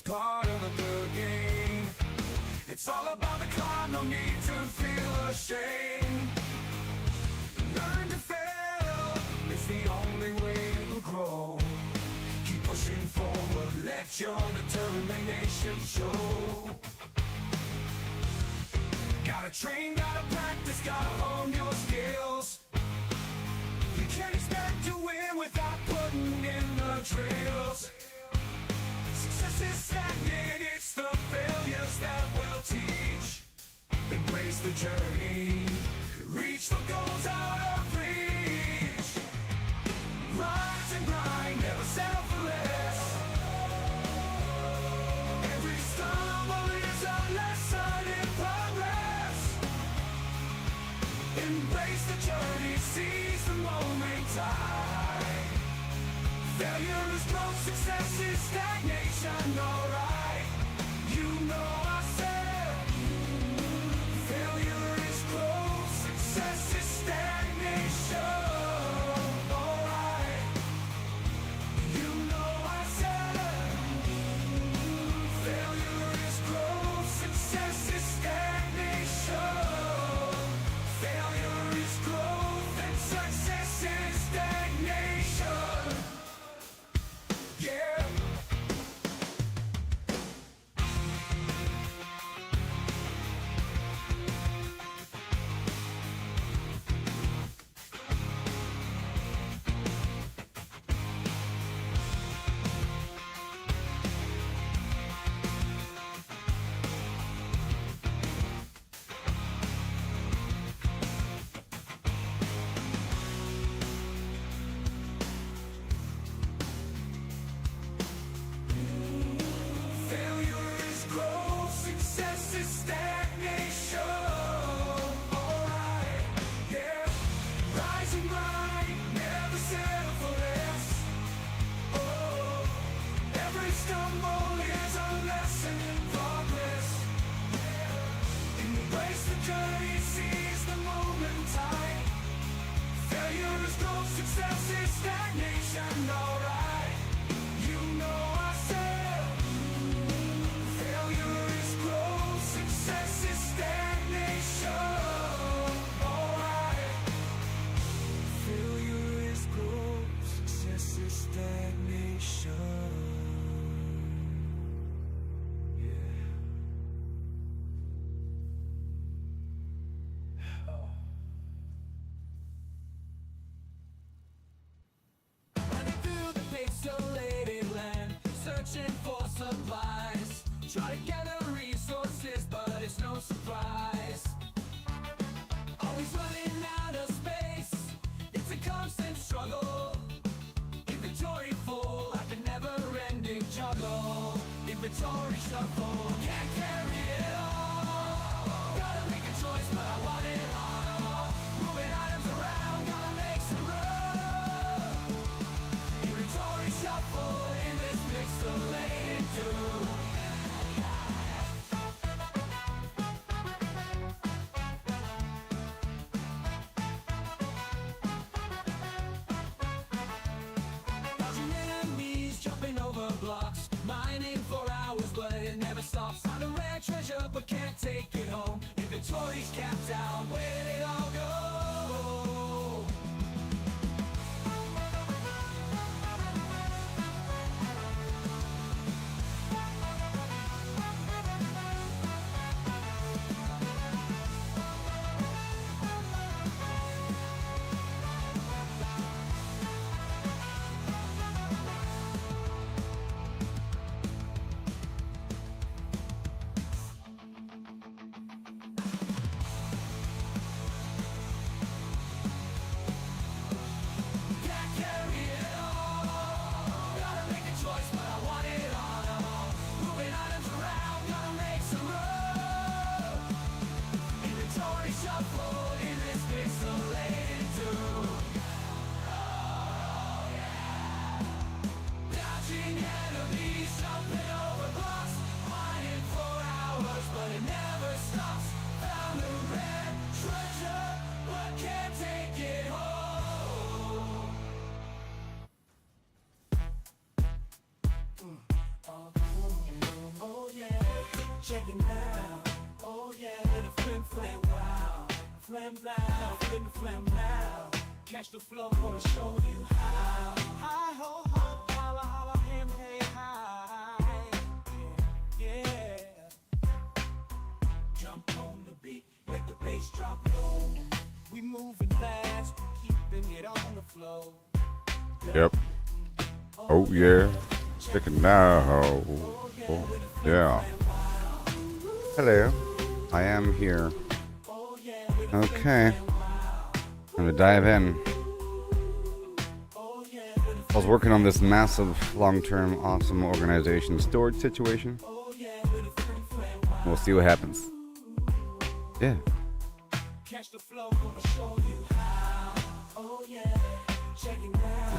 part of the game. It's all about the climb, no need to feel ashamed. Learn to fail, it's the only way to grow. Keep pushing forward, let your determination show. Gotta train, gotta practice, gotta hone your skills. You can't expect to win without putting in the drills. Success is stagnant, it's the failures that will teach. Embrace the journey, reach the goals out of reach. Rise and grind, never settle for less. Every stumble is a lesson in progress. Embrace the journey, seize the moment time. Failure is growth, success is stagnation, alright. You know I said failure is growth, success is stagnation, alright. You know I said failure is growth, success is stagnation. Failure is growth and success is stagnation. Yeah. Failure is growth, success is stagnation. Alright, yeah. Rise and grind, never settle for less. Oh, every stumble is a lesson in progress. Embrace the journey, seize the moment time. Failure is growth, success is stagnation. Alright, you know I said failure is growth, success is stagnation. Alright. Failure is growth, success is stagnation. Yeah. Running through the pixelated land, searching for supplies. Try to gather resources, but it's no surprise. Always running out of space, it's a constant struggle. Inventory full, like a never-ending juggle. Inventory shuffle, can't carry it all. Gotta make a choice, but I want it all. Moving items around, gotta make some room. Inventory shuffle in this pixelated doom. Dodging enemies, jumping over blocks, mining for hours, but it never stops. Found a rare treasure, but can't take it home. Inventory's capped out, where did it all go? Check it now. Oh yeah, little flim flam wow. Flam now, flim now. Catch the flow, gonna show you how. Hi ho ho, holla holla, him hey hi. Yeah. Jump on the beat, make the bass drop low. We moving fast, keeping it on the flow. Yep. Oh yeah. Check it now. Oh, yeah. Hello. I am here. Okay. I'm gonna dive in. I was working on this massive, long-term, awesome organization storage situation. We'll see what happens. Yeah. Catch the flow, gonna show you how. Oh yeah, check it now.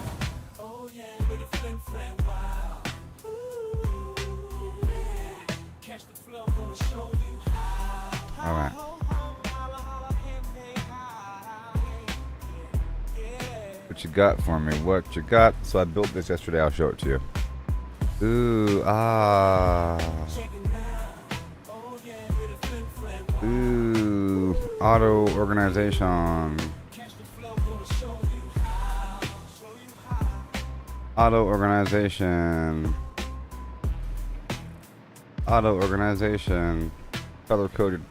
Oh yeah, with a flim flam wow. Catch the flow, gonna show you how. All right. What you got for me? What you got? So I built this yesterday. I'll show it to you. Ooh, Ooh, auto organization. Auto organization. Auto organization. Color coded.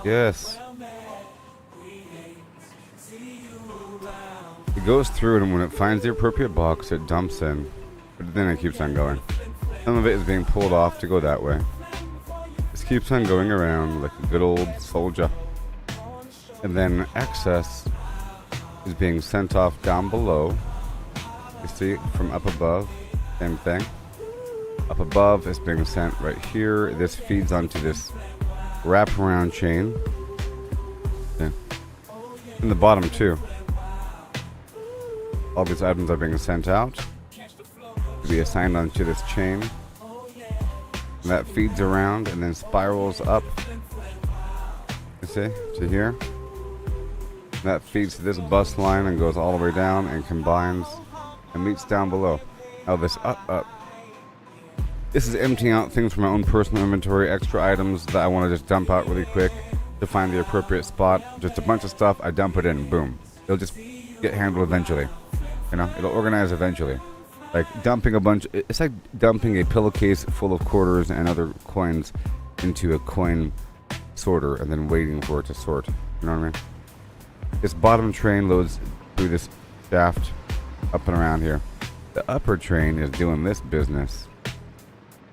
Yes. It goes through it, and when it finds the appropriate box, it dumps in. But then it keeps on going. Some of it is being pulled off to go that way. This keeps on going around like a good old soldier. And then excess is being sent off down below. You see, from up above, same thing. Up above is being sent right here. This feeds onto this wraparound chain. Yeah. In the bottom too. All these items are being sent out to be assigned onto this chain. And that feeds around and then spirals up. You see, to here. And that feeds to this bus line and goes all the way down and combines and meets down below. Now this up. This is emptying out things from my own personal inventory, extra items that I want to just dump out really quick to find the appropriate spot. Just a bunch of stuff, I dump it in, boom. It'll just get handled eventually. You know, it'll organize eventually. Like dumping a bunch, it's like dumping a pillowcase full of quarters and other coins into a coin sorter and then waiting for it to sort. You know what I mean? This bottom train loads through this shaft up and around here. The upper train is doing this business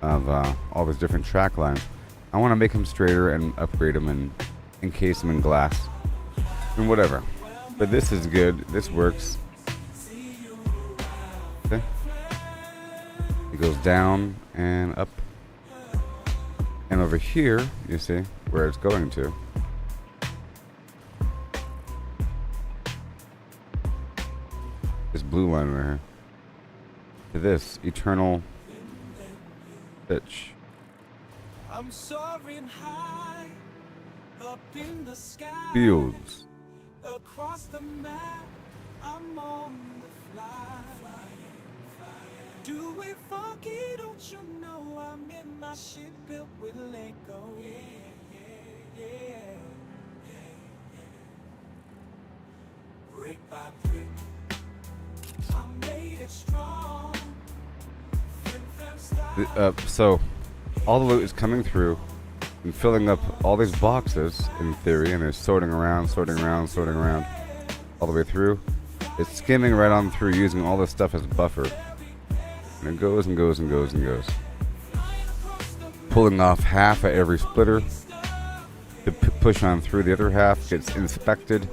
of all these different track lines. I want to make them straighter and upgrade them and encase them in glass and whatever. But this is good. This works. Okay. It goes down and up. And over here, you see where it's going to. This blue line right here. To this eternal pitch. I'm soaring high up in the sky. Fields. Across the map, I'm on the fly. Do it funky, don't you know I'm in my ship built with Lego. Yeah. Brick by brick, I made it strong. So all the loot is coming through and filling up all these boxes in theory, and it's sorting around all the way through. It's skimming right on through using all this stuff as buffer. And it goes and goes and goes and goes. Pulling off half at every splitter to push on through. The other half gets inspected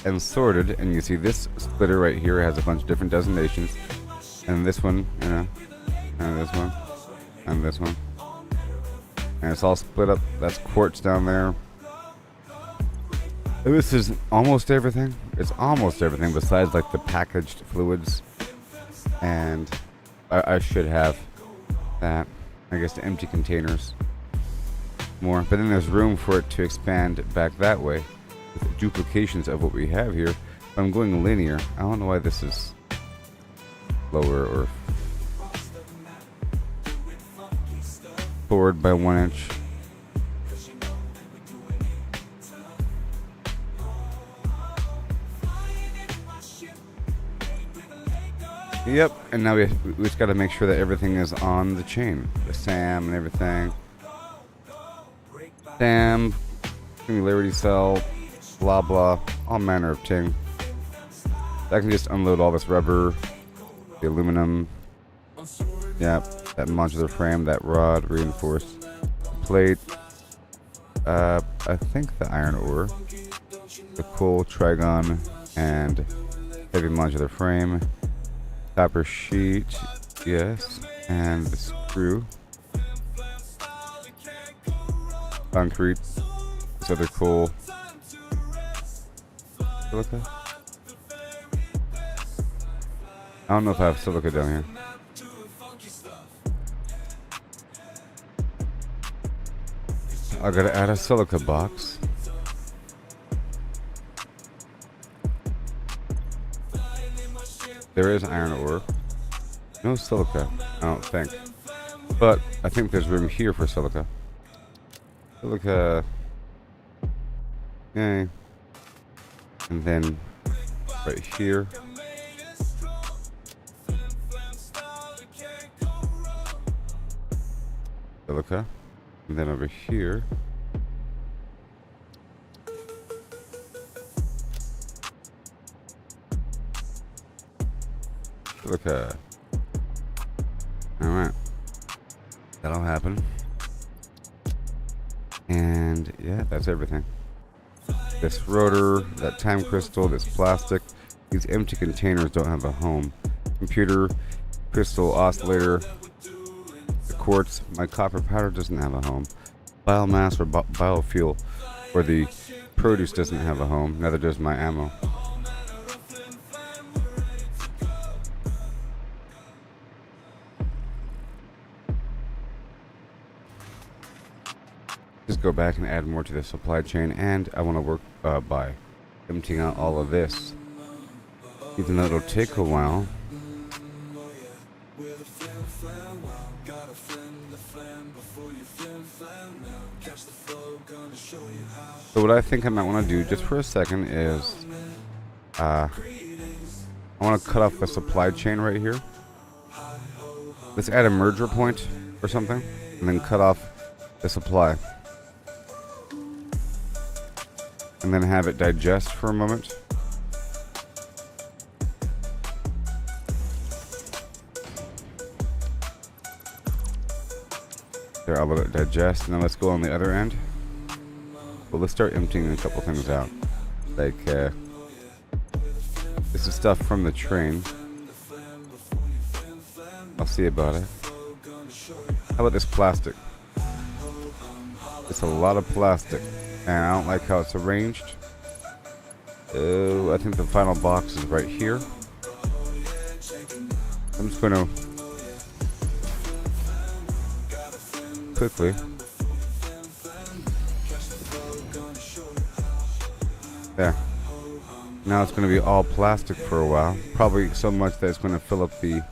and sorted, and you see this splitter right here has a bunch of different designations. And this one, you know, and this one, and this one. And it's all split up. That's quartz down there. This is almost everything. It's almost everything besides like the packaged fluids. And I should have that. I guess the empty containers. More. But then there's room for it to expand back that way. With duplications of what we have here. If I'm going linear. I don't know why this is lower or... board by 1 inch. Yep, and now we just got to make sure that everything is on the chain. The SAM and everything. SAM, singularity cell, blah blah, all manner of ting. I can just unload all this rubber, the aluminum, yeah, that modular frame, that rod, reinforced plate, I think the iron ore, the coal, trigon, and heavy modular frame, copper sheet, yes, and the screw, concrete, this other coal, silica. I don't know if I have silica down here. I gotta add a silica box. There is iron ore. No silica, I don't think. But I think there's room here for silica. Silica. Yay. And then right here. Silica. And then over here. Silica. Alright. That'll happen. And yeah, that's everything. This rotor, that time crystal, this plastic. These empty containers don't have a home. Computer, crystal oscillator, the quartz, my copper powder doesn't have a home. Biomass or biofuel, or the produce doesn't have a home. Neither does my ammo. Just go back and add more to the supply chain, and I want to work by emptying out all of this. Even though it'll take a while. So what I think I might want to do just for a second is I want to cut off the supply chain right here. Let's add a merger point or something, and then cut off the supply. And then have it digest for a moment. There, I'll let it digest. Now let's go on the other end. Well, let's start emptying a couple things out. Like, this is stuff from the train. I'll see about it. How about this plastic? It's a lot of plastic, and I don't like how it's arranged. I think the final box is right here. I'm just going to quickly. There. Now it's going to be all plastic for a while. Probably so much that it's going to fill up the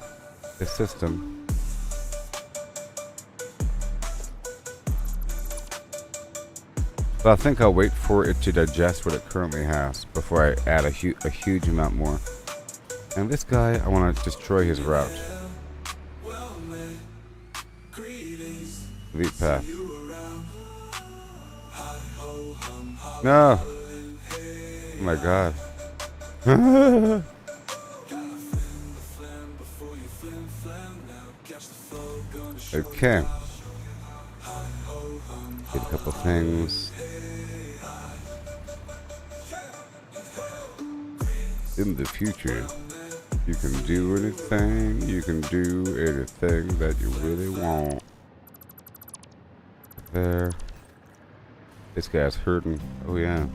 system. But I think I'll wait for it to digest what it currently has before I add a huge amount more. And this guy, I want to destroy his route. Delete path. No! Oh my god. Okay. Get a couple things. In the future, you can do anything, that you really want. There. This guy's hurting. Oh yeah.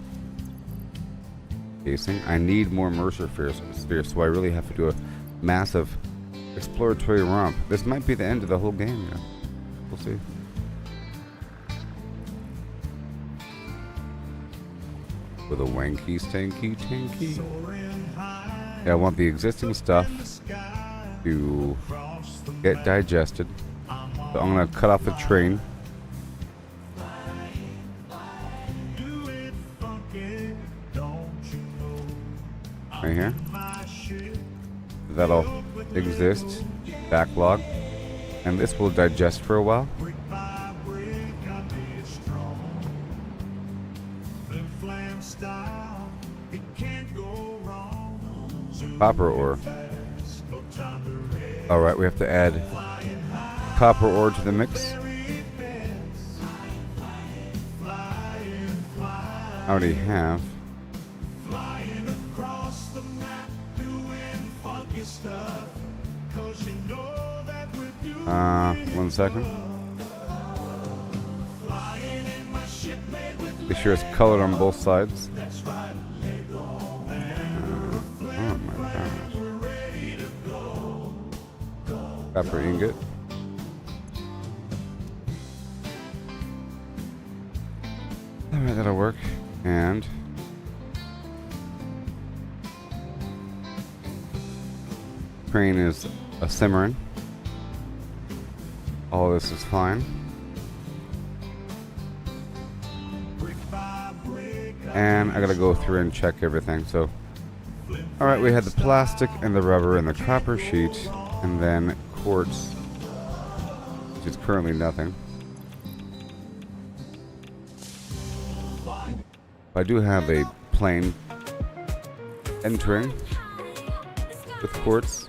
Casing. I need more Mercer spheres, so I really have to do a massive exploratory romp. This might be the end of the whole game, yeah. We'll see. With a wanky, stanky, tanky. Yeah, I want the existing stuff to get digested. So I'm gonna cut off the train. right here. That'll exist, backlog, and this will digest for a while. Copper ore. Alright, we have to add copper ore to the mix. I already have. 1 second. Be sure it's colored on both sides. Oh my gosh. Copper ingot. Alright, that'll work. And crane is a simmering. All this is fine. And I gotta go through and check everything. So, alright, we had the plastic and the rubber and the copper sheet, and then quartz, which is currently nothing. I do have a plane entering with quartz.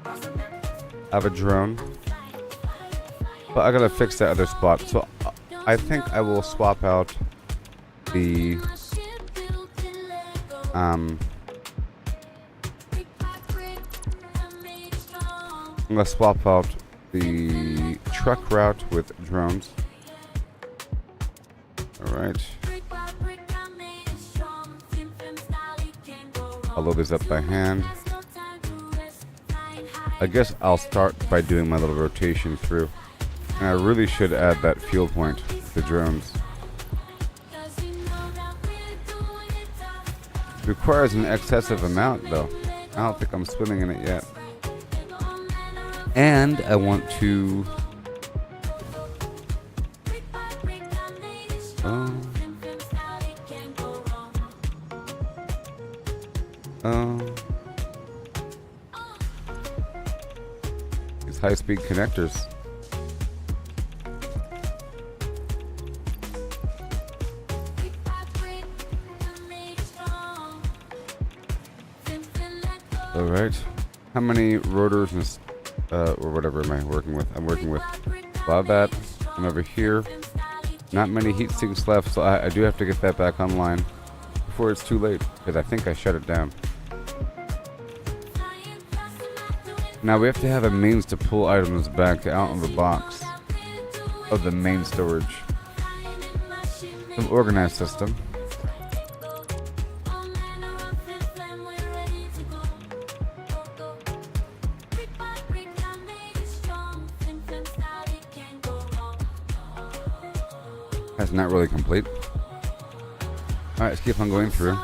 I have a drone, but I gotta fix that other spot. So I think I will swap out the I'm gonna swap out the truck route with drones. Alright. I'll load this up by hand. I guess I'll start by doing my little rotation through. And I really should add that fuel point to the drones. It requires an excessive amount though. I don't think I'm swimming in it yet. And I want to these high-speed connectors. All right. How many rotors and or whatever am I working with? I'm working with a lot of that. I'm over here. Not many heat sinks left, so I do have to get that back online before it's too late, because I think I shut it down. Now we have to have a means to pull items back out of the box of the main storage. An organized system. That's not really complete. Alright, let's keep on going through.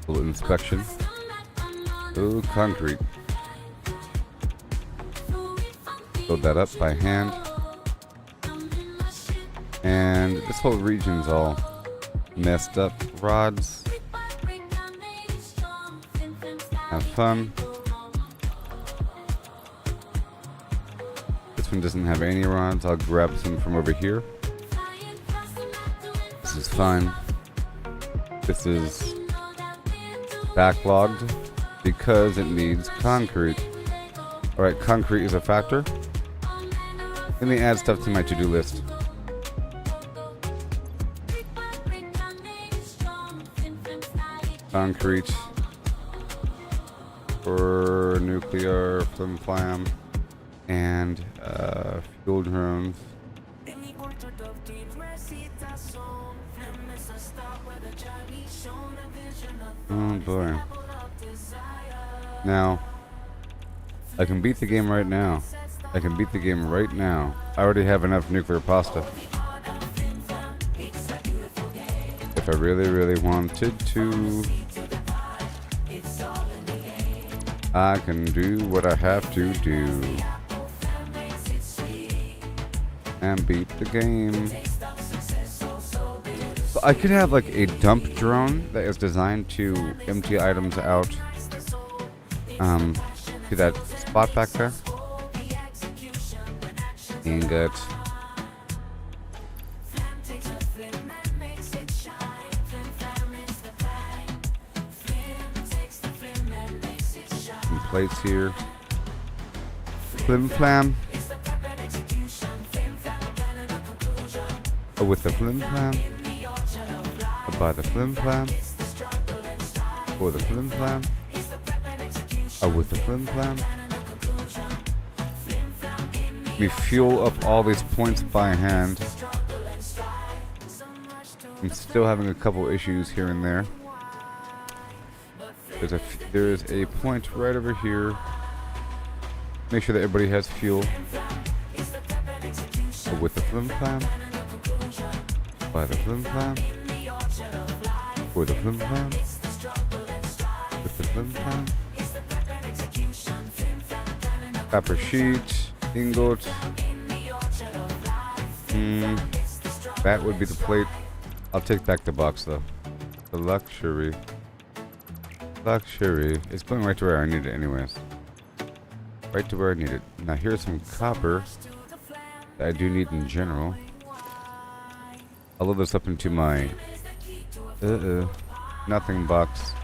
Full inspection. Ooh, concrete. Load that up by hand. And this whole region's all messed up. Rods. Have fun. This one doesn't have any rods. I'll grab some from over here. This is fine. This is backlogged because it needs concrete. Alright, concrete is a factor. Let me add stuff to my to-do list. Concrete for nuclear flim-flam and fuel drones. Oh boy. Now, I can beat the game right now. I can beat the game right now. I already have enough nuclear pasta. If I really, really wanted to, I can do what I have to do and beat the game. So I could have like a dump drone that is designed to empty items out. See that spot back there? Ingot. Some plates here. Flim flam. Oh, with the flim flam. I'll buy the flim flam. For the flim flam. Oh, with the flim flam. We fuel up all these points by hand. I'm still having a couple issues here and there. There is a point right over here. Make sure that everybody has fuel. Oh, with the flim flam. By the flim flam. For the flim flam. With the flim flam. Copper sheet. Ingot. That would be the plate. I'll take back the box though. The luxury. Luxury. It's going right to where I need it anyways. Right to where I need it. Now here's some copper that I do need in general. I'll load this up into my nothing box.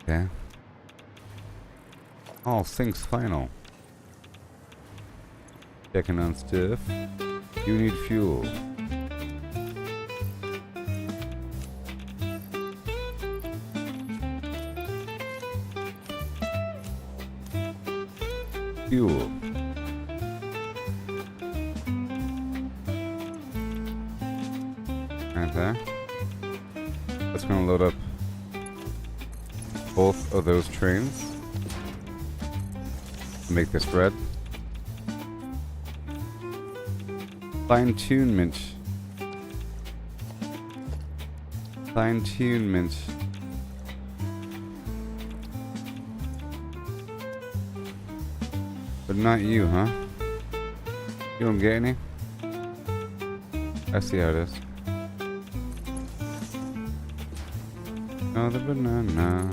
Okay. All things final. Checking on stuff. You need fuel. Fuel. Right there. That's going to load up both of those trains. Make this red. Fine-tunement. Fine-tunement. But not you, huh? You don't get any? I see how it is. Oh, the banana.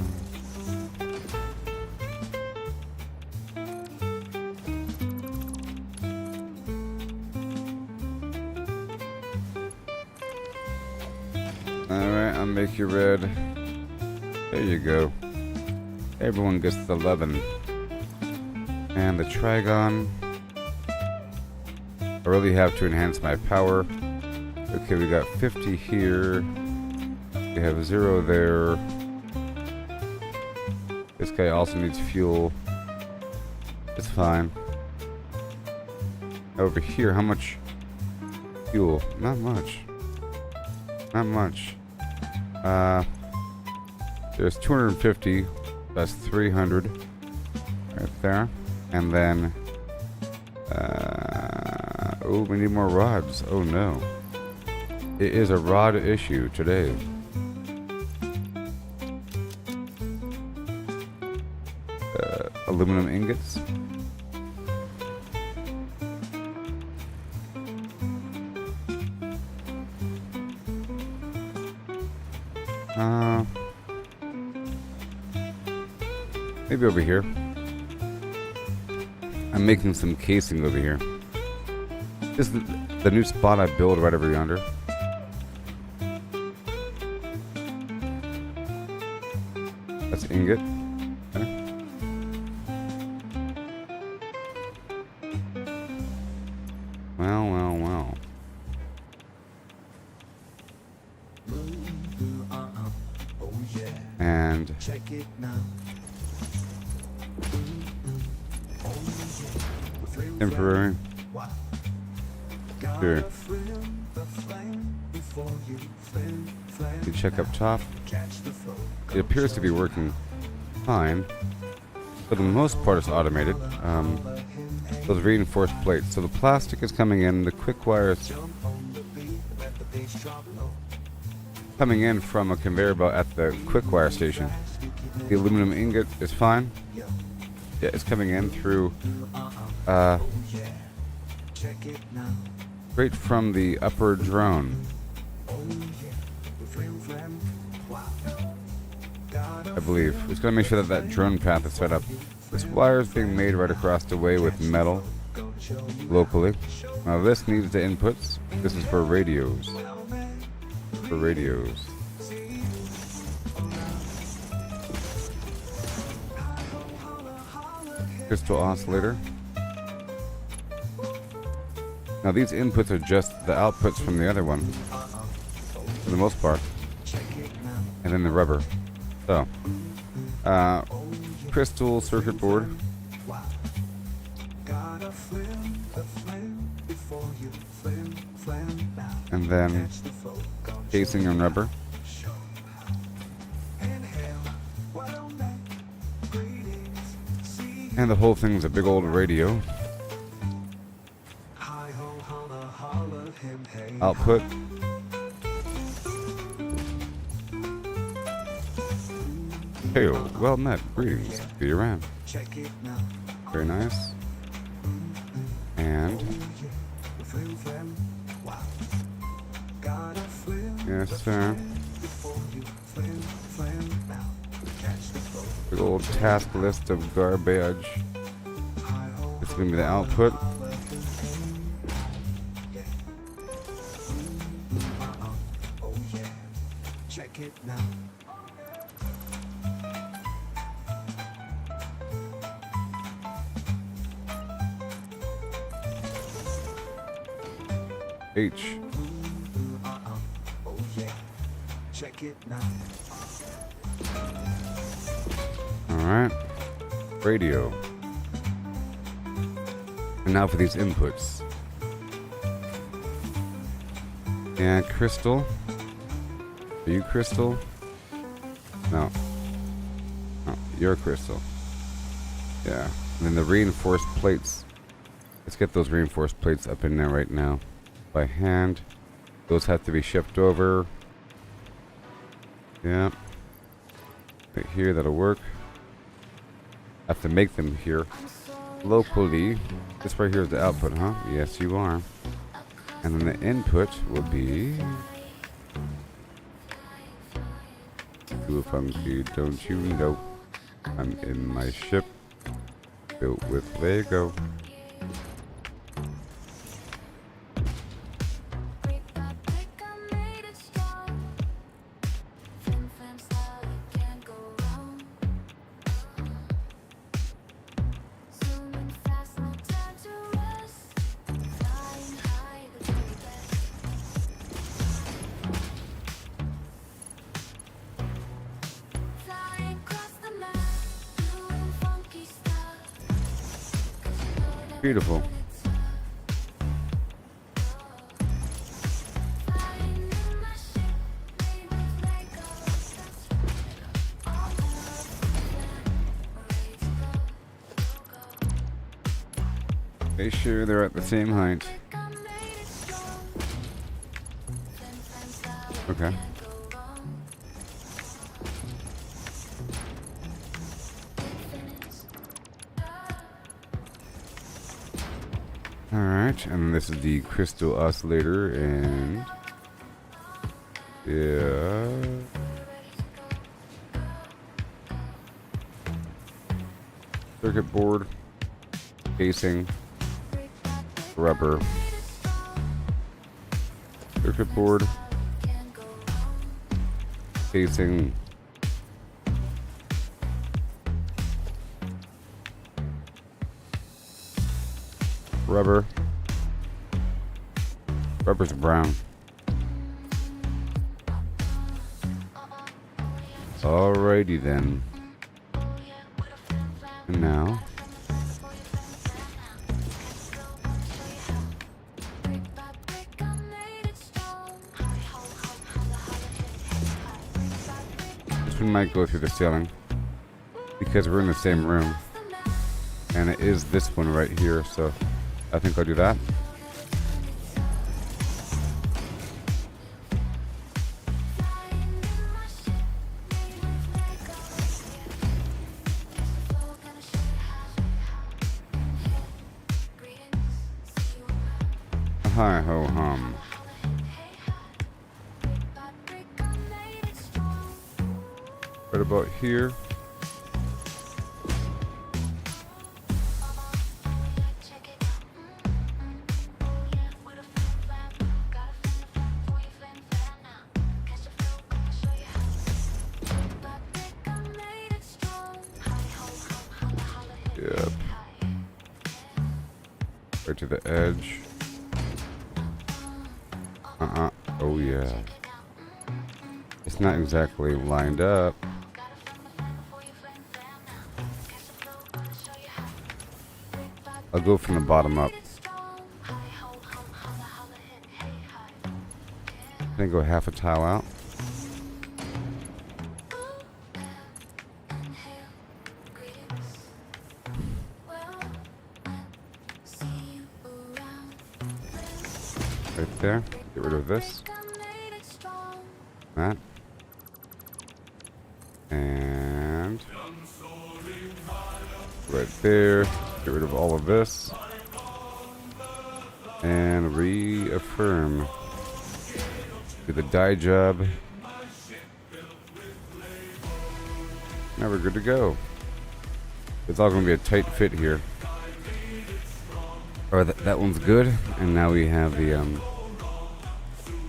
Alright, I'll make you red. There you go. Everyone gets the 11. And the Trigon. I really have to enhance my power. Okay, we got 50 here. We have 0 there. This guy also needs fuel. It's fine. Over here, how much fuel? Not much. Not much. There's 250. That's 300. Right there. And then... oh, we need more rods. Oh no. It is a rod issue today. Aluminum ingots. Maybe over here. I'm making some casing over here. This is the new spot I build right over yonder. That's ingot. Okay. Well, well, well. And check it now. temporary. Sure. You check up top. It appears to be working fine. For the most part, it's automated. Those reinforced plates. So the plastic is coming in. The quick wire is coming in from a conveyor belt at the quick wire station. The aluminum ingot is fine. Yeah, it's coming in through straight from the upper drone. I believe. We're just going to make sure that that drone path is set up. This wire is being made right across the way with metal locally. Now this needs the inputs. This is for radios. For radios. Crystal oscillator. Now these inputs are just the outputs from the other one, for the most part, and then the rubber. So, crystal circuit board, and then casing and rubber. And the whole thing's a big old radio. Output. Hail, well met, greetings, be around. Very nice. And yes, sir. Big old task list of garbage. This is gonna be the output. Check it now. H. Oh yeah. Check it now. Alright. Radio. And now for these inputs. Yeah, crystal. Are you crystal? No. No, you're crystal. Yeah. And then the reinforced plates. Let's get those reinforced plates up in there right now. By hand. Those have to be shipped over. Yeah. Right here, that'll work. Have to make them here locally. This right here is the output, huh? Yes, you are. And then the input will be too funky, don't you know? I'm in my ship built with Lego. Beautiful. Make sure they're at the same height. Okay. Alright, and this is the crystal oscillator, and yeah, circuit board, casing, rubber, circuit board, casing, rubber. Rubber's brown. Alrighty then. And now this one might go through the ceiling because we're in the same room. And it is this one right here, so I think I'll do that. Hi ho hum. right about here. Yep. Right to the edge. Oh yeah. It's not exactly lined up. I'll go from the bottom up. Then go half a tile out. Right there. Get rid of this. That. And right there. Get rid of all of this. And reaffirm. Do the dye job. Now we're good to go. It's all going to be a tight fit here. Or that one's good. And now we have the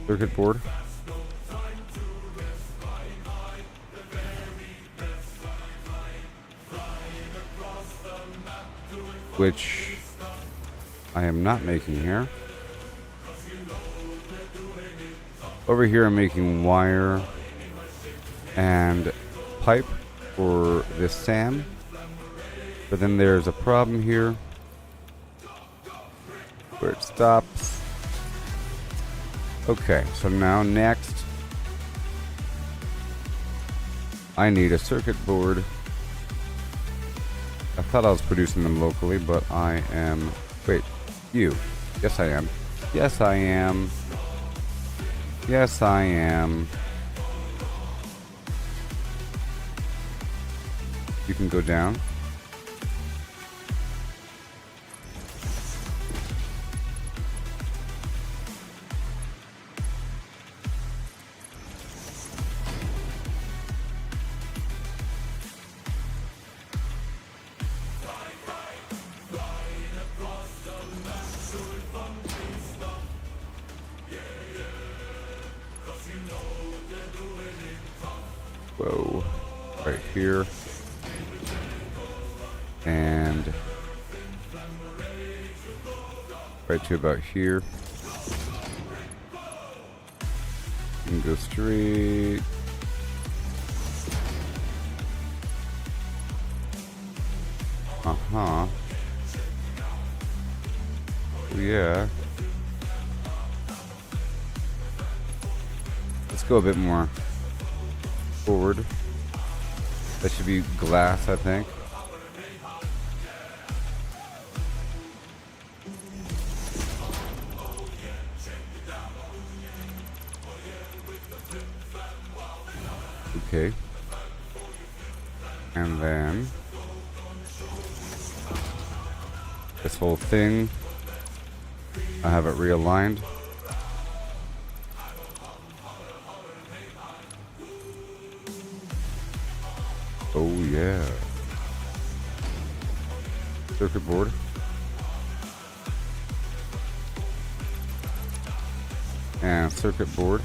circuit board. Which I am not making here. Over here I'm making wire and pipe for this SAM. But then there's a problem here where it stops. Okay, so now next I need a circuit board. I thought I was producing them locally, but I am... Wait, you. Yes, I am. Yes, I am. Yes, I am. You can go down. Whoa. Right here. And right to about here. You can go straight. Uh-huh. Yeah. Let's go a bit more forward. That should be glass, I think. Okay. And then this whole thing, I have it realigned. Oh yeah. Circuit board. And circuit board.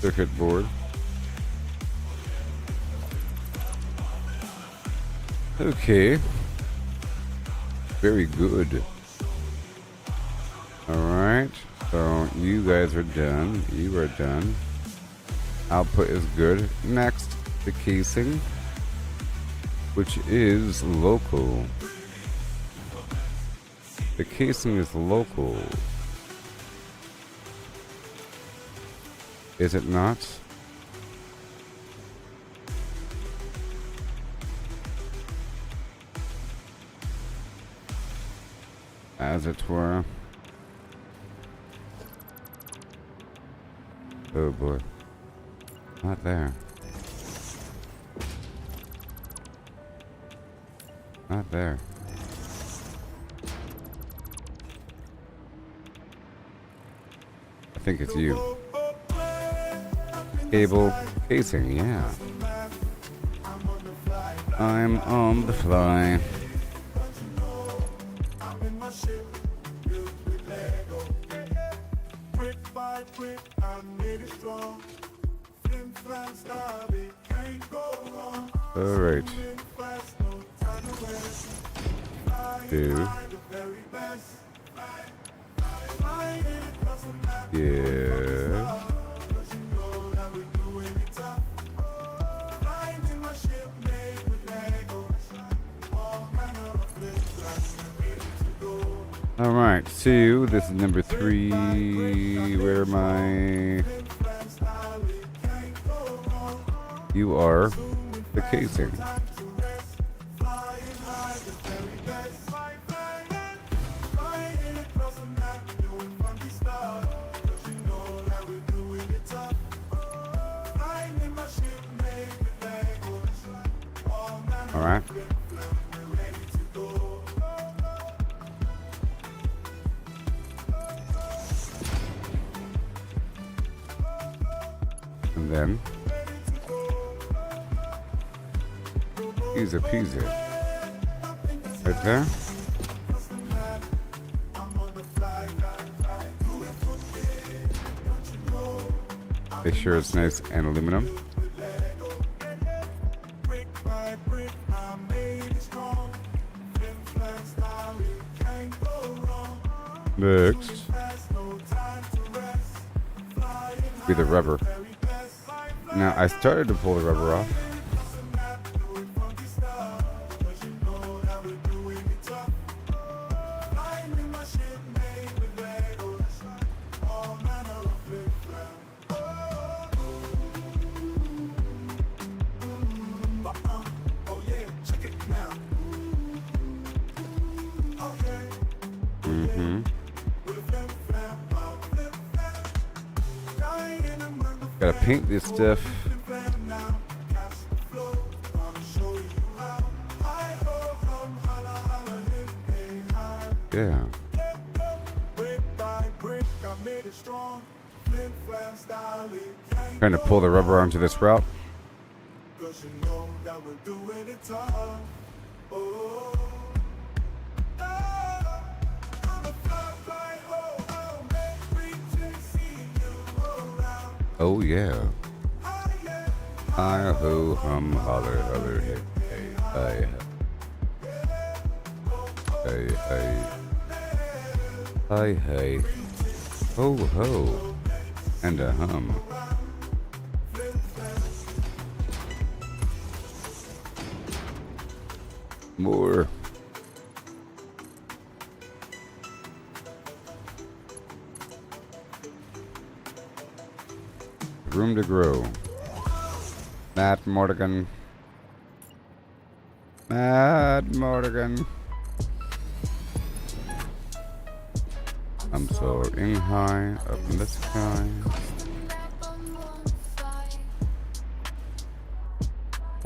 Circuit board. Okay. Very good. Alright. So you guys are done. You are done. Output is good. Next, the casing, which is local. The casing is local. Is it not? As it were. Oh boy. Not there. Not there. think it's you. Cable casing, yeah. I'm on the fly. Alright. 2. Yeah. Alright, so this is number 3. Where am I? You are the casing. Alright. And then easy peasy. Right there. Make sure it's nice and aluminum. Next be the rubber. Now I started to pull the rubber off. Gotta paint this stuff. Yeah. Trying to pull the rubber onto this route. Oh yeah. Hi ho hum holler holler hey hey hey hey hi hey ho ho and a hum. More. Room to grow. Matt Morgan. Matt Morgan. I'm soaring high up in the sky.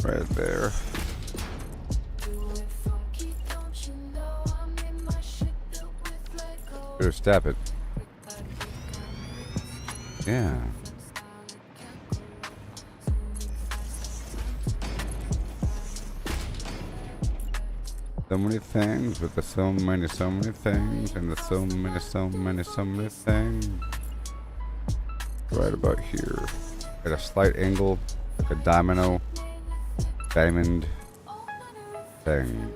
Right there. Better step it. Yeah. So many things with the so many things and the so many things. Right about here. At a slight angle, like a diamond thing.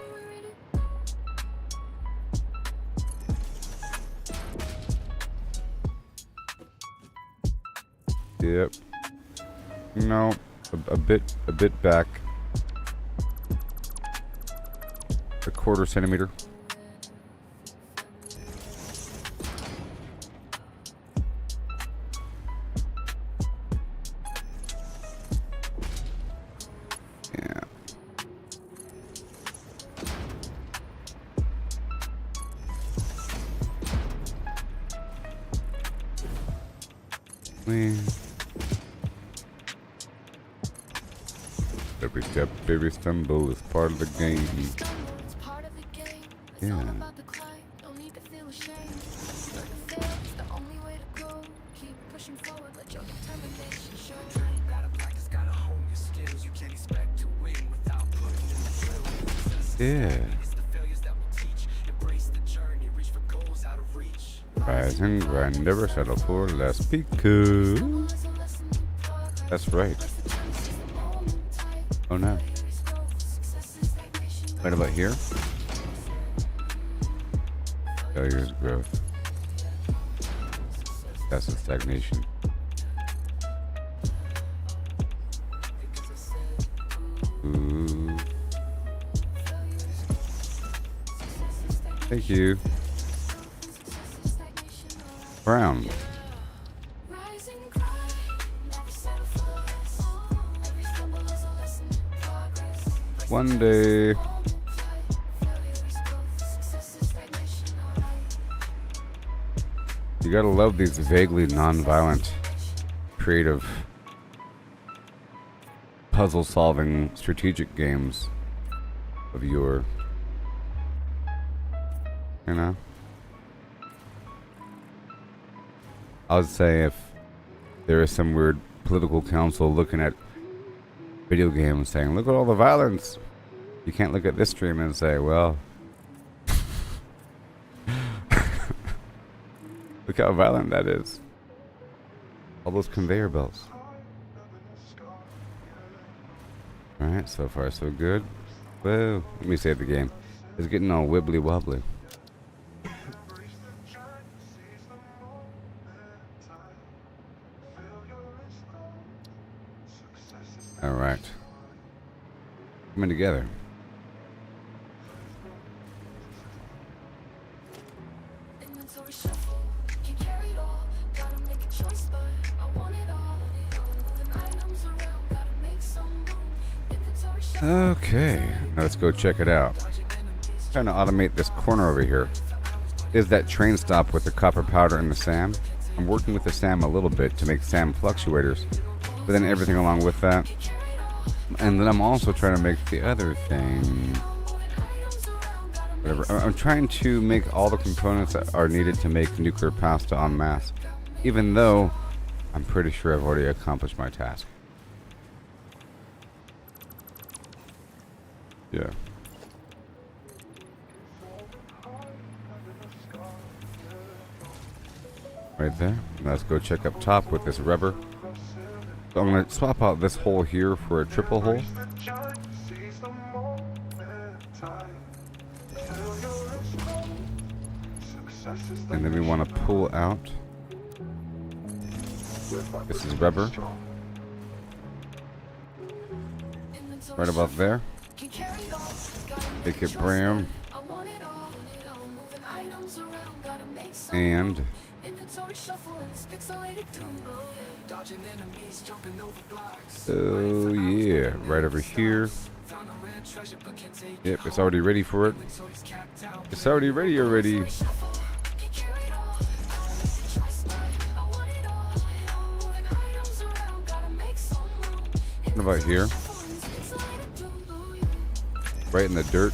Yep. No, a bit back. A quarter centimeter. Yeah. Every step, every stumble is part of the game. Yeah. Yeah. Rise and grind, never settle for less because that's right. Oh no. Right about here? Failure's growth. That's the stagnation. Ooh. Thank you. Brown. One day. You gotta love these vaguely non-violent, creative, puzzle-solving strategic games of yore. You know? I would say if there is some weird political council looking at video games saying, look at all the violence, you can't look at this stream and say, well, look how violent that is. All those conveyor belts. Alright, so far so good. Whoa, let me save the game. It's getting all wibbly wobbly. Alright. Coming together. Okay, now let's go check it out. Trying to automate this corner over here. Is that train stop with the copper powder and the SAM? I'm working with the SAM a little bit to make SAM fluctuators, but then everything along with that. And then I'm also trying to make the other thing. Whatever. I'm trying to make all the components that are needed to make nuclear pasta en masse, even though I'm pretty sure I've already accomplished my task. Yeah. Right there. Let's go check up top with this rubber. So I'm going to swap out this hole here for a triple hole. And then we want to pull out. This is rubber. Right about there. Make it brown. And oh yeah, right over here. Yep, it's already ready for it. It's already ready already. What about here? Right in the dirt.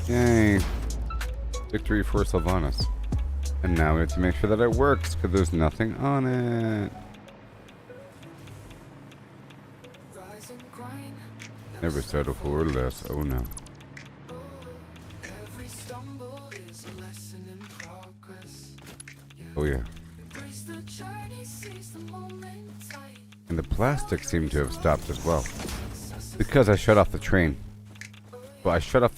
Yay. Victory for Sylvanas. And now we have to make sure that it works, because there's nothing on it. Never settle for less. Oh no. Oh yeah. And the plastic seemed to have stopped as well. Because I shut off the train. Well, I shut off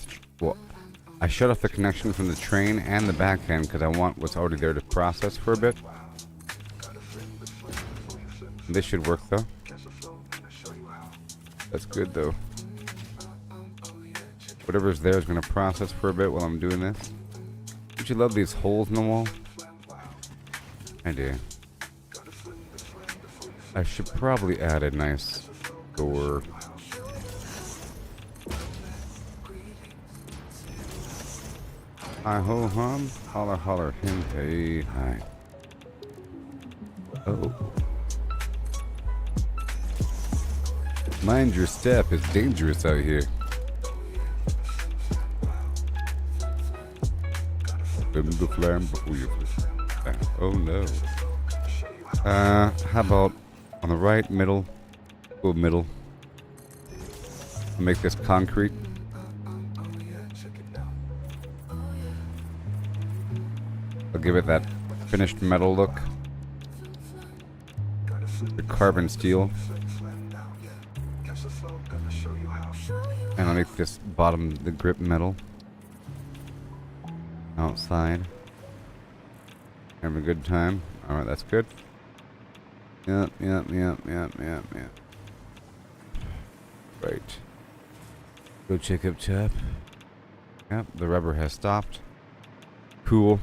the connection from the train and the back end because I want what's already there to process for a bit. This should work though. That's good though. Whatever's there is going to process for a bit while I'm doing this. Don't you love these holes in the wall? I do. I should probably add a nice door. Hi ho hum, holler holler him hey hi. Oh. Mind your step, it's dangerous out here. Remember the flame before you fly. Oh no. How about on the right, middle, go middle. Make this concrete. I'll give it that finished metal look. The carbon steel. And I'll make this bottom the grip metal. Outside. Have a good time. Alright, that's good. Yep. Right. Go check up top. Yep, the rubber has stopped. Cool.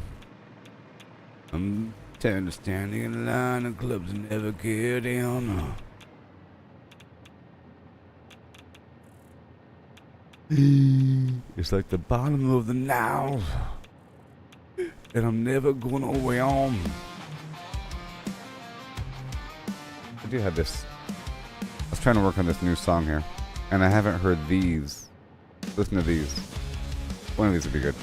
I'm tired of standing in line and clubs never get down. It's like the bottom of the Nile, and I'm never gonna win. I do have this. I was trying to work on this new song here, and I haven't heard these. Listen to these. One of these would be good.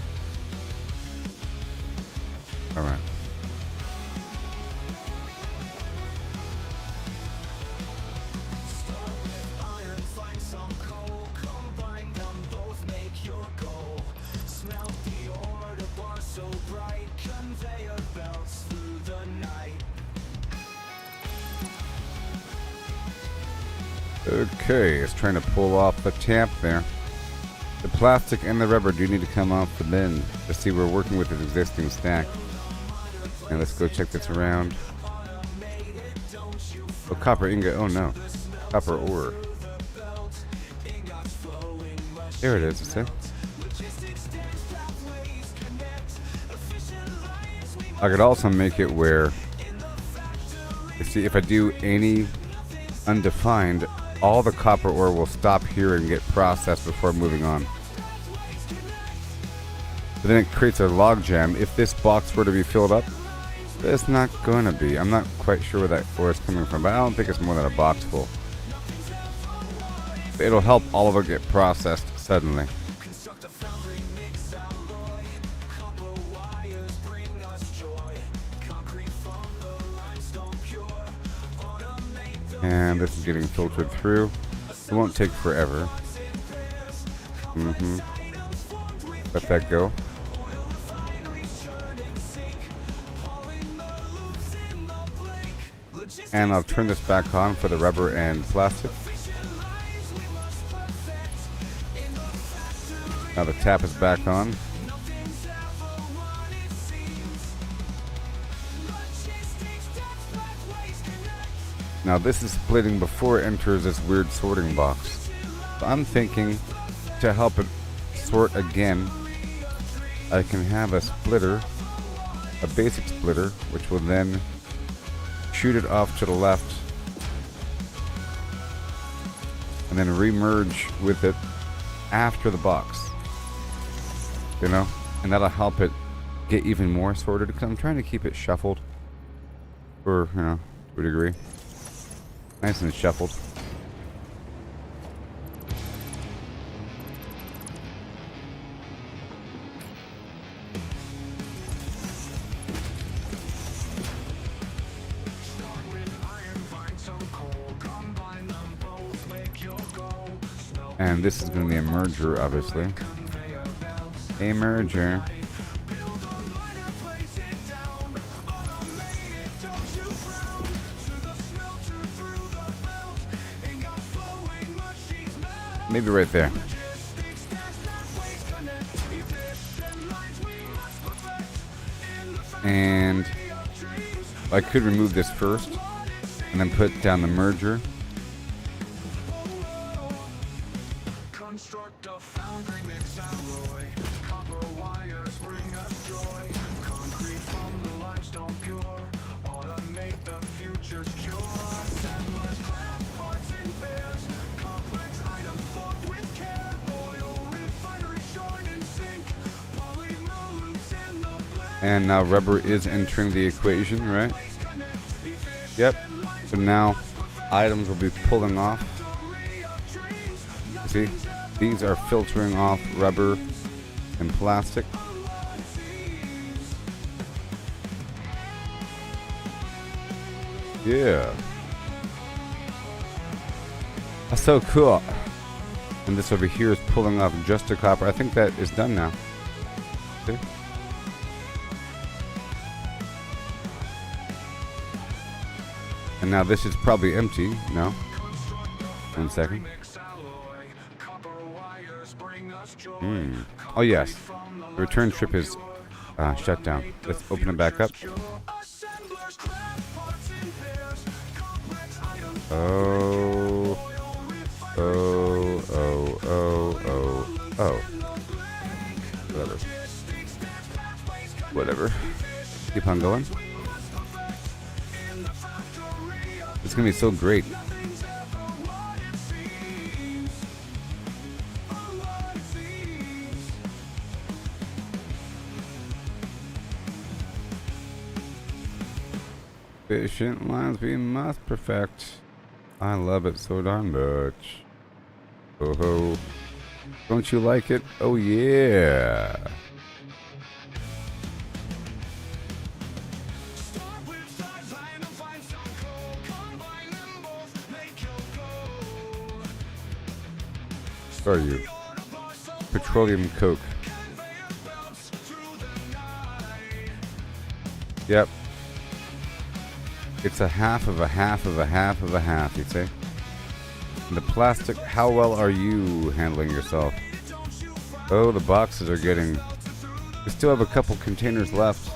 All right. Okay, it's trying to pull off the tap there. The plastic and the rubber do need to come off the bin. Let's see, we're working with this existing stack. And let's go check this around. Oh, copper ingot. Oh no. Copper ore. There it is, see? I could also make it where, you see, if I do any undefined, all the copper ore will stop here and get processed before moving on. But then it creates a log jam. If this box were to be filled up, it's not going to be. I'm not quite sure where that ore is coming from, but I don't think it's more than a box full. But it'll help all of it get processed suddenly. And this is getting filtered through. It won't take forever. Let that go. And I'll turn this back on for the rubber and plastic. Now the tap is back on. Now this is splitting before it enters this weird sorting box. So I'm thinking to help it sort again, I can have a splitter, a basic splitter, which will then shoot it off to the left and then remerge with it after the box. You know? And that'll help it get even more sorted, because I'm trying to keep it shuffled for, you know, to a degree. Nice and shuffled. And this is going to be a merger, obviously. A merger. Maybe right there. And I could remove this first and then put down the merger. And now rubber is entering the equation, right? Yep. So now items will be pulling off. See? These are filtering off rubber and plastic. Yeah. That's so cool. And this over here is pulling off just a copper. I think that is done now. See? And now this is probably empty. No. 1 second. Oh yes. The return strip is shut down. Let's open it back up. Oh. Oh, oh, oh, oh, oh. Whatever. Keep on going. It's gonna be so great. Efficient lines we must perfect. I love it so darn much. Oh ho. Don't you like it? Oh yeah. Are you? Petroleum coke. Yep. It's a half of a half of a half of a half, you'd say. And the plastic, how well are you handling yourself? Oh, the boxes are getting... We still have a couple containers left.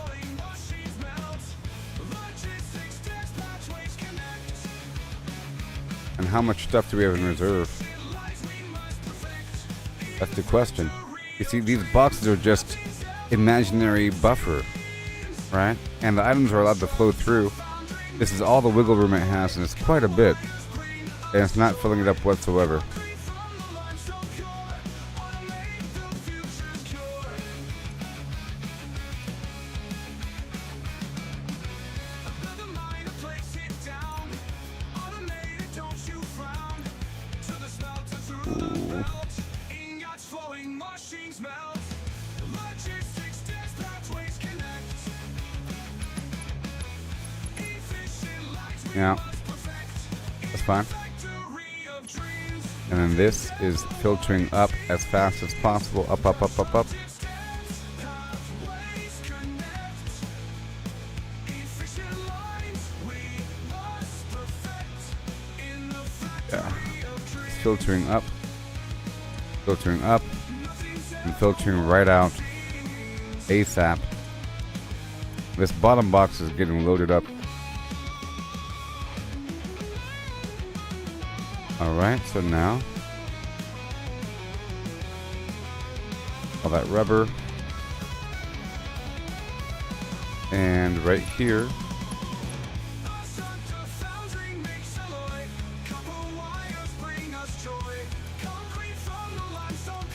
And how much stuff do we have in reserve? That's the question. You see, these boxes are just imaginary buffer, right? And the items are allowed to flow through. This is all the wiggle room it has, and it's quite a bit. And it's not filling it up whatsoever. Ooh. Yeah, that's fine. And then this is filtering up as fast as possible. Up, up, up, up, up. Yeah. It's filtering up, and filtering right out ASAP. This bottom box is getting loaded up. Alright, so now all that rubber, and right here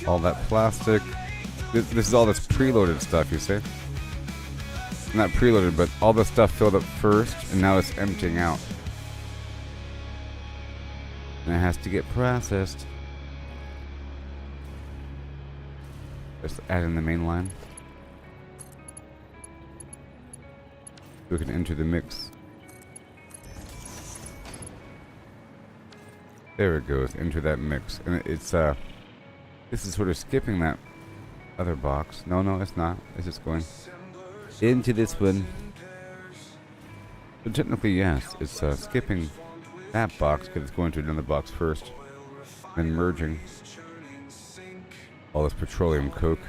all that plastic. This is all this preloaded stuff, you see? Not preloaded, but all the stuff filled up first, and now it's emptying out. And it has to get processed. Just add in the main line. We can enter the mix. There it goes, enter that mix. And it's this is sort of skipping that other box. No, it's not. It's just going into this one. But technically, yes, it's skipping that box because it's going to another box first, then merging all this petroleum coke.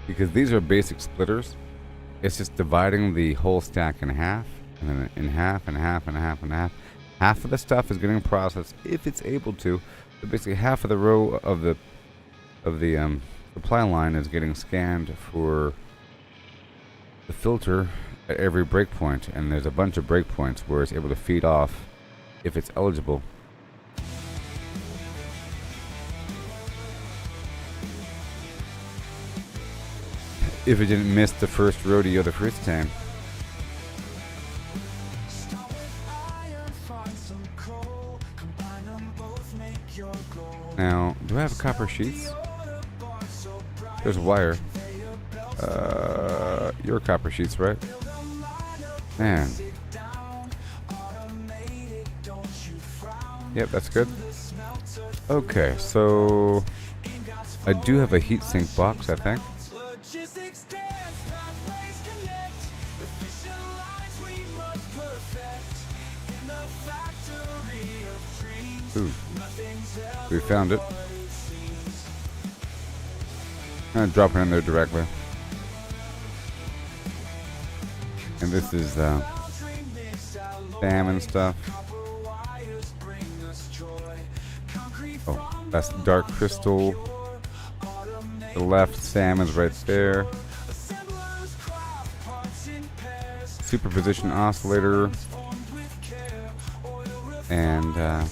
Because these are basic splitters, it's just dividing the whole stack in half, and then in half, and half, and half, and half. Half of the stuff is getting processed if it's able to. So basically, half of the row of the supply line is getting scanned for the filter at every breakpoint, and there's a bunch of breakpoints where it's able to feed off if it's eligible. if it didn't miss the first rodeo the first time. Now, do I have copper sheets? There's wire. Your copper sheets, right? Man. Yep, that's good. Okay, so I do have a heatsink box, I think. Ooh, we found it. I'm gonna drop it in there directly. And this is salmon stuff. Oh, that's dark crystal. The left salmon's right there. Superposition oscillator. And I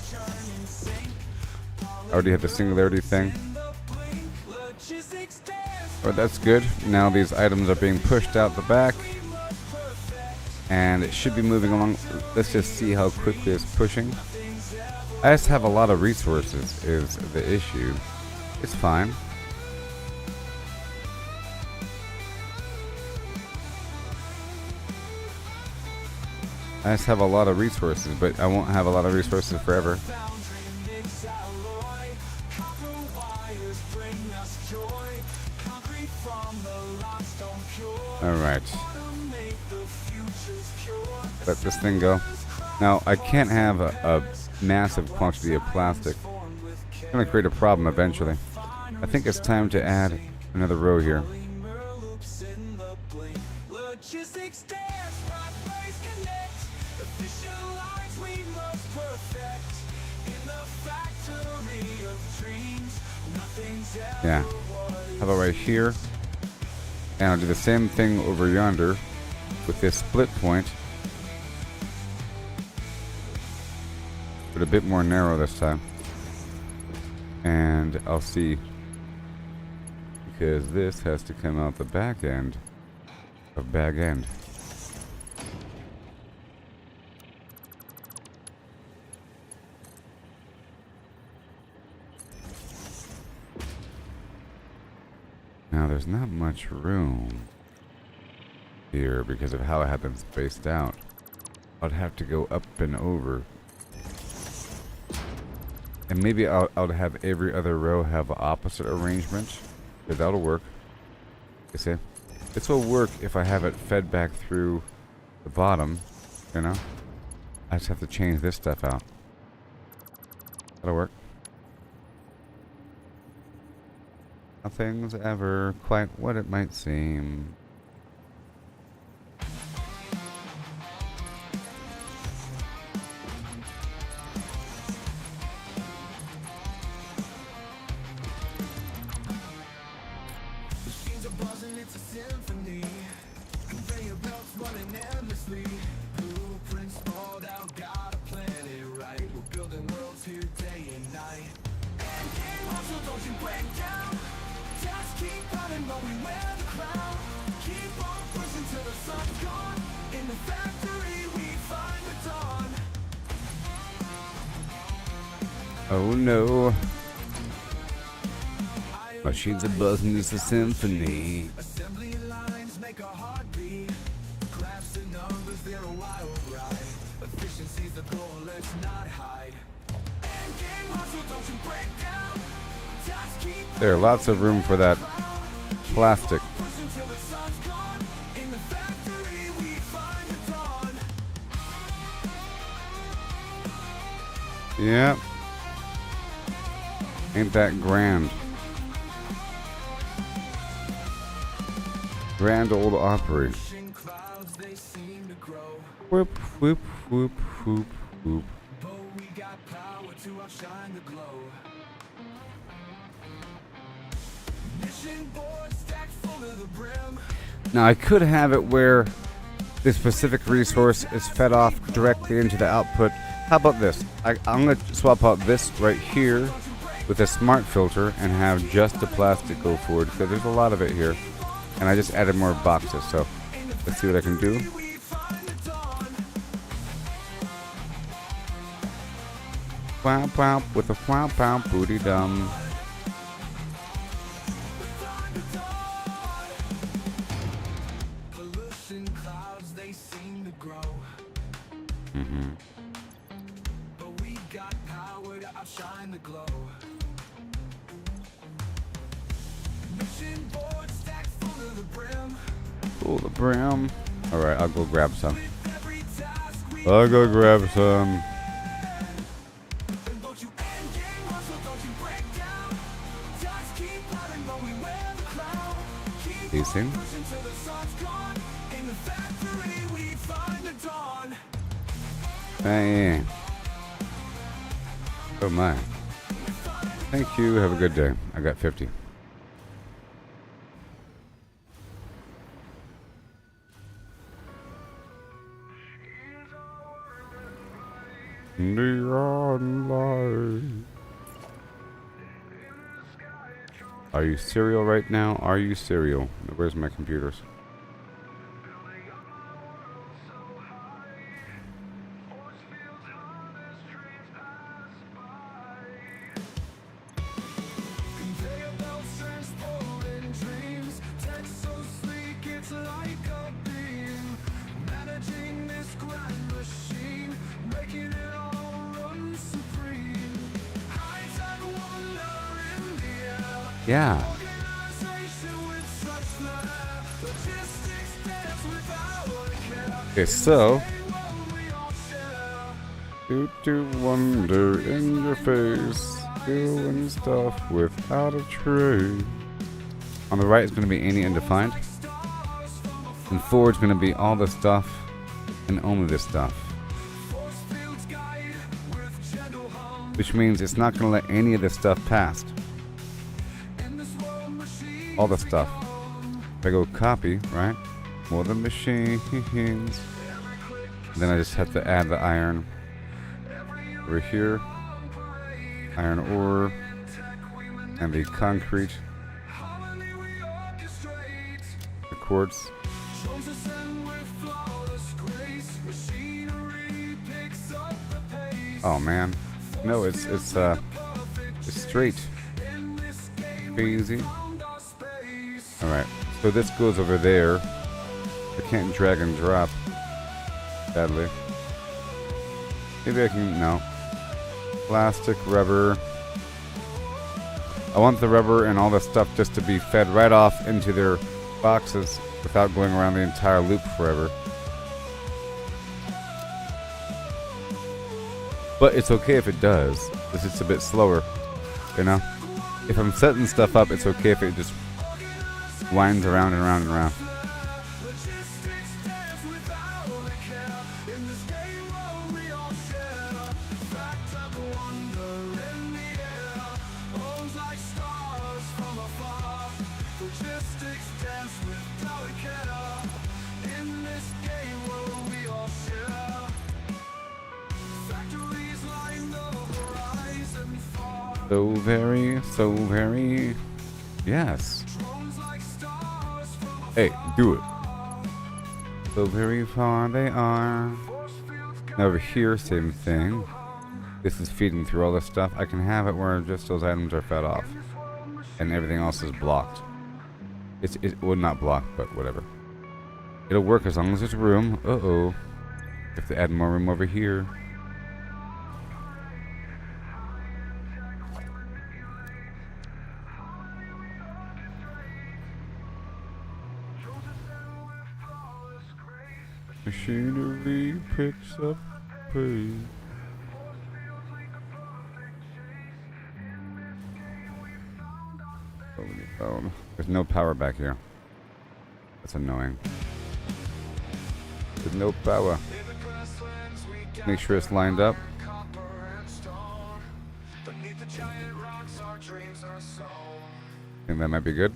already have the singularity thing. But that's good. Now these items are being pushed out the back. And it should be moving along. Let's just see how quickly it's pushing. I just have a lot of resources is the issue. It's fine. I just have a lot of resources, but I won't have a lot of resources forever. Alright. Let this thing go. Now, I can't have a massive quantity of plastic. It's going to create a problem eventually. I think it's time to add another row here. Yeah. How about right here? And I'll do the same thing over yonder with this split point. But a bit more narrow this time. And I'll see. Because this has to come out the back end of bag end. Now there's not much room here because of how I have them spaced out. I'd have to go up and over. And maybe I'll have every other row have opposite arrangement. Because that'll work. You see? This will work if I have it fed back through the bottom. You know? I just have to change this stuff out. That'll work. Nothing's ever quite what it might seem. Machines are buzzing, it's a symphony. Conveyor belts running endlessly. Blueprints sprawled out, gotta plan it right. We're building worlds here day and night. And game hustle, don't you break down. Just keep running, but we wear the crown. Keep on pushing till the sun's gone. In the factory, we find the dawn. Oh no. Machines are buzzing, it's a symphony. Assembly lines make a heartbeat. Graphs and numbers, they're a wild ride. Efficiency's the goal, let's not hide. And game hustle, don't you break down. Just keep There's lots of room for that plastic. pushing till the sun's gone. In the factory, we find the dawn. Yeah. Ain't that grand? Grand Old Opry. Pushing clouds, they seem to grow. Whoop, whoop, whoop, whoop, whoop. But we got power to outshine the glow. Mission board stacked full to the brim. Now I could have it where this specific resource is fed off directly into the output. How about this? I'm going to swap out this right here with a smart filter and have just the plastic go forward because there's a lot of it here. And I just added more boxes, so let's see what I can do. Wow, wow, with a wow, wow, booty dum. But we got power to outshine the glow. Mission board stacked full of the brim. Full the brim. Alright, I'll go grab some. I'll go grab some. Easy. Hey. Oh my. Thank you. Have a good day. I got 50. Neon light. Are you serial right now? Are you serial? Where's my computers? Yeah. Okay, so do wonder in your face, doing stuff without a trace. On the right is going to be any undefined, and forward is going to be all the stuff and only this stuff, which means it's not going to let any of this stuff past. All the stuff. If I go copy, right? More than machines. Then I just have to add the iron over here. Iron ore. And the concrete. The quartz. Oh man. No, it's straight. Crazy. Alright, so this goes over there. I can't drag and drop. Sadly. Maybe I can, no. Plastic, rubber. I want the rubber and all the stuff just to be fed right off into their boxes without going around the entire loop forever. But it's okay if it does. It's just a bit slower, you know? If I'm setting stuff up, it's okay if it just winds around and around and around. So very, yes. Hey, do it. So very far they are. Now over here, same thing. This is feeding through all this stuff. I can have it where just those items are fed off. And everything else is blocked. Well, not blocked, but whatever. It'll work as long as there's room. Uh-oh. Have to add more room over here. Machinery picks up pace. Oh, there's no power back here. That's annoying. There's no power. Make sure it's lined up. Think that might be good.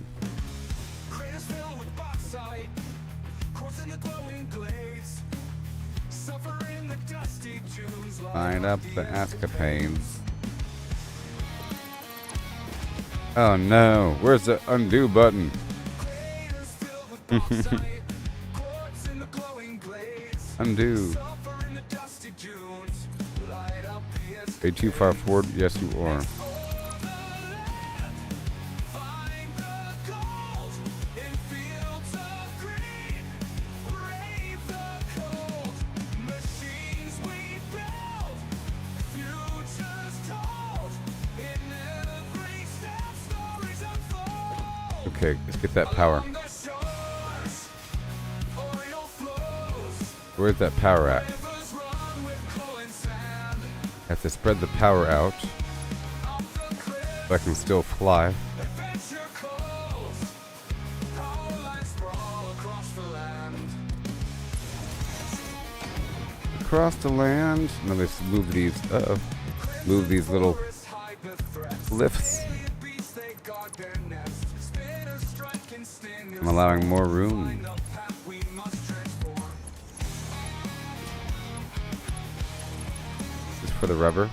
Line up the escapades. Oh no, where's the undo button? Undo. Are you too far forward? Yes, you are. Okay, let's get that power. Where's that power at? I have to spread the power out so I can still fly. Across the land. Now let's move these move these little lifts. I'm allowing more room. Just for the rubber.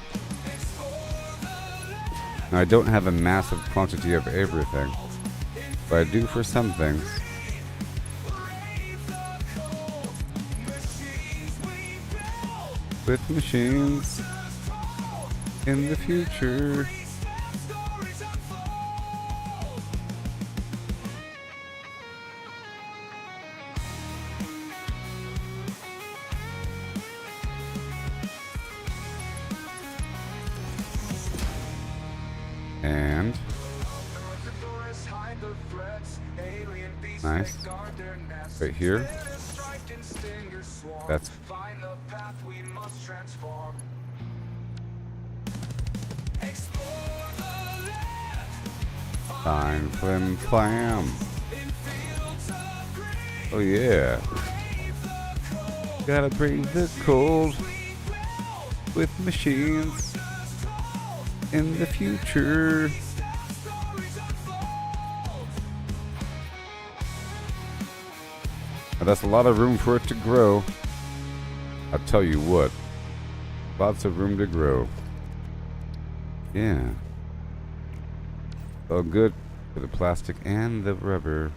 Now I don't have a massive quantity of everything, but I do for some things. With machines in the future. And nice. Right here. That's fine, flim flam. Oh yeah. Gotta bring the cold with machines in the future. Now that's a lot of room for it to grow. I'll tell you what. Lots of room to grow. Yeah. Oh, good for the plastic and the rubber.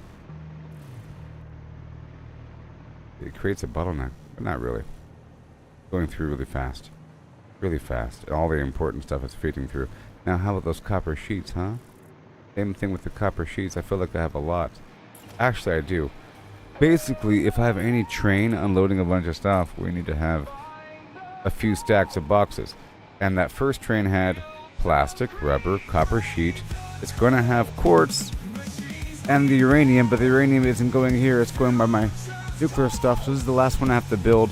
It creates a bottleneck, but not really. Going through really fast. Really fast. And all the important stuff is feeding through. Now, how about those copper sheets, huh? Same thing with the copper sheets. I feel like I have a lot. Actually, I do. Basically, if I have any train unloading a bunch of stuff, we need to have a few stacks of boxes. And that first train had plastic, rubber, copper sheet. It's going to have quartz and the uranium, but the uranium isn't going here. It's going by my nuclear stuff. So this is the last one I have to build.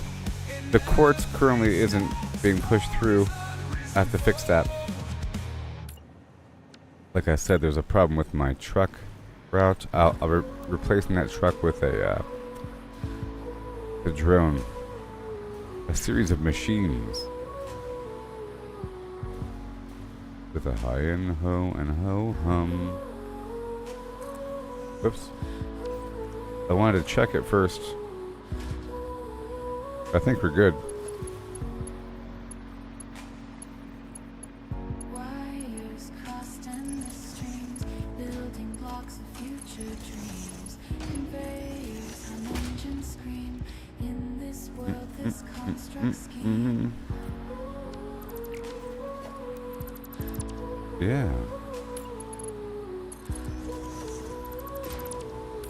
The quartz currently isn't being pushed through. I have to fix that. Like I said, there's a problem with my truck route. I'll be replacing that truck with a drone. A series of machines. With a hi and ho and ho hum. Whoops. I wanted to check it first. I think we're good. Wires crossed endless streams, building blocks of future dreams. Conveyors hum, engines scream. In this world, this construct scheme. Yeah.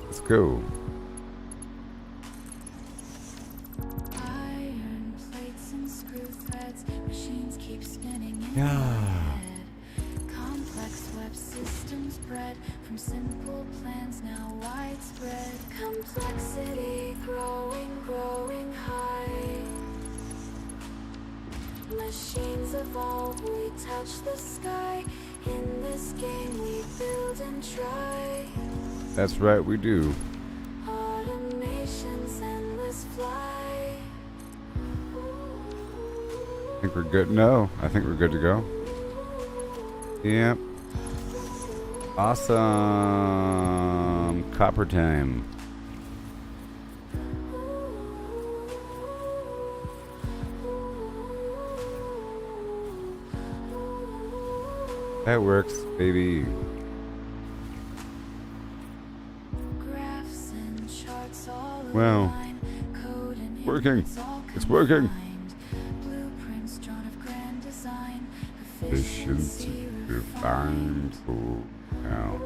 Let's go. Iron plates and screw threads, machines keep spinning in Yeah. my head. Complex web systems bred from simple plans now widespread. Complexity growing high. Machines evolve, we touch the sky. In this game we build and try. That's right, we do. Automation's endless fly. I think we're good. No, I think we're good to go. Yep. Awesome. Copper time. That works, baby. Graphs and charts. Wow. Working. It's working. Blueprints drawn of grand design. Efficiency refined. Cool. Now.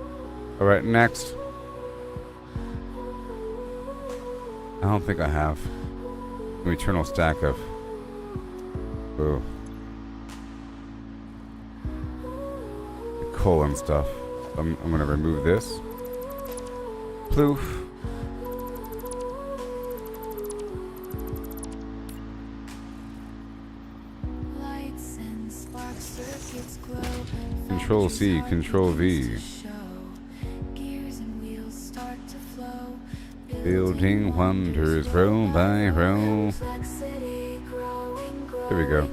Alright, next. I don't think I have an eternal stack of. Oh. Coal and stuff. I'm gonna remove this. Ploof. Lights and spark circuits glow. Control C, Control V. Gears and wheels start to flow. Building wonders row by row. Complexity growing, There we go.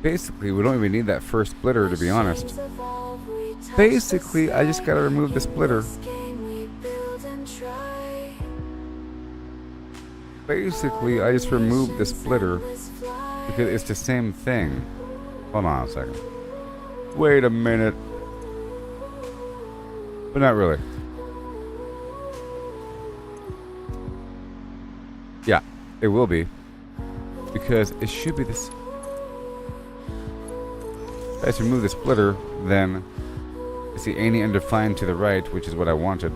Basically, we don't even need that first splitter, to be honest. Basically, I just gotta remove the splitter. Basically, I just removed the splitter because it's the same thing. Hold on a second. Wait a minute. But not really. Yeah, it will be. Because it should be this. If I just remove the splitter, then it's the any undefined to the right, which is what I wanted.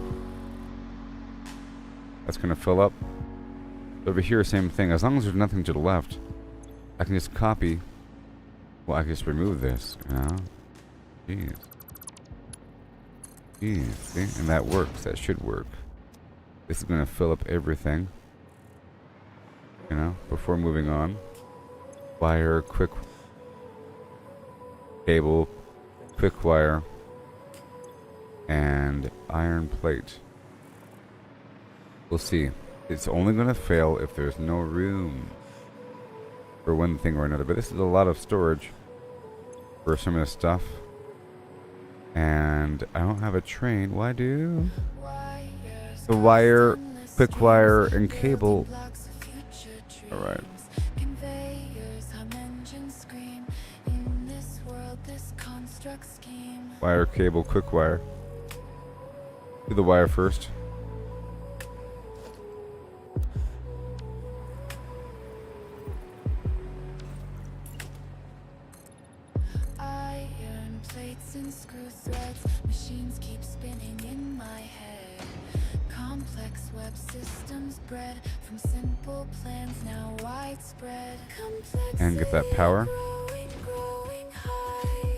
That's gonna fill up. Over here, same thing. As long as there's nothing to the left, I can just copy. Well, I can just remove this, you know? Jeez. Jeez, see? And that works. That should work. This is gonna fill up everything. You know, before moving on. Wire, quick cable, quick wire, and iron plate. We'll see. It's only going to fail if there's no room for one thing or another. But this is a lot of storage for some of this stuff. And I don't have a train. Why do? The wire, quick wire, and cable. Alright. Wire, cable, quick wire. Do the wire first. Iron plates and screw threads, machines keep spinning in my head. Complex web systems bred from simple plans now widespread. And get that power. Growing high.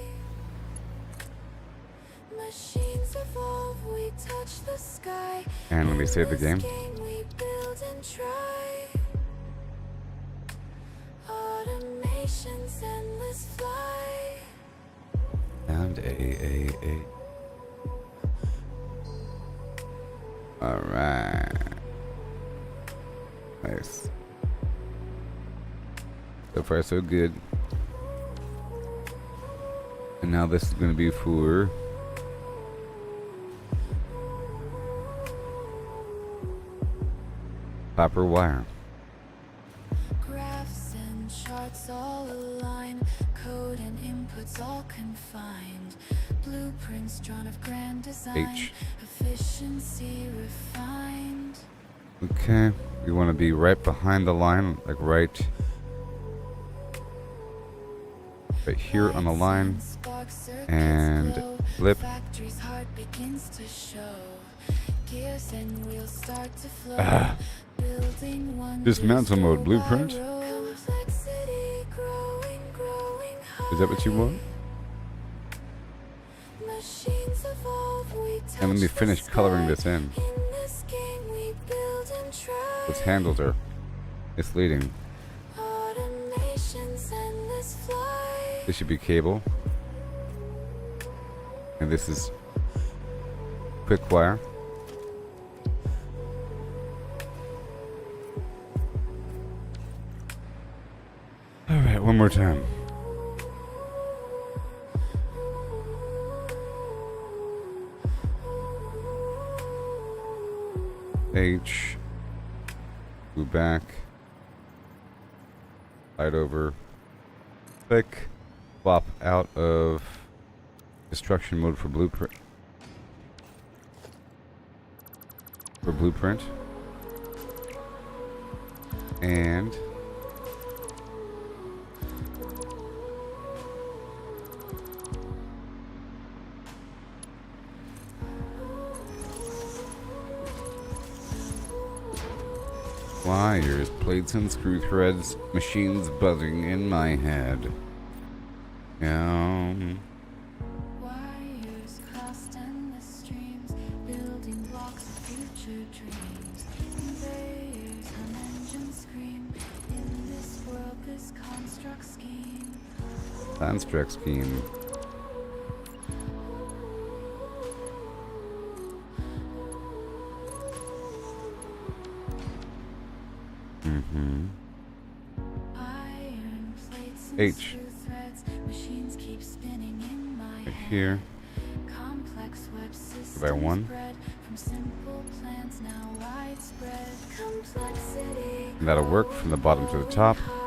Machines evolve, we touch the sky. And let me save the game. We build and try. Automation's endless fly. And a. Alright. Nice. So far, so good. And now this is going to be for copper wire. Graphs and charts all align, code and inputs all confined. Blueprints drawn of grand design, H. efficiency refined. Okay, we want to be right behind the line, like right here on the line, and flip. Factory's heart begins to show. Gears and wheels start to flow. Building wonders Dismantle mode, blueprint. Complexity growing Is that what you want? Machines evolve, we And let me touch the finish coloring sky. this in. In this game we build and try. Those handles are misleading. Automation's endless fly. This should be cable. And this is quick wire. Alright, one more time. H. Go back. Slide over. Click. Swap out of destruction mode for blueprint. And wires, plates and screw threads, machines buzzing in my head. Wires crossed endless streams, building blocks of future dreams. Conveyors hum engines scream. In this world, this construct scheme. Construct scheme. Iron plates and H. screw threads, machines keep spinning in my Right head. here. Complex web systems By one. bred from simple plans now widespread. Complexity. And that'll work from the bottom to the top. high.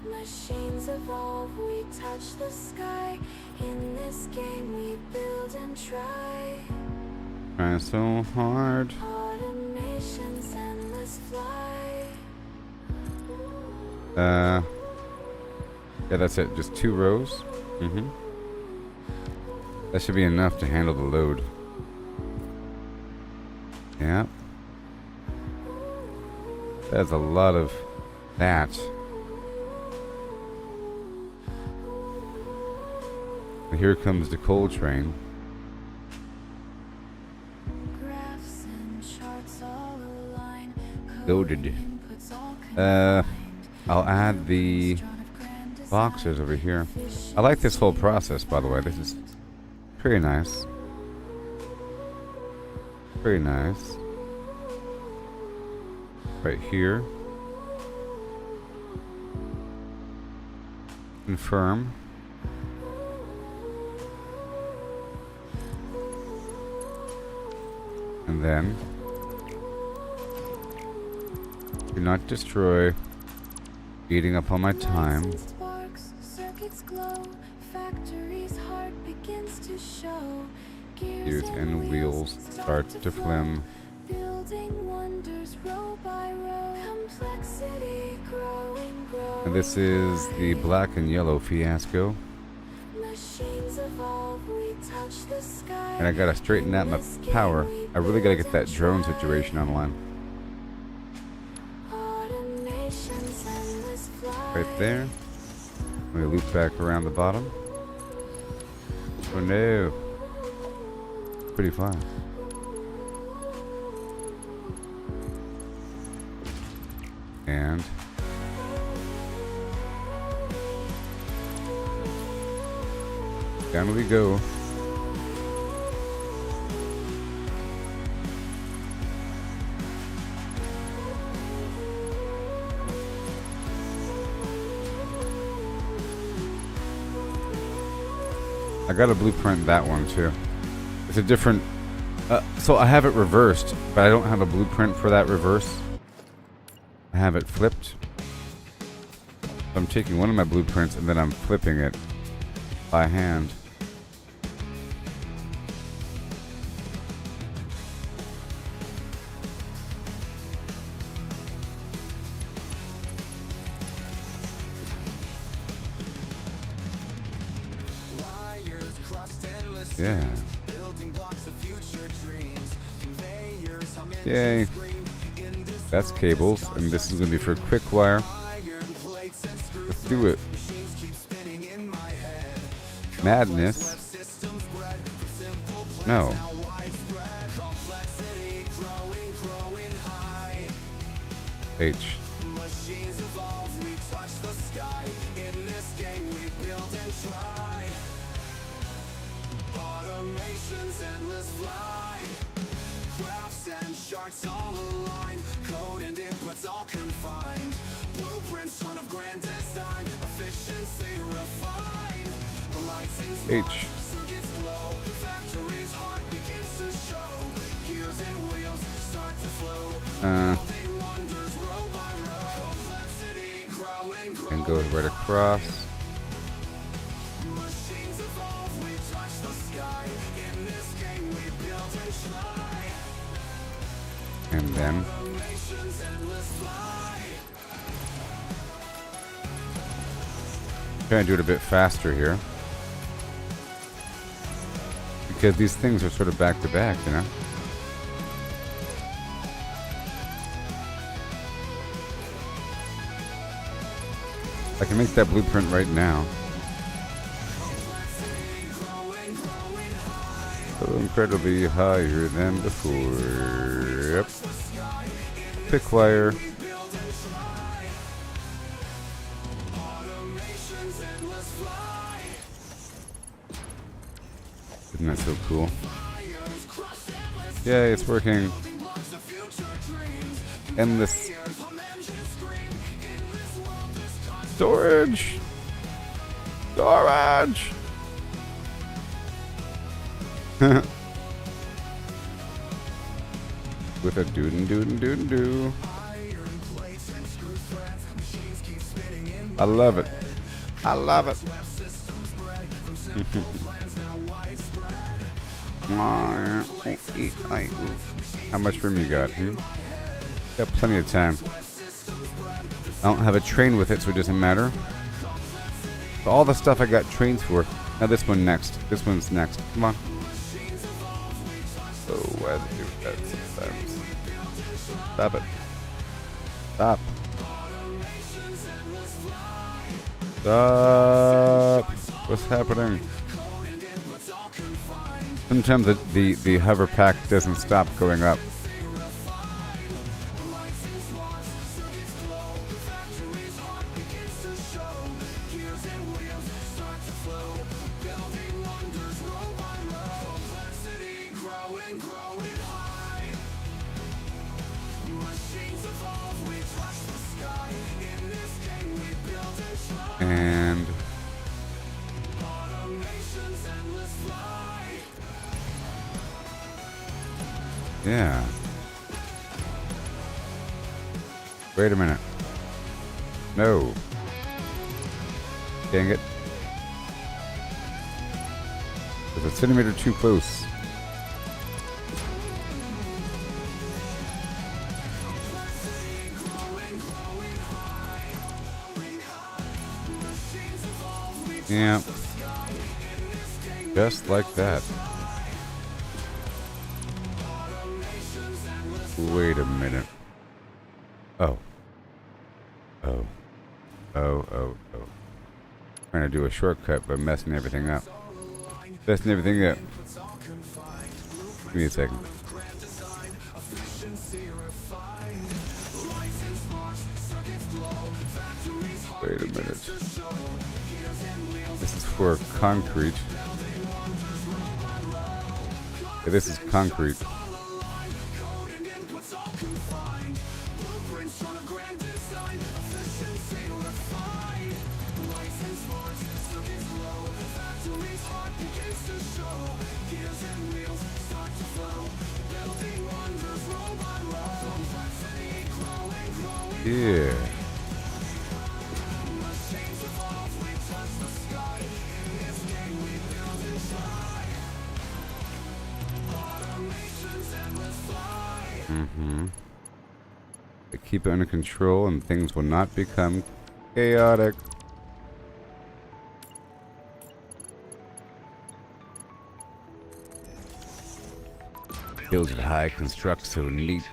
Machines evolve, we touch the sky. In this game we build and try. Trying so hard. Automation's endless fly. Yeah, that's it. Just 2 rows. That should be enough to handle the load. Yeah. That's a lot of that. And here comes the coal train. Graphs and charts all align. Loaded. Inputs all combined. I'll add the Drawn of grand design. boxes over here. I like this whole process, by the way. This is pretty nice. Very nice. Right here. Confirm. And then do not destroy. Eating up on my time. Lights and sparks, circuits glow. Factory's heart begins to show. Gears and wheels start to flim. Building wonders row by row. Complexity growing, growing. And this is the black and yellow fiasco. Machines evolve, we touch the sky. And I gotta straighten out my power. I really gotta get that drone situation online. Automation's endless fly. Right there. Let me loop back around the bottom. Oh no. Pretty fast. And down we go. I got a blueprint that one too. It's a different. So I have it reversed, but I don't have a blueprint for that reverse. I have it flipped. I'm taking one of my blueprints and then I'm flipping it by hand. Wires crossed endless Yeah. building blocks of future dreams. Conveyors hum Yay. That's cables, and this is gonna be for quick wire. Let's do it. Madness. No. H. Machines evolve, we touch the sky. In this game we build and try. Automation's endless fly. Graphs and charts all align. Code and inputs all confined. Blueprints one of grand design. Efficiency refined. Lights and sparks, H. circuits glow. Factory's heart begins to show. Gears and wheels start to flow. Building wonders row by row. Complexity growing, And goes right across. Machines evolve, we touch the sky. In this game we build and try. And then Automation Trying to do it a bit faster here. Because these things are sort of back to back, you know? I can make that blueprint right now. So incredibly higher than before. Yep. Pick wire. Isn't that so cool? Yay, it's working. Endless storage. Storage. With a doo. I love it. I love it. How much room you got? Got plenty of time. I don't have a train with it, so it doesn't matter. But all the stuff I got trains for. Now this one next. This one's next. Come on. Oh, why do you do that sometimes? Stop it. Stop. Stop. What's happening? Sometimes the hover pack doesn't stop going up. And yeah. Wait a minute. No. Dang it. It's a centimeter too close. Yeah. Just like that. Wait a minute. Oh. Trying to do a shortcut, but messing everything up. Give me a second. Wait a minute. This is for concrete. Yeah, this is concrete. Yeah. Keep it under control and things will not become chaotic. Build it high, construct so neat.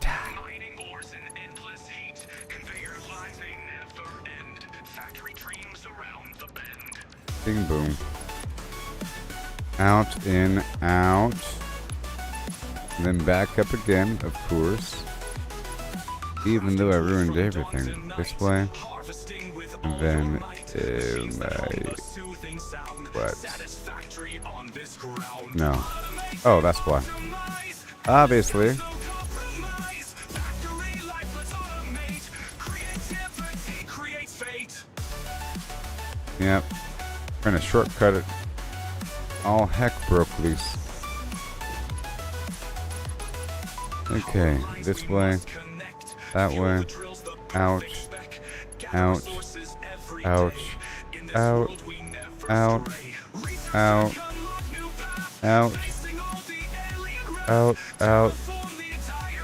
Bing boom. Out, in, out. And then back up again, of course. Even though I ruined everything. This way. And then, what? No. Oh, that's why. Obviously. Yep. Trying to shortcut it. All heck broke loose. Okay, this way. That way. Ouch. Ouch. Ouch. Out. Out. Out. Out. Out. Out.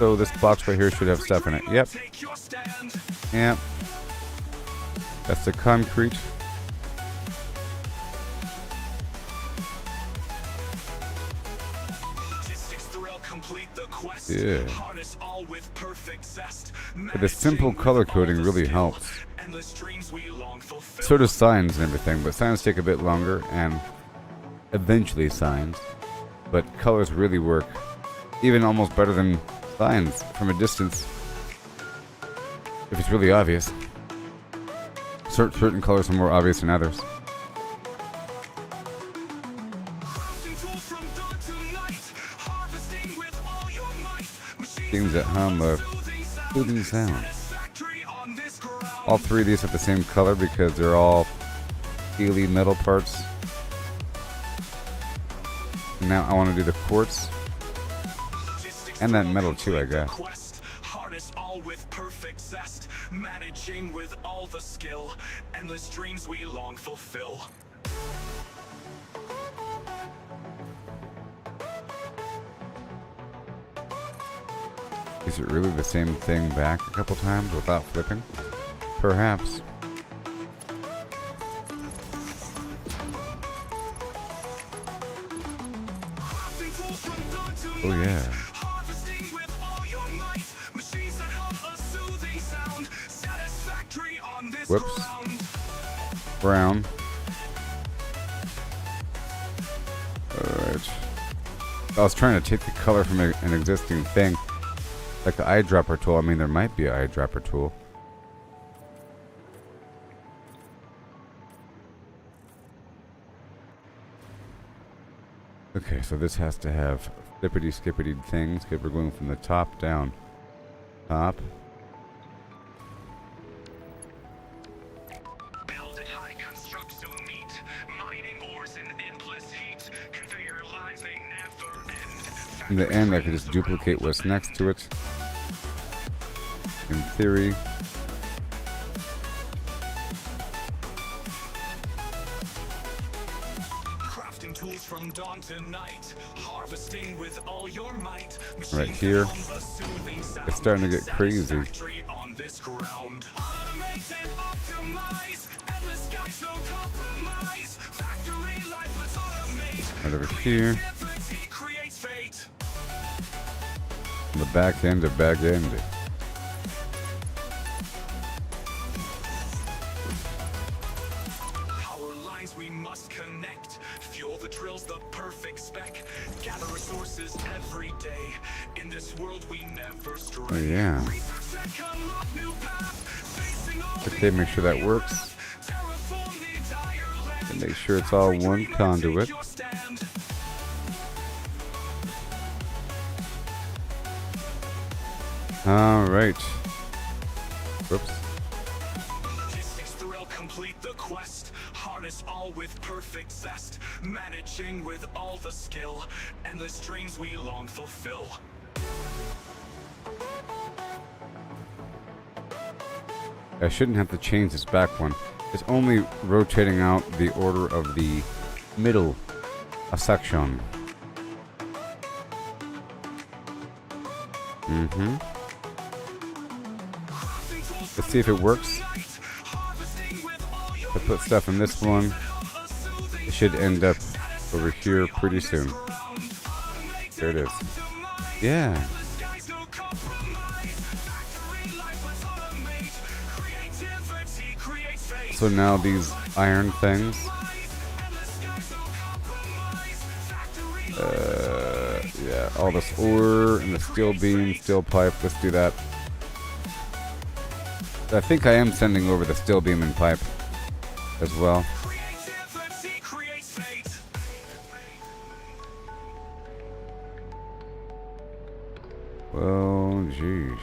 So this box right here should have stuff in it. Yep. Yep. That's the concrete. Yeah. But the simple color coding really helps. So does signs and everything, but signs take a bit longer, and eventually signs. But colors really work, even almost better than signs from a distance, if it's really obvious. Certain colors are more obvious than others. Things that hum a soothing sound. All three of these have the same color because they're all steely metal parts. And now I want to do the quartz and that metal too, I guess. Harness all with perfect zest, managing with all the skill, endless dreams we long fulfill. Is it really the same thing back a couple times without flipping? Perhaps. Oh yeah. Whoops. Brown. Alright. I was trying to take the color from an existing thing. Like the eyedropper tool. I mean, there might be an eyedropper tool. Okay, so this has to have flippity-skippity things. Okay, we're going from the top down. Top. Build it high, construct so neat. Mining ores in endless heat. Conveyor lines, they never end. In the end, I could just duplicate what's next to it. In theory. Crafting tools from dawn to night. Harvesting with all your might. Right here. It's starting to get crazy. On this ground. Automate and optimize. Endless skies, no compromise. Factory life, let's automate. Right over here. Creates fate. On the back end of back end. Power lines we must connect. Fuel the drills, the perfect spec. Gather resources every day. In this world we never stray. Oh yeah. Okay, make sure that works. And make sure it's all one conduit. Alright. Whoops. Thrill, complete the quest. Harness all with perfect zest. Managing with all the skill. Endless dreams we long fulfill. I shouldn't have to change this back one. It's only rotating out the order of the middle section. Let's see if it works. If I put stuff in this one, it should end up over here pretty soon. There it is. Yeah. So now these iron things, yeah, all this ore and the steel beam, steel pipe, let's do that. I think I am sending over the steel beam and pipe as well. Well, jeez.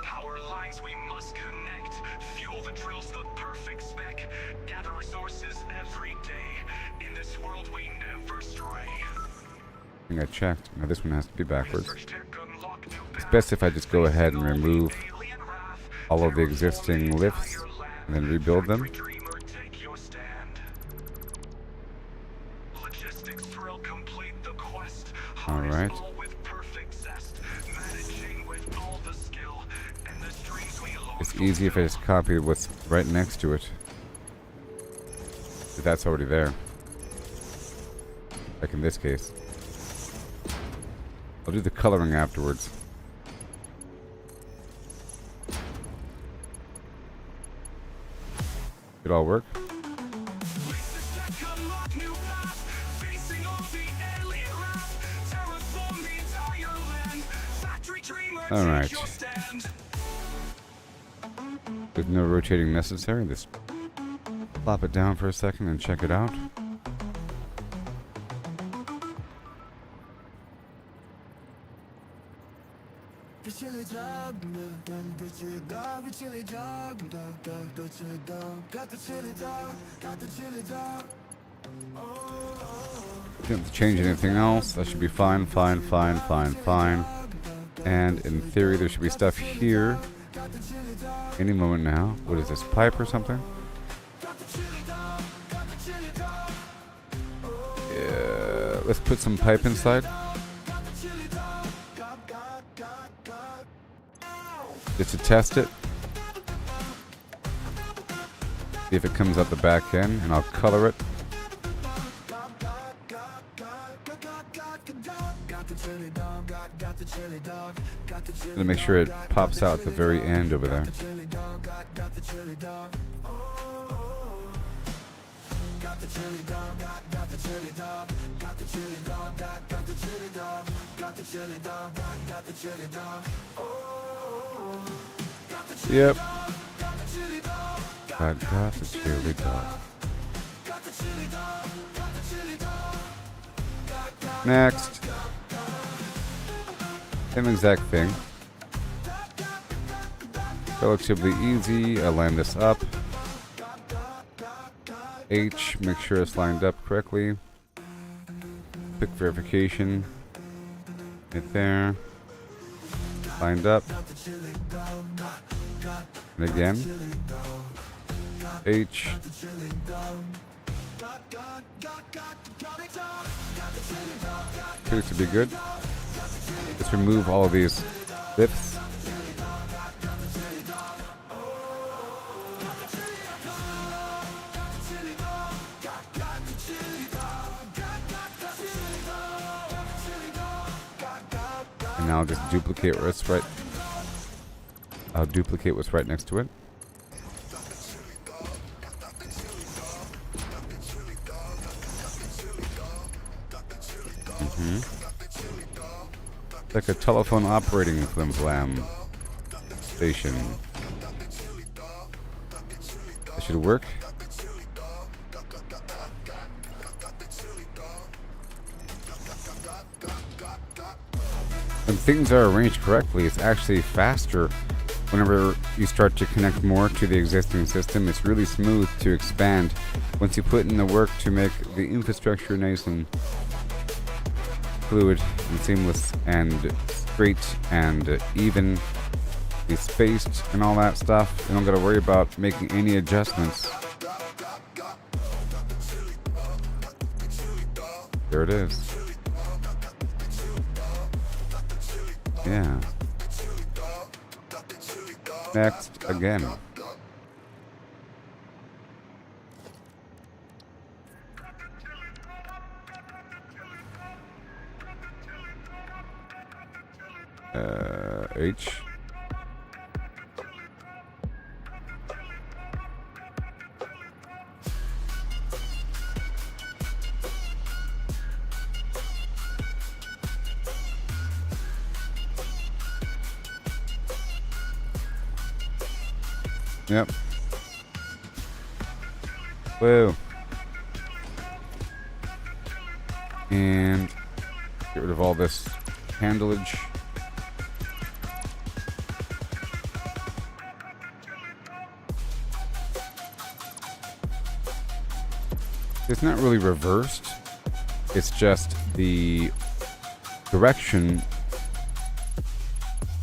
Power lines we must connect. Fuel the drills, the perfect spec. Gather resources every day. In this world we never stray. I think I checked. Now this one has to be backwards. It's best if I just go ahead and remove all of the existing lifts and then rebuild them. Alright. it's easy if I just copy what's right next to it. If that's already there. Like in this case. I'll do the coloring afterwards. It all work? Alright. With no rotating necessary, just plop it down for a second and check it out. Don't have to change anything else. That should be fine. And in theory, there should be stuff here any moment now. What is this, pipe or something? Yeah, let's put some pipe inside. Just to test it. See if it comes out the back end, and I'll color it. To make sure it pops out at the very end over there. Yep. I got the chili dog. Next. Same exact thing. Relatively easy. I line this up. H, make sure it's lined up correctly. Quick verification. Right there. Lined up. And again. H. Appears to be good. Just remove all of these lips. And now I'll just duplicate what's right. I'll duplicate what's right next to it. Like a telephone operating flim-flam station. That should work. When things are arranged correctly, it's actually faster whenever you start to connect more to the existing system. It's really smooth to expand once you put in the work to make the infrastructure nice and fluid and seamless and straight and evenly spaced and all that stuff. You don't gotta worry about making any adjustments. There it is. Yeah. Next again. H. Yep. Woo. And get rid of all this handleage. It's not really reversed. It's just the direction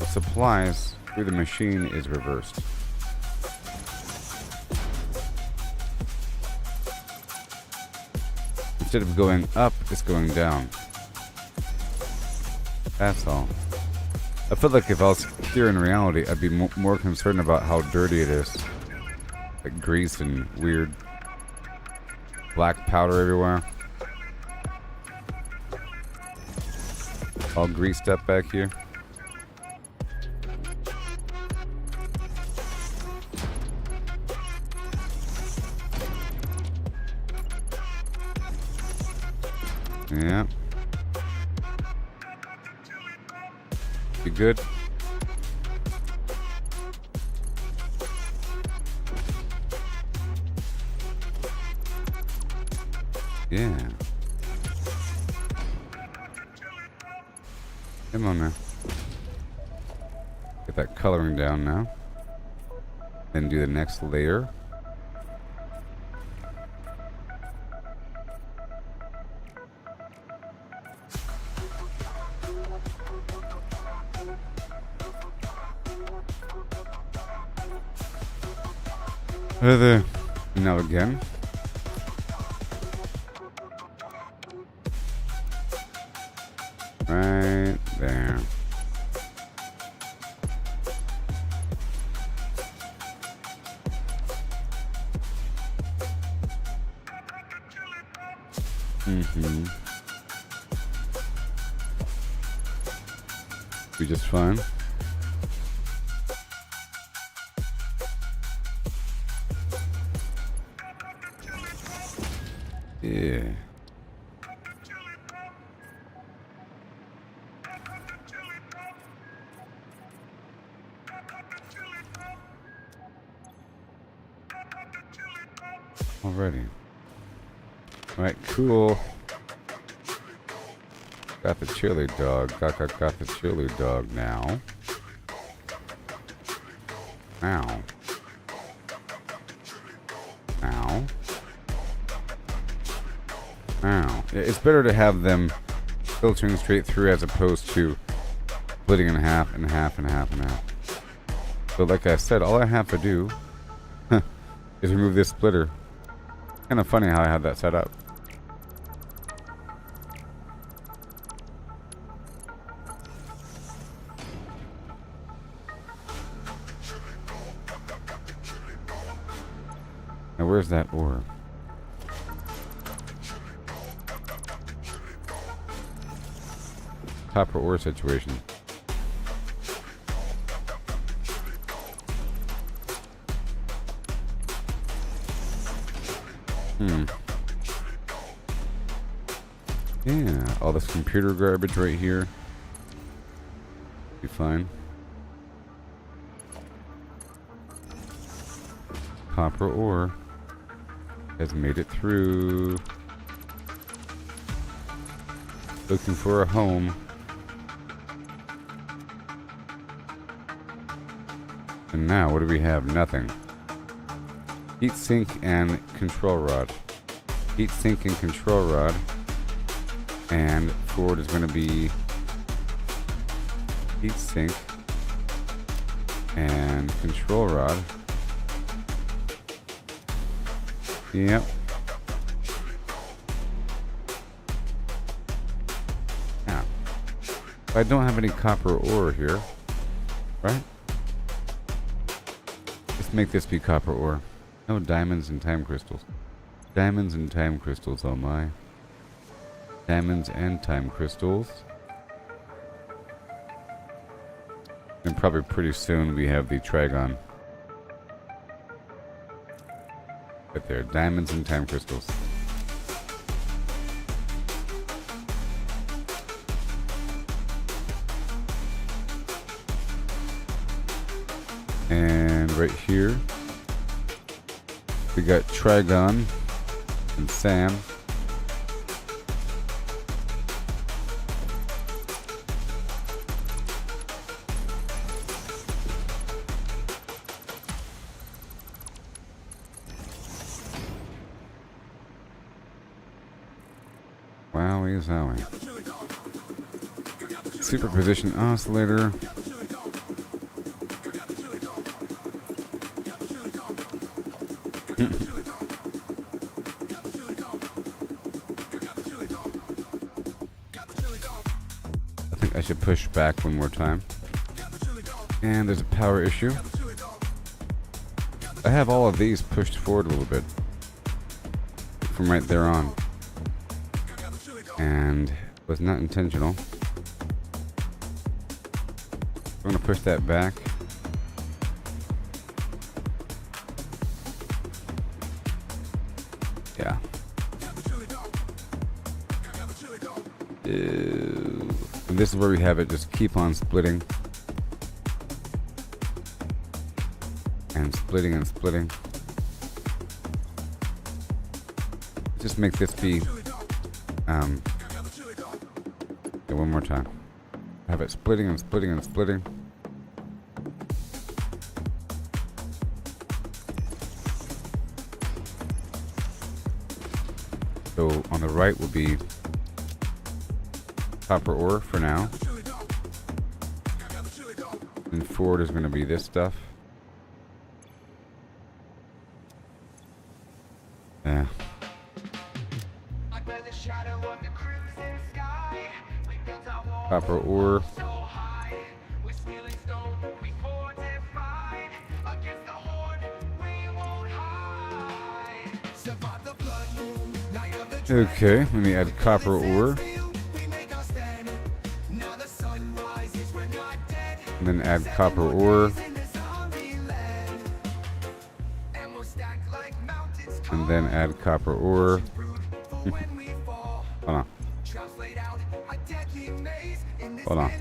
of supplies through the machine is reversed. Instead of going up, it's going down. That's all. I feel like if I was here in reality, I'd be more concerned about how dirty it is. Like grease and weird black powder everywhere. All greased up back here. Yeah. You good? Yeah. Come on now. Get that coloring down now. Then do the next layer. There. Now again. Right there. Mm-hmm. Be just fine. Yeah. Alrighty. Alright, cool. Got the chili dog. Got the chili dog now. Ow. Ow. Ow. It's better to have them filtering straight through as opposed to splitting in half and half and half and half. So like I said, all I have to do is remove this splitter. Kind of funny how I had that set up. Now where's that ore? Copper ore situation. Yeah, all this computer garbage right here. Be fine. Copper ore has made it through. Looking for a home. And now, what do we have? Nothing. Heat sink and control rod. Heat sink and control rod. And forward is going to be heat sink and control rod. Yep. Now, I don't have any copper ore here, right? Let's make this be copper ore. No diamonds and time crystals. Diamonds and time crystals, oh my. Diamonds and time crystals. And probably pretty soon we have the Trigon. Right there, diamonds and time crystals. And right here, we got Trigon and Sam. Wowie zowie. Superposition oscillator. I think I should push back one more time. And there's a power issue. I have all of these pushed forward a little bit from right there on, and it was not intentional. I'm gonna push that back. Yeah. And this is where we have it just keep on splitting. And splitting and splitting. Just make this be okay, one more time. Have it splitting and splitting and splitting. So on the right will be copper ore for now. And forward is going to be this stuff. Yeah. Copper ore. Okay, let me add copper ore. And then add copper ore. And then add copper ore. Hold on. Hold on.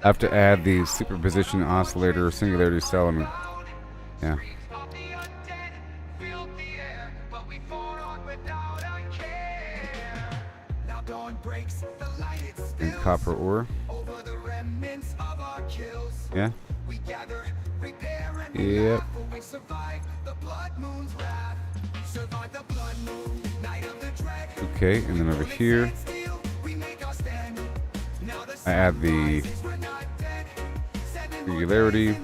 I have to add the superposition oscillator singularity cell and yeah. And copper ore. Yeah. Yep. Okay, and then over here I add the singularity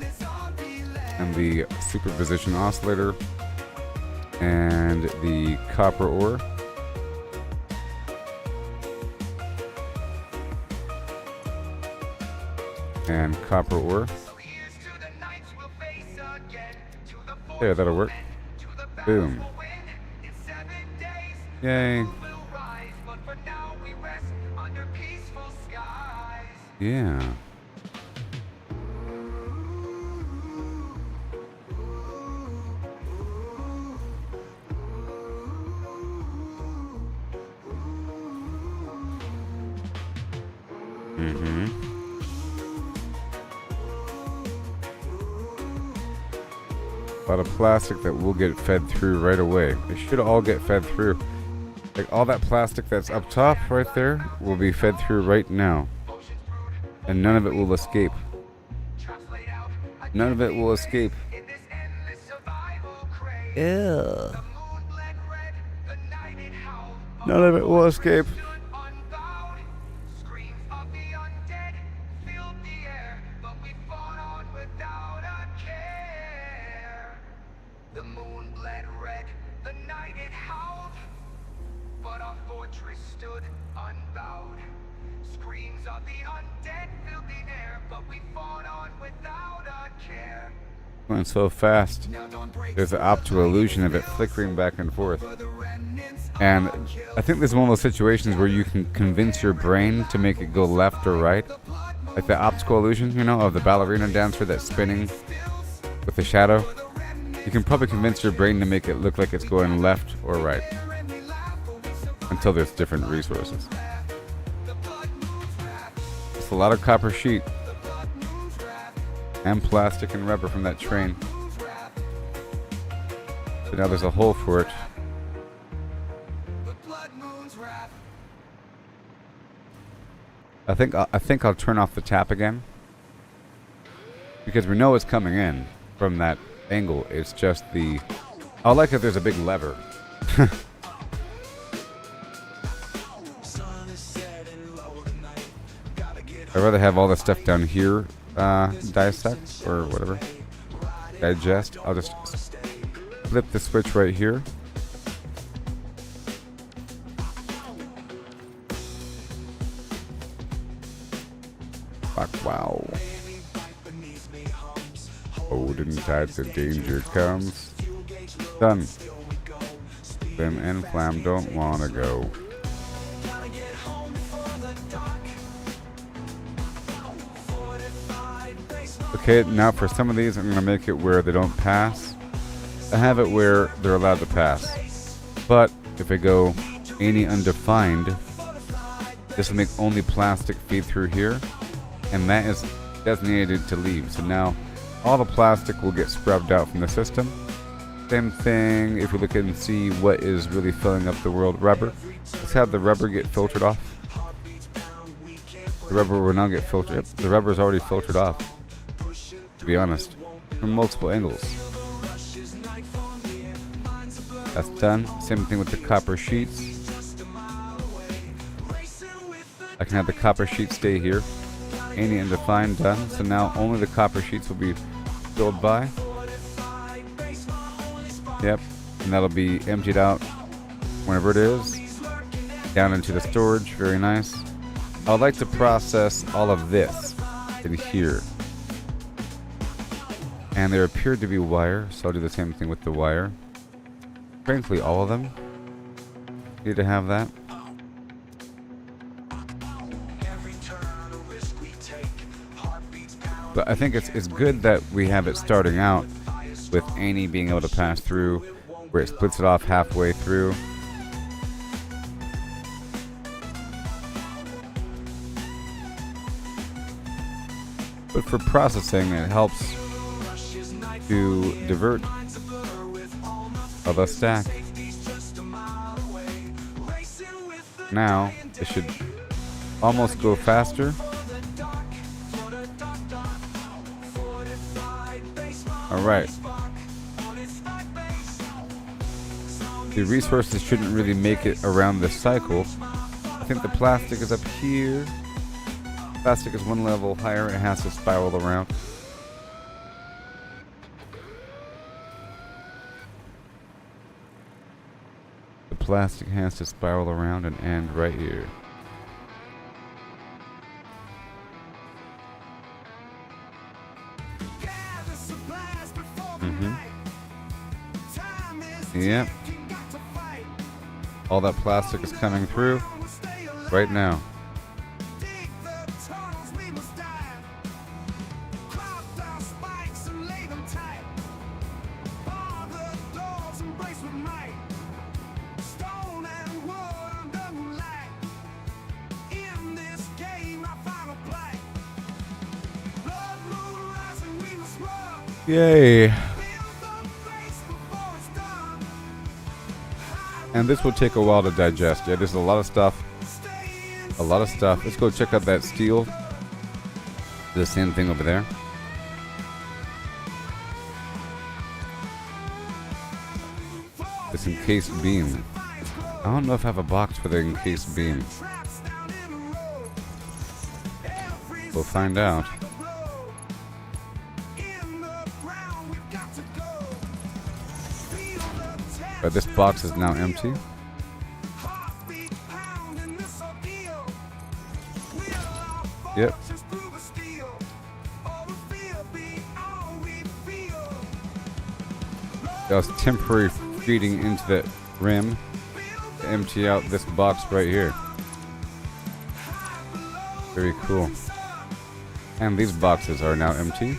and the superposition oscillator and the copper ore. And copper ore. Yeah, that'll work. Boom. Yay. Yeah. A lot of plastic that will get fed through right away. It should all get fed through. Like all that plastic that's up top right there will be fed through right now. And none of it will escape. None of it will escape. Ew. None of it will escape. The moon bled red, the night it howled, but our fortress stood unbowed. Screams of the undead filled the air, but we fought on without a care. Going so fast. There's an optical illusion of it flickering back and forth. And I think this is one of those situations where you can convince your brain to make it go left or right. Like the optical illusion, you know, of the ballerina dancer that's spinning with the shadow. You can probably convince your brain to make it look like it's going left or right until there's different resources. It's a lot of copper sheet and plastic and rubber from that train. So now there's a hole for it. I think I'll turn off the tap again because we know it's coming in from that angle. It's just the I like that there's a big lever. I'd rather have all the stuff down here dissect or whatever, digest. I'll just flip the switch right here. Wow. Holding tight, the danger comes. Done. Slim and Flam don't wanna go. Okay, now for some of these, I'm gonna make it where they don't pass. I have it where they're allowed to pass. But if I go any undefined, this will make only plastic feed through here, and that is designated to leave. So now all the plastic will get scrubbed out from the system. Same thing if we look and see what is really filling up the world. Rubber. Let's have the rubber get filtered off. The rubber will now get filtered. Yep, the rubber is already filtered off, to be honest, from multiple angles. That's done. Same thing with the copper sheets. I can have the copper sheets stay here. Any undefined, done. So now only the copper sheets will be filled by. Yep, and that'll be emptied out whenever it is. Down into the storage, very nice. I would like to process all of this in here. And there appeared to be wire, so I'll do the same thing with the wire. Frankly, all of them need to have that. But I think it's good that we have it starting out with any being able to pass through, where it splits it off halfway through. But for processing, it helps to divert of a stack. Now, it should almost go faster. Alright. The resources shouldn't really make it around this cycle. I think the plastic is up here. Plastic is one level higher, it has to spiral around. The plastic has to spiral around and end right here. Yep. All that plastic is coming through right now. Yay. And this will take a while to digest. Yeah, there's a lot of stuff. A lot of stuff. Let's go check out that steel. The same thing over there. This encased beam. I don't know if I have a box for the encased beam. We'll find out. But this box is now empty. Yep. That was temporary feeding into the rim to empty out this box right here. Very cool. And these boxes are now empty.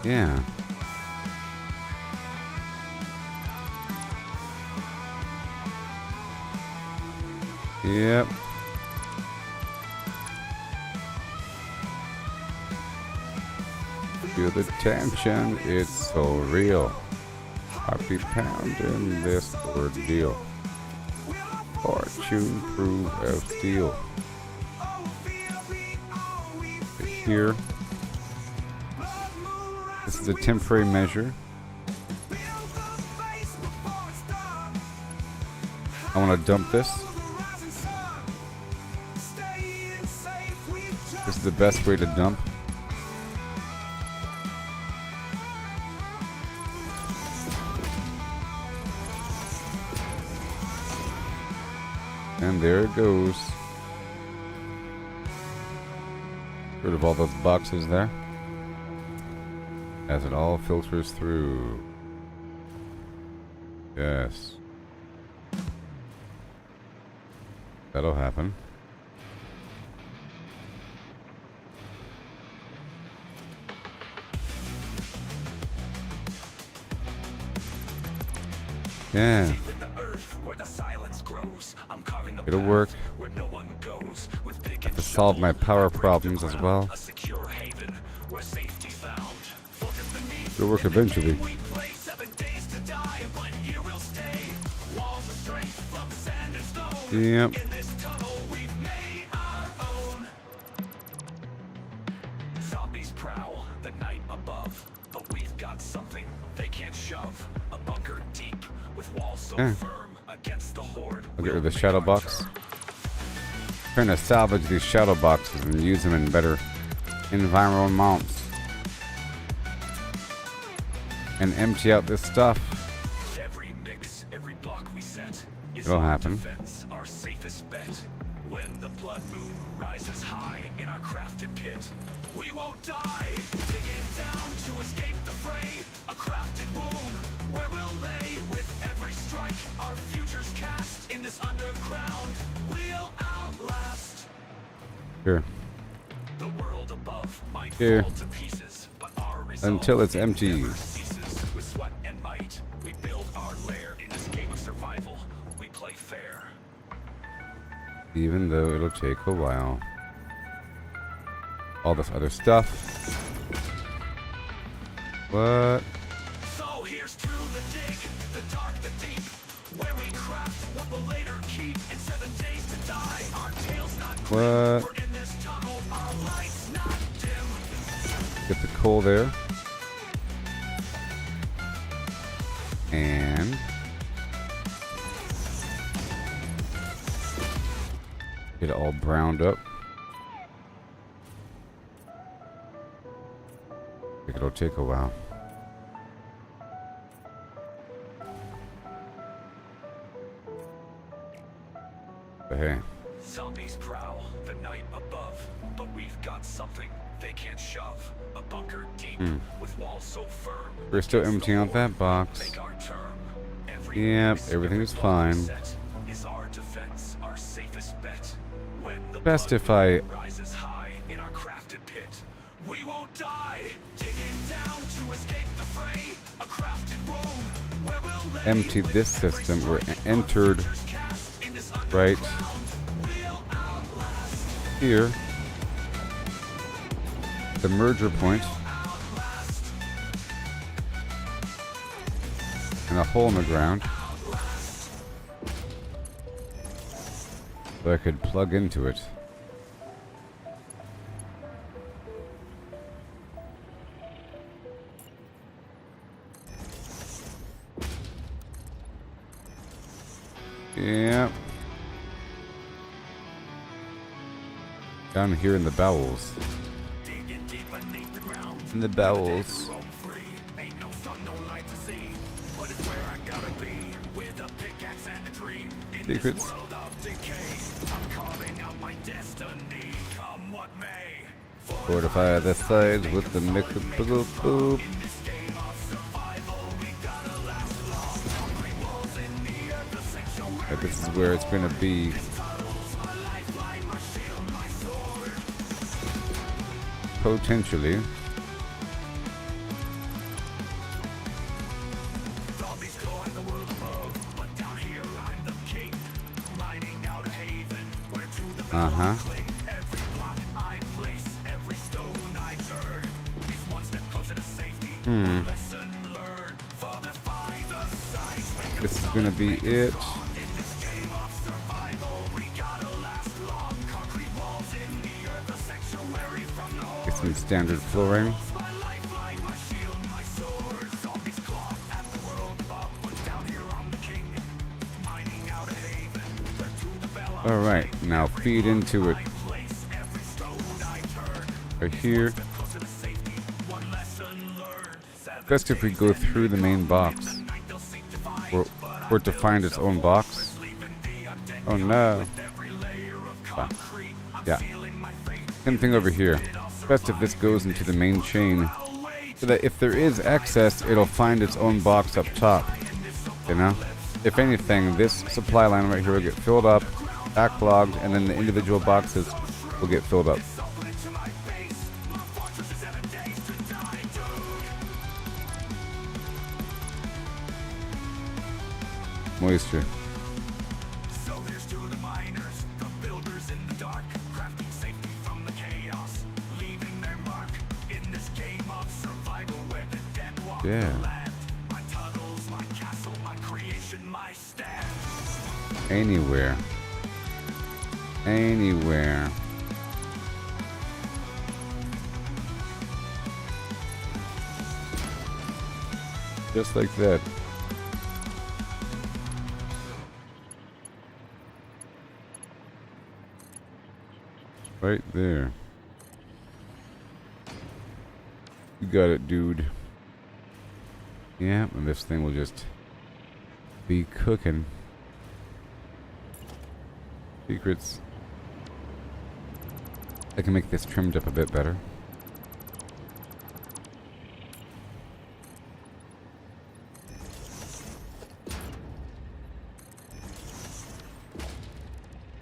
Yeah. Yep. Feel the tension, it's so real. Happy pounding this ordeal. Fortune proof of steel. Here. This is a temporary measure. I want to dump this. This is the best way to dump. And there it goes. Rid of all those boxes there. As it all filters through. Yes. That'll happen. Yeah. It'll work. Have to solve my power problems as well. It'll work eventually. Yep. Zombies prowl the night above, but we've got something they can't shove. A bunker deep with walls so firm against the horde. I'll get rid of the shadow box. Trying to salvage these shadow boxes and use them in better environments. And empty out this stuff. Every mix, every block we set is It'll our happen. defense, our safest bet. When the blood moon rises high in our crafted pit, we won't die. Digging down to escape the fray, a crafted wound where we'll lay. With every strike, our future's cast in this underground. We'll outlast. Here. The world above might Here. fall to pieces, but our resolve Until it's empty. never ceases. With sweat and might, we build our lair in this game of survival. We play fair. Even though it'll take a while. All this other stuff. What? So here's to the dig, the dark, the deep, where we craft what we'll later keep. In 7 days to die, our tails not What? We're in this tunnel, our lights not dim. Get the coal there. And get it all browned up. I think it'll take a while. But hey, Zombies prowl the night above, but we've got something they can't shove. A bunker deep with walls so firm. we're still against the emptying out that horde, box. make our term. Every Yep, mix, everything every is block fine. set is our defense, our safest bet. When the Best blood if I rises high in our crafted pit, we won't die. Digging down to escape the fray, a crafted room where we'll lay. emptied this system or entered Cast in this right we'll outlast. here. The merger point. And a hole in the ground. So I could plug into it. Yeah. Down here in the bowels. Digging deep beneath the ground. In the bowels. Roam free. Ain't no sun, no light to see. But it's where I gotta be. With a pickaxe and a dream. In Secrets. this world of decay, I'm carving out my destiny. Come what may. Fortify the sides with the mix of boop boop. In this game of survival, we gotta last long. Concrete walls in the earth, the sanctuary. This is where it's gonna be. My lifeline, my shield, my sword. Potentially. Zombies clawing the world above, but down here I'm the king. Mining out a haven, where to the Uh-huh. cling. Every block I place, every stone I turn, is one step closer to safety. Lesson learned, fortify the sight. This is gonna be it. In this game of survival, we gotta last long. Concrete walls in the earth, a sanctuary from the horde. Get some standard flooring. My lifeline, my shield, my sword. Zombies claw at the world above, but down here I'm the king. Mining out a haven, where to the bell I Alright, now feed into it. place. Every stone I turn, Right here. closer to safety. One lesson learned. 7 Best if we go through the main box. night they'll seek to find, Or to find its own box. leaving the undead Oh no. every layer of concrete. I'm Yeah. feeling my fate. Same thing over here. It all best if this goes into the main chain, so that if there is excess, it'll find its own box up top. You know? If anything, this supply line right here will get filled up, backlogged, and then the individual boxes will get filled up. Moisture. So there's to the miners, the builders in the dark, crafting safety from the chaos, leaving their mark in this game of survival where the dead walk Yeah. the land. My tunnels, my castle, my creation, my stand. Anywhere. Anywhere. Just like that. Right there. You got it, dude. Yeah, and this thing will just be cooking. Secrets. I can make this trimmed up a bit better.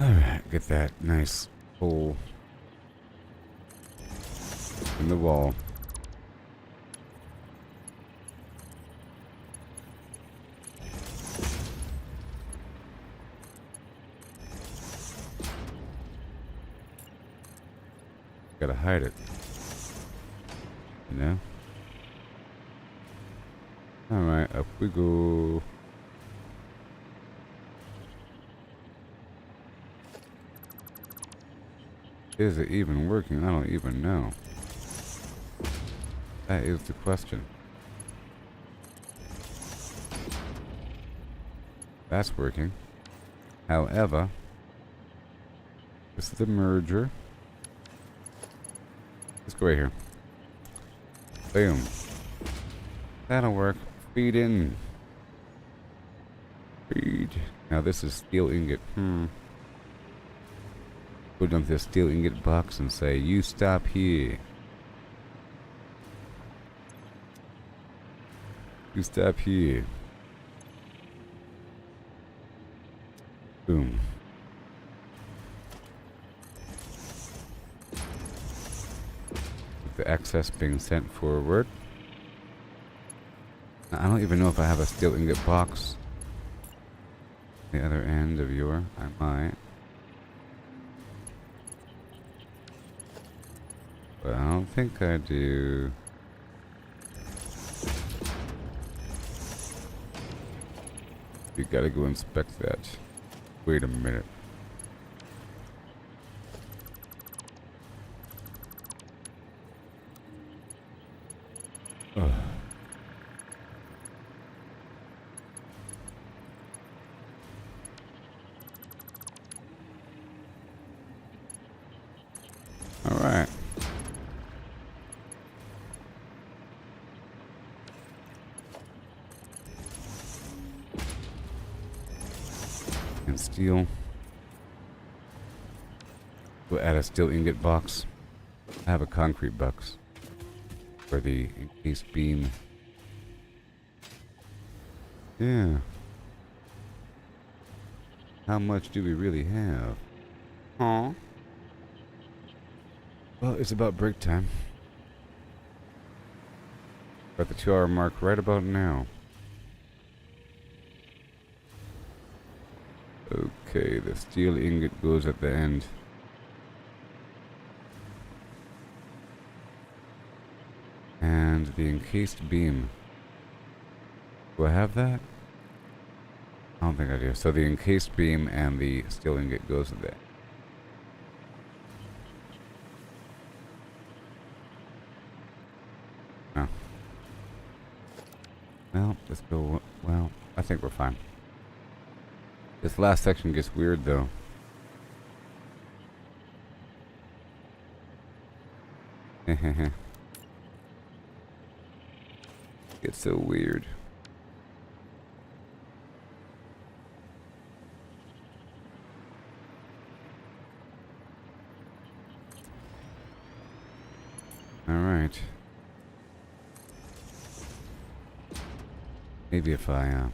Alright, get that nice hole in the wall. Gotta hide it. You know? Alright, up we go. Is it even working? I don't even know. That is the question. That's working. However, this is the merger. Let's go right here. Boom. That'll work. Feed in. Feed. Now this is steel ingot. Go down to the steel ingot box and say, you stop here. You stop here. Boom. The excess being sent forward. Now, I don't even know if I have a steel ingot box. The other end of your, I might. But I don't think I do. You gotta go inspect that. Wait a minute. Ugh. All right. And steel. We'll add a steel ingot box. I have a concrete box for the encased beam. Yeah. How much do we really have? Huh? Well, it's about break time. We're at the 2 hour mark right about now. Okay, the steel ingot goes at the end. And the encased beam. Do I have that? I don't think I do. So the encased beam and the steel ingot goes at the end. Oh. Well, let's go. Well, I think we're fine. This last section gets weird though. It's so weird. Alright. Maybe if I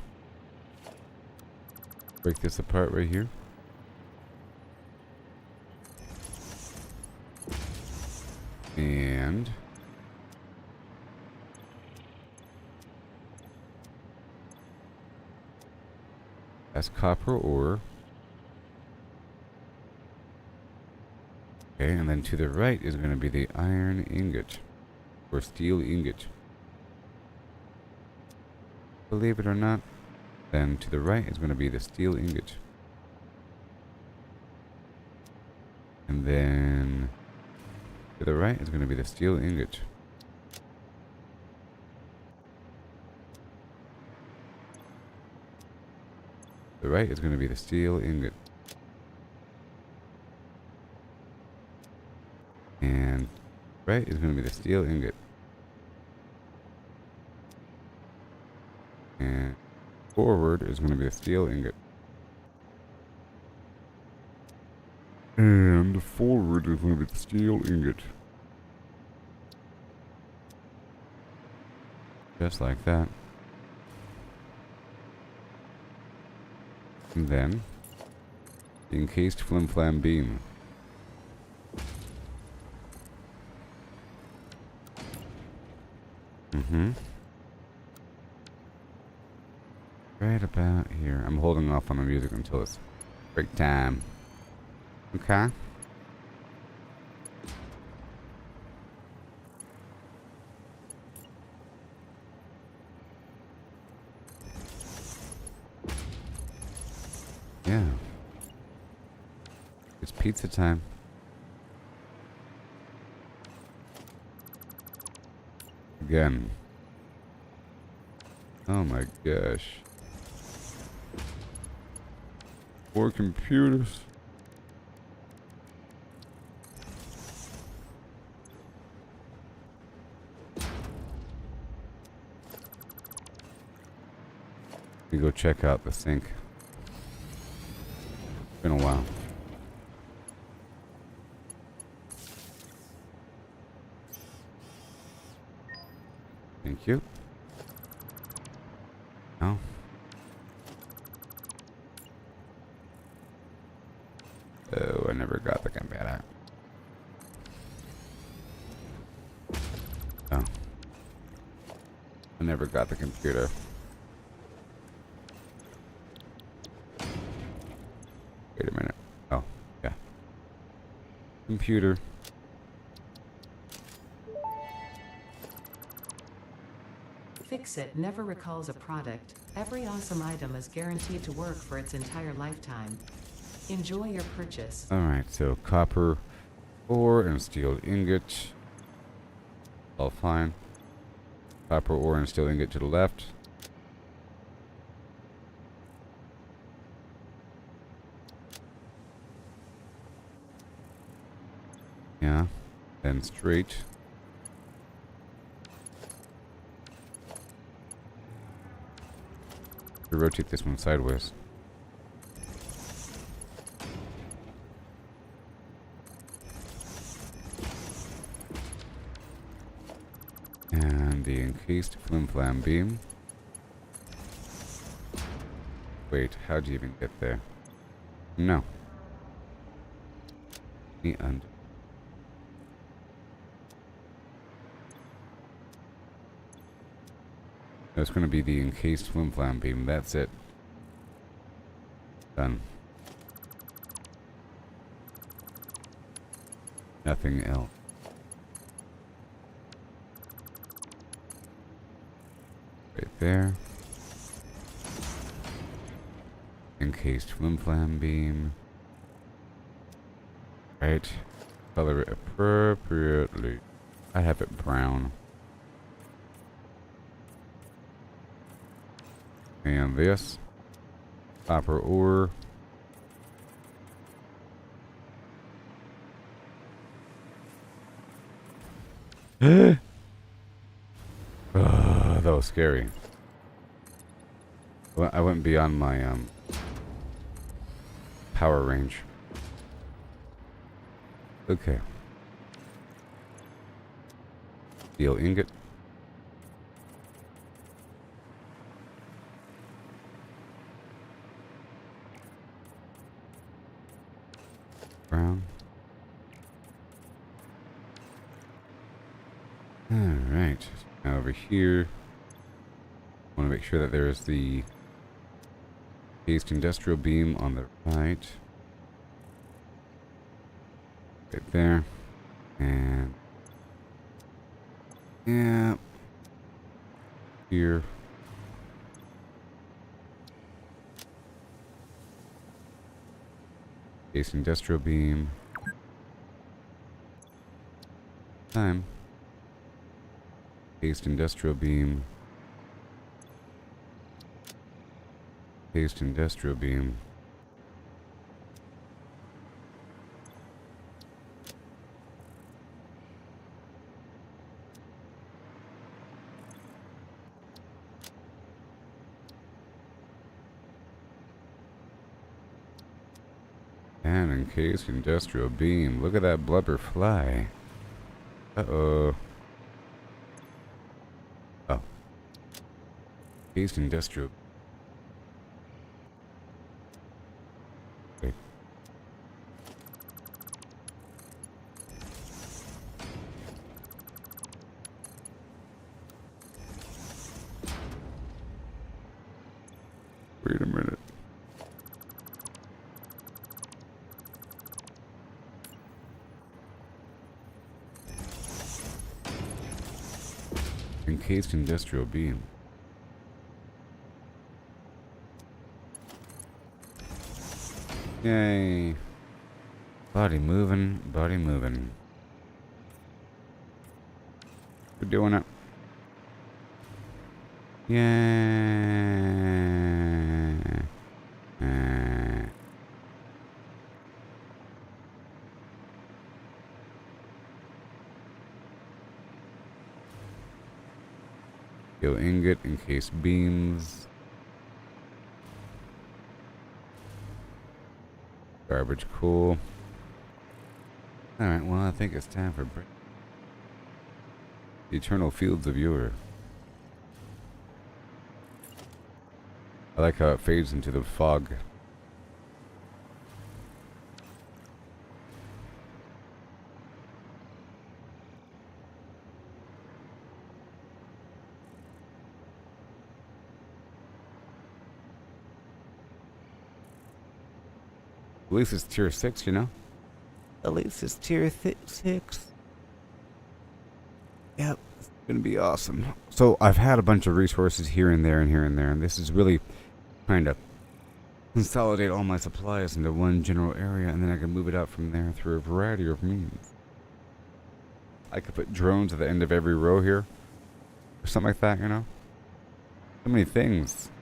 break this apart right here. And that's copper ore. Okay, and then to the right is going to be the iron ingot or steel ingot. Believe it or not, then to the right is going to be the steel ingot. And then to the right is going to be the steel ingot. The right is going to be the steel ingot. And right is going to be the steel ingot. And forward is going to be the steel ingot. And forward is going to be the steel ingot. Just like that. And then the encased flim-flam beam. Right about here. I'm holding off on the music until it's break time. Okay. Yeah. It's pizza time. Again. Oh my gosh. 4 computers. We go check out the sink. Been a while. Thank you. No. Oh, I never got the computer. Oh. I never got the computer. Wait a minute. Oh, yeah. Computer. Fix-It never recalls a product. Every awesome item is guaranteed to work for its entire lifetime. Enjoy your purchase. Alright, so copper ore and steel ingot. All fine. Copper ore and steel ingot to the left. Yeah. Then straight. We rotate this one sideways. And the encased flim-flam beam. Wait, how'd you even get there? No. The undo. That's going to be the encased flim-flam beam. That's it. Done. Nothing else. Right there. Encased flim-flam beam. Right. Color it appropriately. I have it brown. And this. Copper ore. That was scary. Well, I went beyond my power range. Okay. Steel ingot. Brown. Alright. Now over here, I want to make sure that there's the cased industrial beam on the right. Right there. And yeah. Here. Cased industrial beam. Time. Cased industrial beam. Cased industrial beam. And encased industrial beam. Look at that blubber fly. Uh-oh. Oh. Encased industrial. Wait. Wait a minute. Encased industrial beam. Yay. Body moving, body moving. We're doing it. Yeah. Steel ingot, encased beams. Garbage, cool. Alright, well, I think it's time for break. The eternal fields of yore. I like how it fades into the fog. At least it's tier 6, you know? At least it's tier 6. Yep, it's gonna be awesome. So I've had a bunch of resources here and there and here and there, and this is really trying to consolidate all my supplies into one general area, and then I can move it out from there through a variety of means. I could put drones at the end of every row here, or something like that, you know? So many things.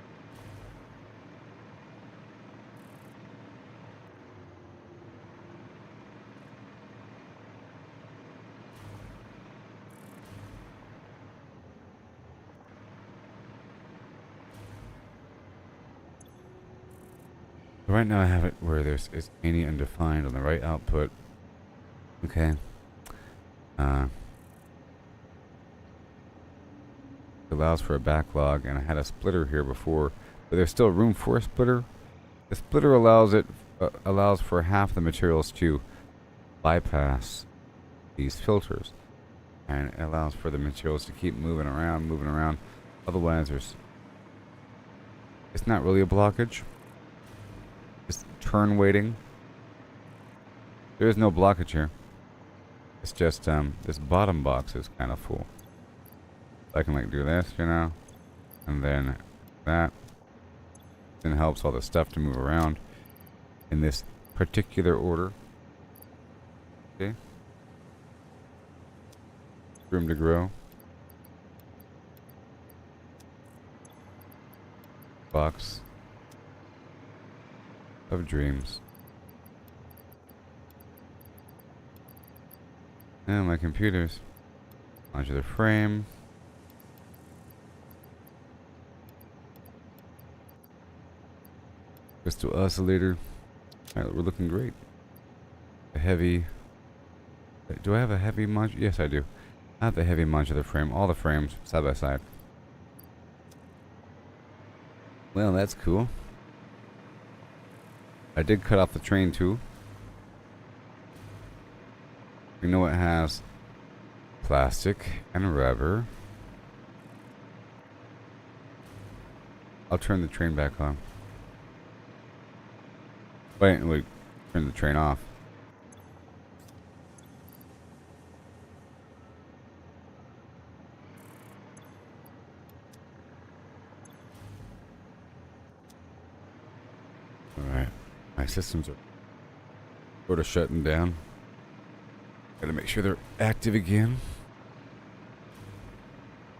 Right now I have it where there's is any undefined on the right output. Okay. Allows for a backlog, and I had a splitter here before, but there's still room for a splitter. The splitter allows for half the materials to bypass these filters, and it allows for the materials to keep moving around. Otherwise, it's not really a blockage. Just turn waiting. There is no blockage here. It's just this bottom box is kind of full. I can like do this, you know, and then that. Then helps all the stuff to move around in this particular order. Okay. Room to grow. Box of dreams. And my computers. Modular frame. Crystal oscillator. Alright, we're looking great. A heavy. Do I have a heavy module? Yes, I do. Not the heavy modular frame, all the frames side by side. Well, that's cool. I did cut off the train too. We know it has plastic and rubber. I'll turn the train back on. Wait, turn the train off. Alright, my systems are sort of shutting down. Gotta make sure they're active again.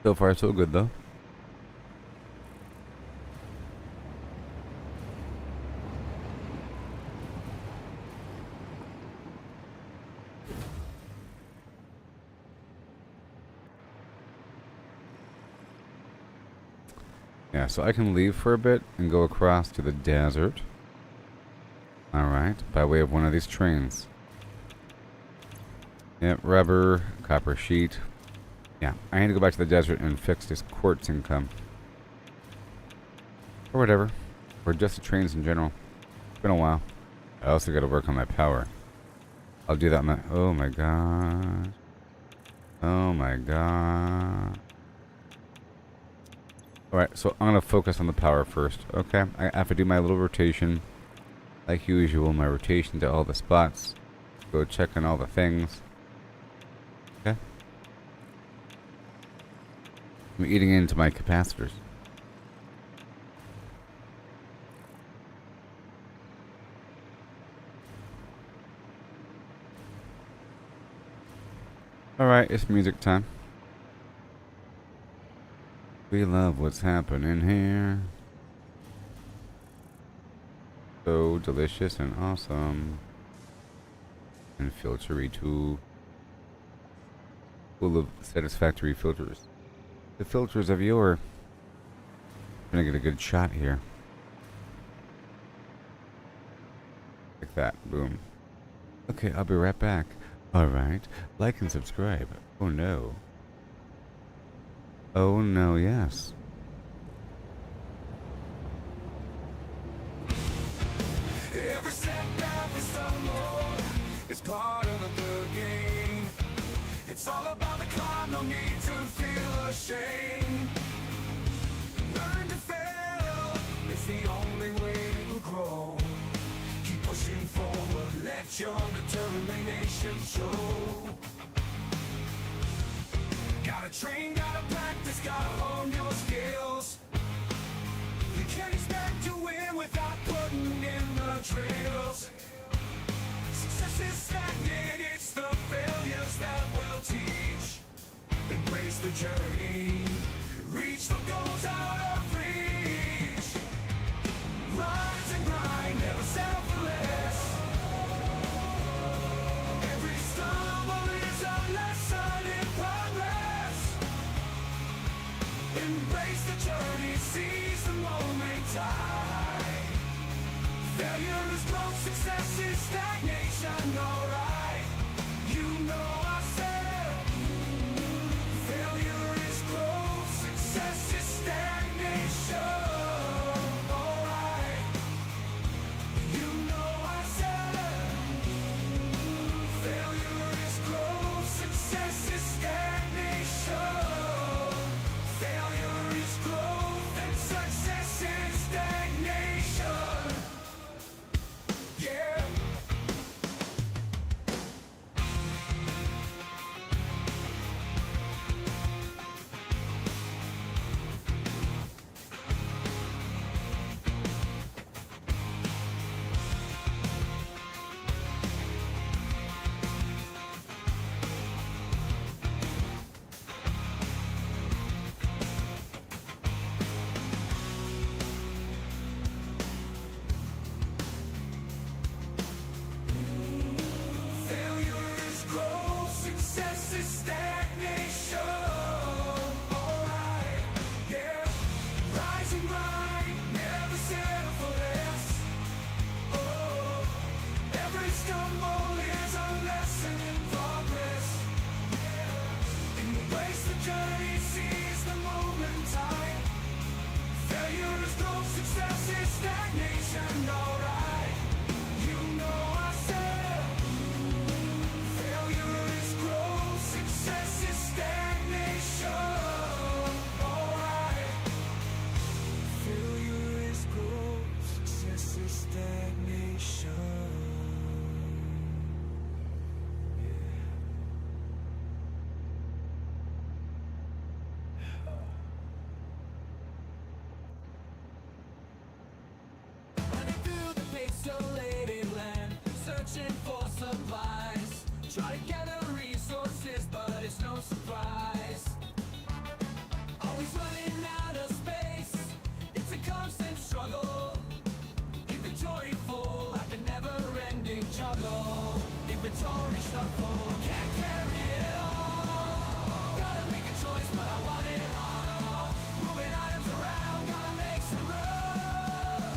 So far, so good though. Yeah, so I can leave for a bit and go across to the desert. Alright, by way of one of these trains. Yep, rubber, copper sheet. Yeah, I need to go back to the desert and fix this quartz income. Or whatever. Or just the trains in general. It's been a while. I also gotta work on my power. I'll do that in my... Oh my god. Oh my god. Alright, so I'm gonna focus on the power first. Okay, I have to do my little rotation. Like usual, my rotation to all the spots. Go check on all the things. Okay. I'm eating into my capacitors. Alright, it's music time. We love what's happening here. So delicious and awesome. And filtery too. Full of satisfactory filters. The filters of your... Gonna get a good shot here. Like that. Boom. Okay, I'll be right back. Alright. Like and subscribe. Oh no. Oh no, yes. Every setback is stumble. It's part of the game. It's all about the climb, no need to feel ashamed. Learn to fail, it's the only way to grow. Keep pushing forward, let your determination show. Gotta train, gotta practice, gotta hone your skills. You can't expect to win without putting in the drills. Success is stagnant, it's the failures that will teach. Embrace the journey, reach the goals out of reach. Rise and grind, never settle for less. Every stumble is a lesson in progress. Embrace the journey, seize the moment time. Failure is growth, success is stagnation, alright. You know I said, failure is growth, success is Try to gather resources, but it's no surprise. Always running out of space, it's a constant struggle. Inventory full, like a never-ending juggle. Inventory shuffle, can't carry it all. Gotta make a choice, but I want it all. Moving items around, gotta make some room.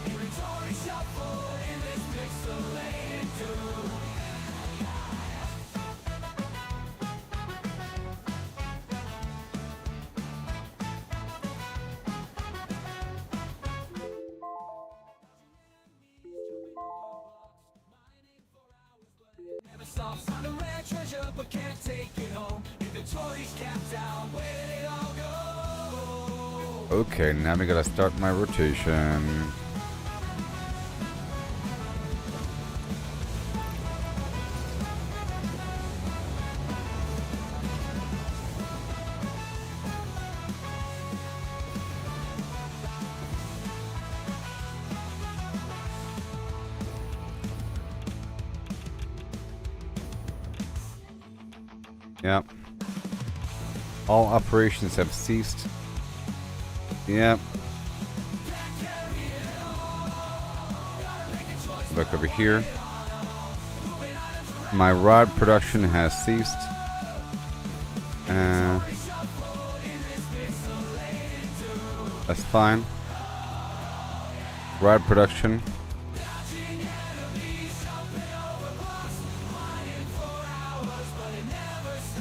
Inventory shuffle in this pixelated tube. Never stops on a rare treasure, but can't take it home. Inventory's capped out, where did it all go? Okay, now we gotta start my rotation. Yep. All operations have ceased. Yep. Look over here. My rod production has ceased. That's fine. Rod production.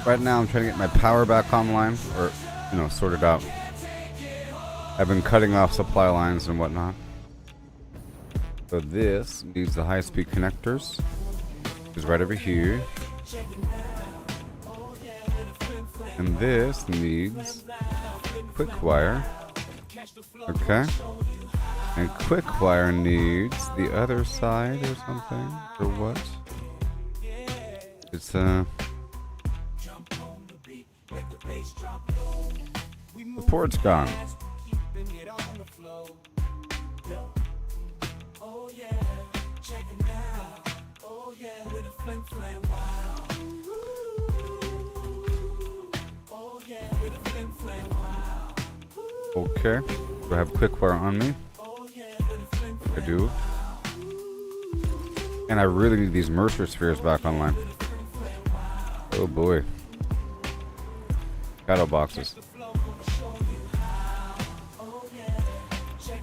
Right now I'm trying to get my power back online, or, sorted out. I've been cutting off supply lines and whatnot. So this needs the high-speed connectors. It's right over here. And this needs quick wire. Okay. And quick wire needs the other side or something, or what? It's the port's gone. Okay. Do I have quick wire on me? I do. And I really need these Mercer spheres back online. Oh boy. Shadow boxes.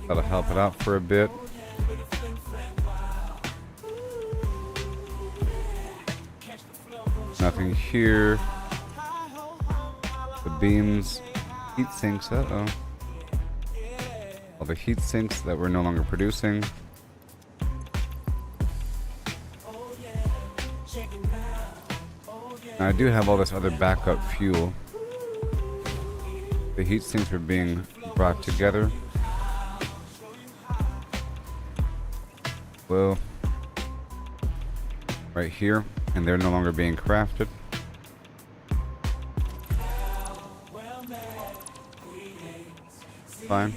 That'll help it out for a bit. Nothing here. The beams, heat sinks. Uh-oh. All the heat sinks that we're no longer producing. Now I do have all this other backup fuel. The heat sinks are being brought together. Well, right here, and they're no longer being crafted. Fine.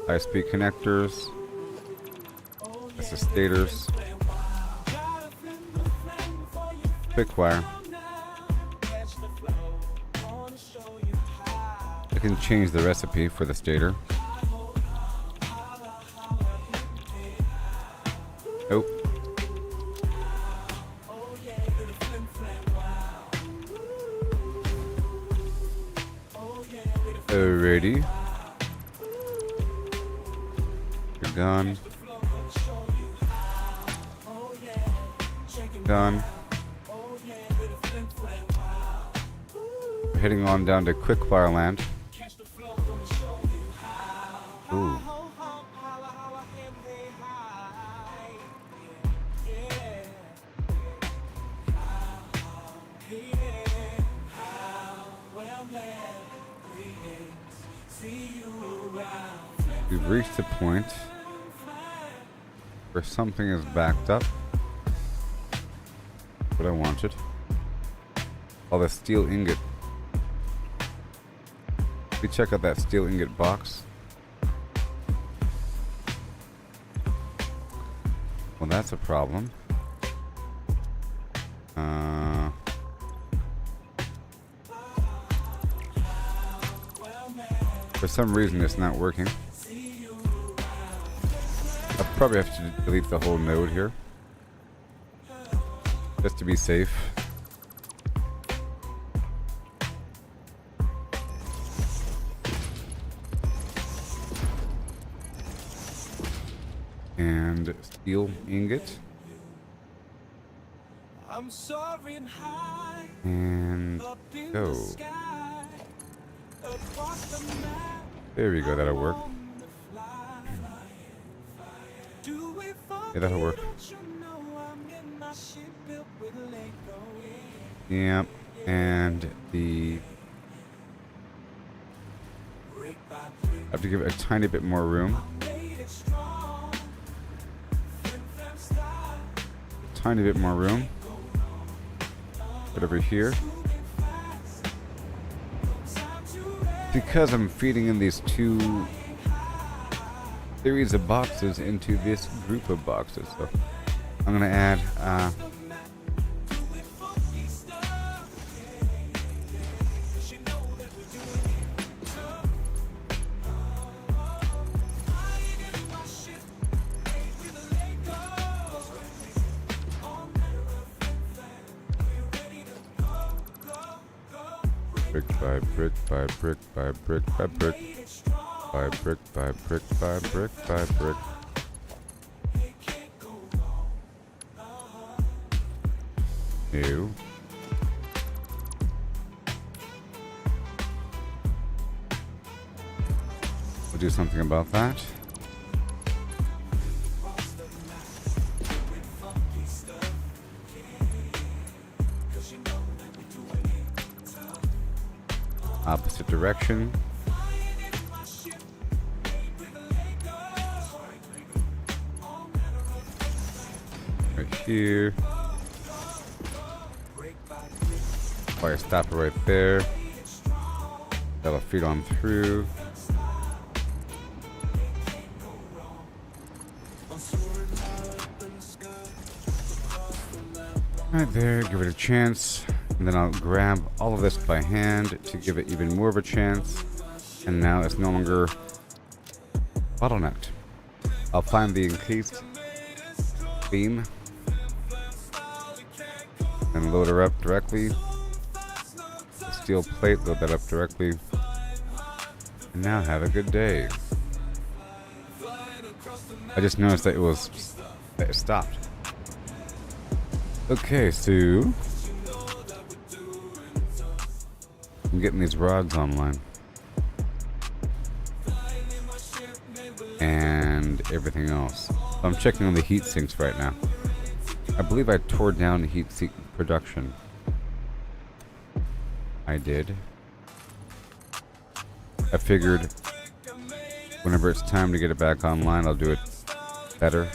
High-speed connectors. Assistators. Quick wire. I can change the recipe for the stator. Nope. Alrighty. You're gone. Gone. We're heading on down to Quickfire Land. Ooh. We've reached a point where something is backed up. What I wanted. All the steel ingot. We check out that steel ingot box. Well, that's a problem. For some reason, it's not working. I'll probably have to delete the whole node here, just to be safe. And steel ingot. I'm soaring high And up in go. the sky. Across the map, There we go, that'll work. on the fly. Do it for Yeah, that'll me, work. don't you know I'm getting my shit built with Lego. Yep. And the... Brick by brick, I have to give it a tiny bit more room. made it strong. Flip them style, Tiny bit more room. Put over here. Because I'm feeding in these two series of boxes into this group of boxes. So I'm gonna add brick by brick by brick by brick by brick by brick by brick by brick by brick. New. We'll do something about that. Opposite direction. Right here. Fire stopper right there. That'll feed on through. Right there, give it a chance. And then I'll grab all of this by hand to give it even more of a chance. And now it's no longer bottlenecked. I'll find the encased beam and load her up directly. The steel plate, load that up directly. And now have a good day. I just noticed that it stopped. Okay, so I'm getting these rods online and everything else. I'm checking on the heat sinks right now. I believe I tore down the heat sink production. I did. I figured whenever it's time to get it back online, I'll do it better.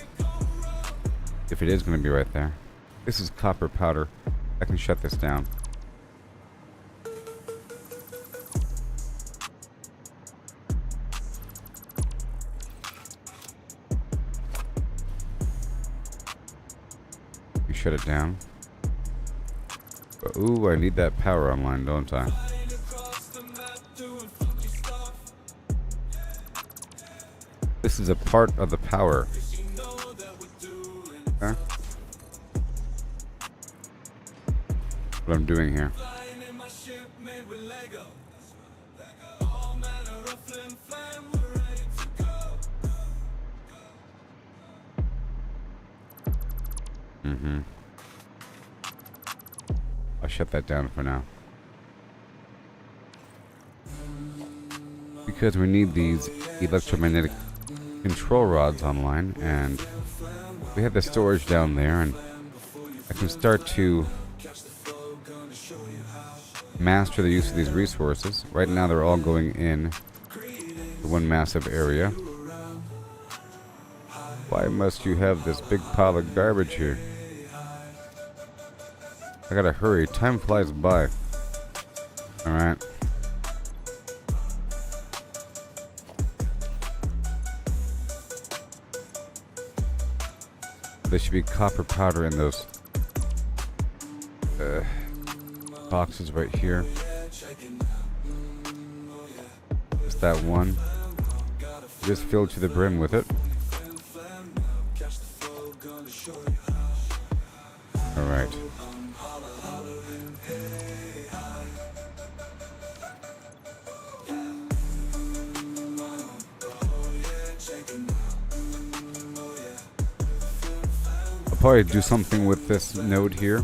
If it is going to be right there. This is copper powder. I can shut this down. You shut it down. But, ooh, I need that power online, don't I? This is a part of the power. Okay. What I'm doing here. I'll shut that down for now. Because we need these electromagnetic control rods online, and we have the storage down there, and I can start to master the use of these resources. Right now they're all going in to one massive area. Why must you have this big pile of garbage here? I gotta hurry, time flies by. Alright. There should be copper powder in those boxes right here. Just that one. Just filled to the brim with it. Alright. I'll probably do something with this node here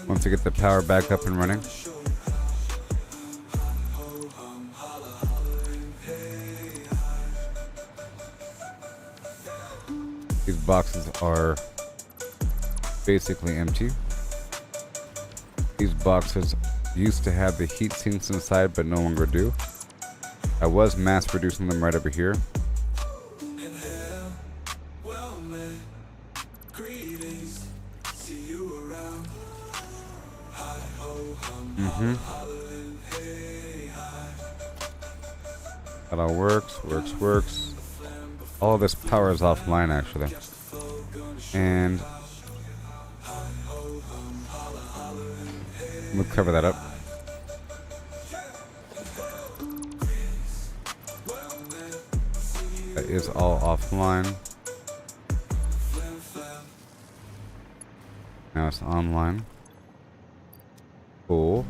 once I get the power back up and running. These boxes are basically empty. These boxes used to have the heat sinks inside, but no longer do. I was mass producing them right over here. That all works. All of this power is offline actually. And we'll cover that up. That is all offline. Now it's online. Cool.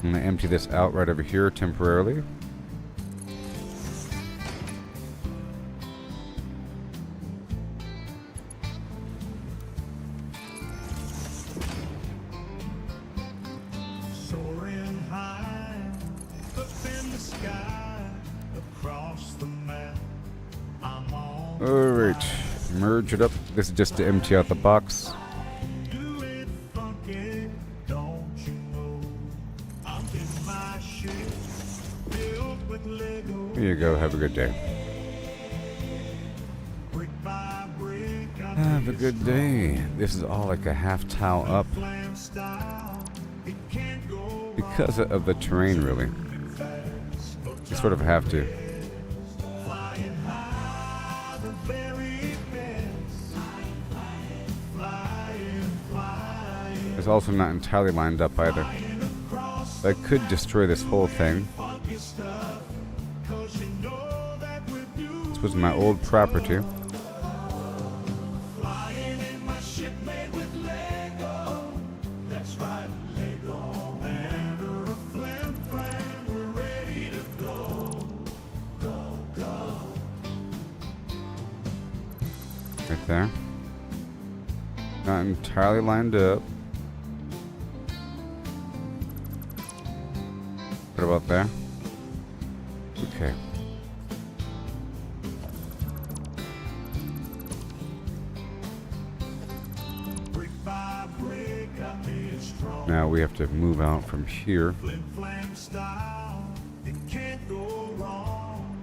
I'm going to empty this out right over here temporarily. Soaring high up in the sky across the map. I'm on. Alright, merge it up. This is just to empty out the box. Do it funky, don't you know? I'm in my ship, built with Lego. Here you go, have a good day. Brick by brick, I Have a good day. This is all like a half tile up plan style. It can't go because of the terrain, really. You sort of have to. flying high, the very best. Flying. It's also not entirely lined up either. I could destroy this whole thing. Funky stuff, 'cause you know that we're This was my old property. flying in my ship made with Lego. That's right, Lego. And a flam, we're ready to go. Go, go. Right there. Not entirely lined up. What about there? Okay. Brick by brick, I made it strong. Now we have to move out from here. Flim flam style, it can't go wrong.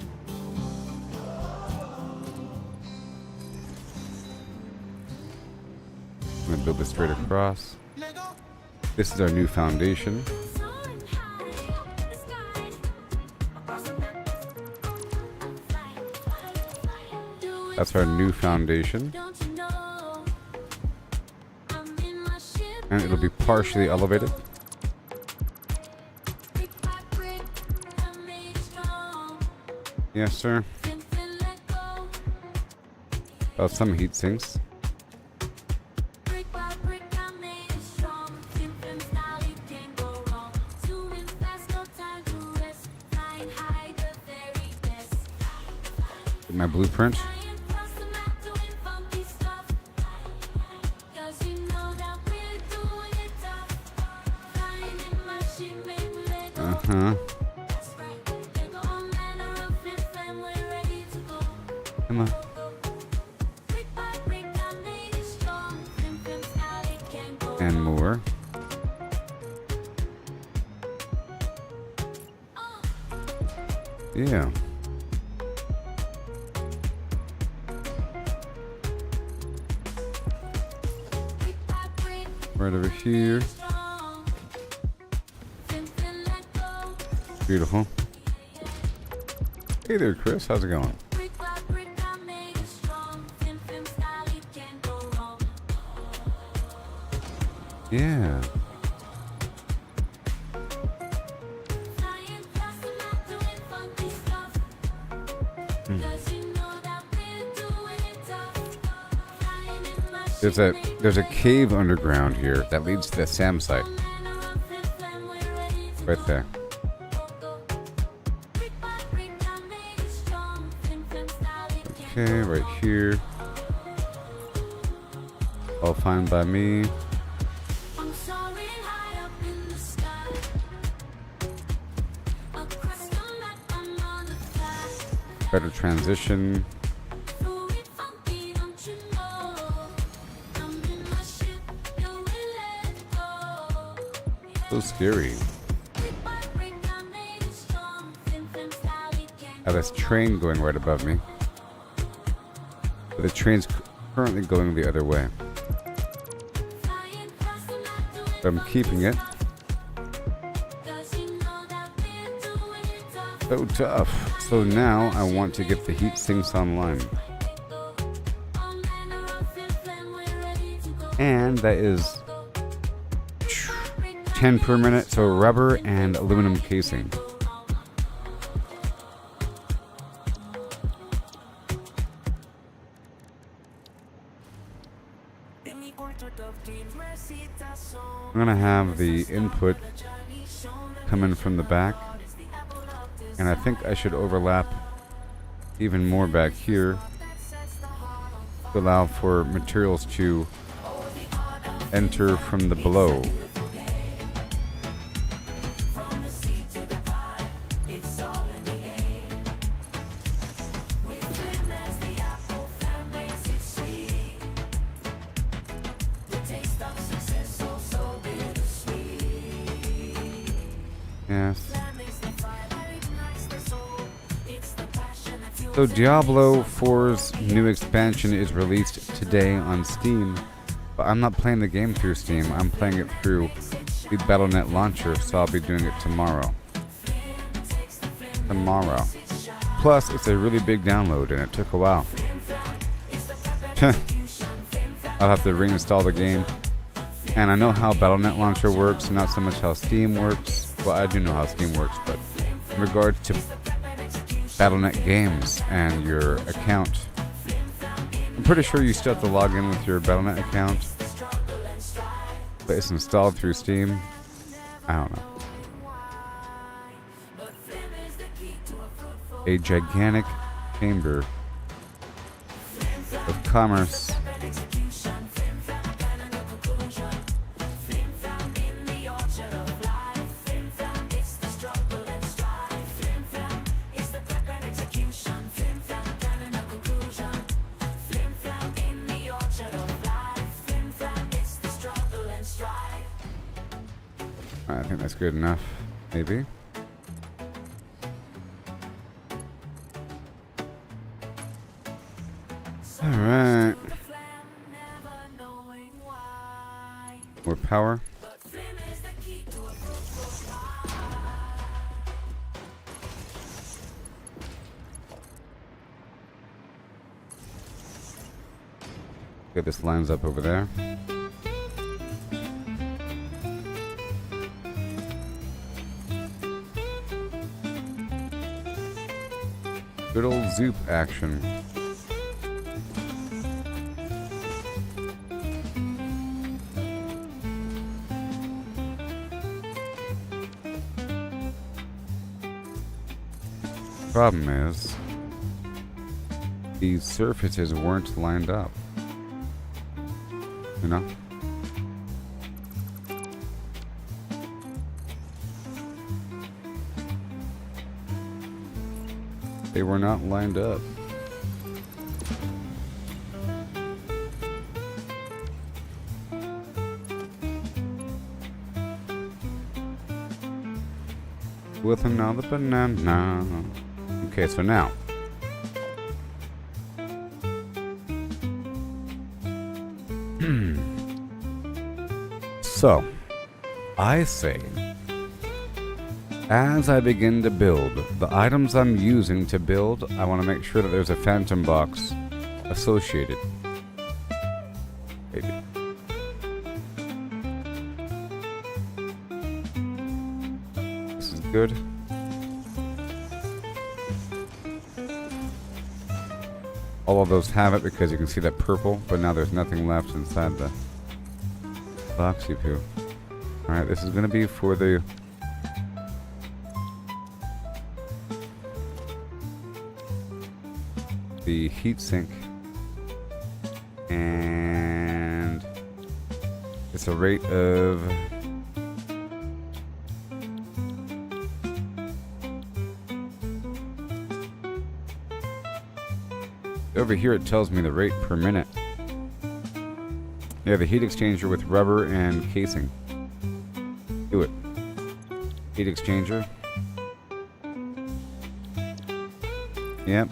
I'm gonna build this straight across. This is our new foundation. That's our new foundation. And it'll be partially elevated. Yes, sir. Oh, some heat sinks. My blueprint. Uh-huh. Come on. And more. Yeah. Right over here. Beautiful. Hey there, Chris. How's it going? Yeah. Flying past and not doing funky stuff. 'Cause you know that we're doing it tough. Flying in my ship, There's a cave underground here that leads to the SAM site. manner of flim flam, we're ready to Right there. go. Brick by brick, I made it strong. Flim flam style, it can't Okay, right here. All fine by me. I'm soaring high up in the sky. Across the map, I'm on the fly. Better transition. Fluid funky, don't you know? I'm in my ship, you will let go. So scary. Brick by brick, I made it strong. Flim flam style, it can't I have this train going right above me. But the train's currently going the other way. flying past and not doing But I'm keeping it. 'cause you know that we're doing it tough. So tough. So now I want to get the heat sinks online. All manner of flim flam, we're ready to go. And that is 10 per minute, so rubber and aluminum casing. I'm gonna have the input coming from the back, and I think I should overlap even more back here to allow for materials to enter from the below. Yes. So Diablo 4's new expansion is released today on Steam, but I'm not playing the game through Steam. I'm playing it through the Battle.net launcher, so I'll be doing it tomorrow. Plus, it's a really big download, and it took a while. I'll have to reinstall the game. And I know how Battle.net launcher works, not so much how Steam works. Well, I do know how Steam works, but in regards to Battle.net games and your account, I'm pretty sure you still have to log in with your Battle.net account, but it's installed through Steam. I don't know. A gigantic chamber of commerce. I think that's good enough, maybe. All right. More power. Okay, this lines up over there. Good old zoop action. Problem is, these surfaces weren't lined up. You know? They were not lined up. With another banana. Okay, so now. So, I say, as I begin to build, the items I'm using to build, I want to make sure that there's a phantom box associated. Maybe. good. All of those have it because you can see that purple, but now there's nothing left inside the boxy poo. Alright, this is going to be for the heatsink. And it's a rate of over here it tells me the rate per minute. Yeah, the heat exchanger with rubber and casing. Do it. Heat exchanger. Yep.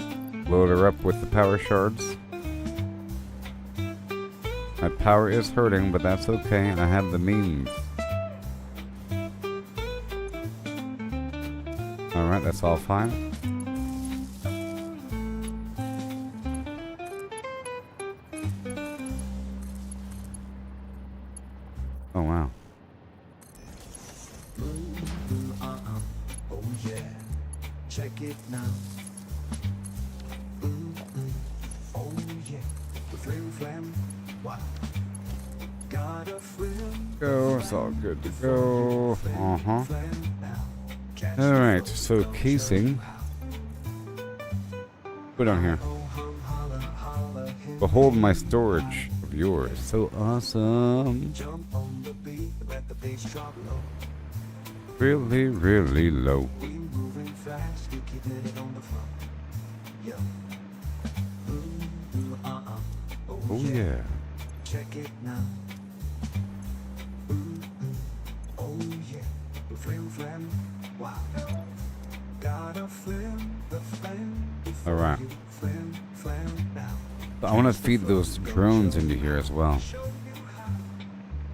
Load her up with the power shards. My power is hurting, but that's okay. I have the means. Alright, that's all fine. Oh, wow. Oh yeah, check it now. Oh yeah, the flim flam. Wow. Got a flim. Go, it's all good to go. Uh-huh. Alright, so casing. Put on here. Behold my storage of yours. So awesome. Jump on the beat, let the bass drop low. Really, really low. We moving fast, you keeping it on the floor. Yeah. Oh yeah. Check it now. Oh yeah, the flim flam. Wow. Got a flim, the flam. All right. Flim flam now. I want to feed those drones into here as well. Show you how.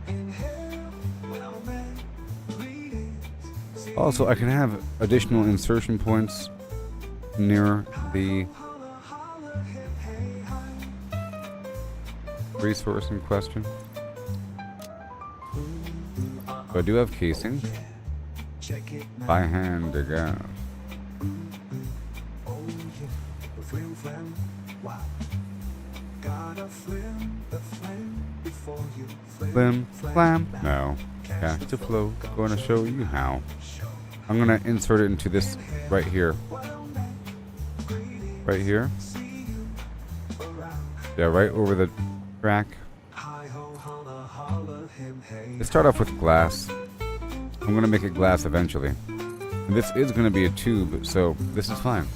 Inhale, well man, bleed it. Also, I can have additional insertion points near the resource in question. So I do have casing. Check it now. By hand to go. Oh yeah, the flim flam. Wow. Got a flim, the flam before you Flim, flam. No. Cast to flow. Going to show you how. I'm going to insert it into this right here. Right here. Yeah, right over the track. Hi ho holla holla him hey. Let's start off with glass. I'm going to make it glass eventually. And this is going to be a tube, so this is fine.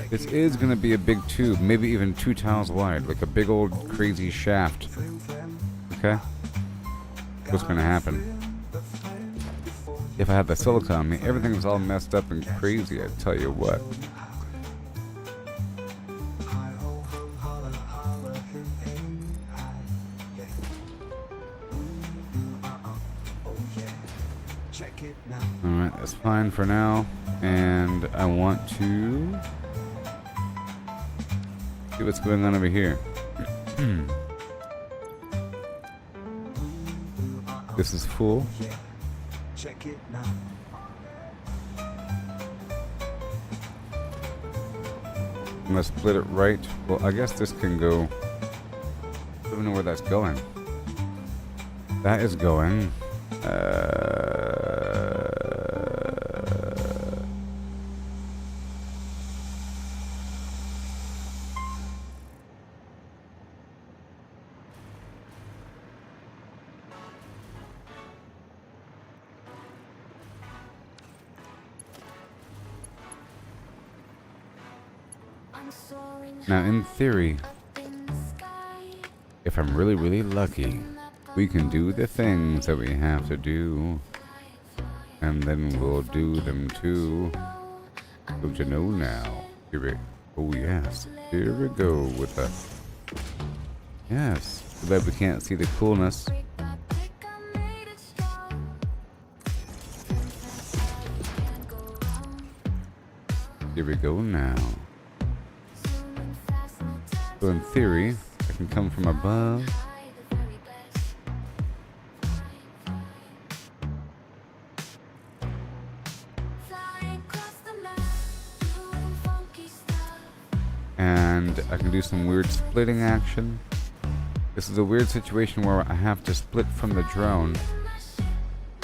This is going to be a big tube, maybe even 2 tiles wide, like a big old crazy shaft. Okay? What's going to happen? If I have the silicone on me, everything's all messed up and crazy, I tell you what. Alright, that's fine for now. And I want to see what's going on over here. This is full. Check it now. I'm gonna split it right. Well, I guess this can go. I don't know where that's going. That is going. Now, in theory, if I'm really, really lucky, we can do the things that we have to do, and then we'll do them too. Don't you know now? Here we, oh yes, here we go with the, yes, too bad we can't see the coolness. Here we go now. So in theory, I can come from above. I can do some weird splitting action. This is a weird situation where I have to split from the drone.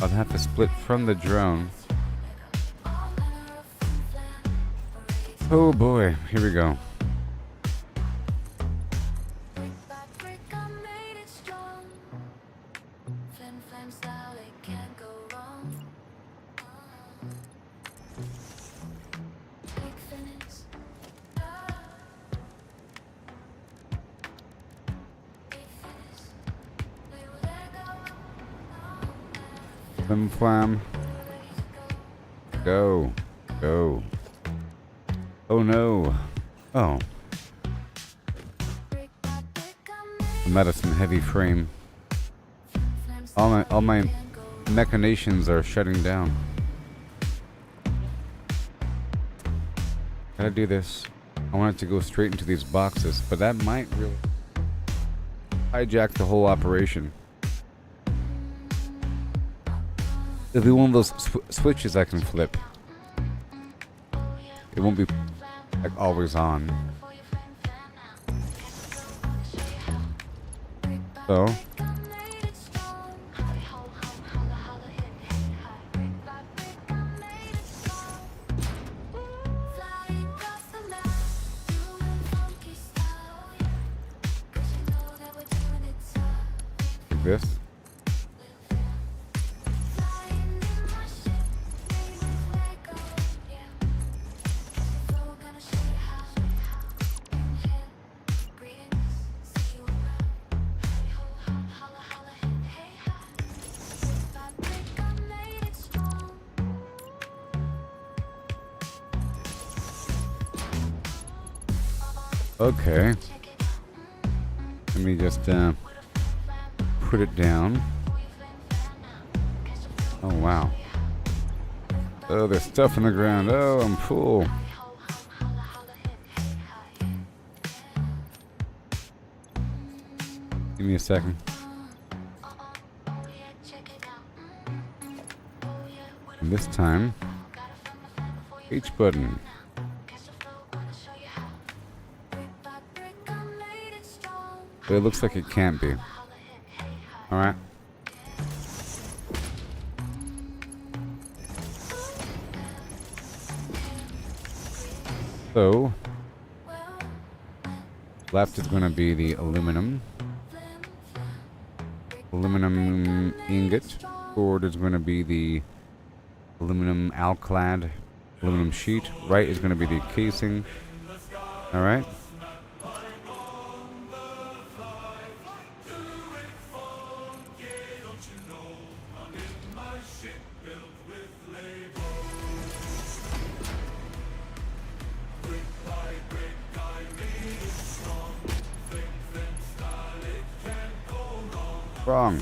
I'll have to split from the drone. Oh boy, here we go. Brick by brick, I made it strong. Flim flam style, it can't go wrong. Big finish. Big finish. We will let go. Flim flam. Go. Go. Oh no. Oh. Brick by brick, I made I'm out of some heavy frame. All my machinations are shutting down. Gotta do this. I want it to go straight into these boxes, but that might really hijack the whole operation. It'll be one of those switches I can flip. It won't be like always on. So like this. Okay. Let me just put it down. Oh wow. Oh, there's stuff on the ground. Oh, I'm full. Give me a second. And this time, H button. But it looks like it can't be. Alright. So, left is going to be the aluminum ingot. Forward is going to be the aluminum alclad, aluminum sheet. Right is going to be the casing. Alright. Wrong.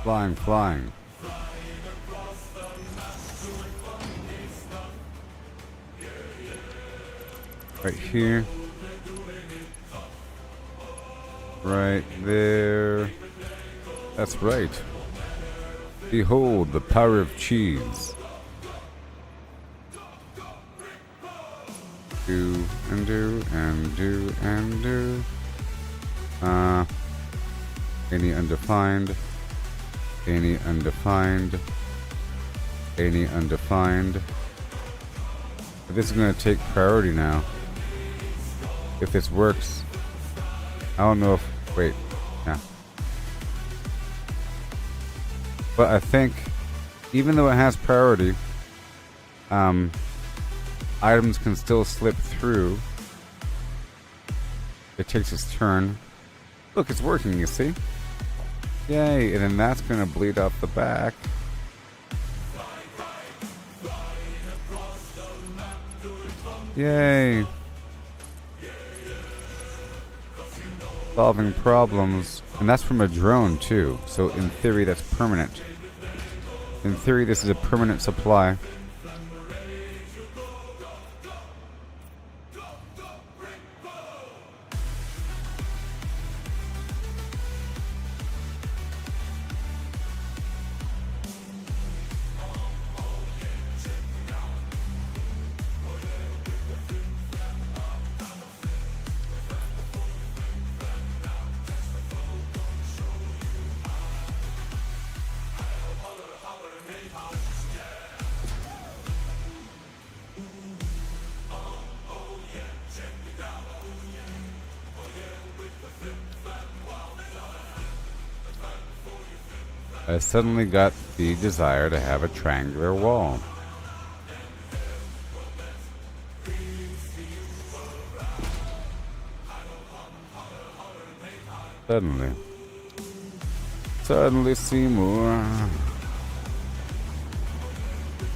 Flying, flying. Right here. Right there. That's right. Behold the power of cheese. Do and do and do and do. Any undefined. Any undefined. Any undefined. But this is going to take priority now. If this works. I don't know if... Wait. Yeah. But I think, even though it has priority, items can still slip through. It takes its turn. Look, it's working, you see? Yay, and then that's gonna bleed off the back. Yay. Solving problems. And that's from a drone, too. So in theory, that's permanent. In theory, this is a permanent supply. I suddenly got the desire to have a triangular wall. Suddenly. Suddenly, Seymour.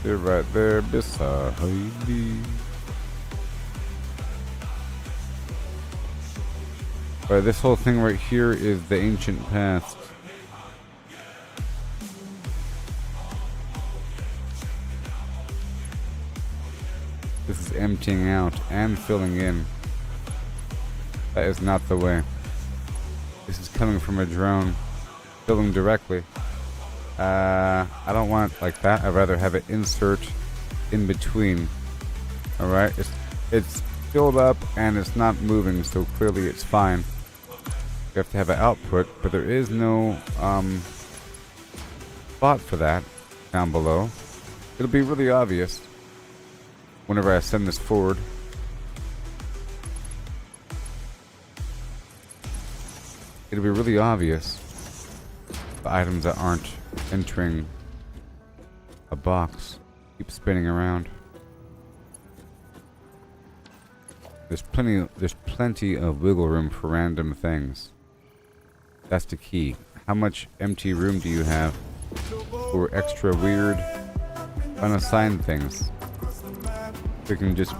They're right there beside me. Alright, this whole thing right here is the ancient past. This is emptying out and filling in. That is not the way. This is coming from a drone, filling directly. I don't want it like that. I'd rather have it insert in between. Alright, it's filled up and it's not moving, so clearly it's fine. You have to have an output, but there is no spot for that down below. It'll be really obvious whenever I send this forward. It'll be really obvious the items that aren't entering a box keep spinning around. There's plenty of wiggle room for random things. That's the key. How much empty room do you have for extra weird unassigned things? We can just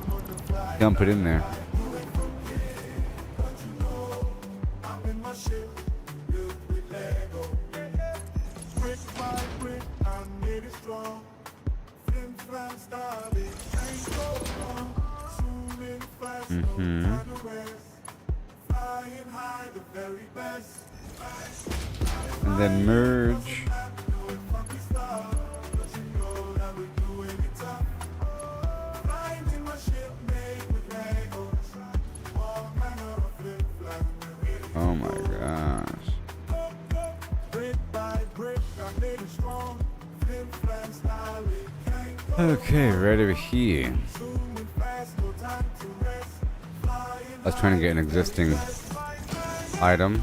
dump it in there. And then merge. Oh my gosh. Okay, right over here. Let's try and get an existing item.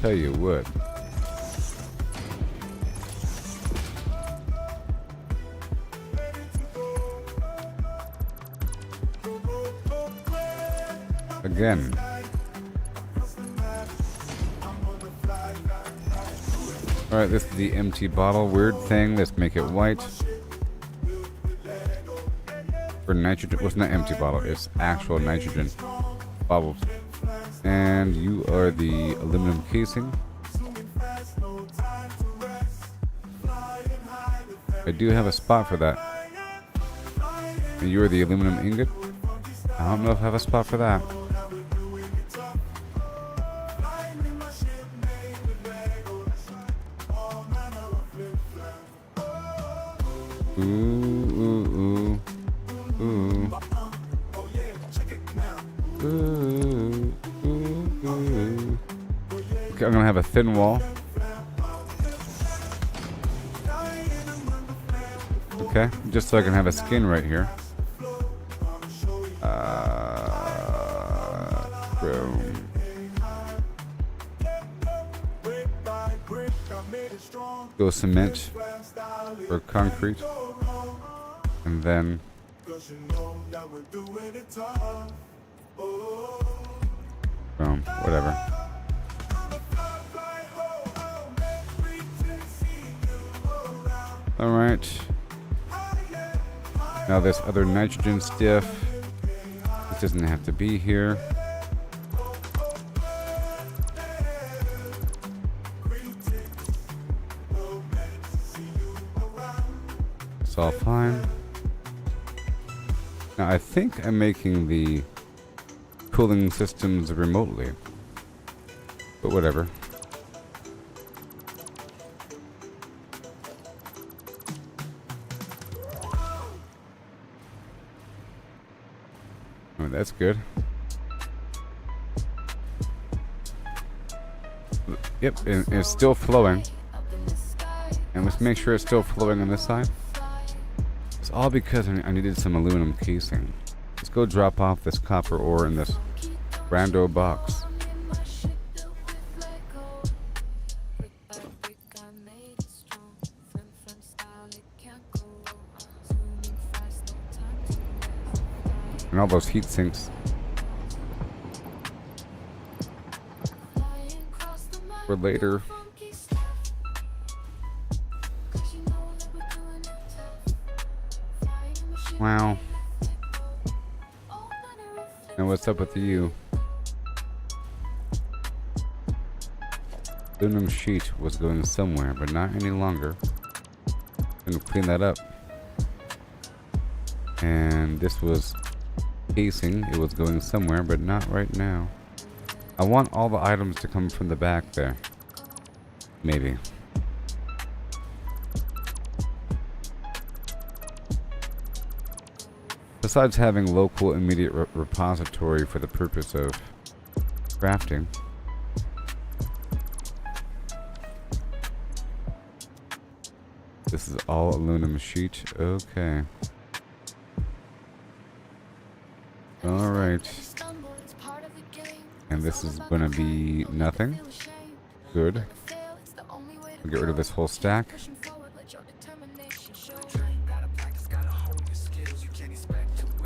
Tell you what. Again. Alright, this is the empty bottle. Weird thing. Let's make it white. For nitrogen. Well, it's not empty bottle. It's actual nitrogen bubbles. And you are the aluminum casing. I do have a spot for that. And you are the aluminum ingot. I don't know if I have a spot for that. Ooh. Okay, I'm gonna have a thin wall. Okay, just so I can have a skin right here. Boom. Go cement or concrete, and then boom, whatever. Alright. Now this other nitrogen stuff. This doesn't have to be here. It's all fine. Now I think I'm making the cooling systems remotely. But whatever. Oh, that's good. Yep, and it's still flowing. And let's make sure it's still flowing on this side. It's all because I needed some aluminum casing. Let's go drop off this copper ore in this rando box. And all those heat sinks for later. Wow. Now what's up with you? Aluminum sheet was going somewhere, but not any longer. Gonna clean that up. And this was casing. It was going somewhere, but not right now. I want all the items to come from the back there. Maybe. Besides having local immediate repository for the purpose of crafting. This is all aluminum sheet. Okay. Alright. And this is gonna be nothing. Good. We'll get rid of this whole stack.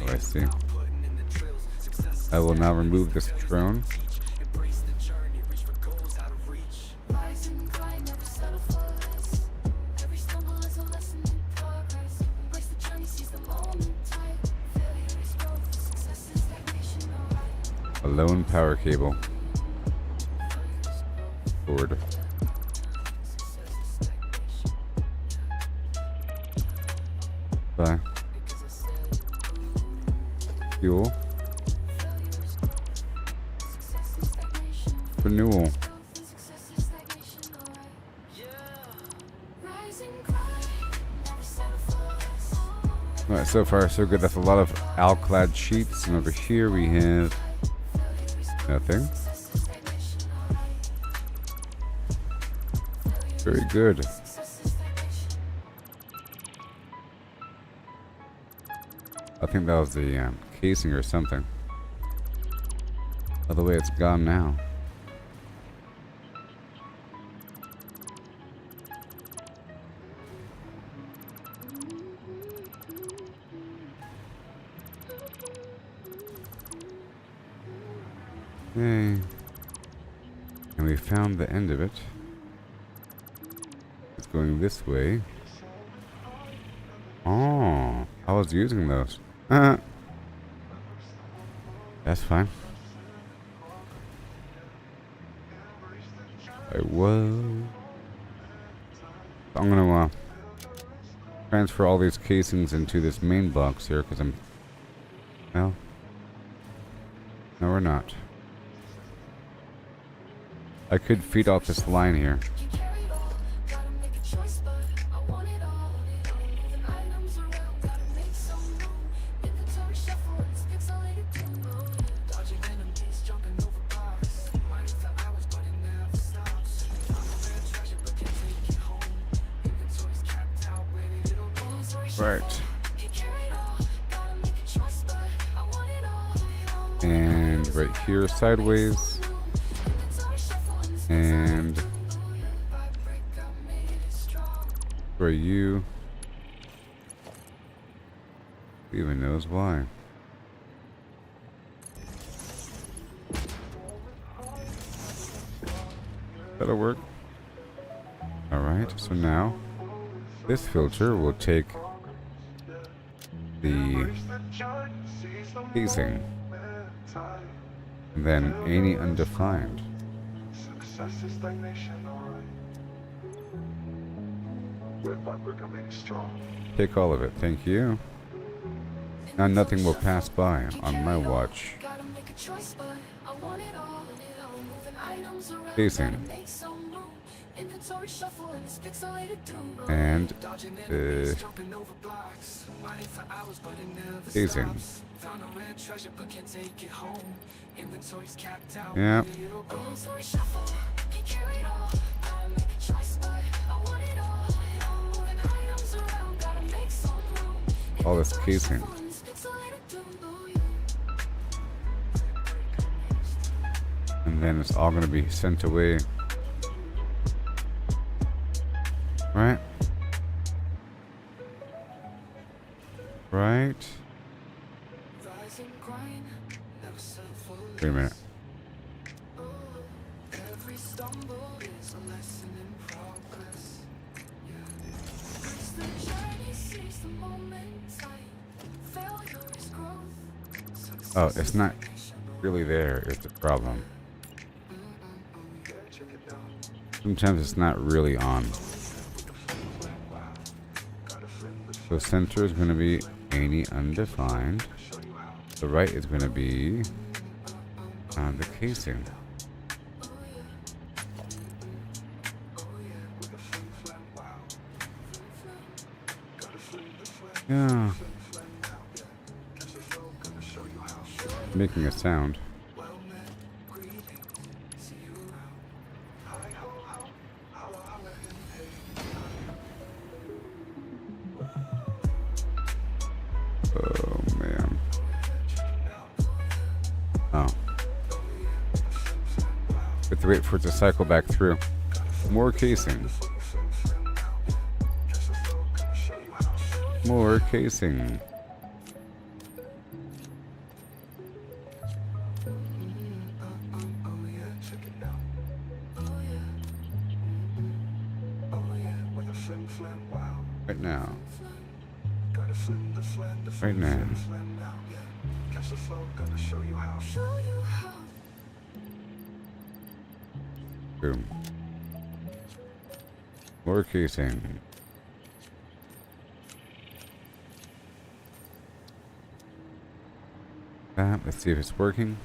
Oh, I see. I will now remove this drone. A lone power cable. Forward. Bye. Fuel. Renewal. Alright, so far so good. That's a lot of alclad sheets. And over here we have nothing. Very good. I think that was the casing or something. By the way, it's gone now. Okay. And we found the end of it. It's going this way. Oh, I was using those. That's fine. I was. I'm gonna transfer all these casings into this main box here because I'm. Well, no, we're not. I could feed off this line here. Right. And right here sideways. And for you, who even knows why? That'll work. Alright, so now this filter will take the casing and then any undefined. Take all of it, thank you. Now nothing will pass by on my watch. Casing. And casing. Yeah. all this casing. And then it's all going to be sent away. Right? Right? Wait a minute. Every stumble is a lesson in progress. It's the journey, seize the moment, failure is growth. Oh, it's not really there is the problem. Sometimes it's not really on. So center is going to be any undefined. The right is going to be the casing. Yeah. Making a sound. Oh man. Oh. We have to wait for it to cycle back through. More casing. More casing. Right now. Right now. Boom. More casing. Let's see if it's working.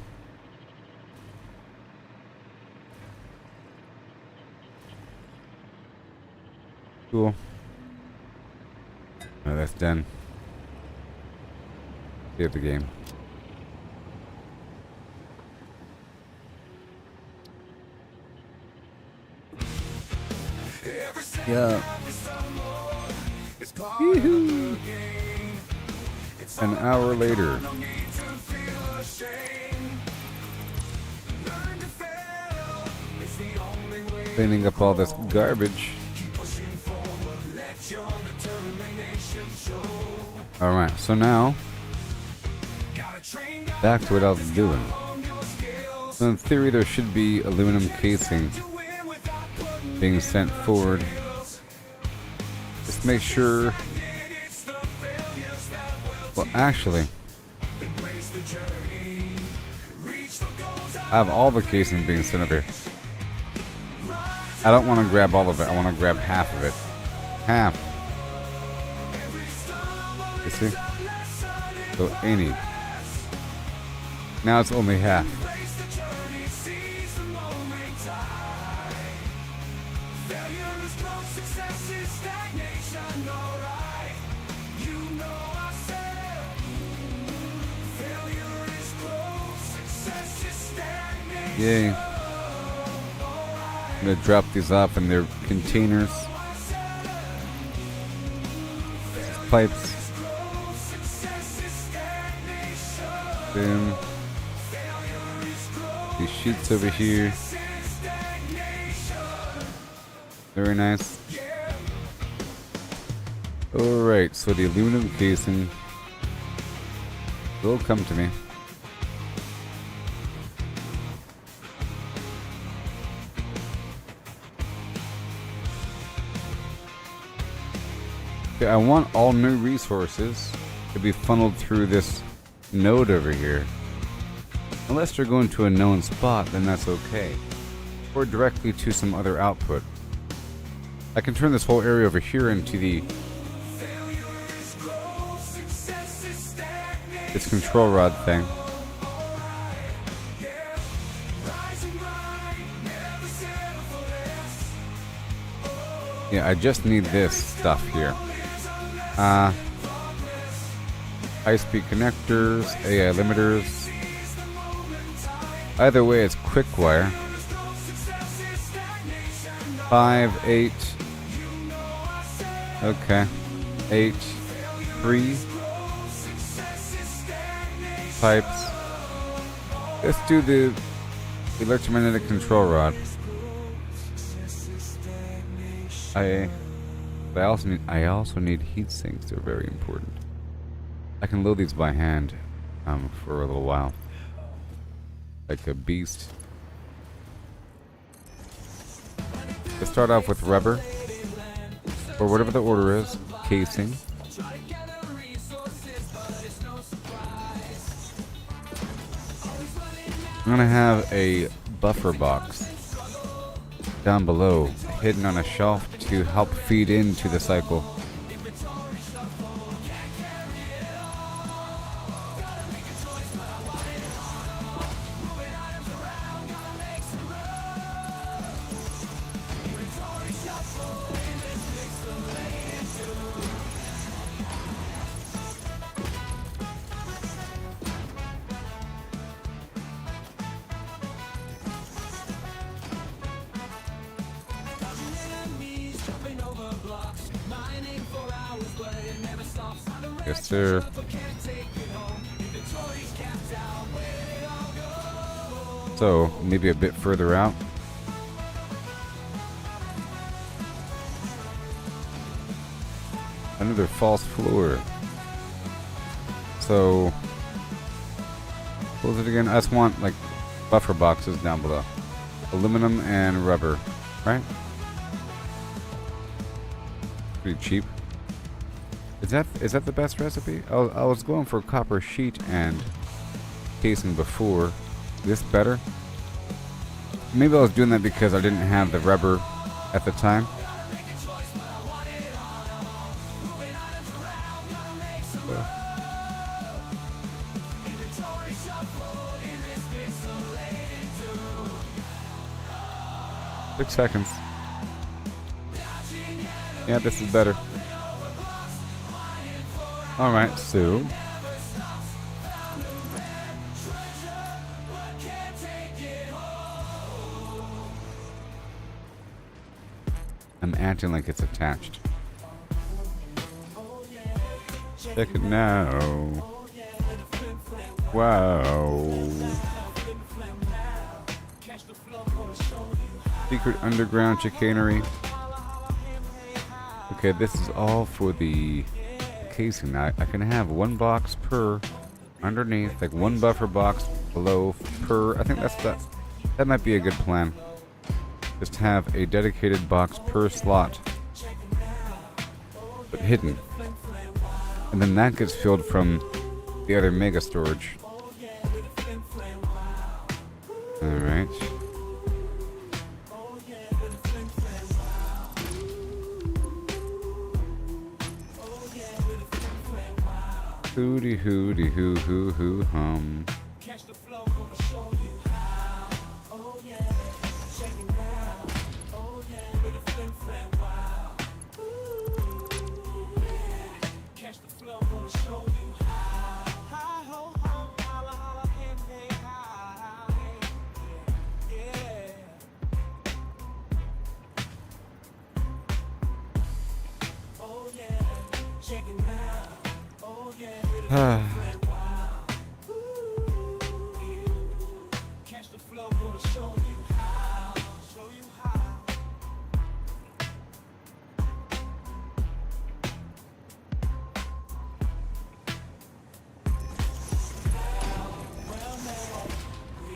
Cool. Oh, that's done. Save the game. Yeah. Yoo-hoo. An hour later. Cleaning up all this garbage. Alright, so now back to what I was doing. So in theory there should be aluminum casing being sent forward. Just make sure. Well, actually, I have all the casing being sent up here. I don't want to grab all of it. I want to grab half of it. Half. You see? So any. Now it's only half. Yay. I'm going to drop these off in their containers. Pipes. Boom. These sheets over here. Very nice. Alright, so the aluminum casing will come to me. Okay, I want all new resources to be funneled through this node over here. Unless they're going to a known spot, then that's okay. Or directly to some other output. I can turn this whole area over here into this control rod thing. Yeah, I just need this stuff here. High-speed connectors, AI limiters. Either way, it's quick wire. 5, 8. Okay. 8, 3. pipes. Let's do the electromagnetic control rod. I also need heat sinks. They're very important. I can load these by hand for a little while, like a beast. Let's start off with rubber, or whatever the order is. Casing. I'm gonna have a buffer box down below, hidden on a shelf to help feed into the cycle. Yes, sir. So, maybe a bit further out. Another false floor. So, what was it again? I just want, like, buffer boxes down below. Aluminum and rubber, right? Pretty cheap. Is that the best recipe? I was going for copper sheet and casing before. This better? Maybe I was doing that because I didn't have the rubber at the time. So. 6 seconds. Yeah, this is better. Alright, so I'm acting like it's attached. Check it now. Wow. Secret underground chicanery. Okay, this is all for the casing. I can have one box per underneath, like one buffer box below per. I think that might be a good plan. Just have a dedicated box per slot, but hidden, and then that gets filled from the other mega storage. All right. Hooty hooty hoo hoo hoo hum.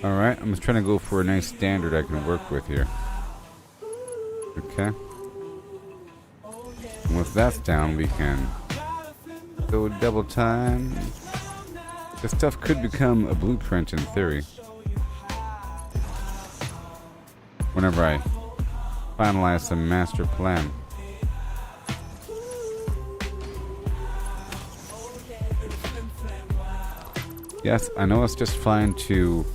Alright, I'm just trying to go for a nice standard I can work with here. Okay. And once that's down, we can go double time. This stuff could become a blueprint in theory. Whenever I finalize some master plan. Yes, I know it's just fine to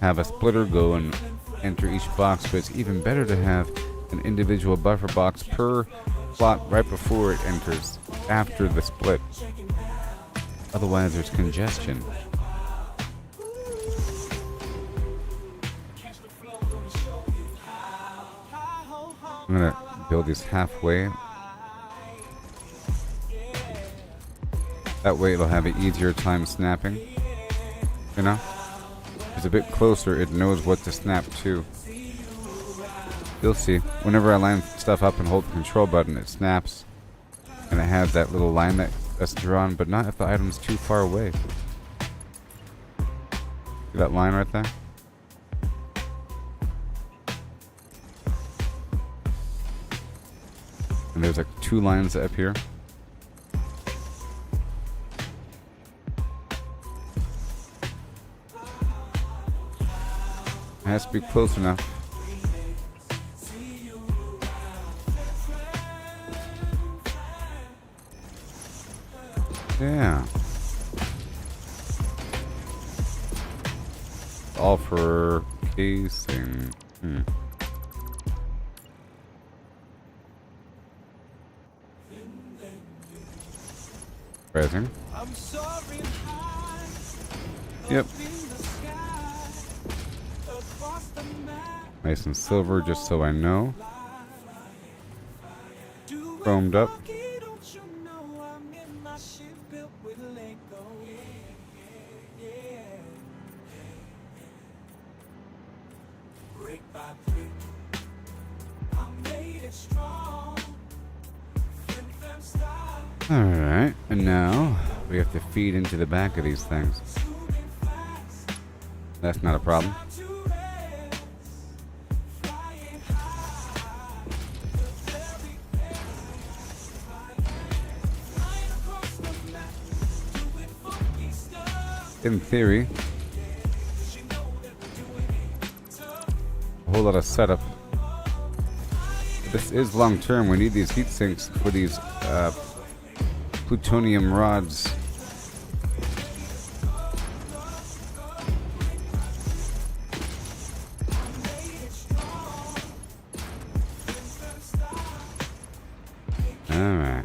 have a splitter go and enter each box, but it's even better to have an individual buffer box per slot right before it enters, after the split. Otherwise there's congestion. I'm gonna build these halfway. That way it'll have an easier time snapping. You know? If it's a bit closer, it knows what to snap to. You'll see. Whenever I line stuff up and hold the control button, it snaps. And it has that little line that's drawn, but not if the item's too far away. See that line right there? And there's like 2 lines up here. It has to be close enough. Yeah. All for casing. Present. I'm soaring high. Yep. Up in the sky. Across the map. Nice and silver, just so I know. Do it Chromed up. funky, don't you know I'm in my ship built with Lego. Yeah. Brick by brick, I made it strong. Flim flam style. Alright, and now we have to feed into the back of these things. Zooming fast. That's not a problem. To rest. Flying high. The very best. Flying across the map. Doing funky stuff. In theory, You know that we're doing it tough. a whole lot of setup. This is long term. We need these heat sinks for these plutonium rods. Alright.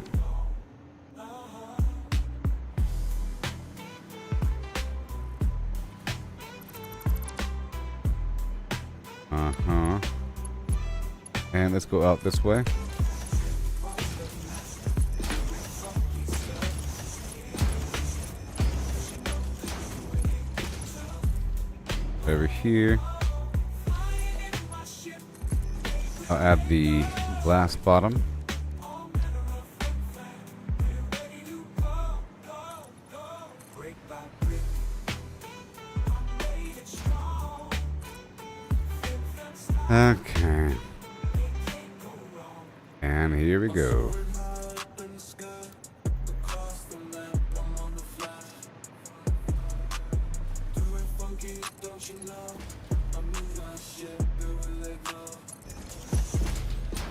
And let's go out this way. Over here. I'll add the glass bottom. Okay. And here we go.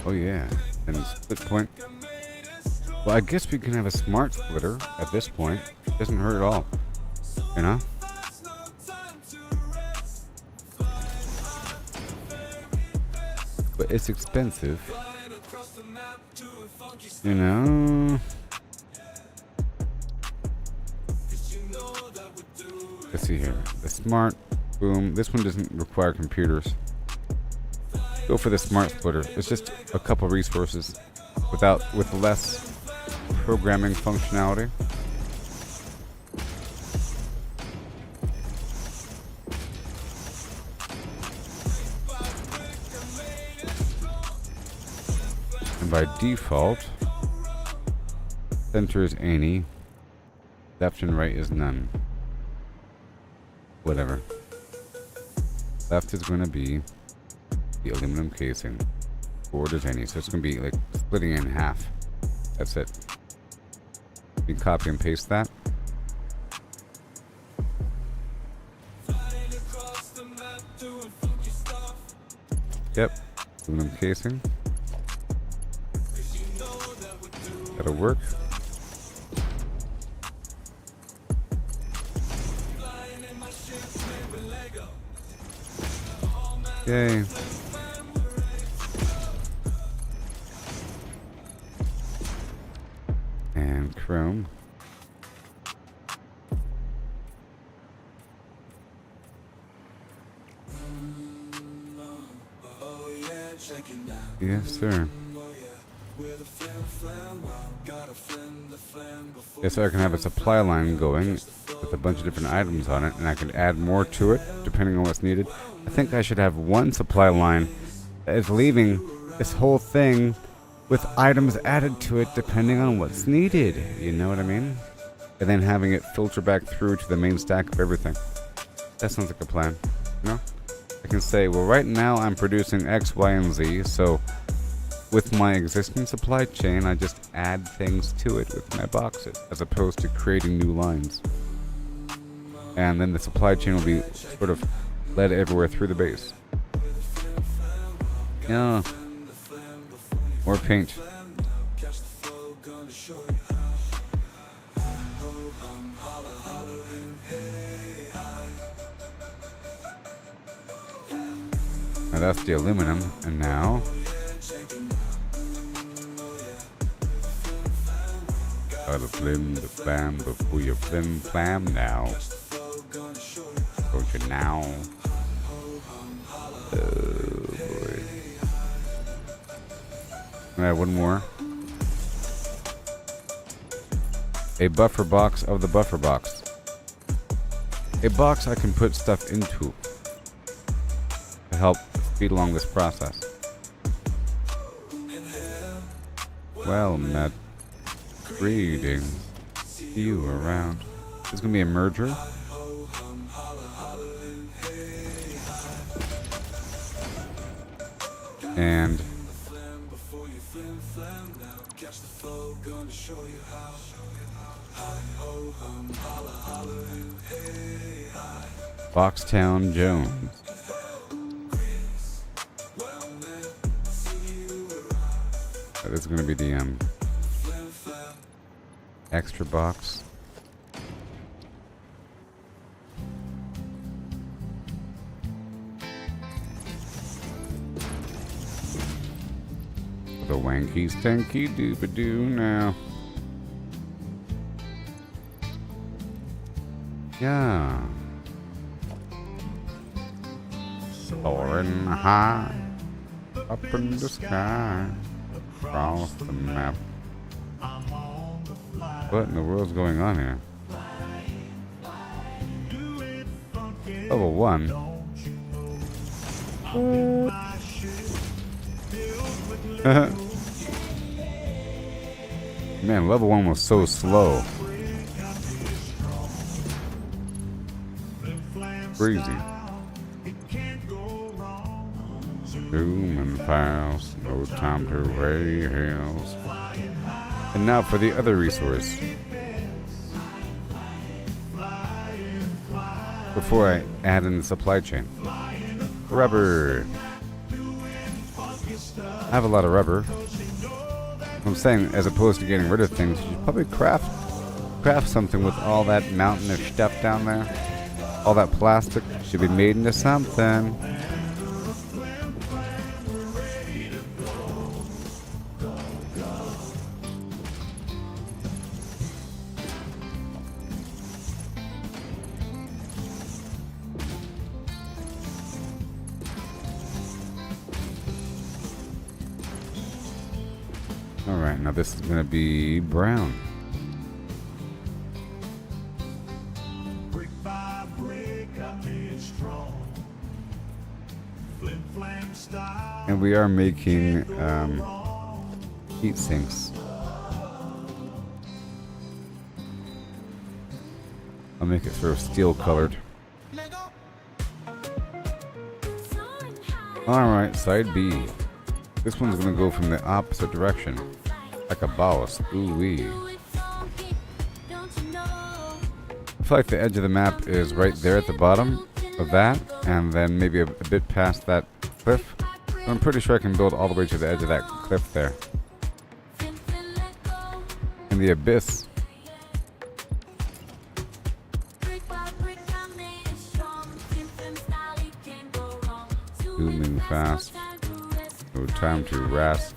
Oh yeah, and split point. Well, I guess we can have a smart splitter at this point. Doesn't hurt at all, you know? But it's expensive, you know? Let's see here. The smart, boom. This one doesn't require computers. Go for the smart splitter. It's just a couple resources with less programming functionality. And by default, center is any, left and right is none. Whatever. Left is going to be the aluminum casing. Forward is any, so it's going to be like splitting it in half. That's it. You can copy and paste that. Yep. Aluminum casing. That'll work. Yay. And chrome. Yes, sir. Yeah, so I can have a supply line going with a bunch of different items on it, and I can add more to it depending on what's needed. I think I should have one supply line that is leaving this whole thing with items added to it depending on what's needed. You know what I mean? And then having it filter back through to the main stack of everything. That sounds like a plan. No? I can say, well, right now I'm producing X, Y, and Z, so with my existing supply chain, I just add things to it with my boxes, as opposed to creating new lines. And then the supply chain will be sort of led everywhere through the base. Yeah. More paint. Now that's the aluminum, and now gotta flim the flam before you flim flam now. Don't you now? Oh boy. I have one more. A buffer box of the buffer box. A box I can put stuff into to help speed along this process. Well met. Greetings. See you around. There's gonna be a merger. And Boxtown Jones. That is going to be the extra box. The wanky stanky dooba-doo now. Yeah. Soaring high up in the sky, across the map. What in the world's going on here? Level 1. Man, level 1 was so slow. Crazy. Zoom and fast, no time to weigh hills. And now for the other resource. Before I add in the supply chain. Rubber. I have a lot of rubber. I'm saying, as opposed to getting rid of things, you should probably craft something with all that mountain of stuff down there. All that plastic should be made into something. Alright, now this is going to be brown. And we are making heat sinks. I'll make it sort of steel colored. Alright, side B. This one's gonna go from the opposite direction. Like a boss. Ooh-wee. I feel like the edge of the map is right there at the bottom of that, and then maybe a bit past that cliff. I'm pretty sure I can build all the way to the edge of that cliff there. In the abyss. Zooming fast. No time to rest.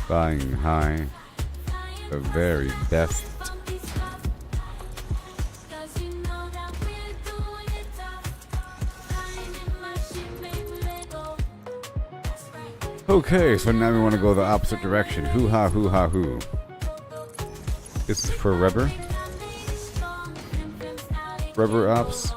Flying high. The very best. Okay, so now we want to go the opposite direction. Hoo ha, hoo ha, hoo. This is for rubber. Rubber ups.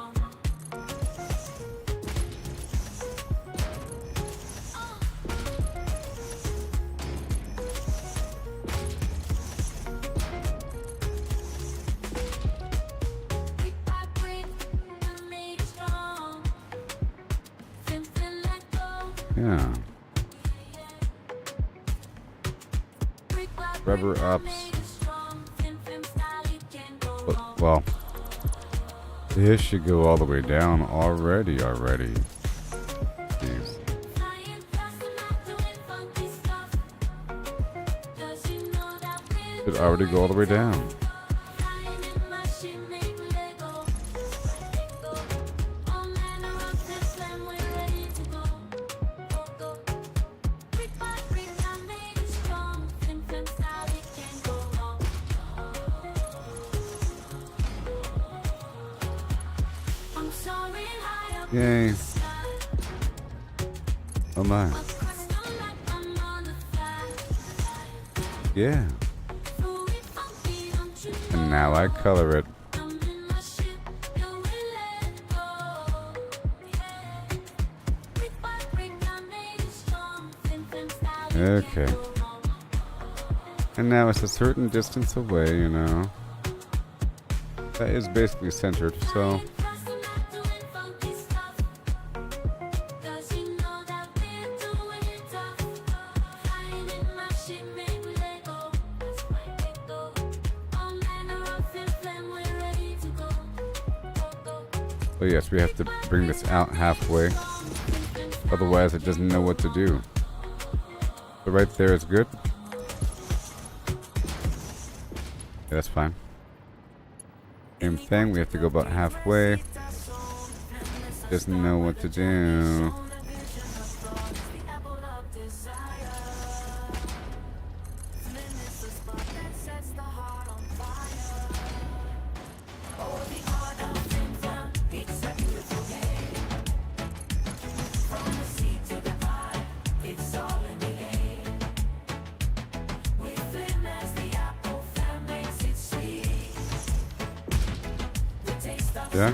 Yeah. Rubber ups. Well, this should go all the way down already. Jeez. Should already go all the way down. Yay. Oh my. Yeah. And now I color it. Okay. And now it's a certain distance away, you know. That is basically centered, so... Oh yes, we have to bring this out halfway. Otherwise it doesn't know what to do. So right there is good. Yeah, that's fine. Same thing, we have to go about halfway. Doesn't know what to do. Yeah.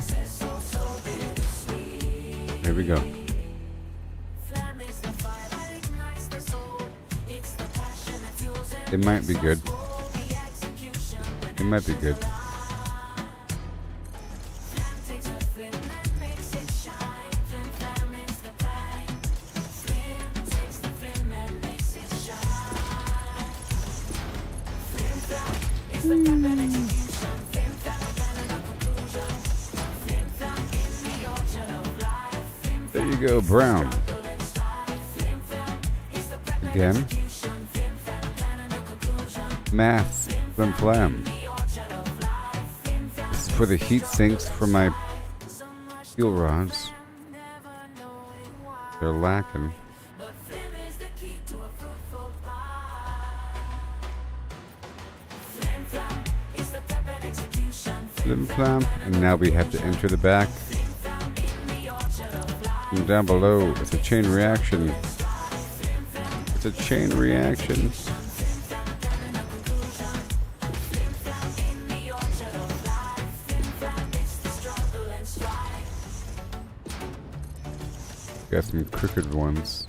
Here we go. It might be good. It might be good. There you go, brown. Again. Math, flim flam. This is for the heat sinks for my steel rods. They're lacking. Flim flam. And now we have to enter the back. And down below, it's a chain reaction. It's a chain reaction. Got some crooked ones.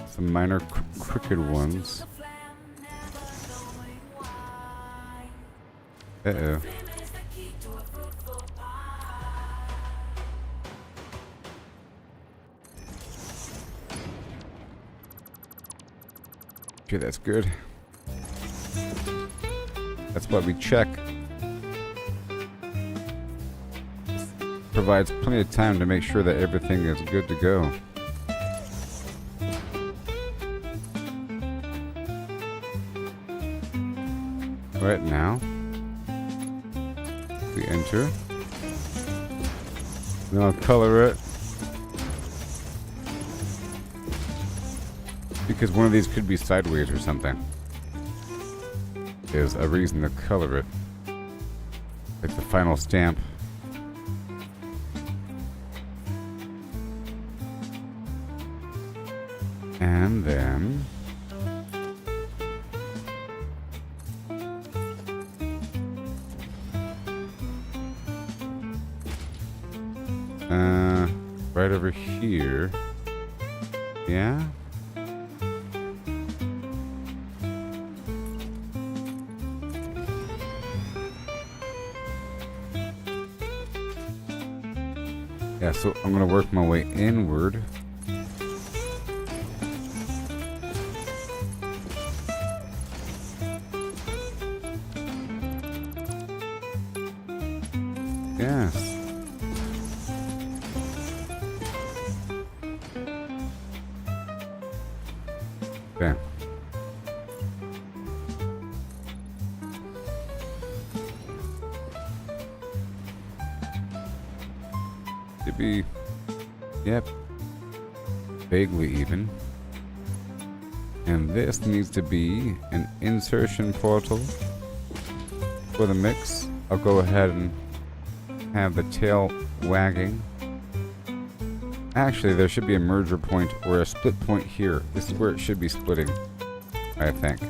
Some minor crooked ones. Uh-oh. Okay, that's good. That's what we check. Provides plenty of time to make sure that everything is good to go. Right now, we enter. Then I'll color it. Because one of these could be sideways or something. There's a reason to color it. Like the final stamp. And then right over here. Yeah. Yeah, so I'm gonna work my way inward. Yes. Okay. To be, yep, vaguely even. And this needs to be an insertion portal for the mix. I'll go ahead and have the tail wagging. Actually, there should be a merger point or a split point here. This is where it should be splitting, I think.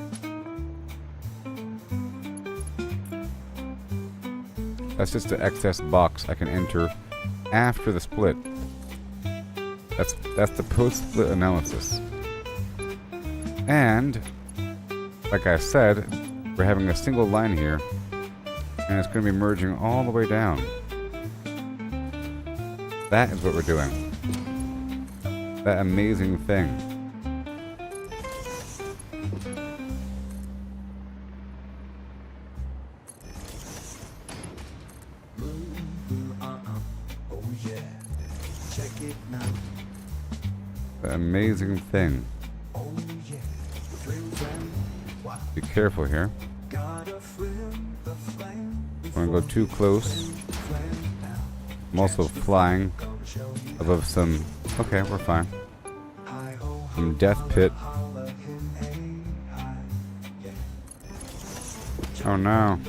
That's just the excess box I can enter after the split. That's the post-split analysis. And, like I said, we're having a single line here, and it's going to be merging all the way down. That is what we're doing. That amazing thing. Oh yeah, check it now. The amazing thing. Oh yeah, friend, wow. Be careful here. Got a friend, the flame. Don't want to go too close. I'm also flying above some... Okay, we're fine. Some death pit. Oh no.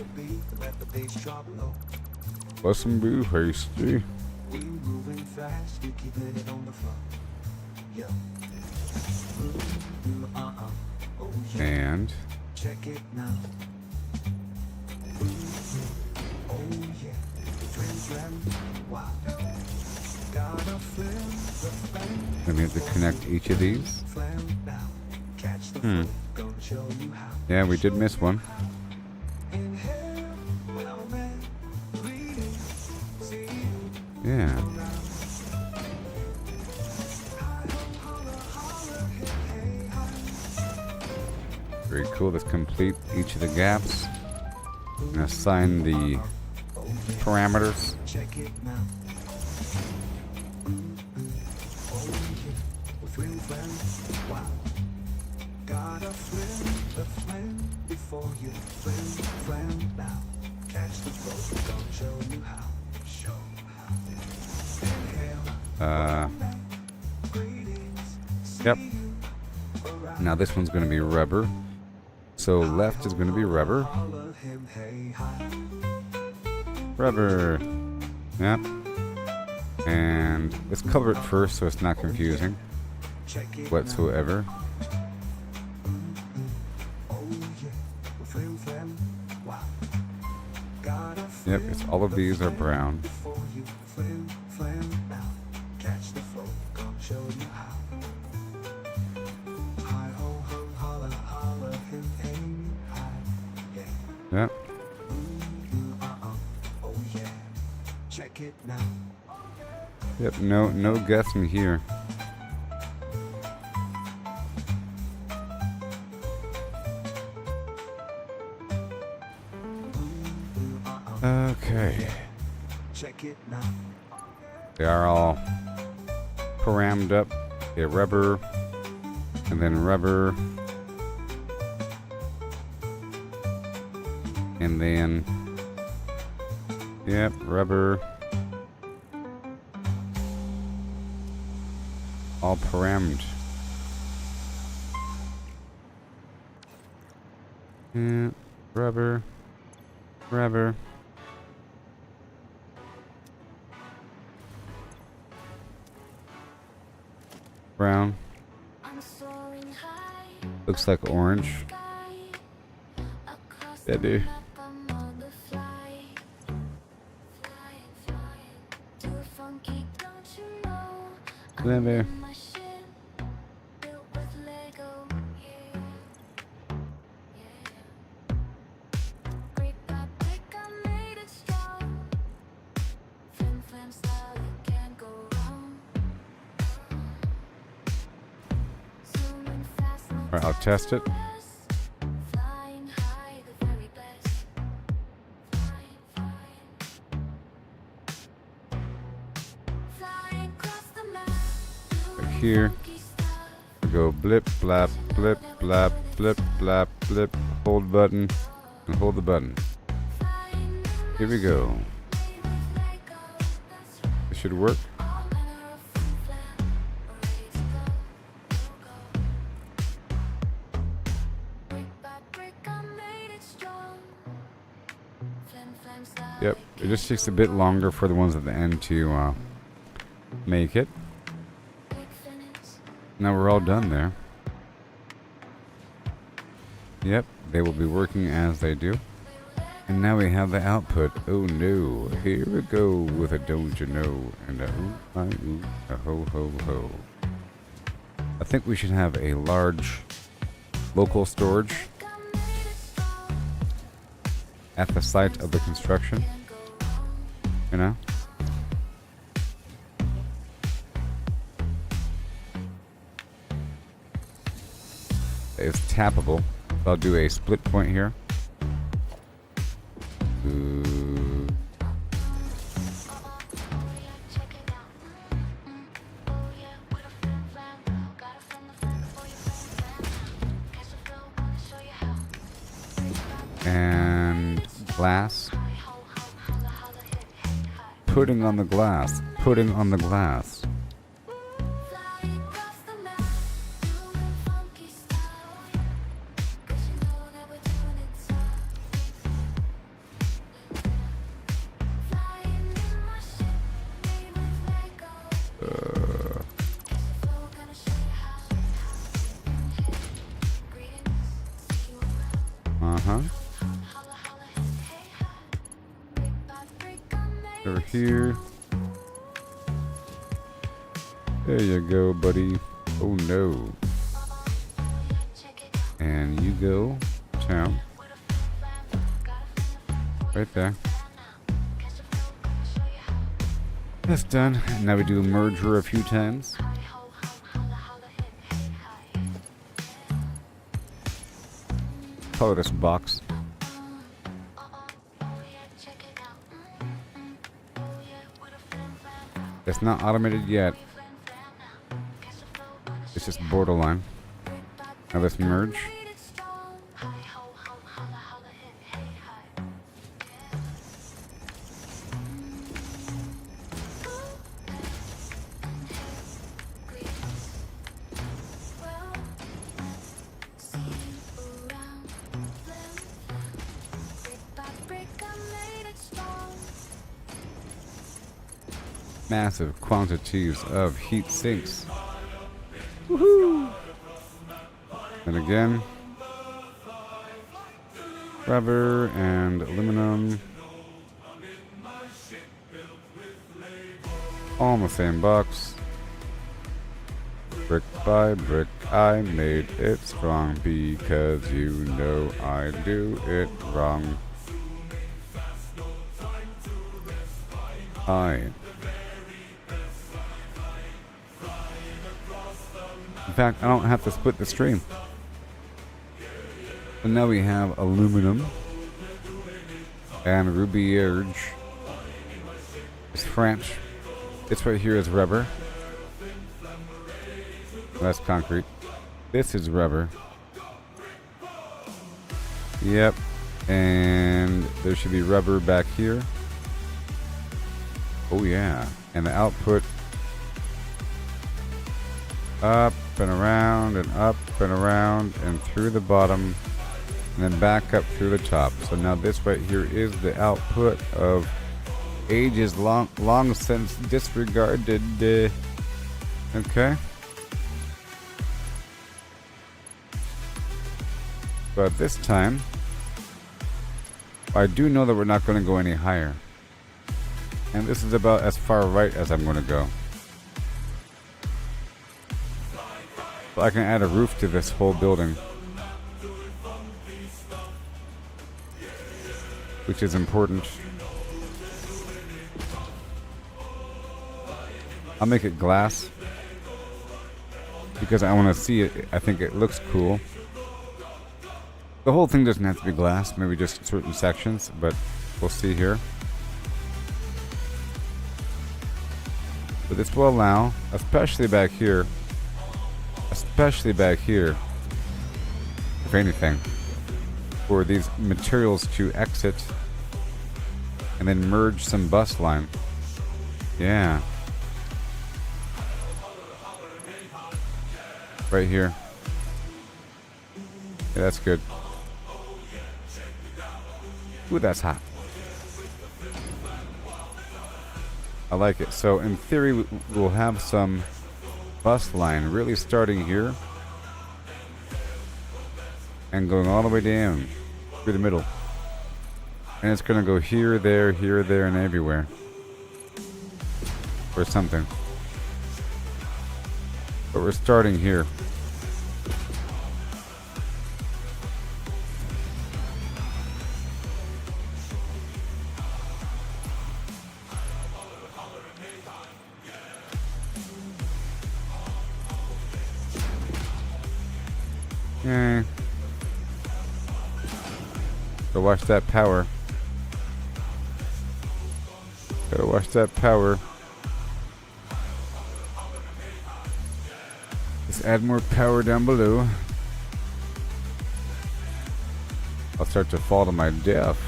Listen, be hasty. And check it now. Oh yeah, friend, wow. Got a friend, the flame. then we have to connect each of these. Catch the flow, gonna show you how. Yeah, we did miss one. Inhale, well man, breathe, see you Yeah. Very cool. Let's complete each of the gaps and assign the parameters. check it now. Oh yeah, friend, wow. Got a friend, the flame before you, friend, now. Catch the flow, gonna show you how, Inhale, greetings, see Yep. you around. Now this one's going to be rubber. So left is going to be rubber. Holler him, hey, hi. Rubber. Yep. And let's cover it first so it's not confusing Check it whatsoever. Oh yeah, friend, wow. Got a Yep, friend, it's all of these are brown. before you, friend, now. Catch the flow, gonna show you how. Hi ho hum holla holla him hey hi. Yeah. Yep. Oh yeah. Check it now. Yep, no guessing here. Okay. Check it now. They are all parammed up. Okay, rubber. And then rubber. And then... Yep, rubber. All parammed. Yeah, rubber. Rubber. Brown. I'm so Looks like orange. Yeah, dude. Clever. Alright, I'll test it. Right here. We go blip, blap, blip, blap, blip, blap, blip. Hold button and hold the button. Here we go. This should work. Yep, it just takes a bit longer for the ones at the end to make it. Now we're all done there. Yep, they will be working as they do. And now we have the output. Oh no, here we go with a don't you know and a ooh, I ooh, a ho ho ho. I think we should have a large local storage at the site of the construction, you know? It's tappable. I'll do a split point here. Ooh. And glass. Putting on the glass. Putting on the glass. Uh-huh. Over here. There you go, buddy. Oh no. And you go down. Right there. That's done. Now we do a merger a few times. Color this box. It's not automated yet. It's just borderline. Now let's merge. Massive quantities of heat sinks. Woohoo! And again, rubber and aluminum, all in the same box. Brick by brick, I made it strong because you know I do it wrong. In fact, I don't have to split the stream. So now we have aluminum and rubyerge. It's French. This right here is rubber. That's concrete. This is rubber. Yep. And there should be rubber back here. Oh yeah. And the output up and around and up and around and through the bottom and then back up through the top. So now this right here is the output of ages long since disregarded. Okay. But this time, I do know that we're not going to go any higher. And this is about as far right as I'm going to go. But I can add a roof to this whole building, which is important. I'll make it glass because I want to see it. I think it looks cool. The whole thing doesn't have to be glass, maybe just certain sections, but we'll see here. But this will allow, especially back here, if anything, for these materials to exit and then merge some bus line. Yeah. Right here. Yeah, that's good. Ooh, that's hot. I like it. So in theory, we'll have some bus line really starting here and going all the way down through the middle. And it's going to go here, there, and everywhere. Or something. But we're starting here. Okay. Go watch that power. Gotta watch that power. Just add more power down below. I'll start to fall to my death.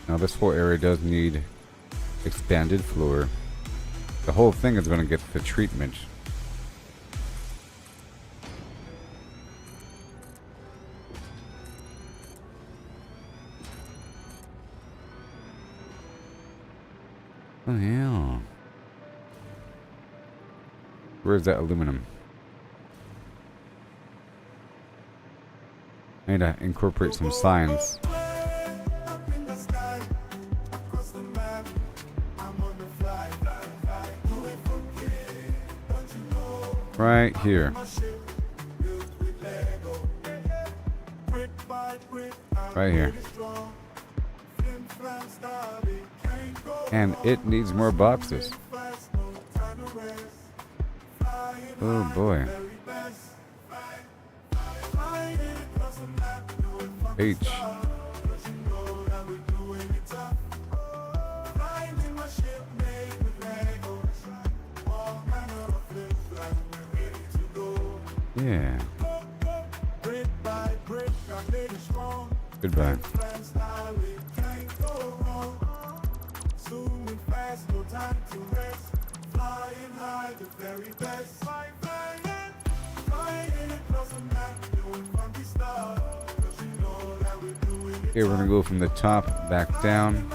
Now this whole area does need expanded floor. The whole thing is going to get the treatment. Oh yeah. Where's that aluminum? I need to incorporate some signs. Right here. Right here. And it needs more boxes. Oh boy. H. Yeah. Goodbye. Okay, we're gonna go from the top back down.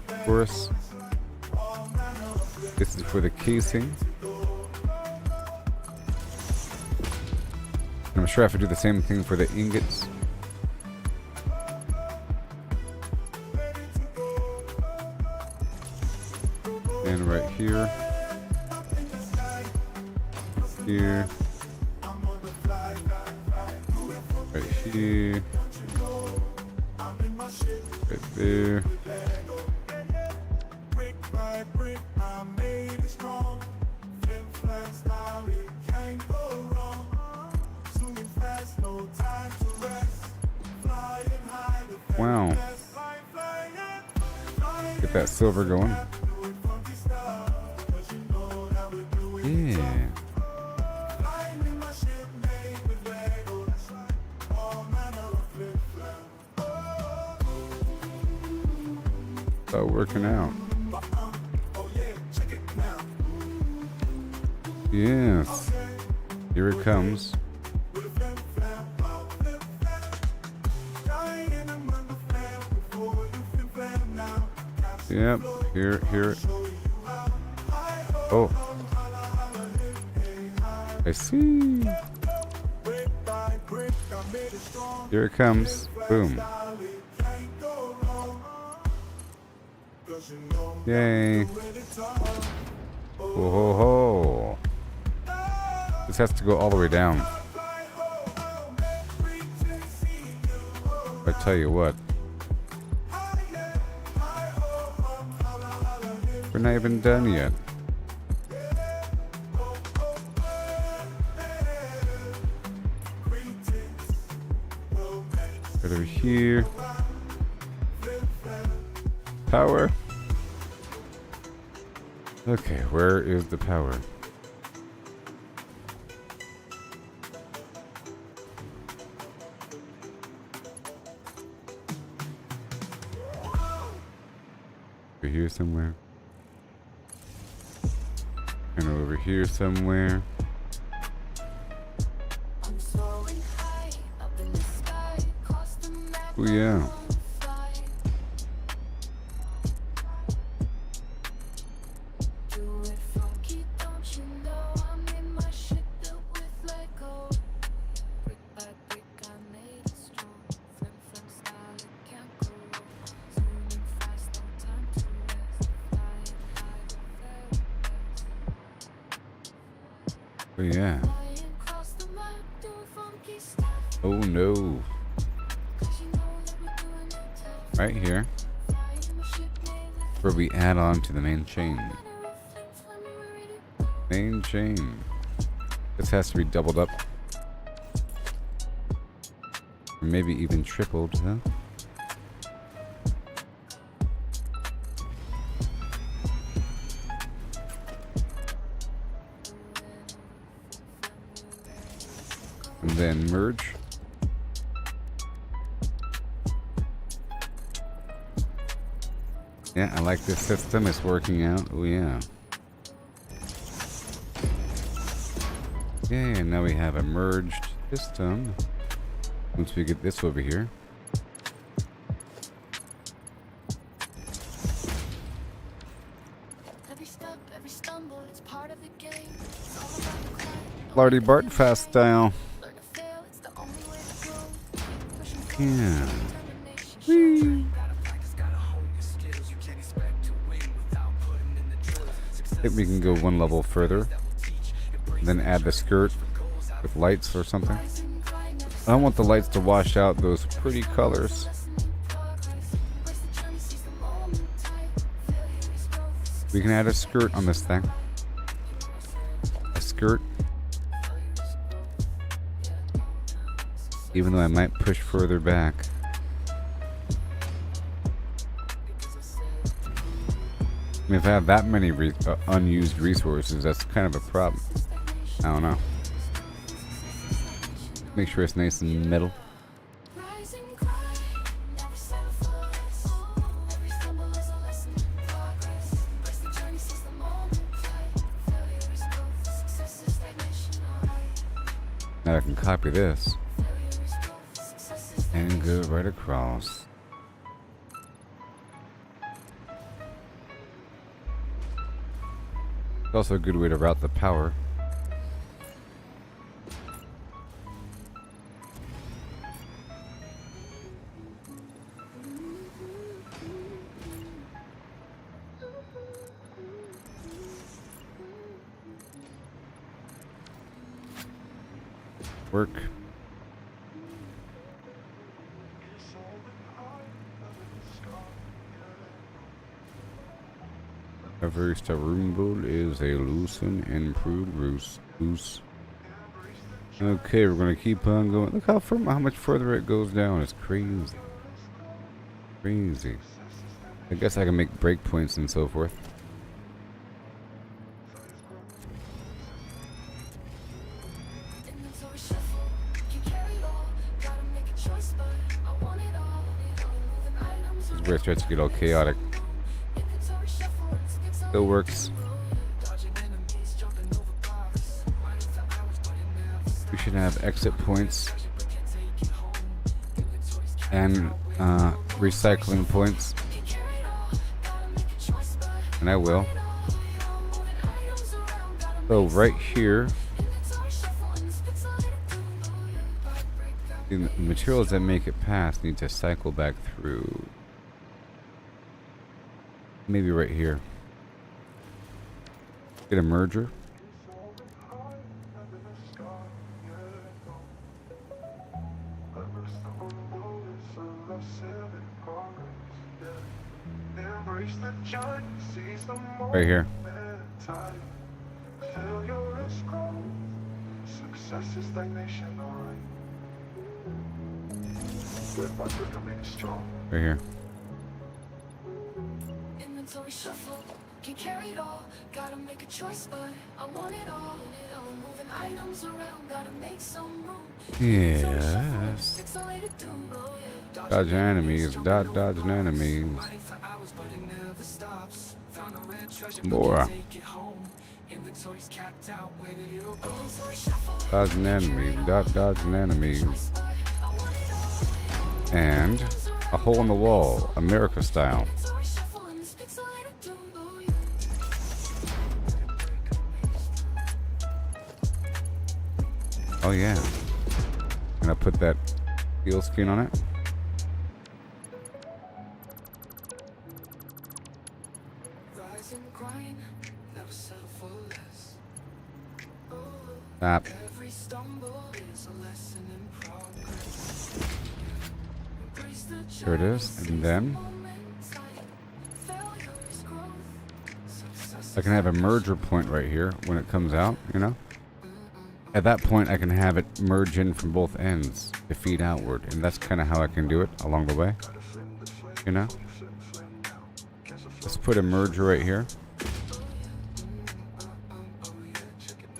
Of course. This is for the casing. I'm sure I have to do the same thing for the ingots. And right here. Here. Right here. Right there. Wow. Get that silver going. Yeah. So working out. Yes. Here it comes. Yep. Here. Oh. I see. Here it comes. Boom. Yay. Whoa, ho, ho. This has to go all the way down. I tell you what. We're not even done yet. Right over here. Power. Okay, where is the power? Over here somewhere. And over here somewhere. Oh yeah. Oh yeah. Oh no. Right here. Where we add on to the main chain. Main chain. This has to be doubled up. Or maybe even tripled, huh? And then merge. Yeah, I like this system. It's working out. Oh yeah. Yeah, and now we have a merged system. Once we get this over here. Every step, every stumble, it's part of the game. It's all about the climb. Lardy Bart fast style. Learn to fail, it's the only way to grow. Pushing forward, Yeah. determination, Whee. I think we can go one level further. Then add the skirt with lights or something. I don't want the lights to wash out those pretty colors. We can add a skirt on this thing. A skirt. Even though I might push further back. I mean, if I have that many unused resources, that's kind of a problem. I don't know. Make sure it's nice in the middle. Rising cry, never settle for less. Every stumble is a lesson in progress. Embrace the journey, seize the moment. Failure is growth, success is stagnation. Alright. Now I can copy this Failure is growth, success is and go right across. It's also a good way to route the power. Work. Every Starumble is a loose and improved loose. Okay, we're gonna keep on going. Look how much further it goes down. It's crazy. Crazy. I guess I can make breakpoints and so forth. inventory shuffle. Can't carry it all. Gotta make a choice, but I want it all. Moving items This is where it starts to get all chaotic. inventory shuffle. Skip some Still works. dodging enemies, jumping over bars. Running for hours, but it never We should have exit points and recycling points. can't carry it all. Gotta make a choice, but And I will. So right here, the materials that make it pass need to cycle back through. Maybe right here. Get a merger. Right here. Success is stagnation, alright. Good, but we're coming strong. Right here. Inventory shuffle, can carry it all. Gotta make a choice, but I want it all. Moving items around, gotta make some room. Yes. Pixelated doom, oh yeah. Dodging enemies. Dodging enemies. Fighting for hours, but it never stops. Found a rare treasure, More. but can't take it home. Inventory's capped out, where did it all go? Inventory shuffle, Dodging enemies. Dodging enemies. but I want it all. And a hole in the wall. America style. Inventory shuffle in this pixelated doom, oh yeah. Oh yeah. Gonna put that steel skin on it. Rise and grind, never settle for less. Stop. Every stumble is a lesson in progress. Embrace the Here it is. And then Moments like failure is growth. success. I can have a merger point right here when it comes out, you know? At that point, I can have it merge in from both ends to feed outward. And that's kind of how I can do it along the way. You know? Let's put a merger right here.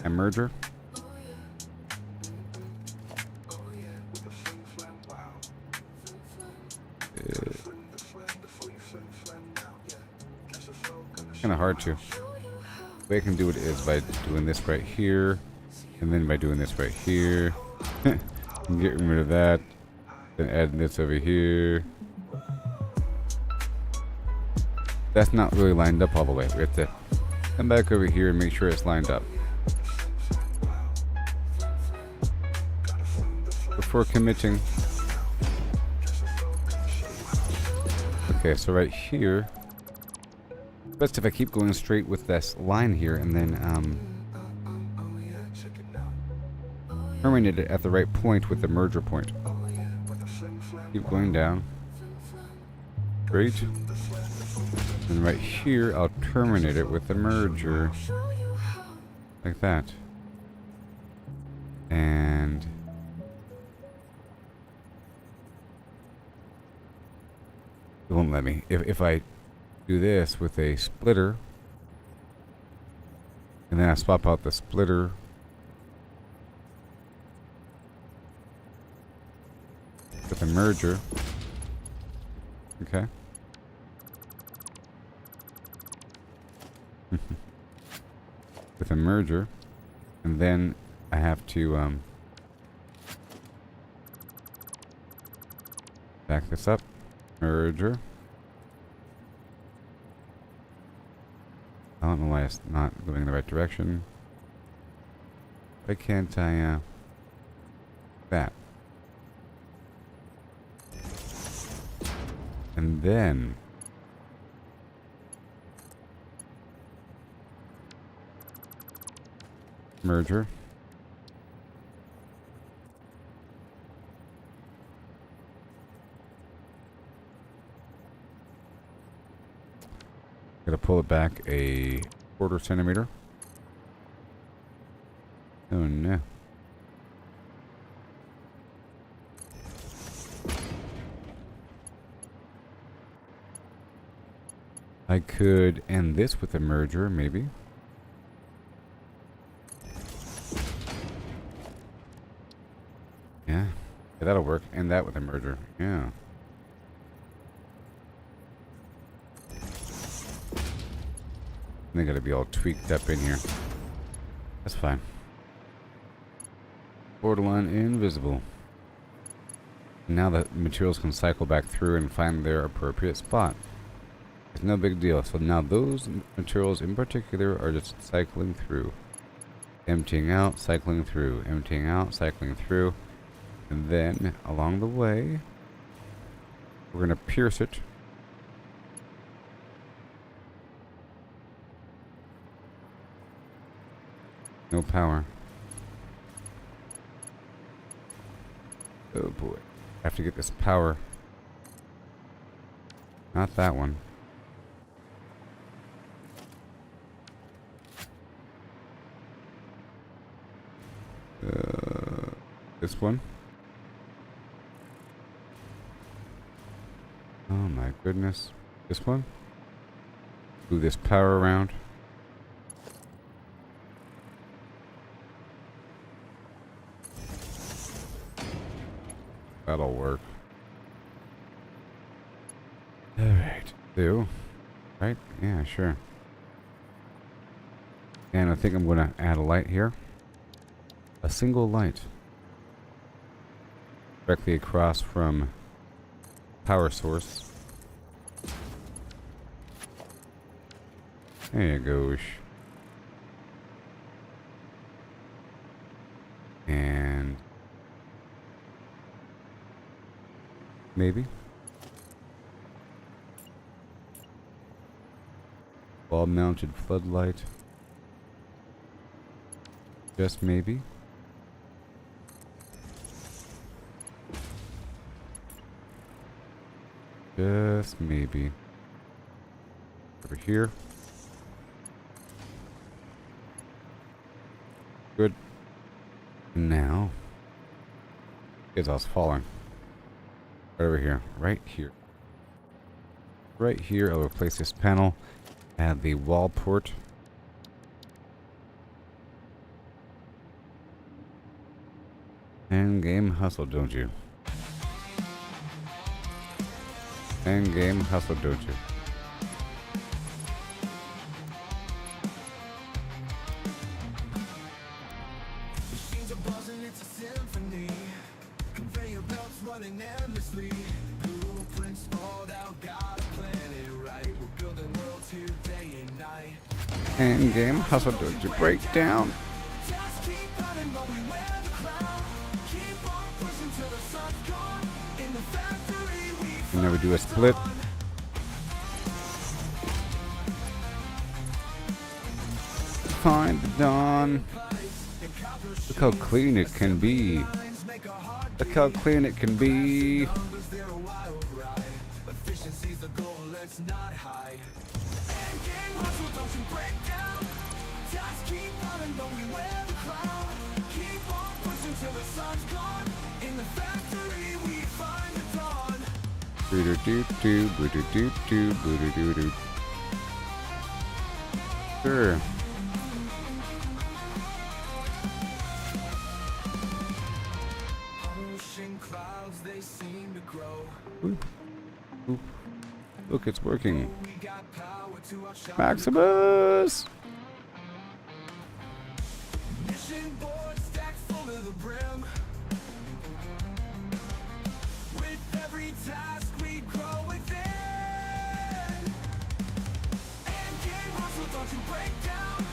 A merger. Kind of hard to. The way I can do it is by doing this right here, and then by doing this right here. And getting rid of that, then adding this over here. That's not really lined up all the way. We have to come back over here and make sure it's lined up before committing. Okay, so right here, best if I keep going straight with this line here and then terminate it at the right point with the merger point. Keep going down. Great. And right here, I'll terminate it with the merger. Like that. And it won't let me. If I do this with a splitter, and then I swap out the splitter with a merger. Okay. With a merger, and then I have to back this up. Merger. I don't know why it's not going in the right direction. Why can't I that? And then merger. Gotta pull it back a 1/4 centimeter. Oh no. I could end this with a merger, maybe. Yeah, that'll work. And that with a merger. Yeah. They gotta be all tweaked up in here. That's fine. Borderline invisible. Now the materials can cycle back through and find their appropriate spot. Perfect, no big deal. So now those materials in particular are just cycling through. Emptying out, cycling through. Emptying out, cycling through. And then, along the way, we're going to pierce it. No power. Oh boy. I have to get this power. Not that one. This one. Oh my goodness. This one. Move this power around. That'll work. Alright. Do. Right? Yeah, sure. And I think I'm going to add a light here. A single light. Directly across from power source. There you go. And maybe wall mounted floodlight. Just maybe. Just maybe. Over here. Good. Now. Because I was falling. Right over here. Right here. Right here, I'll replace this panel. Add the wall port. End game hustle, don't you? End game hustle, don't you? Machines are buzzing, it's a symphony. Conveyor belts running endlessly. Blueprints sprawled out, gotta plan it right. We're building worlds here day and night. End game hustle, don't you? Break down. Just keep running, but we wear the crown. Keep on pushing till the sun's gone. In the factory we And then we do a split. Find the dawn. Look how clean it can be. Look how clean it can be. numbers, they're a wild ride. Efficiency's the goal, let's not hide. End game hustle, don't you break down. Just keep running, but we wear the crown. Keep on pushing till the sun's gone. In the factory we find the dawn. Boo-doo-doo-doo, boo-doo-doo-doo, boo-doo-doo-doo. Sure. Ocean clouds, they seem to grow. Oop. Oop. Look, it's working. We got power to outshine. Maximus! Mission board stacked full to the brim. With every task we grow within. End game hustle, don't you break down.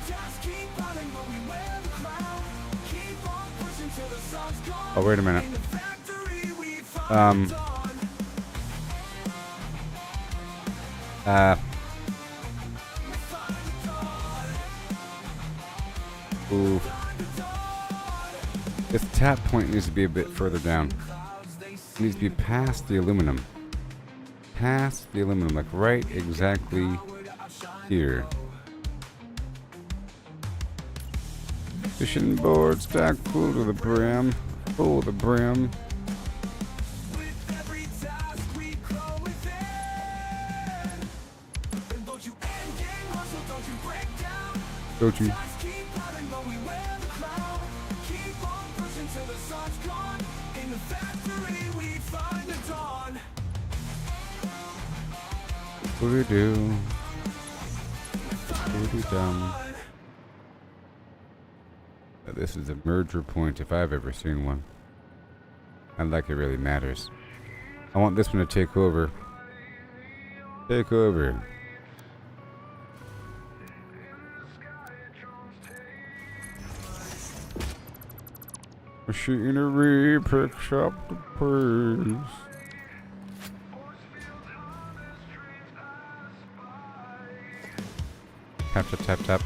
Just keep running, but we wear the crown. Keep on pushing till the sun's gone. Oh, wait a minute. In the factory we find the dawn. Ooh. This tap point needs to be a bit further down. It needs to be past the aluminum. Past the aluminum, like right exactly here. Fishing board stacked full to the brim. Full to the brim. With every task we grow within. And don't you end game hustle, don't you break down. Don't you? Just keep running, but we wear the crown. Keep on pushing till the sun's gone. In the factory we find the dawn. Boo-doo-doo. Boo-doo-dum. This is a merger point if I've ever seen one. Not like it really matters. I want this one to take over. Take over. Machinery picks up the pace. Tap, tap, tap, tap.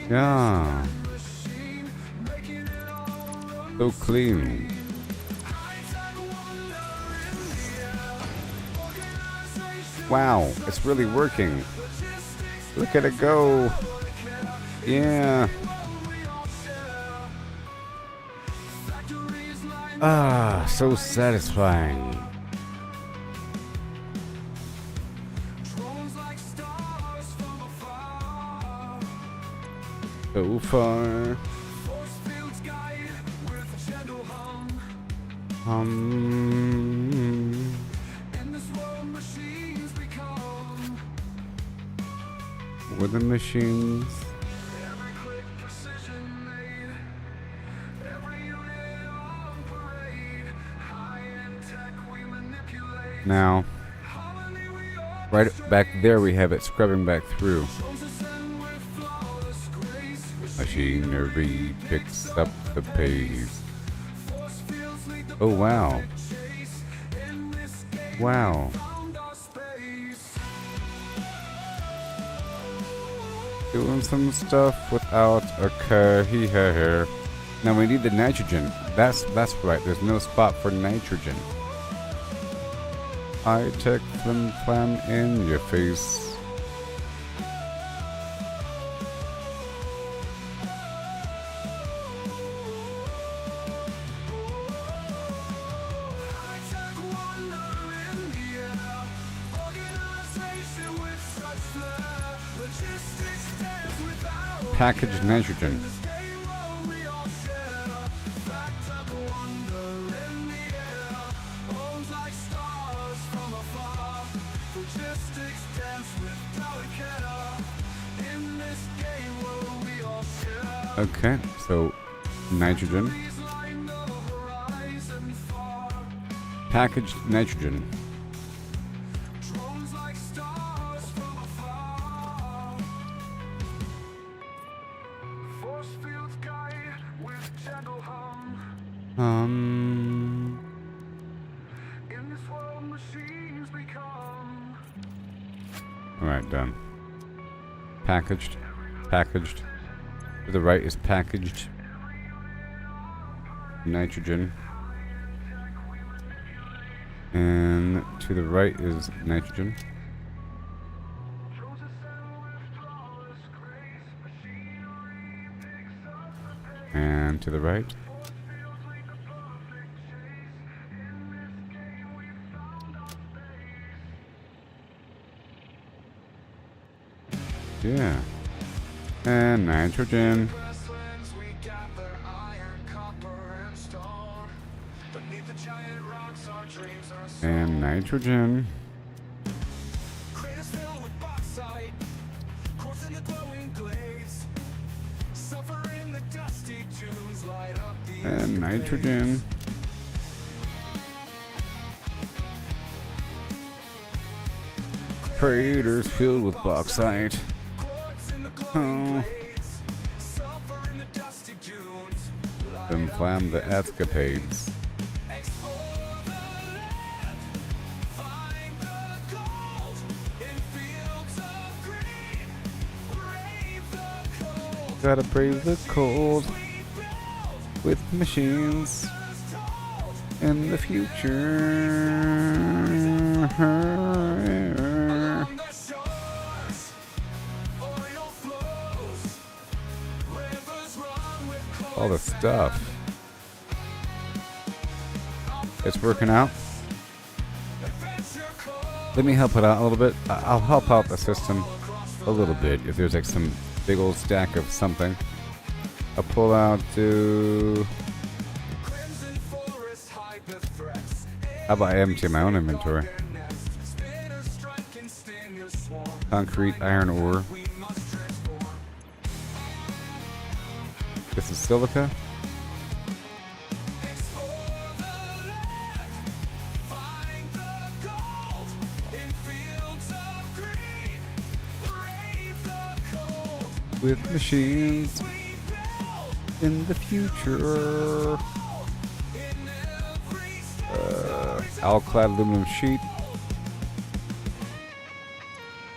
Yeah. So clean. Wow, it's really working. Look at it go. Yeah. Ah, so satisfying. So far. With the machines. Now, right back there we have it scrubbing back through. Machinery picks up the pace. Oh wow. Wow. Doing some stuff without a carrier. Now we need the nitrogen. That's right. There's no spot for nitrogen. High-tech flim flam in your face. Packaged nitrogen. Okay, so nitrogen. Packaged nitrogen. Alright, done. Packaged. Packaged. To the right is packaged nitrogen. And to the right is nitrogen. And to the right. Yeah. And nitrogen. And nitrogen. And nitrogen. Craters filled with bauxite. Oh. Then flam the escapades. Gotta brave the cold with machines in the future. All the stuff. It's working out. Let me help it out a little bit. I'll help out the system a little bit if there's like some big old stack of something. I'll pull out to... How about I empty my own inventory? Concrete, iron ore. This is silica. with machines in the future. Alclad aluminum sheet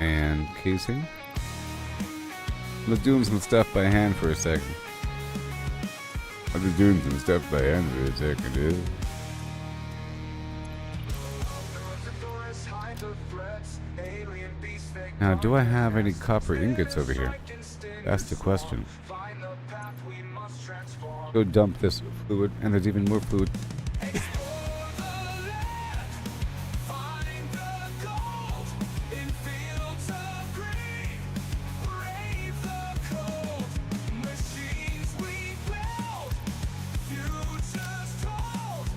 and casing. I'm just doing some stuff by hand for a second. Dude. Now, do I have any copper ingots over here? That's the question. Go dump this fluid, and there's even more fluid.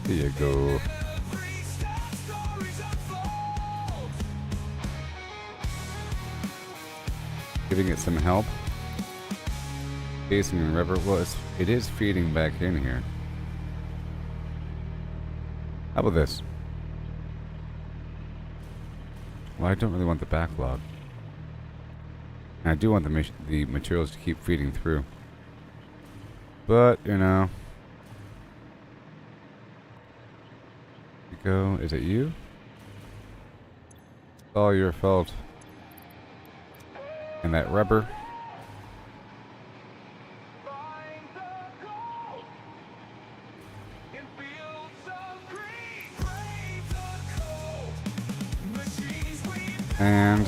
There you go. Giving it some help. Casing and rubber. Well, it is feeding back in here. How about this? Well, I don't really want the backlog. And I do want the materials to keep feeding through. But, you know. Go. Is it you? It's all your fault. And that rubber. And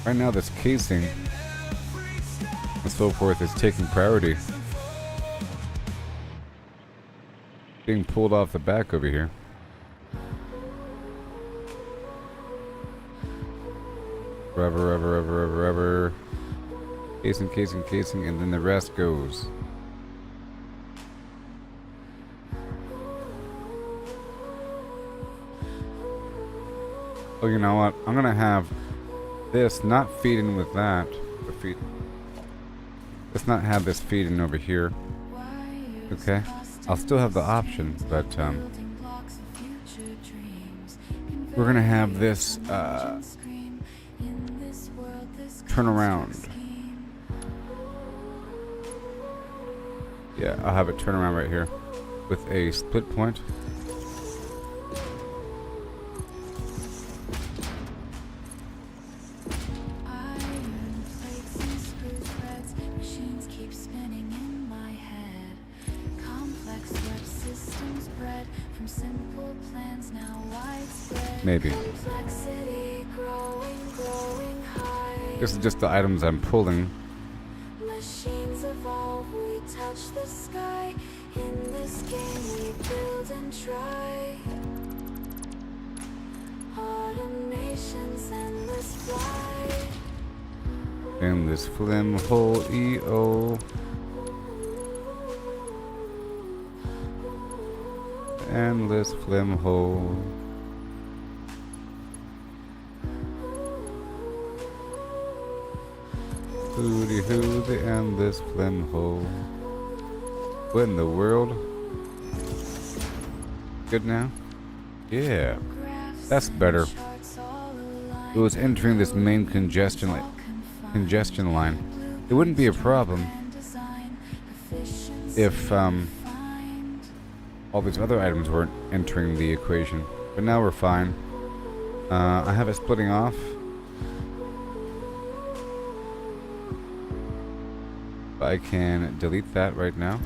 right now this casing and so forth is taking priority. Being pulled off the back over here. Rubber. Casing, and then the rest goes. Oh, you know what? I'm gonna have this not feeding with that. Let's not have this feeding over here. Okay. I'll still have the option, but we're gonna have this turn around. Yeah, I'll have it turn around right here with a split point. Maybe. This is just the items I'm pulling. Machines evolve, we touch the sky. In this game we build and try. Automations endless fly. Endless flim hole EO. Endless flim hole. Hooty hoo, the endless flim hole. What in the world? Good now? Yeah. That's better. It was entering this main congestion line. It wouldn't be a problem if all these other items weren't entering the equation. But now we're fine. I have it splitting off. I can delete that right now.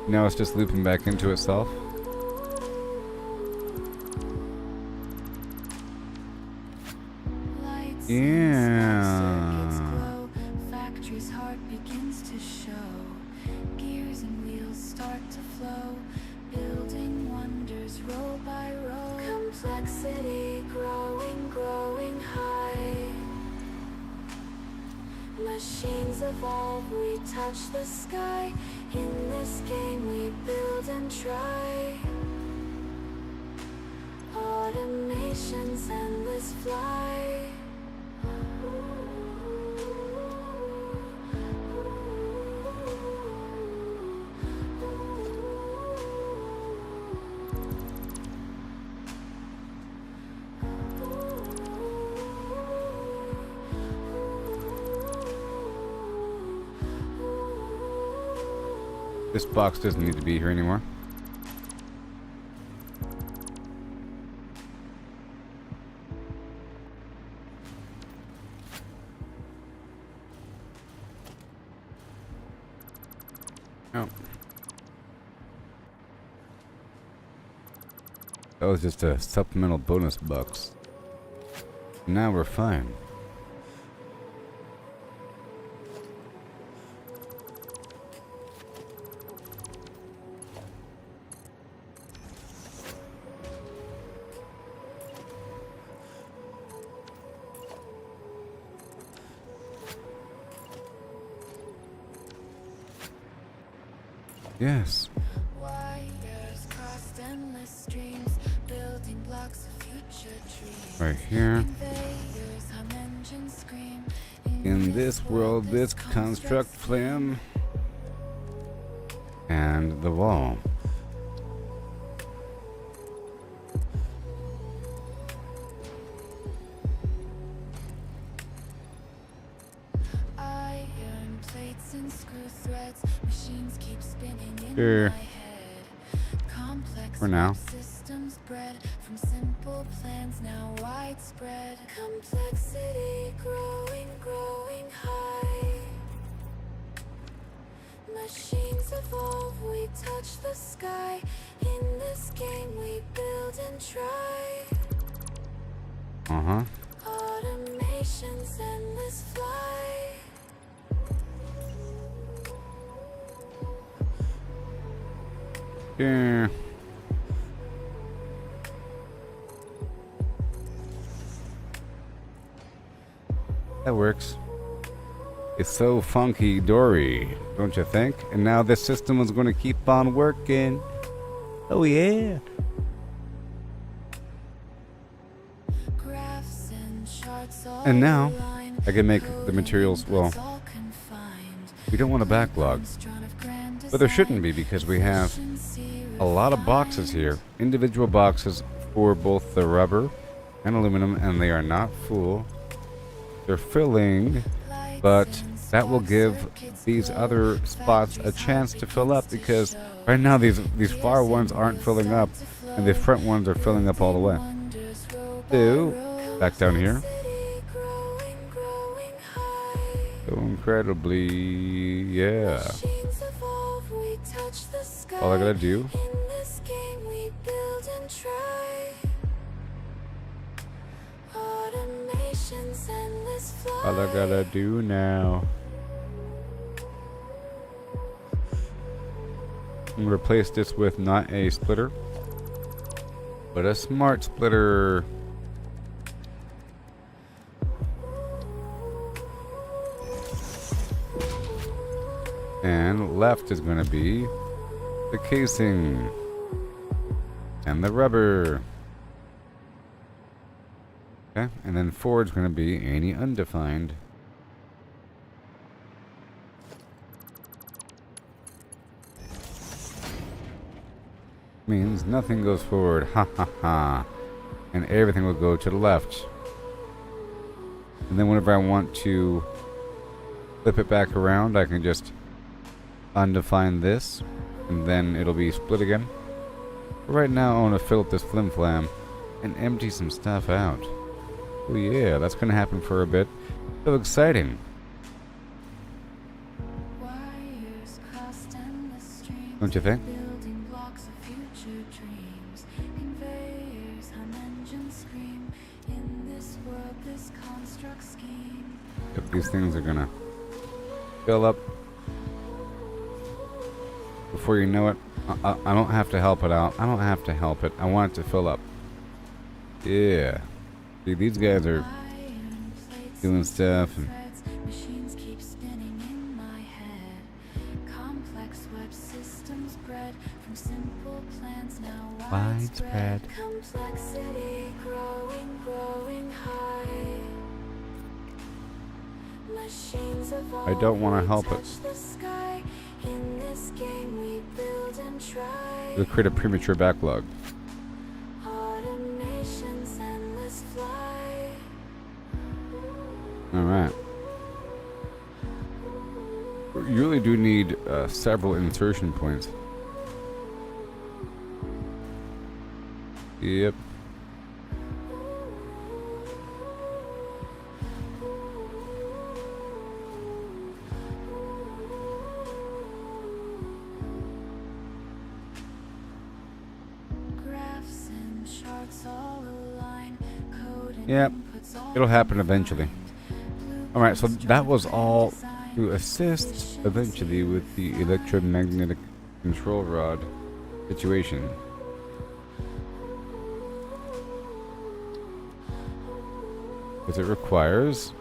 Now it's just looping back into itself. Yeah. Factory's heart begins to show. Gears and wheels start to flow. Building wonders row by row. Complexity growing high. Machines evolve, we touch the sky. In this game we build and try. Automations endless fly. This box doesn't need to be here anymore. Oh. That was just a supplemental bonus box. Now we're fine. Yes. Wires crossed endless streams, building blocks of future dreams. Right here. Invaders hum engines scream. In this world, this construct flame. And the wall. Iron plates and screw threads, machines keep spinning in Sure. my head. Complex For now. web systems bred from simple plans now widespread. Complexity growing, growing high. Machines evolve, we touch the sky. In this game we build and try. Uh-huh. Automation's endless fly. Yeah. That works. It's so funky dory, don't you think? And now this system is going to keep on working. Oh yeah. Graphs and charts all And now align. I can make the materials, well, Codes all confined. we don't want a backlog. Construct of grand But there design. shouldn't be because we have Efficiency a lot of boxes here. Individual boxes for both the rubber and aluminum, and they are not full. They're filling, refined. but Lights and that will sparks, give circuits these glow. other spots a Factories chance to hungry fill up kids to because show. right now these far ones aren't filling up and the front ones are filling up all the way. Wonders row by So, row. back down here. Complexity growing, growing high. So incredibly, yeah. Machines evolve, we touch the sky. All I gotta do, In this game we build and try. Automation's endless fly. all I gotta do now. I'm gonna replace this with not a splitter, but a smart splitter. And left is going to be the casing and the rubber. Okay, and then forward is going to be any undefined. Means nothing goes forward, ha ha ha. And everything will go to the left. And then whenever I want to flip it back around, I can just undefine this, and then it'll be split again. But right now I want to fill up this flim flam and empty some stuff out. Oh yeah, that's going to happen for a bit. So exciting. Wires crossed endless streams. Don't you think? Building blocks of future dreams. Conveyors hum engines scream. In this world, this construct scheme. If these things are going to fill up before you know it, I don't have to help it out. I don't have to help it. I want it to fill up. Yeah. See, these guys are Iron plates doing and stuff and threads. Machines keep spinning in my head. Complex web systems bred from simple plans now Widespread. widespread. Complexity growing, growing high. Machines evolve, I don't wanna we help it. touch the sky. In this game we build and try. it'll create a premature backlog. Automation's endless fly. All right. You really really do need several insertion points. Yep. Graphs and charts all align, code and Yep. inputs all It'll happen eventually. combined. Alright, so Blueprints that was driven all design, to assist eventually with the electromagnetic control rod situation. Because it requires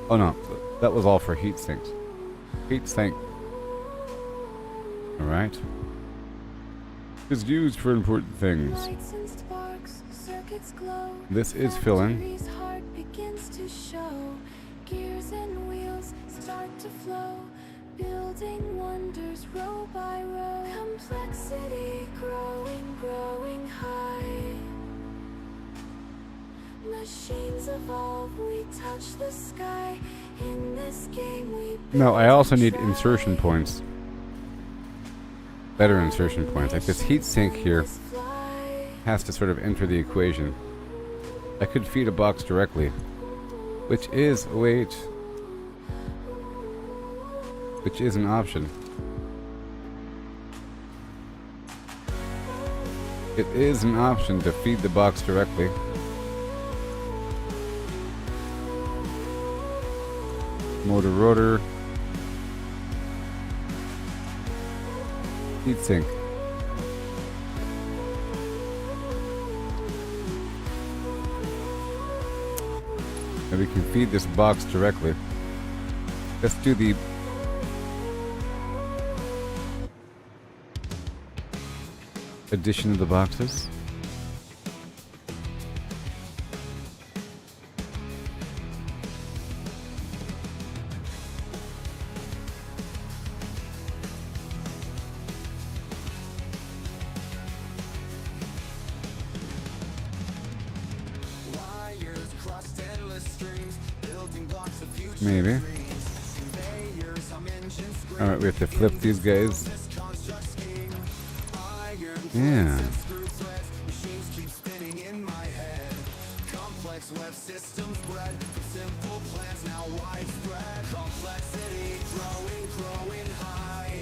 oh no, that was all for heat sinks. Heat sink. Alright. Is used for important things. Lights and sparks, circuits glow. This is filling. Factory's heart begins to show. Gears and wheels start to flow. Building wonders row by row. Complexity growing, growing high. Machines evolve, we touch the sky. In this game we No, I build also and need try. insertion points. Better insertion points. Like this heat sink here Fly. has to sort of enter the equation. I could feed a box directly, which is an option. It is an option to feed the box directly. Motor rotor. Heatsink. And we can feed this box directly. Let's do the addition of the boxes. Wires crossed endless strings, building blocks of future Maybe. dreams. Conveyors, dimensions, Alright, we have to flip these guys. construct scheme. Iron Yeah. screw threads, machines keep spinning in my head. Complex web systems bred from simple plans now widespread. Complexity growing, growing high.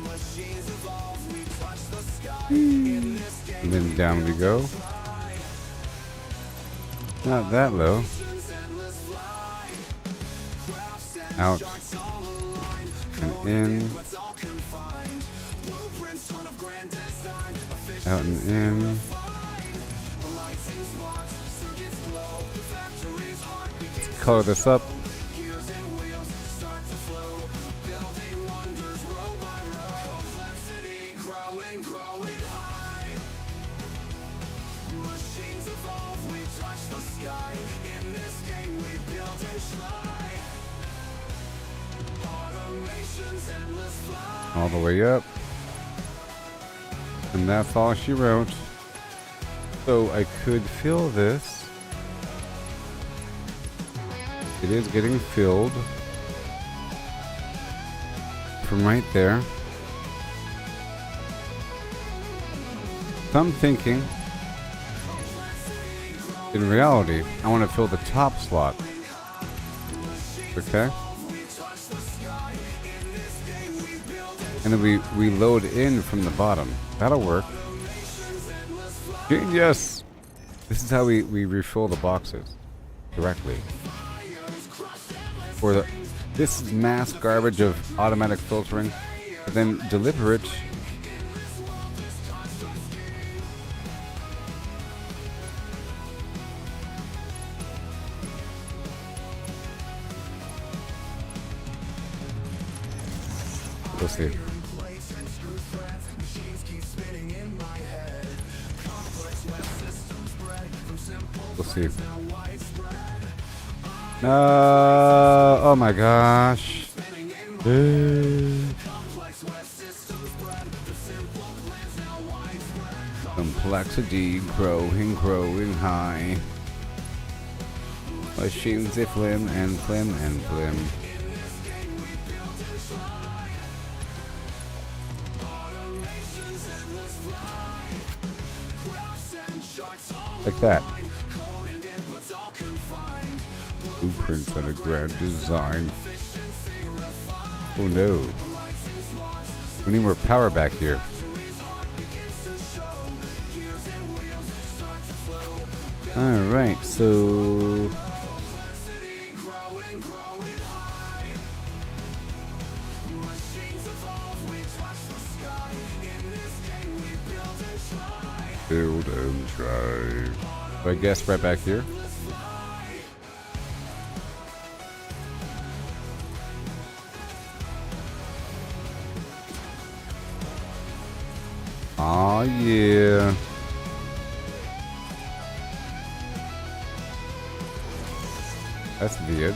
Machines evolve, we touch the sky. In this game, And then down we go. Not that low. endless fly. Crafts and Out. charts all aligned. And in. What's all confined? Blueprints ton of grand design. Out and in. Lights and sparks, circuits glow. Factories heart begins Color this up. gears and wheels start to flow. Building wonders row by row. Complexity growing, growing high. Machines evolve, we touch the sky. In this game we build and try. Automation's endless fly. All the way up. And that's all she wrote. So I could fill this. It is getting filled. From right there. So I'm thinking, in reality, I want to fill the top slot. Okay? And then we load in from the bottom. That'll work. Genius! This is how we refill the boxes directly. For the this is mass garbage of automatic filtering, but then deliver it. We'll see. We'll see. No! Oh my gosh. complexity growing high. Machines they flim and flim and flim. Like that. Blueprints on a grand design. Oh no. We need more power back here. Alright, so build and try. So I guess right back here. Aw, yeah. That's weird.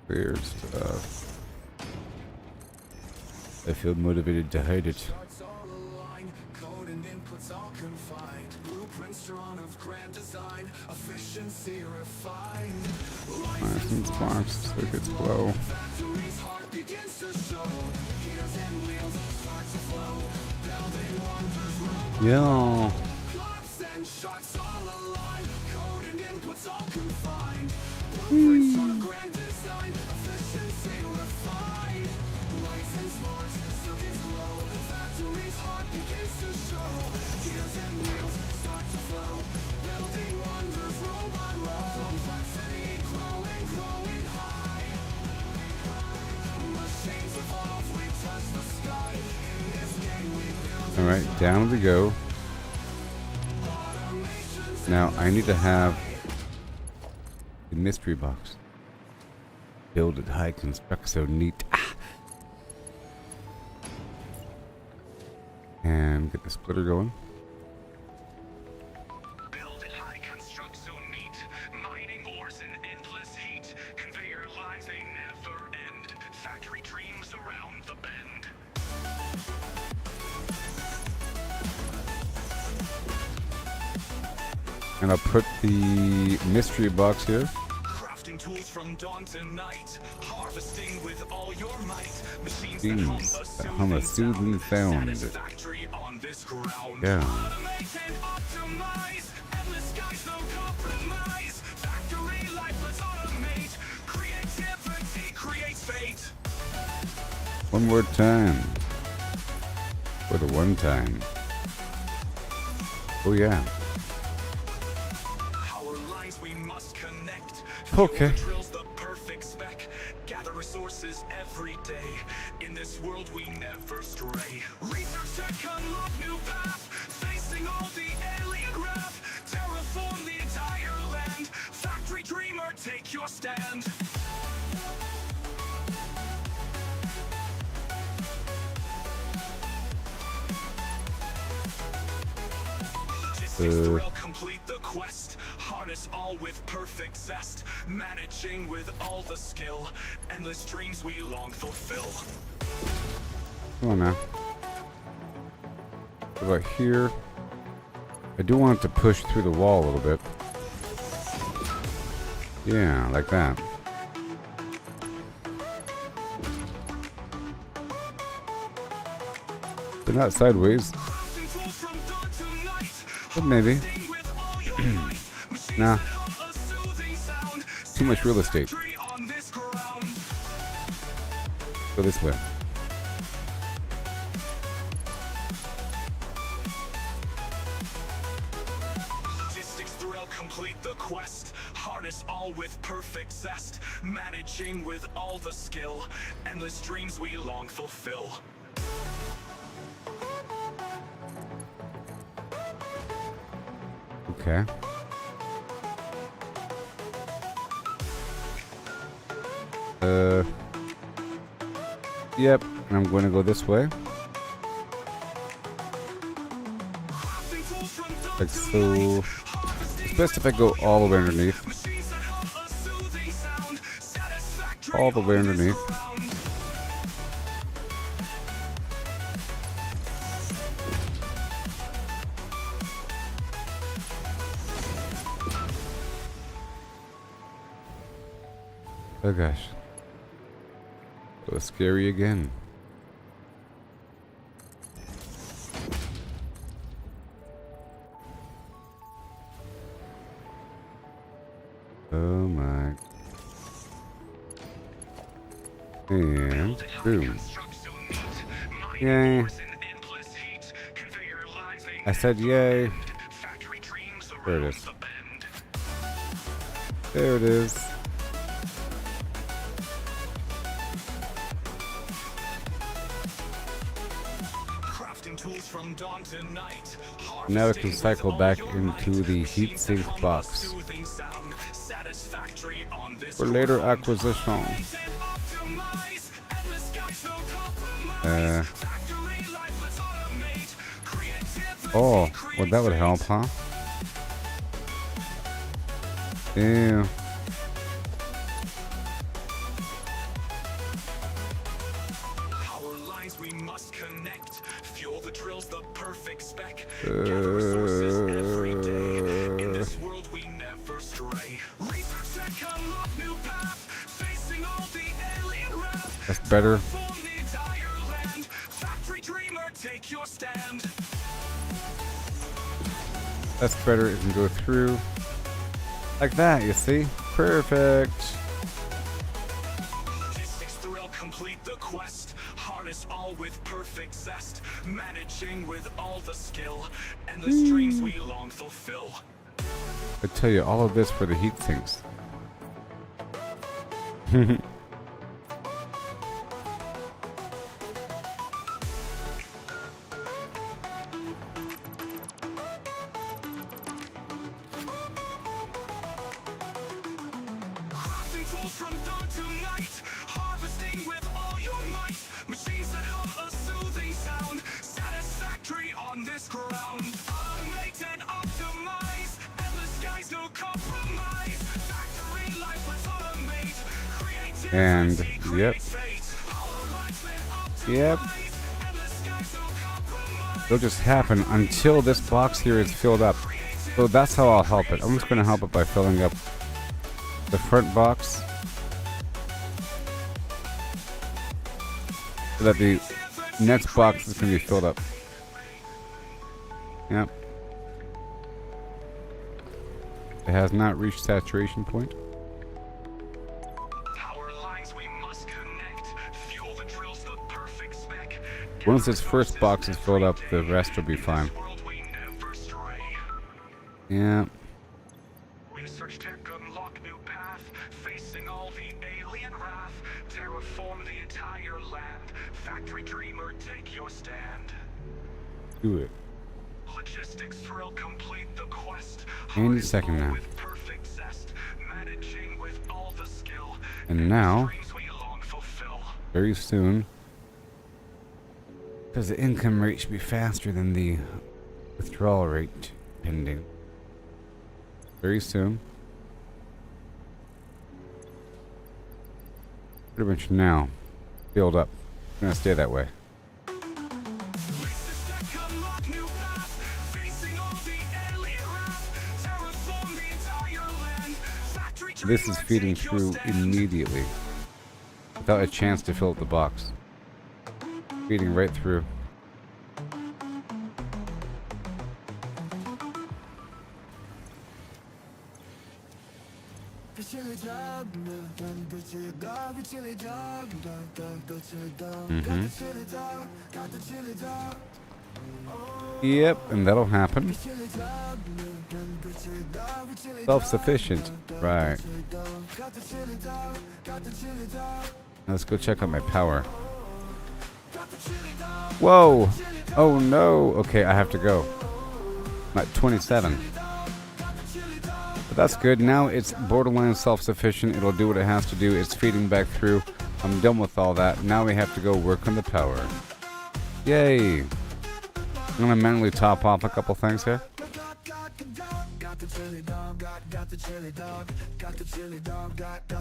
Weird stuff. I feel motivated to hide it. License box, so it gets low. Yeah. Alright, down we go. Now, I need to have the mystery box. Build it high, construct so neat. Ah. And get the splitter going. Build it high, construct so neat. Mining ores in endless heat. Conveyor lines, they never end. Factory dreams around the bend. And I'll put the mystery box here. Crafting tools from dawn to night. Harvesting with all your might. Machines Jeez, that hum a soothing sound. Satisfactory on this ground. Yeah. Automate and optimize. Endless skies, no compromise. Factory life, let's automate. Creativity creates fate. One more time. For the one time. Oh yeah. Our lines we must connect. Okay. Fuel drills the perfect spec. Gather resources every day. In this world we never stray. Research tech unlock new path. Facing all the alien craft. Terraform the entire land. Factory dreamer, take your stand. Thrill, complete the quest. Harness all with perfect zest. Managing with all the skill. Endless dreams we long fulfill. Come on now. What about here? I do want it to push through the wall a little bit. Yeah, like that. But not sideways. But maybe. Nah. Too much real estate. Go this way. Logistics thrill, complete the quest. Harness all with perfect zest. Managing with all the skill. Endless dreams we long fulfill. Okay. Yep, and I'm going to go this way. Like so. It's best if I go all the way underneath. All the way underneath. Oh gosh. It was scary again. Oh my. And boom. Yay. I said yay. There it is. There it is. Now it can cycle back into the heatsink box for later acquisition. Oh, well that would help, huh? Yeah. That's better. That's better. It can go through like that. You see? Perfect. Complete the quest, harness all with perfect zest, managing with all the skill, and the dreams we long fulfill. I tell you, all of this for the heat sinks. From dawn to night, harvesting with all your might, machines that have a soothing sound, satisfactory on this ground. Automate and optimize, endless skies, no compromise. Factory life, let's automate. Creativity, And yep. Yep. It'll just happen until this box here is filled up. So that's how I'll help it. I'm just going to help it by filling up the front box so that the next box is going to be filled up. Yep. It has not reached saturation point. Power lines we must connect. Fuel the drills the perfect spec. Once this first box is filled up, the rest will be fine. Yeah. Research tech unlock new path, facing all the alien wrath, terraform the entire land. Factory dreamer, take your stand. Do it. Logistics thrill, complete the quest. Any second now. With perfect zest, managing with all the skill. And now, Dreams we long fulfill. very soon, because the income rate should be faster than the withdrawal rate pending. Very soon. Pretty much now. Filled up. It's gonna stay that way. This is feeding through immediately, without a chance to fill up the box. Feeding right through. Yep, and that'll happen. Self-sufficient. Right. Let's go check out my power. Whoa! Oh no! Okay, I have to go. I'm at 27. But that's good. Now it's borderline self-sufficient. It'll do what it has to do. It's feeding back through. I'm done with all that. Now we have to go work on the power. Yay! I'm gonna manually top off a couple things here.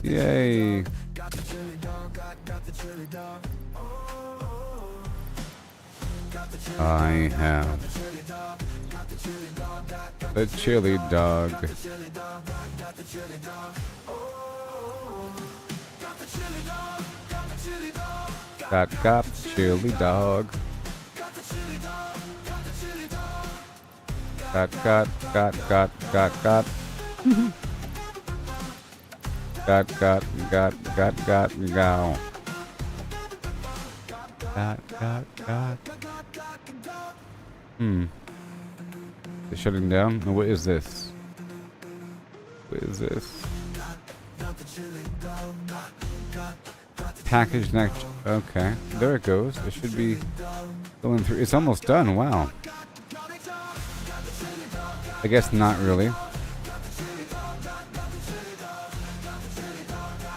Yay! I have the chili dog. Got chili dog. Got. Got. Go. Got. They're shutting down? No, what is this? What is this? Package next. Okay, there it goes. It should be going through. It's almost done. Wow. I guess not really.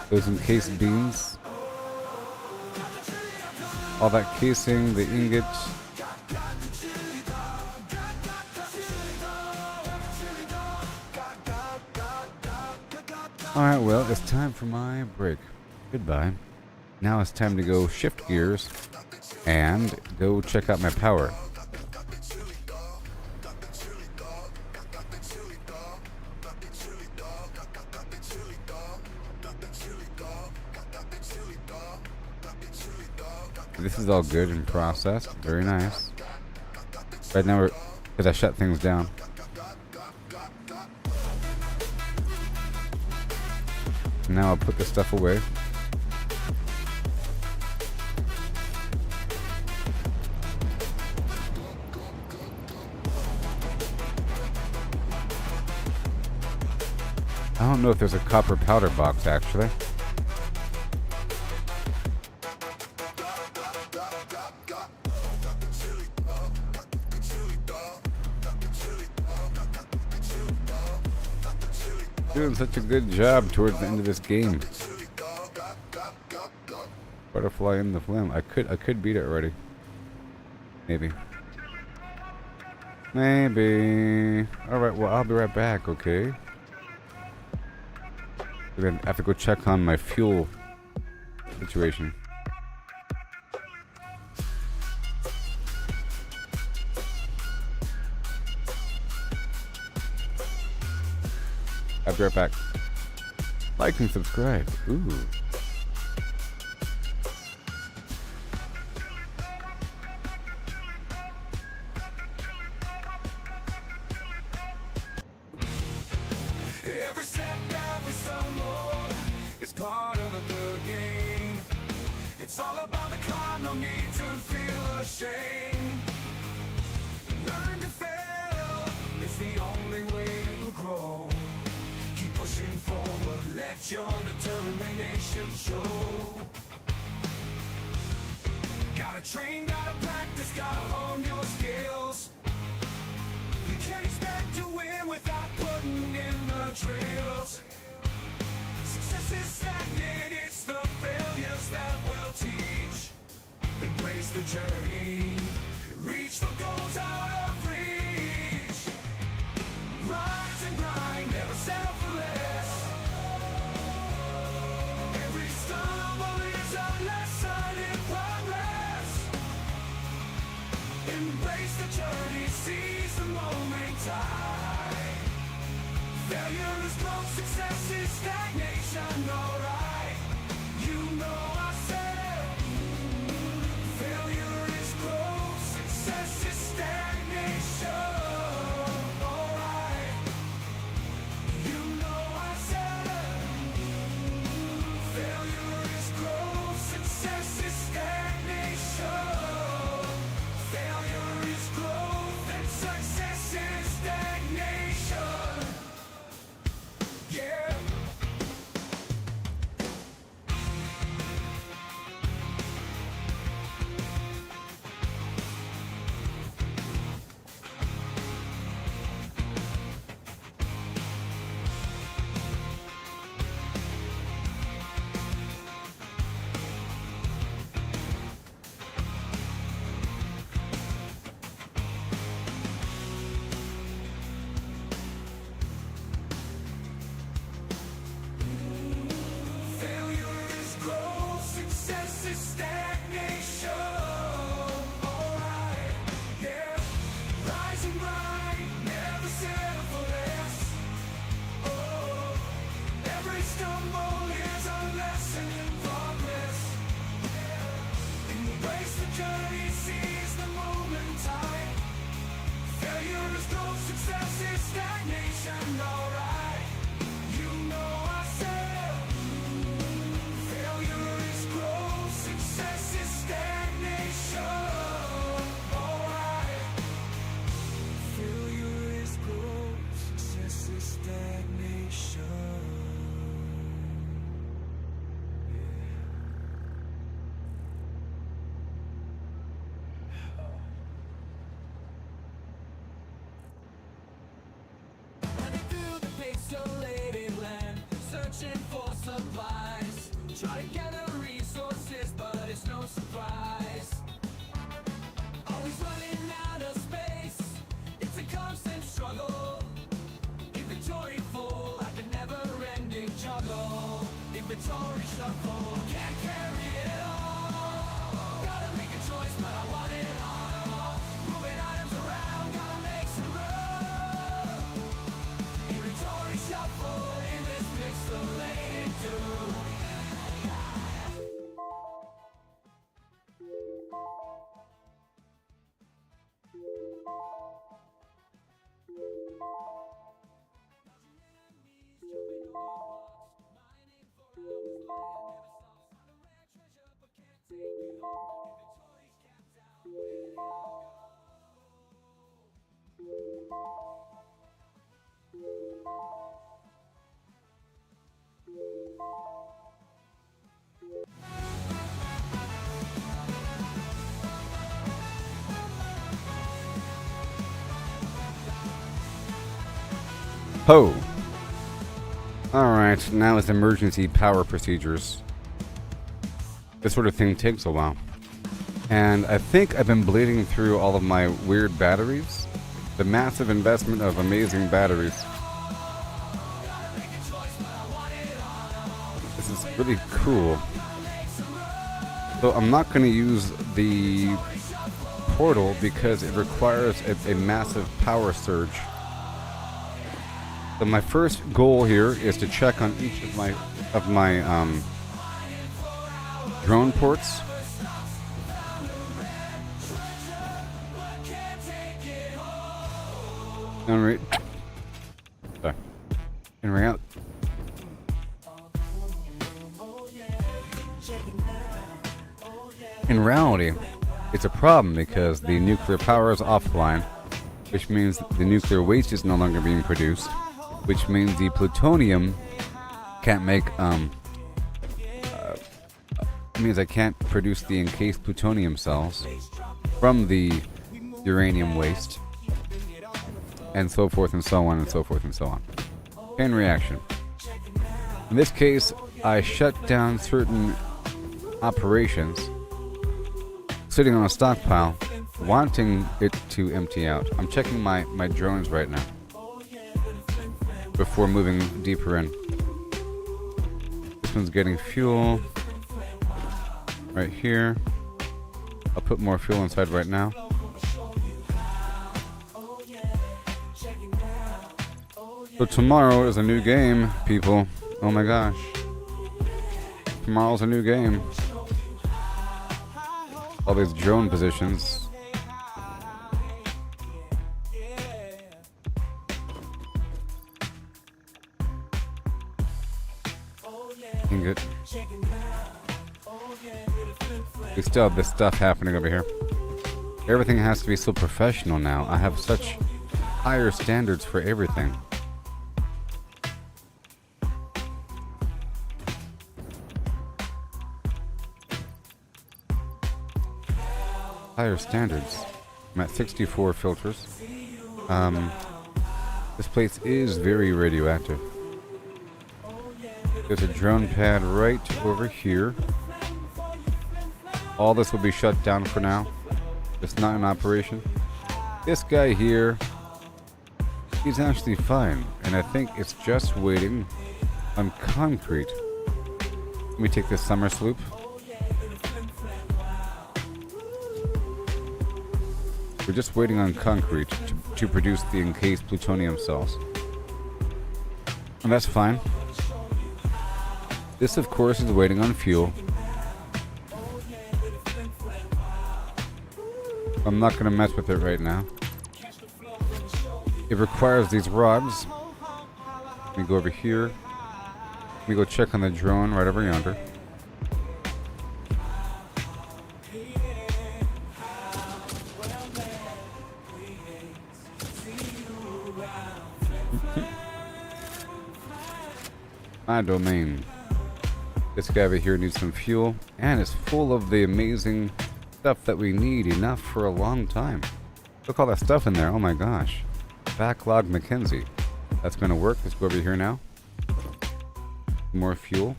Those encased beans. All that casing, the ingots. Alright, well, it's time for my break. Goodbye. Now it's time to go shift gears and go check out my power. This is all good and processed. Very nice. Right now, because I shut things down. Now I'll put this stuff away. I don't know if there's a copper powder box actually. Doing such a good job towards the end of this game. Butterfly in the flame. I could beat it already. Maybe. Maybe. Alright, well I'll be right back, okay? Then I have to go check on my fuel situation. I'll be right back. Like and subscribe. Ooh. Every step, every stumble is part of the game. It's all about the climb, no need to feel ashamed. Learn to fail, it's the only way to grow. Keep pushing forward, let your determination show. Gotta train, gotta practice, gotta hone your skills. You can't expect to win without putting in the trails. Success is stagnant, it's the failures that will teach. Embrace the journey, reach the goals out of reach. Rise and grind, never settle for less. Every stumble is a lesson in progress. Embrace the journey, seize the moment in time. Failure is growth, success is stagnation, alright. You know I said failure is growth, success is stagnation, alright. You know I said failure is growth, success is stagnation. Failure is growth and success is stagnation. Yeah. stagnation, alright. You know ourselves. Failure is growth, success is stagnation. Alright. Failure is growth, success is stagnation. Through the pixelated land, searching for supplies. Try to gather resources, but it's no surprise. Always running out of space, it's a constant struggle. Inventory full, like a never-ending juggle. Inventory shuffle, can't carry it all. Gotta make a choice, but I want it all. Moving items around, gotta make some room. Inventory shuffle in this pixelated doom. Ho! Alright, now it's emergency power procedures. This sort of thing takes a while. And I think I've been bleeding through all of my weird batteries. The massive investment of amazing batteries. This is really cool. So I'm not going to use the portal because it requires a massive power surge. So my first goal here is to check on each of my drone ports. In reality, it's a problem because the nuclear power is offline, which means the nuclear waste is no longer being produced, which means the plutonium can't make means I can't produce the encased plutonium cells from the uranium waste, and so forth and so on and so forth and so on. Chain reaction. In this case, I shut down certain operations sitting on a stockpile, wanting it to empty out. I'm checking my drones right now before moving deeper in. This one's getting fuel right here. I'll put more fuel inside right now. So tomorrow is a new game, people. Oh my gosh. Tomorrow's a new game. All these drone positions. Good. We still have this stuff happening over here. Everything has to be so professional now. I have such higher standards for everything. Higher standards. I'm at 64 filters. This place is very radioactive. There's a drone pad right over here. All this will be shut down for now. It's not in operation. This guy here, he's actually fine, and I think it's just waiting on concrete. Let me take this summer sloop. We're just waiting on concrete to produce the encased plutonium cells. And that's fine. This, of course, is waiting on fuel. I'm not going to mess with it right now. it requires these rods. Let me go over here. Let me go check on the drone right over yonder. My domain. This guy over here needs some fuel, and it's full of the amazing stuff that we need, enough for a long time. Look all that stuff in there. Oh my gosh. Backlog Mackenzie. That's gonna work. Let's go over here now. More fuel.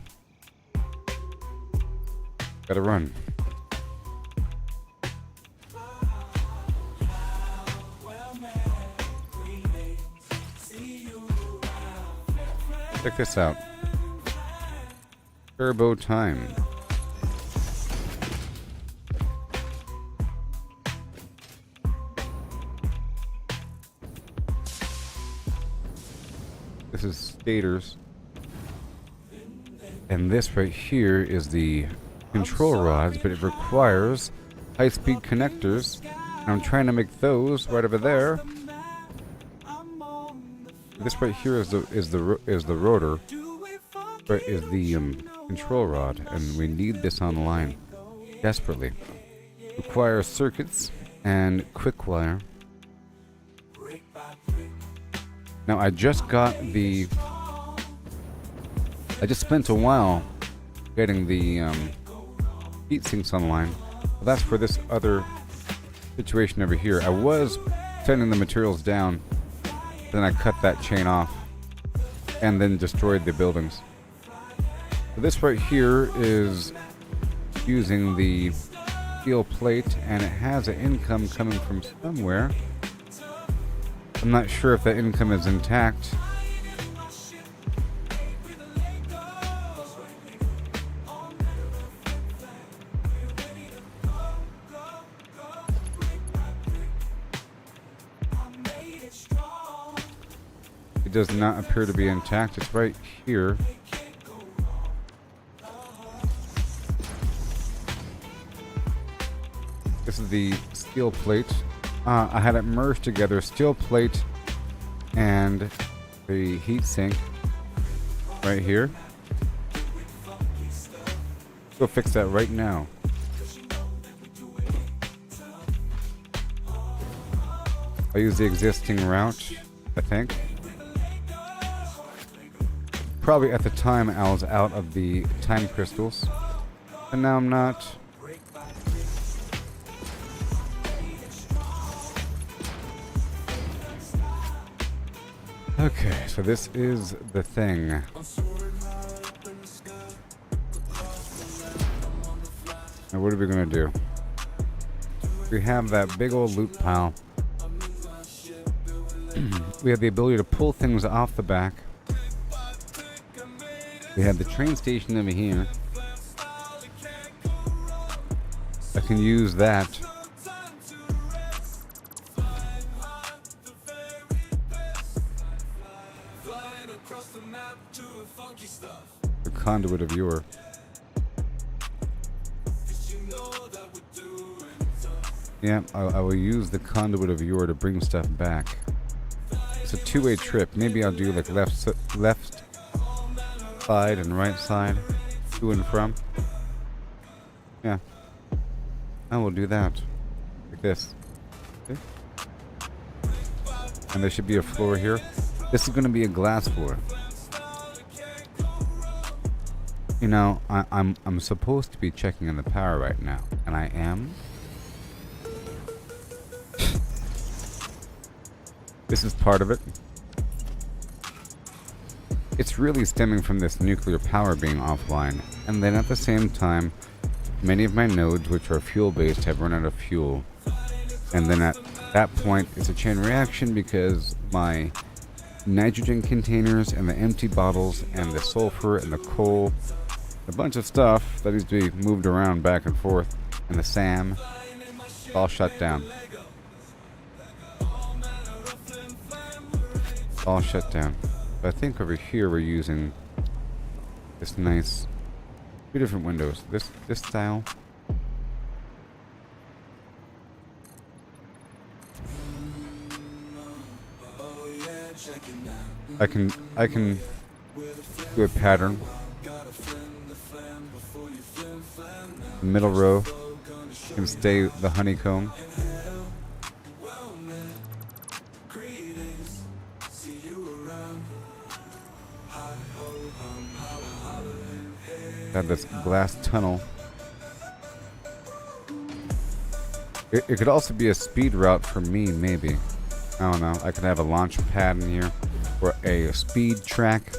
Gotta run. Check this out. Turbo time. This is stators. And this right here is the control rods, but it requires high-speed connectors. And I'm trying to make those right over there. This right here is the rotor, but is the control rod, and we need this online desperately. Requires circuits and quick wire. Now I just spent a while getting the heat sinks online. Well, that's for this other situation over here. I was sending the materials down, then I cut that chain off and then destroyed the buildings. So this right here is using the steel plate, and it has an income coming from somewhere. I'm not sure if that income is intact. It does not appear to be intact. It's right here. This is the steel plate. I had it merged together, steel plate and the heat sink right here. Go fix that right now. I use the existing route, I think. Probably at the time I was out of the time crystals, and now I'm not. Okay, so this is the thing. Now what are we gonna do? We have that big old loot pile. We have the ability to pull things off the back. We have the train station over here. I can use that. The conduit of yore. Yeah, I will use the conduit of yore to bring stuff back. It's a two-way trip. Maybe I'll do like left side and right side, to and from. Yeah, I will do that like this. Okay. And there should be a floor here. This is going to be a glass floor. You know, I'm supposed to be checking on the power right now, and I am. This is part of it. It's really stemming from this nuclear power being offline, and then at the same time, many of my nodes, which are fuel-based, have run out of fuel. And then at that point, it's a chain reaction because my nitrogen containers and the empty bottles and the sulfur and the coal, a bunch of stuff that needs to be moved around back and forth, and the SAM, it's all shut down. It's all shut down. But I think over here we're using this nice, two different windows. This style. I can do a pattern. The middle row can stay the honeycomb. Got this glass tunnel. It could also be a speed route for me, maybe. I don't know. I could have a launch pad in here, or a speed track.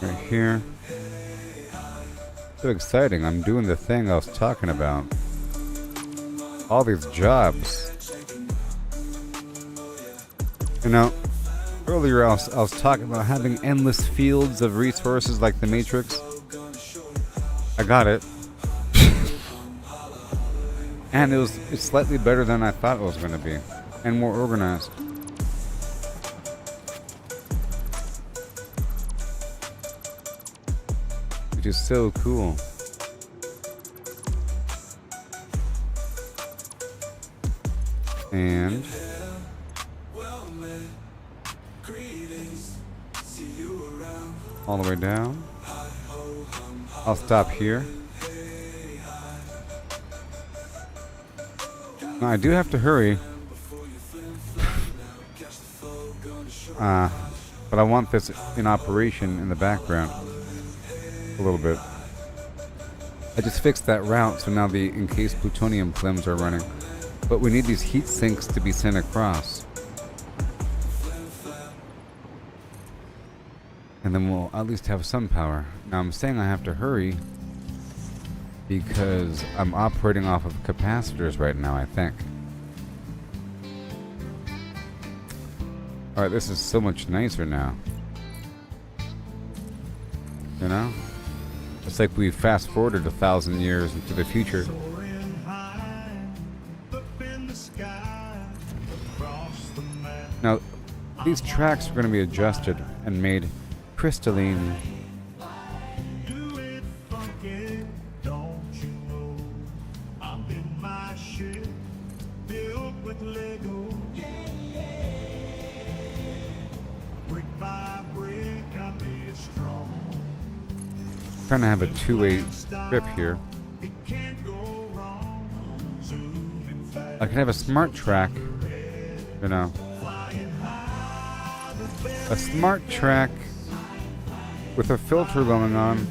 Right here. So exciting. I'm doing the thing I was talking about. All these jobs. You know, earlier I was talking about having endless fields of resources like the Matrix. I got it. And it's slightly better than I thought it was going to be. And more organized. Which is so cool. And all the way down. I'll stop here. Now I do have to hurry. But I want this in operation in the background. A little bit. I just fixed that route, so now the encased plutonium flames are running. But we need these heat sinks to be sent across. And then we'll at least have some power. Now I'm saying I have to hurry because I'm operating off of capacitors right now, I think. Alright, this is so much nicer now. You know? It's like we fast forwarded 1,000 years into the future. Soaring high, up in the sky, across the map. Now, these tracks are going to be adjusted and made crystalline. Do it funky, don't you know? I'm in my ship, built with Lego. Brick by brick, I made it strong. Trying to have a two-way trip here. It can't go wrong. Zooming fast, I can have a smart track, you know. A smart track with a filter going on.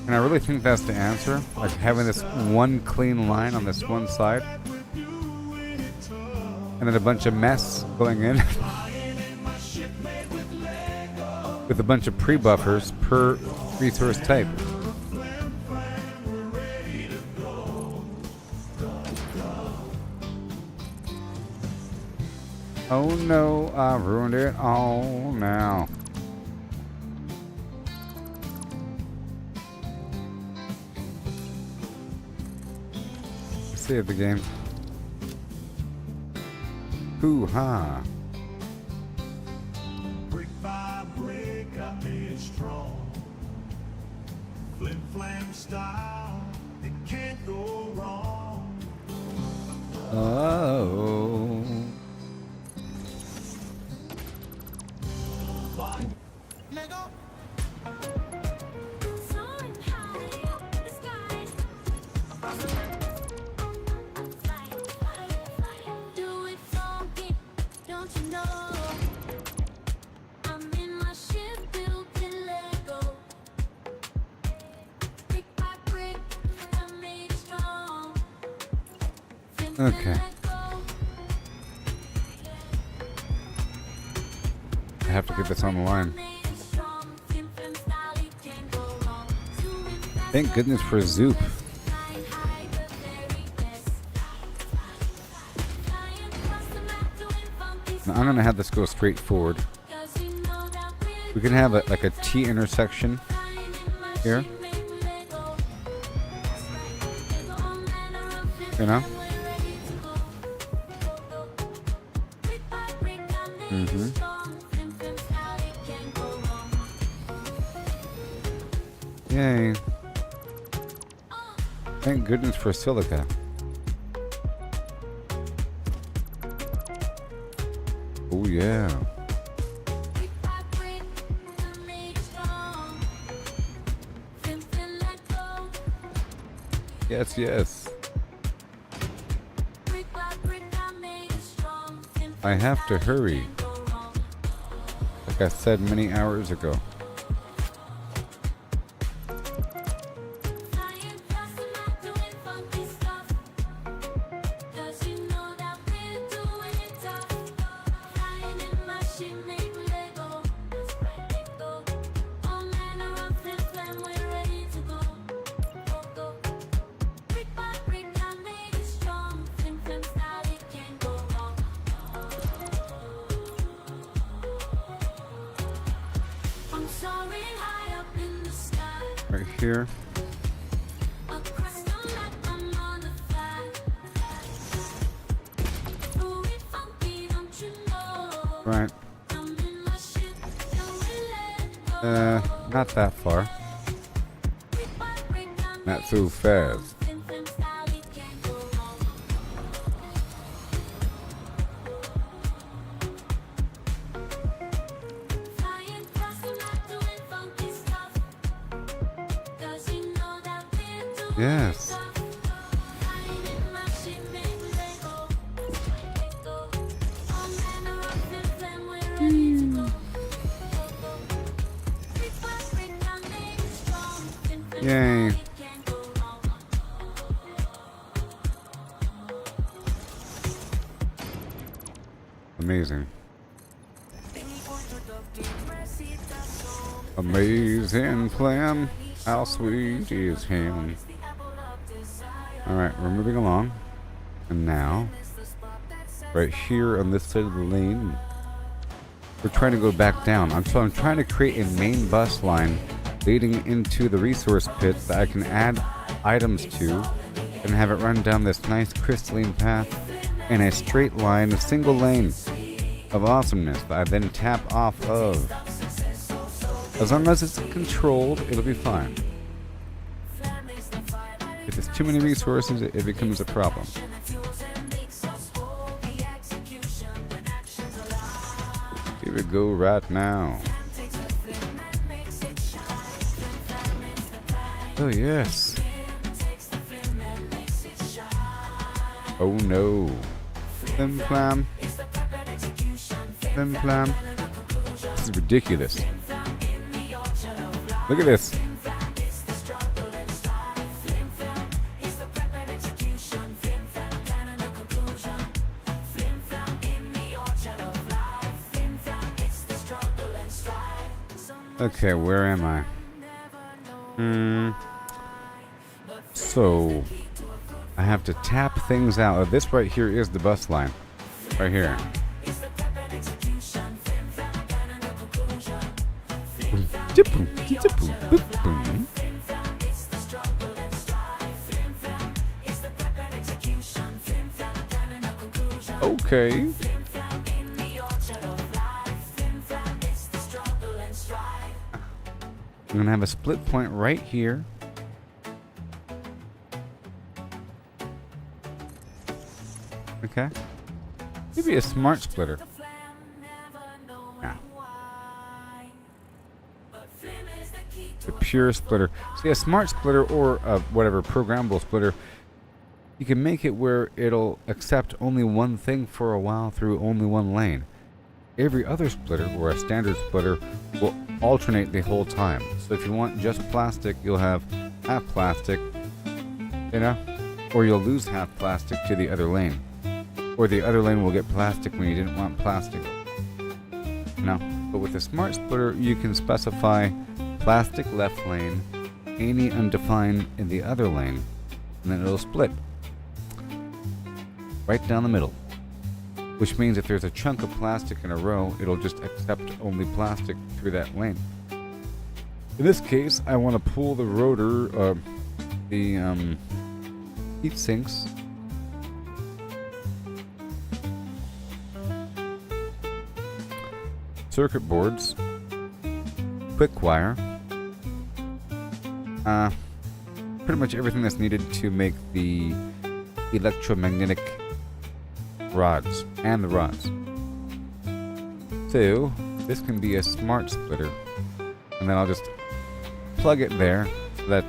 And I really think that's the answer. Like having this one clean line on this one side. And then a bunch of mess going in. With a bunch of pre-buffers per resource type. Oh no, I ruined it all now. Save the game. Hoo-ha. brick by brick, I made it strong. Flim flam style, it can't go wrong. Oh. Soaring high up in the sky. Do it funky, don't you know? I'm in my ship built in Lego. Brick by brick, I made it strong. Okay. I have to get this on the line. Thank goodness for Zoop. Now I'm gonna have this go straight forward. We can have like a T intersection here. You know? Mm-hmm. Yay. Thank goodness for silica. Oh yeah. Yes, yes. I have to hurry. Like I said many hours ago. Right here. Right. Not that far. Not so fast. Yes. Yay. Amazing. Amazing plan. How sweet is him. Alright, we're moving along. And now, right here on this side of the lane, we're trying to go back down. So I'm trying to create a main bus line leading into the resource pit that I can add items to and have it run down this nice crystalline path in a straight line, a single lane of awesomeness that I then tap off of. As long as it's controlled, it'll be fine. If it's too many resources, it becomes a problem. Here we go right now. Oh yes. Oh no. Flim flam. Flim flam. This is ridiculous. Look at this. Okay, where am I? So I have to tap things out. This right here is the bus line. Right here. Okay. I'm gonna have a split point right here. Okay. Maybe a smart splitter. Yeah. The pure splitter. See, a smart splitter or a whatever programmable splitter, you can make it where it'll accept only one thing for a while through only one lane. Every other splitter, or a standard splitter, will alternate the whole time. So if you want just plastic, you'll have half plastic, you know, or you'll lose half plastic to the other lane. Or the other lane will get plastic when you didn't want plastic. No, but with a smart splitter, you can specify plastic left lane, any undefined in the other lane, and then it'll split right down the middle. Which means if there's a chunk of plastic in a row, it'll just accept only plastic through that lane. In this case, I want to pull the rotor, the heat sinks, circuit boards, quick wire, pretty much everything that's needed to make the electromagnetic rods and the rods. So this can be a smart splitter, and then I'll just plug it there so that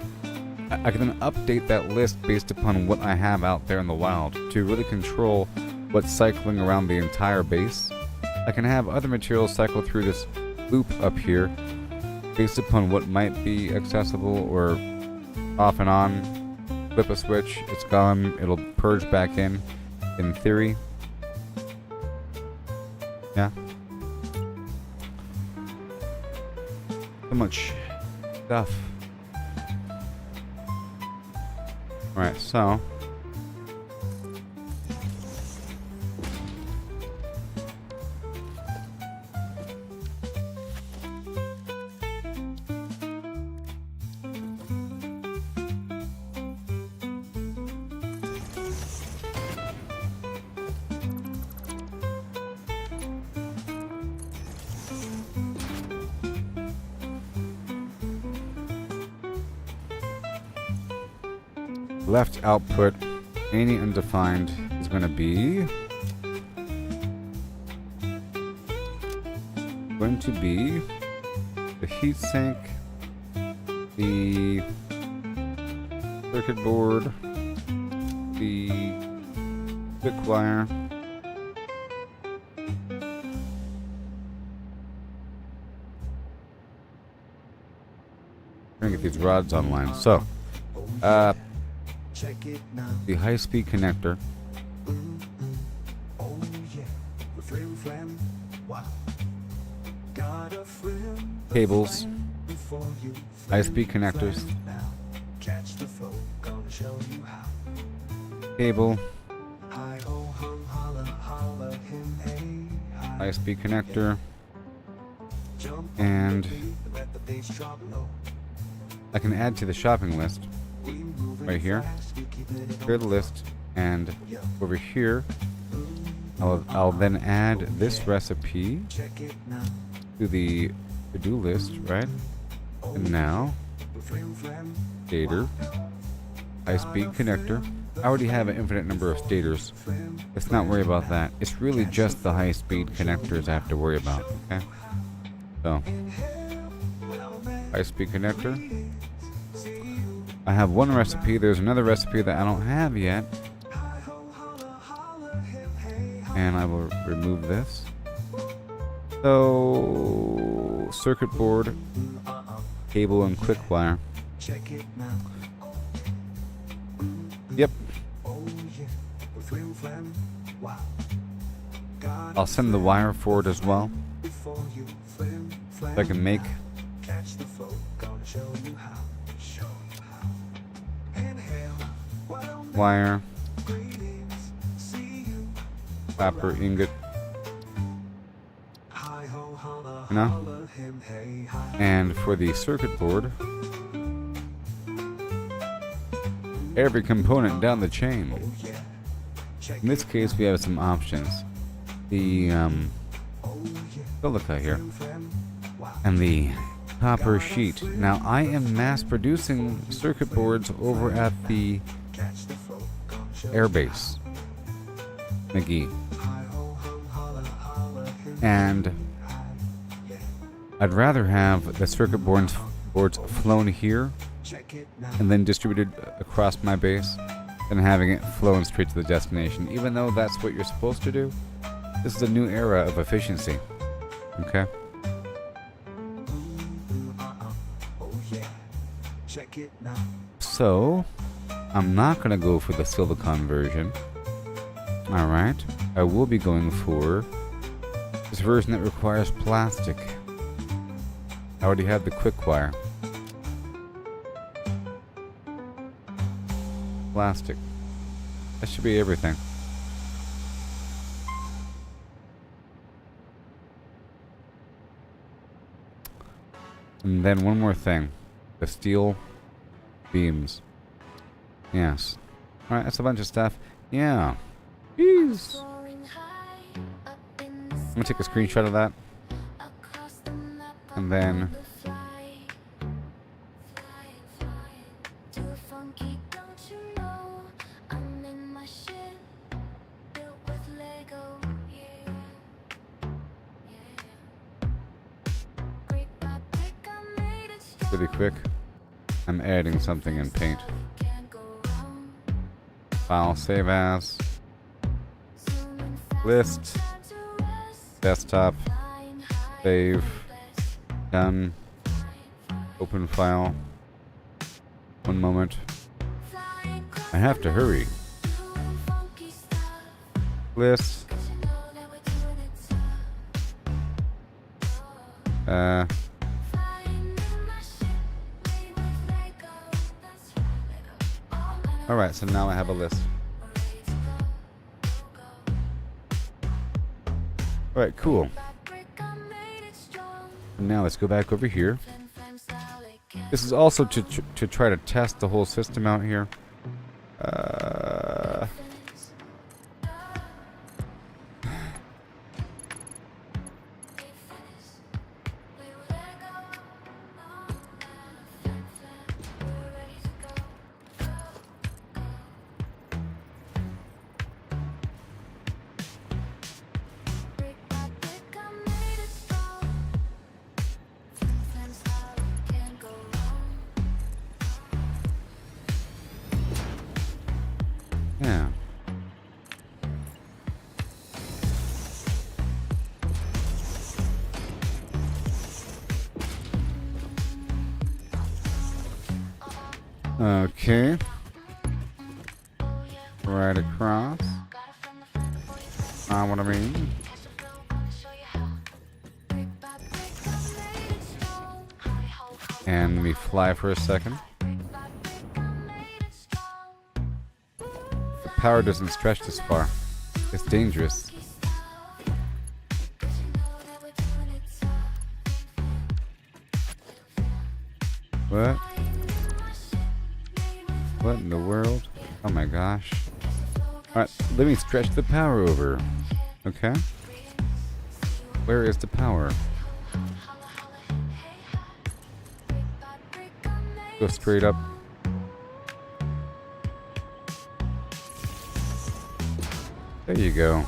I can then update that list based upon what I have out there in the wild to really control what's cycling around the entire base. I can have other materials cycle through this loop up here based upon what might be accessible, or off and on, flip a switch, it's gone, it'll purge back in theory. Yeah. So much stuff. Alright, so left output, any undefined, is going to be the heatsink, the circuit board, the quick wire, trying to get these rods online. So, Check it now. the high-speed connector, Oh yeah. Flim flam. Wow. Got a friend cables, before you. high-speed connectors, Now catch the flow. Gonna show you how. cable, Hi ho hum holla holla him hey. Hi. high-speed connector, Jump on and the beat, let the bass drop low. I can add to the shopping list We moving right here. fast, we keeping it Clear the list, and over here I'll then add this recipe Check it now. to the to-do list, right? And now, Flim flam. stator, high-speed connector. I already have an infinite number of stators. Let's not worry about that. It's really just the high-speed connectors I have to worry about, okay? So, high-speed connector. I have one recipe. There's another recipe that I don't have yet. And I will remove this. So, circuit board, cable, and quick wire. Check it now. Yep. Oh yeah. Flim flam. Wow. I'll send the wire for it as well, Before you flim flam. so I can make Catch the flow. Gonna show you how. Show you how. Inhale. Well, wire, greetings. See you. copper ingot, Hi ho holla you know? holla him hey hi. And for the circuit board, every component down the chain. Oh yeah. Check In this case, we have some options. The Oh yeah. silica here Flim flam. Wow. and the copper sheet. Now, I am mass producing circuit boards over at the Catch the flow. Gonna show air base, McGee, Hi ho hum holla holla him and hi. Yeah. I'd rather have the circuit boards flown here Check it now. and then distributed across my base than having it flown straight to the destination. Even though that's what you're supposed to do, this is a new era of efficiency. Okay? Oh yeah. Check it now. So, I'm not going to go for the silicon version. Alright. I will be going for this version that requires plastic. I already have the quick wire. Plastic. That should be everything. And then one more thing. The steel beams. Yes. Alright, that's a bunch of stuff. Yeah. Jeez. I'm gonna take a screenshot of that. And then to a funky, don't you know? I'm in my shit, built with Lego, yeah. Brick by brick, I made it strong. really quick, I'm adding something in Paint. Can't go wrong. File, save as, Zooming fast, list, time to rest. desktop, Flying high, save, blessed. done, open file. One moment. Flying I have to hurry. doing funky stuff. List, 'Cause you know that we're doing it tough. Flying in my ship, made with Lego. That's right, Lego. All men are alright, so now I have a list. ready to go, go. Alright, cool. By brick, I made it strong. Now let's go back over here. Flim, flam, style, it can't This is also to try to test the whole system out here. finish. It finished. We were Lego. Oh, flim, flam. We were ready to go, brick by brick, I made it strong. Flim, flam, style, it can't go wrong. Yeah. Okay. Right across. What I mean. And let me fly for a second. The power doesn't stretch this far. It's dangerous. What? What in the world? Oh my gosh. Alright, let me stretch the power over. Okay? Where is the power? Go straight up. There you go.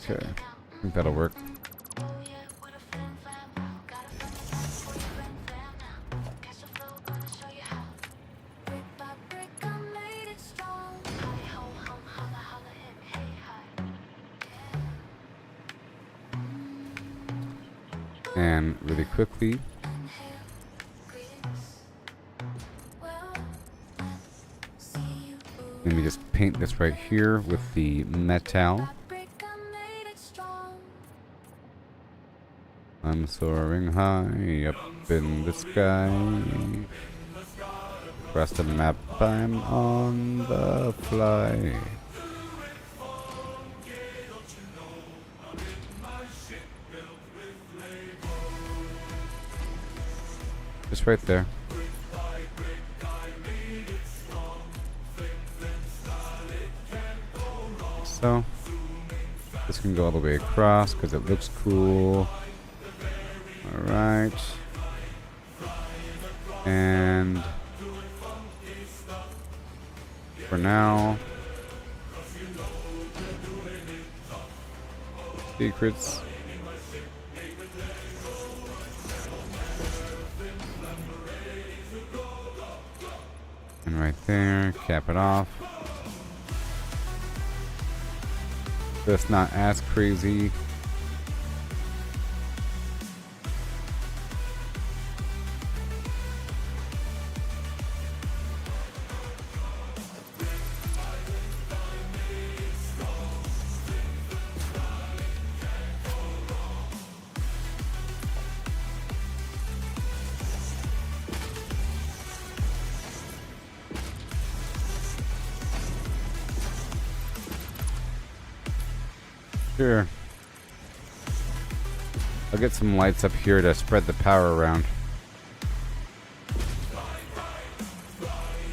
Okay, I think that'll work. And really quickly, let me just paint this right here with the metal. I'm soaring high up in the sky. Across the map, I'm on the fly. Just right there. So, this can go all the way across because it looks cool. Alright. And for now, secrets. And right there, cap it off. That's not as crazy. Sure. I'll get some lights up here to spread the power around.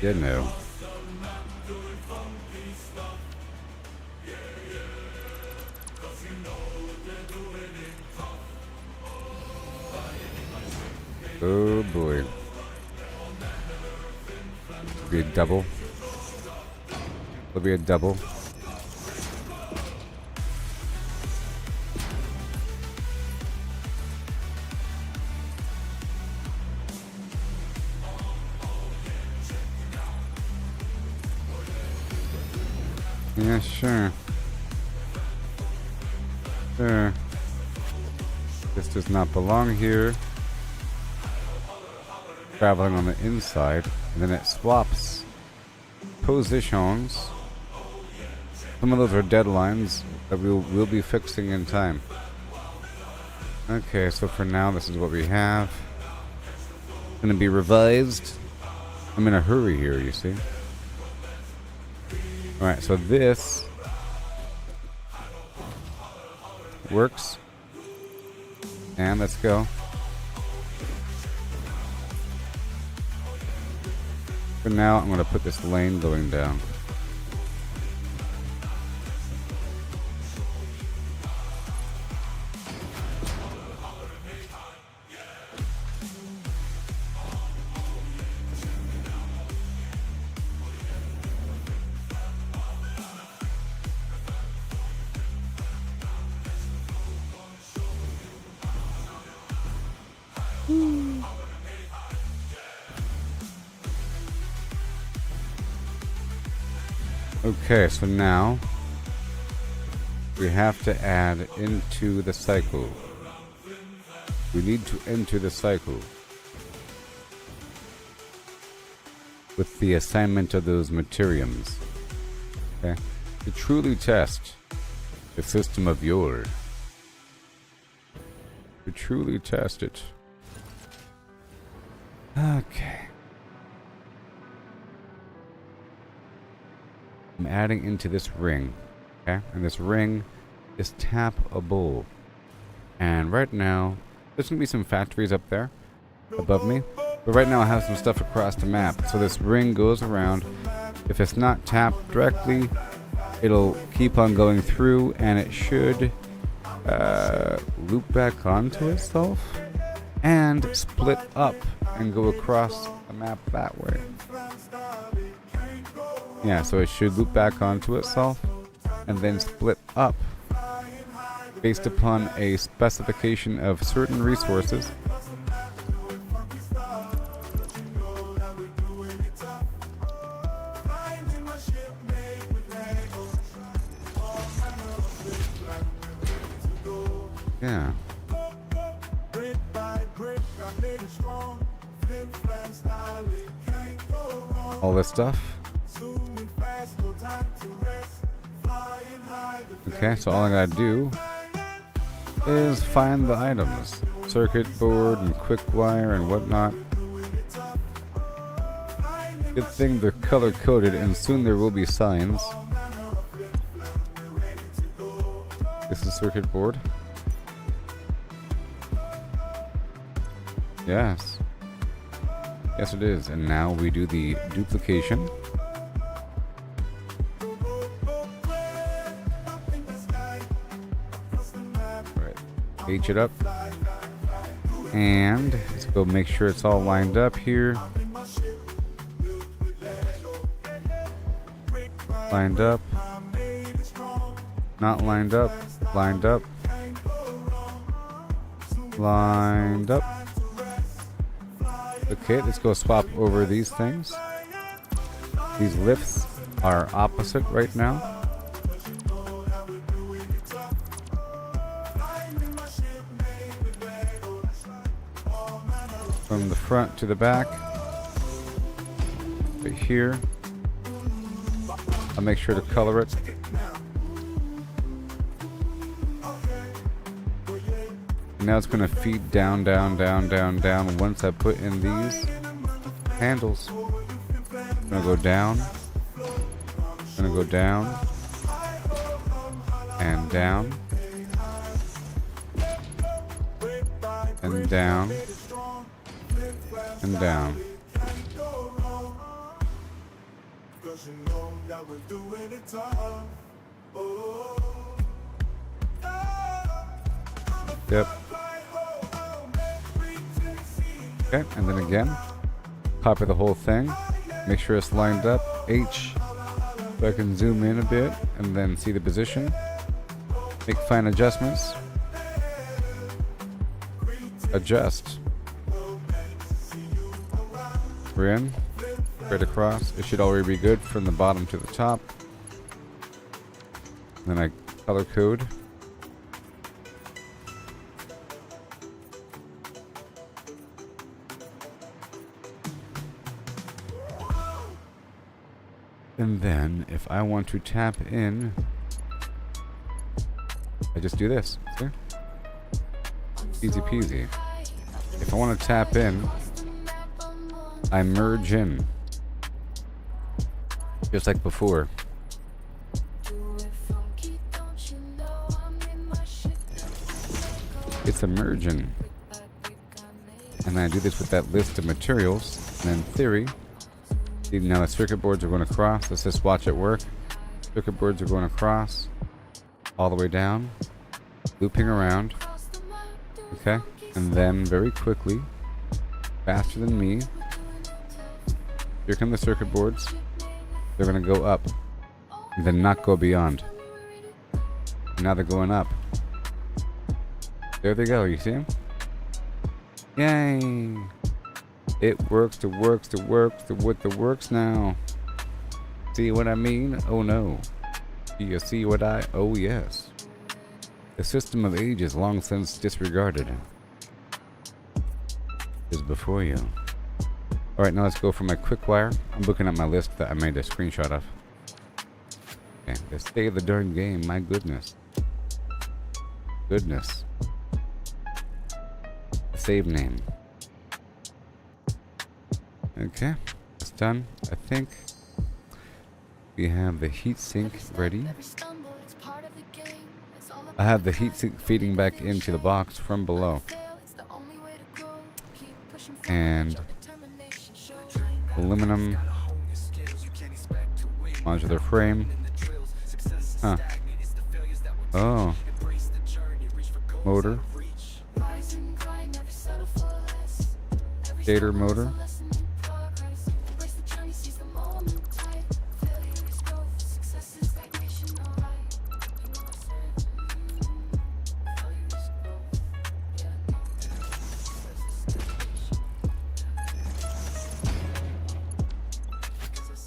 You know. Oh boy. Be a double. It'll be a double. Yeah, sure. Sure. This does not belong here. Traveling on the inside, and then it swaps positions. Some of those are deadlines that we'll be fixing in time. Okay, so for now, this is what we have. Gonna be revised. I'm in a hurry here, you see. Alright, so this works. And let's go. For now, I'm going to put this lane going down. Okay, so now we have to add into the cycle. We need to enter the cycle with the assignment of those materiums. Okay? To truly test the system of yore. To truly test it. Okay. I'm adding into this ring, okay? And this ring is tappable. And right now, there's gonna be some factories up there above me. But right now I have some stuff across the map. So this ring goes around. If it's not tapped directly, it'll keep on going through and it should loop back onto itself and split up and go across the map that way. Yeah, so it should loop back onto itself and then split up based upon a specification of certain resources. Yeah. All this stuff. Okay, so all I gotta do is find the items. Circuit board and quick wire and whatnot. Good thing they're color coded and soon there will be signs. This is circuit board. Yes. Yes it is. And now we do the duplication. H it up and let's go make sure it's all lined up here. Lined up, not lined up, lined up, lined up. Okay, let's go swap over these things. These lifts are opposite right now. From the front to the back, right here. I'll make sure to color it. Now it's going to feed down, down, down, down, down. Once I put in these handles, I'm going to go down, I'm going to go down, and down. and down, and down. Cause you know that we're doing it tough. Oh, Yep. Okay, and then again, copy the whole thing. Make sure it's lined up. H, so I can zoom in a bit and then see the position. Make fine adjustments. Adjust. We're in. Straight across. It should already be good from the bottom to the top. Then I color code. And then if I want to tap in, I just do this. See? Easy peasy. If I want to tap in, I merge in. Just like before. It's a merging. And I do this with that list of materials. And in theory, see now the circuit boards are going across. Let's just watch it work. Circuit boards are going across. All the way down. Looping around. Okay. And then very quickly, faster than me, here come the circuit boards. They're going to go up. And then not go beyond. Now they're going up. There they go. You see them? Yay! It works, it works, it works, it works now. See what I mean? Oh no. Do you see what I... Oh yes. The system of age is long since disregarded. Is before you. Alright, now let's go for my quick wire. I'm looking at my list that I made a screenshot of. Okay, let's stay the darn game, my goodness. Goodness. Save name. Okay, it's done. I think we have the heatsink ready. I have the heatsink feeding back into the box from below. And aluminum modular frame. Huh. Oh. Motor. Stator motor.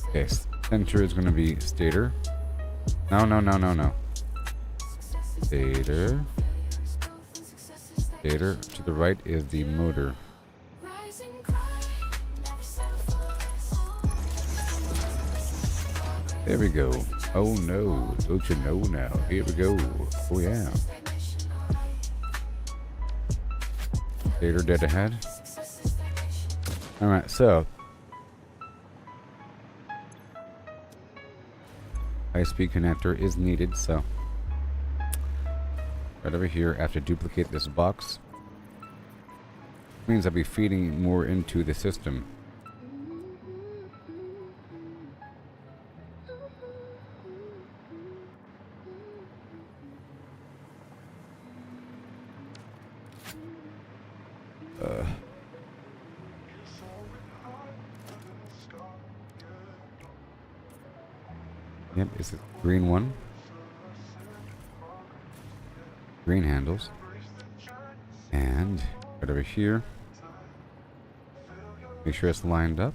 Okay, center is going to be stator. No. Stator. Stator. To the right is the motor. There we go. Oh no, don't you know now? Here we go. Oh yeah. Stator dead ahead. Alright, so high-speed connector is needed, so right over here I have to duplicate this box. Means I'll be feeding more into the system. Yep, it's a green one. Green handles. And right over here. Make sure it's lined up.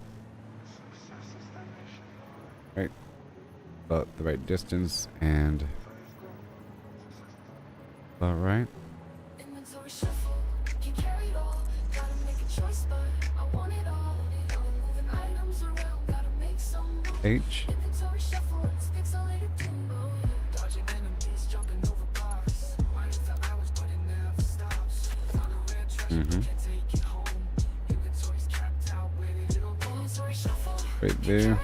Right. About the right distance and about right. H. Right there.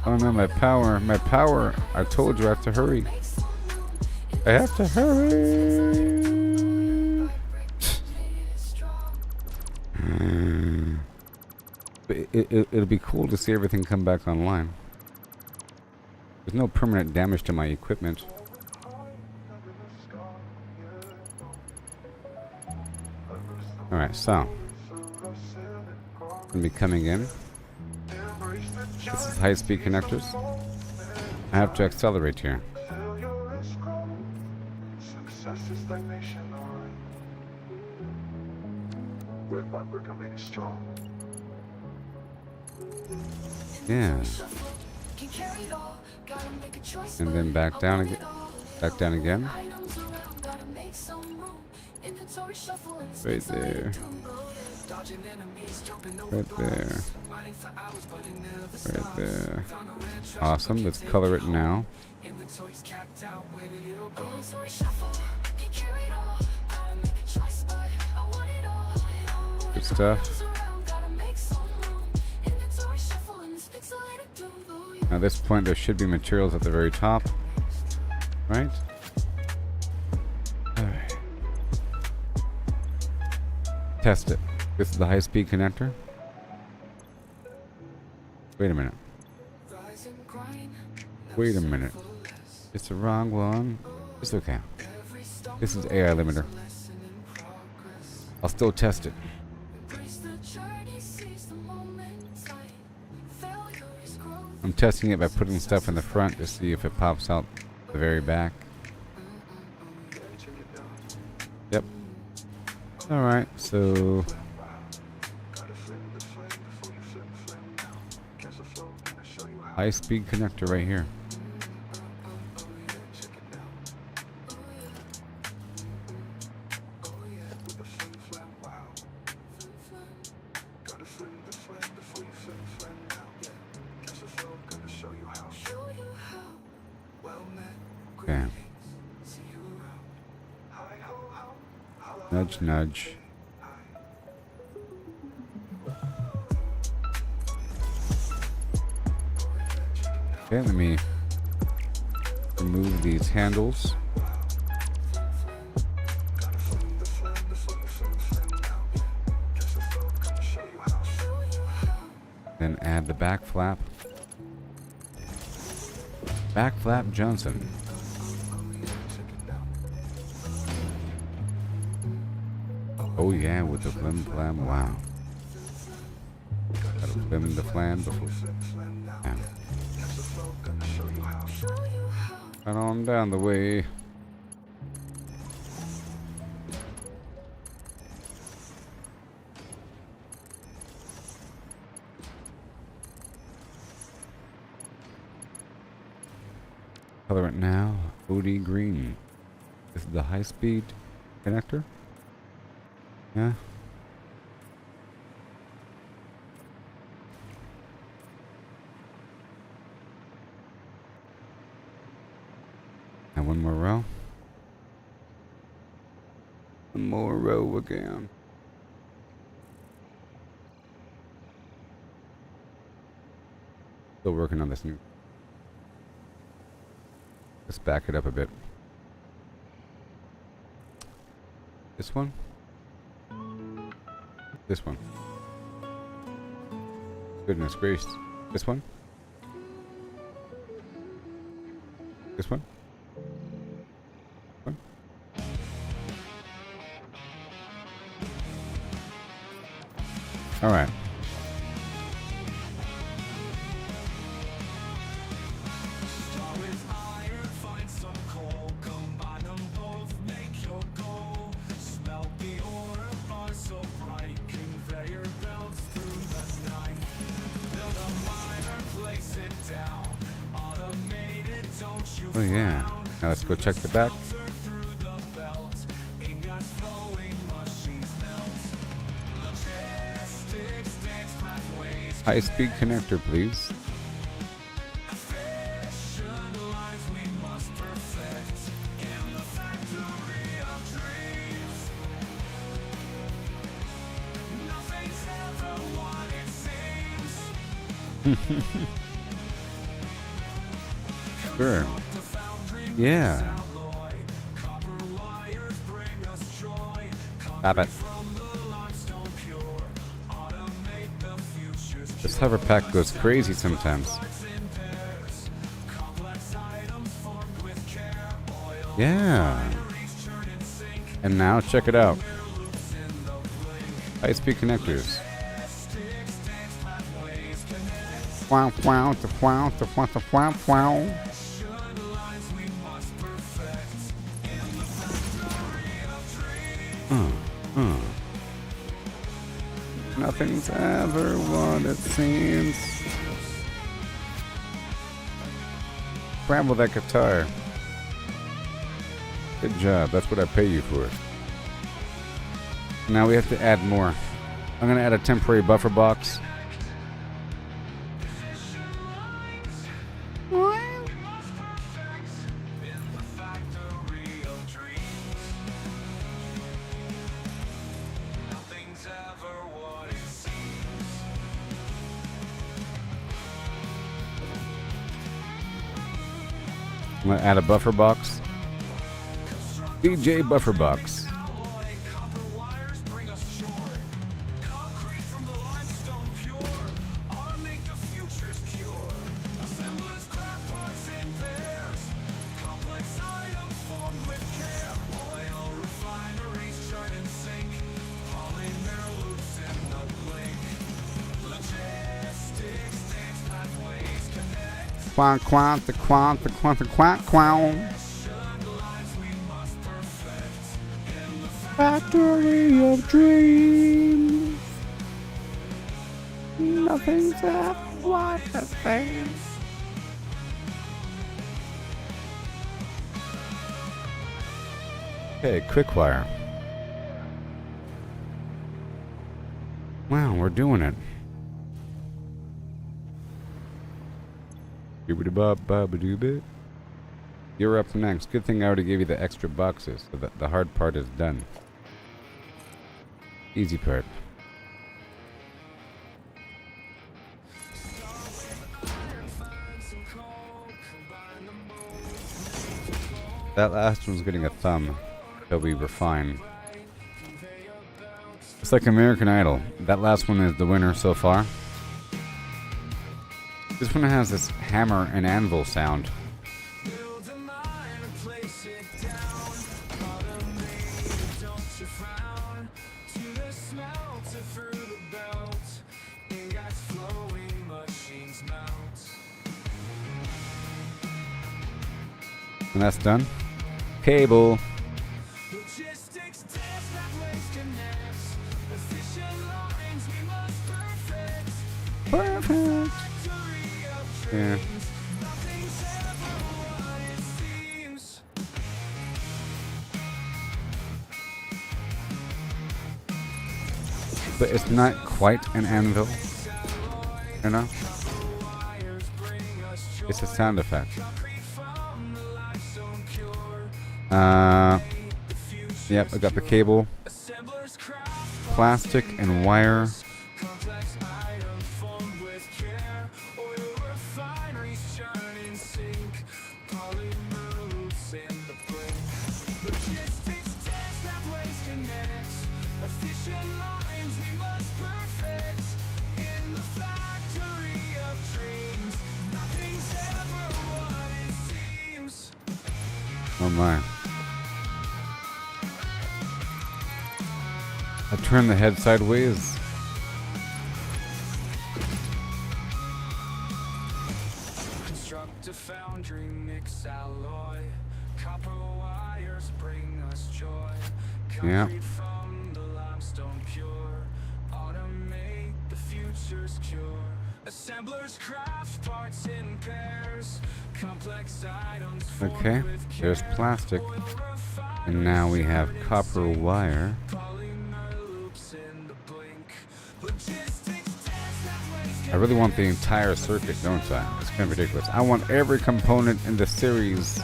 Oh no, my power. I told you I have to hurry. I have to hurry. It'll be cool to see everything come back online. There's no permanent damage to my equipment. Alright, so gonna be coming in. This is high-speed connectors. I have to accelerate here. Success is stagnation, alright. We're coming strong. Yeah. And then back down again. Back down again. Right there. Right there. Right there. Awesome. Let's color it now. Good stuff. Now at this point there should be materials at the very top. Right? Alright. Test it. This is the high-speed connector. Wait a minute. Wait a minute. It's the wrong one. It's okay. This is AI limiter. I'll still test it. I'm testing it by putting stuff in the front to see if it pops out the very back. Yep. Alright, so high-speed connector right here. Okay. Nudge, nudge. Okay, let me remove these handles. Then add the back flap. Back flap Johnson. Oh yeah, with the flim flam. Wow. Gotta flim the flam before. Yeah. Right on down the way. Color it now. OD green. This is the high-speed connector. Yeah. And one more row. One more row again. Still working on this new. Let's back it up a bit. This one. This one. Goodness gracious. This one. This one. One. All right. Oh yeah. Now let's go check the back. High-speed connector, please. Sure. Yeah. Stop it. This hover pack goes crazy sometimes. Yeah. And now check it out. High-speed connectors. Wow, wow, the wow, the wow, the wow, wow. Nothing's ever what it seems. Scramble that guitar. Good job. That's what I pay you for. Now we have to add more. I'm going to add a temporary buffer box. I'm going to add a buffer box. DJ buffer box. Quant, quant, the quant, the quant, the quant, quant. Factory of dreams. Nothing's ever what it seems. Okay, quick wire. Wow, we're doing it. You're up next. Good thing I already gave you the extra boxes, so that the hard part is done. Easy part. That last one's getting a thumb, so we were fine. It's like American Idol. That last one is the winner so far. This one has this hammer and anvil sound. And that's done. Cable. Perfect. Yeah. But it's not quite an anvil, you know? It's a sound effect. Yep, I got the cable, plastic and wire. Oh my. I turn the head sideways. Construct a foundry, mix alloy. Copper wires bring us joy. Yeah. Concrete from the limestone pure. Automate the future's cure. Assemblers craft parts in pairs. Complex items. Okay, there's plastic. And now we have copper wire. I really want the entire circuit, don't I? It's kind of ridiculous. I want every component in the series.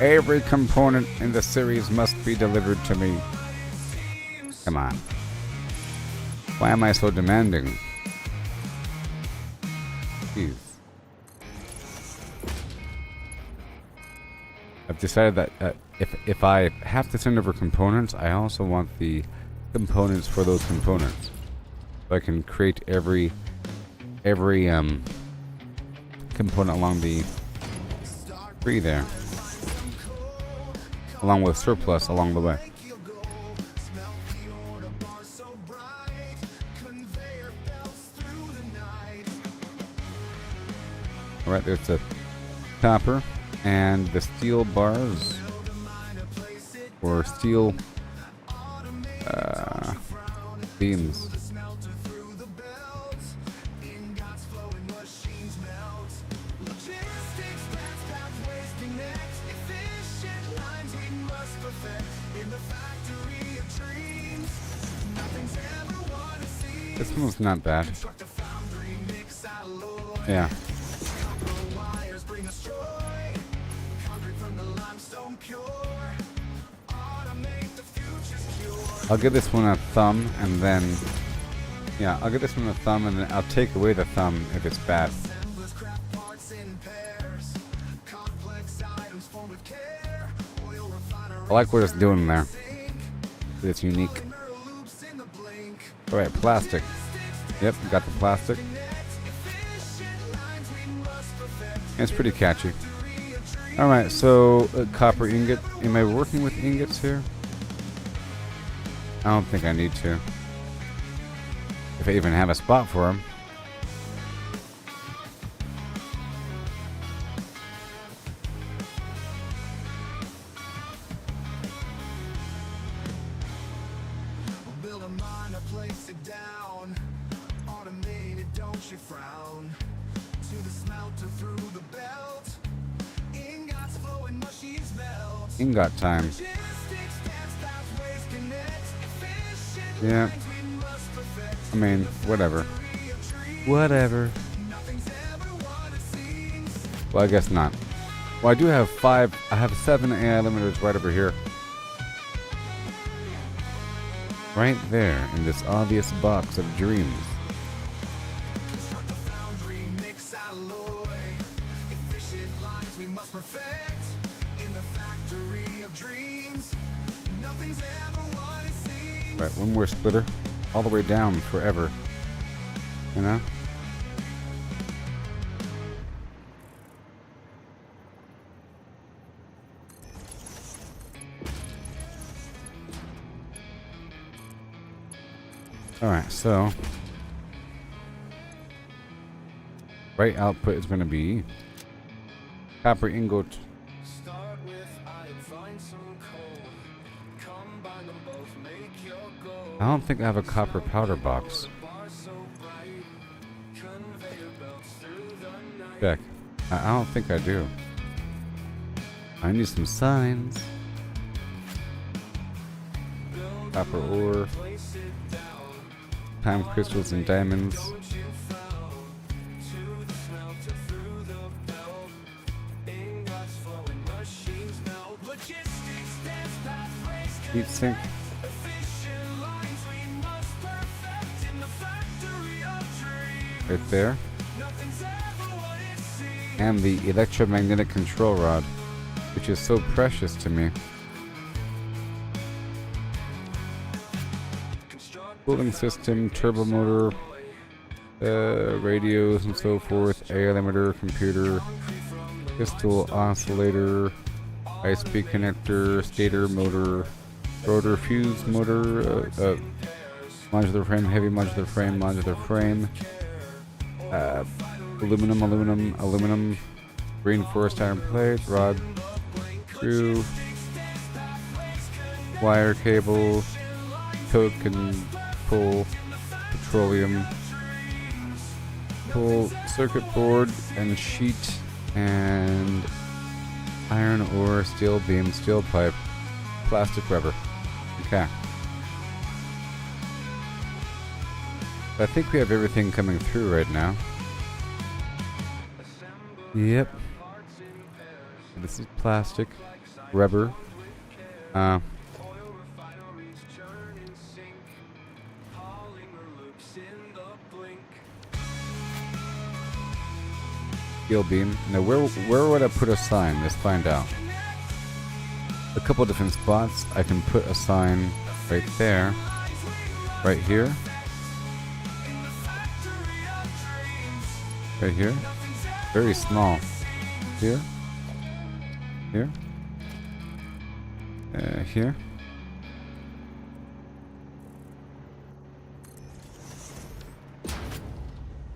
Every component in the series must be delivered to me. Come on. Why am I so demanding? Jeez. I've decided that if I have to send over components, I also want the components for those components. So I can create every every component along the tree there, along with surplus along the way. All right, there's the copper and the steel bars, or steel beams. This one's not bad. Yeah. I'll give this one a thumb, and then I'll give this one a thumb, and then I'll take away the thumb if it's bad. I like what it's doing there. It's unique. Alright, plastic. Yep, got the plastic. It's pretty catchy. Alright, so copper ingot. Am I working with ingots here? I don't think I need to. If I even have a spot for them. Build a mine, place it down. Automated, don't you frown. To the smelter through the belt. Ingots flowing, machines melt. Ingot time. Yeah. I mean, whatever. Whatever. Well, I guess not. Well, I do have 5. I have 7 AI limiters right over here. Right there in this obvious box of dreams. Right, one more splitter. All the way down forever. You know? Alright, so right output is going to be copper ingot. Start with iron, find some coal. Combine them both, make your goal. I don't think I have a copper powder box. Bar so bright, conveyor belts through the night. Check. I don't think I do. I need some signs. Copper ore. Place it down. Time crystals and diamonds. Don't you frown. To the smelter through the belt. Ingots flowing, machines melt. Logistics, dance pathways, Heat sink. efficient lines we must perfect in the factory of dreams. Right there. Nothing's ever what it seems. And the electromagnetic control rod, which is so precious to me. Cooling system, turbo motor, radios and so forth, air limiter, computer, pistol, oscillator, high-speed connector, stator motor, rotor fuse motor, modular frame, aluminum, reinforced iron plate, rod, screw, wire cable, token, pull, petroleum, pull, circuit board and sheet, and iron ore, steel beam, steel pipe, plastic rubber. Okay. I think we have everything coming through right now. Yep. This is plastic, rubber. Steel beam. Now, where would I put a sign? Let's find out. A couple different spots. I can put a sign right there, right here, Right here. Very small. Here. Here. Here.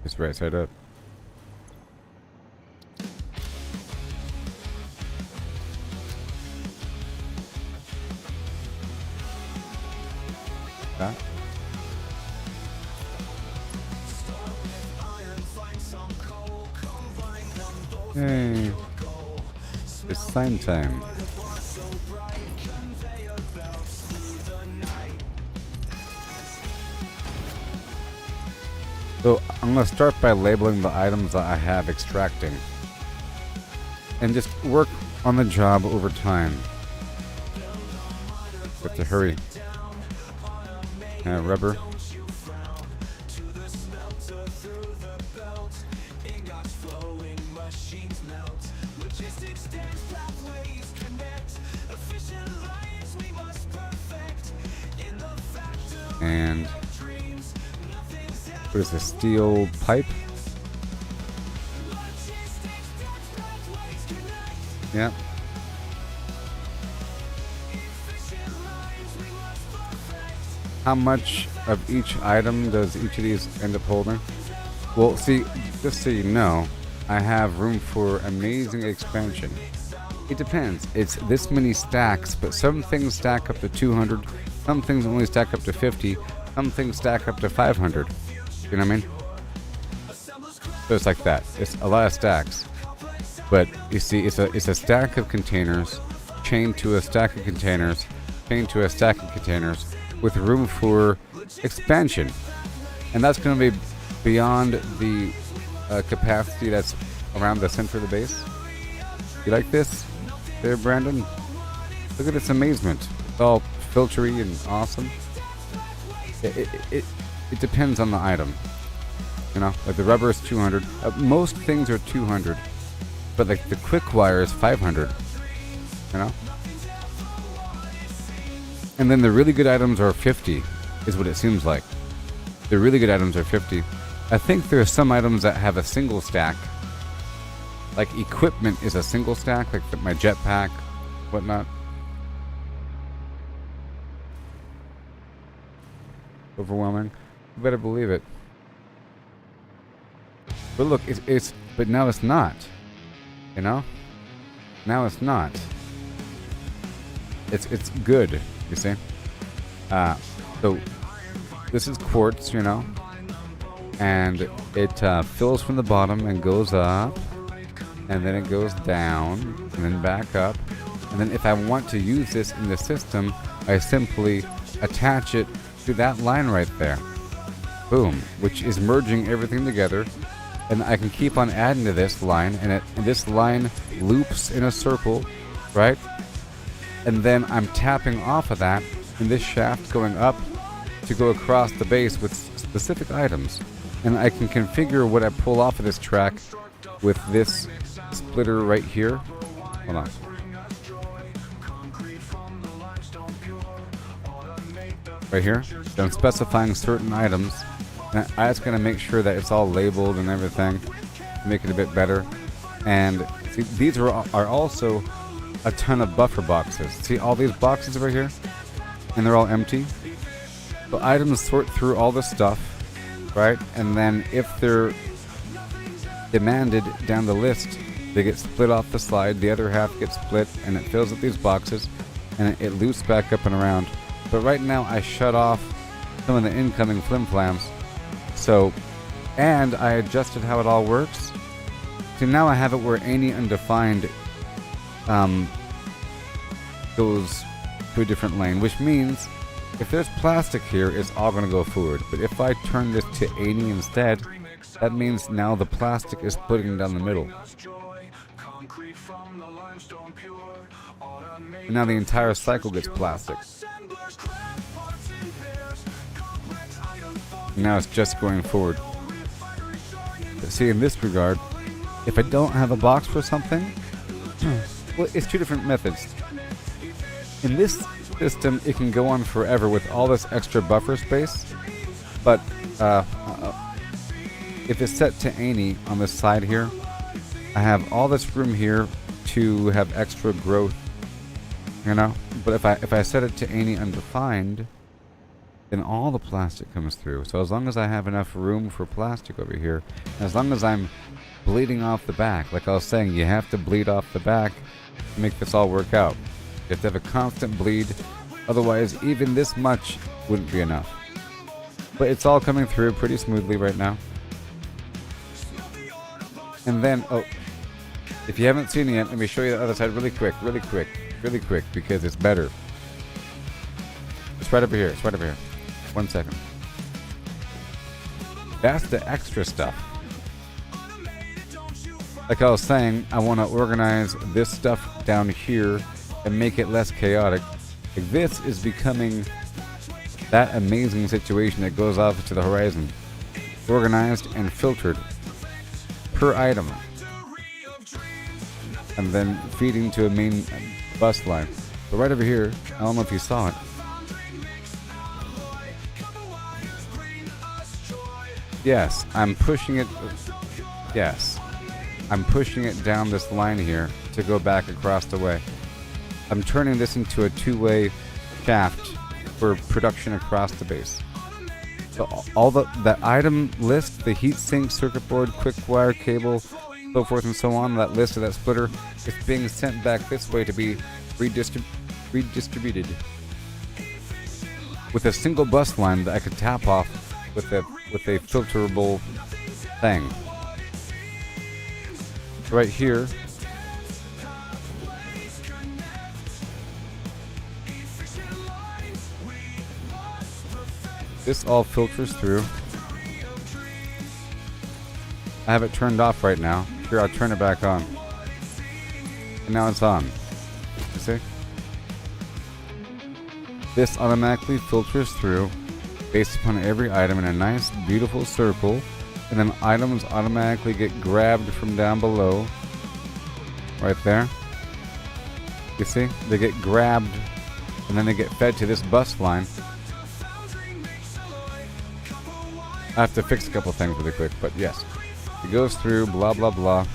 Just right side up. That. Hey, it's sign time. So I'm going to start by labeling the items that I have extracting and just work on the job over time. Have to hurry. Rubber. And what is this, steel pipe? Yeah. How much of each item does each of these end up holding? Well, see, just so you know, I have room for amazing expansion. It depends. It's this many stacks, but some things stack up to 200, some things only stack up to 50, some things stack up to 500. You know what I mean? So it's like that. It's a lot of stacks. But you see, it's a stack of containers chained to a stack of containers, chained to a stack of containers, with room for expansion. And that's going to be beyond the capacity that's around the center of the base. You like this there, Brandon? Look at this amazement. It's all filtery and awesome. It depends on the item. You know, like the rubber is 200. Most things are 200. But like the quick wire is 500. You know? And then the really good items are 50, is what it seems like. The really good items are 50. I think there are some items that have a single stack. Like equipment is a single stack, like my jetpack, whatnot. Overwhelming. You better believe it. But look, but now it's not. You know? Now it's not. It's good, you see? So this is quartz, you know? And it fills from the bottom and goes up, and then it goes down, and then back up. And then if I want to use this in the system, I simply attach it to that line right there. Boom. Which is merging everything together. And I can keep on adding to this line, and this line loops in a circle, right? And then I'm tapping off of that, and this shaft going up to go across the base with specific items. And I can configure what I pull off of this track with this splitter right here. Hold on. Right here. So I'm specifying certain items. And I just gotta make sure that it's all labeled and everything to make it a bit better. And see, these are also a ton of buffer boxes. See all these boxes right here? And they're all empty. So items sort through all this stuff, right? And then if they're demanded down the list, they get split off the slide, the other half gets split, and it fills up these boxes, and it loops back up and around. But right now I shut off some of the incoming flim-flams. So, and I adjusted how it all works. So now I have it where any undefined goes to a different lane, which means if there's plastic here, it's all going to go forward. But if I turn this to any instead, that means now the plastic is splitting down the middle. And now the entire cycle gets plastic. Now it's just going forward. But see, in this regard, if I don't have a box for something, well, it's two different methods. In this system, it can go on forever with all this extra buffer space, but if it's set to any on this side here, I have all this room here to have extra growth, you know. But if I set it to any undefined, then all the plastic comes through. So as long as I have enough room for plastic over here, and as long as I'm bleeding off the back, like I was saying, you have to bleed off the back to make this all work out. You have to have a constant bleed, otherwise even this much wouldn't be enough. But it's all coming through pretty smoothly right now. And then, oh, if you haven't seen it yet, let me show you the other side really quick, because it's better. It's right over here, 1 second. That's the extra stuff. Like I was saying, I want to organize this stuff down here and make it less chaotic. Like this is becoming that amazing situation that goes off to the horizon. Organized and filtered per item. And then feeding to a main bus line. But right over here, I don't know if you saw it. Yes, I'm pushing it. Yes. I'm pushing it down this line here to go back across the way. I'm turning this into a two-way shaft for production across the base. So all the item list, the heatsink, circuit board, quick wire cable, so forth and so on, that list of that splitter, it's being sent back this way to be redistributed with a single bus line that I could tap off with a filterable thing. Right here, this all filters through. I have it turned off right now. Here, I'll turn it back on. And now it's on. You see? This automatically filters through based upon every item in a nice, beautiful circle. And then items automatically get grabbed from down below. Right there. You see? They get grabbed and then they get fed to this bus line. I have to fix a couple things really quick, but yes. It goes through, blah, blah, blah.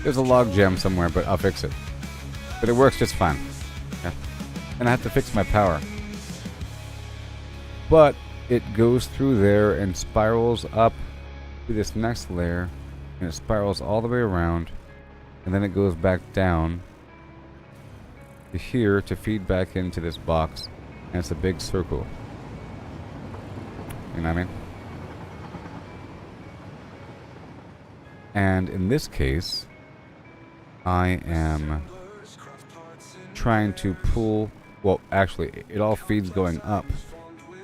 There's a log jam somewhere, but I'll fix it. But it works just fine. Yeah. And I have to fix my power. But it goes through there and spirals up to this next layer, and it spirals all the way around, and then it goes back down to here to feed back into this box, and it's a big circle. You know what I mean? And in this case, I am trying to pull, well, actually, it all feeds going up.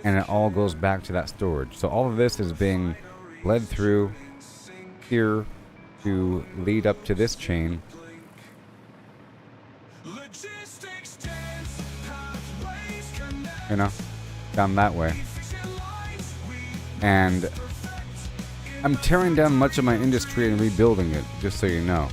And it all goes back to that storage. So all of this is being bled through here to lead up to this chain. You know, down that way. And I'm tearing down much of my industry and rebuilding it, just so you know.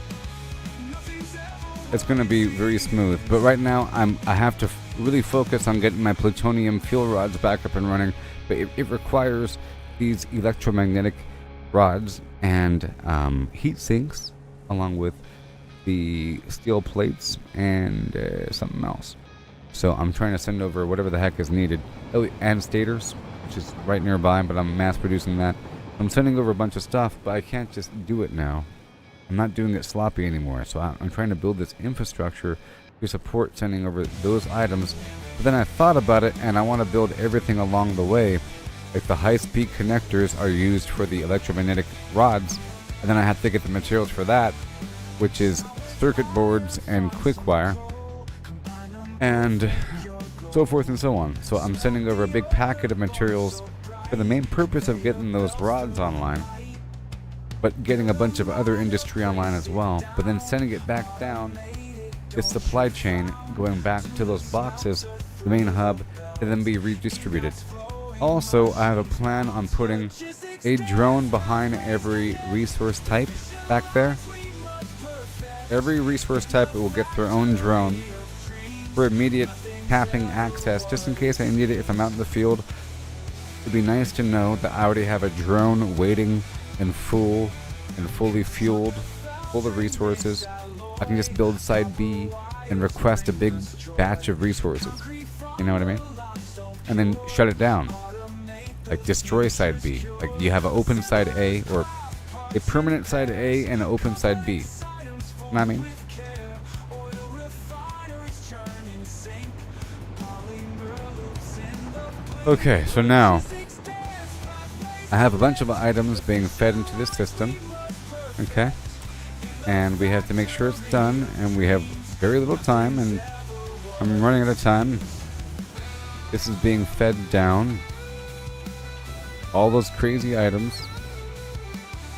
It's going to be very smooth. But right now, I have to really focus on getting my plutonium fuel rods back up and running, but it requires these electromagnetic rods and heat sinks, along with the steel plates and something else. So I'm trying to send over whatever the heck is needed. Oh, and stators, which is right nearby, but I'm mass producing that. I'm sending over a bunch of stuff, but I can't just do it now. I'm not doing it sloppy anymore, so I'm trying to build this infrastructure to support sending over those items. But then I thought about it, and I want to build everything along the way. Like the high-speed connectors are used for the electromagnetic rods, and then I have to get the materials for that, which is circuit boards and quick wire, and so forth and so on. So I'm sending over a big packet of materials for the main purpose of getting those rods online, but getting a bunch of other industry online as well, but then sending it back down this supply chain, going back to those boxes, the main hub, and then be redistributed. Also, I have a plan on putting a drone behind every resource type back there. Every resource type will get their own drone for immediate tapping access, just in case I need it if I'm out in the field It'd be nice to know that I already have a drone waiting and fully fueled, full of resources. I can just build side B and request a big batch of resources. You know what I mean? And then shut it down. Like destroy side B. Like you have an open side A or a permanent side A and an open side B. You know what I mean? Okay, so now I have a bunch of items being fed into this system. Okay? And we have to make sure it's done, and we have very little time, and I'm running out of time. This is being fed down. All those crazy items.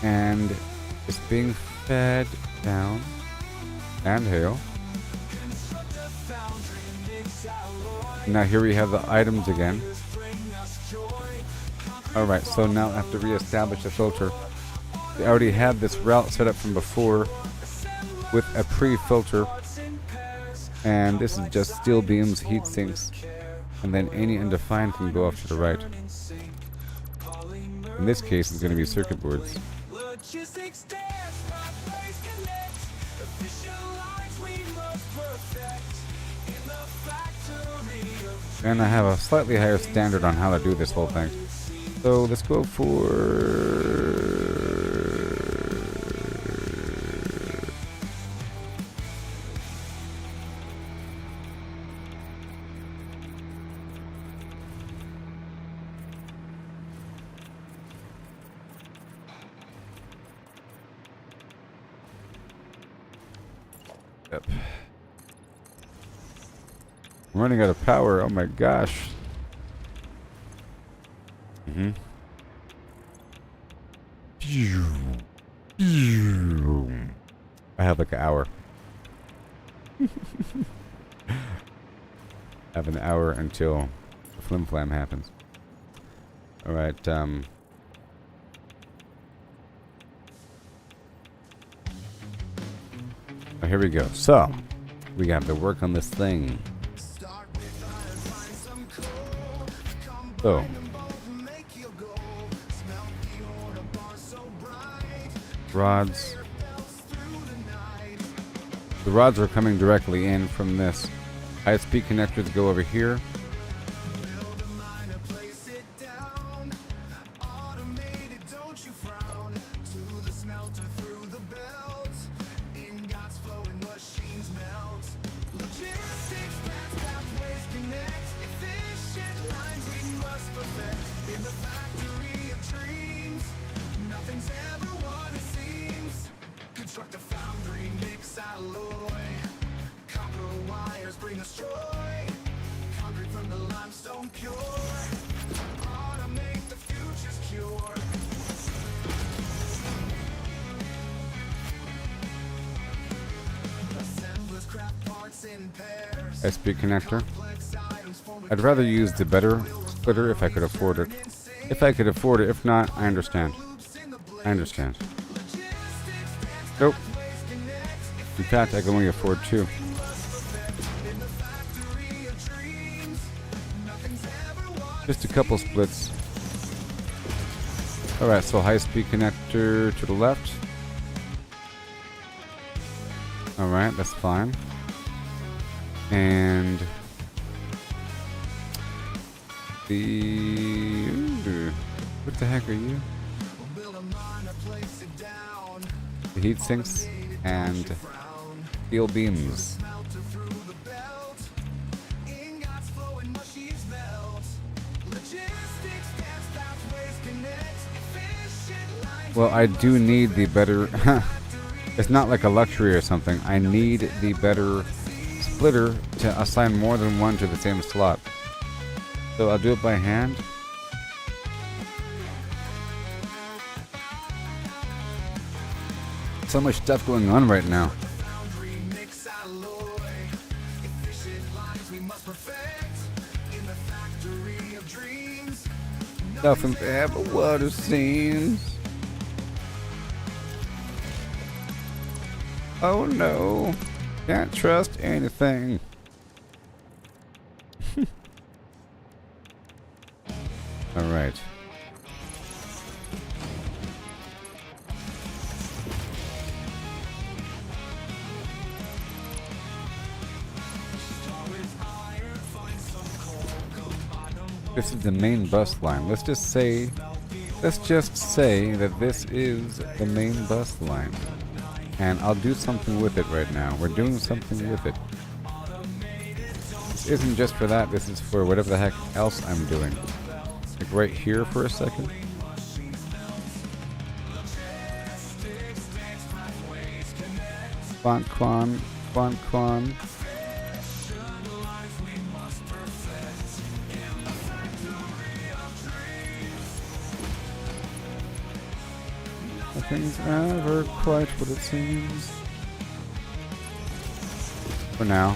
And it's being fed down. And hail. Now here we have the items again. Alright, so now I have to reestablish the filter. I already had this route set up from before with a pre-filter. And this is just steel beams, heat sinks, and then any undefined can go off to the right. In this case, it's going to be circuit boards. And I have a slightly higher standard on how to do this whole thing. So let's go for... Yep. I'm running out of power. Oh my gosh. I have like an hour. I have an hour until the flim flam happens. Alright, oh, here we go. So, we have to work on this thing. So, rods. The rods are coming directly in from this. High-speed connectors go over here. SP connector. I'd rather use the better splitter if I could afford it. If I could afford it. If not, I understand. I understand. Nope. In fact, I can only afford two. Just a couple splits. Alright, so high-speed connector to the left. Alright, that's fine. And the... what the heck are you? The heat sinks and steel beams. Well, I do need the better... it's not like a luxury or something. I need the better splitter to assign more than one to the same slot. So I'll do it by hand. So much stuff going on right now. Nothing ever what it seems. Oh no, can't trust anything. All right. This is the main bus line. Let's just say that this is the main bus line. And I'll do something with it right now. We're doing something with it. This isn't just for that, this is for whatever the heck else I'm doing. Like right here for a second. Quan. Nothing's ever quite what it seems. For now.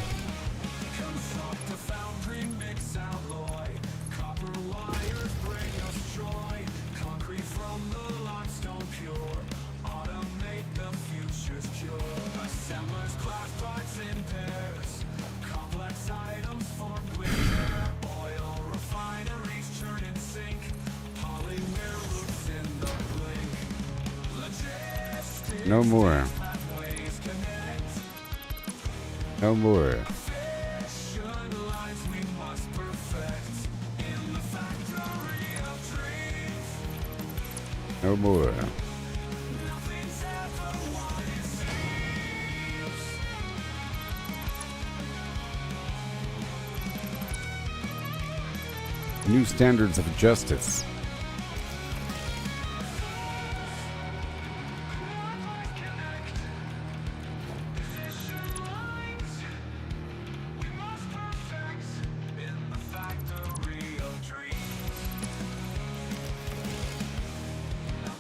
No more. No more. No more. New standards of justice.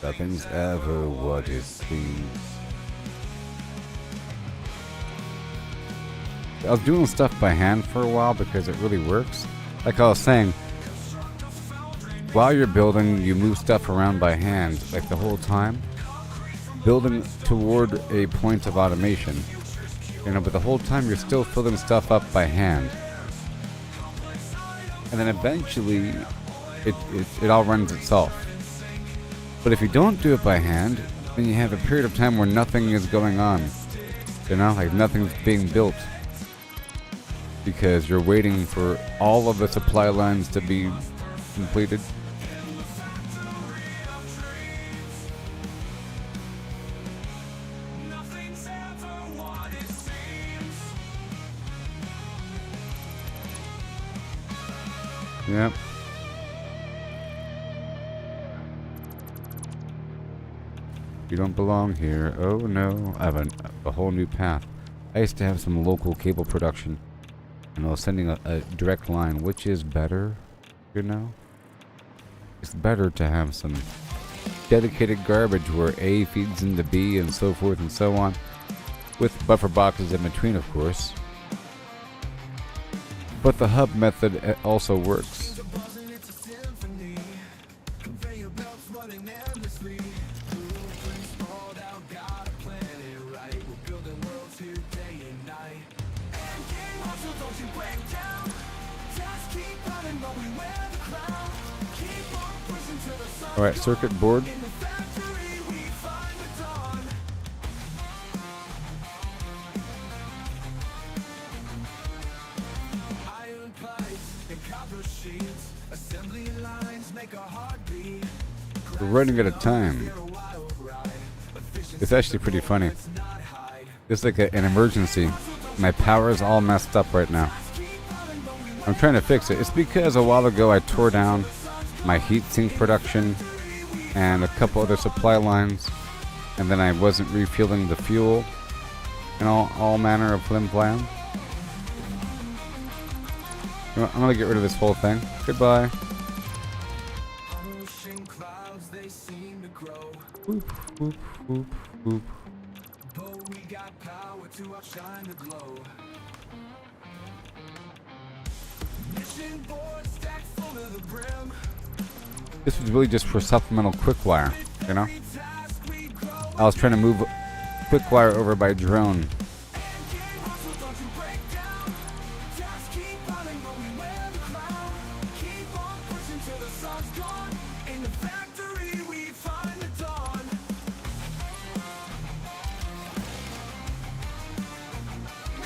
Nothing's ever what it seems. I was doing stuff by hand for a while because it really works. Like I was saying, while you're building, you move stuff around by hand, like the whole time. Building toward a point of automation. You know, but the whole time you're still filling stuff up by hand. And then eventually, it all runs itself. But if you don't do it by hand, then you have a period of time where nothing is going on. You know, like nothing's being built. Because you're waiting for all of the supply lines to be completed. Yep. You don't belong here. Oh no, I have a whole new path. I used to have some local cable production, and I was sending a direct line, which is better, you know? It's better to have some dedicated garbage where A feeds into B and so forth and so on, with buffer boxes in between, of course. But the hub method also works. Alright, circuit board. We're running out of time. It's actually pretty funny. It's like an emergency. My power is all messed up right now. I'm trying to fix it. It's because a while ago I tore down my heatsink production and a couple other supply lines, and then I wasn't refueling the fuel and all manner of flim-flam. I'm gonna get rid of this whole thing. Goodbye. Whoop, whoop, whoop, whoop. This was really just for supplemental quick wire, you know? I was trying to move quick wire over by drone. Just keep running, going where the crowd. Keep on pushing till the sun's gone.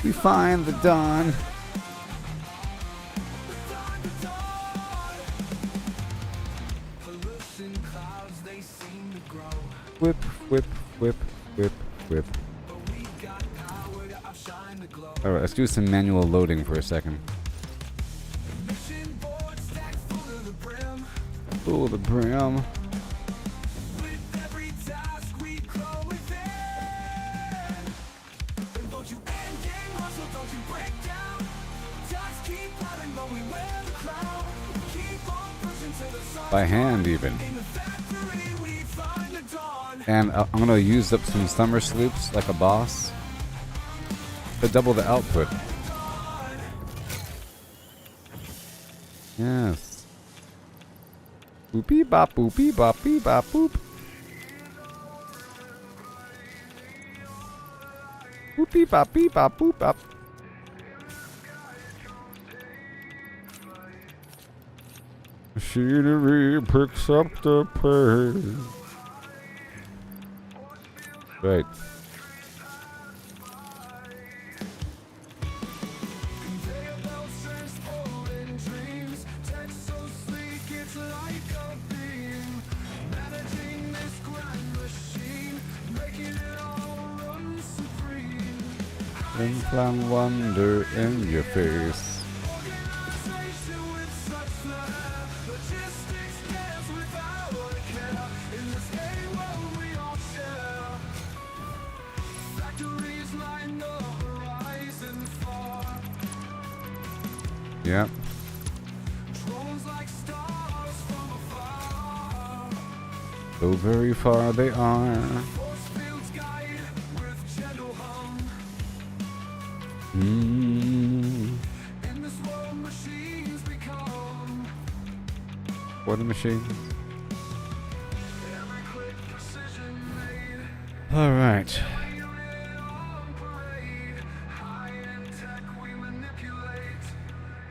We find the dawn. Pollution clouds, they seem to grow. Whip, whip, whip, whip, whip. But we got power to outshine the glow. All right, let's do some manual loading for a second. Mission board stacked full to the brim. Full the brim. With every task we grow within. And don't you end game hustle, don't you break down. Tasks keep piling, but we wear the crown. Keep on pushing to the sun. By hand, even. In the factory we find the dawn. And I'm gonna use up some summer sloops like a boss to double the output. Yes. Boopy bop, boopy bop, beep bop, boop. Boopy bop, beep bop, boop bop. Machinery picks up the pace. Right. Conveyor belt says folding dreams. Tech so sleek, it's like a beam. Managing this grand machine, making it all run supreme. Implant wonder in your face. Organization with such flair. Logistics cares without a care. In this game world we all share. Factories line the horizon far. Yep. Drones like stars from afar. So very far they are. Force fields guide with gentle hum. Mm. In this world machines become. What a machine. Every click precision made. All right. Unit on parade. High-end tech we manipulate.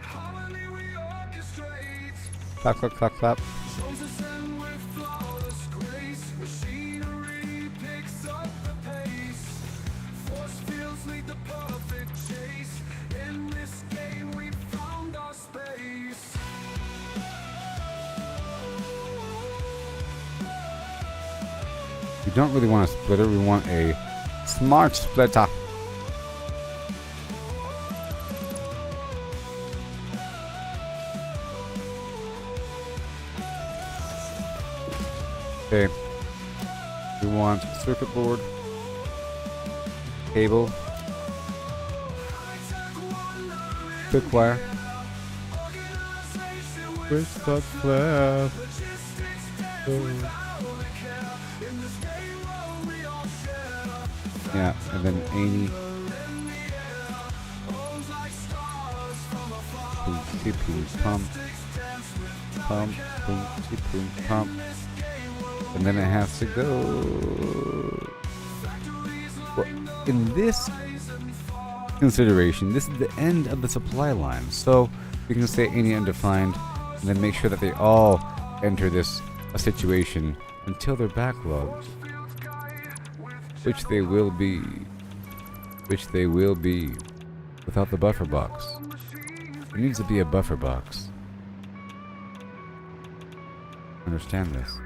Harmony we orchestrate. Clap, clap, clap, clap. Drones ascend with flawless grace. Machinery picks up the pace. Force fields lead the perfect chase. In this game we found our space. We don't really want a splitter. We want a smart splitter. Okay. We want circuit board, cable, quick wire, quick start flap. Yeah, and then Amy. Boom, chee, boom, pump, pump, boom, chee, boom, pump, and then it has to go. Well, in this consideration, this is the end of the supply line, so we can say any undefined, and then make sure that they all enter this situation until they're backlogged. Which they will be. Which they will be. Without the buffer box. There needs to be a buffer box. Understand this.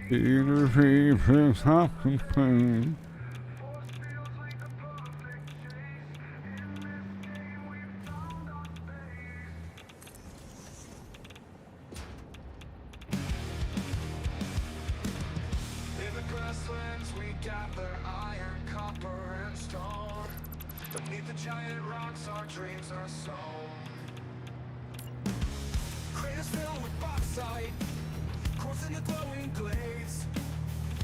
In the grasslands we gather iron, copper, and stone. Beneath the giant rocks our dreams are sown. Craters filled with bauxite, coursing the glowing glades.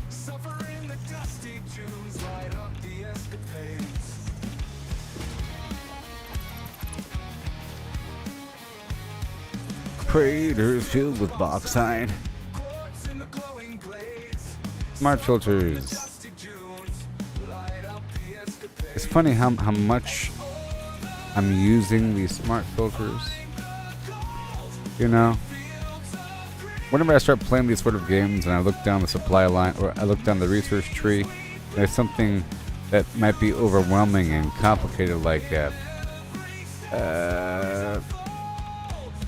Suffering the dusty dunes, light up the escapades. Craters filled with bauxite. Quartz in the glowing glades. Smart filters. Dusty dunes, light up the escapades. It's funny how much I'm using these smart filters. You know, whenever I start playing these sort of games and I look down the supply line or I look down the resource tree, there's something that might be overwhelming and complicated, like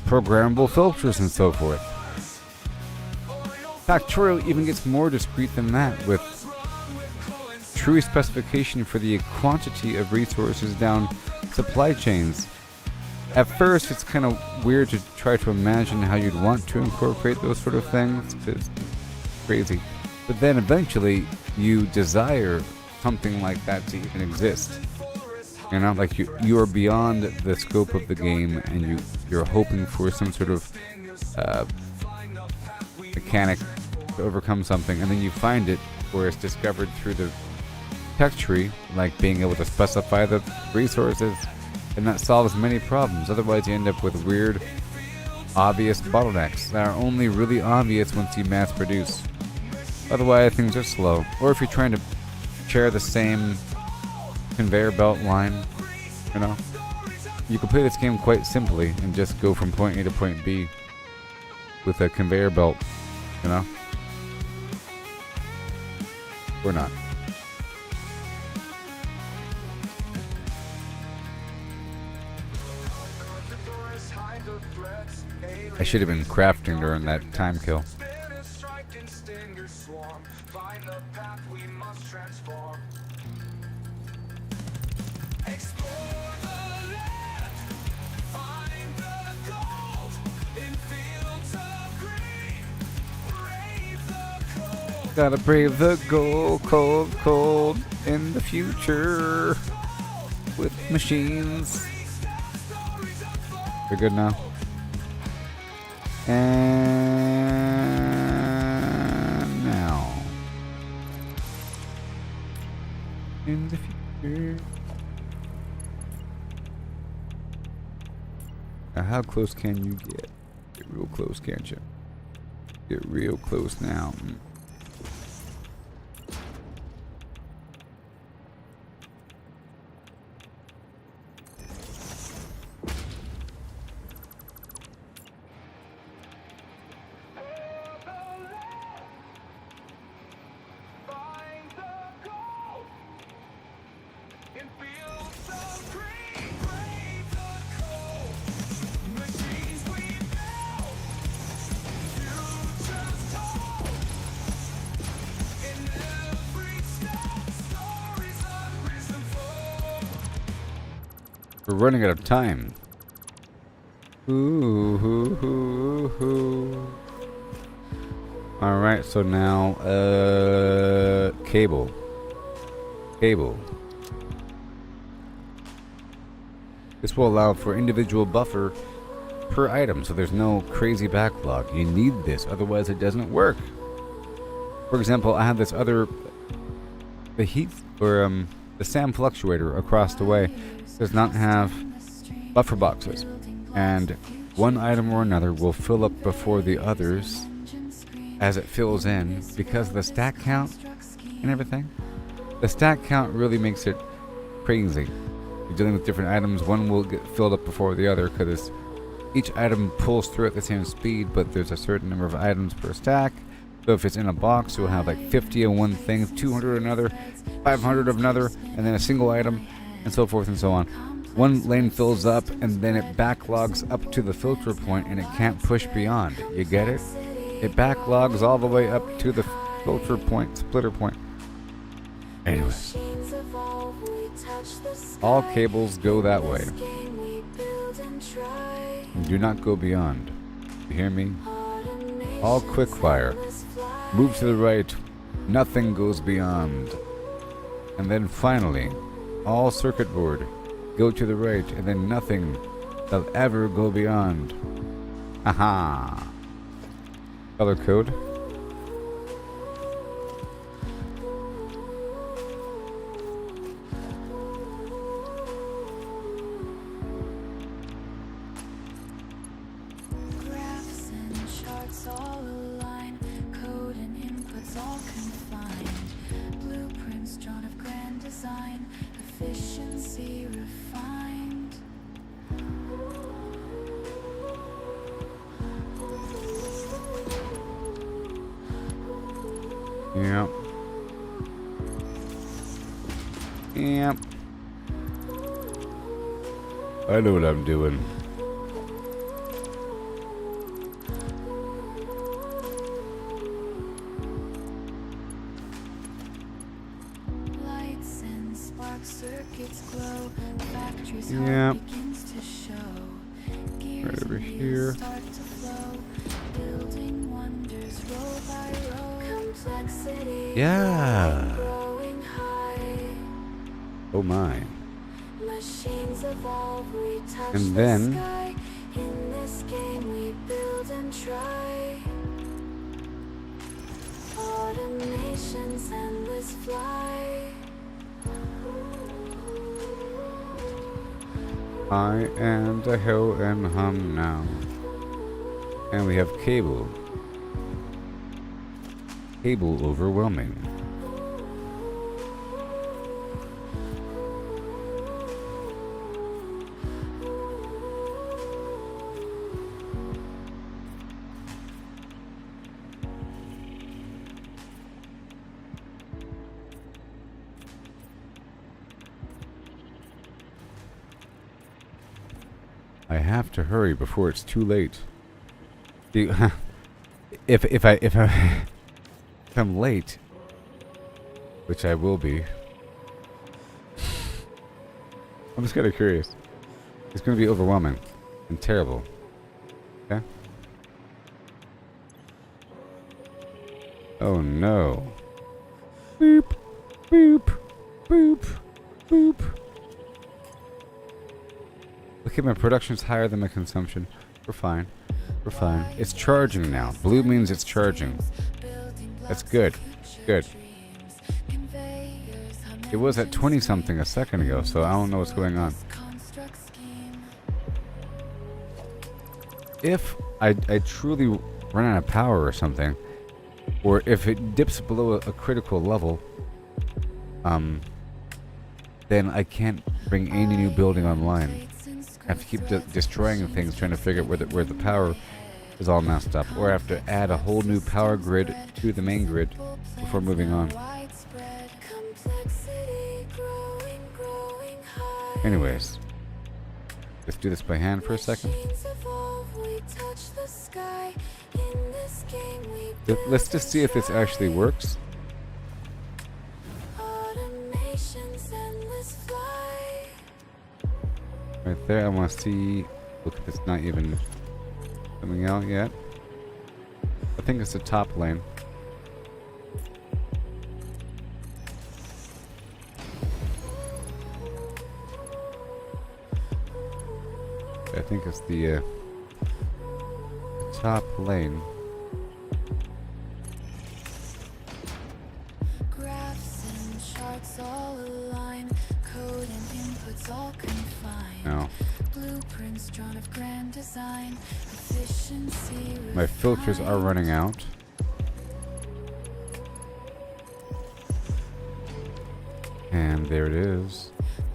programmable filters and so forth. Factorial even gets more discrete than that, with true specification for the quantity of resources down supply chains. At first, it's kind of weird to try to imagine how you'd want to incorporate those sort of things. It's crazy. But then eventually, you desire something like that to even exist. You know, like you are beyond the scope of the game, and you're hoping for some sort of mechanic to overcome something, and then you find it, or it's discovered through the tech tree, like being able to specify the resources, and that solves many problems. Otherwise, you end up with weird, obvious bottlenecks that are only really obvious once you mass produce. Otherwise, things are slow. Or if you're trying to share the same conveyor belt line, you know, you can play this game quite simply and just go from point A to point B with a conveyor belt, you know? Or not. I should have been crafting during that time kill. Gotta brave the cold, cold in the future with machines. We're good now. And now, in the future. Now, how close can you get? Get real close, can't you? Get real close now. We're running out of time. Ooh. Alright, so now, cable. This will allow for individual buffer per item, so there's no crazy backlog. You need this, otherwise it doesn't work. For example, I have this other, the heat, or the SAM fluctuator across the way does not have buffer boxes, and one item or another will fill up before the others as it fills in because of the stack count and everything. The stack count really makes it crazy. You're dealing with different items, one will get filled up before the other because each item pulls through at the same speed, but there's a certain number of items per stack. So if it's in a box, you'll have like 50 of one thing, 200 of another, 500 of another, and then a single item, and so forth and so on. One lane fills up, and then it backlogs up to the filter point, and it can't push beyond. You get it? It backlogs all the way up to the filter point, splitter point. Anyways, all cables go that way. Do not go beyond. You hear me? All quickfire. Move to the right. Nothing goes beyond. And then finally, all circuit board, go to the right, and then nothing shall ever go beyond. Aha! Color code. Graphs and charts all align, code and inputs all confined, blueprints drawn of grand design, efficiency refined. Yep. Yep. I know what I'm doing. Lights and spark circuits glow. Factory's Yep. heart begins to show. Gears Right over and wheels here. start to flow. Building wonders row by row. Complexity Yeah. growing high. Oh my. Machines evolve, we touch And the then- sky. In this game we build and try. Automation's endless fly. I and a hill and hum now. And we have cable. Cable overwhelming. I have to hurry before it's too late. If I'm late, which I will be, I'm just kind of curious. It's going to be overwhelming and terrible. Okay. Oh no. Boop, boop, boop, boop. Okay, my production's higher than my consumption. We're fine. We're fine. It's charging now. Blue means it's charging. That's good. Good. It was at 20 something a second ago, so I don't know what's going on. If I truly run out of power or something, or if it dips below a critical level, then I can't bring any new building online. I have to keep destroying things, trying to figure out where the power is all messed up, or I have to add a whole new power grid to the main grid before moving on. Anyways, let's do this by hand for a second. Let's just see if this actually works. Right there, I want to see. Look, it's not even coming out yet. I think it's the top lane. I think it's the top lane. Graphs and charts all align, code and inputs all confined. No. Blueprints drawn of grand design, efficiency. My filters are refined. running out. And there it is.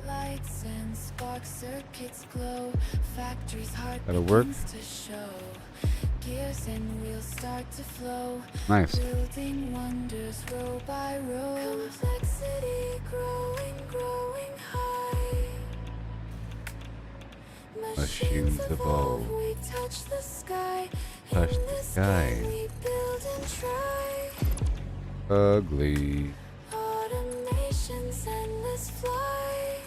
Lights and spark circuits glow. Factory's heart That'll work. begins to show. Gears and wheels start to flow. Nice. Building wonders row by row. Complexity growing high. Machines evolve. We touch the sky. Touch In the this sky. game we build and try. Ugly. Automation's endless fly.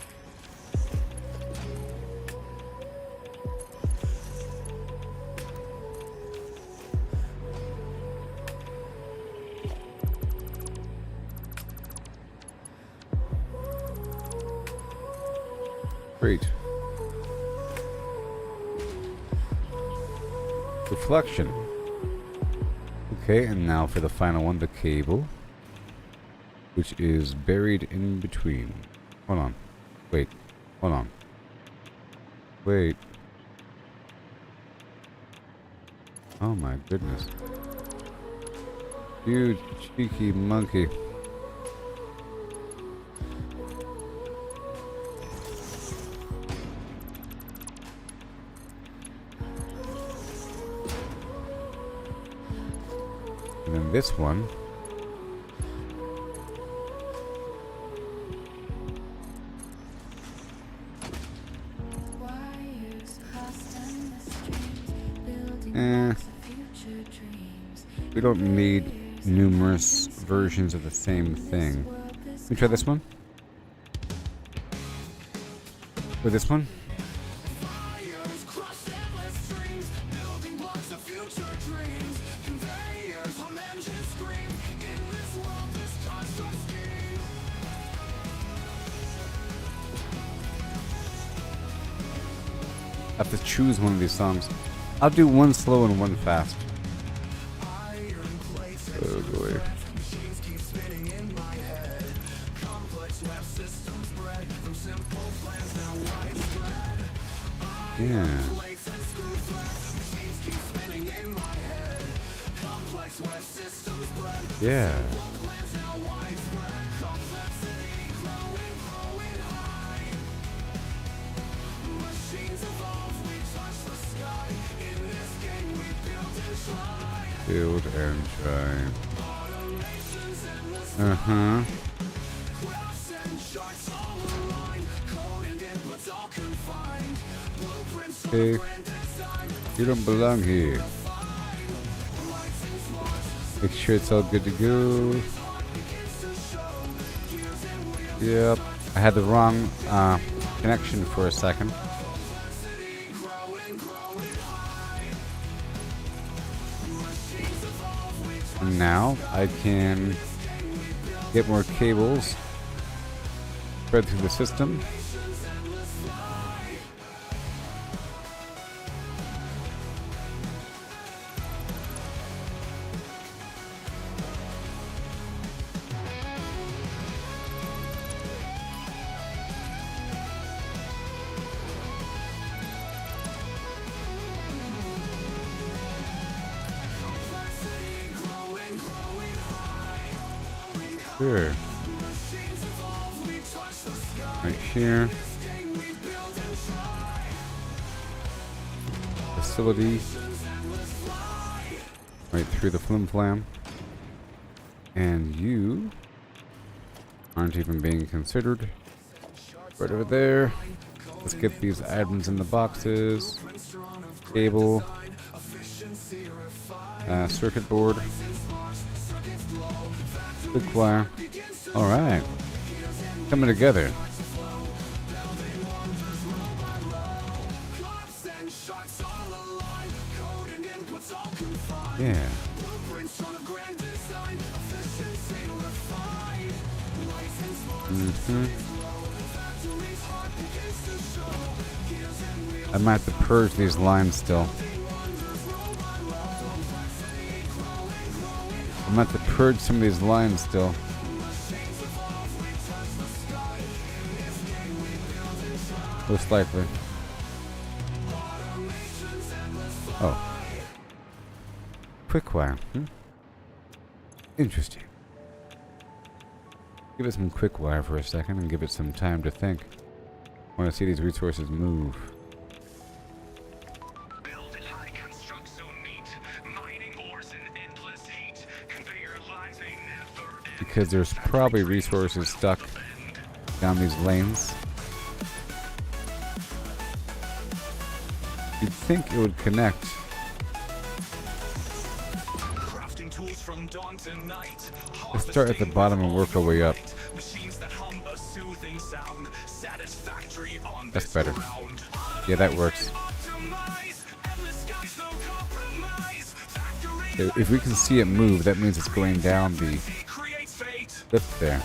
Great. Reflection. Okay, and now for the final one, the cable, which is buried in between. Hold on. Wait. Hold on. Wait. Oh my goodness. You cheeky monkey. And then this one Eh, future dreams. we don't need numerous versions of the same thing. Let me try this one. With this one. Fires cross endless streams, building blocks of future dreams. Conveyors hum engines scream. In this world, this constant scheme. I have to choose one of these songs. I'll do one slow and one fast. Iron plates and Oh boy. machines keep spinning in my head. Complex web systems bred from simple plans now widespread. Yeah. Plates and screw threads, machines keep spinning in my head. Complex web systems bred Yeah. plans now widespread. Complexity growing, growing high. Machines evolve, we touch the sky. In this game we build and try. Build and try. Automations endless. Uh-huh. Graphs and charts all aligned. Code and inputs all confined. Blueprints on Okay. grand design. You don't belong here. Lights and smarts. Make sure it's all good to go. Begins to show. Gears and wheels. Yep. I had the wrong connection for a second. Complexity growing, growing high. Machines evolve, we touch And now I can get more cables spread through the system. nations endless fly. Complexity growing, growing high. Sure. Machines evolve, we touch the sky. Right here. This game we build and try. Facility. Nations endless fly. Right through the flim flam. And you aren't even being considered. Right over there. Let's get these items in the boxes. Cable. Circuit board. Big wire. Alright. Coming together. Clocks and charts all aligned. Code and inputs all confined. Yeah. Blueprints on a grand design. Efficiency refined. License for Mm-hmm. factories heart begins to show. Gears and wheels. I might have to purge these lines still. I might have to purge some of these lines still. Most likely. Oh. Quick wire. Interesting. Give it some quick wire for a second and give it some time to think. I want to see these resources move. Build it high, construct so neat. Mining ores in endless heat. Conveyor lines they never end. Because there's probably resources stuck down these lanes. You'd think it would connect. Crafting tools from dawn to night. Let's start at the bottom and work our way up. Machines that hum a soothing sound. Satisfactory on That's this better. ground. Yeah, that works. Optimize, endless skies, no compromise. Factory If we can see it move, that means it's going down the creates fate. lift there.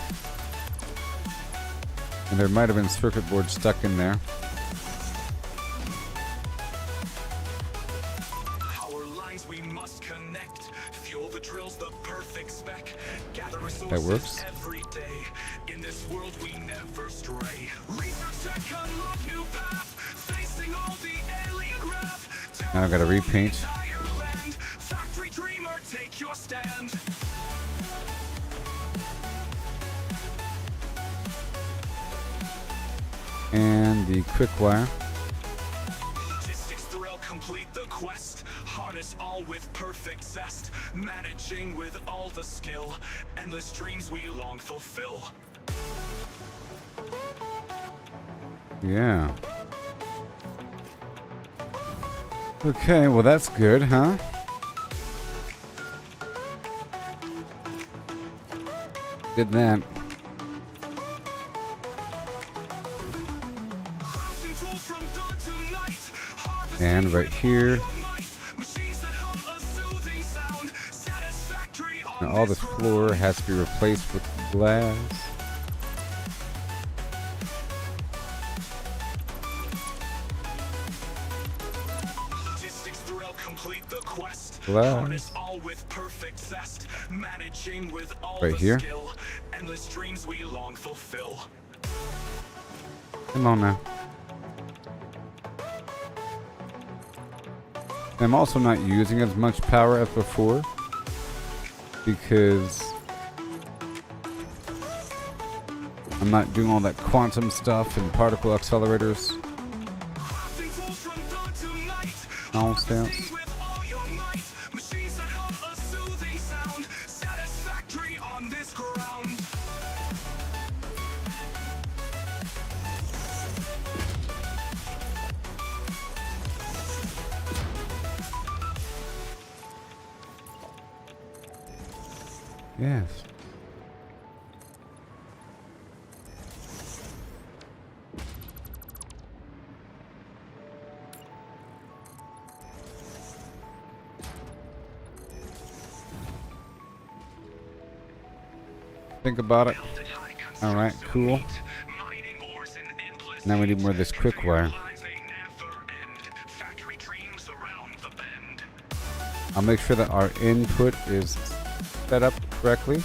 And there might have been circuit boards stuck in there. Power lines we must connect. Fuel the drills, the perfect spec. Gather resources That works. every day. In this world we never stray. Research tech unlock new path. Facing all the alien graph. Now I gotta repaint. Entire land. Factory dreamer, take your stand. And the quick wire. Logistics thrill, complete the quest. Harness all with perfect zest. Managing with all the skill. Endless dreams we long fulfill. Yeah. Okay, well that's good, huh? Did that. And right here. Now all this floor has to be replaced with glass. Glass. All with perfect zest, managing with all Right the here. skill, endless dreams we long fulfill. Come on now. I'm also not using as much power as before because I'm not doing all that quantum stuff and particle accelerators. Nonsense. With all your might, machines that hum a soothing sound, satisfactory on this ground. Yes. Think about it. Alright, cool. Now we need more of this quick wire. I'll make sure that our input is set up correctly.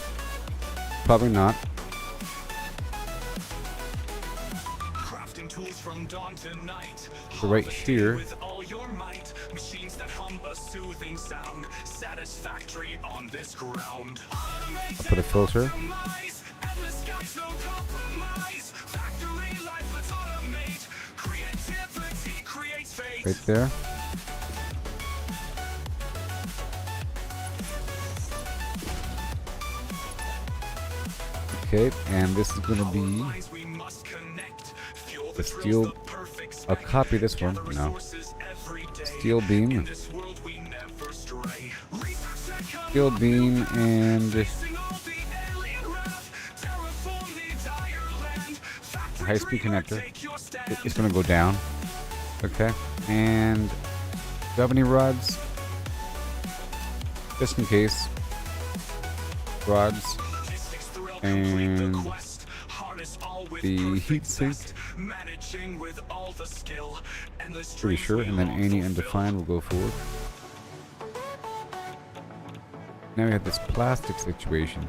Probably not. Crafting tools from dawn to night. So right here, With all your might, machines that hum a soothing sound, satisfactory on this ground. I'll put a filter. Right there. Okay, and this is going to be the steel. I'll copy this one. No. Steel beam. Steel beam and high-speed connector. It's going to go down. Okay. And do you have any rods? Just in case. Rods. And the heat sink. Pretty sure. And then any undefined will go forward. Now we have this plastic situation.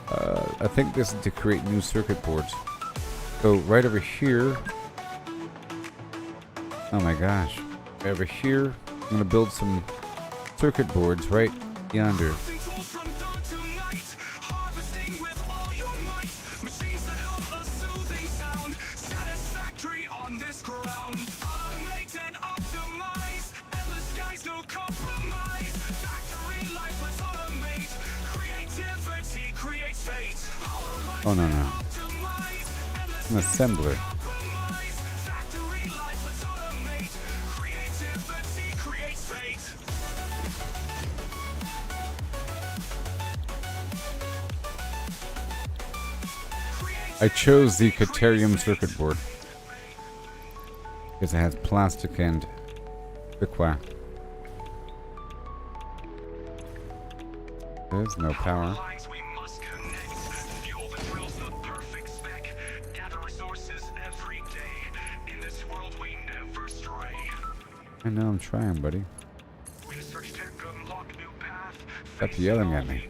I think this is to create new circuit boards. So right over here. Oh my gosh. Right over here, I'm going to build some circuit boards right yonder. Oh no, no. An assembler. I chose the Caterium circuit board because it has plastic and quick. There's no power. I know, I'm trying, buddy. Stop yelling at me.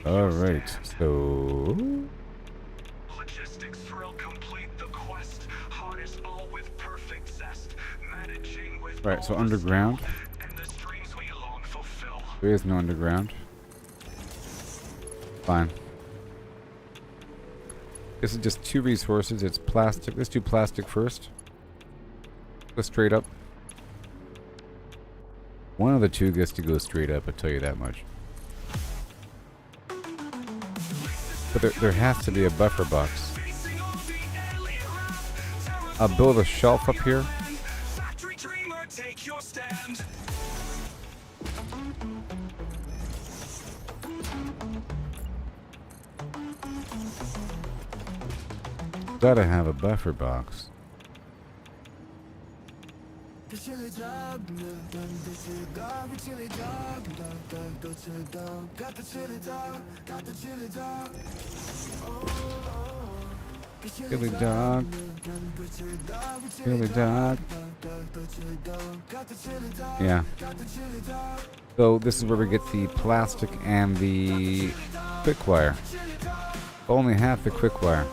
Alright, so... Right, so underground. There is no underground. Fine. This is just two resources. It's plastic. Let's do plastic first. Go straight up. One of the two gets to go straight up, I'll tell you that much. But there has to be a buffer box. I'll build a shelf up here. Factory dreamer, take your stand. Gotta have a buffer box. The chili dog, the chili dog, the chili dog, the chili dog, got the chili dog, got the chili dog. Chili dog. Chili dog. Yeah. So this is where we get the plastic and the quick wire. Only half the quick wire.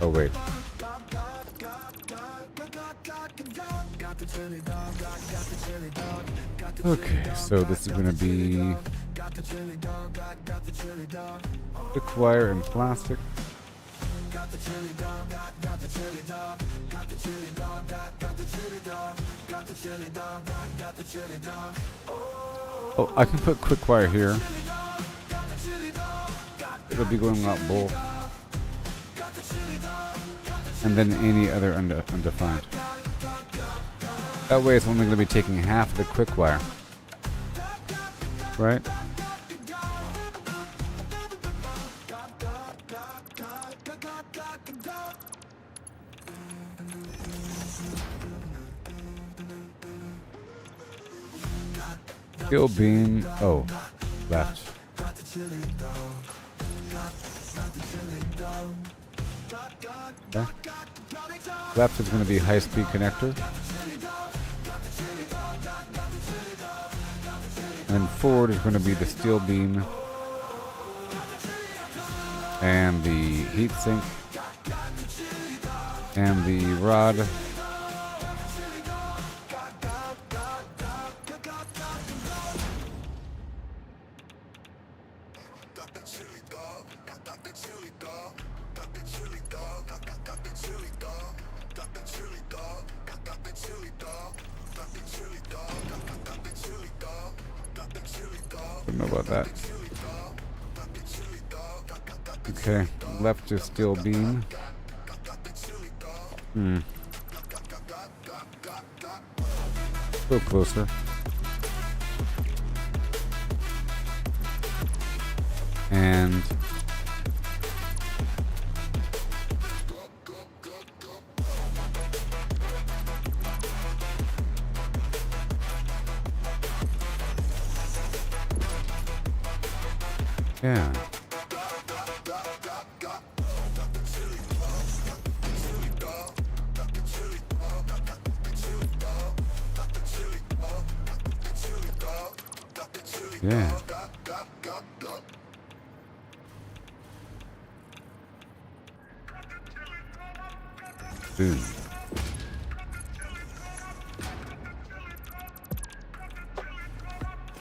Oh wait. Okay, so this is going to be quick wire and plastic. Oh, I can put quick wire here. It'll be going out both. And then any other undefined. That way it's only going to be taking half of the quick wire. Right? Steel beam. Oh, left. Okay. Left is going to be high-speed connector. And forward is going to be the steel beam and the heat sink and the rod. Don't know about that. Okay, left is steel beam. Go closer. And yeah. Yeah. Dude.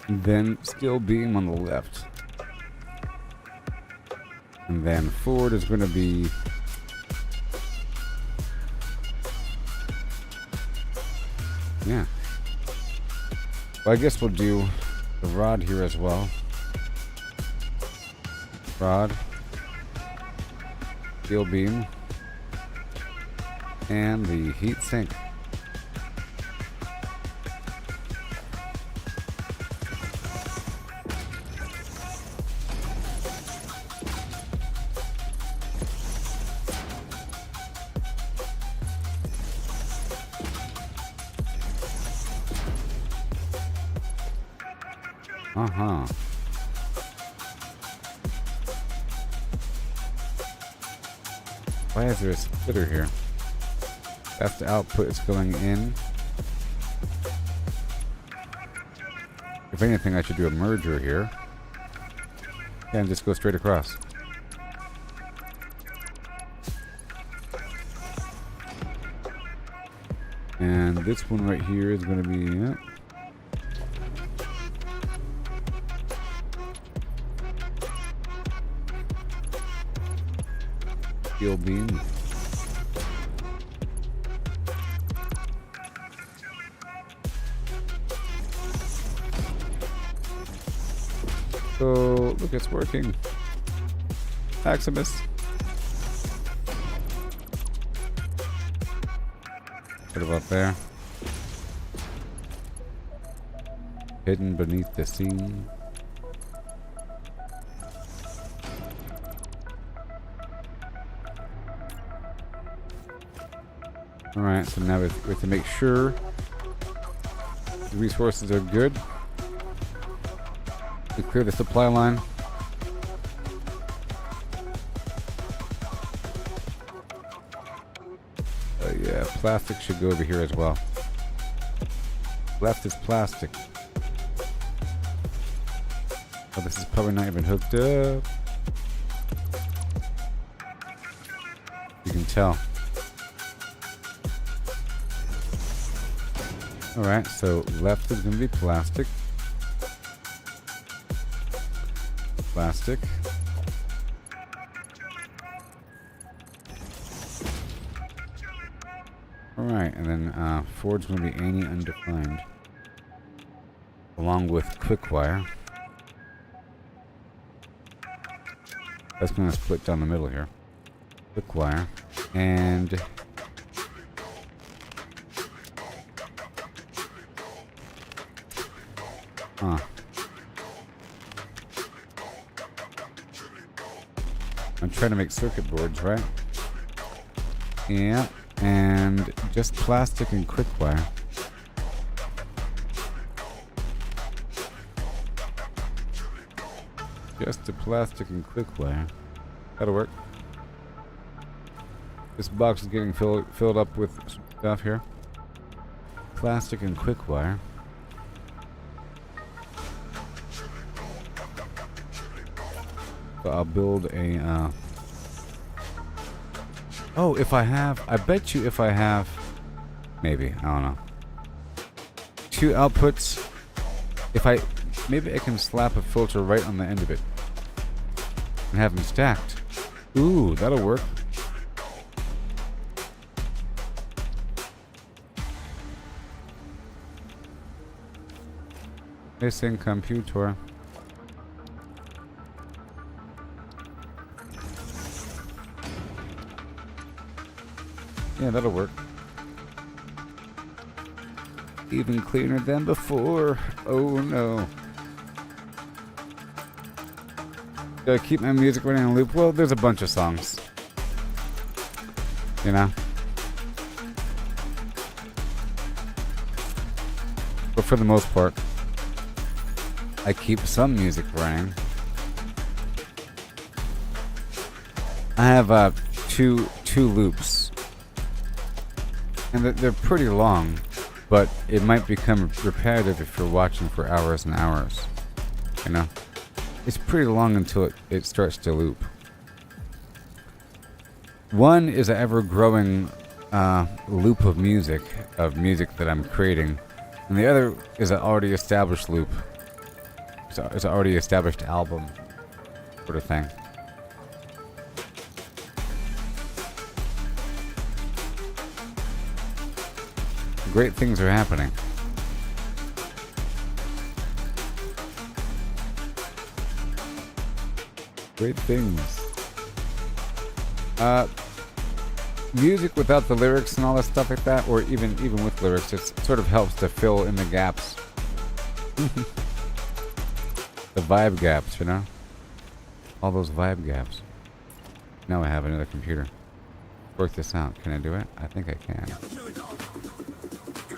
Then steel beam on the left. And then forward is going to be yeah. Well, I guess we'll do the rod here as well. Rod, steel beam, and the heat sink. Uh-huh. Why is there a splitter here? That's the output it's going in. If anything, I should do a merger here. And just go straight across. And this one right here is going to be... yeah. Steel beam. go. Look, it's working. Maximus. What about there? Hidden beneath the scene. Alright, so now we have to make sure the resources are good. We clear the supply line. Yeah, plastic should go over here as well. Left is plastic. Oh, this is probably not even hooked up. You can tell. Alright, so left is going to be plastic. Plastic. Alright, and then forward's going to be any undefined. Along with quick wire. That's going to split down the middle here. Quick wire. And I'm trying to make circuit boards, right? Yeah, and just plastic and quick wire. Just the plastic and quick wire. That'll work. This box is getting filled up with stuff here. Plastic and quick wire. So I'll build a oh, if I have, I bet you if I have, maybe, I don't know, 2 outputs, maybe I can slap a filter right on the end of it and have them stacked. Ooh, that'll work. Missing computer. Yeah, that'll work. Even cleaner than before. Oh no. Do I keep my music running on loop? Well, there's a bunch of songs. You know? But for the most part, I keep some music running. I have two loops. And they're pretty long, but it might become repetitive if you're watching for hours and hours. You know? It's pretty long until it starts to loop. One is an ever-growing loop of music that I'm creating. And the other is an already established loop. So it's an already established album sort of thing. Great things are happening. Great things. Music without the lyrics and all that stuff like that, or even with lyrics, it sort of helps to fill in the gaps. The vibe gaps, you know? All those vibe gaps. Now I have another computer. Work this out. Can I do it? I think I can.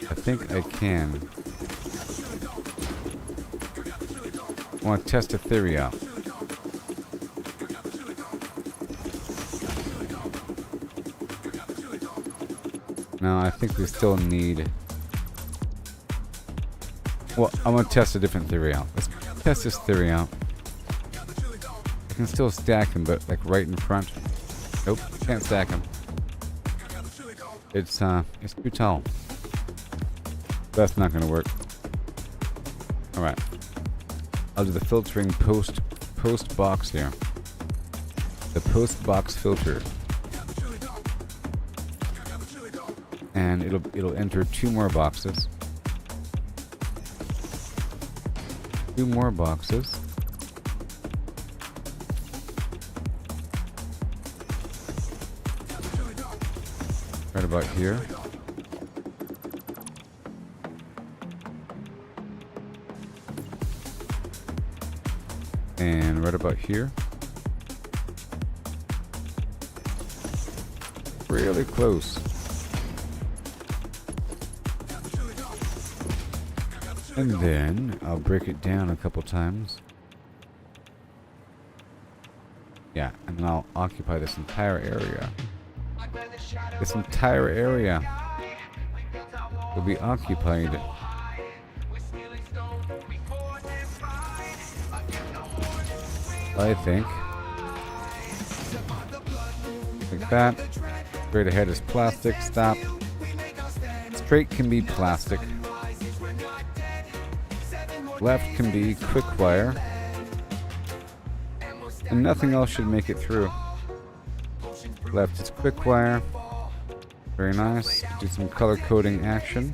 I think I can. I want to test a theory out. No, I think we still need... Well, I want to test a different theory out. Let's test this theory out. I can still stack them, but like right in front. Nope, can't stack them. It's too tall. That's not going to work. Alright. I'll do the filtering post box here. The post box filter. And it'll enter 2 more boxes. 2 more boxes. Right about here. And right about here. Really close. And then I'll break it down a couple times. Yeah, and then I'll occupy this entire area. This entire area will be occupied. I think. Like that. Straight ahead is plastic. Stop. Straight can be plastic. Left can be quick wire. And nothing else should make it through. Left is quick wire. Very nice. Do some color coding action.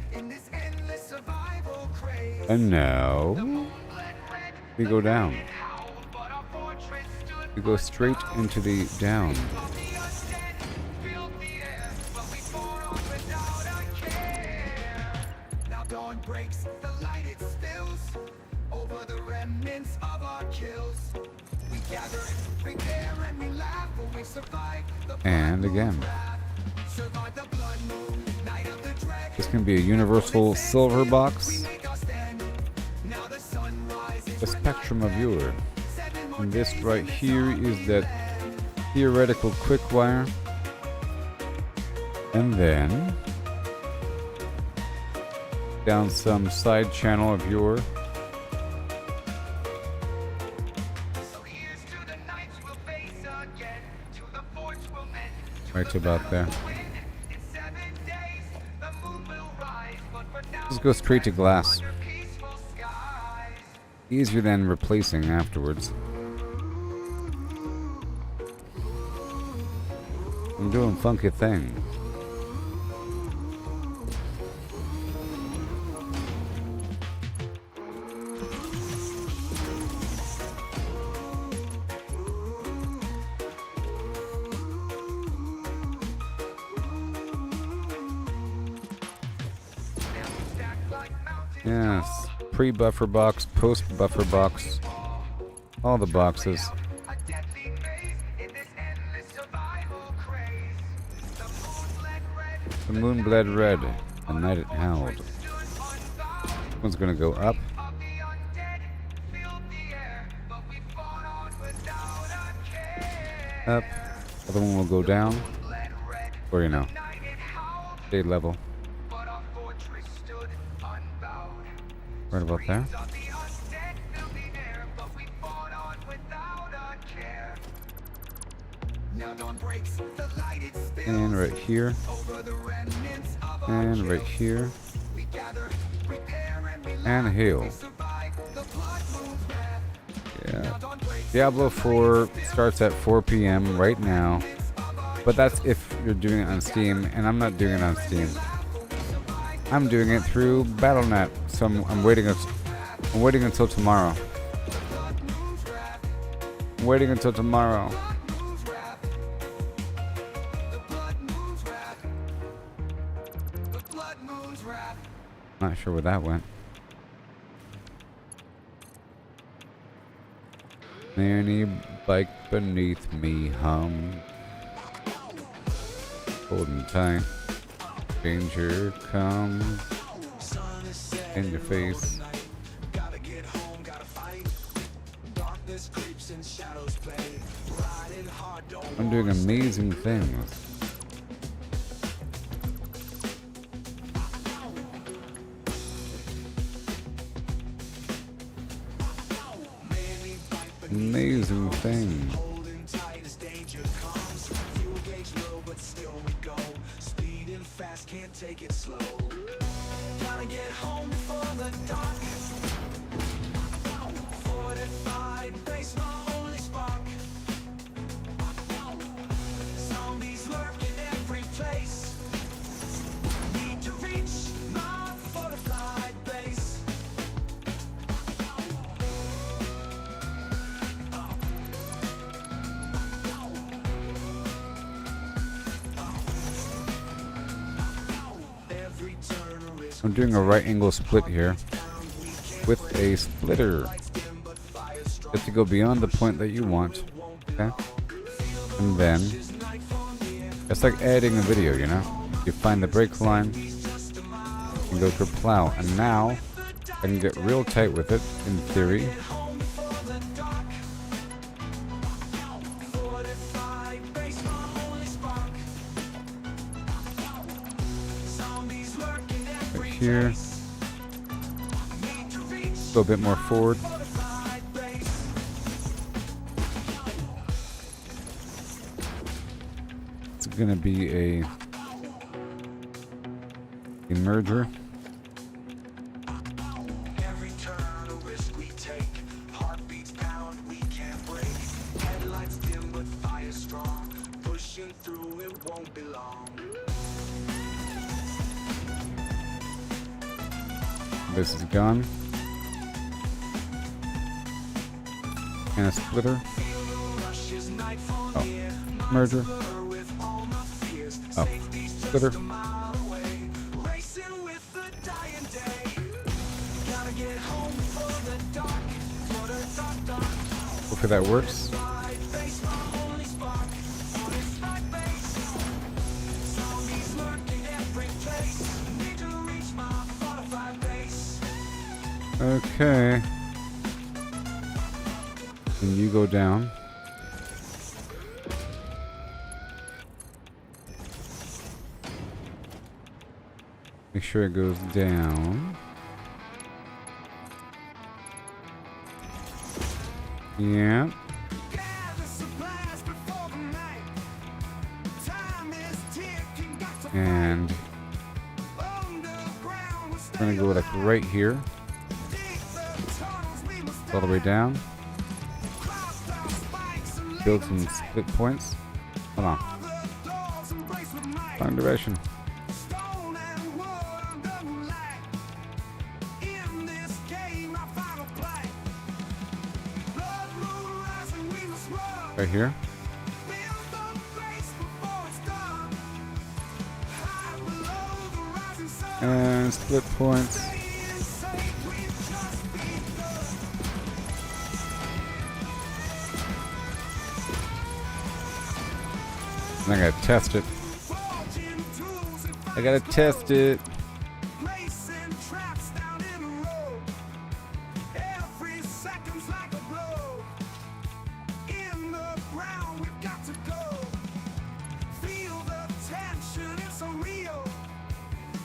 And now we go down. We go straight into the down. Now dawn breaks, the light it spills over the remnants of our kills. We gather, prepare, and we laugh when we survive the And again. survive the blood moon, night of the dragon. This can be a universal silver box. Make our stand. Now the sun rises. A spectrum of viewer. And this right here is that theoretical quick wire. And then down some side channel of viewer. So here's to the nights we'll face again, to the forts we'll mend, to Right about there. win. In 7 days, the moon will rise, but for now, Just go straight to glass. under peaceful skies. Easier than replacing afterwards. I'm doing funky things. Yes, pre-buffer box, post-buffer box, all the boxes. A deadly maze in this endless survival craze. The moon bled red, The moon bled red, the night it howled. stood unbound. One's gonna go up, Of the undead filled the air, but we fought on without a care. up. Other one will go down, Bled red, or you know, night it howled, stay level. but our fortress stood unbowed. Right about there. Of the undead filled the air, but we fought on without a care. Now dawn breaks, the light it spills And right here, over the remnants of our and right kills. here, We gather, prepare, and we and laugh. heal. We survive the blood moon's wrath. Yeah. Now dawn breaks, Diablo 4 starts at 4 p.m. right now, but that's if you're doing it on Steam, and I'm not doing it on Steam. I'm doing it through Battle.net, so I'm waiting. I'm waiting until tomorrow. I'm waiting until tomorrow. moon's wrath. The blood moon's wrath. The blood moon's wrath. Not sure where that went. Any bike beneath me hum. Holding tight. Danger comes in your face. Gotta get home, gotta fight. Darkness creeps and shadows play. Riding hard, don't I'm doing amazing things. Amazing things. holding tight as danger comes. Fuel gauge low, but still we go. Speeding fast, can't take it slow. Gotta get home before the dark. Fortified base, my only spark. Zombies lurk in every place. Need to reach my fortified base. I'm doing a right angle split here with a splitter. You have to go beyond the point that you want. Okay? And then, it's like editing a video, you know? You find the break line and go for plow. And now, I can get real tight with it, in theory. Right here. Go a bit more forward. It's gonna be a merger. Every turn a risk we take, heartbeats pound, we can't break. Headlights dim but fire strong, pushing through it won't be long. This is gone. And a splitter. Oh, merger. Oh, splitter. Hopefully that works. Okay. And you go down. Make sure it goes down. Yeah. And we're gonna go like right here. All the way down. Build some split points. Hold on. Wrong direction. Right here. And split points. And I gotta test it. I gotta test it.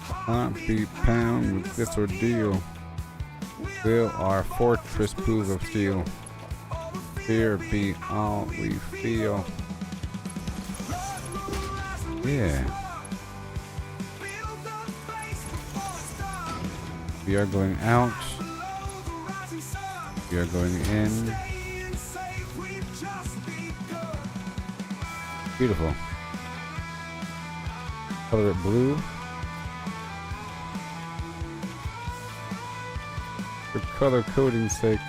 Heartbeat pound with this ordeal. Will our fortress prove of steel? Fear be all we feel. Yeah. We are going out. We are going in. Beautiful. Color it blue. For color coding's sake.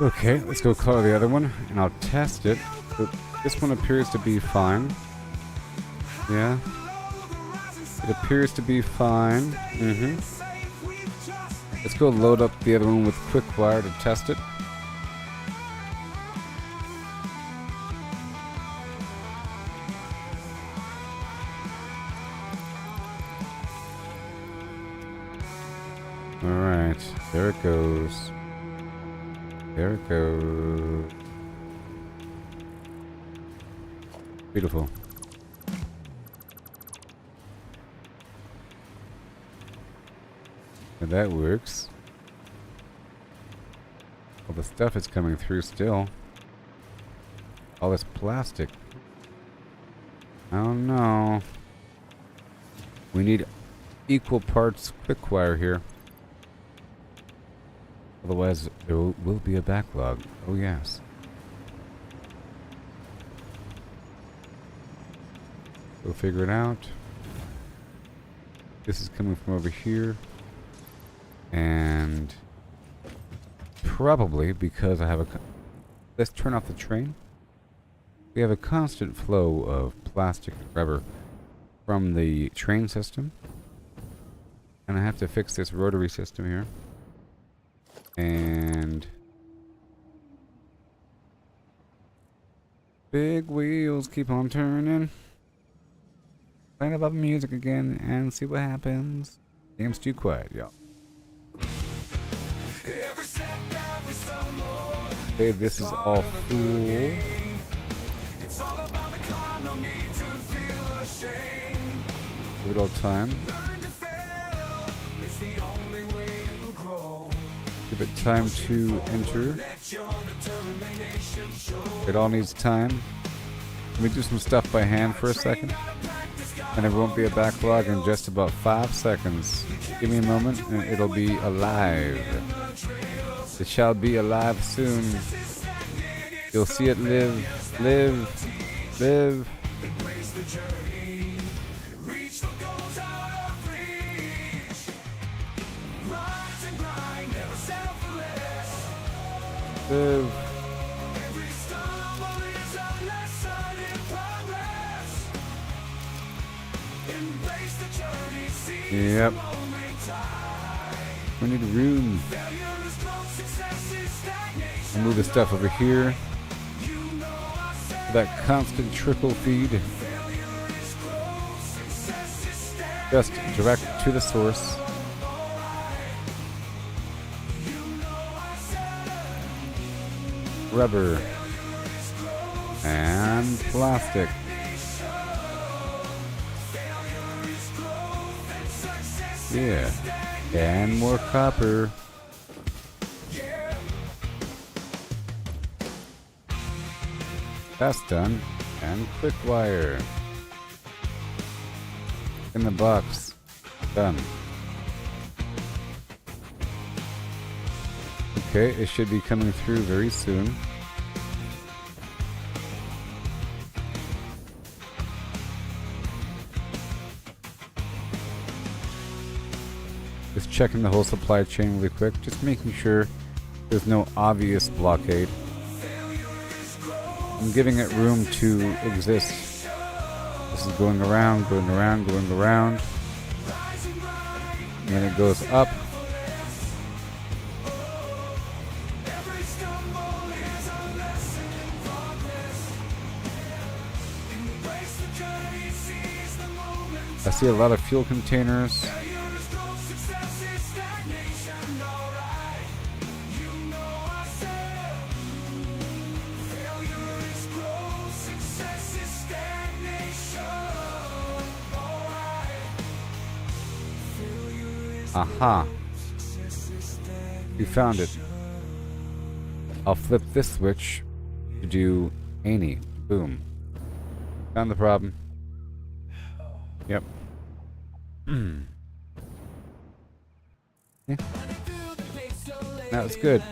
Okay, let's go color the other one, and I'll test it. So this one appears to be fine. Yeah. It appears to be fine. Let's go load up the other one with quick wire to test it. Alright, there it goes. There it goes. Beautiful. And that works. All the stuff is coming through still. All this plastic. I don't know. We need equal parts quick wire here. Otherwise, there will be a backlog. Oh, yes. We'll figure it out. This is coming from over here. And probably because I have a... Let's turn off the train. We have a constant flow of plastic and rubber from the train system. And I have to fix this rotary system here. And... big wheels keep on turning. Playing about the music again and see what happens. Game's too quiet, y'all. Okay, this is all full. Give it all time. Give it time to enter. It all needs time. Let me do some stuff by hand for a second. And it won't be a backlog in just about 5 seconds. Give me a moment and it'll be alive. It shall be alive soon. You'll see it live, live, live. Live. Yep. We need room. I'll move the stuff over here. That constant trickle feed. Just direct to the source. Rubber. And plastic. Yeah. And more copper. That's done. And quick wire. In the box. Done. Okay, it should be coming through very soon. Just checking the whole supply chain really quick, just making sure there's no obvious blockade. I'm giving it room to exist. This is going around, going around, going around. And then it goes up. I see a lot of fuel containers. Aha. You found it. I'll flip this switch to do any. Boom. Found the problem. Yep. Yeah. That was good.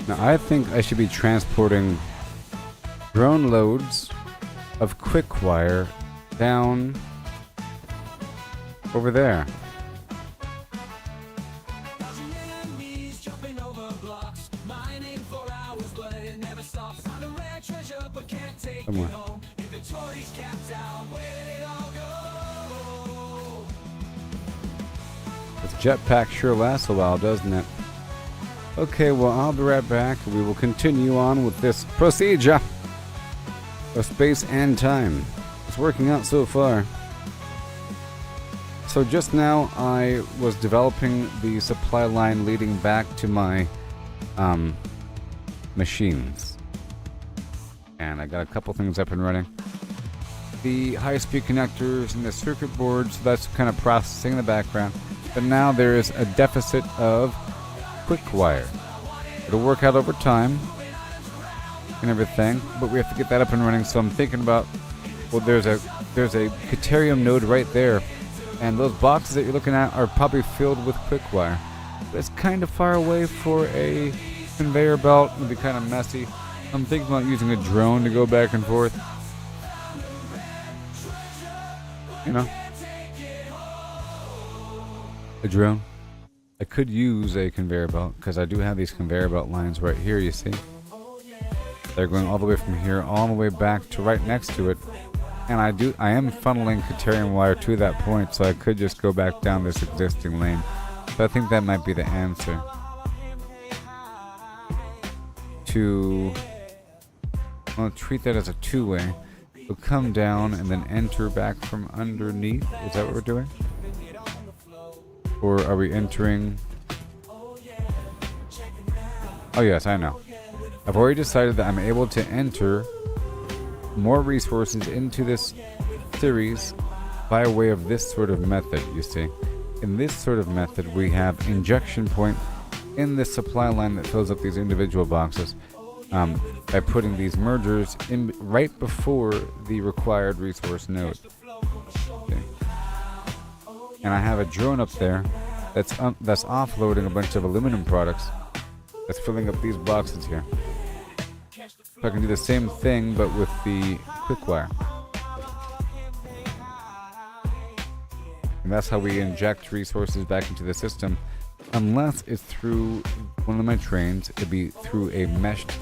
Now I think I should be transporting drone loads of quick wire down over there. Somewhere. This jetpack sure lasts a while, doesn't it? Okay, well, I'll be right back. We will continue on with this procedure of space and time. It's working out so far. So just now, I was developing the supply line leading back to my machines. And I got a couple things up and running. the high-speed connectors and the circuit board, so that's kind of processing in the background. But now there is a deficit of quick wire. It'll work out over time and everything, but we have to get that up and running. So I'm thinking about, well, there's a Caterium node right there, and those boxes that you're looking at are probably filled with quick wire. But it's kind of far away for a conveyor belt. It'll be kind of messy. I'm thinking about using a drone to go back and forth. You know, a drone. I could use a conveyor belt because I do have these conveyor belt lines right here, you see. They're going all the way from here all the way back to right next to it. And I am funneling Caterium wire to that point, so I could just go back down this existing lane. So I think that might be the answer. I'll treat that as a two-way. We'll come down and then enter back from underneath. Is that what we're doing? Or are we entering? Oh yes, I know. I've already decided that I'm able to enter more resources into this series by way of this sort of method, you see. In this sort of method, we have injection point in the supply line that fills up these individual boxes by putting these mergers in right before the required resource node. Okay. And I have a drone up there that's offloading a bunch of aluminum products that's filling up these boxes here. So I can do the same thing but with the quick wire. And that's how we inject resources back into the system. Unless it's through one of my trains, it'd be through a meshed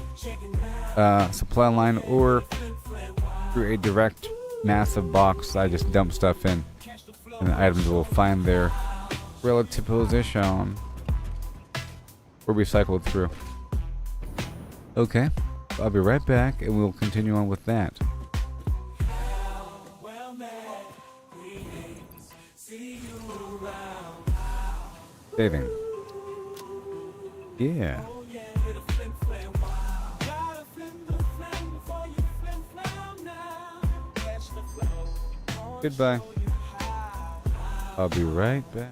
supply line or through a direct massive box I just dump stuff in. And the items will find their relative position or recycled through. Okay, I'll be right back and we'll continue on with that. Saving. Yeah. Goodbye. I'll be right back.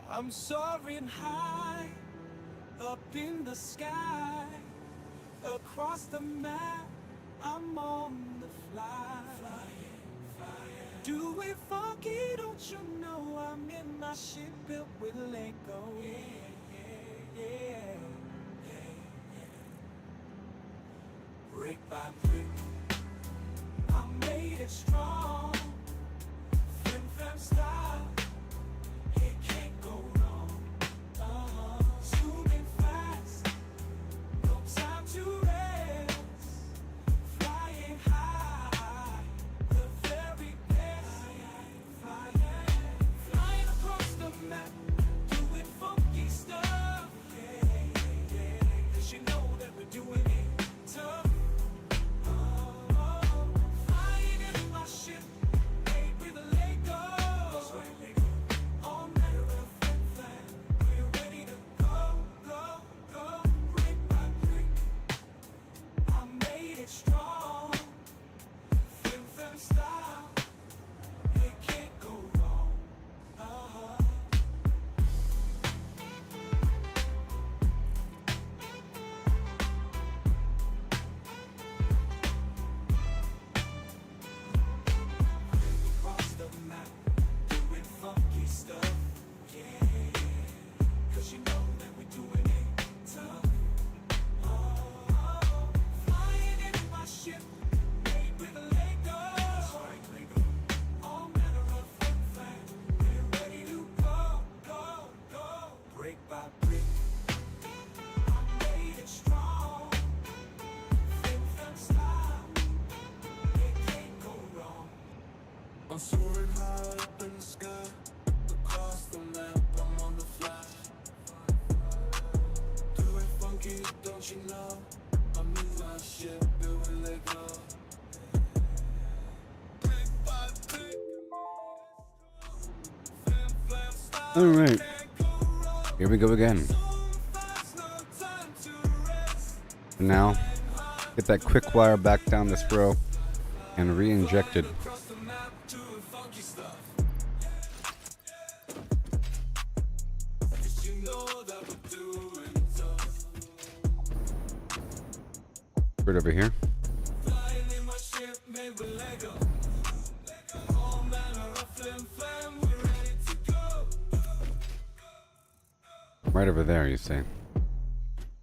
I'm soaring high, up in the sky, across the map, I'm on the fly. Do it funky, don't you know I'm in my ship built with Lego. Yeah. Brick by brick, I made it strong. Flim flam style. It can't go wrong. Zooming fast, no time to rest. Flying high, the very best. Flying across the map, doing funky stuff. Alright. Here we go again. And now, get that quick wire back down this row and re-inject it. Right over here. Right over there, you see.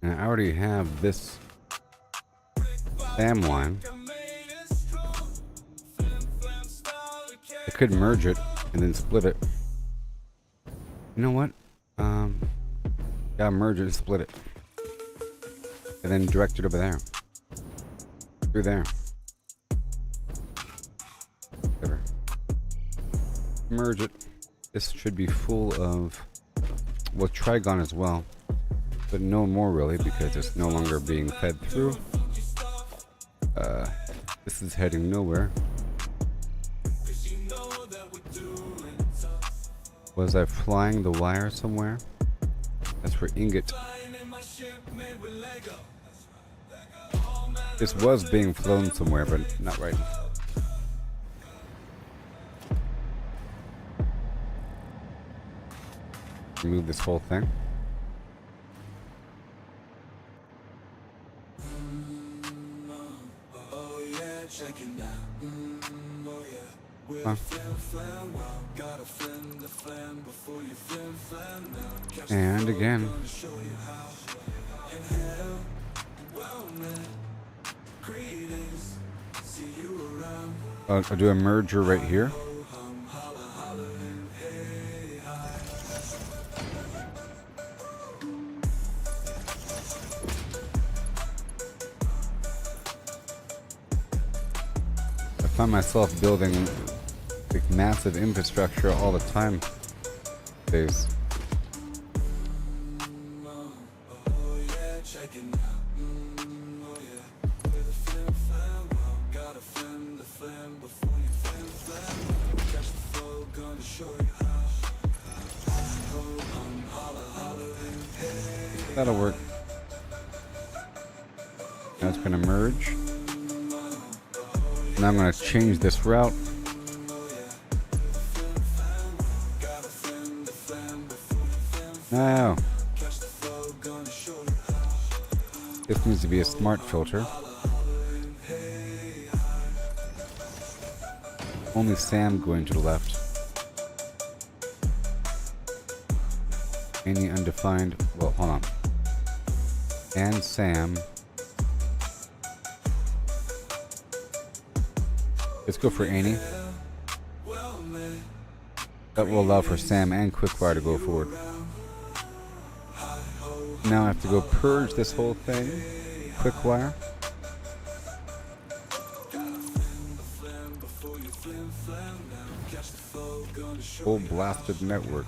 And I already have this SAM line. I could merge it and then split it. You know what? Yeah, merge it and split it. And then direct it over there. Through there. Whatever. Merge it. This should be full of, well, trigon as well. But no more really, because it's no longer being fed through. This is heading nowhere. Was I flying the wire somewhere? That's for ingot. This was being flown somewhere, but not right. Remove this whole thing. Huh. And again. I'll do a merger right here. I find myself building like massive infrastructure all the time. Days. That'll work. Now it's gonna merge. Now I'm gonna change this route. Now, this needs to be a smart filter. Only Sam going to the left. Any undefined, well, hold on. And Sam. Let's go for Annie. That will allow for Sam and Quickfire to go forward. Now I have to go purge this whole thing. Quickfire. Full blasted network.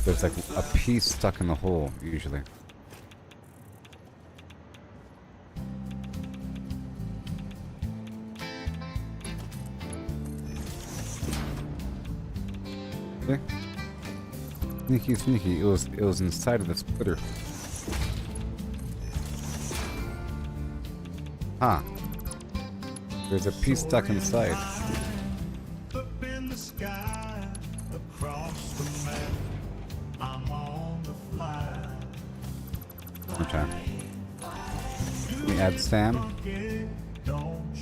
There's like a piece stuck in the hole, usually. Okay. Sneaky, sneaky. It was inside of the splitter. Huh. There's a piece stuck inside. Up in the sky, across the map, I'm on the fly. One time. Let me add Sam.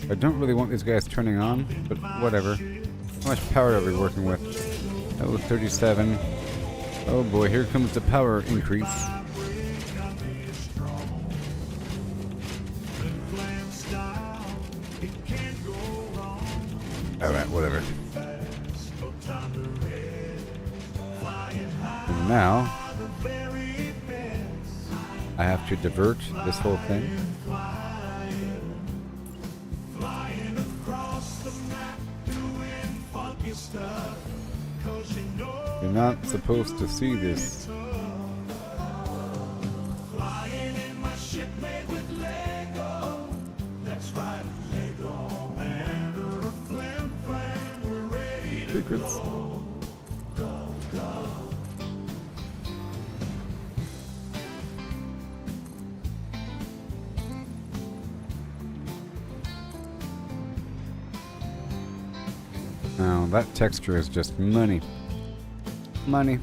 I don't really want these guys turning on, but whatever. How much power are we working with? Oh, 37. Oh boy, here comes the power increase. Alright, whatever. And now, I have to divert this whole thing. You're not supposed to see this. secrets. Now that texture is just money. Money.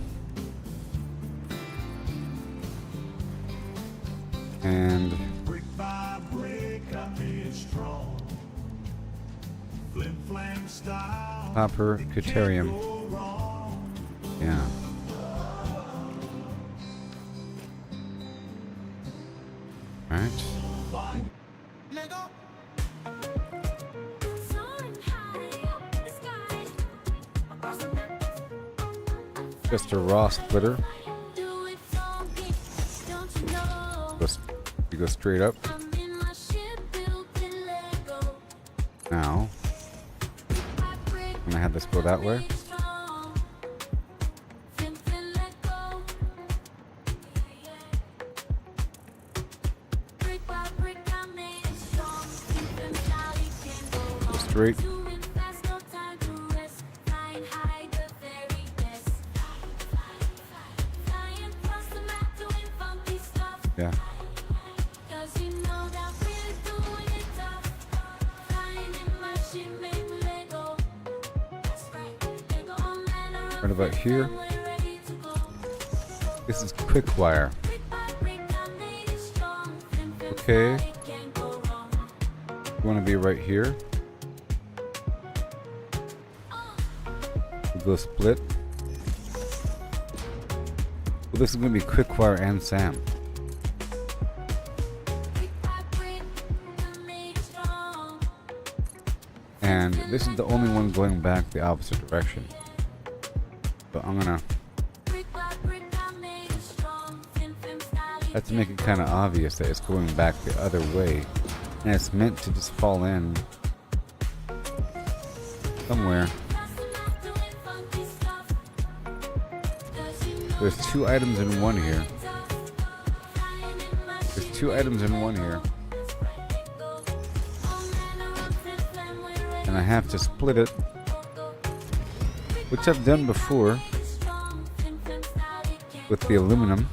And Brick by brick, I made it strong. Flim flam style. copper deuterium. Go wrong. Yeah. Alright. Just a raw splitter. You go straight up. Now, I'm gonna have this go that way. Go straight. Yeah. Right about here. This is quick wire. Okay. You want to be right here. Go split. Well, this is going to be quick wire and SAM. And this is the only one going back the opposite direction. So I'm gonna have to make it kind of obvious that it's going back the other way. And it's meant to just fall in somewhere. There's two items in one here. There's two items in one here. And I have to split it, which I've done before with the aluminum.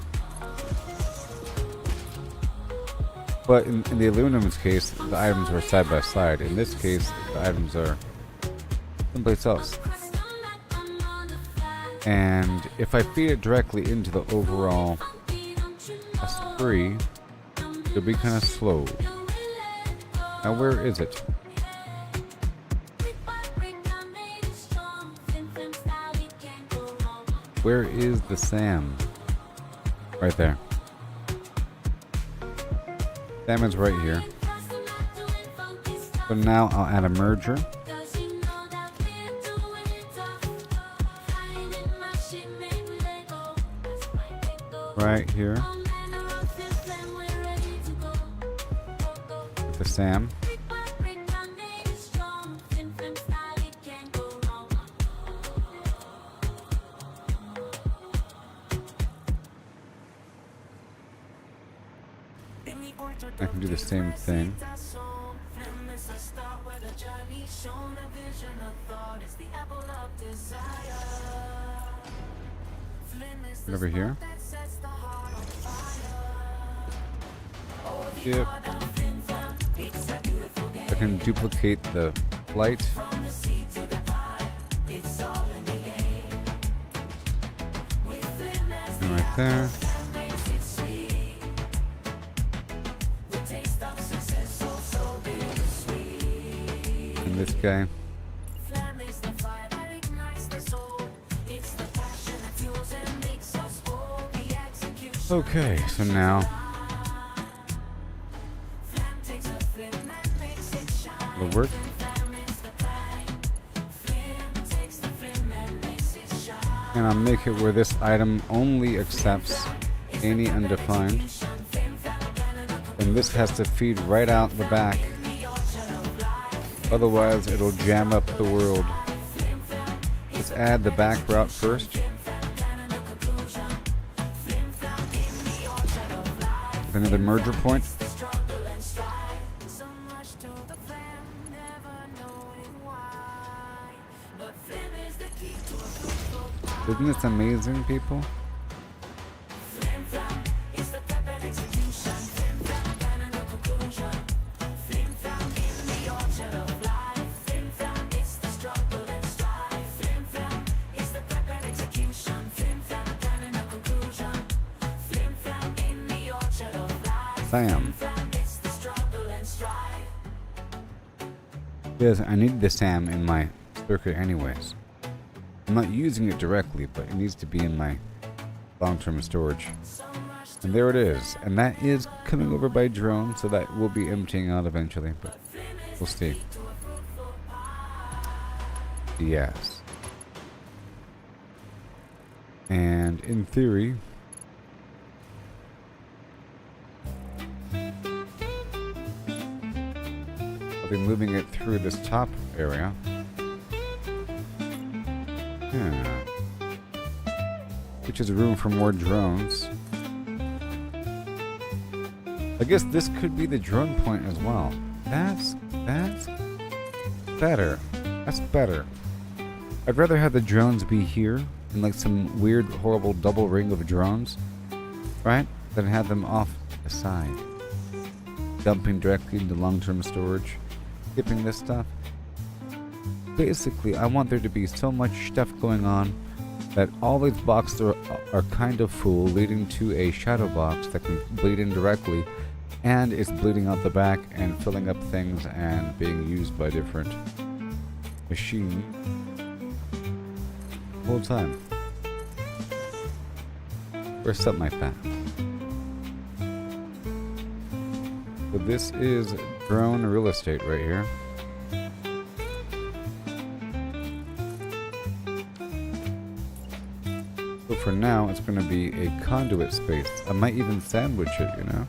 But in the aluminum's case, the items are side by side. In this case, the items are someplace else. And if I feed it directly into the overall spree, it'll be kind of slow. Now where is it? Where is the SAM? Right there. SAM is right here. So now I'll add a merger. Right here. With the SAM. I can do the same thing. Over here. Yep. I can duplicate the light. And right there. And this guy. Okay, so now it'll work. And I'll make it where this item only accepts any undefined. And this has to feed right out the back. Otherwise, it'll jam up the world. Let's add the back route first. With another merger point. Isn't this amazing, people? Sam. Yes, I need the SAM in my circuit anyways. I'm not using it directly, but it needs to be in my long-term storage. And there it is. And that is coming over by drone, so that will be emptying out eventually, but we'll see. Yes. And in theory, I'll be moving it through this top area. Yeah. Which is room for more drones. I guess this could be the drone point as well. That's better. That's better. I'd rather have the drones be here in like some weird, horrible double ring of drones, right? Than have them off the side. Dumping directly into long-term storage. Skipping this stuff. Basically, I want there to be so much stuff going on that all these boxes are kind of full, leading to a shadow box that can bleed in directly, and it's bleeding out the back and filling up things and being used by different machines the whole time. Or something like that. So this is drone real estate right here. So for now, it's going to be a conduit space. I might even sandwich it, you know?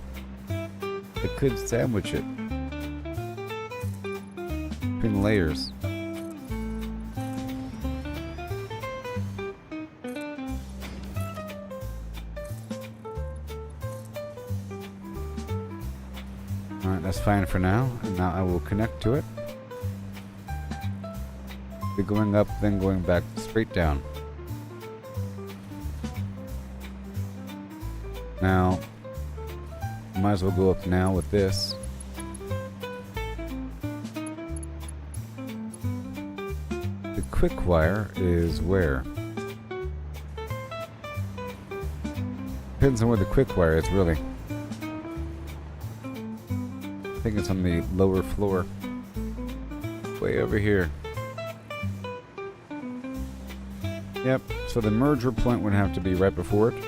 I could sandwich it between layers. Alright, that's fine for now. And now I will connect to it. Be going up, then going back straight down. Now, might as well go up now with this. The quick wire is where? Depends on where the quick wire is, really. I think it's on the lower floor. Way over here. Yep, so the merger point would have to be right before it.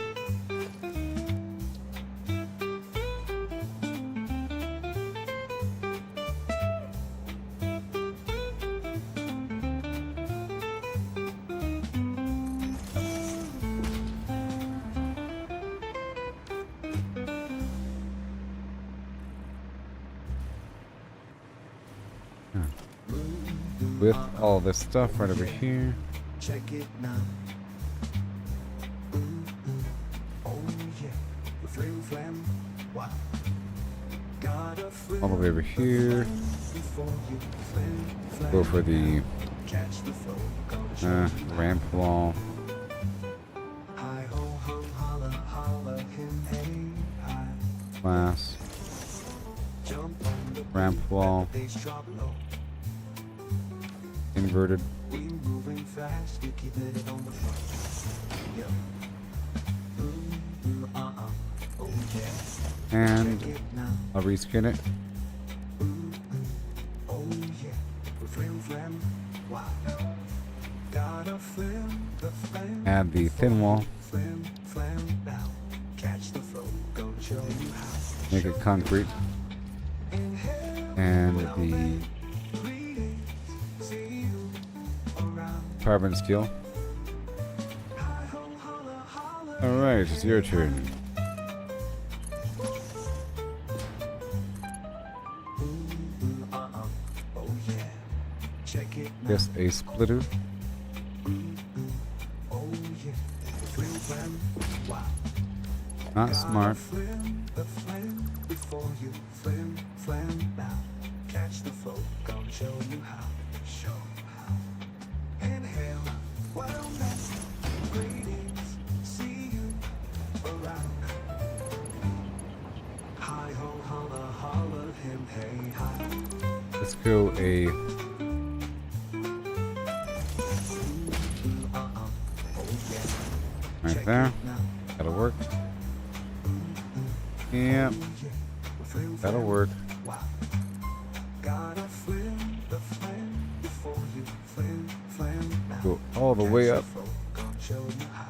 With all this stuff right over here. Check it now. Oh yeah, the flim flam. Wow. Got a flim All the way over here. before you flim flam. Go for the Catch the flow, gonna show you ramp wall. hi ho hum holla holla him hey hi. Glass. Jump on the Ramp wall. bass drop low. Inverted. We moving fast, you keep it on the front. Yeah. Oh yeah. And Check it now. I'll reskin it. Oh yeah. The flim flam. Wow. Got a flim, the flam. Add the thin wall. Flim flam now. Catch the flow, gonna show you how. Make it concrete. Inhale. And the Greetings, see you around. carbon steel. Hi ho holla holla. Alright, it's your turn. Oh yeah. Check it now. Just a splitter. Oh yeah. The flim flam. Wow. Not smart. Flim, the flam before you flim flam now. Catch the flow, gonna show you how. Show how. Inhale, well now. rock. Hi ho, holla, holla, him, hey, hi. Let's go a right there. That'll work. Yep, that'll work. Gotta flim the flam before you flim, flam now. Go all the way up. Gonna show you how.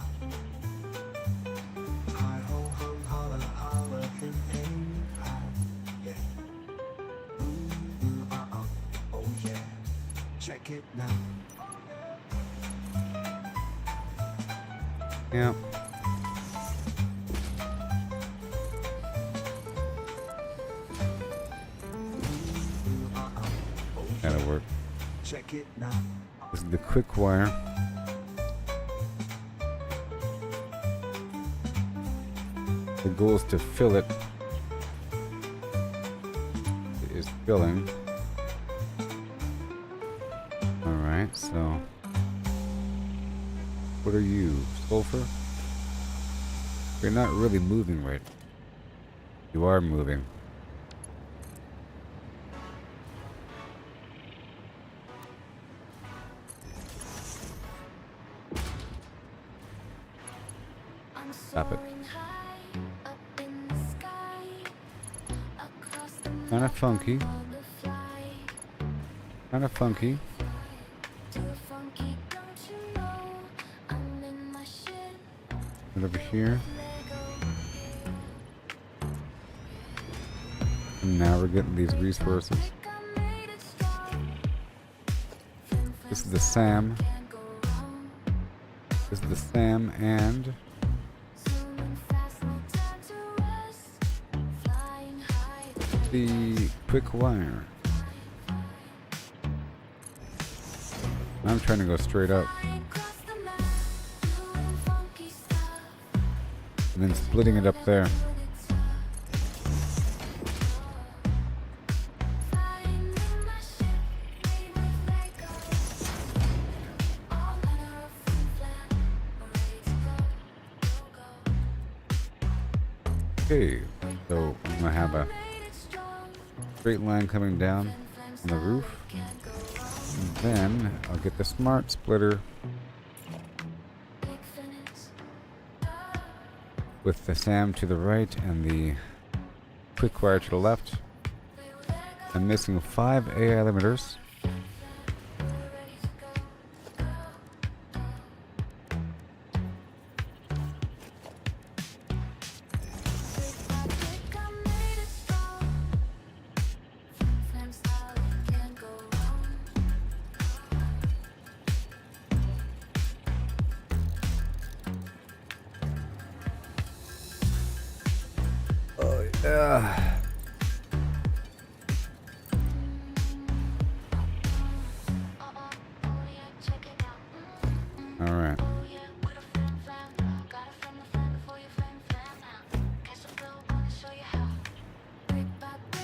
Hi ho, hum, holla, holla, him, hey, hi. Yeah. Oh yeah. Check it now. Yep. That'll work. Check it now. This is the quick wire. The goal is to fill it. It is filling. Alright, so what are you? Sulfur? You're not really moving right. You are moving. Stop it. Kinda funky. Kinda funky. Right over here. And now we're getting these resources. This is the SAM. This is the SAM and the quick wire. I'm trying to go straight up. And then splitting it up there. Okay, so I'm gonna have a straight line coming down on the roof. And then I'll get the smart splitter with the SAM to the right and the quick wire to the left. I'm missing 5 AI limiters. Oh yeah. All right.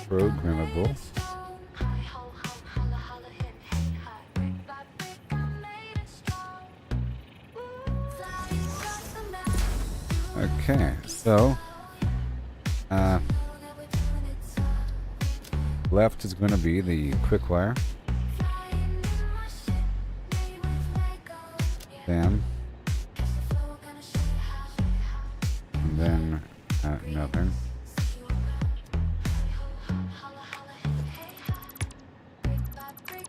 Programmable. Okay, so left is going to be the quick wire. Then and then nothing.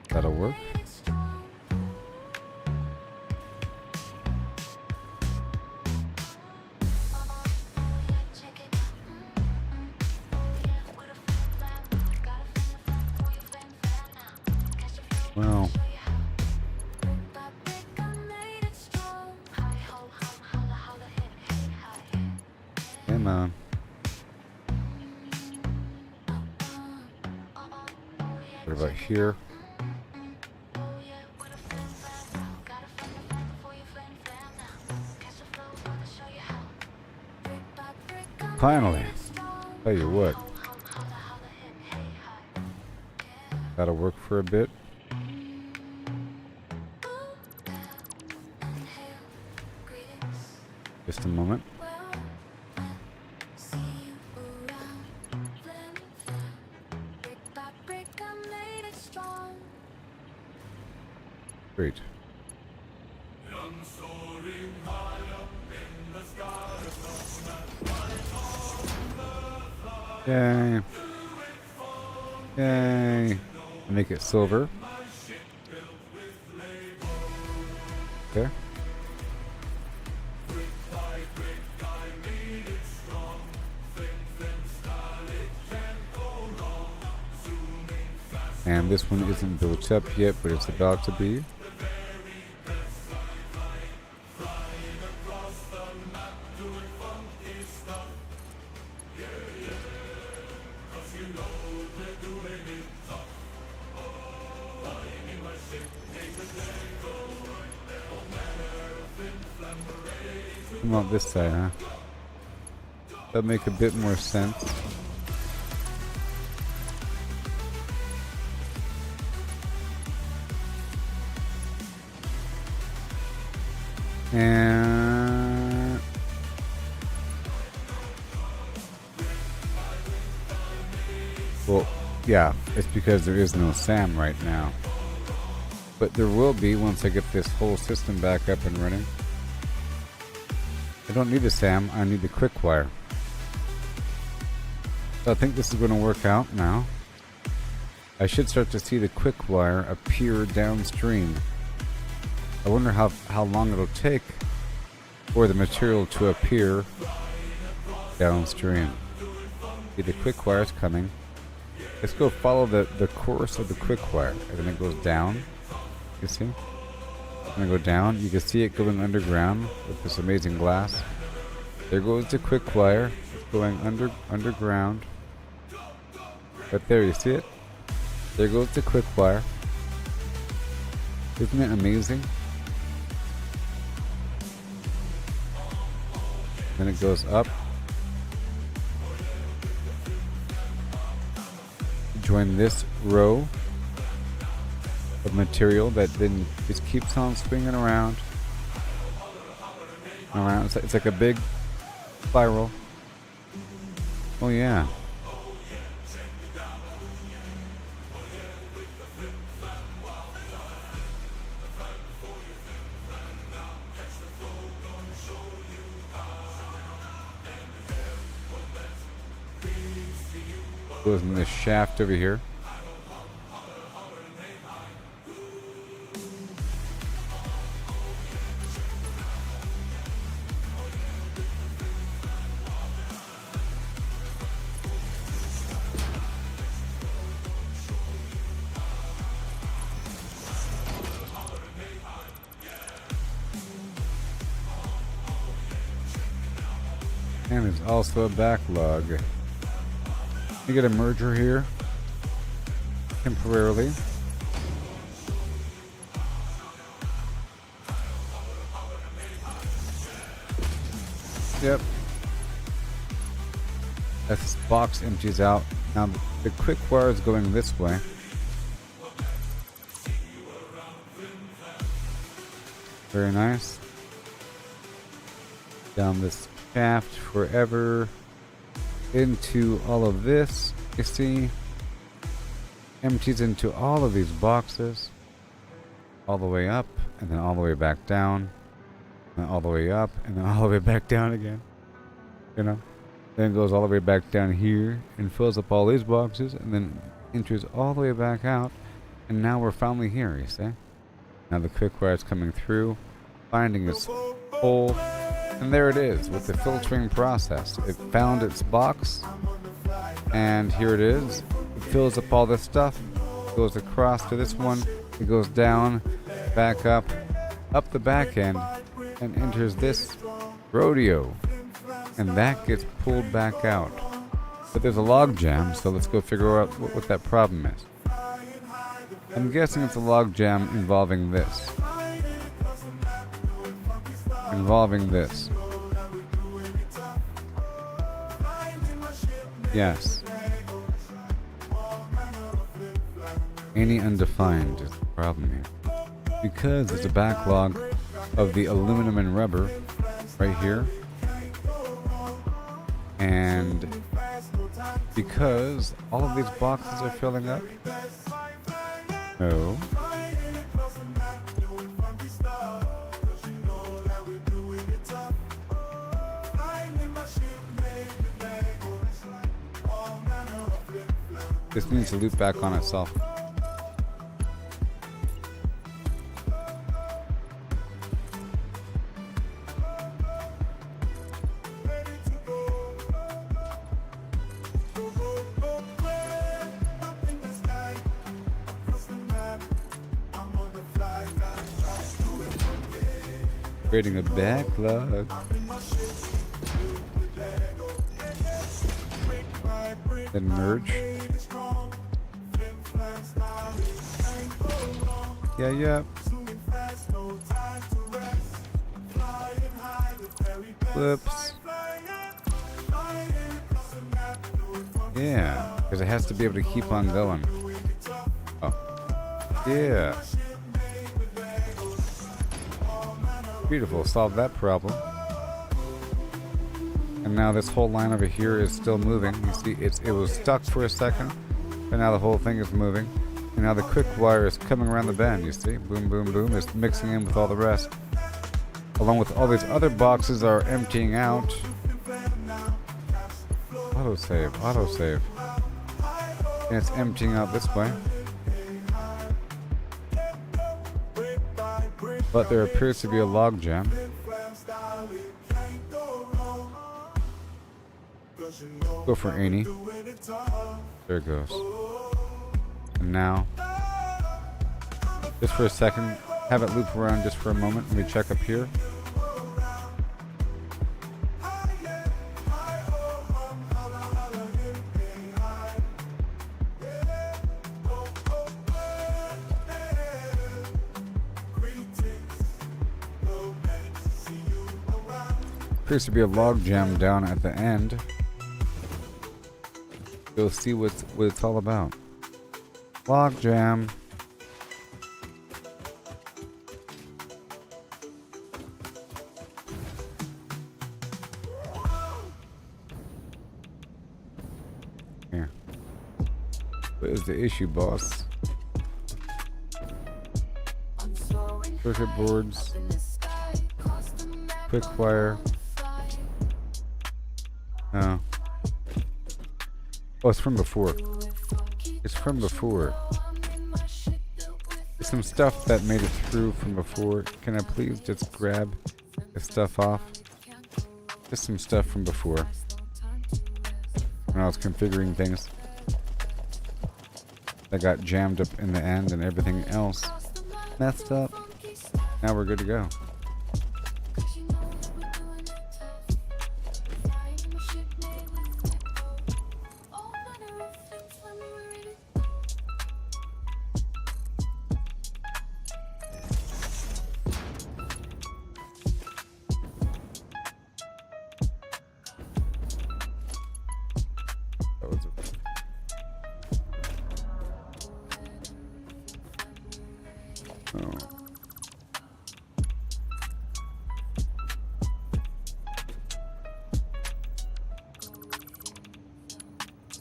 That'll work. Well, come on. What about here? Finally, tell you what, that'll work for a bit. Just a moment. Great. Yay. Yay. Make it silver. There. And this one isn't built up yet, but it's about to be. Come on this side, huh? That'll make a bit more sense. And well, yeah, it's because there is no SAM right now. But there will be once I get this whole system back up and running. I don't need a SAM, I need the quick wire. So I think this is going to work out now. I should start to see the quick wire appear downstream. I wonder how long it'll take for the material to appear downstream. See, the quick wire is coming. Let's go follow the course of the quick wire. And then it goes down. You see? It's going to go down. You can see it going underground with this amazing glass. There goes the quick wire. It's going underground. Right there, you see it? There goes the quick wire. Isn't it amazing? Then it goes up. Join this row of material that then just keeps on swinging around. Around. It's like a big spiral. Oh yeah. Goes in this shaft over here. And there's also a backlog. You get a merger here temporarily. Yep. This box empties out. Now the quick wire is going this way. Very nice. Down this shaft forever. Into all of this, you see, empties into all of these boxes, all the way up, and then all the way back down, and all the way up, and then all the way back down again, you know, then goes all the way back down here, and fills up all these boxes, and then enters all the way back out, and now we're finally here, you see. Now the quick wire is coming through, finding its hole. And there it is with the filtering process. It found its box, and here it is. It fills up all this stuff, goes across to this one, it goes down, back up the back end, and enters this rodeo. And that gets pulled back out. But there's a log jam, so let's go figure out what that problem is. I'm guessing it's a log jam involving this. Involving this. Yes. Any undefined is the problem here. Because there's a backlog of the aluminum and rubber right here. And because all of these boxes are filling up. No. This needs to loop back on itself. Creating a backlog. Then merge. Yeah. Whoops. Yeah, because it has to be able to keep on going. Oh. Yeah. Beautiful, solved that problem. And now this whole line over here is still moving. You see, it was stuck for a second, but now the whole thing is moving. And now the quick wire is coming around the bend, you see? Boom, boom, boom. It's mixing in with all the rest. Along with all these other boxes are emptying out. Autosave, autosave. And it's emptying out this way. But there appears to be a log jam. Go for Annie. There it goes. And now, just for a second, have it loop around just for a moment. Let me check up here. Appears to be a log jam down at the end. You'll see what it's all about. Log jam. Here. What is the issue, boss? Circuit boards. Quick wire. No. Oh, it's from before. It's from before. There's some stuff that made it through from before. Can I please just grab the stuff off? Just some stuff from before. When I was configuring things. That got jammed up in the end and everything else messed up. Now we're good to go.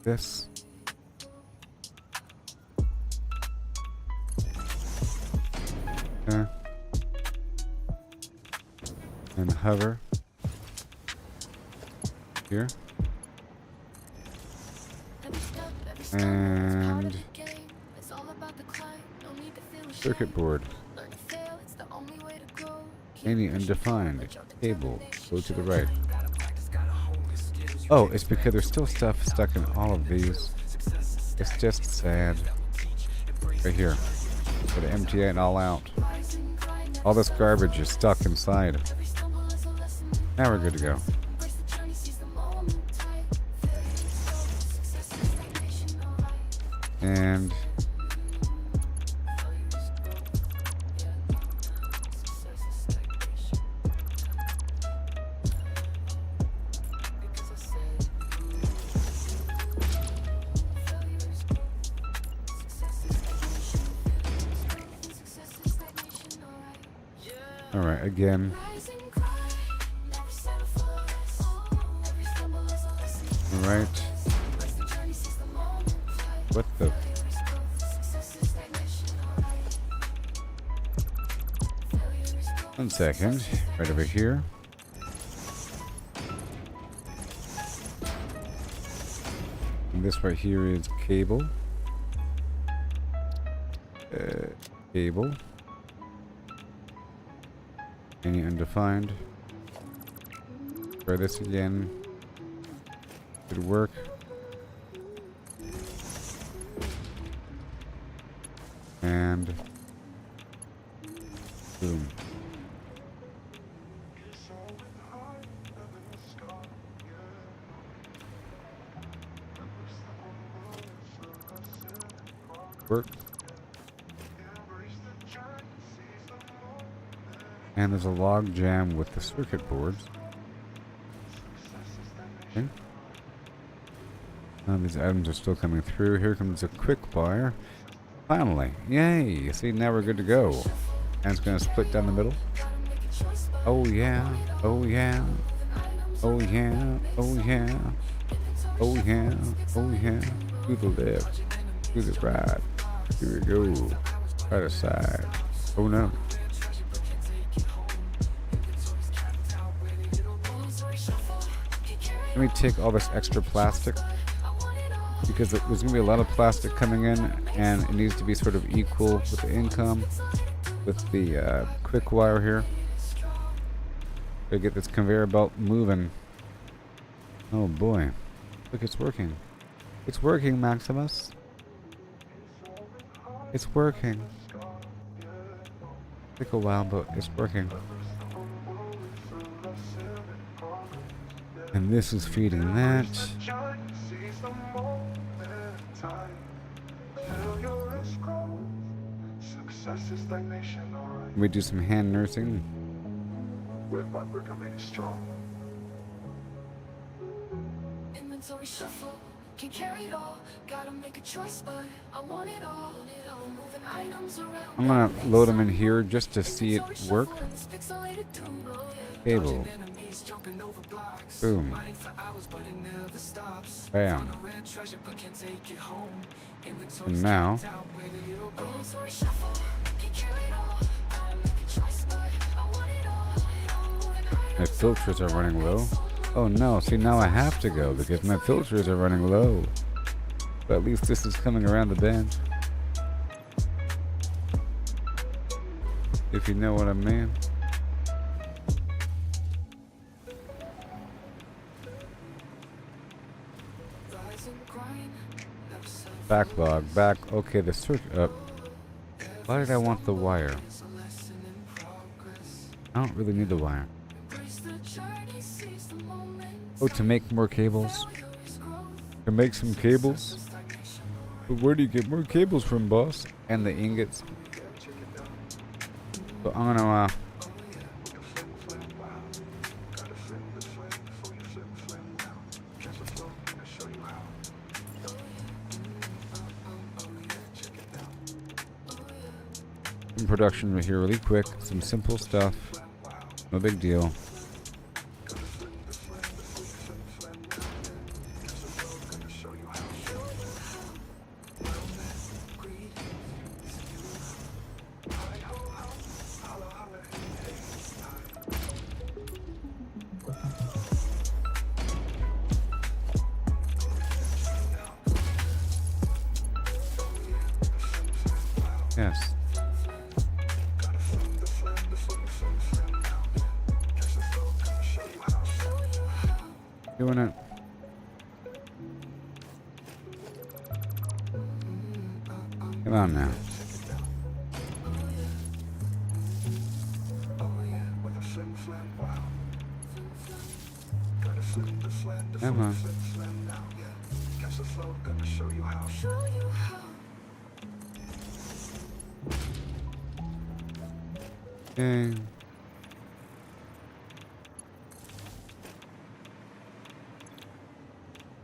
This. Okay. And hover. Here. And circuit board. Any undefined. Cable. Go to the right. Oh, it's because there's still stuff stuck in all of these. It's just sad. Right here. Gotta empty it all out. All this garbage is stuck inside. Now we're good to go. And all right, again. All right. What the? One second. Right over here. And this right here is cable. Cable. Any undefined. Try this again. Should work. And boom. Work. And there's a log jam with the circuit boards. Okay. These items are still coming through. Here comes a quick fire. Finally. Yay! See, now we're good to go. And it's going to split down the middle. Oh yeah. Oh yeah. Oh yeah. Oh yeah. Oh yeah. Oh yeah. To the left. To the right. Here we go. Right aside. Oh no. Let me take all this extra plastic because there's going to be a lot of plastic coming in and it needs to be sort of equal with the income with the quick wire here. Gotta get this conveyor belt moving. Oh boy. Look, it's working. It's working, Maximus. It's working. Take a while, but it's working. And this is feeding that. We do some hand nursing. Inventory shuffle, can carry it all. Gotta make a choice, but I want it all. Moving items around. I'm gonna load them in here just to see it work. Cable. Boom. Bam. And now my filters are running low. Oh no, see now I have to go because my filters are running low. But at least this is coming around the bend. If you know what I mean. Backlog, back, okay, the search up. Why did I want the wire? I don't really need the wire. Oh, to make more cables? To make some cables? But where do you get more cables from, boss? And the ingots. So I'm gonna, production right here really quick. Some simple stuff. No big deal. Yes. Doing it. Come on now. Come on. Okay.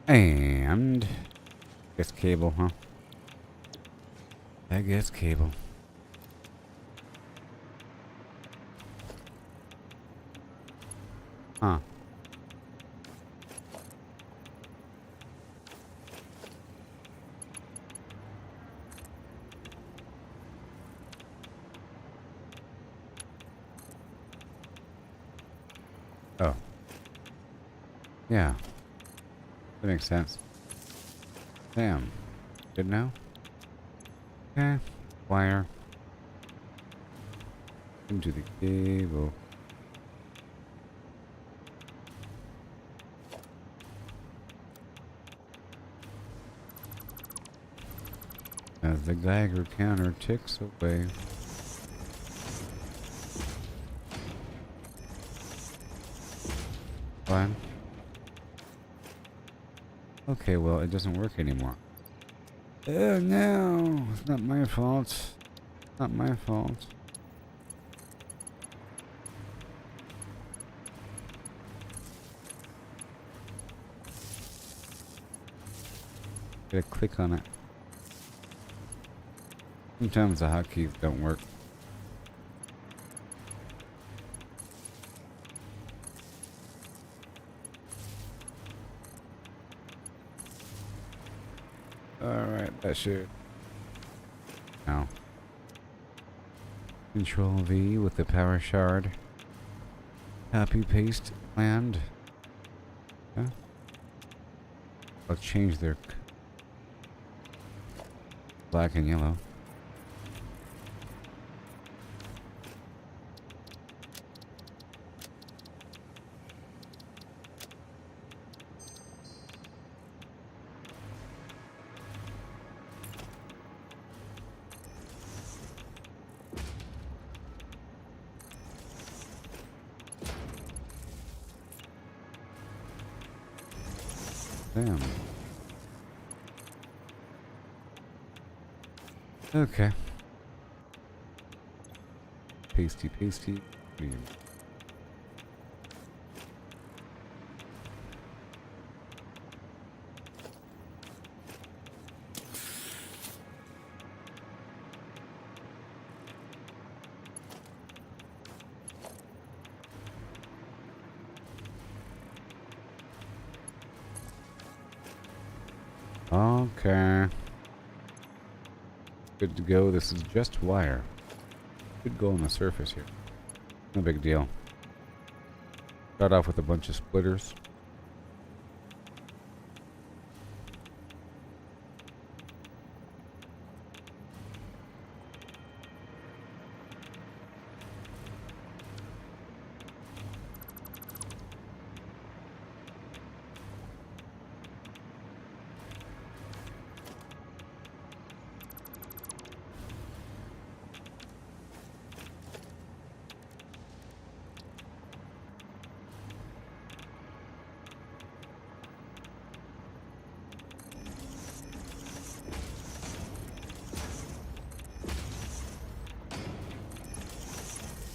And guess cable, huh? I guess cable. Huh. Oh. Yeah. That makes sense. Damn. Good now? Okay. Wire. Into the cable. As the Geiger counter ticks away. Fine. Okay, well, it doesn't work anymore. Oh no! It's not my fault. Not my fault. Gotta click on it. Sometimes the hotkeys don't work. Alright, that should. Now. Control V with the power shard. Copy, paste, land. Yeah. I'll change their black and yellow. Damn. Okay. Pasty, pasty. Medium. Okay. Good to go. This is just wire. Could go on the surface here. No big deal. Start off with a bunch of splitters.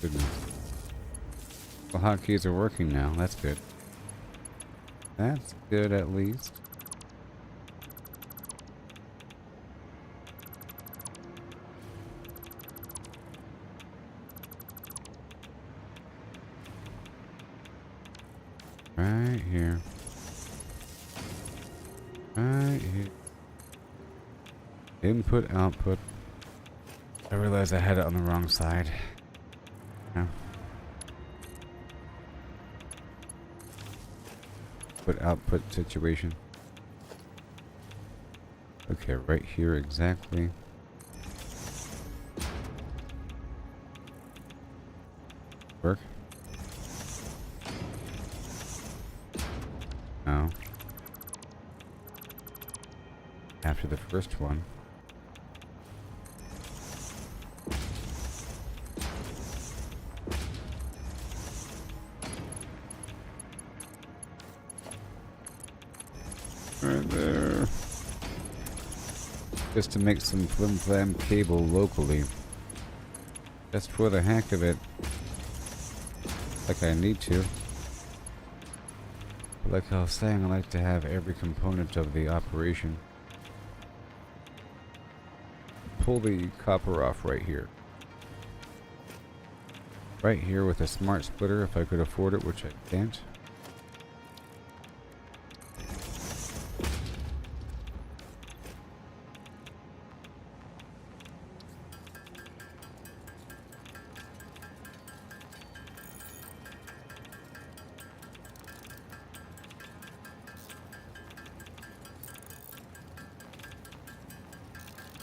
Goodness. The hotkeys are working now. That's good. That's good at least. Right here. Right here. Input, output. I realized I had it on the wrong side. Yeah. Put output situation. Okay, right here exactly. Work? No. After the first one. Right there. Just to make some flim-flam cable locally. Just for the heck of it. Like I need to. But like I was saying, I like to have every component of the operation. Pull the copper off right here. Right here with a smart splitter if I could afford it, which I can't.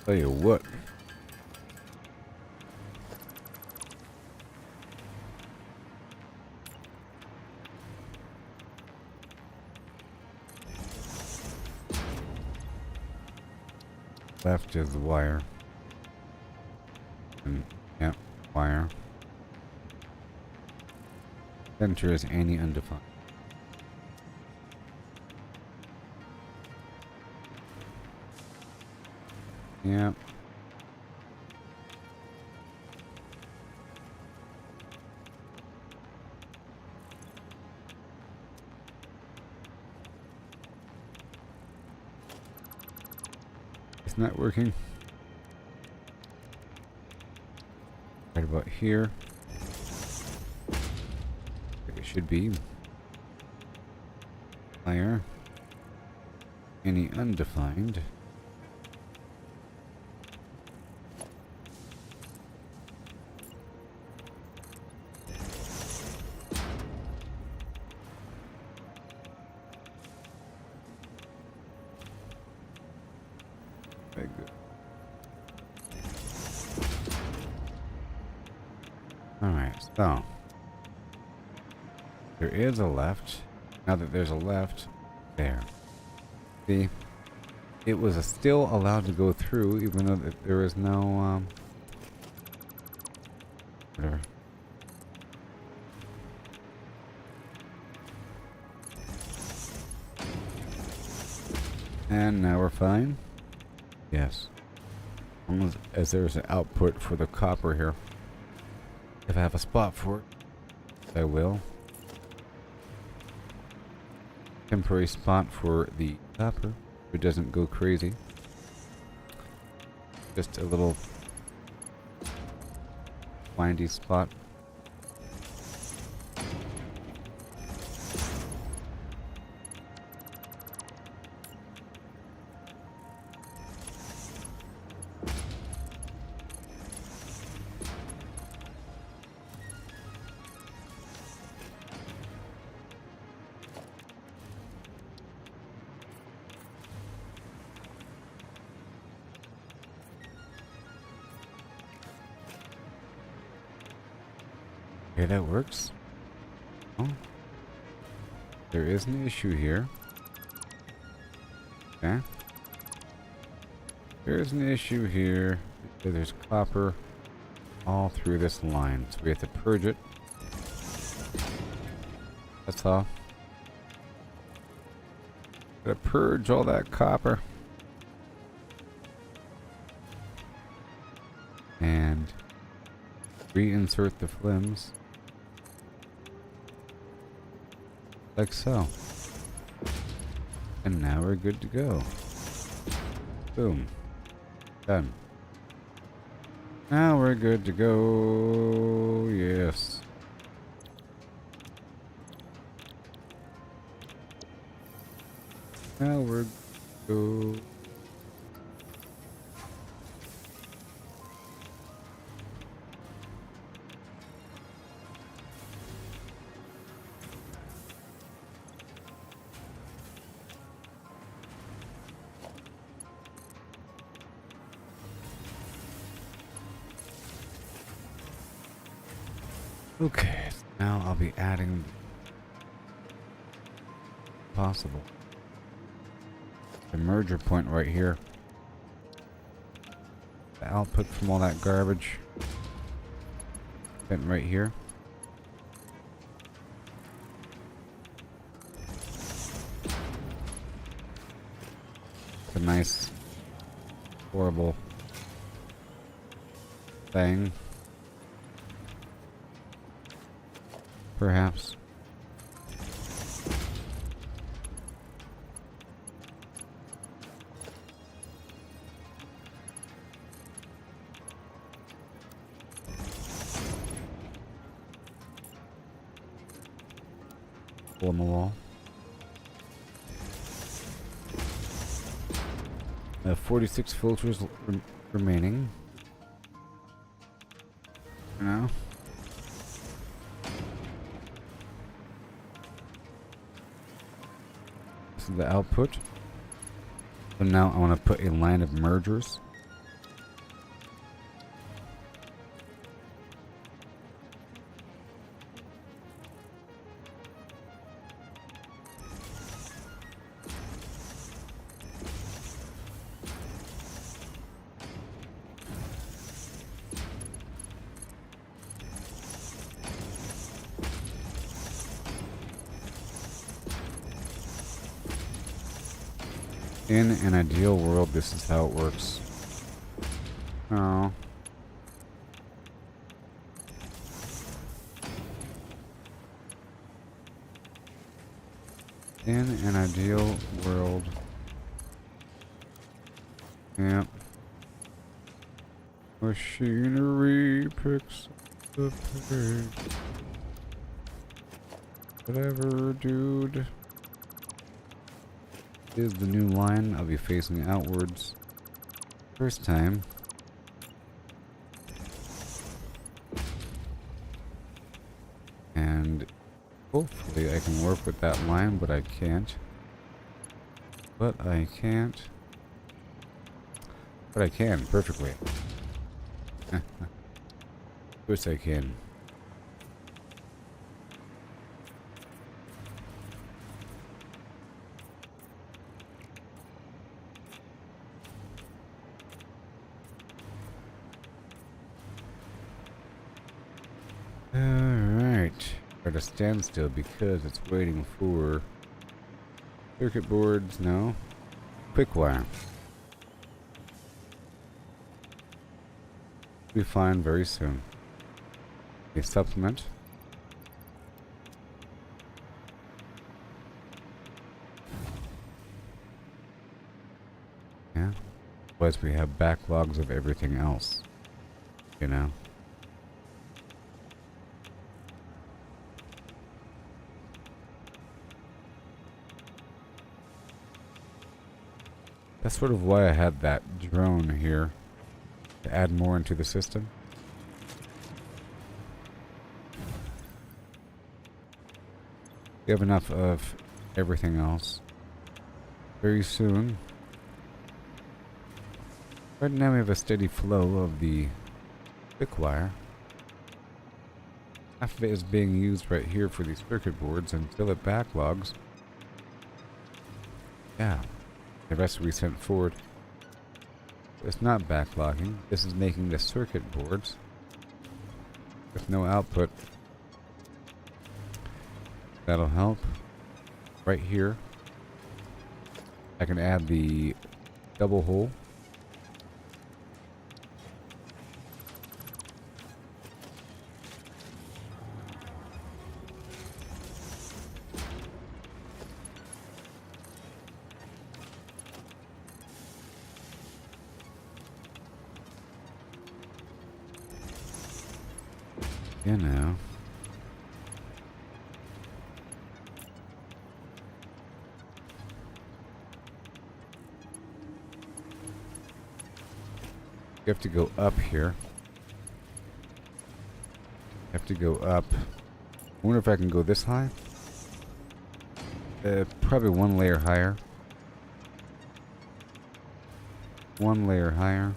Tell you what. Left is the wire. And, yep, wire. Center is any undefined. Yep. It's not working. Right about here. It should be. Wire. Any undefined. Very good. Alright, so there is a left. Now that there's a left, there. See, it was still allowed to go through, even though there was no whatever. And now we're fine. Yes. As long as there's an output for the copper here. If I have a spot for it, I will. Temporary spot for the copper. If it doesn't go crazy. Just a little windy spot. Okay, that works. Oh. There is an issue here. Okay. There's an issue here. There's copper all through this line. So we have to purge it. That's all. Gotta purge all that copper. And reinsert the flims. Like so. And now we're good to go. Boom. Done. Now we're good to go. Yes. Now we're good. To go. Okay, now I'll be adding possible the merger point right here. The output from all that garbage went right here. It's a nice, horrible thing. Perhaps. Hole in the wall. I have 46 filters remaining. Now. The output. So now I want to put a line of mergers In an ideal world, this is how it works. Oh. In an ideal world. Yep. Machinery picks the pace. Whatever, dude. Is the new line. I'll be facing outwards. First time. And hopefully I can work with that line, but I can't. But I can't. But I can, perfectly. Of course I can. Alright. At a standstill because it's waiting for circuit boards. No. Quick wire. Be fine very soon. A supplement. Yeah. Plus we have backlogs of everything else. You know. That's sort of why I had that drone here. To add more into the system. We have enough of everything else. Very soon. Right now we have a steady flow of the thick wire. Half of it is being used right here for these circuit boards until it backlogs. Yeah. The rest will be sent forward. It's not backlogging. This is making the circuit boards with no output. That'll help. Right here, I can add the double hole. You know. You have to go up here. You have to go up. I wonder if I can go this high. Probably one layer higher. One layer higher.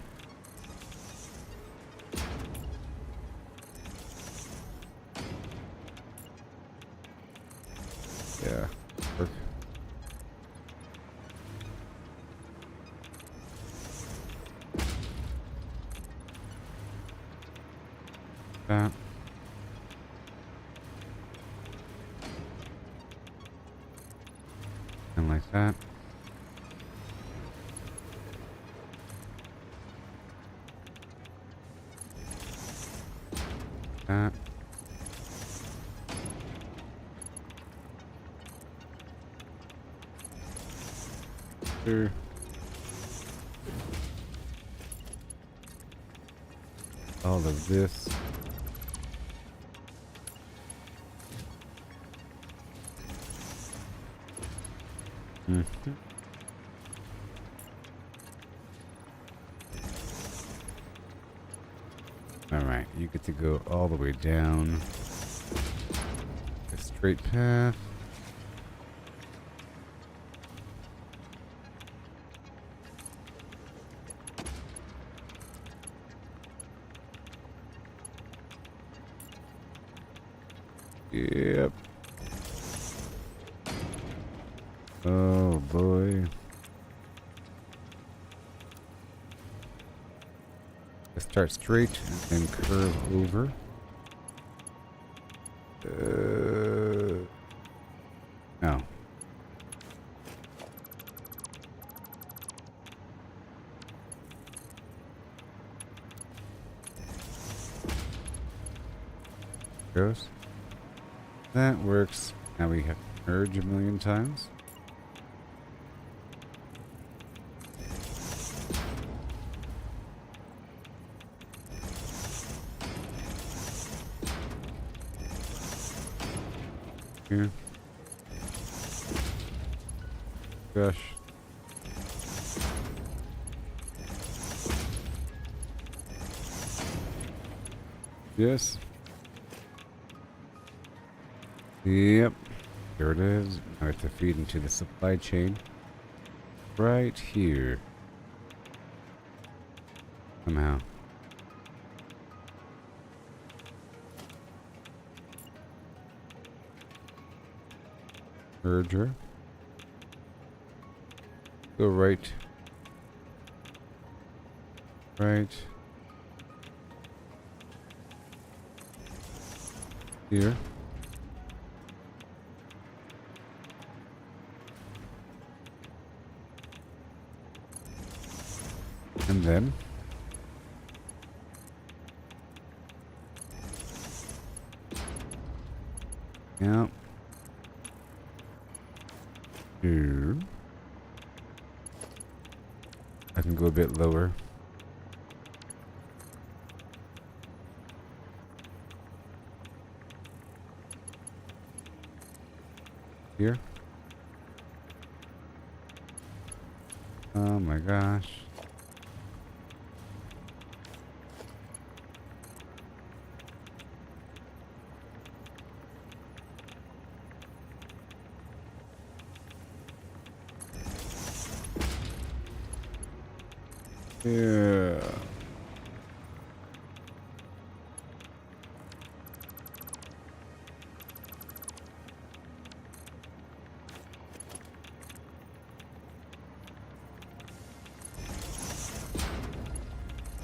Yeah. Work. That. And like that. That. Sure. All of this. Mm-hmm. Alright, you get to go all the way down a straight path. Yep. Oh boy. Let's start straight and then curve over. No. goes. That works. Now we have to merge a million times. Here. Gosh. Yes. Yep. Here it is. Now I have to feed into the supply chain. Right here. Somehow. Merger. Go right. Right. Here. And then yeah. Here. I can go a bit lower. Here. Oh my gosh. Yeah.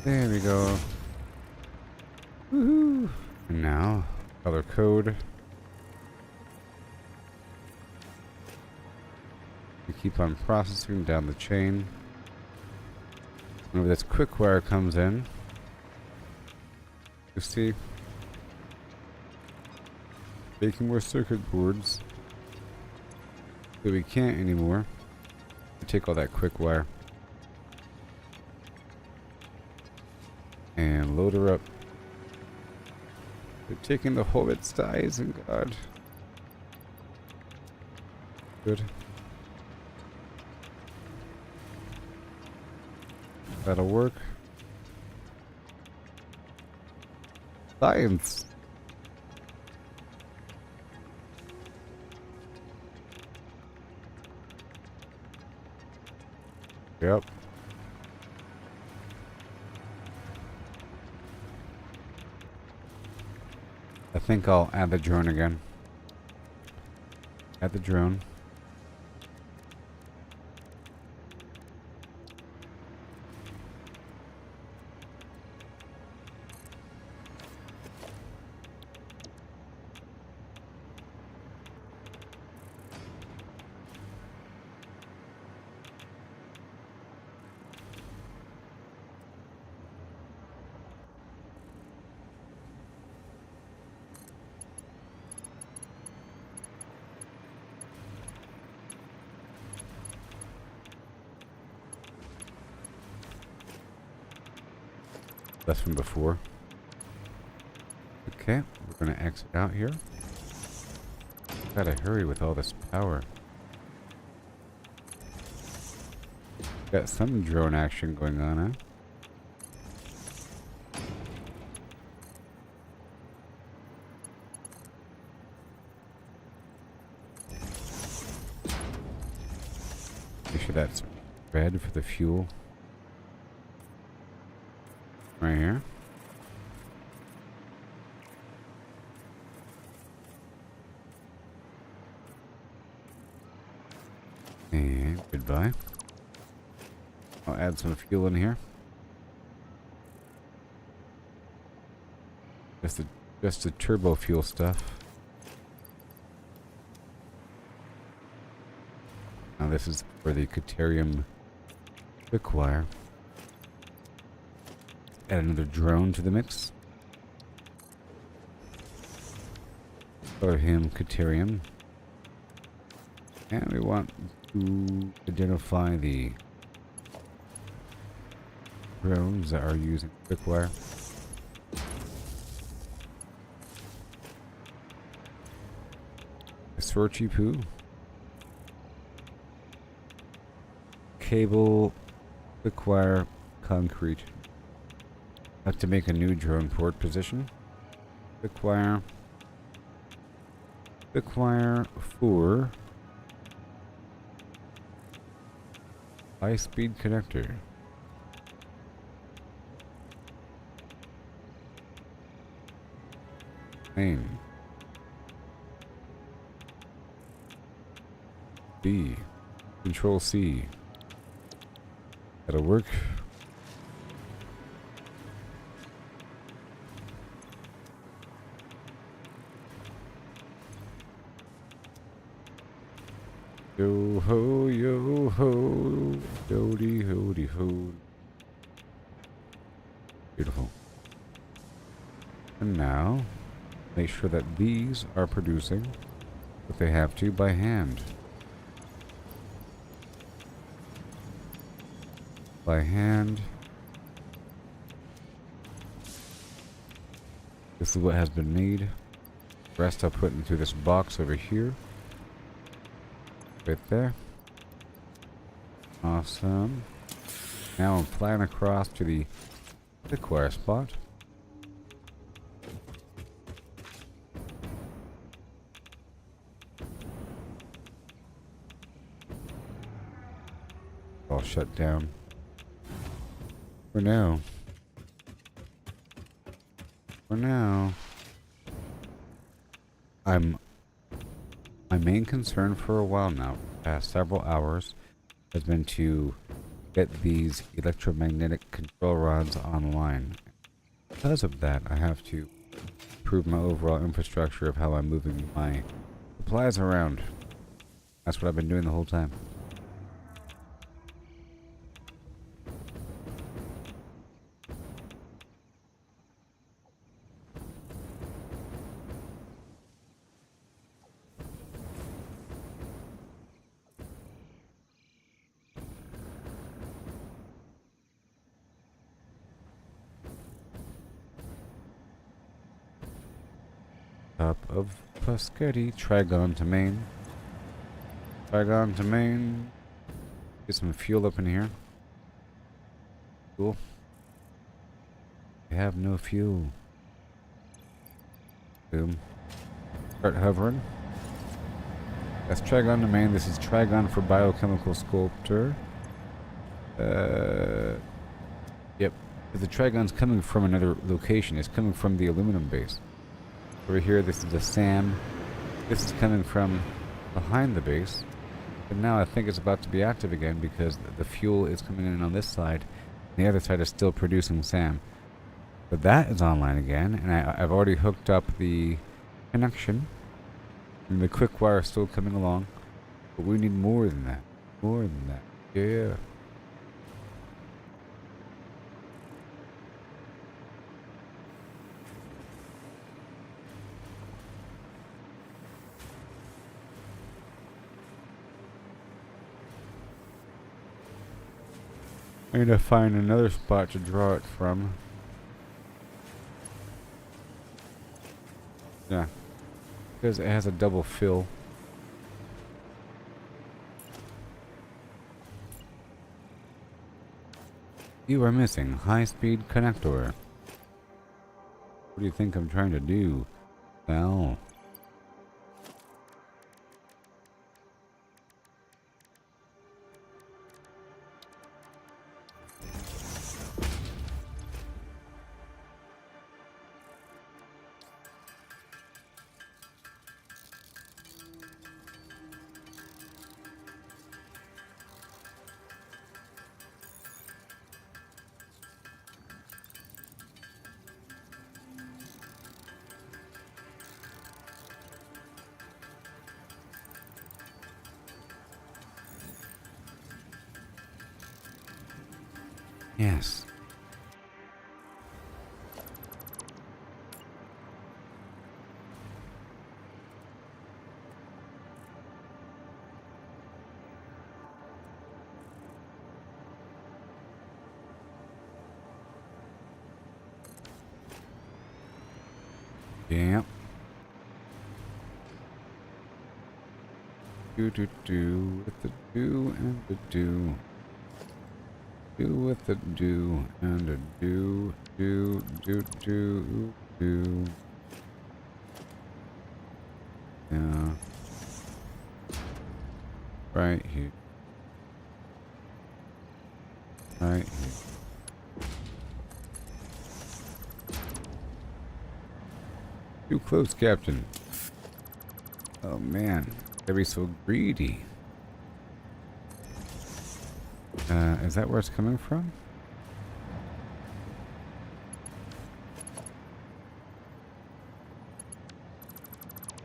There we go. Woohoo! And now, color code. We keep on processing down the chain. Whenever this quick wire comes in, you see, making more circuit boards. But we can't anymore. We take all that quick wire and load her up. They're taking the whole its size, and God. Good. That'll work. Science. Yep. I think I'll add the drone again. Add the drone. That's from before. Okay, we're gonna exit out here. Gotta hurry with all this power. Got some drone action going on, huh? Make sure that's red for the fuel. Right here. And goodbye. I'll add some fuel in here. Just the turbo fuel stuff. Now this is for the Caterium quick wire. Add another drone to the mix. Color him Caterium. And we want to identify the drones that are using quickwire. Sorchi poo. Cable, quickwire, concrete. Have to make a new drone port position. Quickwire. Quickwire for high-speed connector. Main. B. Control C. That'll work. Yo ho, yo ho, dody hody ho. Beautiful. And now, make sure that these are producing what they have to by hand. By hand. This is what has been made. The rest I'll put into this box over here. Right there. Awesome. Now I'm flying across to the quickwire spot. All shut down. For now. For now. My main concern for a while now, past several hours, has been to get these electromagnetic control rods online. Because of that, I have to improve my overall infrastructure of how I'm moving my supplies around. That's what I've been doing the whole time. Top of Pasquetti, Trigon to main. Trigon to main. Get some fuel up in here. Cool. We have no fuel. Boom. Start hovering. That's Trigon to main. This is Trigon for biochemical sculptor. Yep. But the Trigon's coming from another location. It's coming from the aluminum base. Over here, this is the SAM. This is coming from behind the base. But now I think it's about to be active again because the fuel is coming in on this side. And the other side is still producing SAM. But that is online again. And I've already hooked up the connection. And the quick wire is still coming along. But we need more than that. More than that. Yeah. I need to find another spot to draw it from. Yeah. Because it has a double fill. You are missing high-speed connector. What do you think I'm trying to do? Well... Yes. Yeah. Do do do with the do and the do. Do with the do and a do do do do do. Yeah. Right here. Right here. Too close, Captain. Oh man, gotta be so greedy. Is that where it's coming from?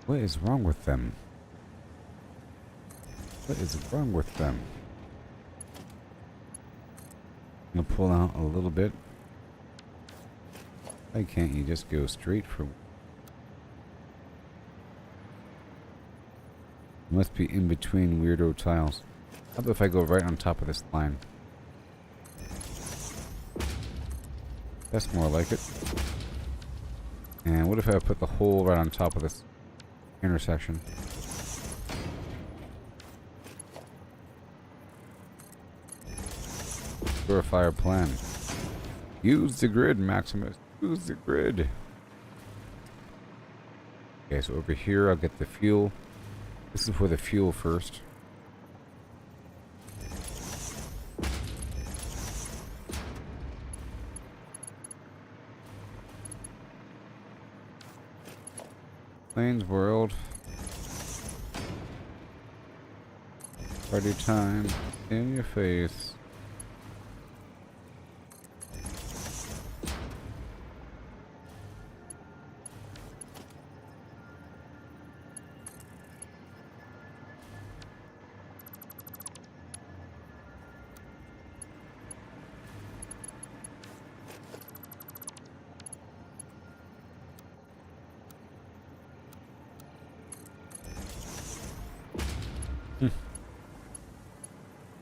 What is wrong with them? What is wrong with them? I'm gonna pull out a little bit. Why can't you just go straight for... Must be in between weirdo tiles. How about if I go right on top of this line? That's more like it. And what if I put the hole right on top of this intersection? Purifier plan. Use the grid, Maximus. Use the grid. Okay, so over here I'll get the fuel. This is for the fuel first. Plains World. Party time. In your face.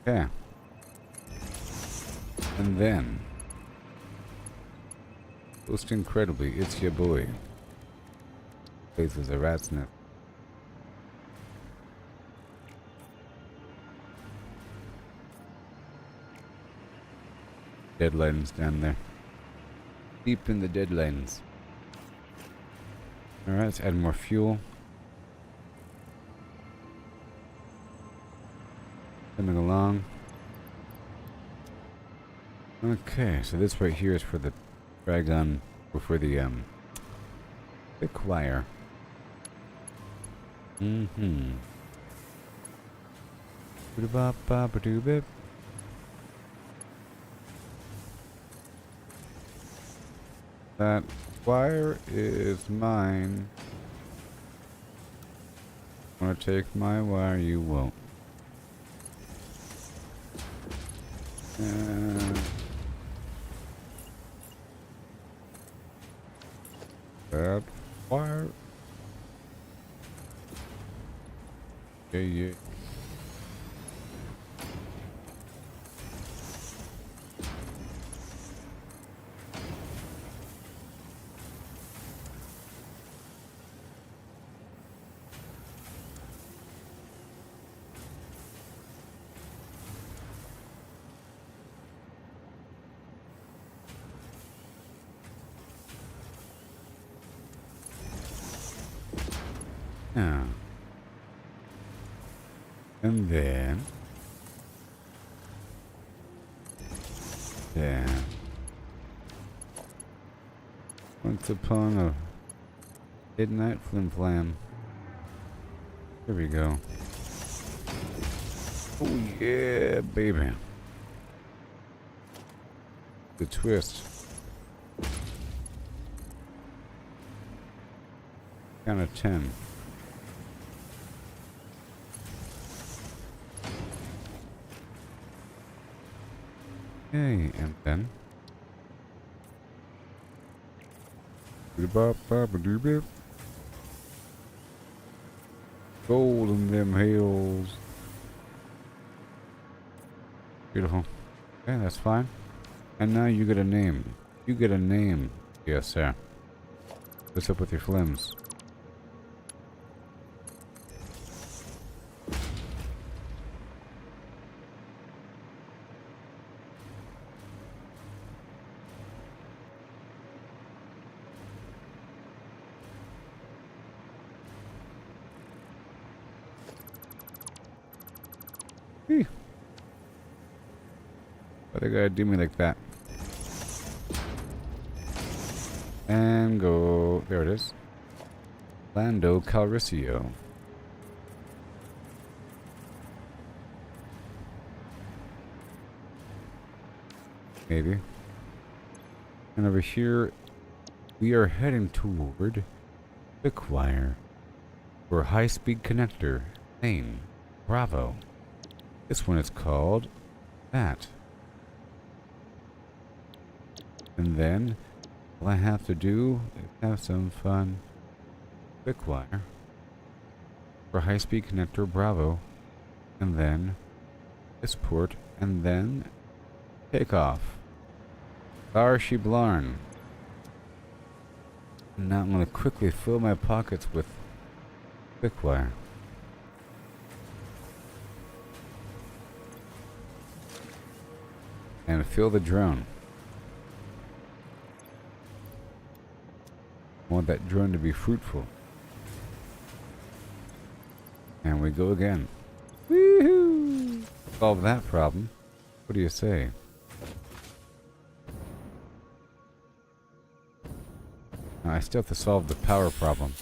Okay. And then, most incredibly, it's your boy. Place is a rat's nest. Deadlines down there. Deep in the deadlines. Alright, let's add more fuel. Coming along. Okay, so this right here is for the dragon, or for the thick wire. Mm-hmm. Boo-da-bop-bop-a-doo-bip. That wire is mine. Wanna take my wire, you won't. That wire. Yeah, yeah. Yeah. And then once upon a midnight flim flam. There we go. Oh yeah, baby. The twist. Count of 10. Okay, and then gold in them hills. Beautiful. Okay, that's fine. And now you get a name. You get a name, yes sir. What's up with your flims? Why they gotta do me like that? And go. There it is. Lando Calrissian. Maybe. And over here, we are heading toward Quickwire for high-speed connector. Lane. Bravo. This one is called that. And then all I have to do is have some fun. Quickwire for high-speed connector Bravo, and then this port, and then takeoff. Starship Blarn. Now I'm going to quickly fill my pockets with Quickwire. And fill the drone. I want that drone to be fruitful. And we go again. Woohoo! Solve that problem. What do you say? Now, I still have to solve the power problem.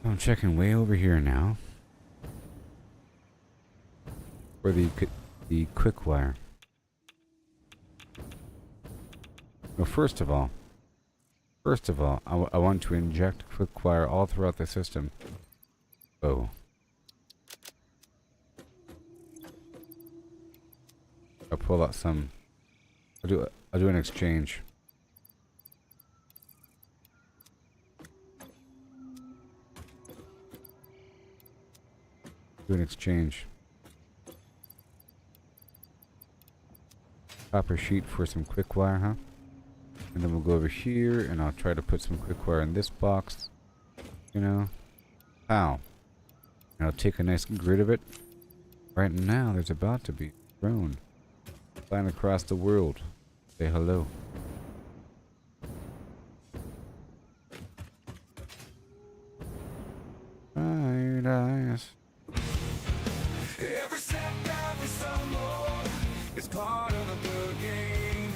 I'm checking way over here now. For the Quickwire. Well, first of all, I want to inject Quickwire all throughout the system. Oh. I'll pull out some. I'll do an exchange. Do an exchange. Copper sheet for some Quickwire, huh? And then we'll go over here, and I'll try to put some Quickwire in this box. You know? Pow. And I'll take a nice grid of it. Right now, there's about to be a drone flying across the world. Say hello. Right eyes. Every setback is some more. It's part of the game.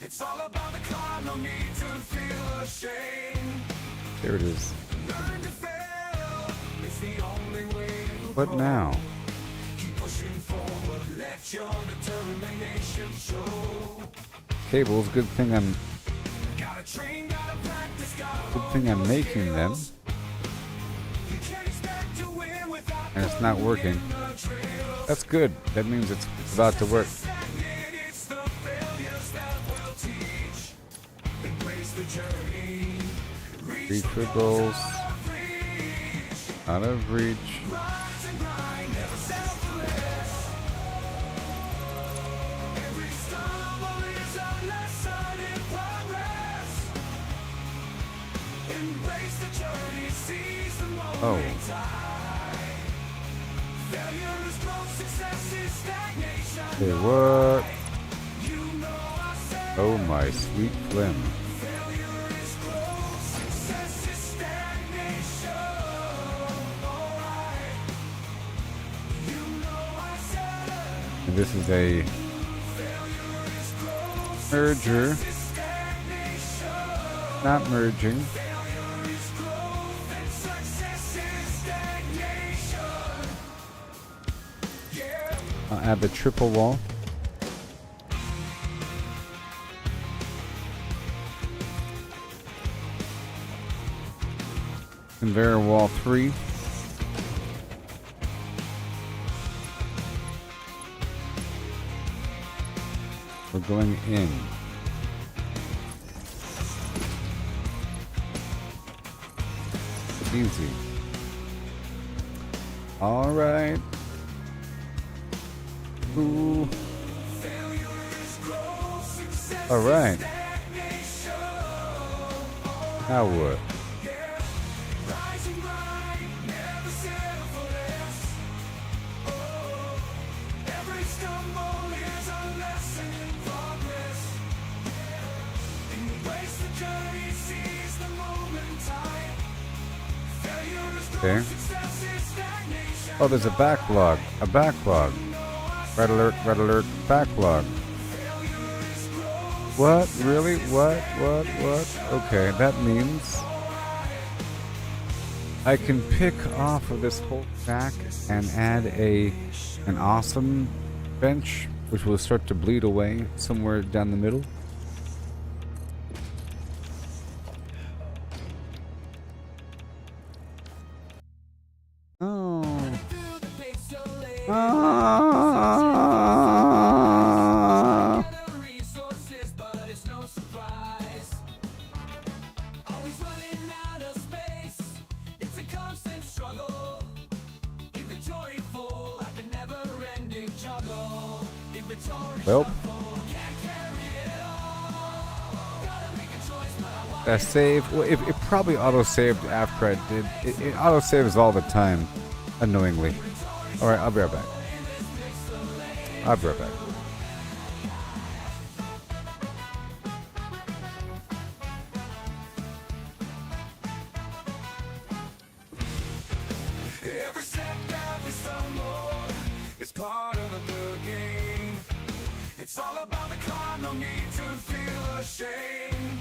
It's all about the climb, no need to feel ashamed. There it is. Learn to fail. It's the only way to What grow. now? Keep pushing forward. Let your determination show. Cables. Good thing I'm Gotta train, gotta practice, gotta Good thing I'm making them, You can't expect to win without and it's not working. the trail. That's good. That means it's about to work. It's the failures that will teach. Embrace the journey. Reach for goals. Out of reach. Rise and grind, never selfless. Every stumble is a lesson in progress. Embrace the journey, seize the moment. Oh. Failure is growth, success is stagnation. Hey, what? You know I said Oh my sweet flim. failure is growth, success is stagnation. Alright. You know I said And this is a failure is growth, merger, stagnation. not merging. Failure is growth and success is stagnation. Yeah. I'll add the triple wall. Conveyor wall 3. We're going in. Easy. All right. Ooh. Failure is growth, success All right. Now what? Rising grind, never settle for less. Oh, every stumble is a lesson in progress. Embrace the journey, seize the moment time. Failure is growth, Okay. success is stagnation. Oh, there's a backlog. A backlog. Red alert, backlog. What? Really? What? Okay, that means I can pick off of this whole stack and add an awesome bench, which will start to bleed away somewhere down the middle. Oh. Resources, but it's no surprise. Always running out of space. It's a constant struggle. Inventory full, like a never-ending juggle. Inventory Well. shuffle, can't carry it all. Gotta make a choice, but I want That save, well, it probably auto-saved after I did. It auto-saves all the time, annoyingly. Alright, I'll be right back. I'll be right back. every step that we stumble is part of the game. It's all about the climb, no need to feel ashamed.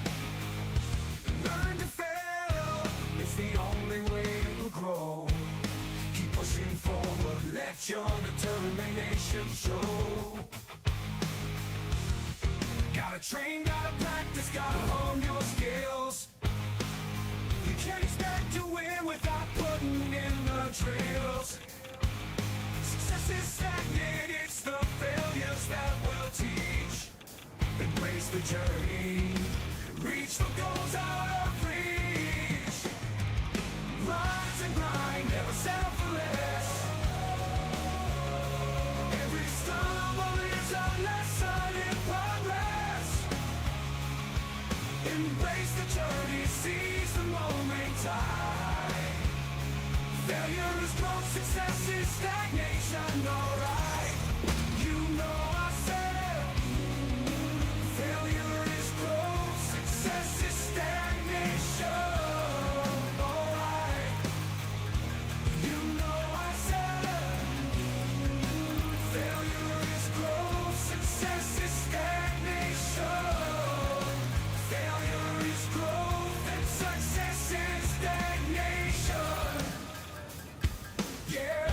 Learn to fail, it's the only way to grow. Keep pushing forward, let your determination show. Gotta train, gotta practice, gotta hone your skills. You can't expect to win without putting in the drills. Success is stagnant, it's the failures that will teach. Embrace the journey, reach for goals out of reach. Rise and grind, never settle for less. Every stumble is a lesson in progress. Embrace the journey, seize the moment time. Failure is growth, success is stagnation, alright. You know I said failure is growth, success is stagnation, alright. You know I said failure is growth, success is stagnation. Failure is growth and success is stagnation. Yeah.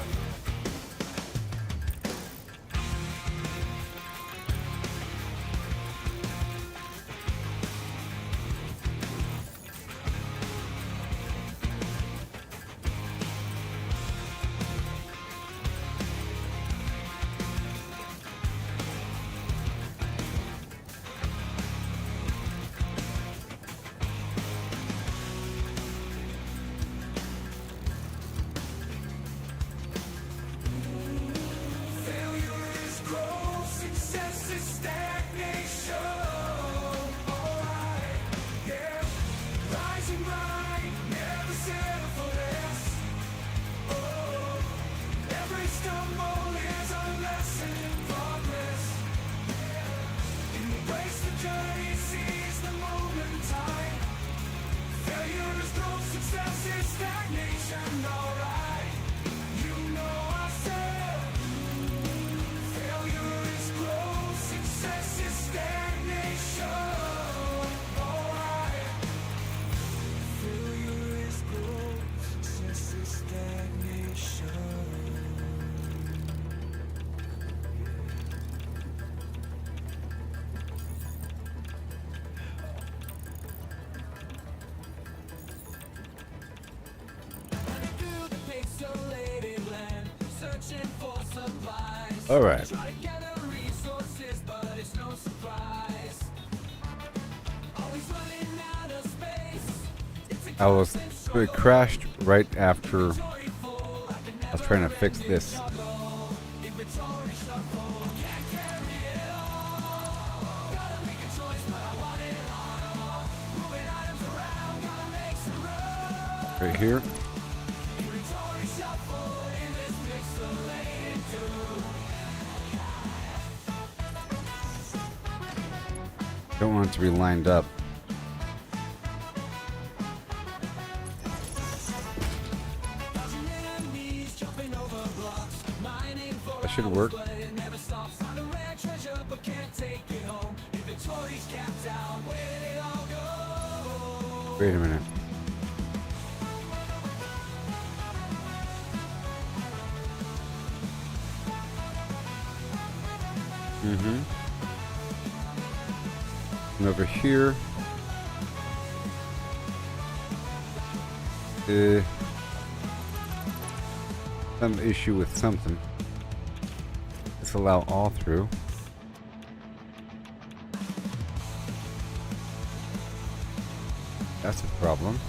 Failure is growth, success is stagnation. Alright, yeah. Rise and grind, never settle for less. Oh, every stumble is a lesson in progress. Embrace the journey, seize the moment time. Failure is growth, success is stagnation. Alright, you know I said failure is growth, success is stagnation. Alright. Failure is growth, success is stagnation. Through the pixelated land, searching for supplies. Alright. Try to gather resources, but it's no surprise. Always running out of space. It's a constant It struggle. crashed right after Inventory full, like a I was trying to fix this. juggle. Inventory shuffle, can't carry it all. Gotta make a choice, Right here. Don't want it to be lined up. That should work. Wait a minute. And over here, some issue with something. Let's allow all through. That's a problem.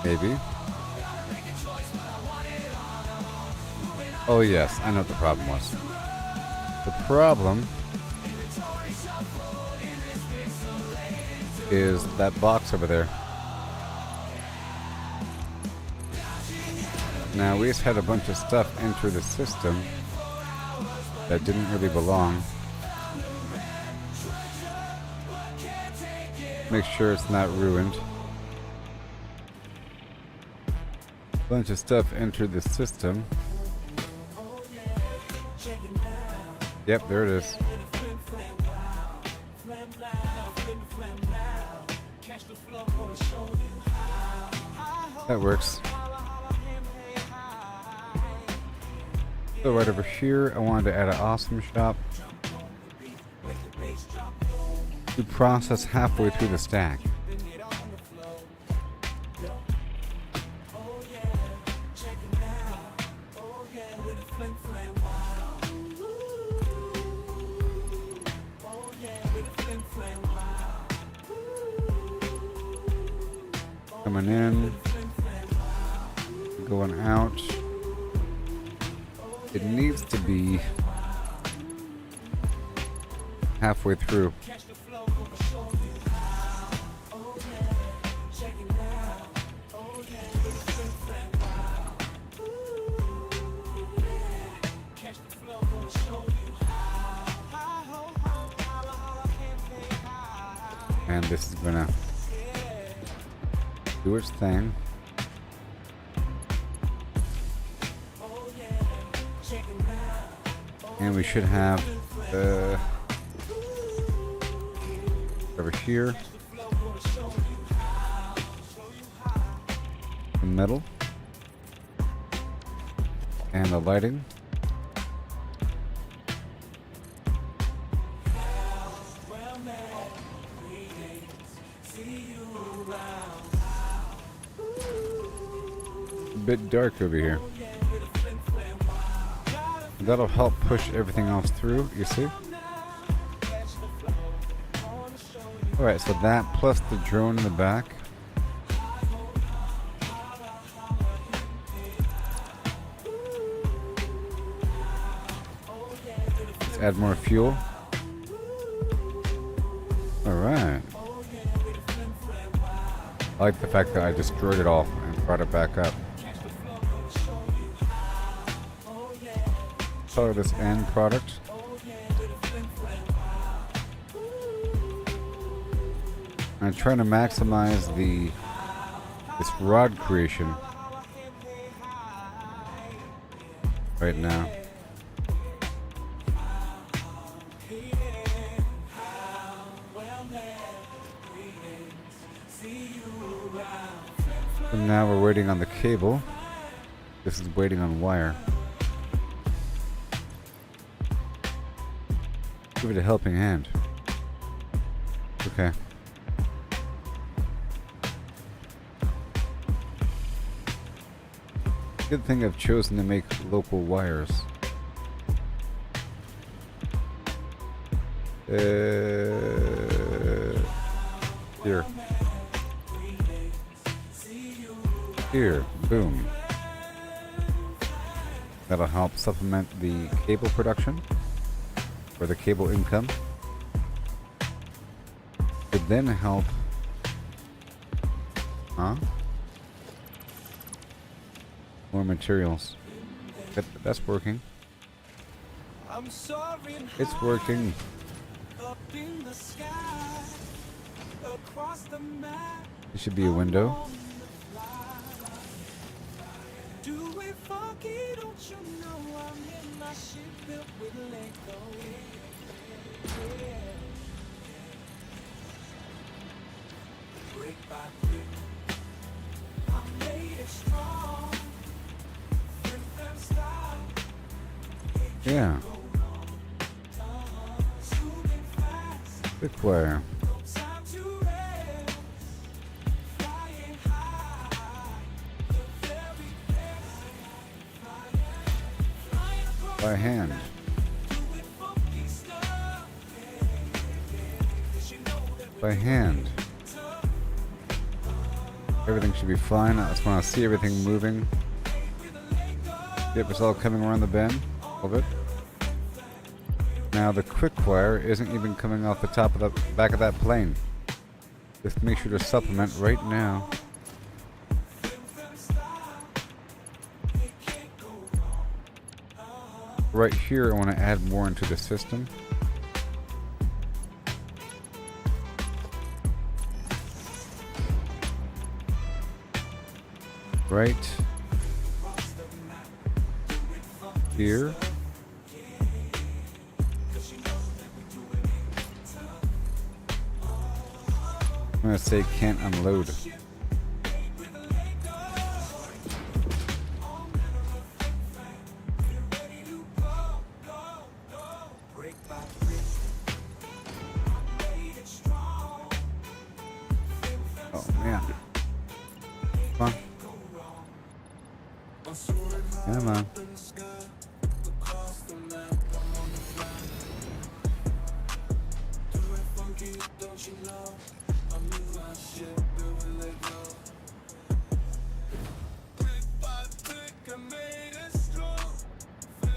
Maybe. Oh yes, I know what the problem was. The problem is that box over there. Now we just had a bunch of stuff enter the system that didn't really belong. Make sure it's not ruined. Bunch of stuff entered the system. Yep, there it is. That works. So right over here, I wanted to add an awesome shop. To process halfway through the stack. Coming in, going out. It needs to be halfway through. And this is gonna do its thing. And we should have over here the metal and the lighting. A bit dark over here. That'll help push everything else through, you see? Alright, so that plus the drone in the back. Let's add more fuel. Alright. I like the fact that I destroyed it all and brought it back up. Color this end product. I'm trying to maximize this rod creation right now. And now we're waiting on the cable. This is waiting on wire. Give it a helping hand. Okay. Good thing I've chosen to make local wires. Here. Here. Boom. That'll help supplement the cable production. Or the cable income. Could then help More materials. That's working. I'm soaring It's working. up in the sky, across the map. It should be a window. Do it funky, don't you know I'm in my ship built with Lego. Brick by brick, I made it strong. Flip them style, Yeah. shooting fast, Quick wire. no time to rest. Flying high, the very best. Flying across By hand. doing funky stuff. 'Cause you know that By hand. Everything should be fine. I just want to see everything moving. Yep, it's all coming around the bend. All good. Now the quick wire isn't even coming off the top of the back of that plane. Just make sure to supplement right now. Right here, I want to add more into the system. Right here. I'm going to say can't unload. Oh man. Come on. Come on.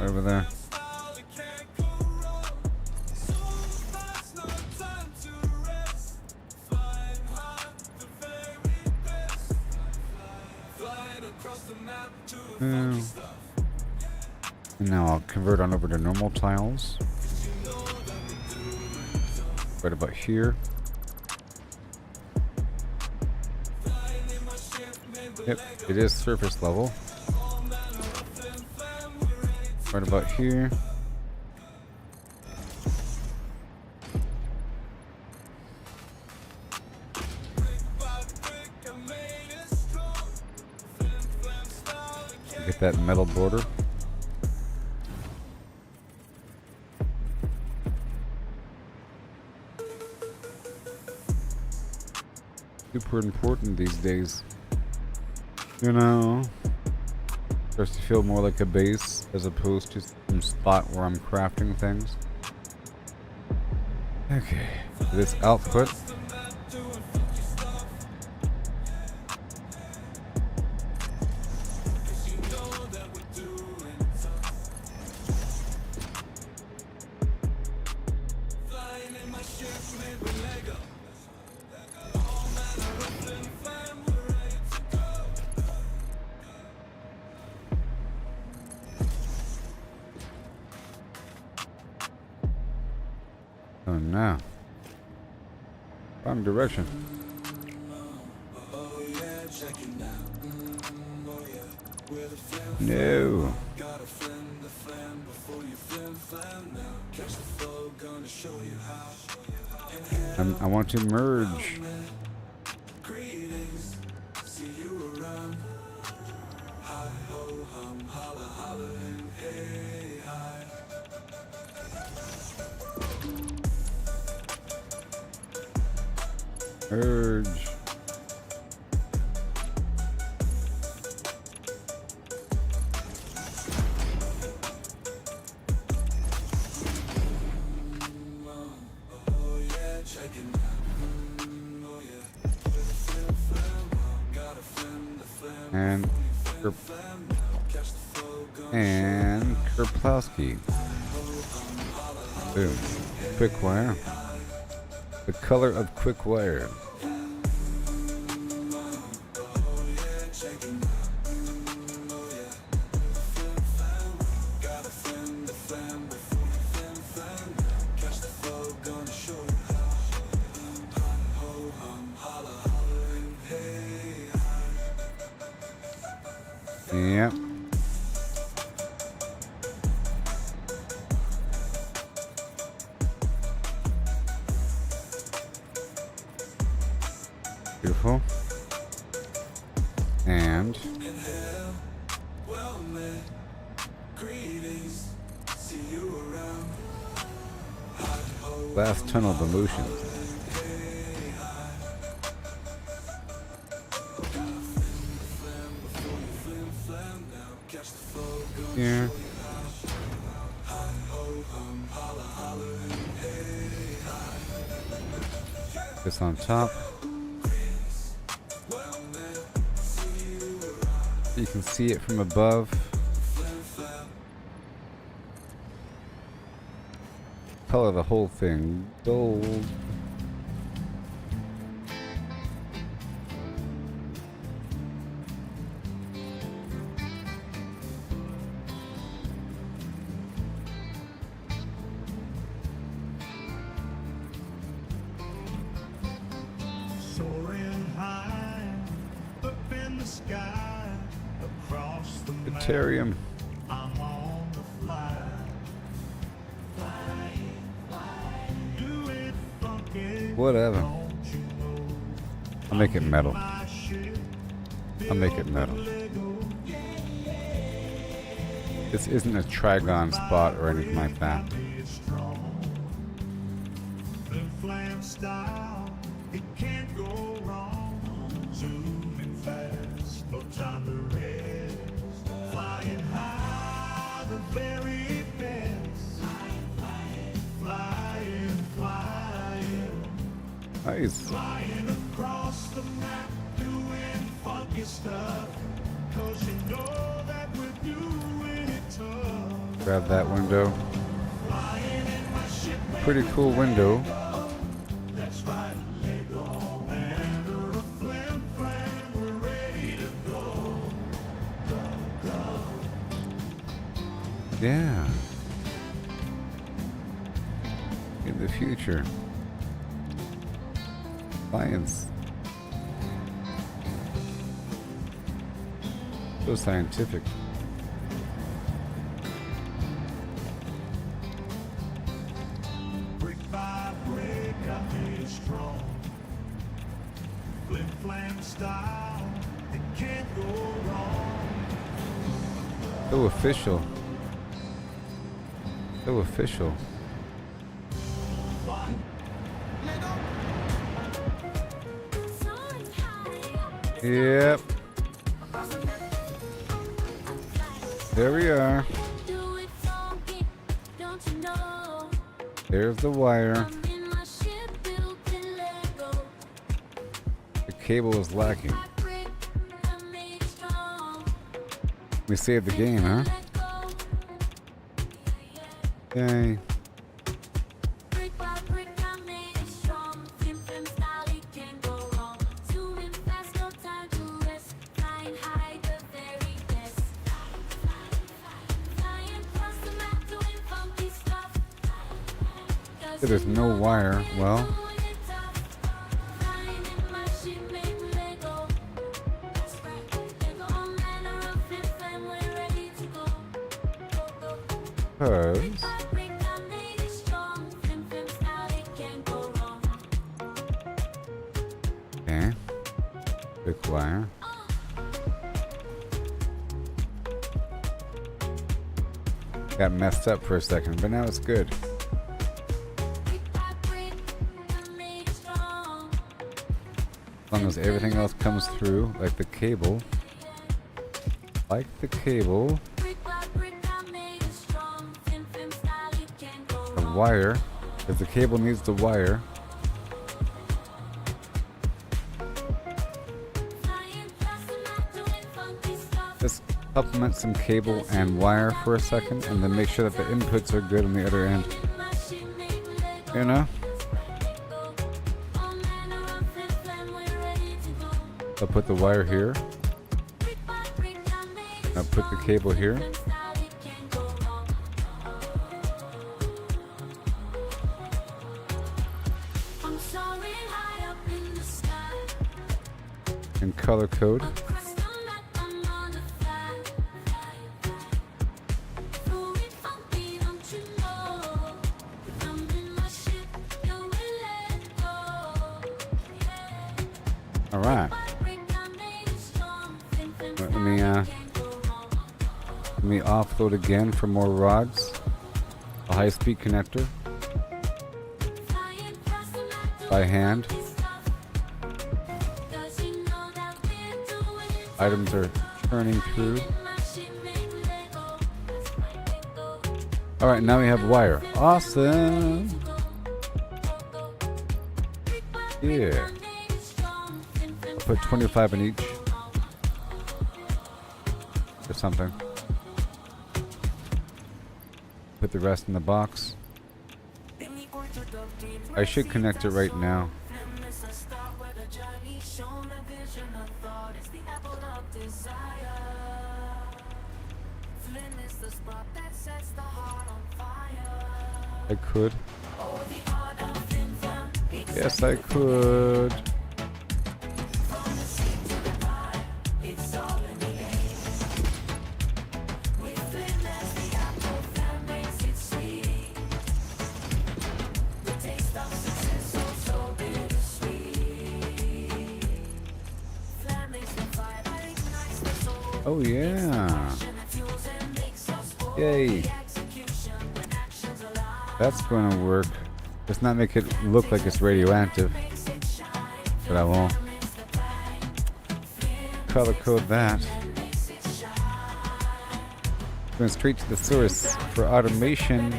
Over there. And now I'll convert on over to normal tiles. Right about here. Yep, it is surface level. Right about here. Get that metal border. Super important these days. You know, starts to feel more like a base as opposed to some spot where I'm crafting things. Okay, this output. Oh no. Wrong direction. No. I want to merge. Merge. And Kerplowski. Boom. Quick wire. The color of quick wire. Yep. Beautiful. And Well met, greetings, see you around. Hot hope, last tunnel of emotions. flam now, catch the flow, go Here. This on top. You can see it from above. Color the whole thing gold. Soaring high up in the sky, across the map, Deuterium. I'm on the fly. Do it funky, Whatever. don't you know? I'll make it metal. My ship I'll make it metal. This isn't a trigon spot or anything like that. is strong. Flim flam style, it can't go wrong. Zooming fast, no time to rest. Flying high, the very best. Flying, Nice. flying across the map, doing funky stuff. 'Cause you know that we're doing it tough. Grab that window. Flying in my ship, Pretty cool window. that's right, Lego. And a flim flam, we're ready to go. Yeah. In the future. Science. So scientific. Brick by brick, I made it strong. Flim flam style, it can't go wrong. So official. So official. Yep. There we are. Do it funky, don't you know? There's the wire. I'm in my ship built in Lego. The cable is lacking. I break, I made it strong. We saved the game, huh? Let go. Yay. Brick by brick, I made it strong. Flim flam style, it can't go wrong. Zooming fast, no time to rest. Flying high, the very best. Flying across the map, doing funky stuff. So there's no wire. Well, Flying in my ship made with Lego. That's right, Lego all manner of flim flam, we're ready to go. Go, go. cause Brick by brick, I made it strong. Flim flam style, it can't go wrong. okay. Big wire. Got messed up for a second, but now it's good. Brick by brick, I made it strong. As long as everything else comes through, like the cable. Like the cable. Brick by brick, I made it strong. Flim flam style, it can't go The wrong. wire. If the cable needs the wire. Flying past the map, doing funky stuff. Just supplement some cable and wire for a second, and then make sure that the inputs are good on the other end. My ship made with Lego. You know? All manner of flim flam, we're ready to go. I'll put the wire here. Brick by brick, I made it I'll put the cable here. Flim style, it can't go wrong. I'm soaring high up in the sky. And color code. Across the map, I'm on the fly. right. Let me offload again for more rods. A high-speed connector. By hand. Items are churning through. Alright, now we have wire. Awesome! Yeah. I'll put 25 in each. Or something. Put the rest in the box. I should connect it right now. I could. Yes, I could. Oh yeah. Yay. That's going to work. Let's not make it look like it's radioactive. But I won't. Color code that. Going straight to the source for automation.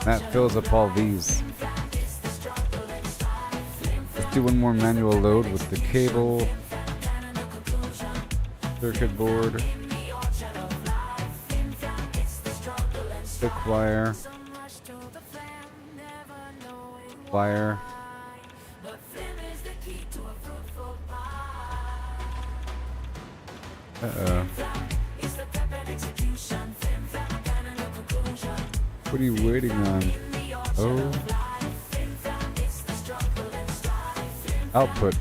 That fills up all these. Let's do one more manual load with the cable, circuit board, thick wire, wire. Uh-oh. What are you waiting on? Oh. Output.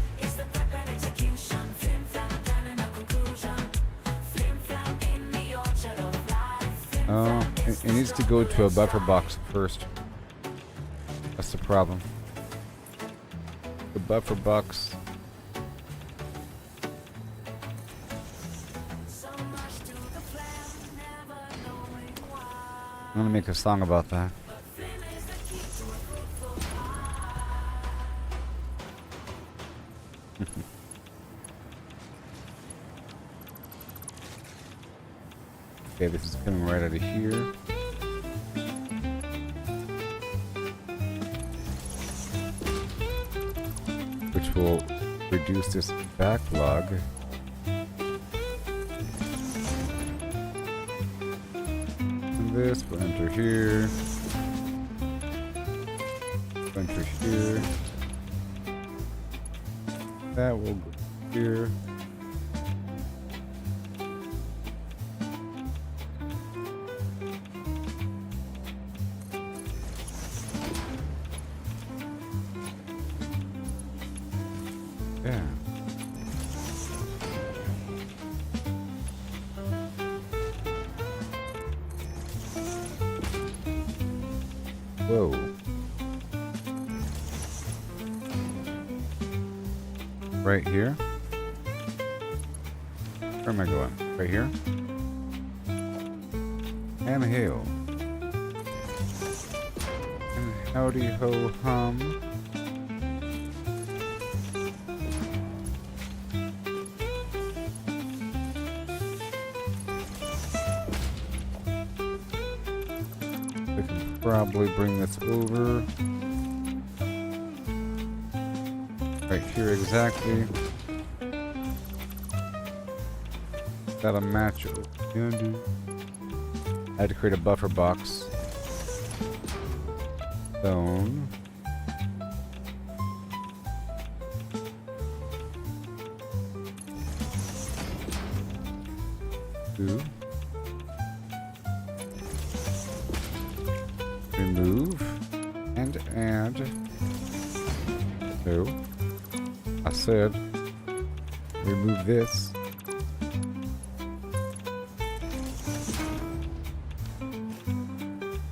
Oh, it needs to go to a buffer box first. That's the problem. The buffer box. I'm gonna make a song about that. Okay, this is coming right out of here. Which will reduce this backlog. And this will enter here. Enter here. That will go here. Yeah. Whoa. Right here? Where am I going? Right here? And hail. And howdy ho hum. I can probably bring this over. Right here exactly. That'll match what we're gonna do. I had to create a buffer box. Zone. Two. Remove and add. No. I said remove this.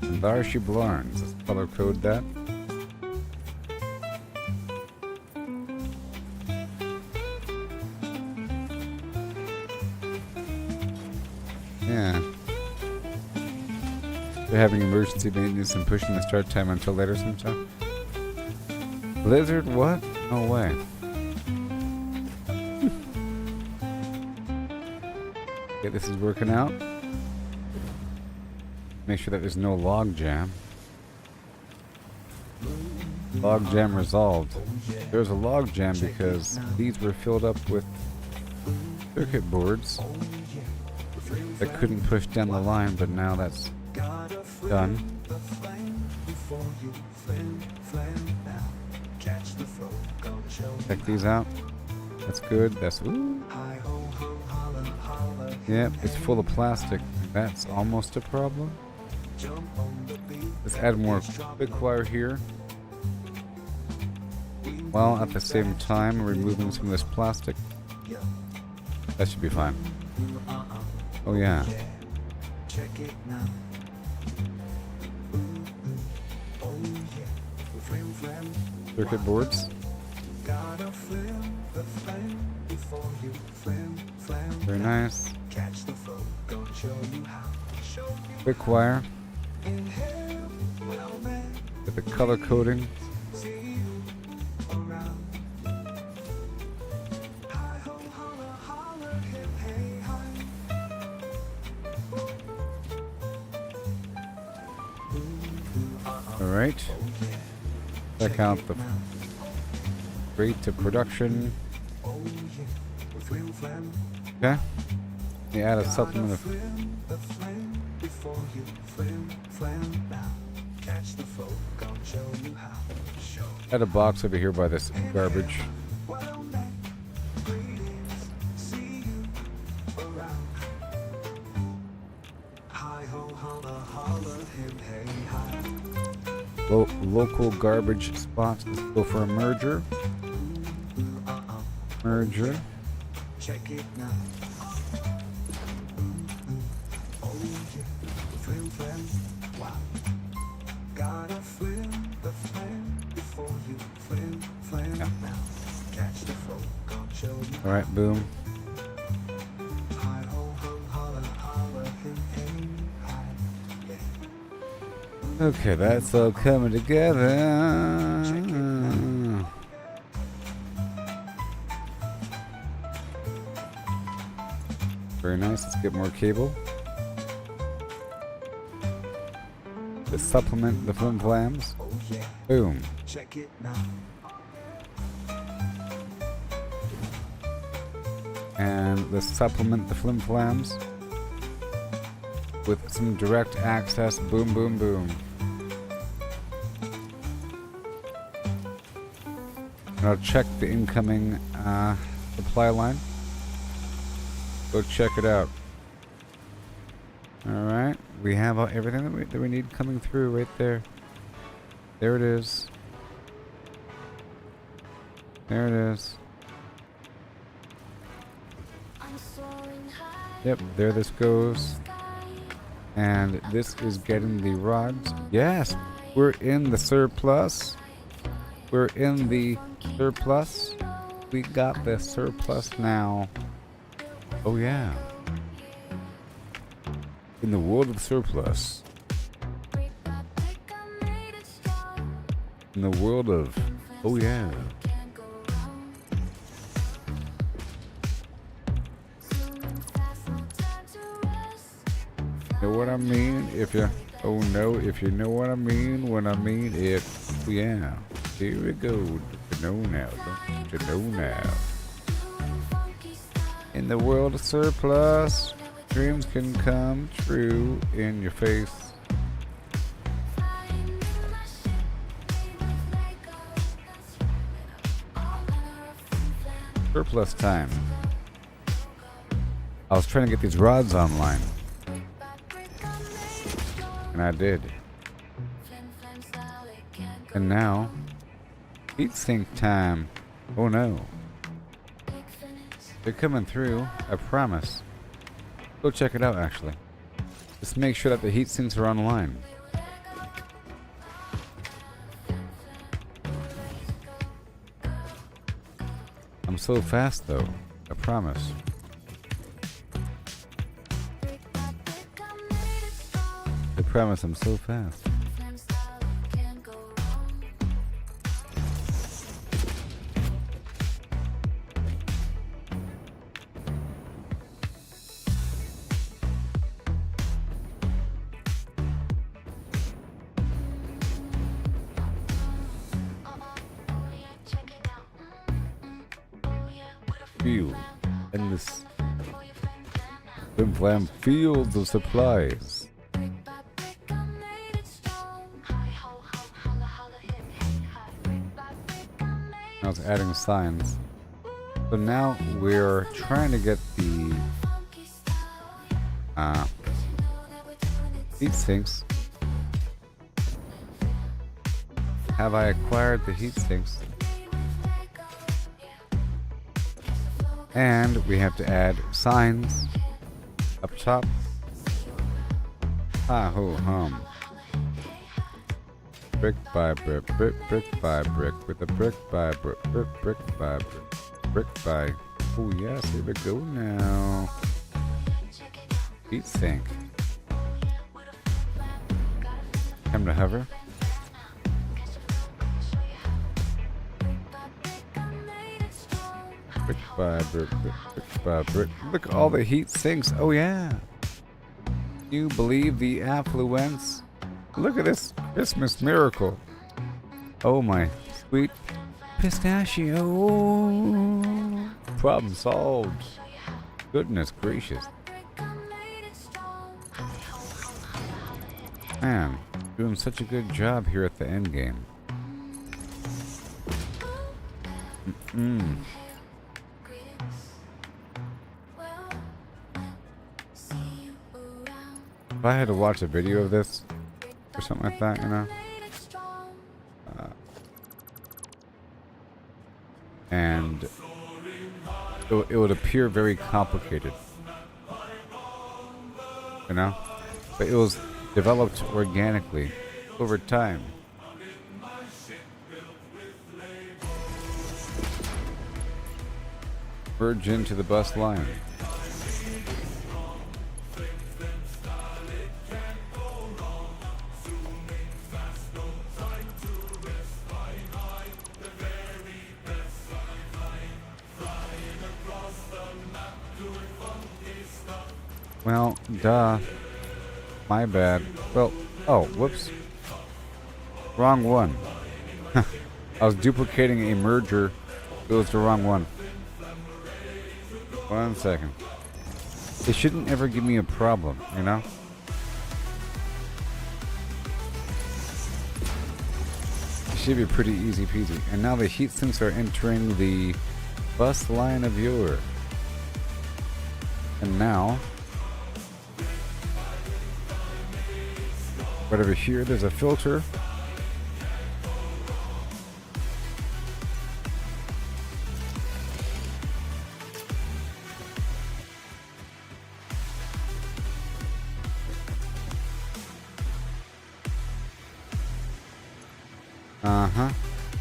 And there she belongs. Let's color code that. Yeah. They're having emergency maintenance and pushing the start time until later sometime. Blizzard? What? No way. Okay, this is working out. Make sure that there's no log jam. Log jam resolved. There's a log jam because these were filled up with circuit boards that couldn't push down the line, but now that's done. Check these out. That's good. That's ooh. Yep, it's full of plastic. That's almost a problem. Let's add more quick wire here, while at the same time removing some of this plastic. That should be fine. Oh yeah. Circuit boards. Very nice. Quick wire. With the color coding. Alright. Check out the rate of production. Okay. You add a supplement of add a box over here by this garbage. Local garbage spot. Let's go for a merger. Merger. All right, boom. Okay, that's all coming together. Very nice. Let's get more cable. To supplement the flim flams. Boom. And let's supplement the flim flams with some direct access. Boom, boom, boom. And I'll check the incoming supply line. Go check it out. Alright, we have everything that we need coming through right there. There it is. There it is. Yep, there this goes. And this is getting the rods. Yes, we're in the surplus. We're in the surplus. We got the surplus now. Oh yeah. In the world of surplus. In the world of, oh yeah. Know what I mean? If you, oh no, if you know what I mean when I mean it, oh yeah. Here we go. Don't you know now? Don't you know now? In the world of surplus, dreams can come true in your face. Surplus time. I was trying to get these rods online. And I did. And now, heatsink time. Oh no. They're coming through, I promise. Go check it out actually. Just make sure that the heat sinks are online. I'm so fast though, I promise. promise I'm so fast. Flame style, can't go wrong. Field. Endless flim flam fields of supplies. Brick by brick, I made it strong. Hi ho ho, holla holla, hip hip hi. Brick by brick, I made Now it's adding signs. So now we're trying to get the funky style. heat sinks. Have I acquired the heat sinks? And we have to add signs up top. Ha ho hum. Brick by brick, brick by brick, with a brick by brick, brick by brick by. Oh yes, here we go now. Heat sink. Time to hover. Brick by brick, brick by brick. Look at all the heat sinks. Oh yeah. You believe the affluence? Look at this Christmas miracle. Oh my sweet pistachio. Problem solved. Goodness gracious. Man, doing such a good job here at the end game. If I had to watch a video of this or something like that, you know, and it would appear very complicated, you know, but it was developed organically over time. Merge into the bus line. Well, duh. My bad. Well, oh, whoops. Wrong one. I was duplicating a merger. It was the wrong one. 1 second. It shouldn't ever give me a problem, you know? It should be pretty easy peasy. And now the heat sinks are entering the bus line of yore. And now, right over here, there's a filter.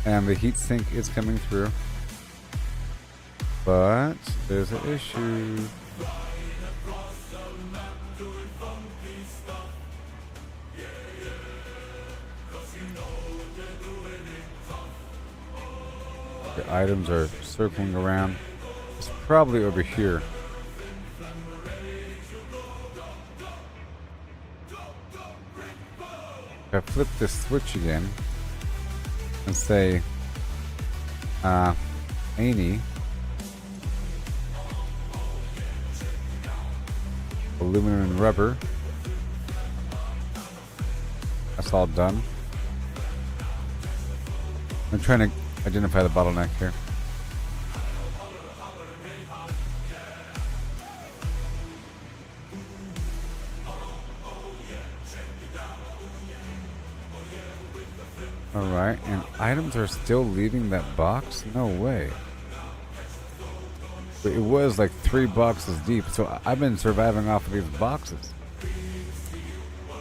And the heat sink is coming through. But there's an issue. The items are circling around. It's probably over here. If I flip this switch again and say Annie, aluminum and rubber, that's all done. I'm trying to identify the bottleneck here. Alright, and items are still leaving that box? No way. But it was like 3 boxes deep, so I've been surviving off of these boxes.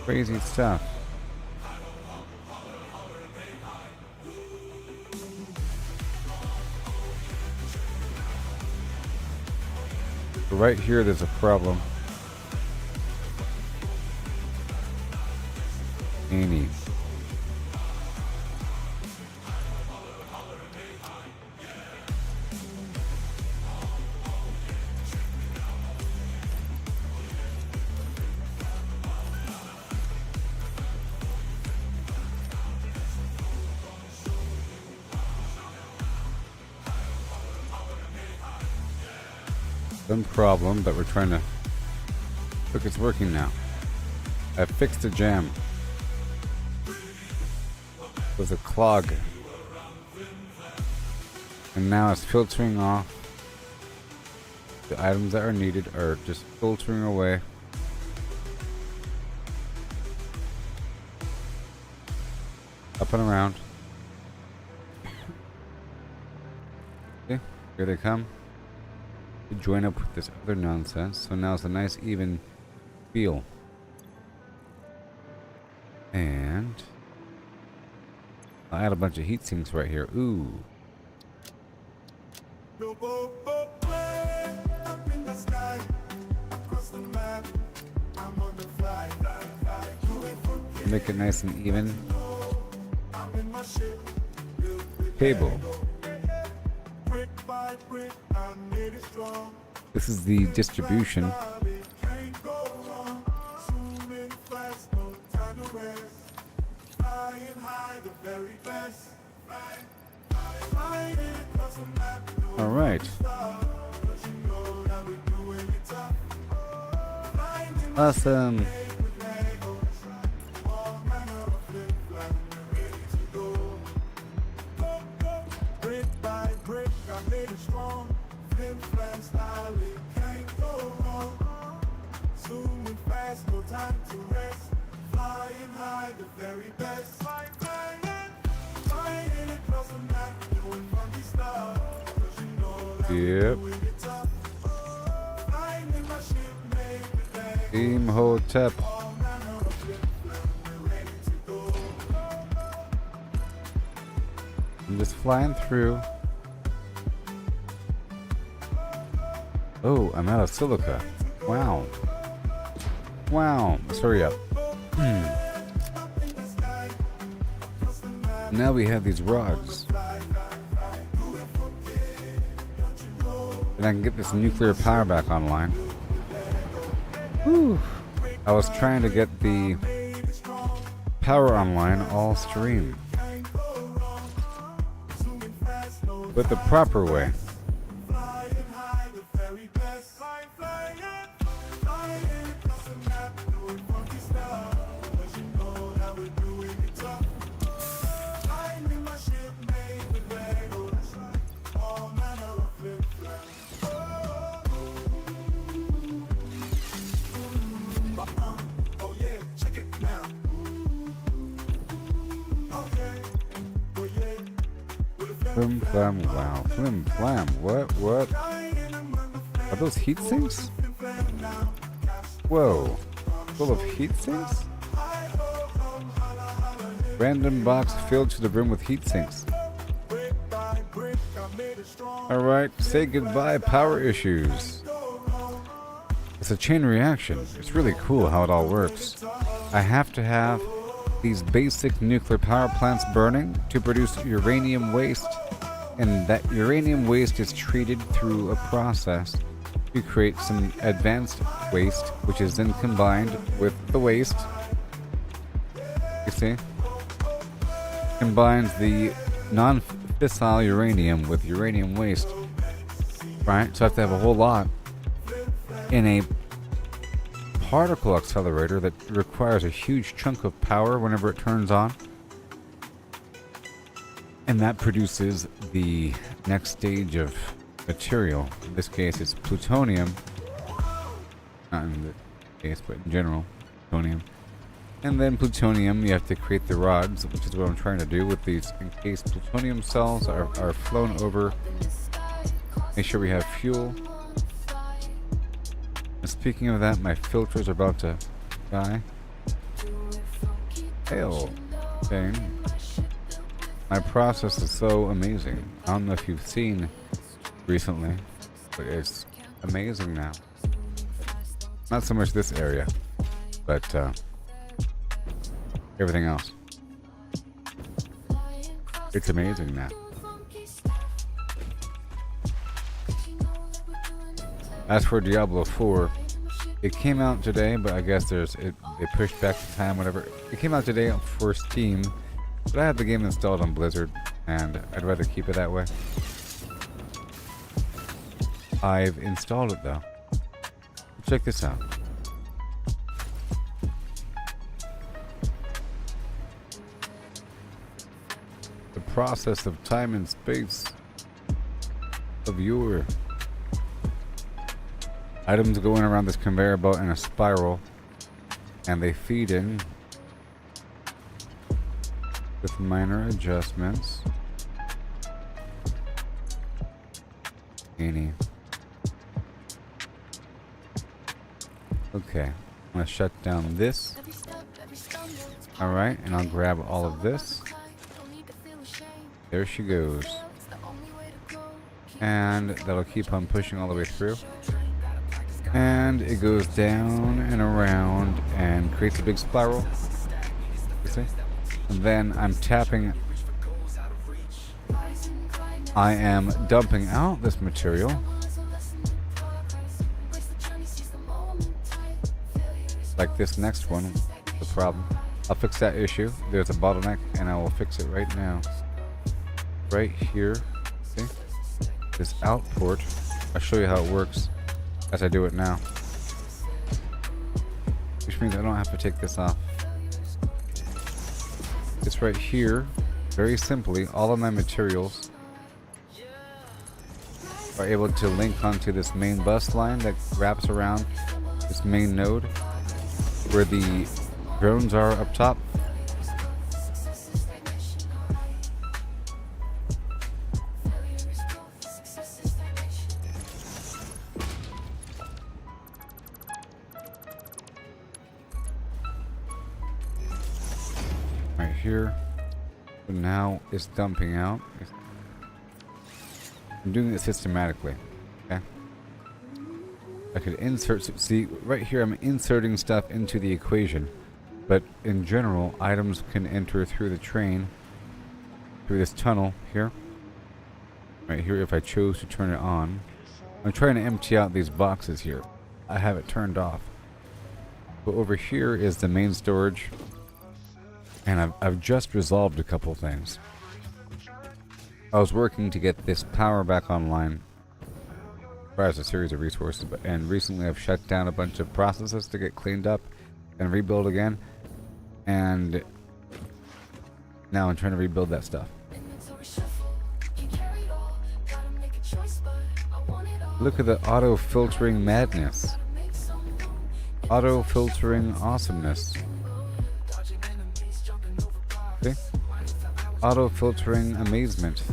Crazy stuff. Right here, there's a problem. Any. Some problem, but we're trying to look. It's working now. I fixed the jam. It was a clog, and now it's filtering off. The items that are needed are just filtering away. Up and around. Okay, here they come. To join up with this other nonsense, so now it's a nice even feel. And I'll add a bunch of heat sinks right here. Ooh. Gooboberti, up in the sky, across the map. I'm on the fly, fly, fly. You ain't forget. Make it nice and even. I'm in my ship, built with Cable. Lego. Brick by brick, I made it strong. This is the distribution. Can't go wrong. Zooming fast, no time to rest. Flying high, the very best. Flying across the map. All right. Awesome. Brick by brick, I made it strong. Flim flam style, it can't go wrong. Zooming fast, no time to rest. Flying high, the very best. Flying across the map, doing funky stuff. 'Cause you know that Yep. we're doing it tough. Flying in my ship made with Lego. Team Hotep. All manner of flim flam, we're ready to go. I'm just flying through. Oh, I'm out of silica. Wow. Wow. Let's hurry up. Now we have these rods. And I can get this nuclear power back online. Whew. I was trying to get the power online all stream. But the proper way. Flying high, the very best. Flying across the map, doing funky stuff. 'Cause you know that we're doing it tough. Flying in my ship made with Lego. All manner of flim flam. Oh yeah, check it now. Okay, oh yeah. With a Flim flam, wow. Flim flam, what? Are those heat sinks? Whoa. Full of heat sinks? Random box filled to the brim with heat sinks. Alright, say goodbye, power issues. It's a chain reaction. It's really cool how it all works. I have to have these basic nuclear power plants burning to produce uranium waste, and that uranium waste is treated through a process to create some advanced waste, which is then combined with the waste. You see? Combines the non-fissile uranium with uranium waste. Right? So I have to have a whole lot in a particle accelerator that requires a huge chunk of power whenever it turns on. And that produces the next stage of material. In this case, it's plutonium. Not in this case, but in general, plutonium. And then plutonium, you have to create the rods, which is what I'm trying to do with these encased plutonium cells are flown over. Make sure we have fuel. And speaking of that, my filters are about to die. Hail. Okay. My process is so amazing. I don't know if you've seen recently, but it's amazing now. Not so much this area, but everything else. It's amazing now. As for Diablo 4, it came out today, but I guess they pushed back the time, whatever. It came out today for Steam, but I have the game installed on Blizzard, and I'd rather keep it that way. I've installed it though. Check this out. The process of time and space of your items going around this conveyor belt in a spiral, and they feed in with minor adjustments. Okay, I'm gonna shut down this. Alright, and I'll grab all of this. There she goes. And that'll keep on pushing all the way through. And it goes down and around and creates a big spiral. You see? And then I'm tapping. I am dumping out this material. Like this next one, the problem. I'll fix that issue. There's a bottleneck, and I will fix it right now. Right here, see? This out port. I'll show you how it works as I do it now. Which means I don't have to take this off. It's right here. Very simply, all of my materials are able to link onto this main bus line that wraps around this main node where the drones are up top. Right here. So now it's dumping out. I'm doing it systematically. Okay. I could insert, see right here I'm inserting stuff into the equation, but in general items can enter through the train, through this tunnel here. Right here if I chose to turn it on. I'm trying to empty out these boxes here. I have it turned off. But over here is the main storage, and I've just resolved a couple things. I was working to get this power back online. Requires a series of resources, and recently I've shut down a bunch of processes to get cleaned up and rebuild again. And now I'm trying to rebuild that stuff. Look at the auto filtering madness. Auto filtering awesomeness. See? Auto filtering amazement.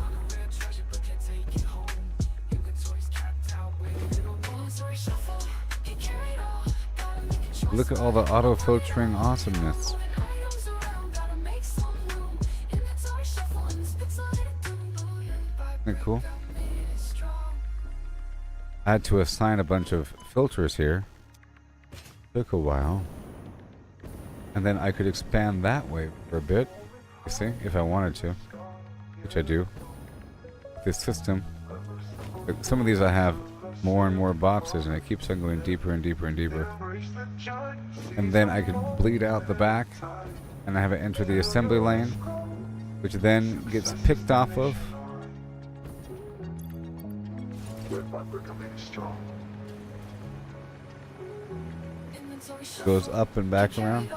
Look at all the auto filtering awesomeness. Isn't that cool? I had to assign a bunch of filters here. Took a while. And then I could expand that way for a bit. You see, if I wanted to. Which I do. This system. Some of these I have more and more boxes, and it keeps on going deeper and deeper and deeper. And then I could bleed out the back, and I have it enter the assembly lane, which then gets picked off of. Goes up and back around.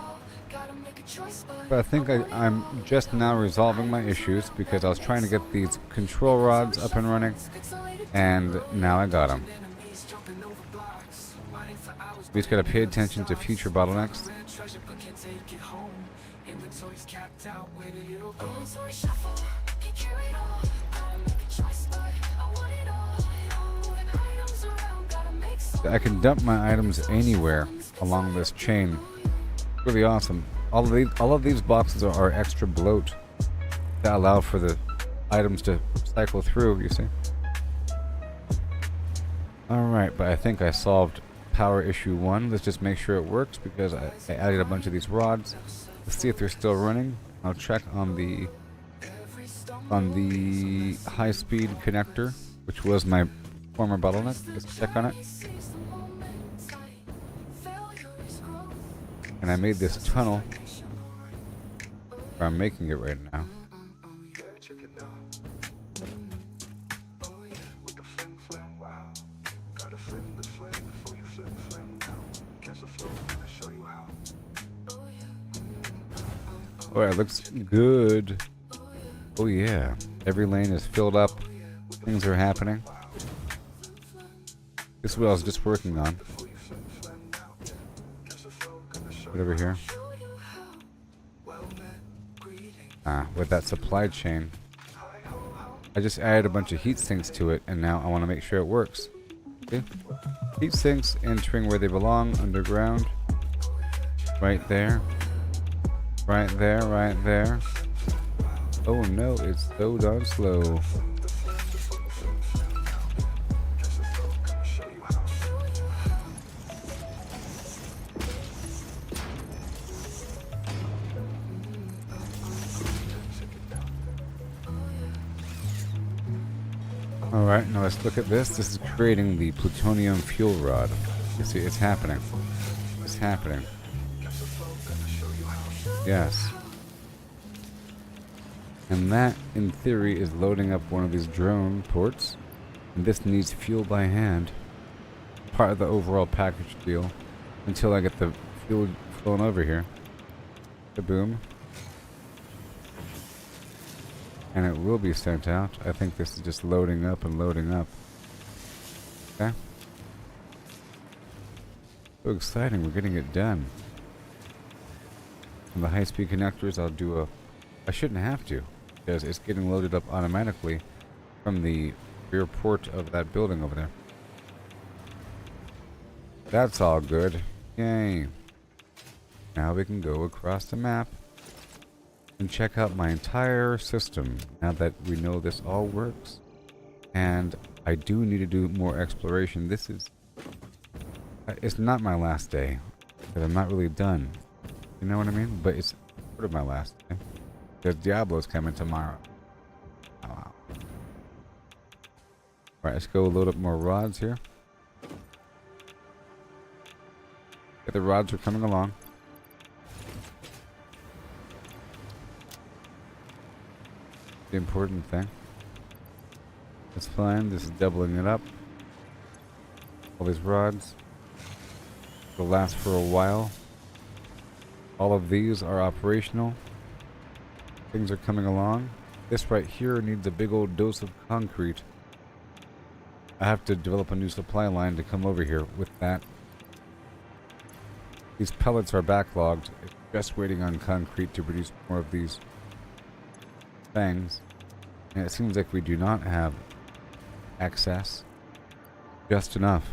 But I think I'm just now resolving my issues because I was trying to get these control rods up and running, and now I got them. We just gotta pay attention to future bottlenecks. I can dump my items anywhere along this chain. Really awesome. All of these boxes are extra bloat that allow for the items to cycle through, you see. Alright, but I think I solved power issue 1. Let's just make sure it works because I added a bunch of these rods. Let's see if they're still running. I'll check on the high-speed connector, which was my former bottleneck. Let's check on it. And I made this tunnel, or I'm making it right now. Oh, it looks good. Oh yeah, every lane is filled up. Things are happening. This is what I was just working on. Right over here. With that supply chain, I just added a bunch of heat sinks to it, and now I want to make sure it works. Okay. Heat sinks entering where they belong, underground. Right there. Right there, right there. Oh no, it's so darn slow. Alright, now let's look at this. This is creating the plutonium fuel rod. You see, it's happening. It's happening. Yes. And that, in theory, is loading up one of these drone ports. And this needs fuel by hand. Part of the overall package deal. Until I get the fuel flowing over here. Kaboom. And it will be sent out. I think this is just loading up and loading up. Okay. So exciting, we're getting it done. And the high-speed connectors, I'll do I shouldn't have to, because it's getting loaded up automatically from the rear port of that building over there. That's all good. Yay. Now we can go across the map and check out my entire system now that we know this all works. And I do need to do more exploration. This is... it's not my last day, because I'm not really done. You know what I mean? But it's sort of my last day. Because Diablo's coming tomorrow. Oh, wow. Alright, let's go load up more rods here. Yeah, the rods are coming along. The important thing. That's fine. This is doubling it up. All these rods will last for a while. All of these are operational. Things are coming along. This right here needs a big old dose of concrete. I have to develop a new supply line to come over here with that. These pellets are backlogged. It's just waiting on concrete to produce more of these things. And it seems like we do not have access. Just enough.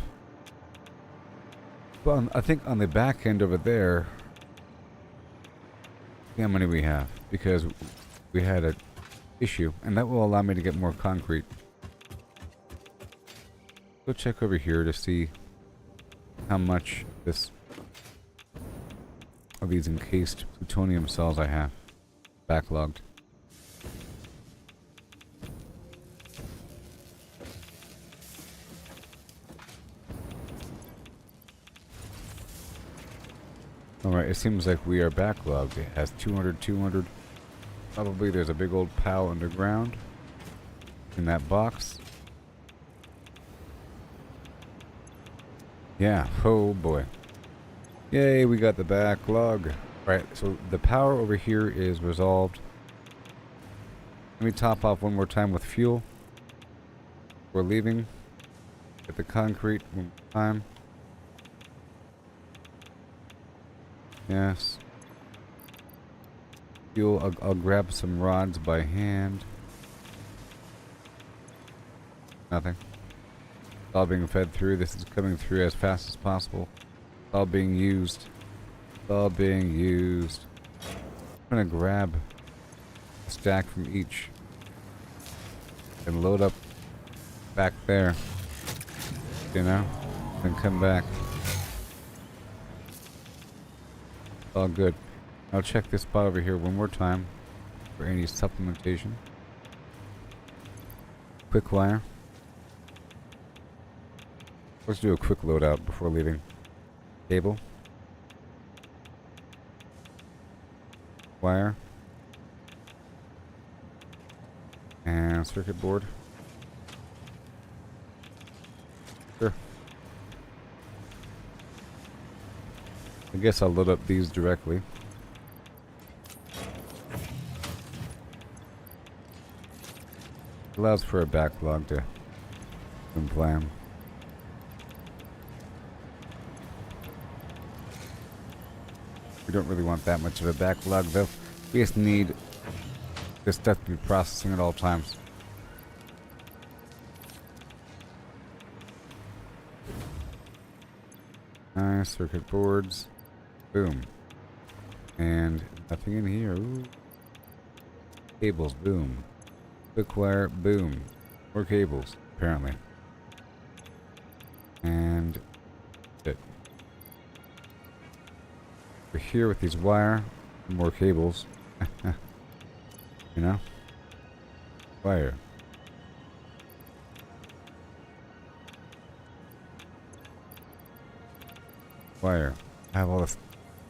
Well, I think on the back end over there, see how many we have, because we had an issue, and that will allow me to get more concrete. Go check over here to see how much of these encased plutonium cells I have backlogged. Alright, it seems like we are backlogged. It has 200, 200. Probably there's a big old pile underground in that box. Yeah, oh boy. Yay, we got the backlog. Right, so the power over here is resolved. Let me top off one more time with fuel. We're leaving. Get the concrete one more time. Yes. Fuel, I'll grab some rods by hand. Nothing. It's all being fed through. This is coming through as fast as possible. It's all being used. It's all being used. I'm gonna grab a stack from each and load up back there. You know? Then come back. All good. I'll check this spot over here one more time for any supplementation. Quick wire. Let's do a quick loadout before leaving. Cable. Wire. And circuit board. Sure. I guess I'll load up these directly. Allows for a backlog to plan. We don't really want that much of a backlog though. We just need this stuff to be processing at all times. Nice circuit boards. Boom. And nothing in here. Ooh. Cables. Boom. Quick wire. Boom. More cables, apparently. And it. We're here with these wire. More cables. You know? Wire. Wire. I have all this,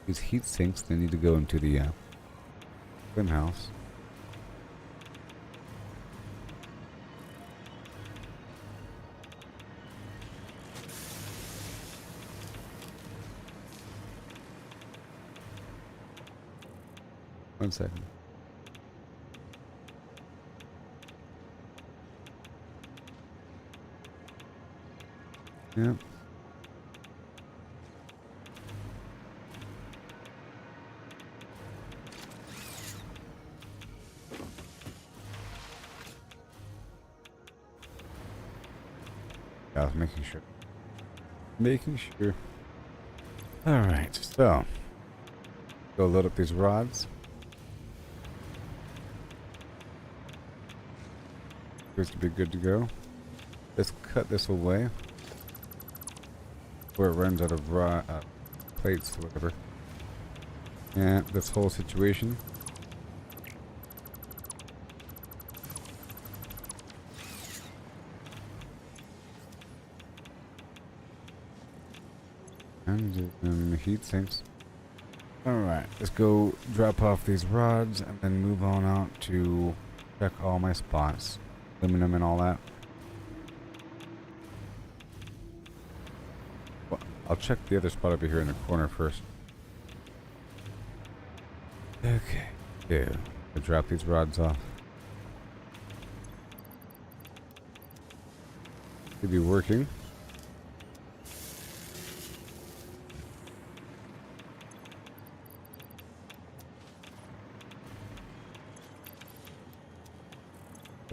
these heat sinks. They need to go into the swim house. One second. Yep. I was making sure. Making sure. Alright, so. Go load up these rods. Appears to be good to go. Let's cut this away. Before it runs out of plates or whatever. And this whole situation. And heat sinks. Alright, let's go drop off these rods and then move on out to check all my spots. Aluminum and all that. Well, I'll check the other spot over here in the corner first. Okay, yeah. I'll drop these rods off. Should be working.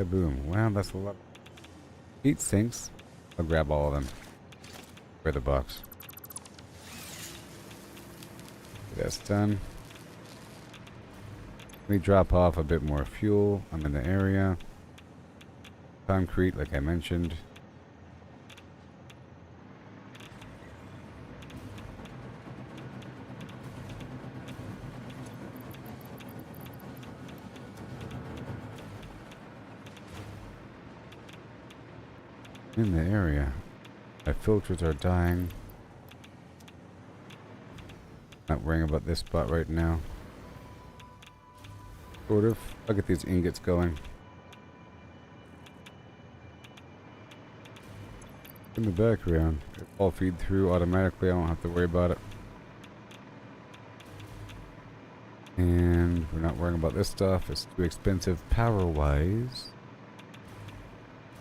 Boom. Wow, that's a lot. Heat sinks. I'll grab all of them. For the box. That's done. Let me drop off a bit more fuel. I'm in the area. Concrete, like I mentioned. In the area. My filters are dying. Not worrying about this spot right now. Sort of. I'll get these ingots going. In the background. It all feed through automatically. I don't have to worry about it. And we're not worrying about this stuff. It's too expensive power-wise.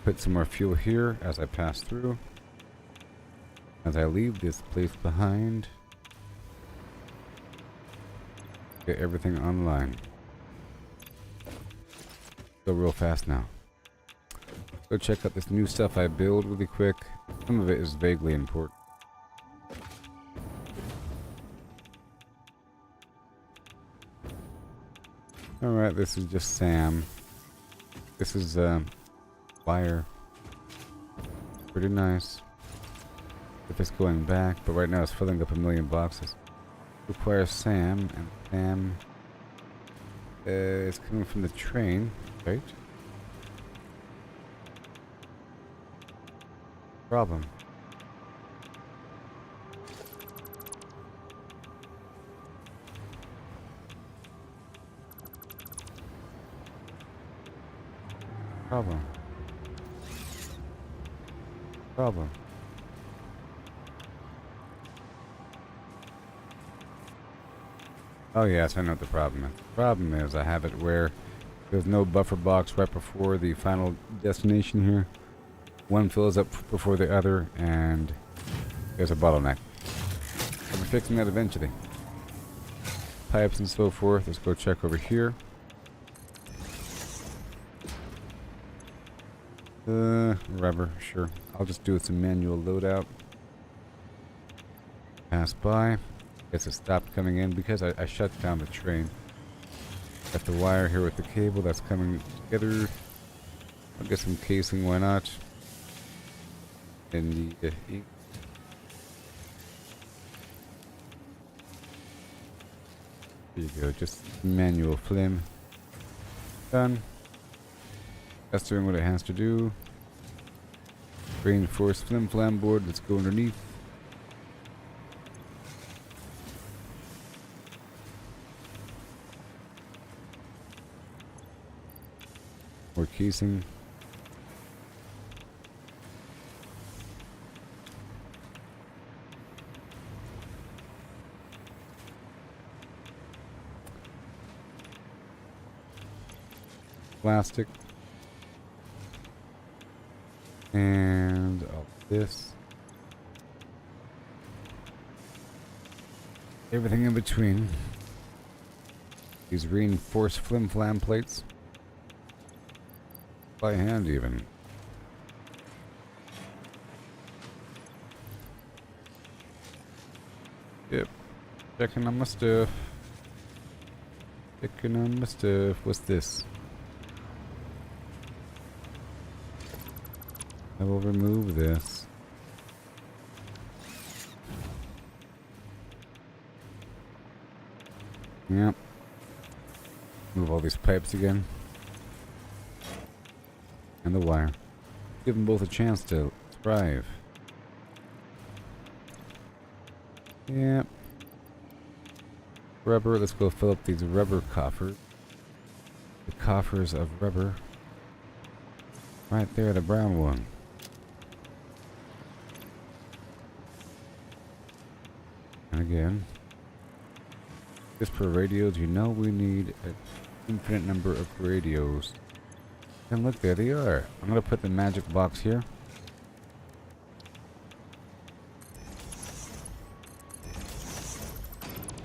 Put some more fuel here as I pass through. As I leave this place behind. Get everything online. Go real fast now. Go check out this new stuff I build really quick. Some of it is vaguely important. Alright, this is just Sam. This is wire. Pretty nice. If it's going back, but right now it's filling up 1,000,000 boxes. requires Sam, and Sam is coming from the train, right? Problem. Problem. Problem. Oh yes, I know what the problem is. The problem is I have it where there's no buffer box right before the final destination here. One fills up before the other, and there's a bottleneck. I'll be fixing that eventually. Pipes and so forth. Let's go check over here. Rubber, sure. I'll just do some manual loadout. Pass by. Guess it stopped coming in because I shut down the train. Got the wire here with the cable that's coming together. I'll get some casing, why not? And the ink. There you go, just manual flim. Done. That's doing what it has to do. Reinforced flim flam board, let's go underneath. More casing. Plastic. And all this. Everything in between. These reinforced flim flam plates. By hand even. Yep. Checking on my stuff. Checking on my stuff. What's this? I will remove this. Yep. Move all these pipes again. And the wire. Give them both a chance to thrive. Yep. Rubber. Let's go fill up these rubber coffers. The coffers of rubber. Right there, the brown one. And again. Just for radios, you know we need an infinite number of radios. And look, there they are. I'm gonna put the magic box here.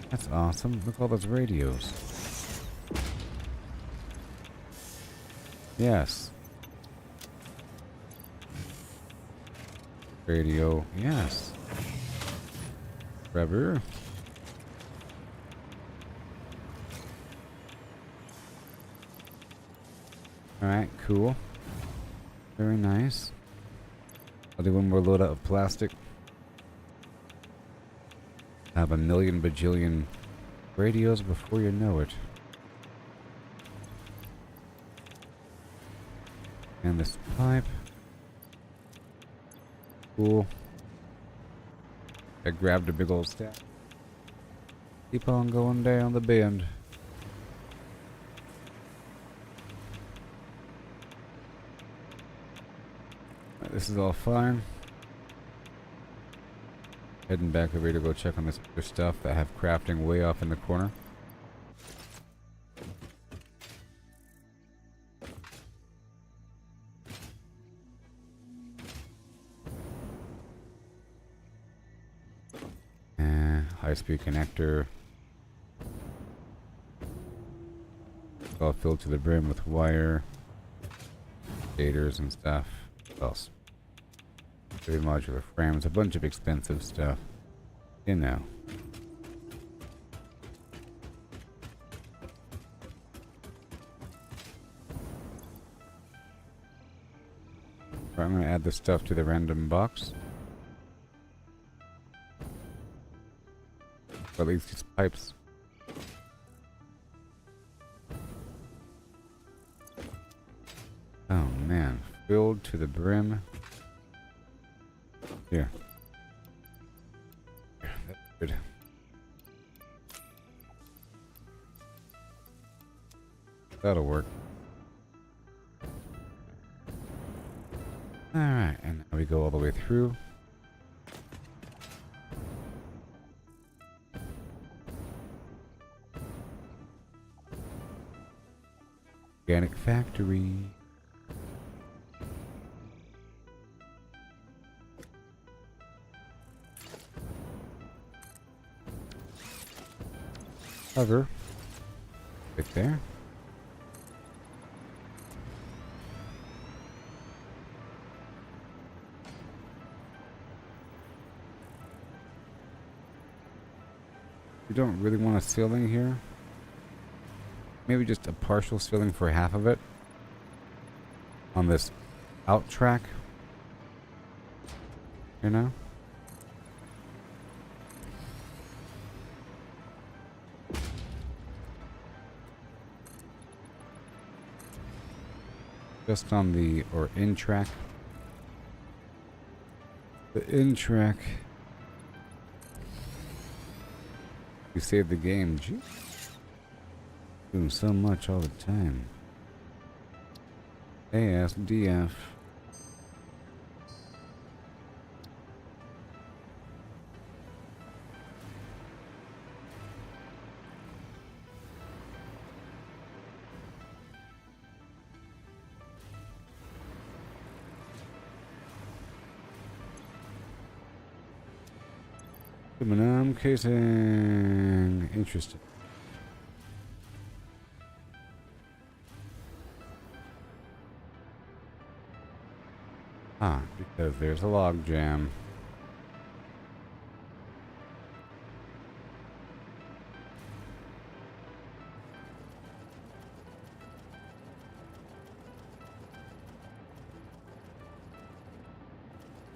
That's awesome. Look at all those radios. Yes. Radio. Yes. Rubber. Alright, cool. Very nice. I'll do one more load out of plastic. Have a million bajillion radios before you know it. And this pipe. Cool. I grabbed a big old stack. Keep on going down the bend. This is all fine. Heading back over here to go check on this other stuff that I have crafting way off in the corner. High-speed connector. It's all filled to the brim with wire, gators and stuff. What else? 3 modular frames, a bunch of expensive stuff. You know. Right, I'm going to add this stuff to the random box. Or at least these pipes. Oh man, filled to the brim. Here. Here, that's good. That'll work. Alright, and now we go all the way through. Organic factory. Cover. Right there. You don't really want a ceiling here. Maybe just a partial ceiling for half of it. On this out track. You know? Just on the, or in track. The in track. You saved the game, gee. Doing so much all the time. ASDF. Aluminum casing. Interesting. Ah, because there's a log jam.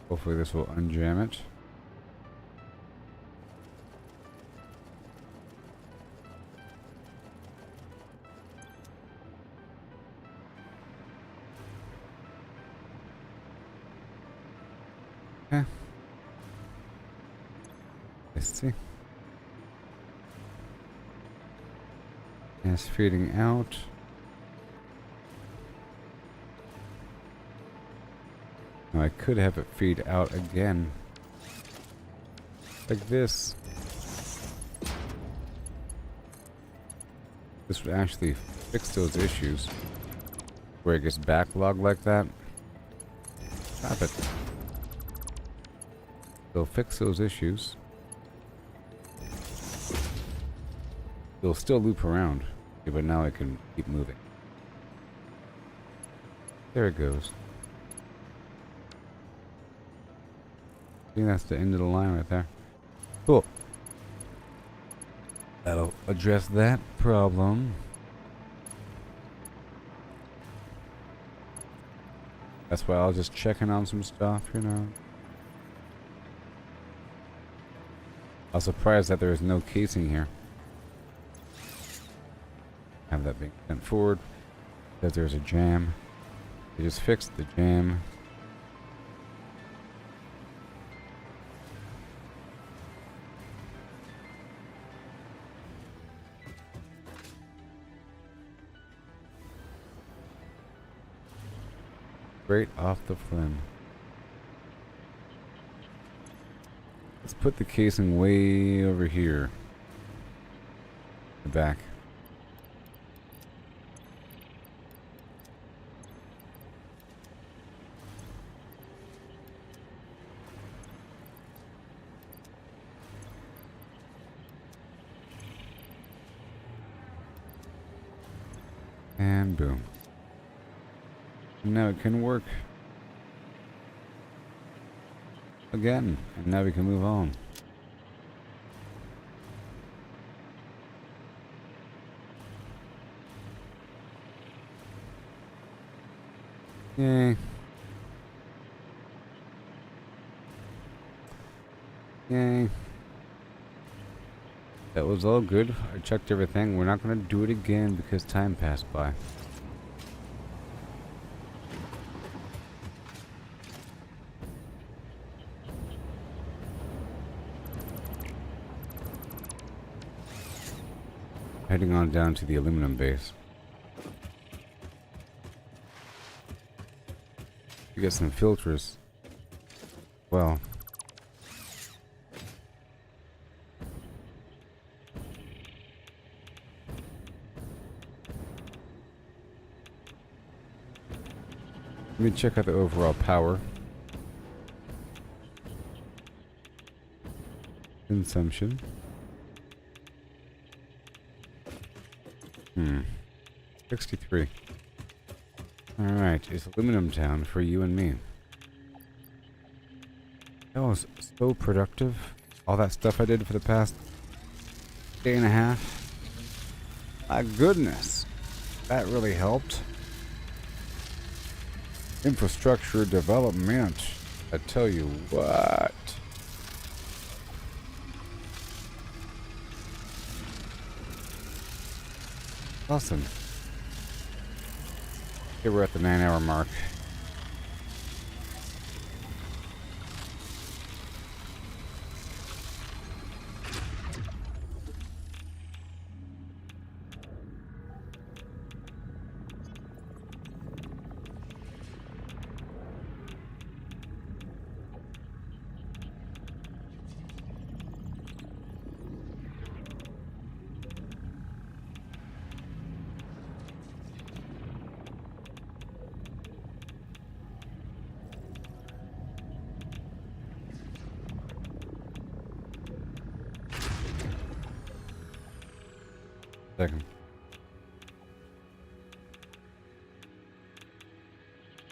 Hopefully this will unjam it. Okay. I see. And it's feeding out. Now I could have it feed out again. Like this. This would actually fix those issues. Where it gets backlogged like that. Stop it. They'll fix those issues. They'll still loop around. Okay, but now I can keep moving. There it goes. I think that's the end of the line right there. Cool. That'll address that problem. That's why I was just checking on some stuff, you know. I was surprised that there is no casing here. Have that being sent forward because there's a jam. They just fixed the jam. Straight off the flim. Let's put the casing way over here. The back. And boom. Now it can work again, and now we can move on. Yay. Yay. That was all good. I checked everything. We're not going to do it again because time passed by. Heading on down to the aluminum base. We got some filters. Well. Let me check out the overall power. Consumption. 63. Alright, it's Aluminum Town for you and me. That was so productive. All that stuff I did for the past day and a half. My goodness. That really helped. Infrastructure development. I tell you what. Awesome. Okay, we're at the 9-hour mark. Second.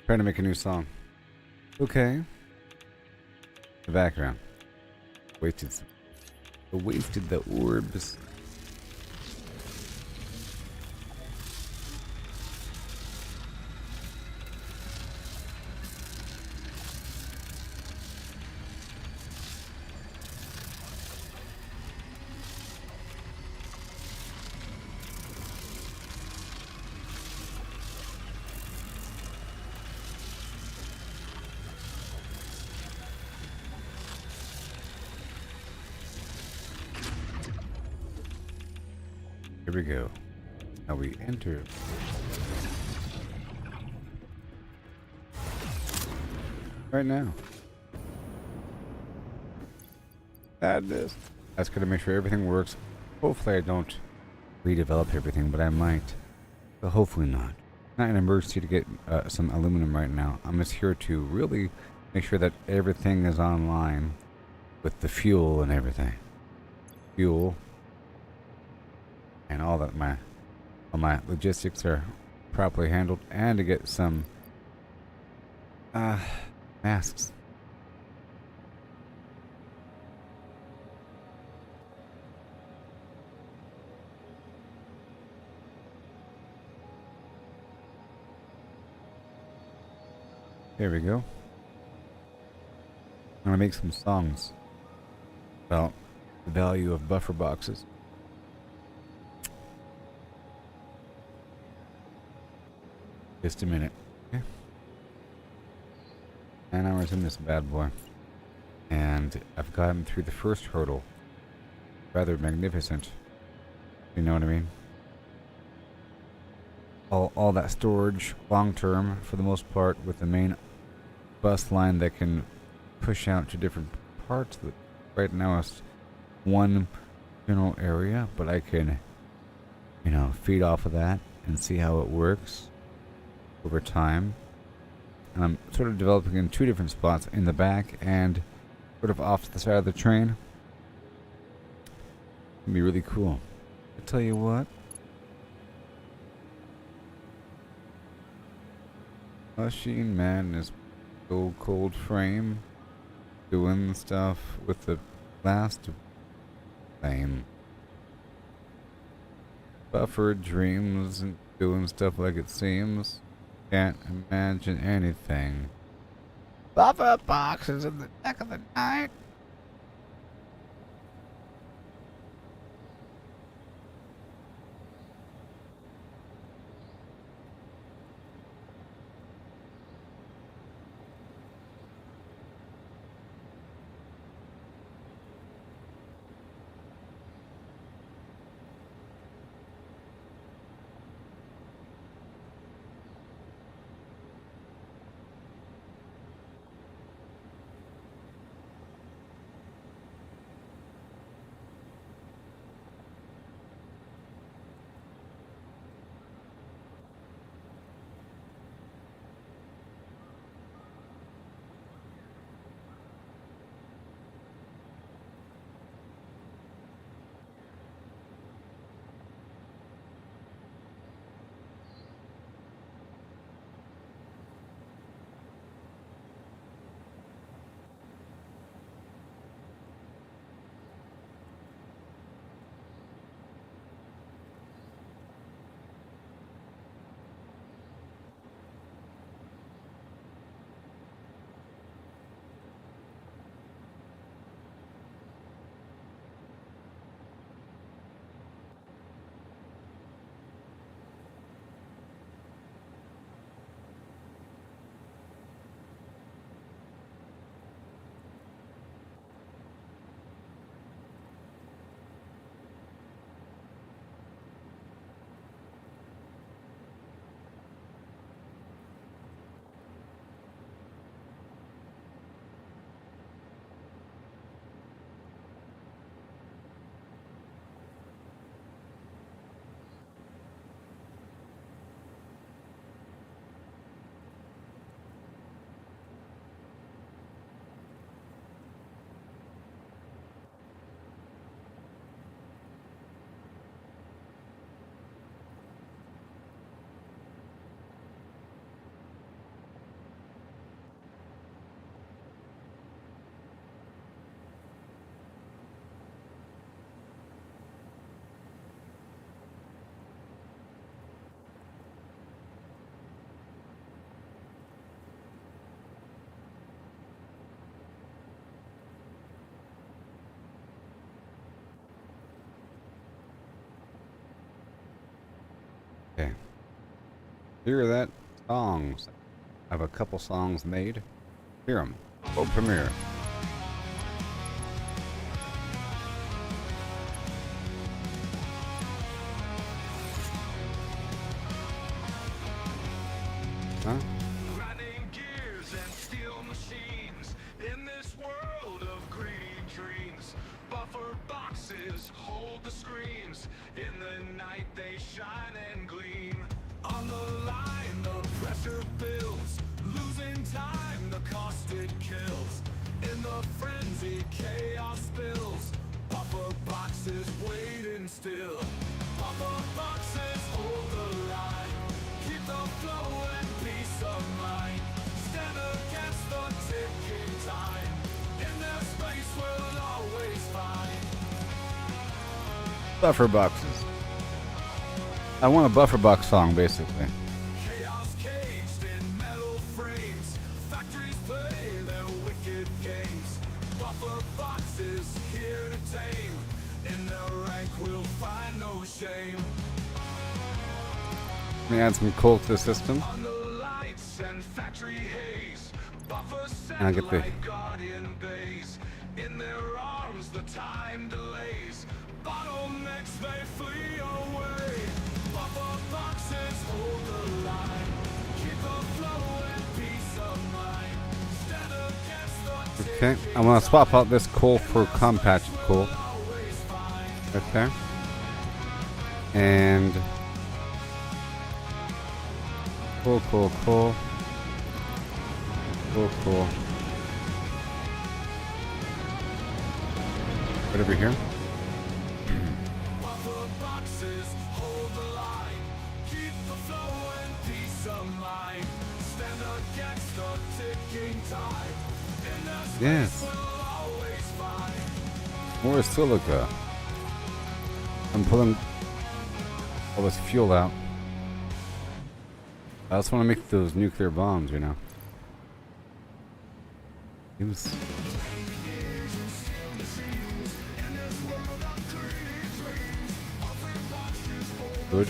Trying to make a new song. Okay. The background. Wasted the orbs. Here we go. Now we enter. Right now. Add this. That's gonna make sure everything works. Hopefully I don't redevelop everything, but I might. But hopefully not. Not an emergency to get some aluminum right now. I'm just here to really make sure that everything is online with the fuel and everything. Fuel. And all that all my logistics are properly handled, and to get some masks. There we go. I'm gonna make some songs about the value of buffer boxes. Just a minute. Okay. 9 hours in this bad boy. And I've gotten through the first hurdle. Rather magnificent. You know what I mean? All that storage, long term, for the most part, with the main bus line that can push out to different parts. Right now it's one general area, but I can, feed off of that and see how it works over time. And I'm sort of developing in 2 different spots, in the back and sort of off to the side of the train. It'd be really cool. I tell you what. Machine Man is so cold frame, doing stuff with the last flame. Buffer dreams and doing stuff like it seems. Can't imagine anything. Buffer boxes in the deck of the night. Okay. Hear that? Songs. I have a couple songs made. Hear them. World premiere. Huh? Grinding gears and steel machines in this world of greedy dreams. Buffer boxes hold the screams. In the night they shine and gleam. On the line the pressure builds. Losing time, the cost it kills. In the frenzy chaos spills. Buffer boxes waiting still. Buffer boxes hold the line. Keep the flow and peace of mind. Stand against the ticking time. In their space we'll always find. Buffer boxes. I want a buffer box song, basically. Chaos caged in metal frames. Factories play their wicked games. Buffer boxes here to tame. In their rank we'll find no shame. Let me add some coal to the system. On the lights and factory haze. Buffer And I get the satellite guardian bays. In their arms the time delays. Bottlenecks they flee away. Buffer boxes hold the line. Keep the flow and peace of mind. Stand against the Okay, I want to swap out this coal for compacted coal. Okay. And cool. Right over here. Buffer boxes hold the line. Keep the flow and peace of mind. Stand against the ticking time. In their space Yes. we'll always find. More silica. I'm pulling all this fuel out. I just want to make those nuclear bombs, you know. Use. Good.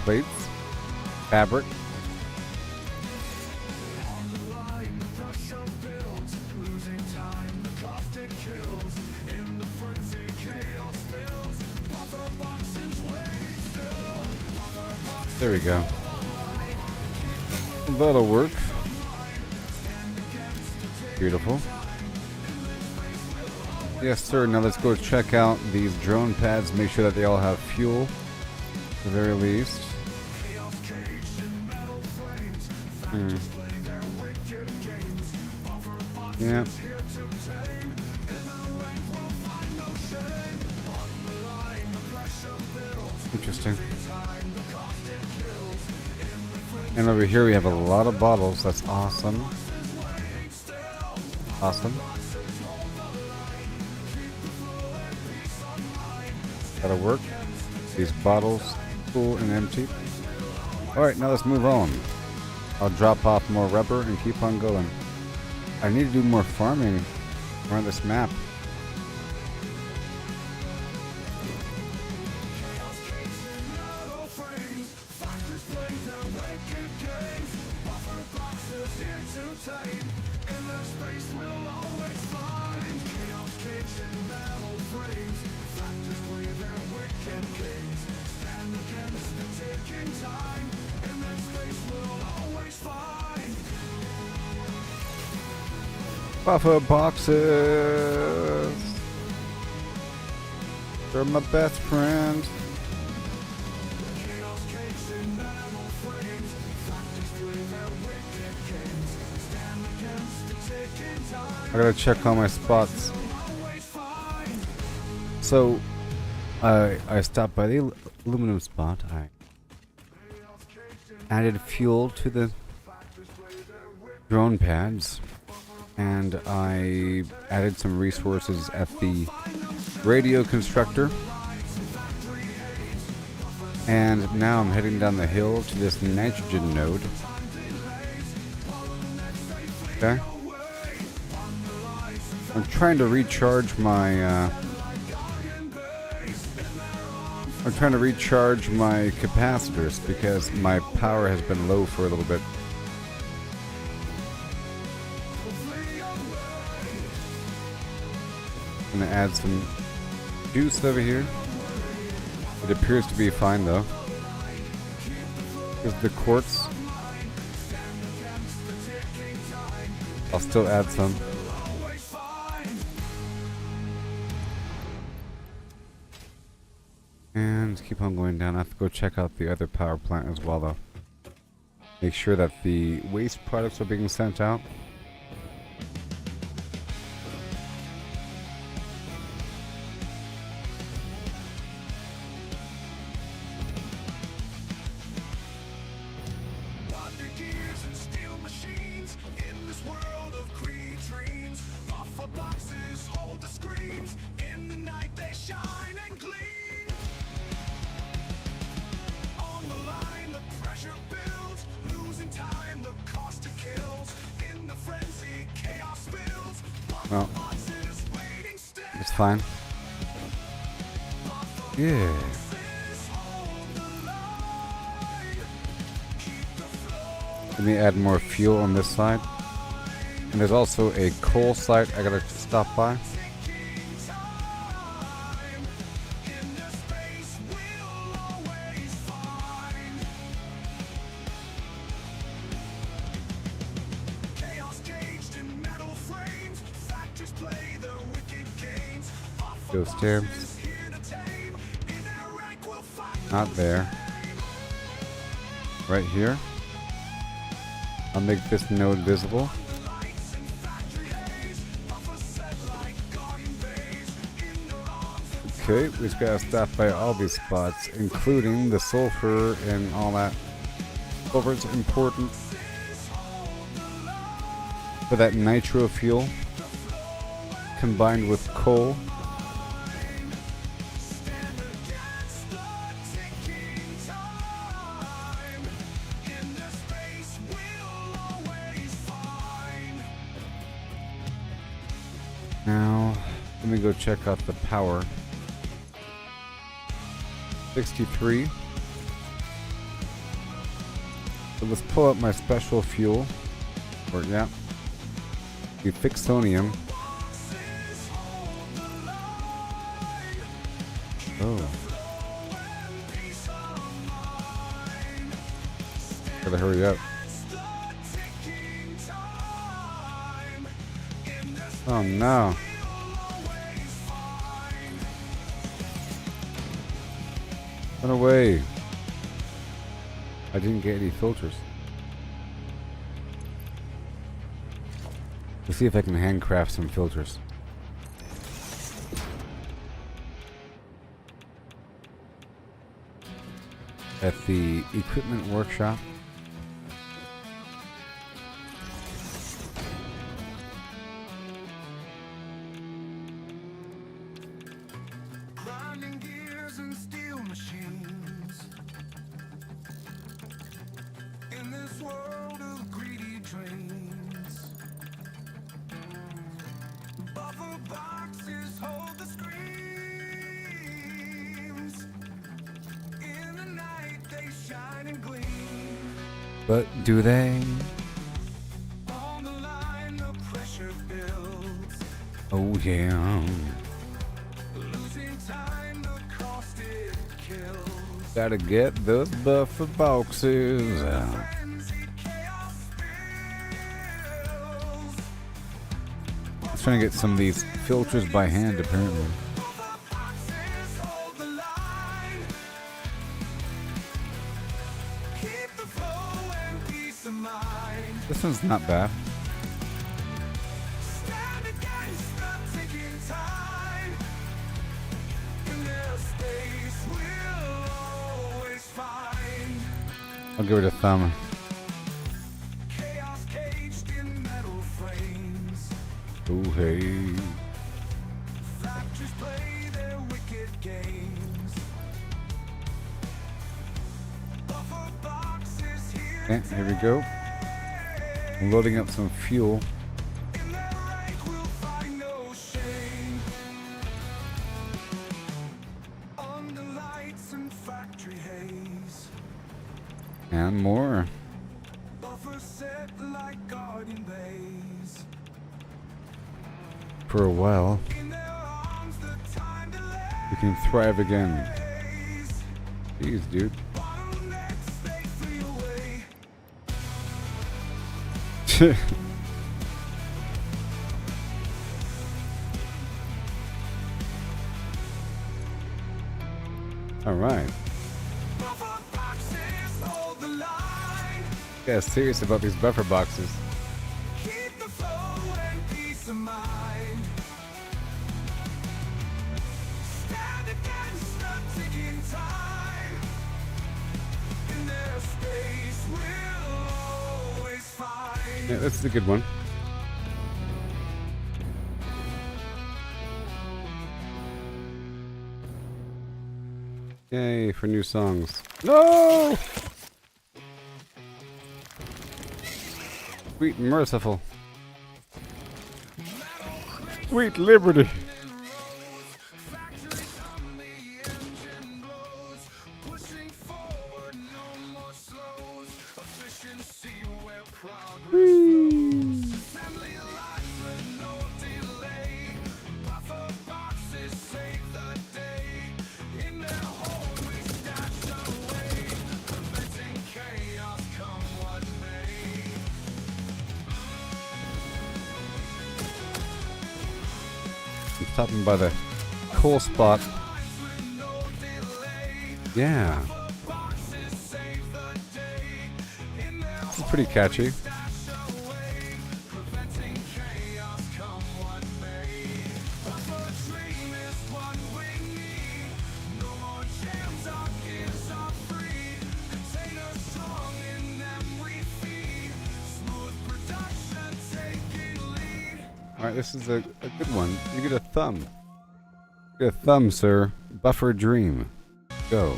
Plates. Fabric. There we go. That'll work. Beautiful. Yes, sir. Now let's go check out these drone pads. Make sure that they all have fuel, at the very least. Yeah. Interesting. And over here we have a lot of bottles. That's awesome. Awesome. That'll work. These bottles, full and empty. Alright, now let's move on. I'll drop off more rubber and keep on going. I need to do more farming around this map. Buffer boxes. They're my best friend. I gotta check all my spots. So, I stopped by the aluminum spot. I added fuel to the drone pads. And I added some resources at the radio constructor. And now I'm heading down the hill to this nitrogen node. Okay. I'm trying to recharge my I'm trying to recharge my capacitors because my power has been low for a little bit. Gonna add some juice over here. It appears to be fine though. Here's the quartz. I'll still add some. And keep on going down. I have to go check out the other power plant as well though. Make sure that the waste products are being sent out. Well, it's fine. Yeah. Let me add more fuel on this side. And there's also a coal site I gotta stop by. Those stamps. Not there. Right here. I'll make this node visible. Okay, we just gotta stop by all these spots, including the sulfur and all that. Sulfur's important for that nitro fuel combined with coal. Now, let me go check out the power. 63. So let's pull up my special fuel. Or, yeah. The Fixonium. Oh. Gotta hurry up. Oh no. Run away. I didn't get any filters. Let's see if I can handcraft some filters. At the equipment workshop. Grinding gears and steel machines. In this world of greedy dreams. Buffer boxes hold the screams. In the night they shine and gleam. But do they? On the line the pressure builds. Oh yeah. Losing time, the cost it kills. Gotta get those buffer boxes out. Frenzied chaos spills. I was trying to get some of these filters by hand apparently. Buffer boxes hold the line. Keep the flow and peace of mind. This one's not bad. Stand against the ticking time. In their space we'll always find. I'll give it a thumb. Chaos caged in metal frames. Oh hey. Factories play their wicked games. Buffer boxes here. Okay, here we go. I'm loading up some fuel. In their rank we'll find no shame. Under lights and And more. Buffers set like guardian bays. For a while, In their arms, the time we can thrive again. delays. Jeez, dude. Bottlenecks, they flee away. All right. Buffer boxes hold the line. Yeah, serious about these buffer boxes. Keep the flow and peace of mind. Stand against the ticking time. In their space, we'll always find. Yeah, this is a good one. Yay for new songs. No! Sweet and merciful. Sweet liberty. Factories on the engine blows. Pushing forward, no more slows. Efficiency where progress flows. Family life with no delay. Buffer boxes save the day. In their home we stash away. Preventing chaos come what may. I'm stopping by the coal spot. Yeah. This is pretty catchy. Alright, this is a good one. You get a thumb. You get a thumb, sir. Buffer Dream. Go.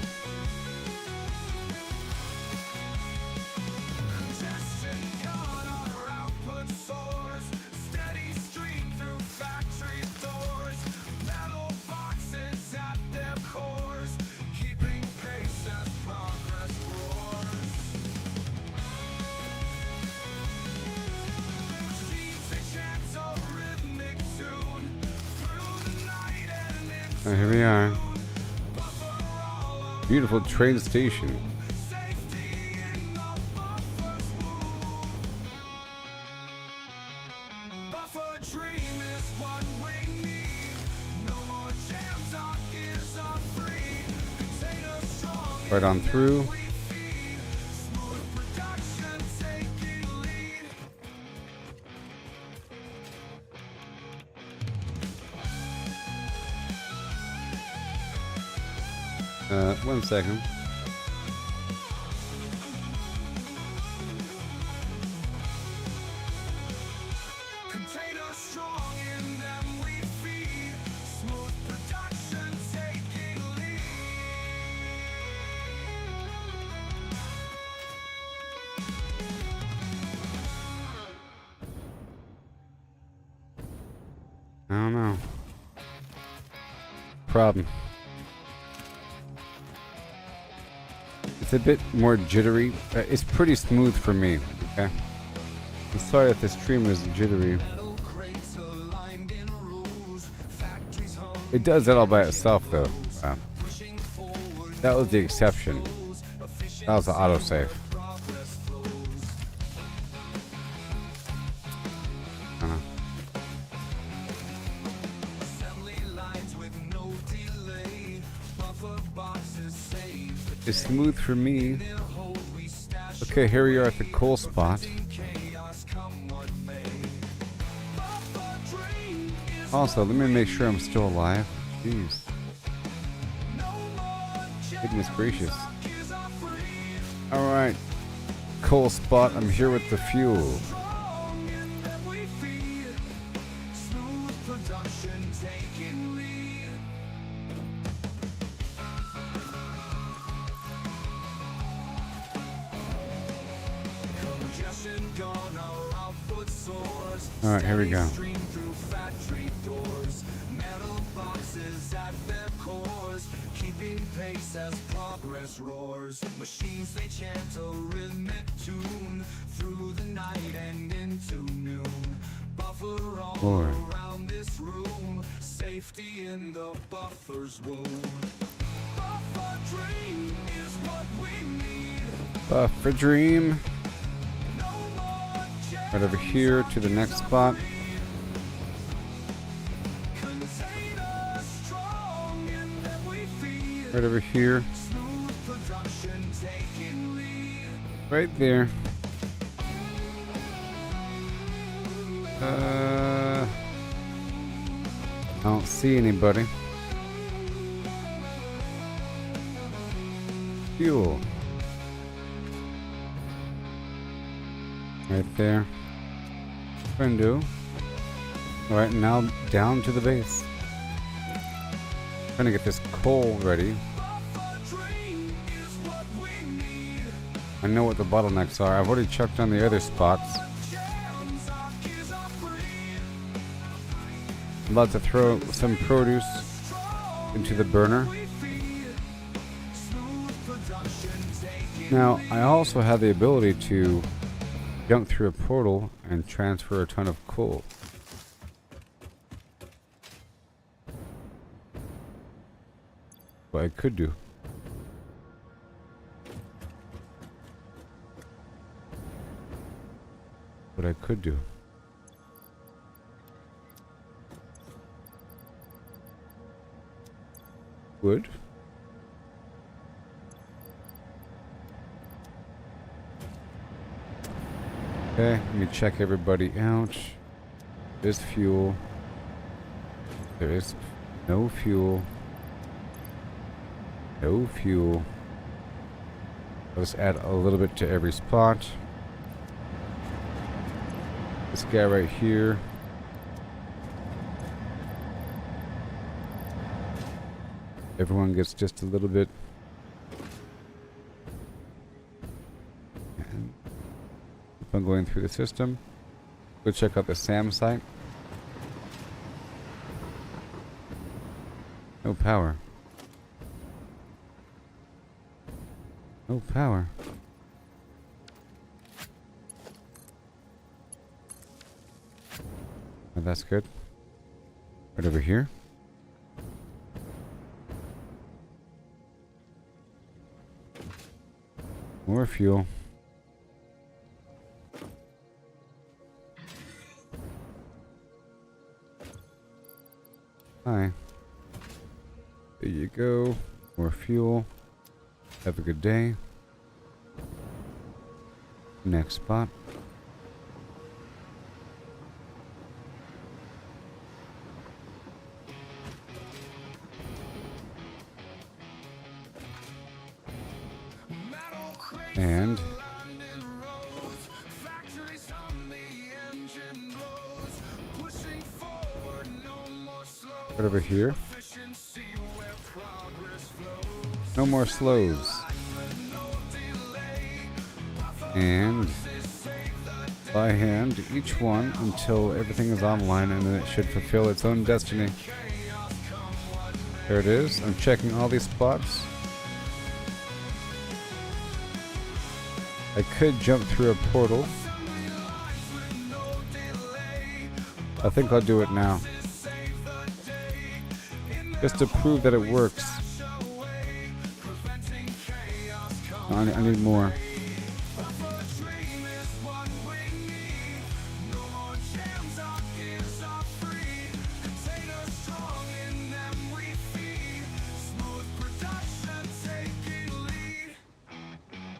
Oh, here we are. Beautiful train station. Right on through. One second. I don't know. Problem. It's a bit more jittery. It's pretty smooth for me, okay? I'm sorry if the stream is jittery. It does that all by itself, though. That was the exception. That was the autosave. It's smooth for me. Okay, here we are at the coal spot. Also, let me make sure I'm still alive. Jeez. Goodness gracious. Alright. Coal spot, I'm here with the fuel. Alright, here we go. cores, keeping pace as progress roars. Machines they chant a rhythmic tune through the night and into noon. Buffer all Lord. around this room, safety in the buffer's womb. Buffer dream is what we need. Buffer dream. No more Right over here to the next spot. container strong in that we feel. Right over here. Smooth production taking lead. Right there. I don't see anybody. Fuel. Right there. Window. Alright, now down to the base. Trying to get this coal ready. Buffer dream is what we need. I know what the bottlenecks are. I've already checked on the other spots. Gems our kids are free. I'm about to throw some produce into the burner. We feel smooth production taking Now, I also have the ability to jump through a portal and transfer a ton of coal. What I could do. What I could do. Wood. Okay, let me check everybody out. There's fuel. There is no fuel. No fuel. Let's add a little bit to every spot. This guy right here. Everyone gets just a little bit. And keep on going through the system. Go check out the SAM site. No power. No power. Oh, that's good. Right over here. More fuel. Hi. There you go. More fuel. Have a good day. Next spot. And right over here. No more slows. And by hand each one until everything is online, and then it should fulfill its own destiny. There it is. I'm checking all these spots. I could jump through a portal. I think I'll do it now. Just to prove that it works. I need more.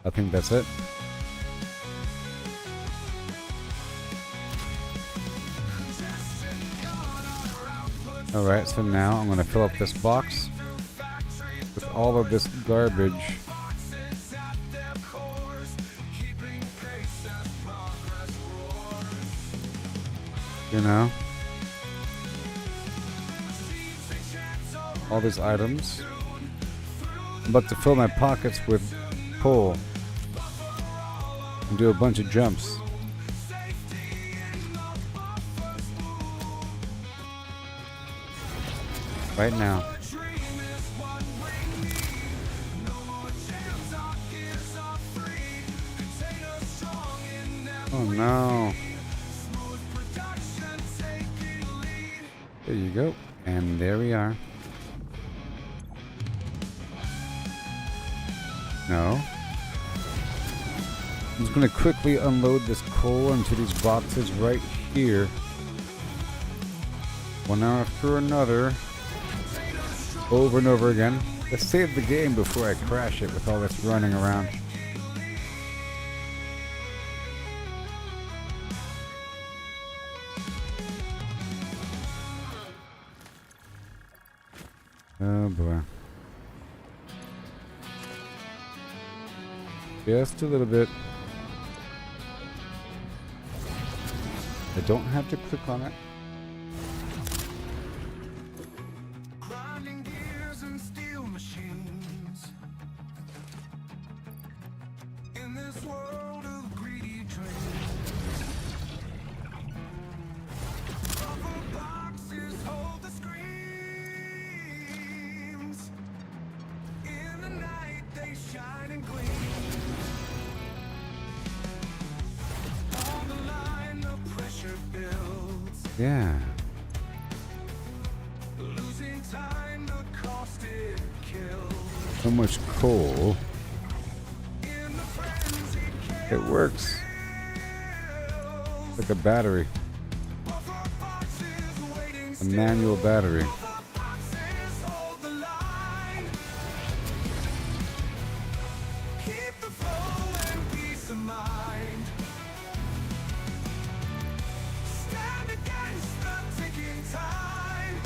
I think that's it. Alright, so now I'm going to fill up this box with all of this garbage. You know? All these items. I'm about to fill my pockets with coal and do a bunch of jumps. Right now. no. There you go. And there we are. No. I'm just going to quickly unload this coal into these boxes right here. One after another. Over and over again. Let's save the game before I crash it with all this running around. Oh boy. Just a little bit. I don't have to click on it. Grinding gears and steel machines. In this world of greedy dreams. Bubble boxes hold the screams. In the night they shine and gleam. On the line the pressure builds. Yeah. Losing time, the cost it kills. So much coal. In the frenzy It works. Like a battery. A manual battery. boxes hold the line. Keep the flow and peace of mind. Stand against the ticking time.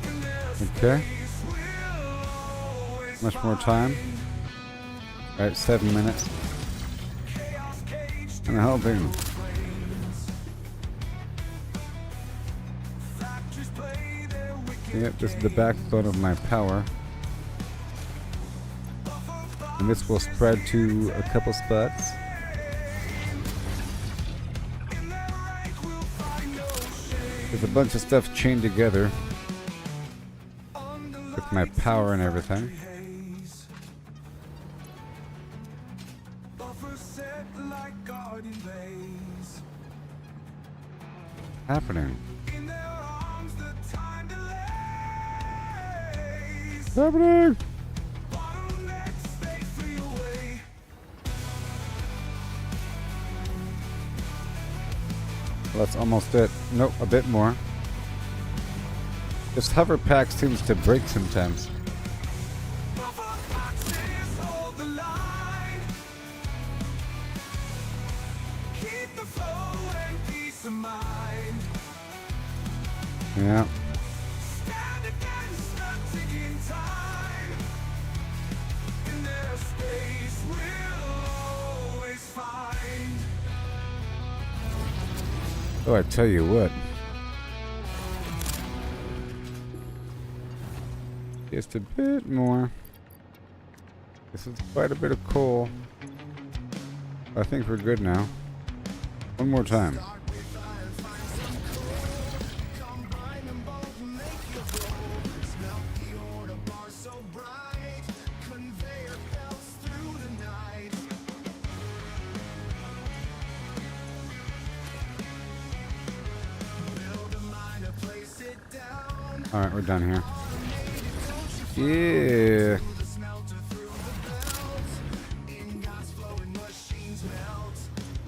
In their Okay. space we'll always Much more time. Alright, 7 minutes. chaos caged And helping. flames. Factories play their wicked Yep, this is the backbone of my power. And this will spread to a couple spots. in their rank we'll find no shame. There's a bunch of stuff chained together Under with my power and everything. haze. Buffers set like guardian bays. Happening. In their arms the time delays. Happening! Bottlenecks they free away. Well, that's almost it. Nope, a bit more. This hover pack seems to break sometimes. Buffer boxes hold the line. Keep the flow and peace of mind. Yeah. Stand against the ticking time. In their space we'll always find. Oh, I tell you what. Just a bit more. This is quite a bit of coal. I think we're good now. One more time. Combine them both and make your gold. Smelt the order bar so bright. Conveyor belts through the night. Build a miner, place it down. Alright, we're done here. Yeah. The smelter through the belts. Ingots flowing, machines melt.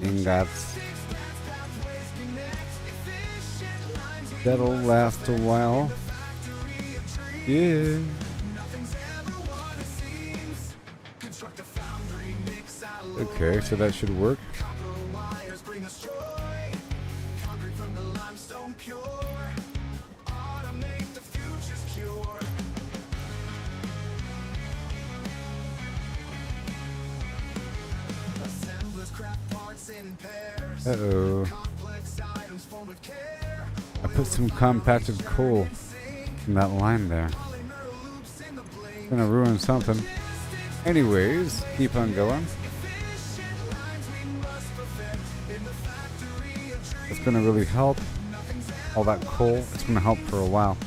Ingots. Six fast pathways connect. Efficient lines That'll last a while. factory of dreams. Yeah. Nothing's ever what it seems. Construct a foundry, mix alloy. Okay, so that should work. Copper wires bring us joy. Concrete from the limestone pure. Automate the future's cure. Assemblers craft parts in pairs. Uh-oh. Complex items formed with care. I put some compacted coal in that line there. Polymer loops in the blink. Gonna ruin something. Anyways, keep on going. Efficient lines we must perfect in the factory of dreams. It's gonna really help. Nothing's All that coal, it's gonna help for a while.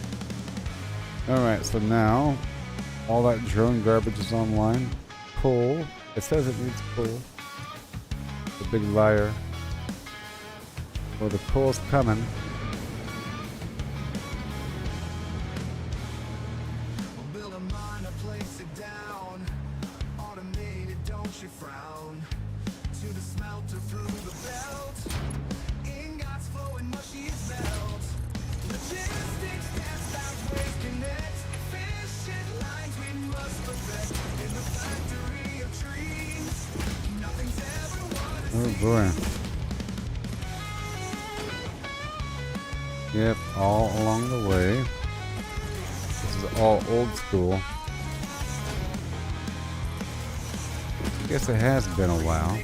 Alright, so now all that drone garbage is online. Coal. It says it needs coal. The big liar. Well, the coal's coming. Build a mine or place it down. Automated, don't you frown. To the smelter through the belt. Ingots flowing, machines melt. Logistics, pathways connect. Efficient lines we must perfect. In the factory of dreams, nothing's ever what it Oh boy. Yep, all along the way. This is all old school. I guess it has been a while.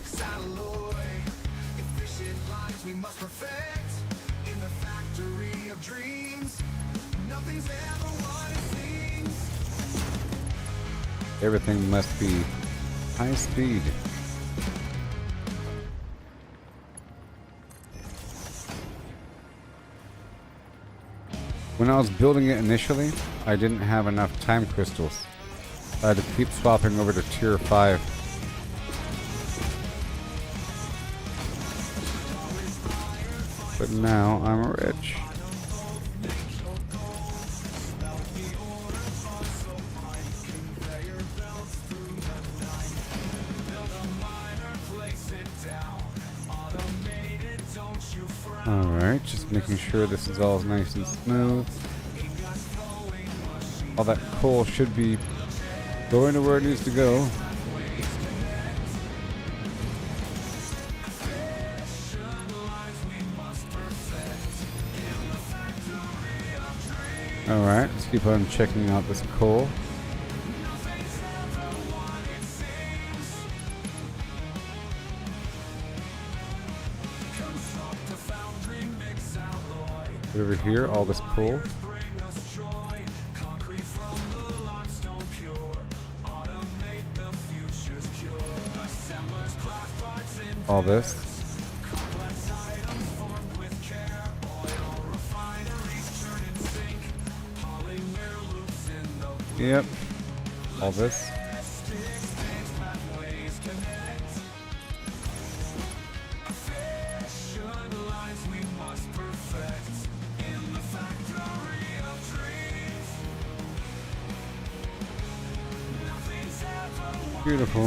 efficient lines we must perfect. In the factory of dreams, nothing's ever what it seems. Everything must be high speed. When I was building it initially, I didn't have enough time crystals. I had to keep swapping over to tier 5. But now I'm rich. Alright, just making sure this is all nice and smooth. All that coal should be going to where it needs to go. Alright, let's keep on checking out this coal. Over here, all this coal. All this. Yep. All this. Beautiful.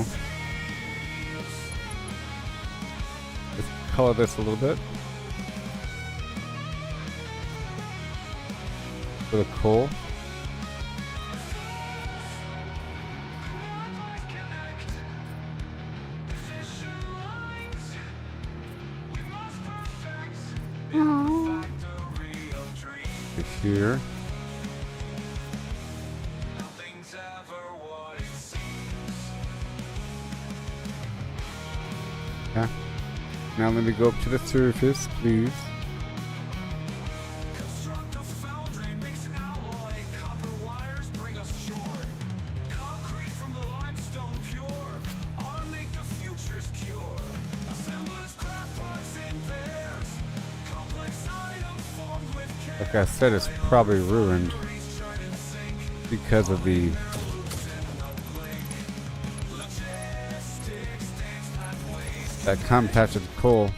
Let's color this a little bit. For the coal. Here. Yeah. Now let me go up to the surface, please. Like I said, it's probably ruined because of the that compacted coal.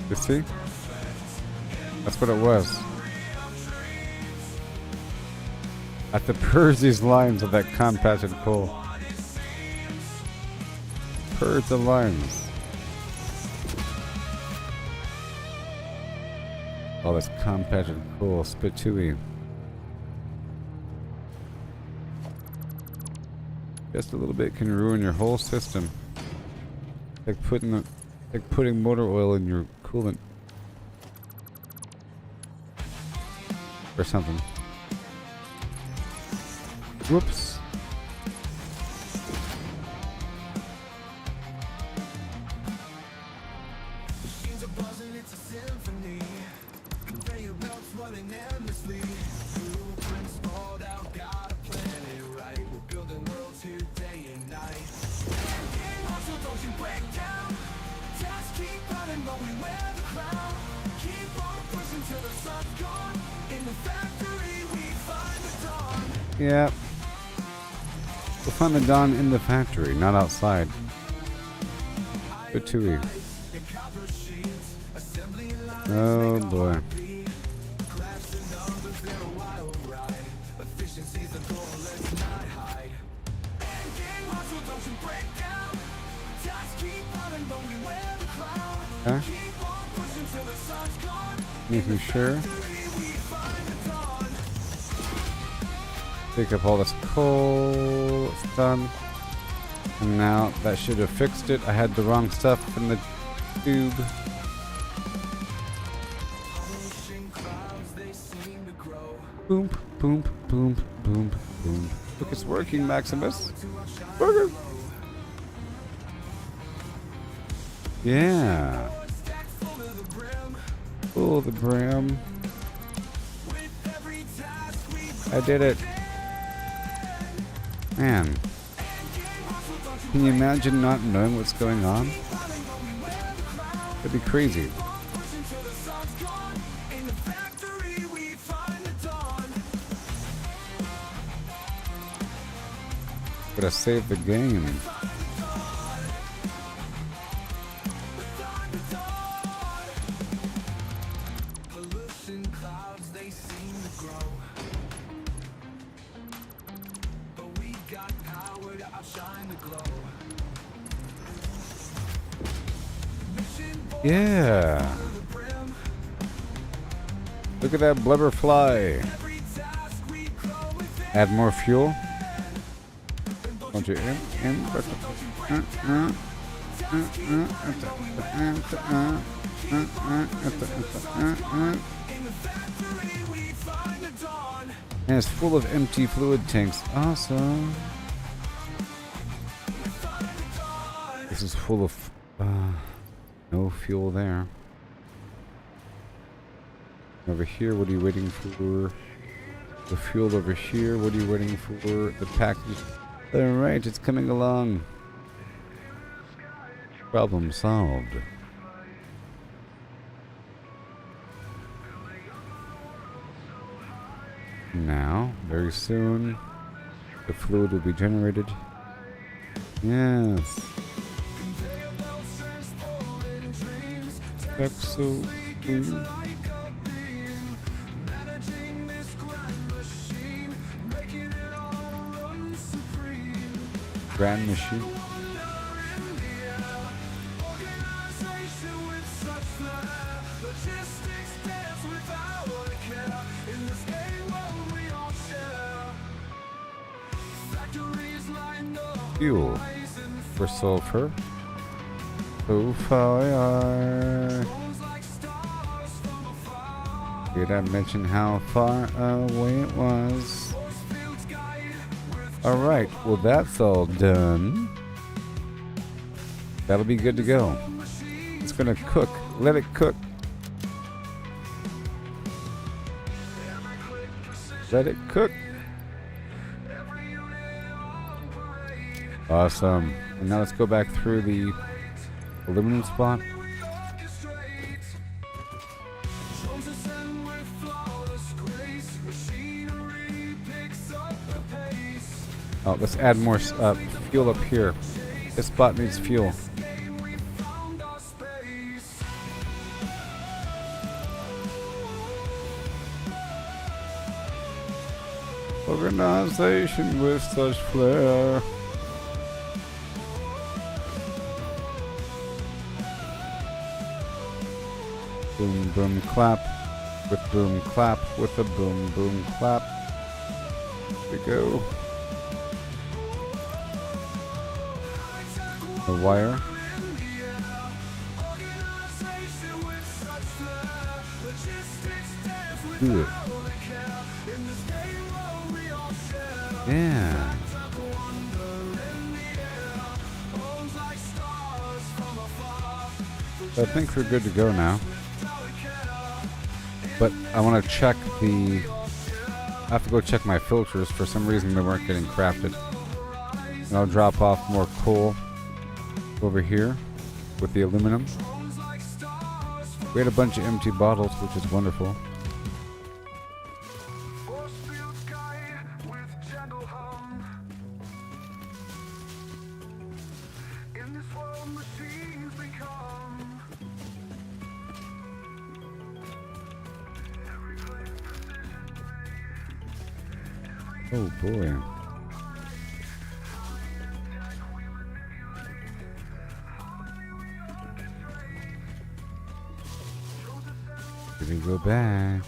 You see? That's what it was. I have to purge these lines of that compacted coal. Purge the lines. All this compacted coal, spitooey. Just a little bit can ruin your whole system. Like putting motor oil in your coolant. Or something. Whoops. Machines are buzzing, it's a symphony. Conveyor belts running endlessly. Blueprints sprawled out, gotta plan it right. We're building worlds here day and night. Game hustle, don't you break down. Just keep running, but we wear the crown. Keep on pushing till the sun's gone. In the factory, we find the dawn. Yep. We'll find the dawn in the factory, not outside. Bit too easy. Oh boy. Okay. Making sure. Pick up all this coal. It's done. And now that should have fixed it. I had the wrong stuff in the tube. Boom, boom, boom, boom, boom. Look, it's working, Maximus. Working. Yeah. Full the brim. I did it. Man. Can you imagine not knowing what's going on? That'd be crazy. Gotta save the game. Yeah. Look at that blubber fly. Add more fuel. Don't you and it's full of empty fluid tanks. Awesome. This is full of no fuel there. Over here, what are you waiting for? The fuel over here, what are you waiting for? The package. Alright, it's coming along. Problem solved. Now, very soon, the fluid will be generated. Yes. Exo. Grand machine. Fuel for sulfur. So far. Did I mention how far away it was? Alright, well that's all done. That'll be good to go. It's gonna cook. Let it cook. Let it cook. Awesome. And now let's go back through the aluminum spot. Oh, let's add more fuel up here. This spot needs fuel. Organization with such flair. Boom, boom, clap. With boom, clap. With a boom, boom, clap. There we go. The wire. Do it. Yeah. So I think we're good to go now. But I want to check the... I have to go check my filters. For some reason they weren't getting crafted. And I'll drop off more coal over here with the aluminum. We had a bunch of empty bottles, which is wonderful. Oh boy. Did we go back?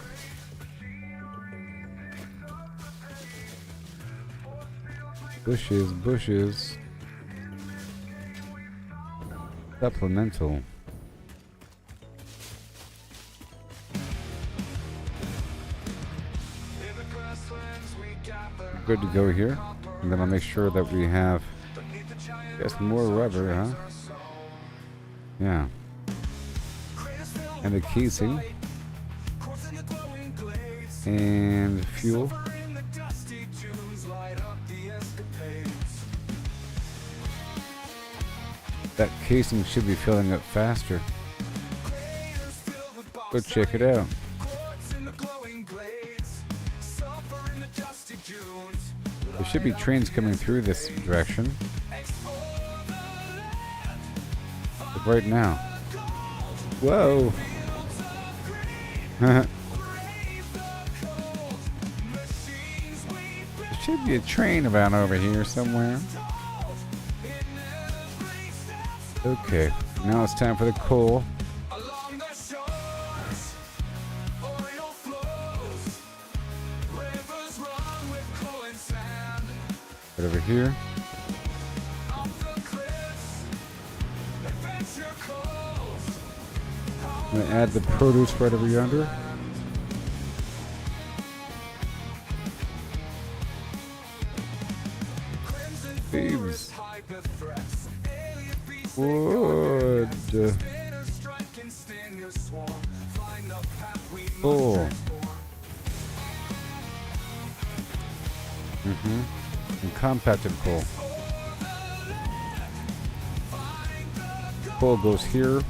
Bushes, bushes. Supplemental. Good to go here. And then I'll make sure that we have, I guess, more rubber, huh? Yeah. And the casing. And fuel. That casing should be filling up faster. Go check it out. There should be trains coming through this direction. Like right now. Whoa! There should be a train about over here somewhere. Okay, now it's time for the coal. Right over here. I'm gonna add the produce right over yonder. Thieves. Wood. Coal. And compacted coal. Coal goes here.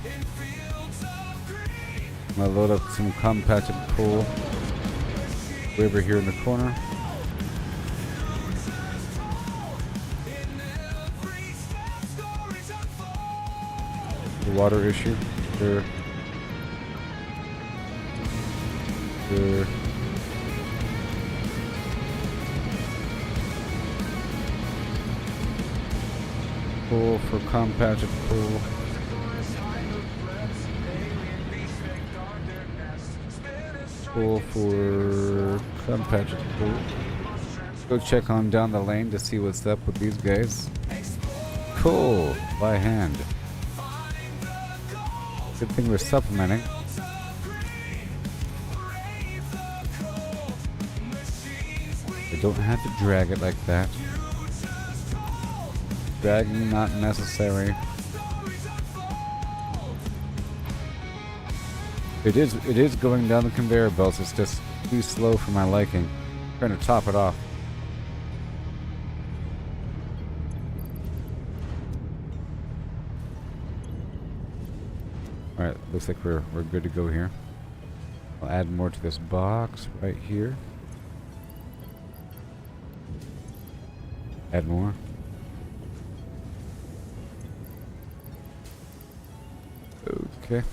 I'm gonna load up some compacted coal way over here in the corner. The water issue. There. There. Coal for compacted coal. Coal for compacted coal. Go check on down the lane to see what's up with these guys. Coal by hand. Good thing we're supplementing. I don't have to drag it like that. Dragging not necessary. It is going down the conveyor belts. It's just too slow for my liking. I'm trying to top it off. Alright, looks like we're good to go here. I'll add more to this box right here. Add more. Okay.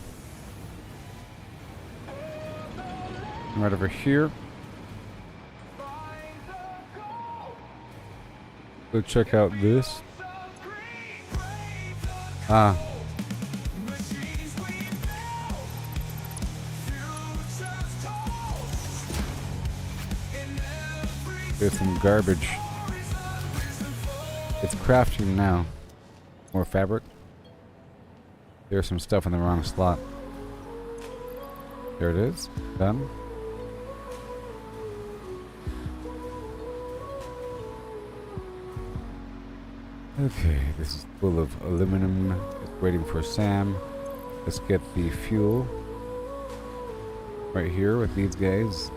Right over here. Go check out this. Ah. There's some garbage. It's crafting now. More fabric. There's some stuff in the wrong slot. There it is. Done. Okay, this is full of aluminum. Just waiting for Sam. Let's get the fuel right here with these guys.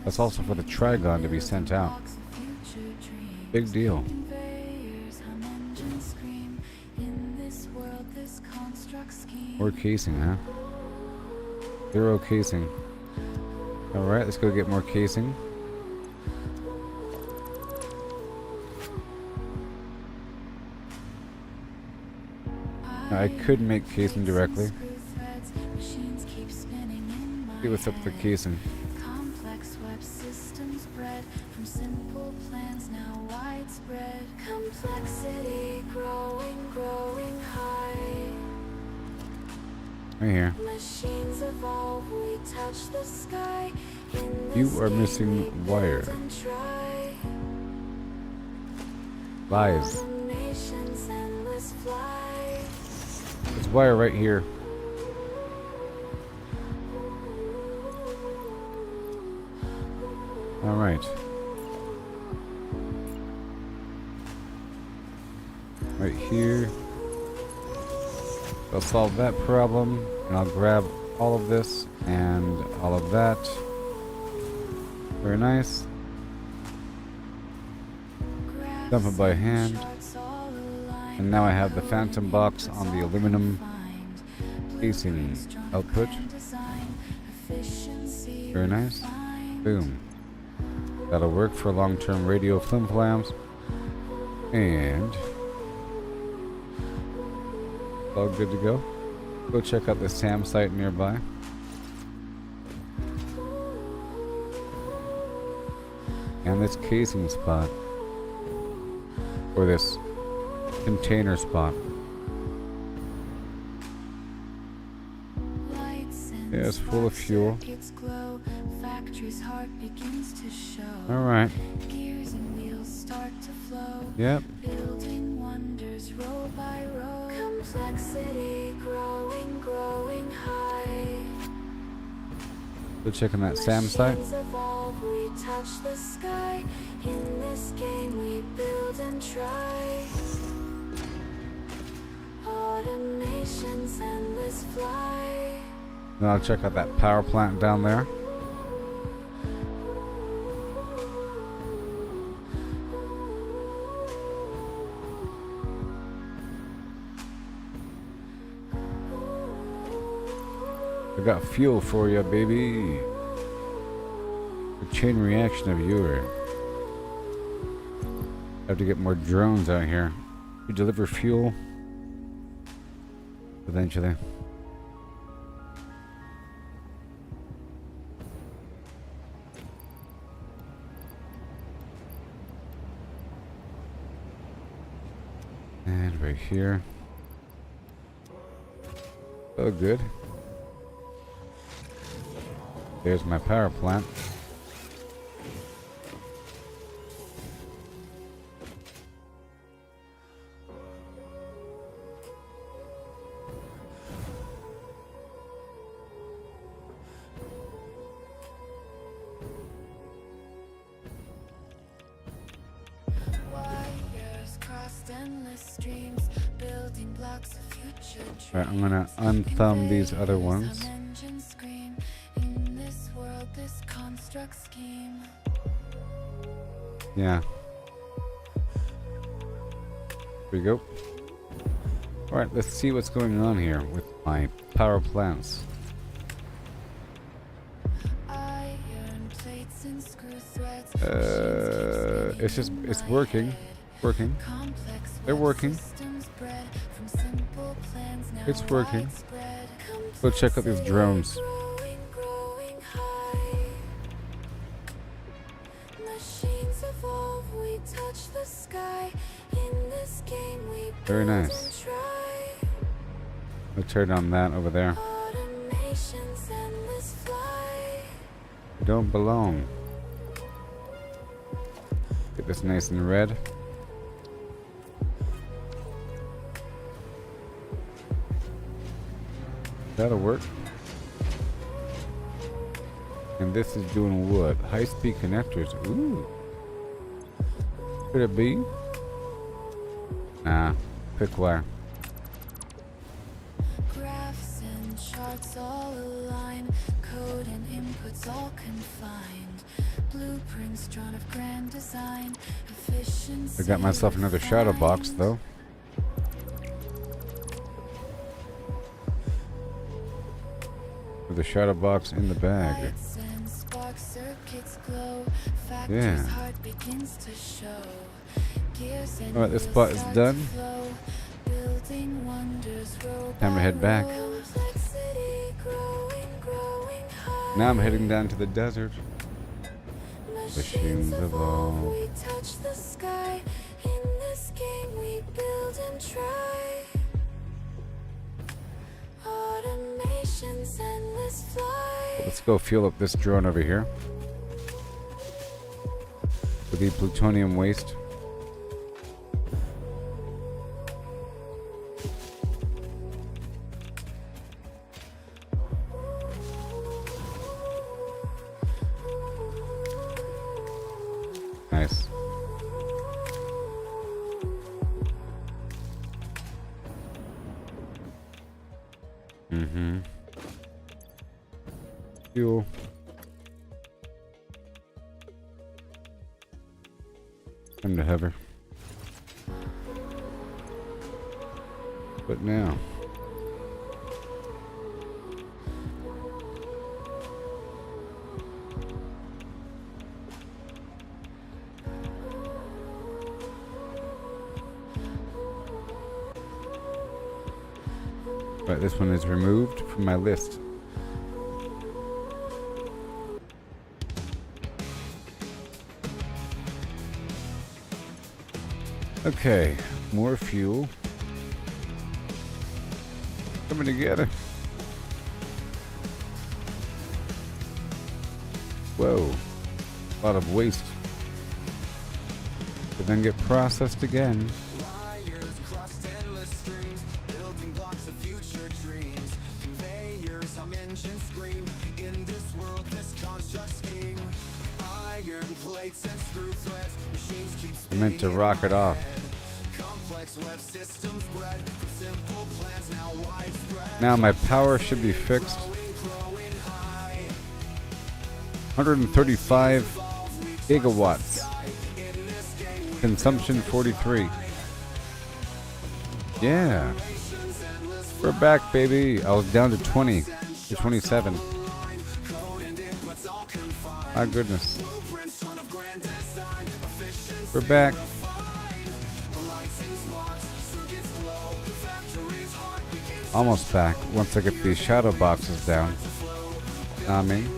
That's also for the Trigon to be sent out. Big deal. More casing, huh? 0 casing. Alright, let's go get more casing. Now, I could make casing directly. See what's up with the casing. Complex web systems bred from simple plans now widespread. Complexity growing high. Right here. Machines evolve, we touch the sky. You are missing wire. Lies. There's wire right here. All right. Right here. I'll solve that problem, and I'll grab all of this and all of that. Very nice. Dump it by hand. And now I have the phantom box on the aluminum casing output. Very nice. Boom. That'll work for long-term radio flim-flams. And all good to go. Go check out the SAM site nearby. And this casing spot. Or this container spot. Yeah, it's full of fuel. Alright. Yep. Building wonders row by row. Complexity growing high. Go check on that SAM site. Machines evolve, we touch the sky. In this game we build and try. Automation's endless fly. Then I'll check out that power plant down there. I got fuel for you, baby. A chain reaction of your. Have to get more drones out here. We deliver fuel eventually. And right here. Oh, good. There's my power plant. Wires crossed endless streams, building blocks of future dreams. Alright, I'm gonna unthumb these other ones. In this world, this construct scheme. Yeah. Here we go. Alright, let's see what's going on here with my power plants. Iron plates and screw threads. It's working. Working. Complex They're web working. systems bred from simple plans now It's working. widespread. Go check out these drones. Growing high. Machines evolve, we touch the sky. In this game we Very build nice. and try. I'll turn on that over there. Automation's endless fly. They don't belong. Get this nice and red. That'll work. And this is doing what? High-speed connectors. Ooh. Could it be? Nah. Quick wire. Graphs and charts all align. Code and inputs all confined. Blueprints drawn of grand design. Efficiency. I got myself another shadow box though. With the shadow box in the bag. Lights and spark circuits glow. Yeah. Factory's heart begins to show. Gears and Alright, this wheels spot is start done. to flow. Building wonders row Time to by head back. row. Complexity growing high. Now I'm heading down to the desert. Machines evolve. We touch the sky. In this game we build and try. Automation's endless flight. Let's go fuel up this drone over here with the plutonium waste. Nice. Fuel. Time to hover. But now. Right, this one is removed from my list. Okay, more fuel. Coming together. Whoa, a lot of waste. To then get processed again. Wires crossed endless streams, building blocks of future dreams. Conveyors hum engines scream. In this world, this construct scheme. Iron plates and screw threads. Machines keep I meant to rock it off. complex web systems bred from simple plans now widespread. Now my power should be fixed. Growing high. 135 gigawatts. In this game, Consumption 43. Yeah. We're back, baby. I was down to 20 to 27. My goodness. We're back. Almost back once I get these shadow boxes down. I mean,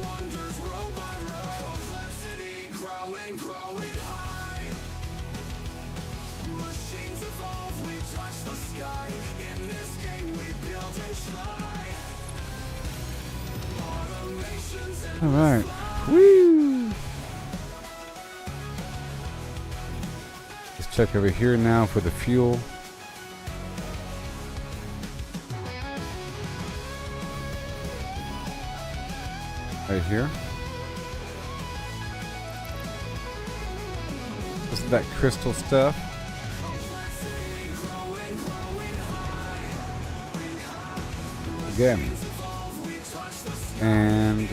all right. Woo! Let's check over here now for the fuel. Right here. This is that crystal stuff. Again. And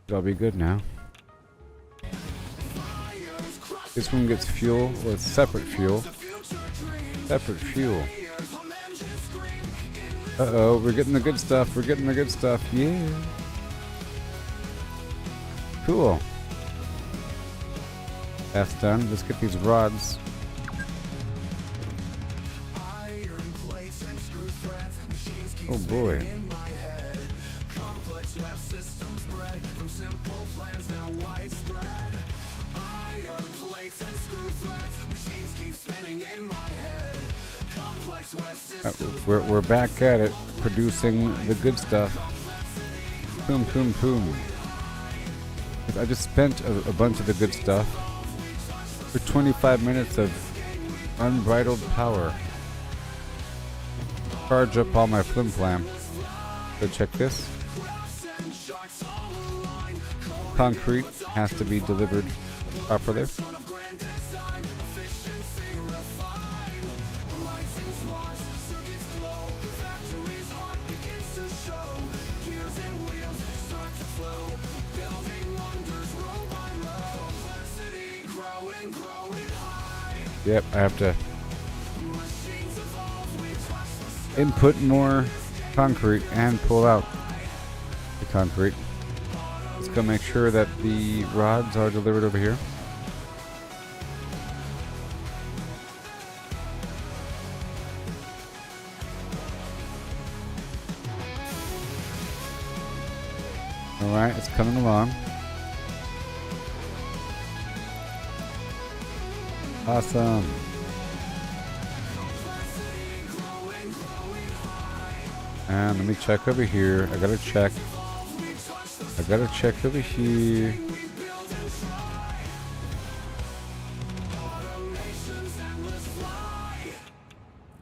it'll be good now. This one gets fuel, or it's separate fuel. Separate fuel. Uh-oh, we're getting the good stuff. We're getting the good stuff. Yeah. Cool. That's done. Let's get these rods. Oh boy. We're back at it, producing the good stuff. Boom, boom, boom. I just spent a bunch of the good stuff for 25 minutes of unbridled power. Charge up all my flim flam. So check this. Concrete has to be delivered properly. Yep, I have to input more concrete and pull out the concrete. Let's go make sure that the rods are delivered over here. Alright, it's coming along. Awesome. And let me check over here. I gotta check over here.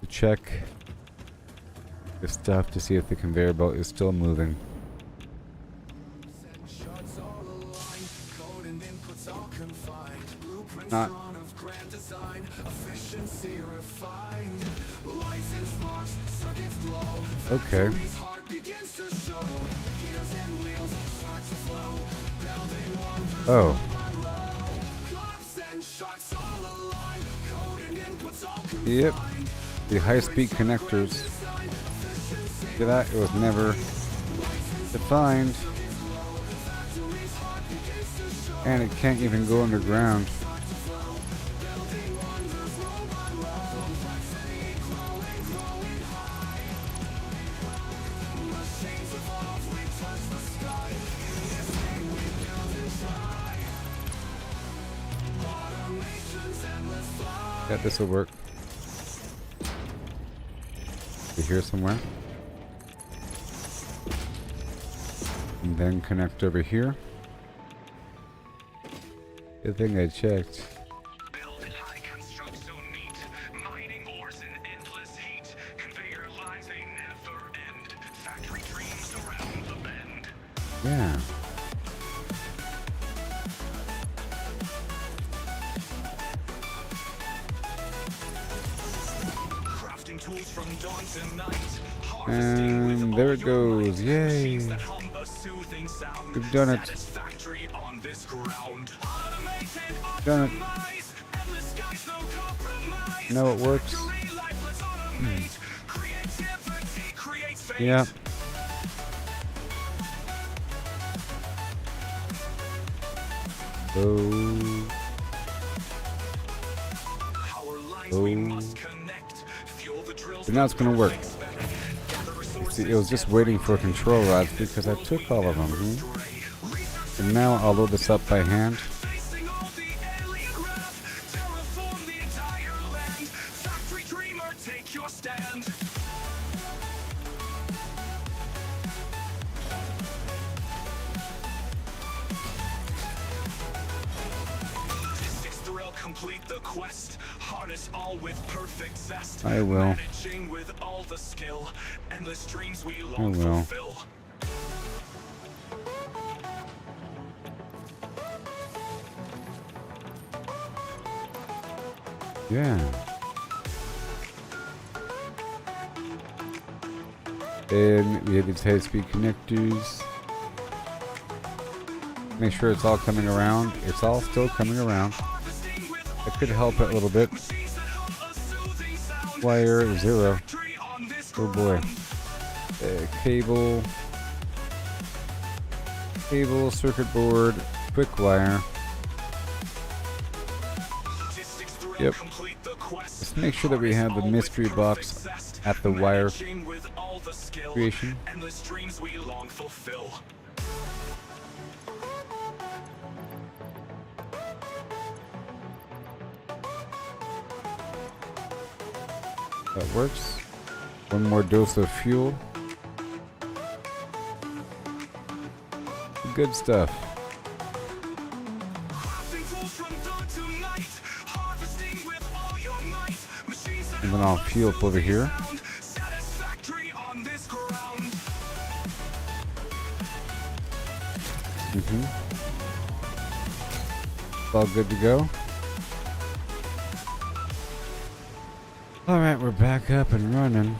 To check the stuff to see if the conveyor belt is still moving. Not. Okay. Oh. Yep. The high-speed connectors. Look at that. It was never defined. And it can't even go underground. Yeah, this will work. Be here somewhere. And then connect over here. Good thing I checked. Build high, construct so neat. Mining ores in endless heat. Conveyor lines, they never end. Factory dreams around the bend. Yeah. Crafting tools from dawn to night. And there it goes. Yay. We've done it. Satisfactory on this ground. Done it. Know it works. Yeah. Oh. Oh. But now it's gonna work. See, it was just waiting for control rods because I took all of them. And now I'll load this up by hand. Complete the quest, harness all with perfect zest. I will. Managing with all the skill, endless dreams we long I will. fulfill. Yeah. And we have these high-speed connectors. Make sure it's all coming around. It's all still coming around. I could help it a little bit. Wire 0. Oh boy. Cable, circuit board, quick wire. Yep. Let's make sure that we have the mystery box at the wire creation. That works. One more dose of fuel. Good stuff. And then I'll fuel up over here. It's all good to go. Alright, we're back up and running.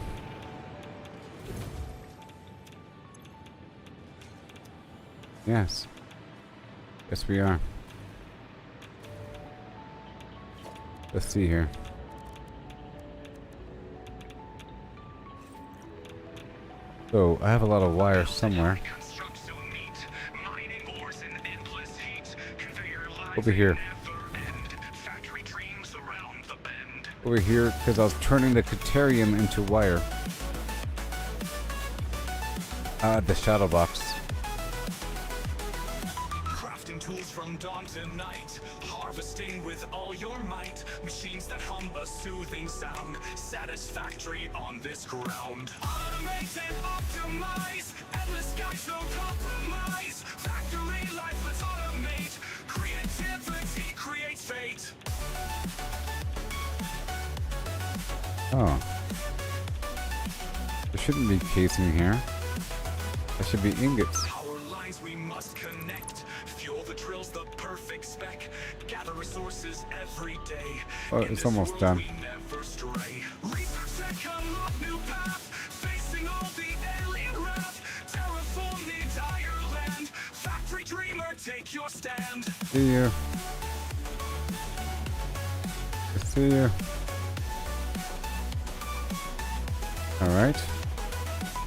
Yes. Yes, we are. Let's see here. So, I have a lot of wire somewhere. Over here. Over here, because I was turning the Caterium into wire. The shadow box. tonight, harvesting with all your might. Machines that hum a soothing sound, satisfactory on this ground. Automate and optimize, endless skies, no compromise. Factory life, let's automate. Creativity creates fate. Oh. There shouldn't be casing here. There should be ingots. Power lines we must connect. Fuel the drills, the perfect spec. Gather resources every day. Oh, In it's this almost world done. We never stray. Research and unlock new path. Facing all the alien wrath. Terraform the entire land. Factory dreamer, take your stand. See you. I see you. Alright.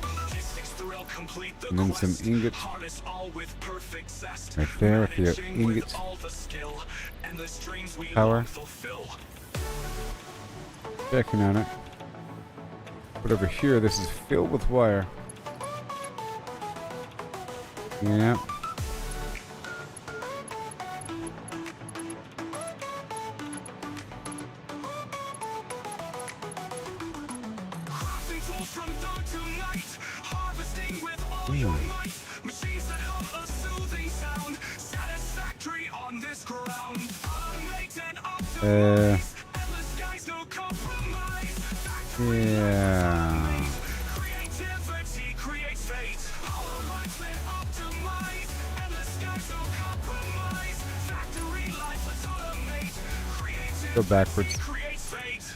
Logistics thrill, complete the And then some quest. ingots. Harness all with perfect zest. Right there, if you have Managing with ingots. all the skill. Endless dreams we Power. long fulfill. Checking on it. But over here, this is filled with wire. Yeah. Crafting tools from dawn to night, harvesting with all your might. Machines that hum a soothing sound, satisfactory on this ground. Automate and optimize, endless skies, no compromise. Factory Yeah. creativity creates fate. Hollow lines that optimize, endless skies, no compromise. Factory life, let's automate. Creativity Go backwards. creates fate.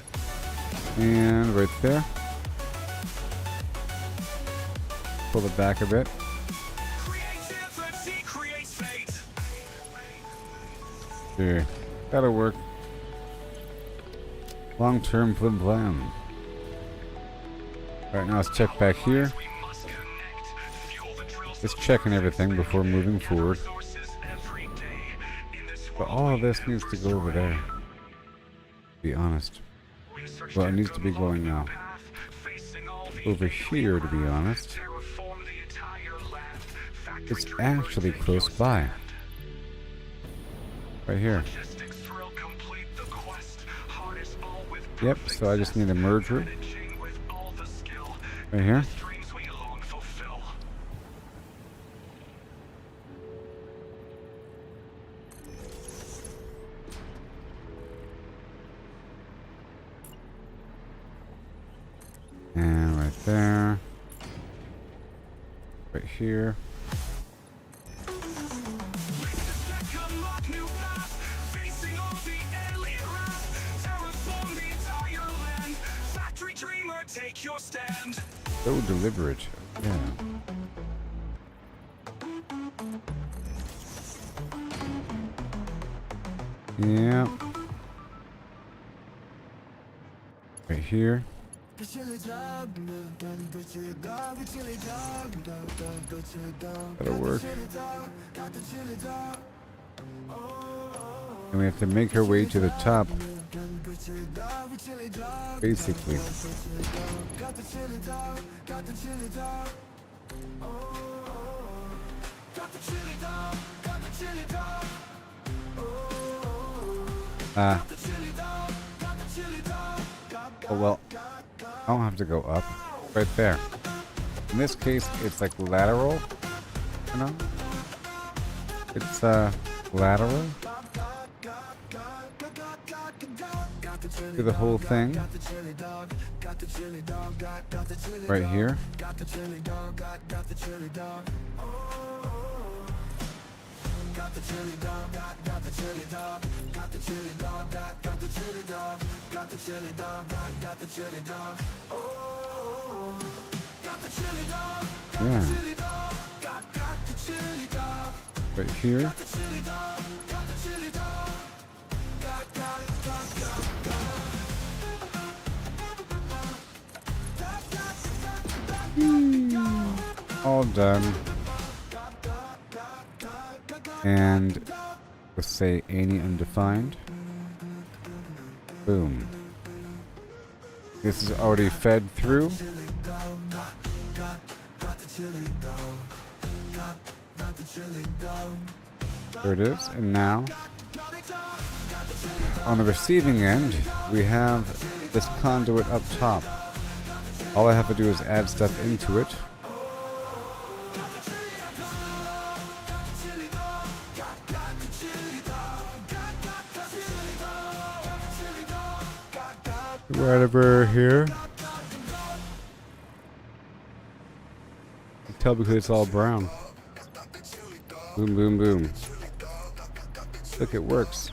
And right there. Pull it back a bit. Creativity creates fate. There. That'll work. Long-term plan. Alright, now let's check back here. We must connect. Fuel the drills, Just the checking everything before moving forward. resources every day. In this But world all we of this never needs to go over stray. there. To be honest. Research Well, it and needs to be unlock going new now. path, facing all the Over alien here, to be wrath. honest. Terraform the entire land. Factory It's dreamer, actually take close your by. stand. Right here. Logistics thrill, complete the quest. Harness all with Yep, perfect so I just need a zest. merger. Managing with all the skill. Right here. Endless dreams we long fulfill. And right there. Right here. Unlock new path, facing all the alien wrath. Terraform the entire land. Factory dreamer, take your stand. So deliberate. Yeah. Yeah. Right here. That'll work. And we have to make our way to the top. Basically. Ah. Oh well. I don't have to go up. Right there. In this case, it's like lateral. You know? It's lateral. Do the whole thing. Right here. Yeah. Right here. All done. And let's say any undefined. Boom. This is already fed through. There it is. And now, on the receiving end, we have this conduit up top. All I have to do is add stuff into it. Right over here. You can tell because it's all brown. Boom, boom, boom. Look, it works.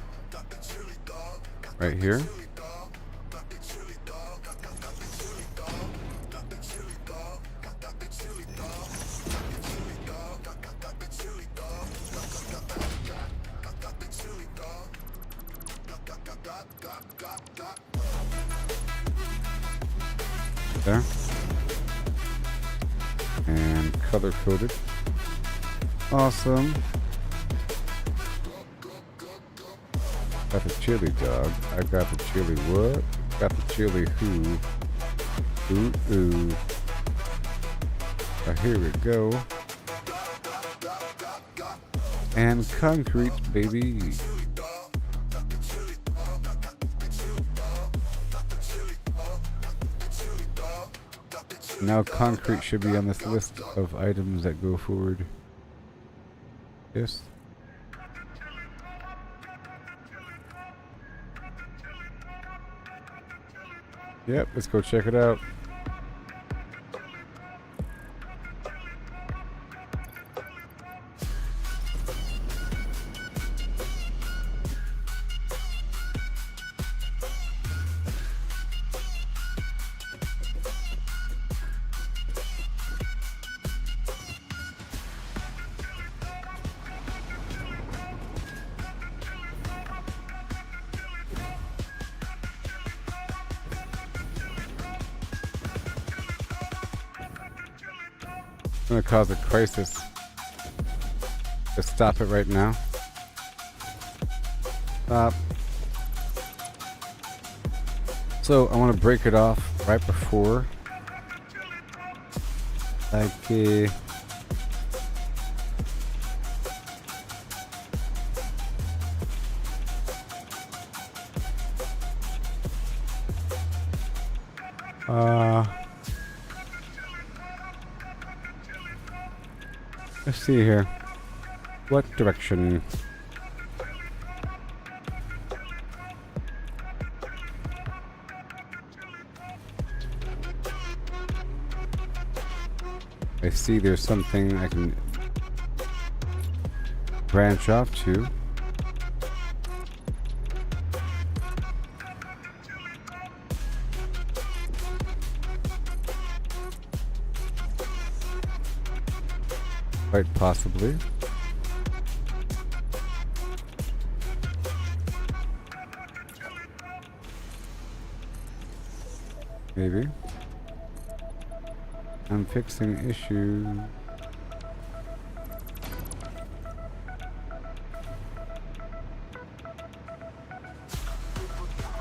Right here. There. And color coded. Awesome. Got the chili dog. I got the chili what? Got the chili who? Ooh, ooh. Here we go. And concrete, baby. Now concrete should be on this list of items that go forward. Yes. Yep, let's go check it out. I'm gonna cause a crisis. Just stop it right now. Stop. So I want to break it off right before. Like let's see here. What direction? I see there's something I can branch off to. Quite possibly. Maybe. I'm fixing issue.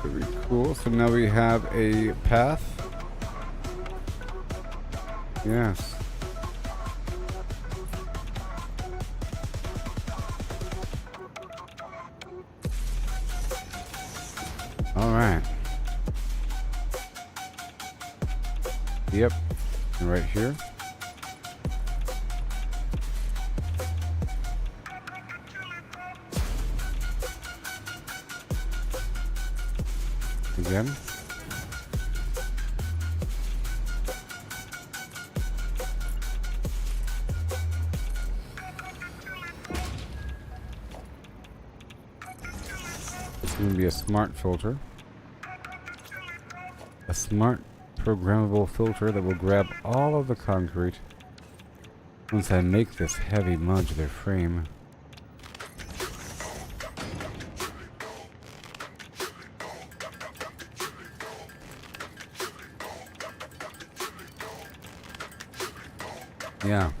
Very cool. So now we have a path. Yes. All right. Yep. Right here. Again. It's going to be a smart filter. A smart programmable filter that will grab all of the concrete once I make this heavy modular frame. Yeah.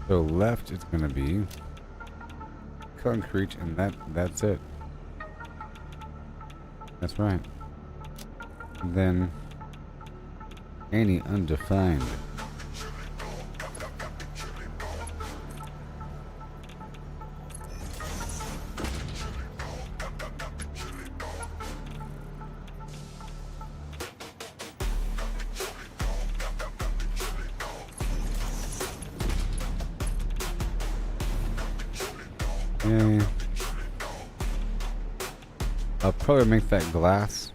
So left it's going to be concrete, and that's it. That's right. And then any undefined. Okay. I'll probably make that glass.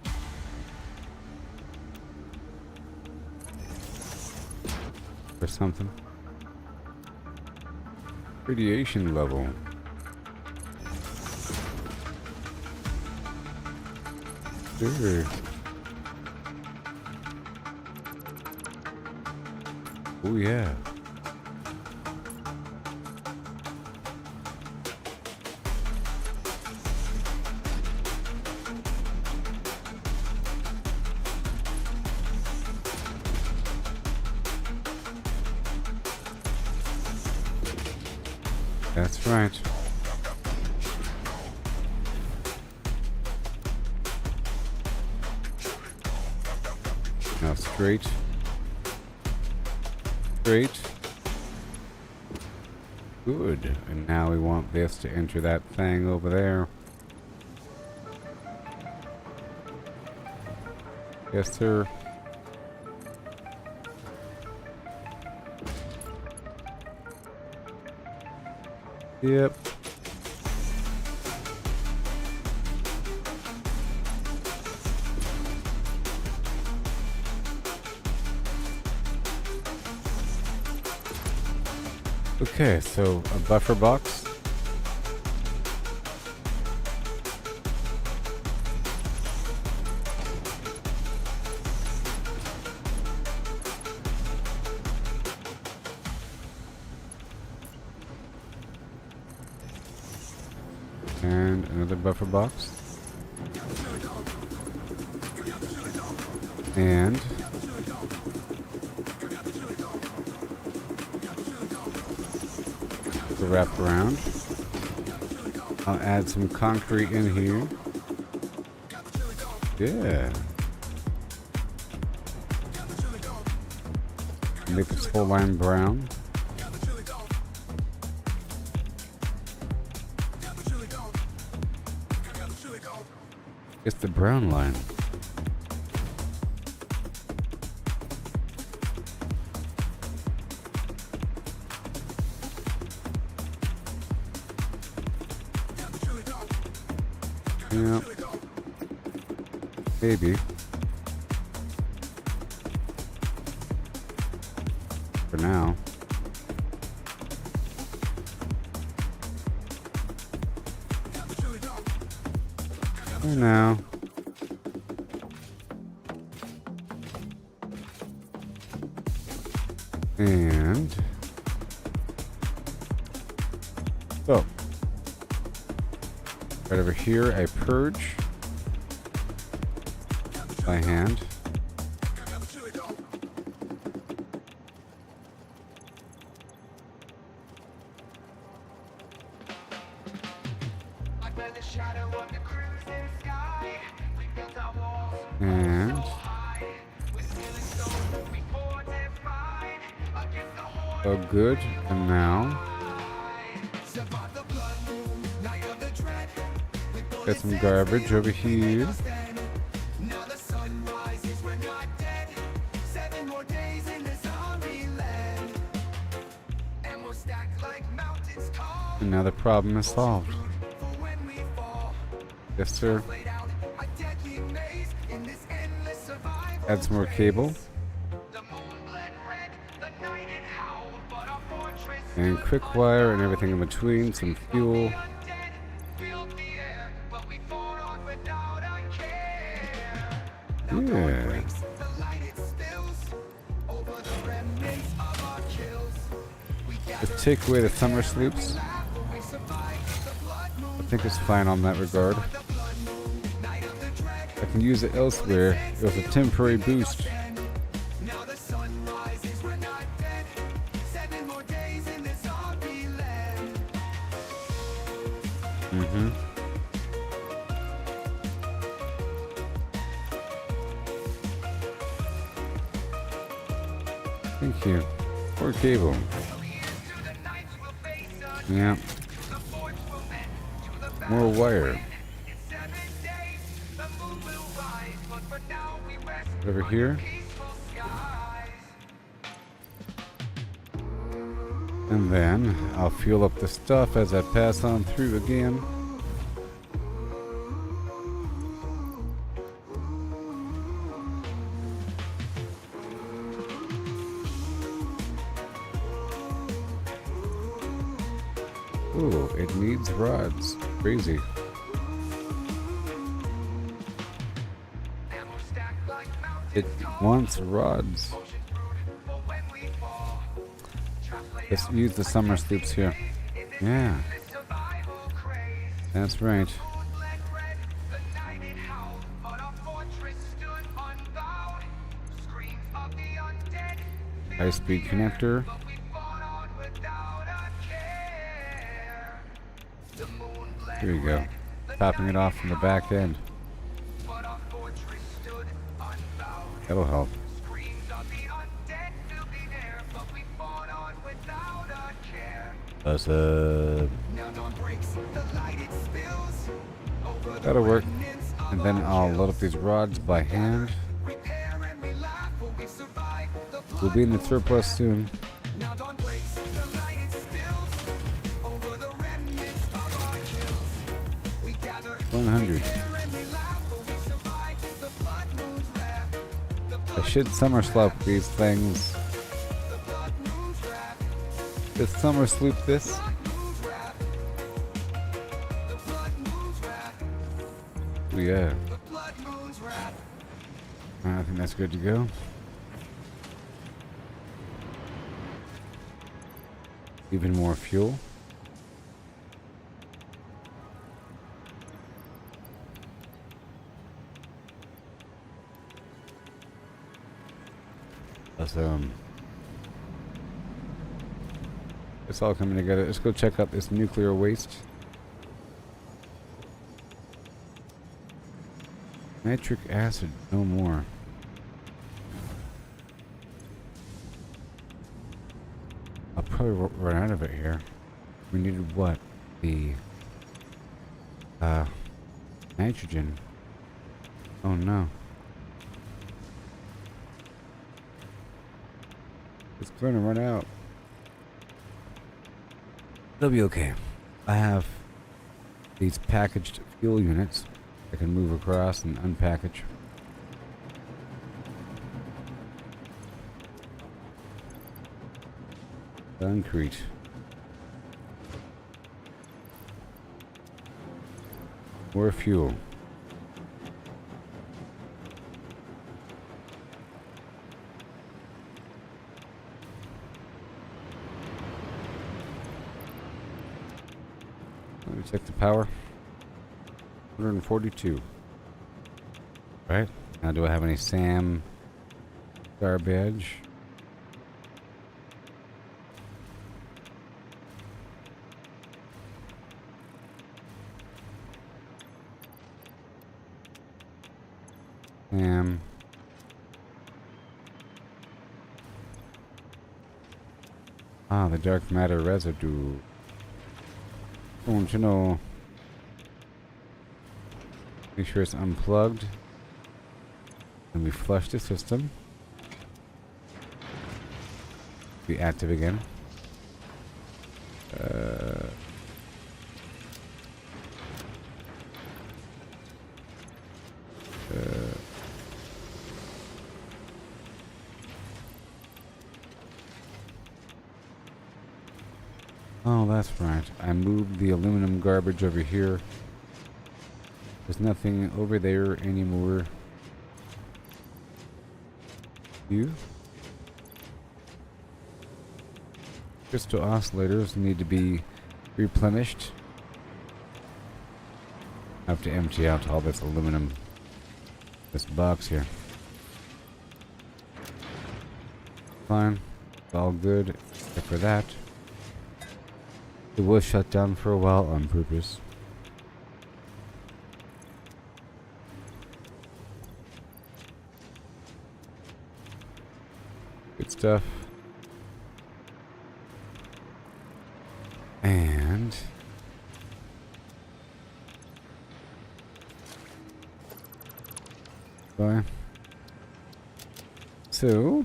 Or something. Radiation level. Sure. Oh yeah. That's right. Now straight. Straight. Good. And now we want this to enter that thing over there. Yes, sir. Yep. Okay, so a buffer box. And another buffer box. And the wrap around. I'll add some concrete in here. Yeah. Make this whole line brown. It's the brown line. Yeah. Maybe. For now. For now. And so right over here I purge by hand. And oh good, and now got some garbage over here. And now the problem is solved. Yes, sir. Add some more cable. And quick wire and everything in between, some fuel. Yeah. Just take away the summer sleeps. I think it's fine on that regard. I can use it elsewhere. It was a temporary boost. Thank you. Poor cable. Yeah. More wire. Over here. And then I'll fuel up the stuff as I pass on through again. Ooh, it needs rods. Crazy. It wants rods. Let's use the summer sloops here. Yeah. That's right. High speed connector. Here we go. Topping it off from the back end. That'll help. Awesome. That'll work. And then I'll load up these rods by hand. We'll be in the surplus soon. 100. I should summer slope these things. Let's summer sloop this. Oh yeah. I think that's good to go. Even more fuel. Awesome. It's all coming together. Let's go check out this nuclear waste. Nitric acid, no more. I'll probably run out of it here. We needed what? The nitrogen. Oh no. It's going to run out. It'll be okay. I have these packaged fuel units I can move across and unpackage. Concrete. More fuel. Let me check the power. 142. Right? Now do I have any SAM garbage? SAM. Ah, the dark matter residue. Don't you know? Make sure it's unplugged. And we flush the system. Be active again. Oh, that's right. I moved the aluminum garbage over here. There's nothing over there anymore. You? Crystal oscillators need to be replenished. I have to empty out all this aluminum. This box here. Fine. It's all good except for that. It was shut down for a while on purpose. Good stuff. Bye. So,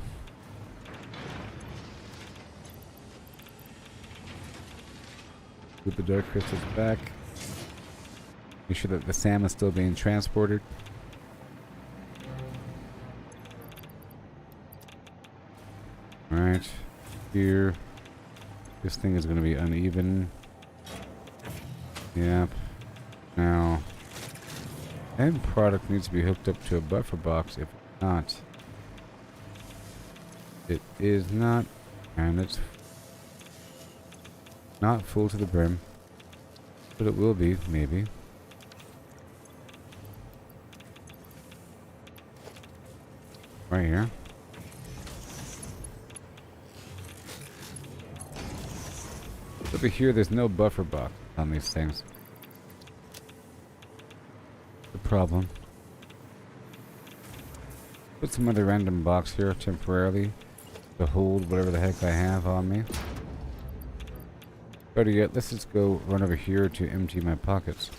put the dark crystals back. Make sure that the SAM is still being transported. Alright, here. This thing is going to be uneven. Yep. Now, end product needs to be hooked up to a buffer box. If not, it is not, and it's not full to the brim, but it will be, maybe. Right here. Over here, there's no buffer box on these things. The problem. Put some other random box here temporarily to hold whatever the heck I have on me. Better yet, let's just go run over here to empty my pockets.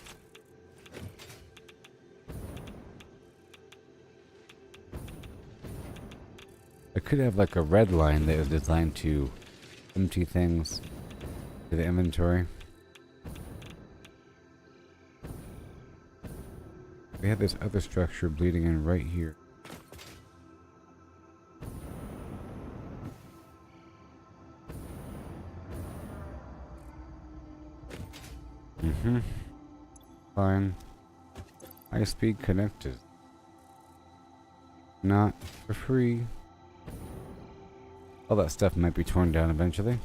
I could have like a red line that is designed to empty things to the inventory. We have this other structure bleeding in right here. Fine. High speed connectors. Not for free. All that stuff might be torn down eventually.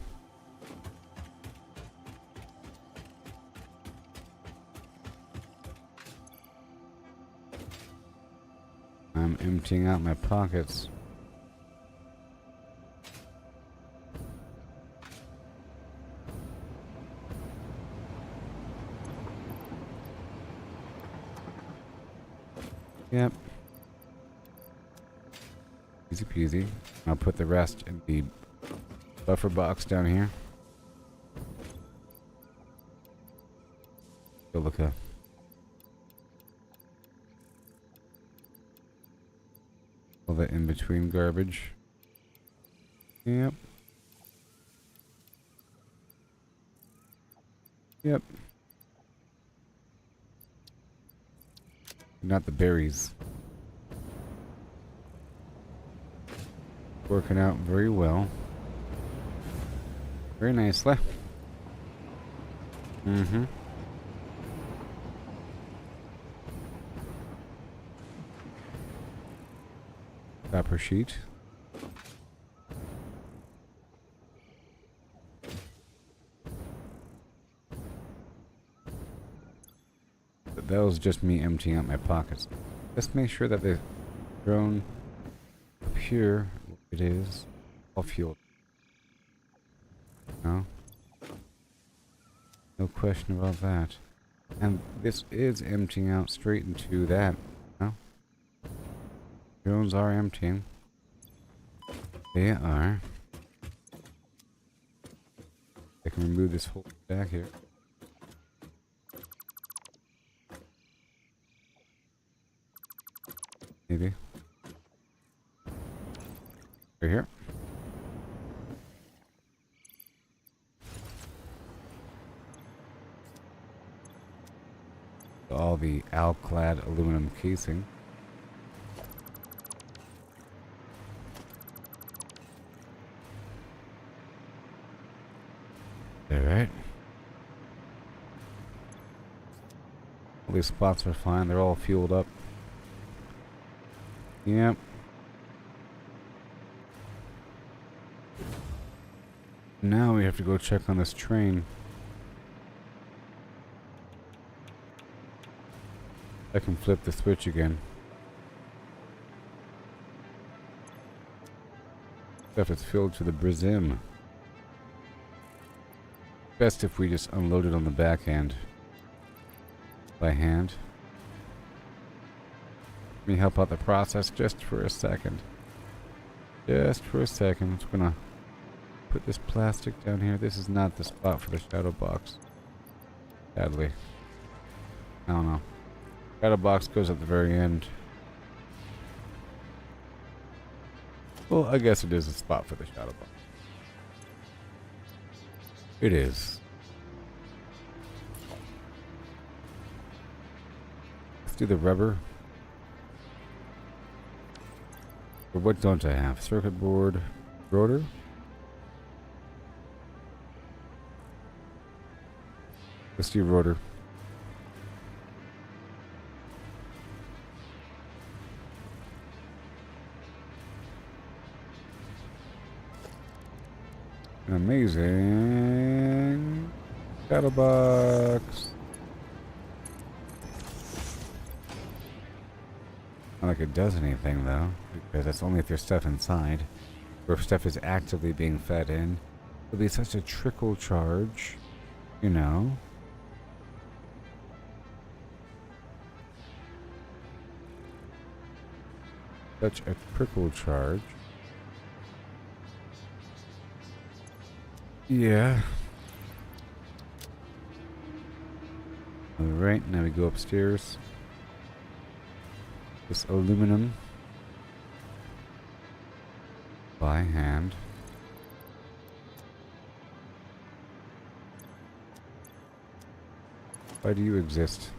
I'm emptying out my pockets. Yep. Easy peasy. I'll put the rest in the buffer box down here. Go look up. All the in-between garbage. Yep. Yep. Not the berries. Working out very well. Very nicely. Copper sheet. But that was just me emptying out my pockets. Let's make sure that the drone up here, it is all fueled. No? No question about that. And this is emptying out straight into that. No? Drones are emptying. They are. I can remove this whole stack here. Maybe. Right here. All the alclad aluminum casing. Alright. All these spots are fine, they're all fueled up. Yep. Now we have to go check on this train. I can flip the switch again. Stuff is filled to the brim. Best if we just unload it on the back end. By hand. Let me help out the process just for a second. Just for a second. I'm just gonna put this plastic down here. This is not the spot for the shadow box. Sadly. I don't know. Shadow box goes at the very end. Well, I guess it is a spot for the shadow box. It is. Let's do the rubber. Or what don't I have? Circuit board, rotor. Let's do rotor. Amazing shadow box. Not like it does anything though, because that's only if there's stuff inside, or if stuff is actively being fed in. It'll be such a trickle charge, you know. Such a trickle charge. Yeah. Alright, now we go upstairs. This aluminum by hand. Why do you exist?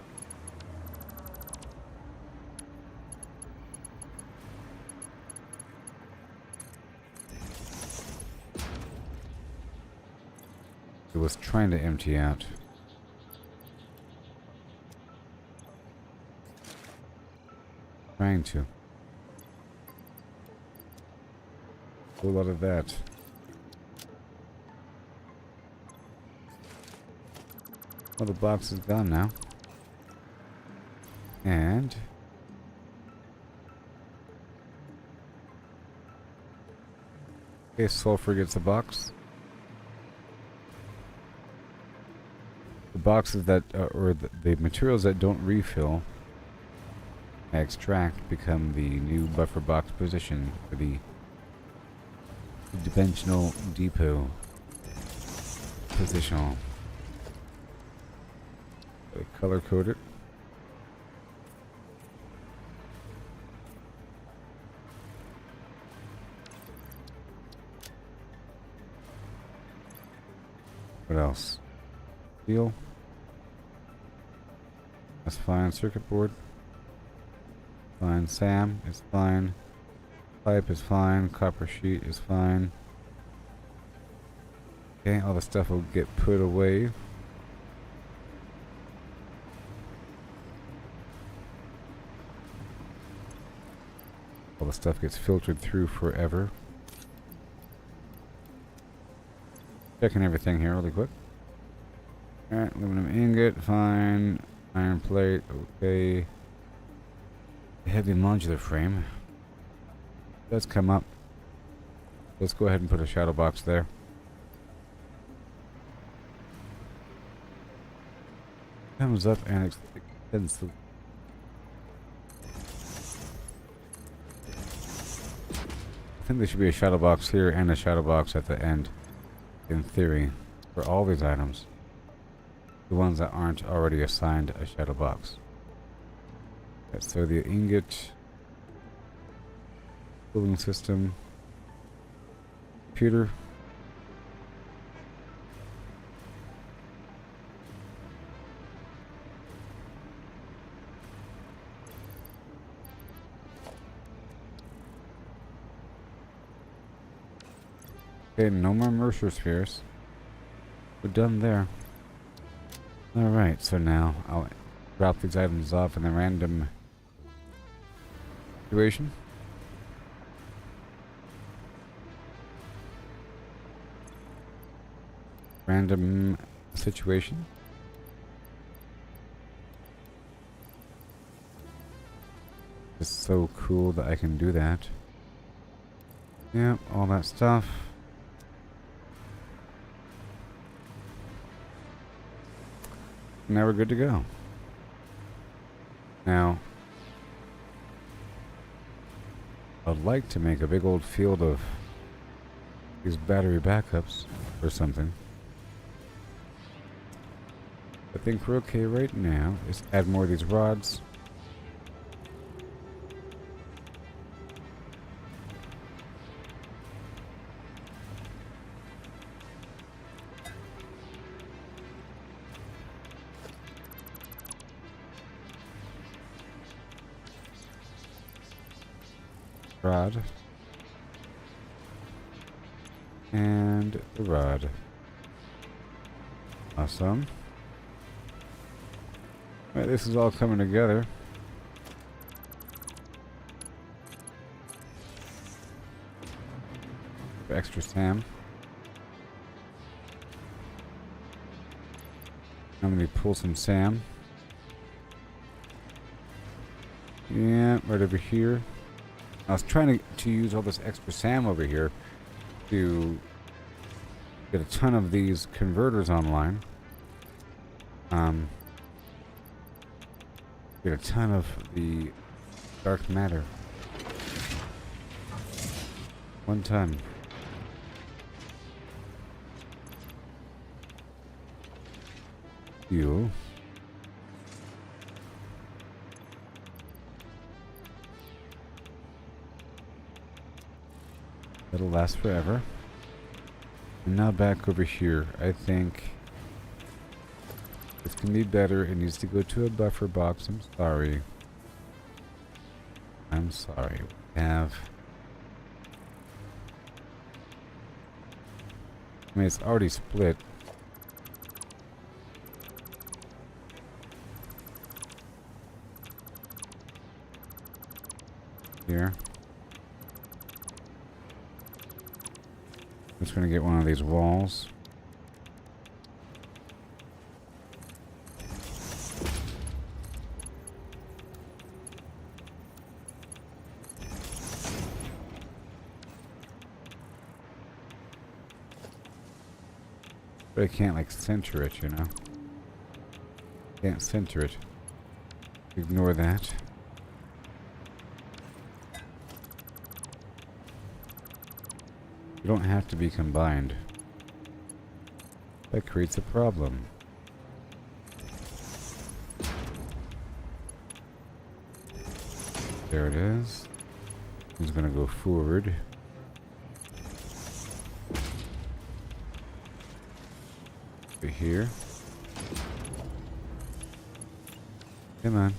It was trying to empty out. Trying to. A whole lot of that. Well, the box is gone now. And okay, sulfur gets the box. The boxes that, or the materials that don't refill, I extract, become the new buffer box position for the dimensional depot position. Color code it. What else? Steel. That's fine. Circuit board. Fine. SAM is fine. Pipe is fine. Copper sheet is fine. Okay, all the stuff will get put away. All the stuff gets filtered through forever. Checking everything here really quick. Alright, aluminum ingot, fine. Iron plate, okay. Heavy modular frame. Does come up. Let's go ahead and put a shadow box there. Comes up and extends the. I think there should be a shadow box here and a shadow box at the end, in theory, for all these items. The ones that aren't already assigned a shadow box. Okay, so the ingot, cooling system, computer. Okay, no more Mercer spheres. We're done there. Alright, so now I'll drop these items off in the random situation. Random situation. It's so cool that I can do that. Yep, all that stuff. Now we're good to go. Now, I'd like to make a big old field of these battery backups or something. I think we're okay right now. Just add more of these rods. rod. And the rod. Awesome. Alright, this is all coming together. Extra Sam. I'm gonna pull some Sam. Yeah, right over here. I was trying to use all this extra Sam over here to get a ton of these converters online. Get a ton of the dark matter. 1 ton. Fuel. That'll last forever. And now back over here. I think this can be better. It needs to go to a buffer box. I'm sorry. I'm sorry. We have... I mean, it's already split. Here. I'm just gonna get one of these walls. But I can't like center it, you know. Can't center it. Ignore that. You don't have to be combined. That creates a problem. There it is. It's gonna go forward. Over here. Come on.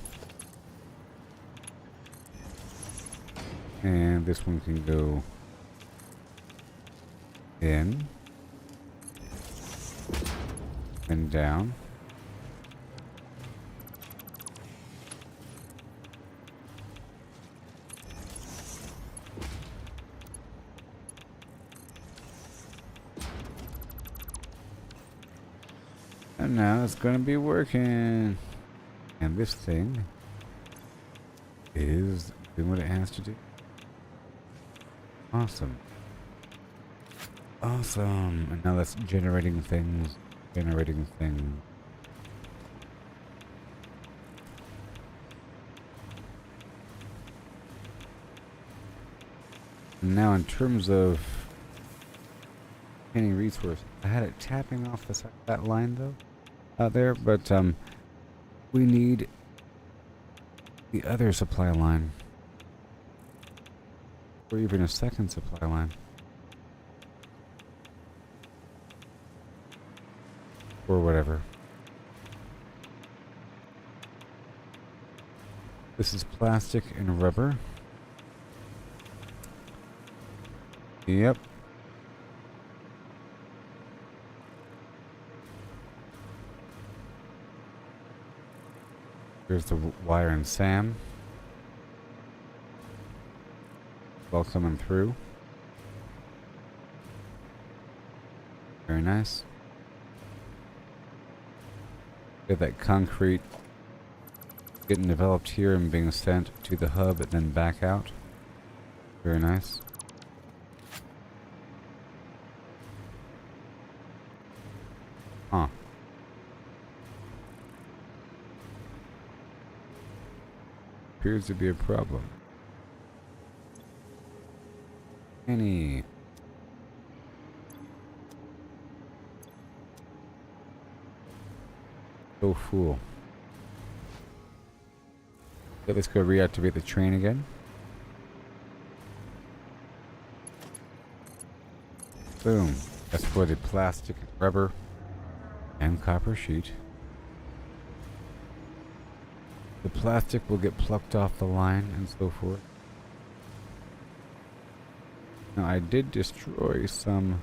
And this one can go in and down. And now it's gonna be working. And this thing is doing what it has to do. Awesome. Awesome. And now that's generating things. Generating things. Now in terms of any resource, I had it tapping off the side of that line though, out there, but we need the other supply line. Or even a second supply line. Or whatever. This is plastic and rubber. Yep. Here's the wire and SAM. All coming through. Very nice. Get that concrete getting developed here and being sent to the hub and then back out. Very nice. Huh. Appears to be a problem. Any... So fool. Okay, let's go reactivate the train again. Boom. That's for the plastic, rubber, and copper sheet. The plastic will get plucked off the line and so forth. Now I did destroy some,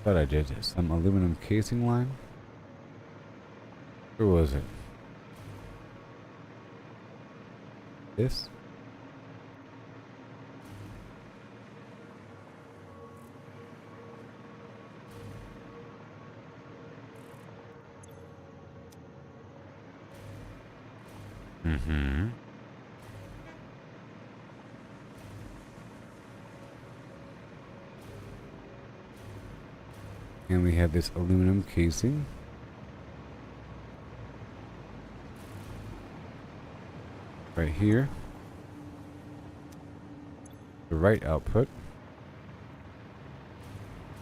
but I did some aluminum casing line. Where was it? This? Mm-hmm. And we have this aluminum casing. Right here. The right output.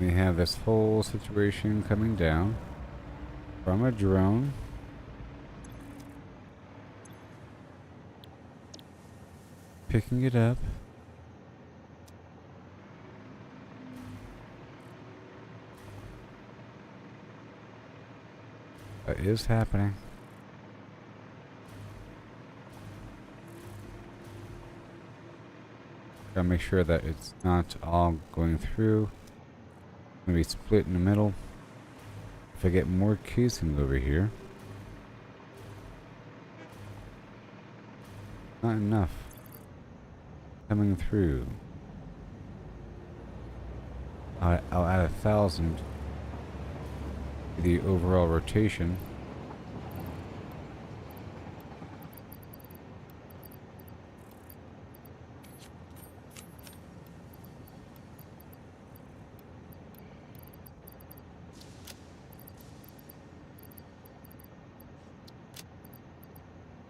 We have this whole situation coming down from a drone. Picking it up. That is happening. Gotta make sure that it's not all going through. Maybe split in the middle. If I get more casing over here. Not enough. Coming through. I'll add 1,000 to the overall rotation.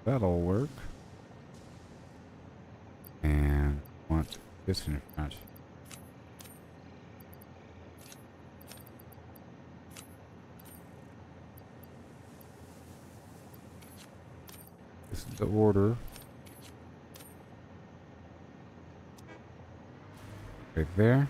That'll work. And want this in front. This is the order. Right there.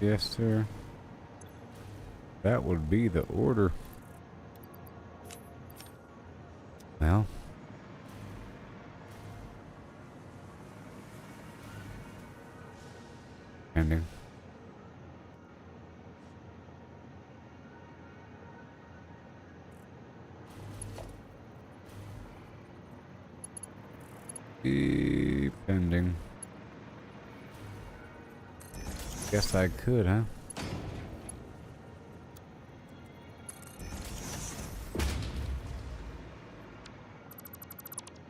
Yes, sir. That would be the order. Well. Ending. Keep ending. Guess I could, huh?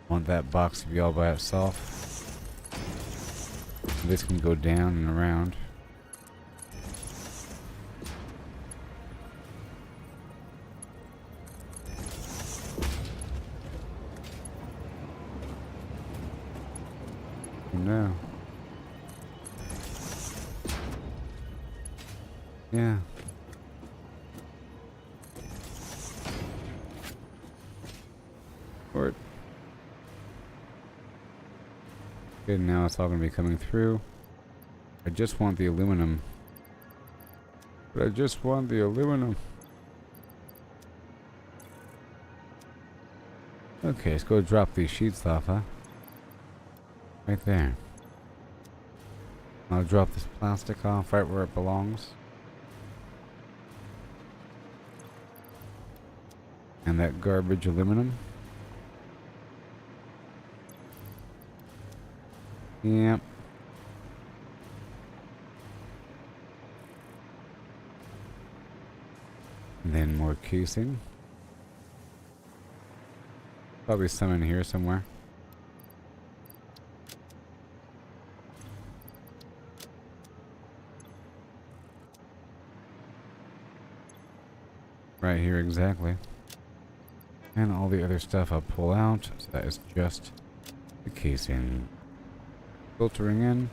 Want that box to be all by itself. This can go down and around. No. Yeah. Or good, now it's all gonna be coming through. I just want the aluminum. But I just want the aluminum. Okay, let's go drop these sheets off, huh? Right there. I'll drop this plastic off right where it belongs. And that garbage aluminum. Yep. And then more casing. Probably some in here somewhere. Right here exactly. And all the other stuff I'll pull out. So that is just the casing. Filtering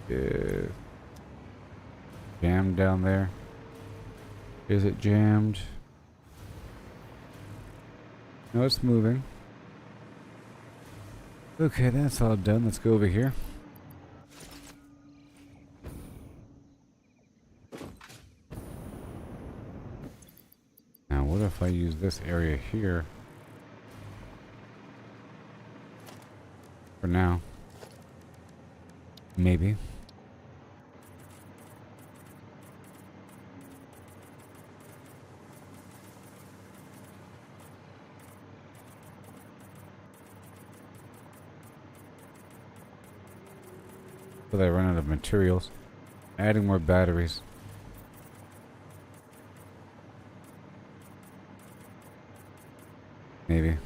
in. Jammed down there. Is it jammed? No, it's moving. Okay, that's all done. Let's go over here. Now, what if I use this area here for now? Maybe. Will I run out of materials? Adding more batteries. Maybe.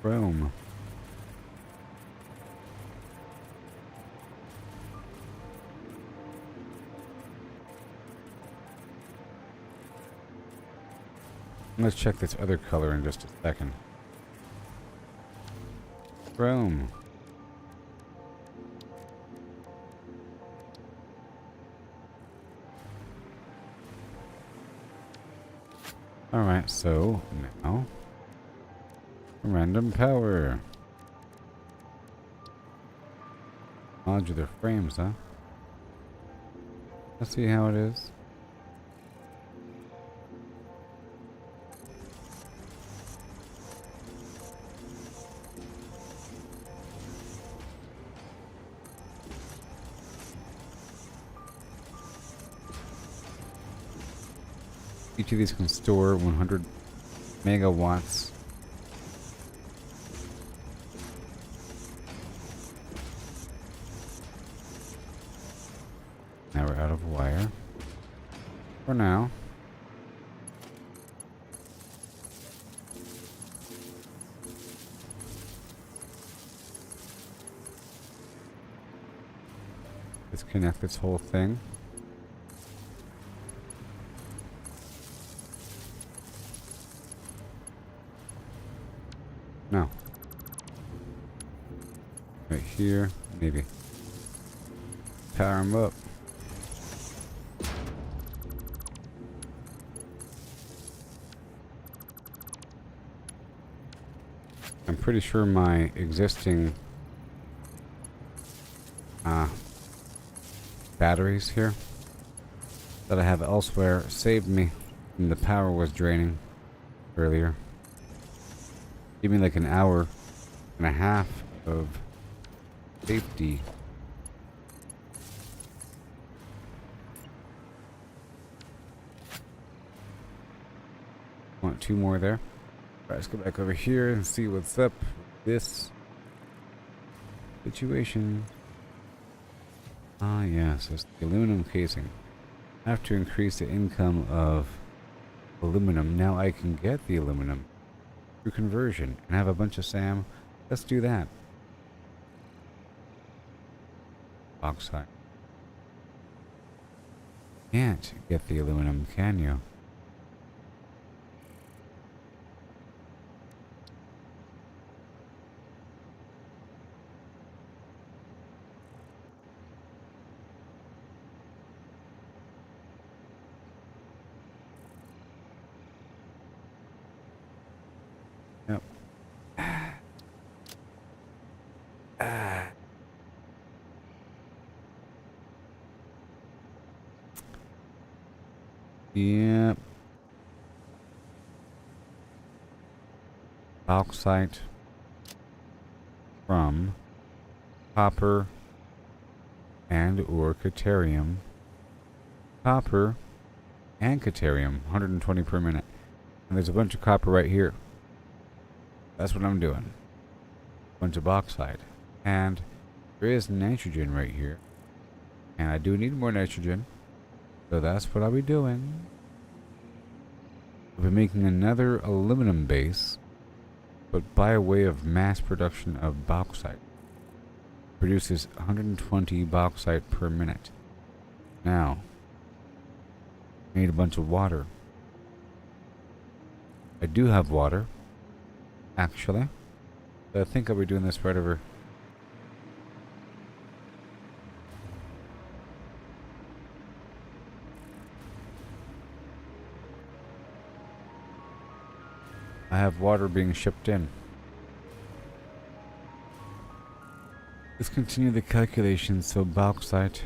Chrome. Let's check this other color in just a second. Chrome. Alright, so now random power. Modular frames, huh? Let's see how it is. Each of these can store 100 megawatts. Now we're out of wire. For now. Disconnect this whole thing. No. Right here, maybe. Power them up. I'm pretty sure my existing batteries here that I have elsewhere saved me when the power was draining earlier. Give me like an hour and a half of safety. Want two more there. Alright, let's go back over here and see what's up with this situation. Ah, yes, it's the aluminum casing. I have to increase the income of aluminum. Now I can get the aluminum through conversion and have a bunch of SAM. Let's do that. Bauxite. Can't get the aluminum, can you? Yep. Yep. Bauxite from copper and or caterium. Copper and caterium, 120 per minute. And there's a bunch of copper right here. That's what I'm doing. Bunch of bauxite. And there is nitrogen right here. And I do need more nitrogen. So that's what I'll be doing. I'll be making another aluminum base, but by way of mass production of bauxite. Produces 120 bauxite per minute. Now, I need a bunch of water. I do have water, actually. So I think I'll be doing this right over I have water being shipped in. Let's continue the calculations. So bauxite.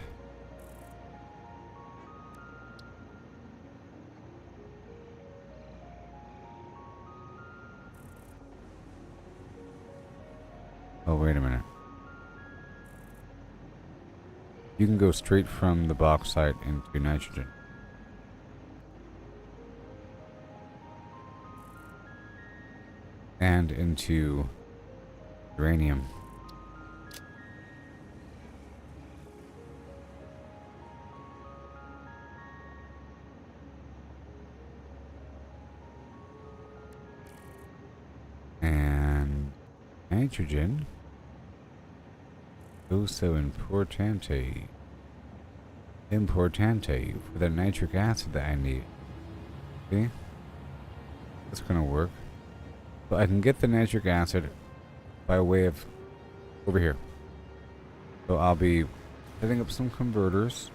Oh, wait a minute. You can go straight from the bauxite into nitrogen. And into uranium. And nitrogen. Oh, so importante. Importante for the nitric acid that I need. See? That's gonna work. So I can get the nitric acid by way of over here. So I'll be setting up some converters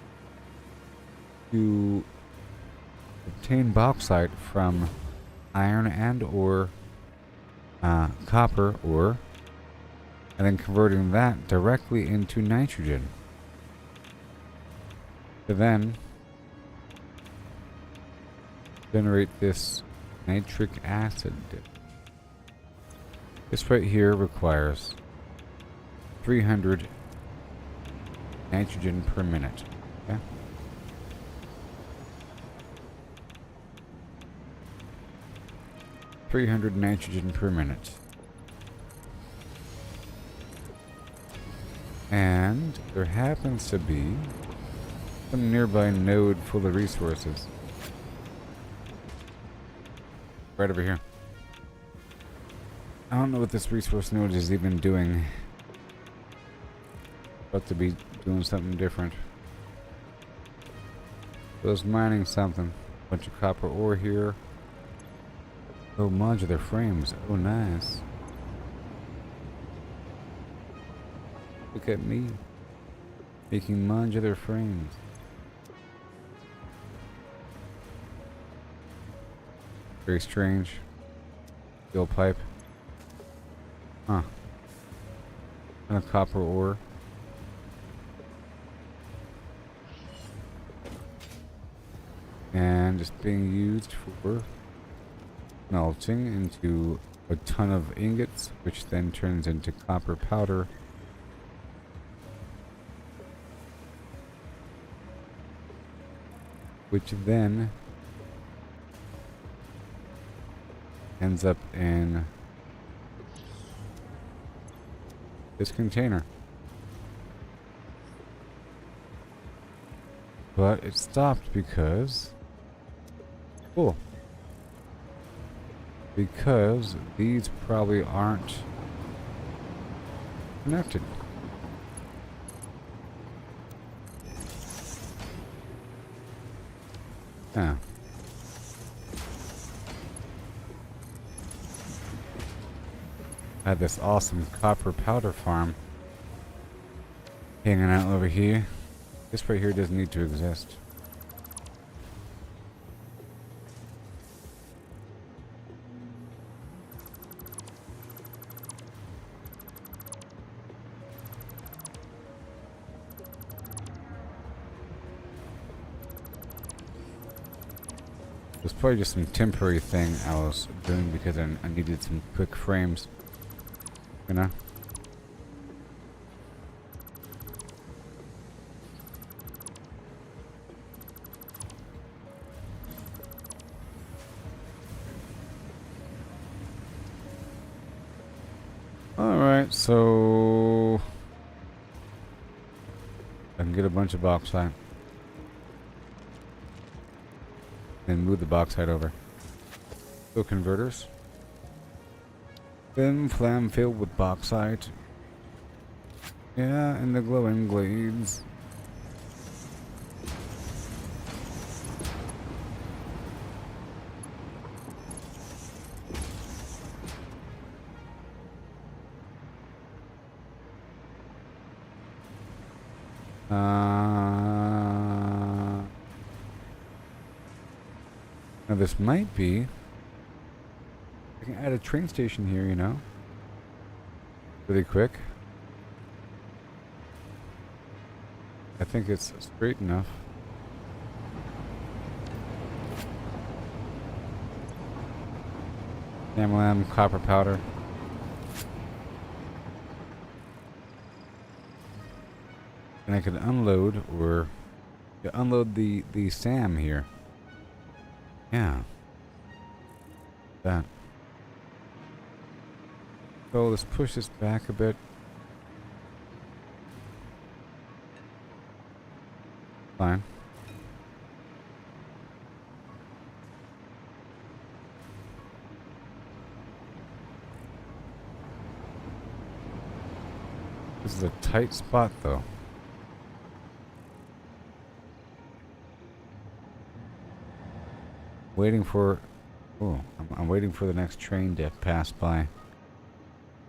to obtain bauxite from iron and or copper ore, and then converting that directly into nitrogen. To then generate this nitric acid. This right here requires 300 nitrogen per minute. Okay? .300 nitrogen per minute. And there happens to be some nearby node full of resources. Right over here. I don't know what this resource node is even doing. About to be doing something different. So it's mining something. Bunch of copper ore here. Oh, modular frames. Oh, nice. Look at me. Making modular frames. Very strange. Steel pipe. Huh. And a copper ore. And just being used for melting into a ton of ingots, which then turns into copper powder. Which then ends up in this container. But it stopped because... Cool. Because these probably aren't connected. Yeah. I had this awesome copper powder farm hanging out over here. This right here doesn't need to exist. It was probably just some temporary thing I was doing because I needed some quick frames. You know? Alright, so I can get a bunch of bauxite. Then move the bauxite over. So converters. Thin flam filled with bauxite. Yeah, and the glowing glades. Now this might be I can add a train station here, you know? Really quick. I think it's straight enough. Lamb, copper powder. And I can unload or unload the SAM here. Yeah. That. So let's push this back a bit. Fine. This is a tight spot though. Waiting for, oh, I'm waiting for the next train to pass by.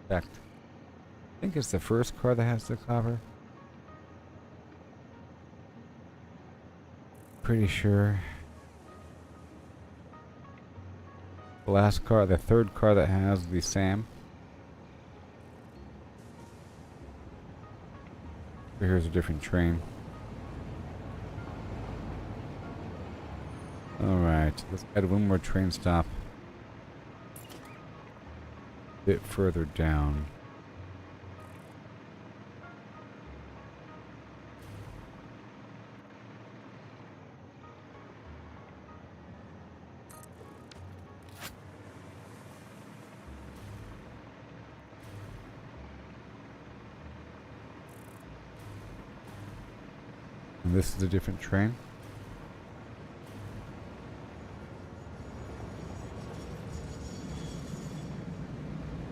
Checked. I think it's the first car that has the copper. Pretty sure. The last car, the third car that has the SAM. Here's a different train. Alright, let's add one more train stop. A bit further down. And this is a different train.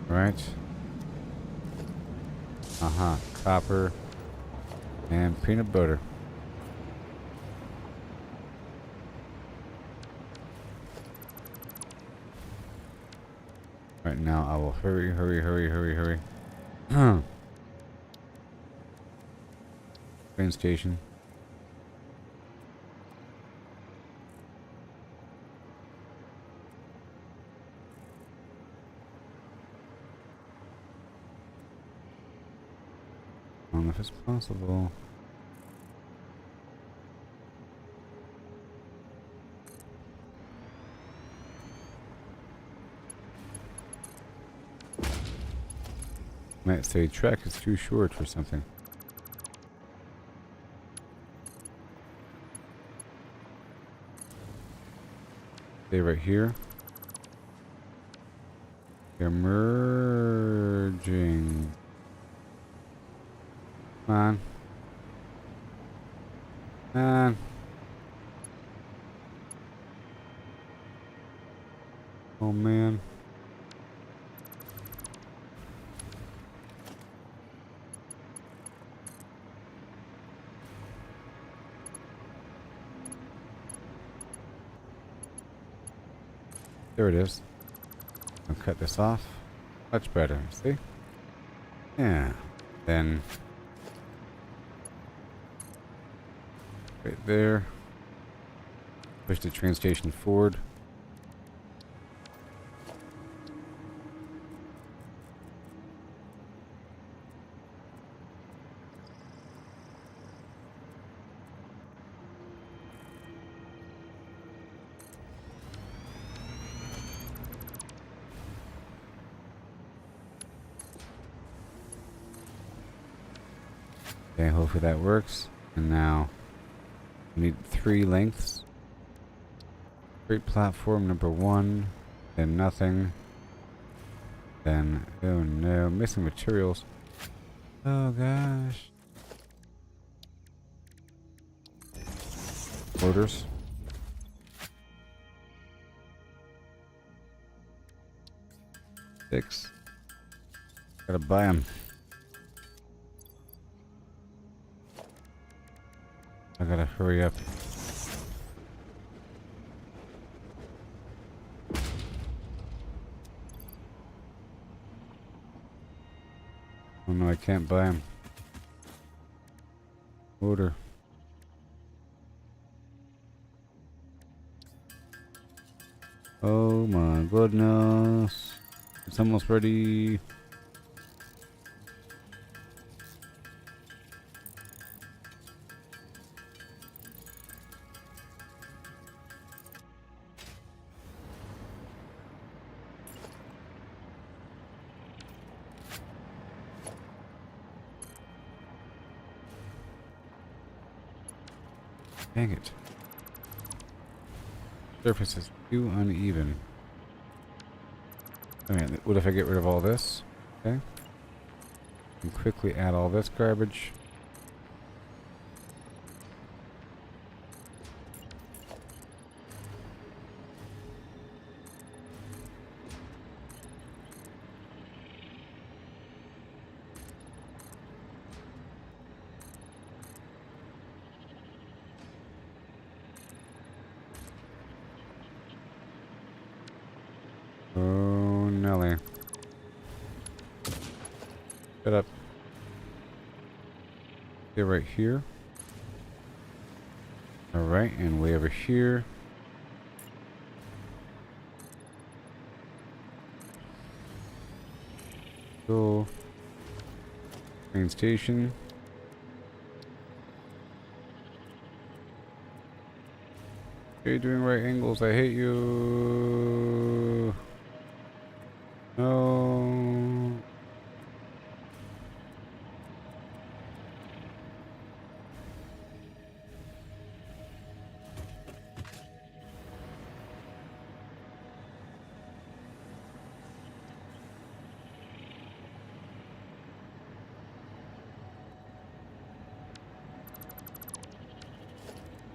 Right. Copper and peanut butter. Right now I will hurry. Train station. I don't know if it's possible. Might say track is too short or something. Stay right here. They're merging. Come on. Come on. Oh man. There it is. I'll cut this off. Much better. See? Yeah. Then right there. Push the train station forward. Okay, hopefully that works. And now we need 3 lengths. Great platform number 1, then nothing. Then, oh no, missing materials. Oh gosh. Orders. Six. Gotta buy them. I gotta hurry up. Oh no, I can't buy them. Order. Oh my goodness. It's almost ready. Dang it. Surface is too uneven. I mean, what if I get rid of all this? Okay. And quickly add all this garbage. Oh, Nelly. Shut up. Get right here. Alright, and way over here. Go. Train station. You're doing right angles, I hate you. No.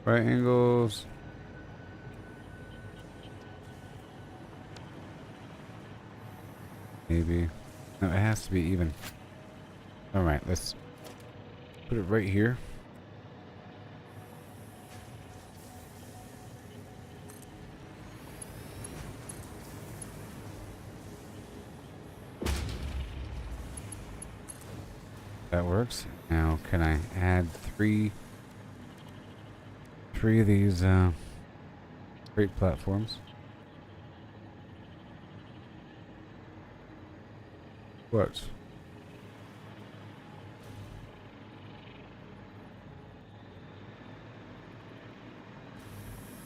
Right angles. Maybe. No, it has to be even. Alright, let's put it right here. That works. Now, can I add three of these freight platforms? What?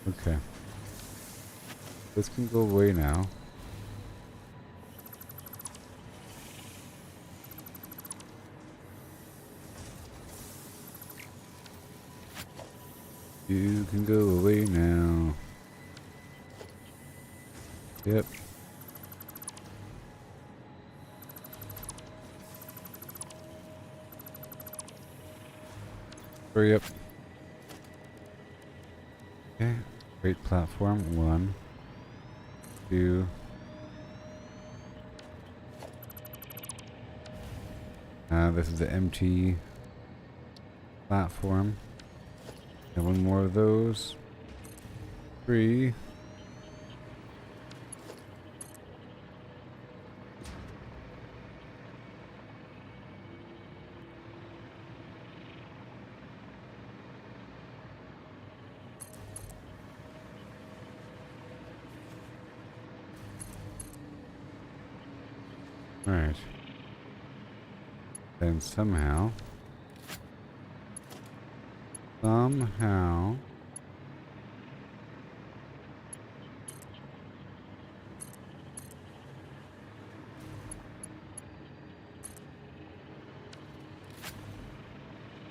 Okay. This can go away now. You can go away now. Yep. Hurry up. Okay. Great platform. 1, 2. This is the empty platform. And one more of those. 3. Alright. Then somehow.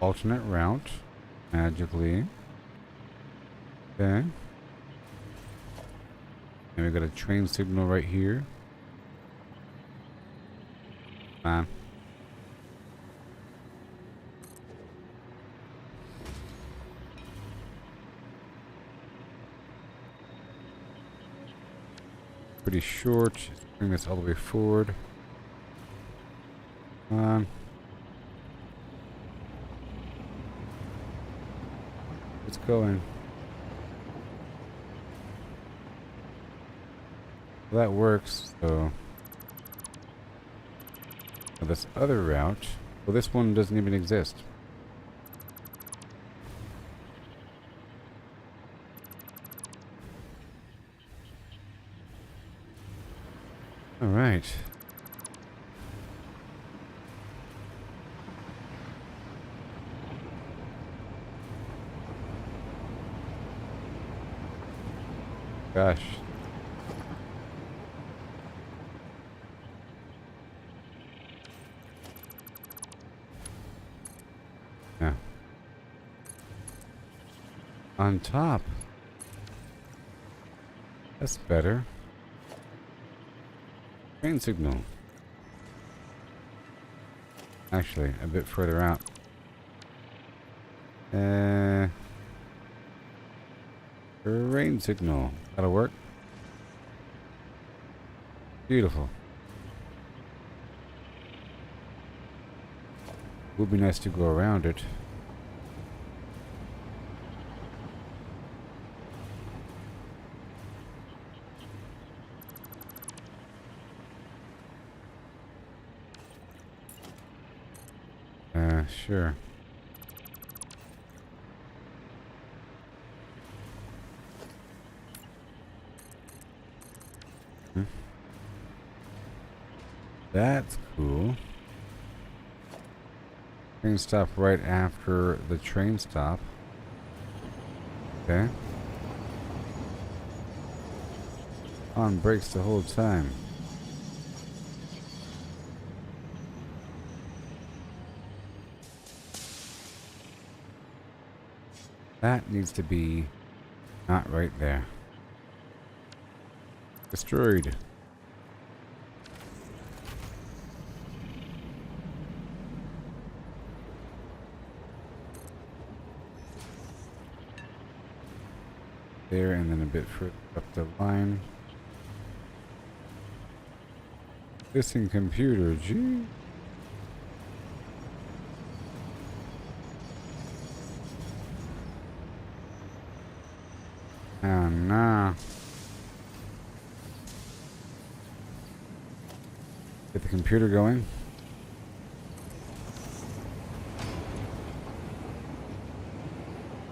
Alternate route. Magically. Okay. And we got a train signal right here. Pretty short. Just bring this all the way forward. It's going. Well, that works, so. Now this other route, well, this one doesn't even exist. right. Gosh. Yeah. On top. That's better. Train signal. Actually, a bit further out. Train signal. That'll work. Beautiful. Would be nice to go around it. Sure. That's cool. Train stop right after the train stop. Okay. On brakes the whole time. That needs to be not right there. Destroyed. There, and then a bit further up the line. Missing computer, gee. Oh no. Get the computer going.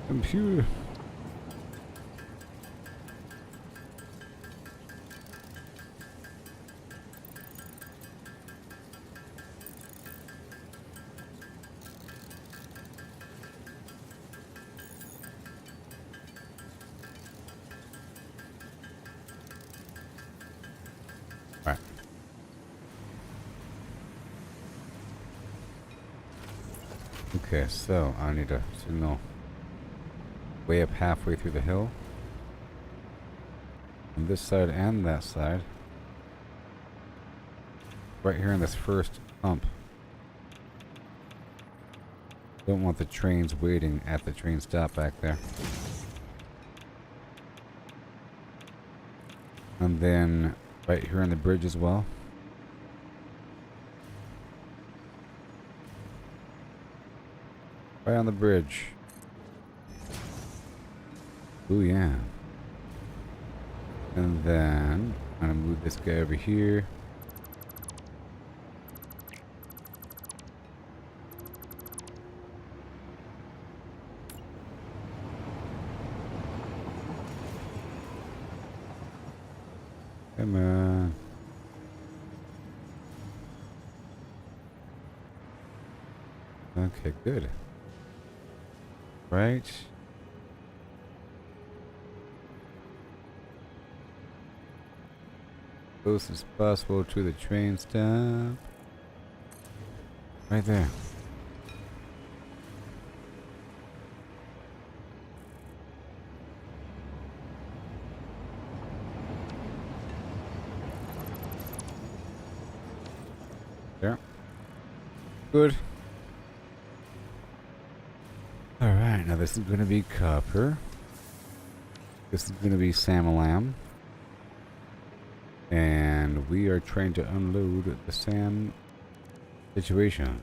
Computer. Right. Okay, so I need a signal way up halfway through the hill. On this side and that side. Right here in this first hump. Don't want the trains waiting at the train stop back there. And then right here on the bridge as well. Right on the bridge. Ooh, yeah. And then I'm gonna move this guy over here. Come on. Okay, good. Right. Close as possible to the train stop. Right there. There. Good. Alright, now this is going to be copper. This is going to be Samalam. And we are trying to unload the Sam situation.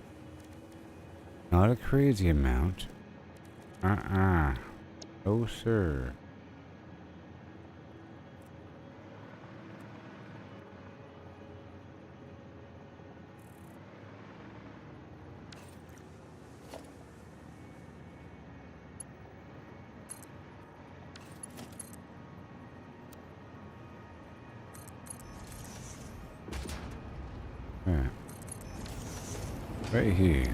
Not a crazy amount. Oh, sir. Right here.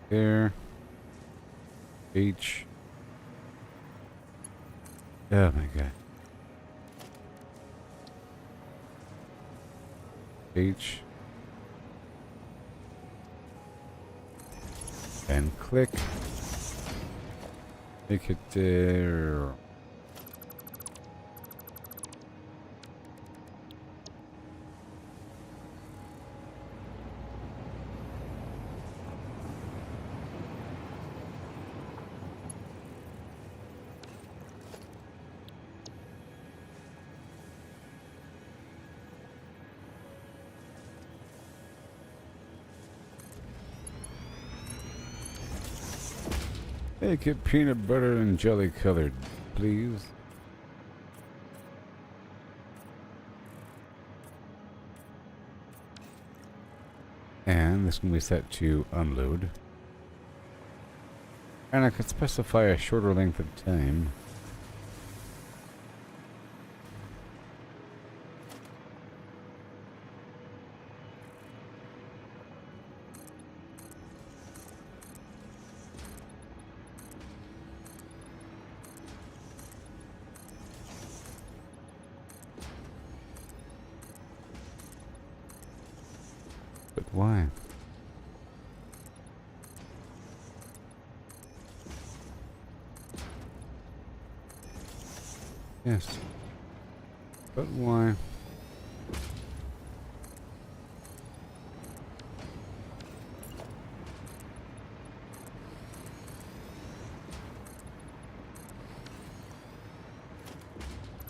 There. H. Oh my god. H. And click. Make it there. Make it peanut butter and jelly colored, please. And this can be set to unload. And I could specify a shorter length of time. But why? Yes. But why?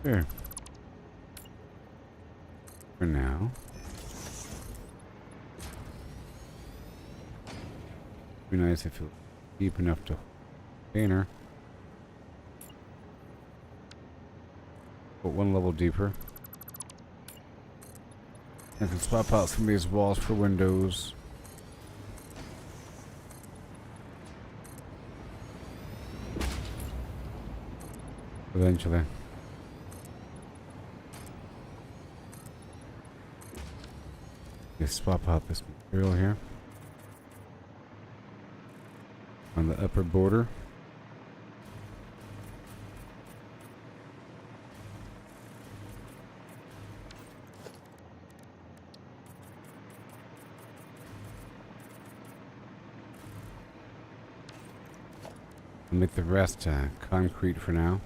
Here. For now. Be nice if it was deep enough to container. But one level deeper. I can swap out some of these walls for windows. Eventually. Let's swap out this material here. On the upper border. I'll make the rest concrete for now.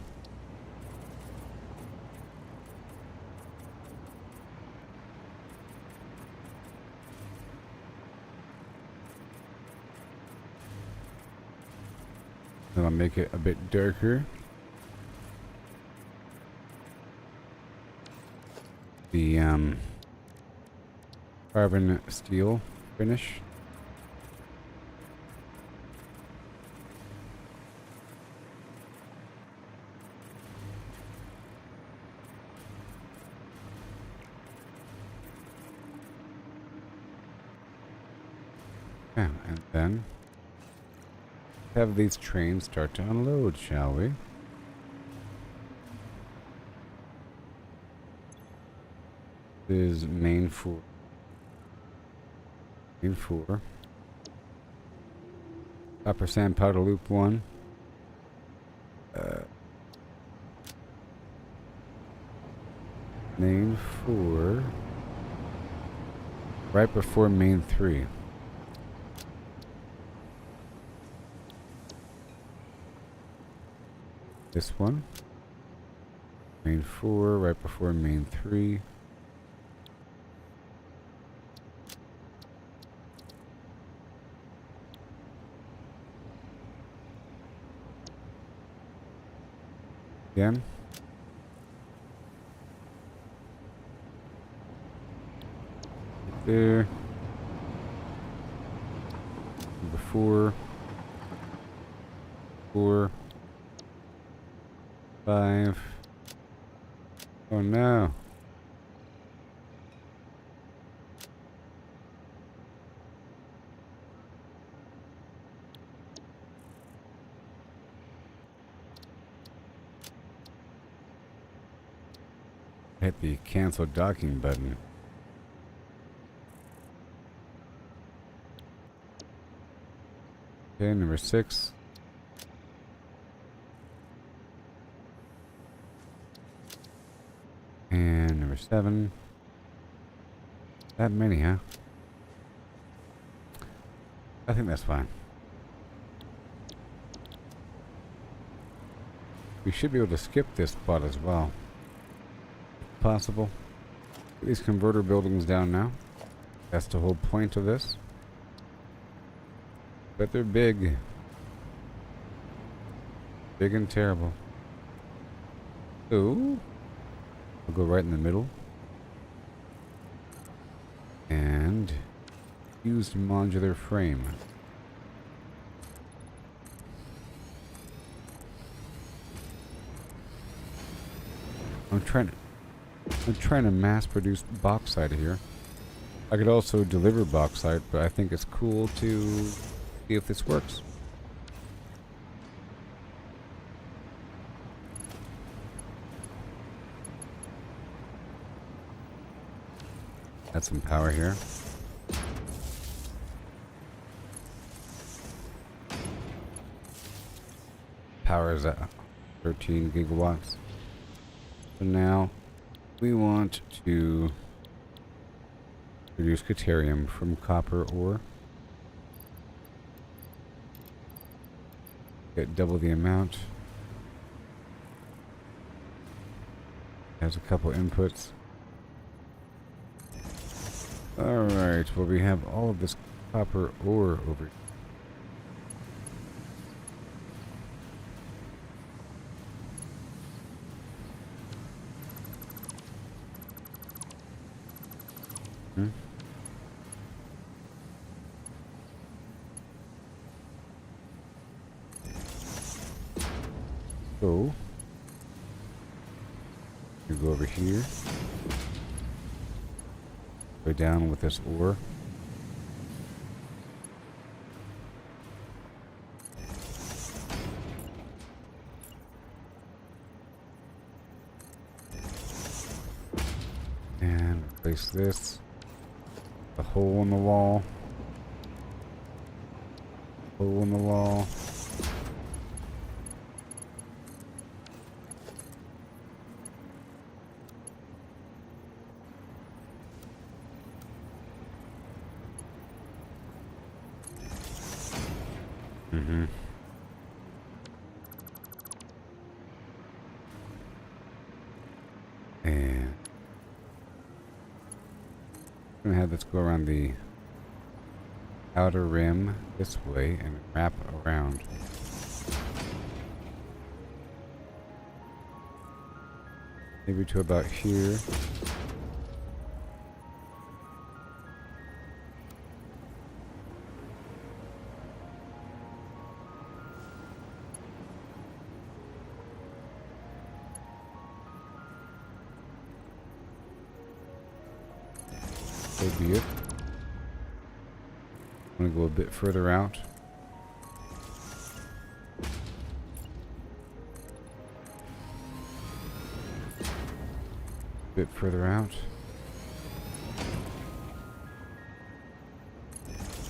Then I'll make it a bit darker. The carbon steel finish. Yeah, and then have these trains start to unload, shall we? This is main 4. Main 4. Copper sand powder loop 1. Main 4. Right before main 3. This one. Main 4, right before main 3. Again. There. Number 4. 4. 5. Oh no. hit the cancel docking button. Okay, number 6. And number 7. That many, huh? I think that's fine. We should be able to skip this spot as well. If possible. Get these converter buildings down now. That's the whole point of this. But they're big. Big and terrible. So, we'll go right in the middle. And used modular frame. I'm trying to mass produce bauxite here. I could also deliver bauxite, but I think it's cool to see if this works. Add some power here. Power is at 13 gigawatts. So now we want to produce caterium from copper ore. Get double the amount. Has a couple inputs. Alright, well we have all of this copper ore over here. So, you go over here, go down with this ore. And replace this. The hole in the wall. Hole in the wall. And I'm gonna have this go around the outer rim this way and wrap around. Maybe to about here. So be it. I'm gonna go a bit further out. Bit further out.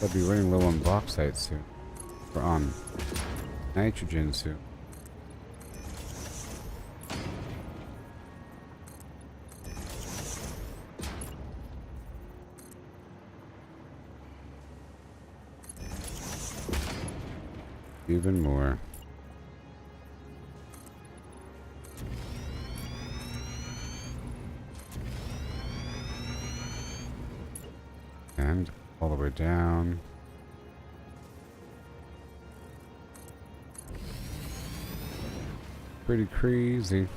I'll be running low on bauxite soon. Or on nitrogen soon. Even more. And all the way down. Pretty crazy.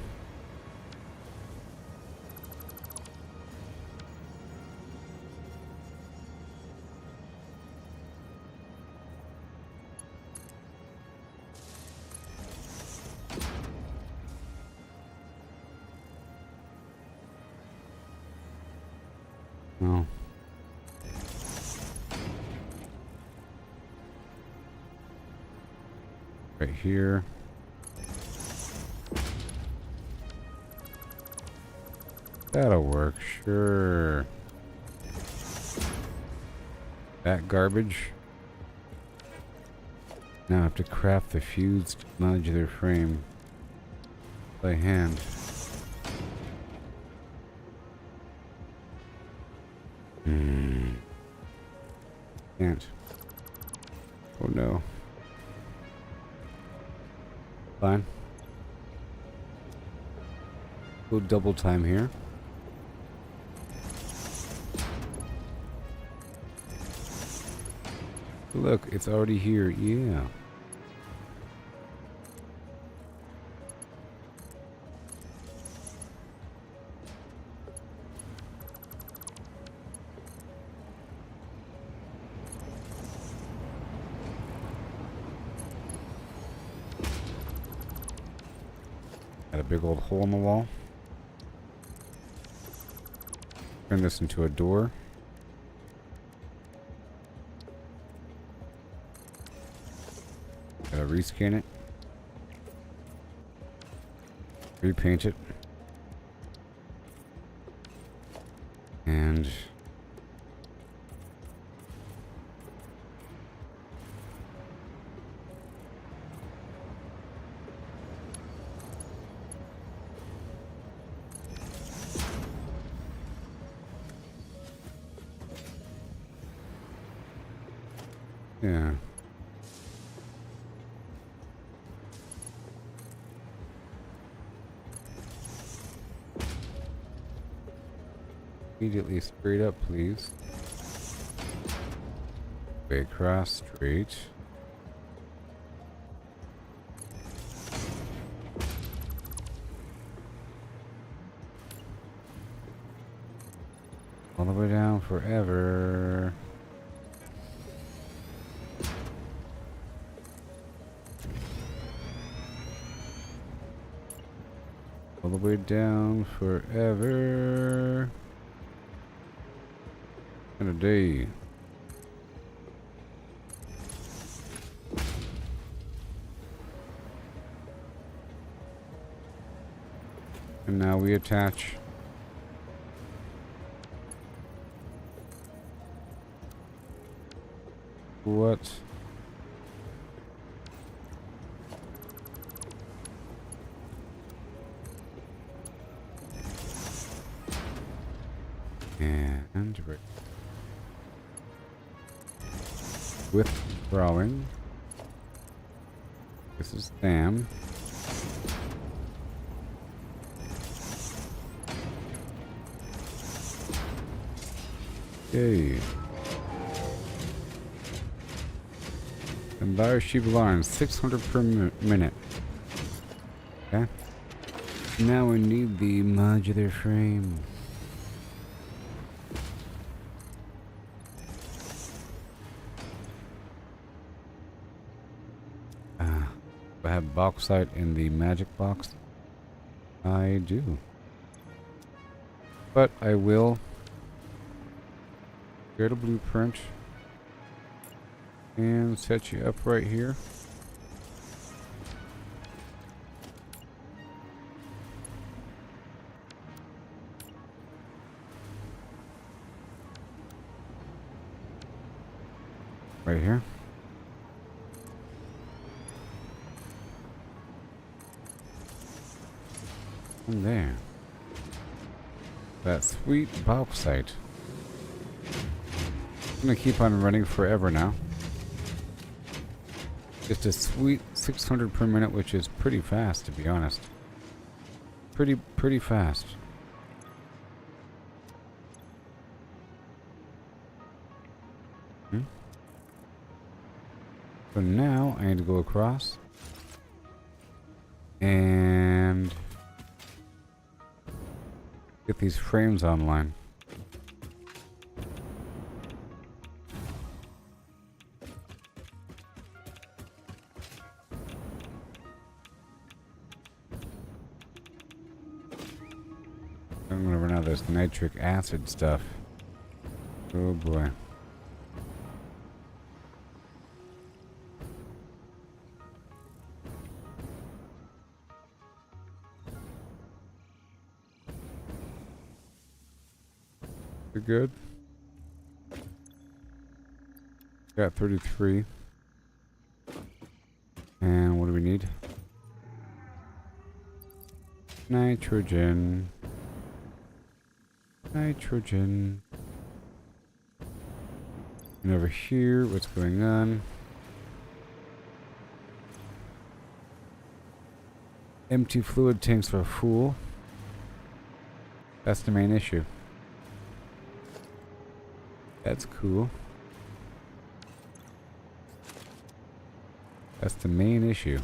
No. Right here. That'll work, sure. That garbage. Now I have to craft the fused modular frame by hand. Can't. Oh no. Fine. Go double time here. Look, it's already here. Yeah. Got a big old hole in the wall. Turn this into a door. Gotta rescan it. Repaint it. And yeah. Immediately straight up, please. Way across, straight. All the way down forever. All the way down forever. And a day. And now we attach what? And right. Withdrawing. This is them. Yay. And buyer sheep alarms 600 per minute. Okay. Now we need the modular frame. I have bauxite in the magic box. I do. But I will get a blueprint and set you up right here. Right here. And there. That sweet bauxite. I'm gonna keep on running forever now. Just a sweet 600 per minute, which is pretty fast, to be honest. Pretty fast. So now I need to go across and get these frames online. I'm gonna run out of this nitric acid stuff. Oh boy. Pretty good. Got 33. And what do we need? Nitrogen. Nitrogen. And over here, what's going on? Empty fluid tanks are full. That's the main issue. That's cool. That's the main issue.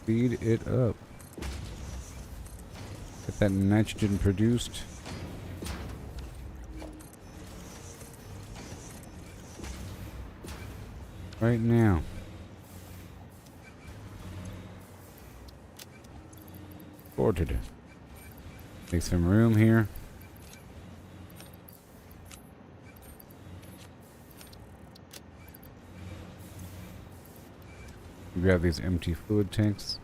Speed it up. Get that nitrogen produced. Right now. Sorted. Make some room here. Grab these empty fluid tanks.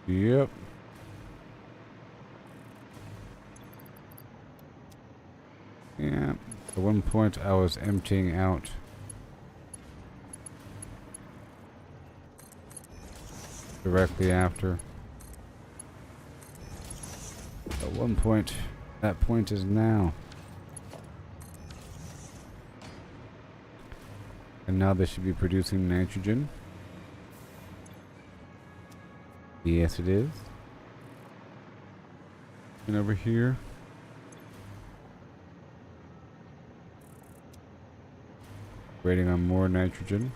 Yep. Yeah. At one point I was emptying out directly after. At one point, that point is now. And now they should be producing nitrogen. Yes, it is. And over here. Waiting on more nitrogen.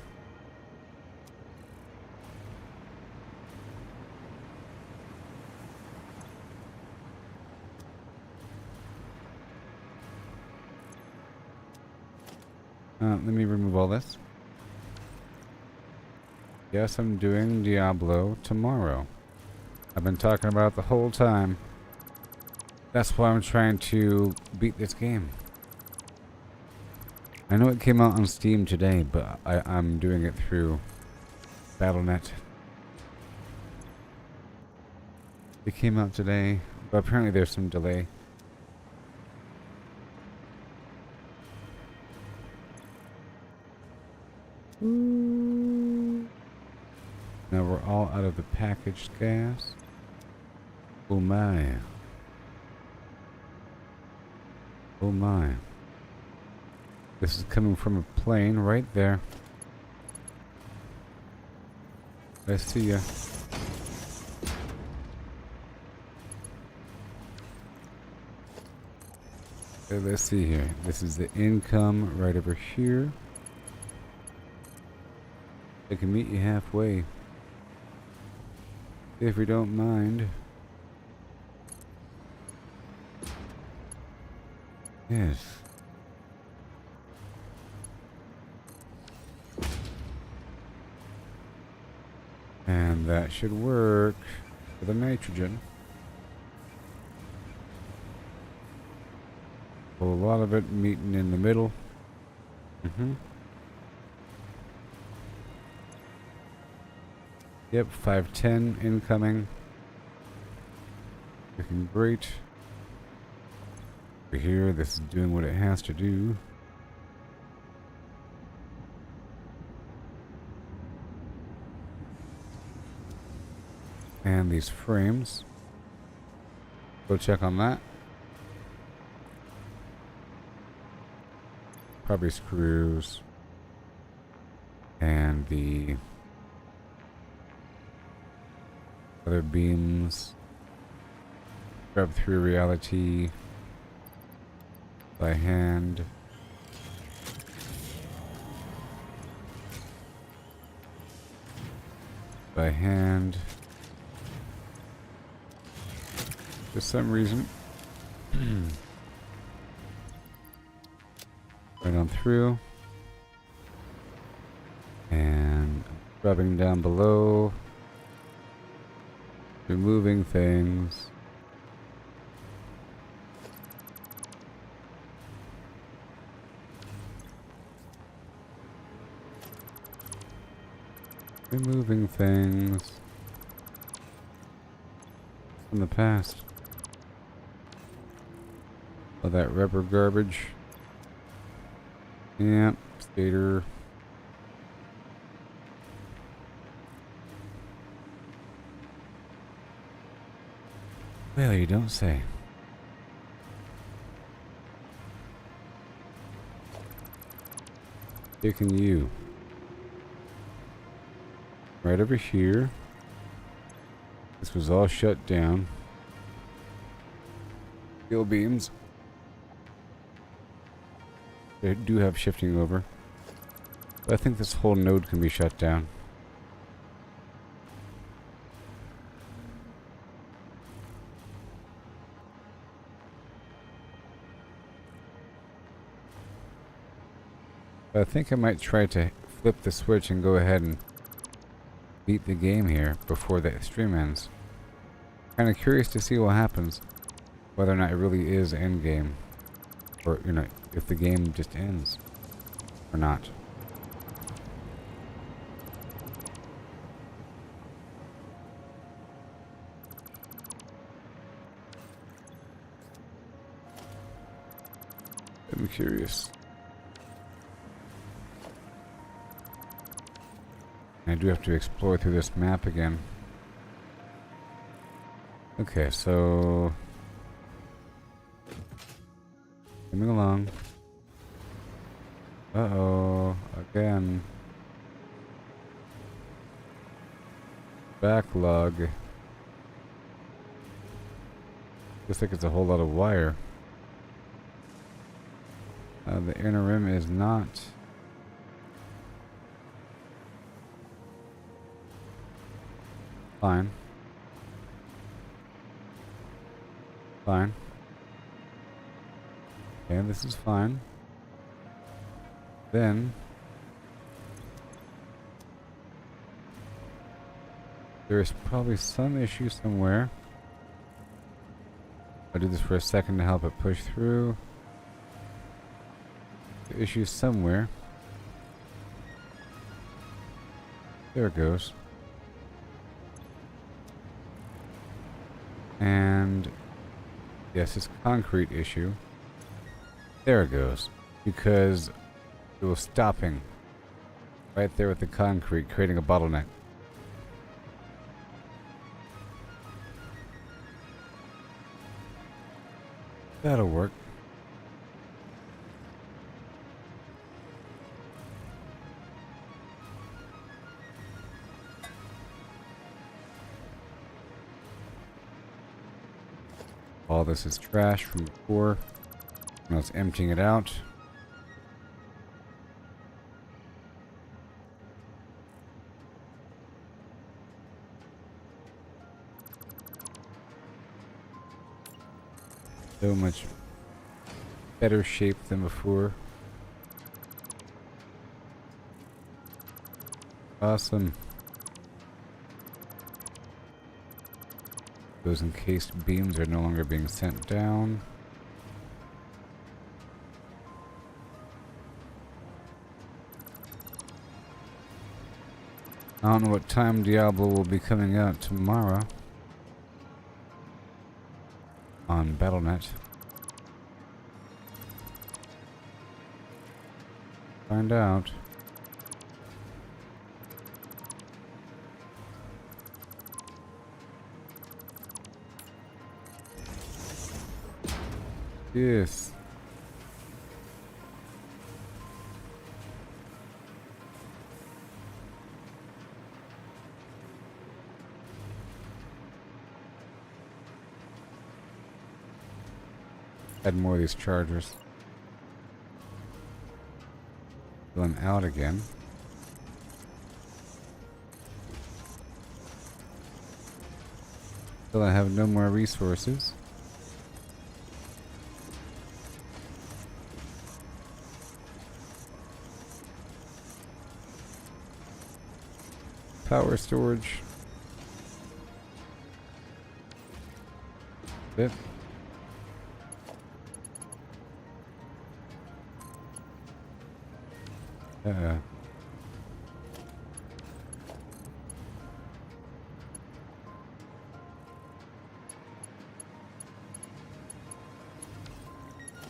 Let me remove all this. Yes, I'm doing Diablo tomorrow. I've been talking about it the whole time. That's why I'm trying to beat this game. I know it came out on Steam today, but I'm doing it through Battle.net. It came out today, but apparently there's some delay. Now we're all out of the packaged gas. Oh my. Oh my. This is coming from a plane right there. I see ya. Okay, let's see here. This is the income right over here. I can meet you halfway. If we don't mind. Yes. And that should work for the nitrogen. A lot of it meeting in the middle. Yep, 510 incoming. Looking great. Over here, this is doing what it has to do. And these frames. Go check on that. Probably screws. And the other beams. Grab through reality by hand. By hand. For some reason. Right on through. And rubbing down below. Removing things. Removing things from the past. All that rubber garbage. Yep, skater. Well, you don't say. Taking you. Right over here. This was all shut down. Steel beams. They do have shifting over. But I think this whole node can be shut down. But I think I might try to flip the switch and go ahead and beat the game here before the stream ends. Kind of curious to see what happens. Whether or not it really is end game. Or, you know, if the game just ends. Or not. I'm curious. I do have to explore through this map again. Okay, so coming along. Uh-oh, again. Backlog. Looks like it's a whole lot of wire. The inner rim is not. Fine. Fine. Okay, this is fine. Then there's probably some issue somewhere. I'll do this for a second to help it push through. The issue somewhere. There it goes. And yes, it's a concrete issue. There it goes. Because it was stopping right there with the concrete, creating a bottleneck. That'll work. All this is trash from before. Now it's emptying it out. So much better shape than before. Awesome. Those encased beams are no longer being sent down. I don't know what time Diablo will be coming out tomorrow on Battle.net. Find out. Yes. Add more of these chargers. Fill them out again. Till I have no more resources. Power storage. bit. Uh,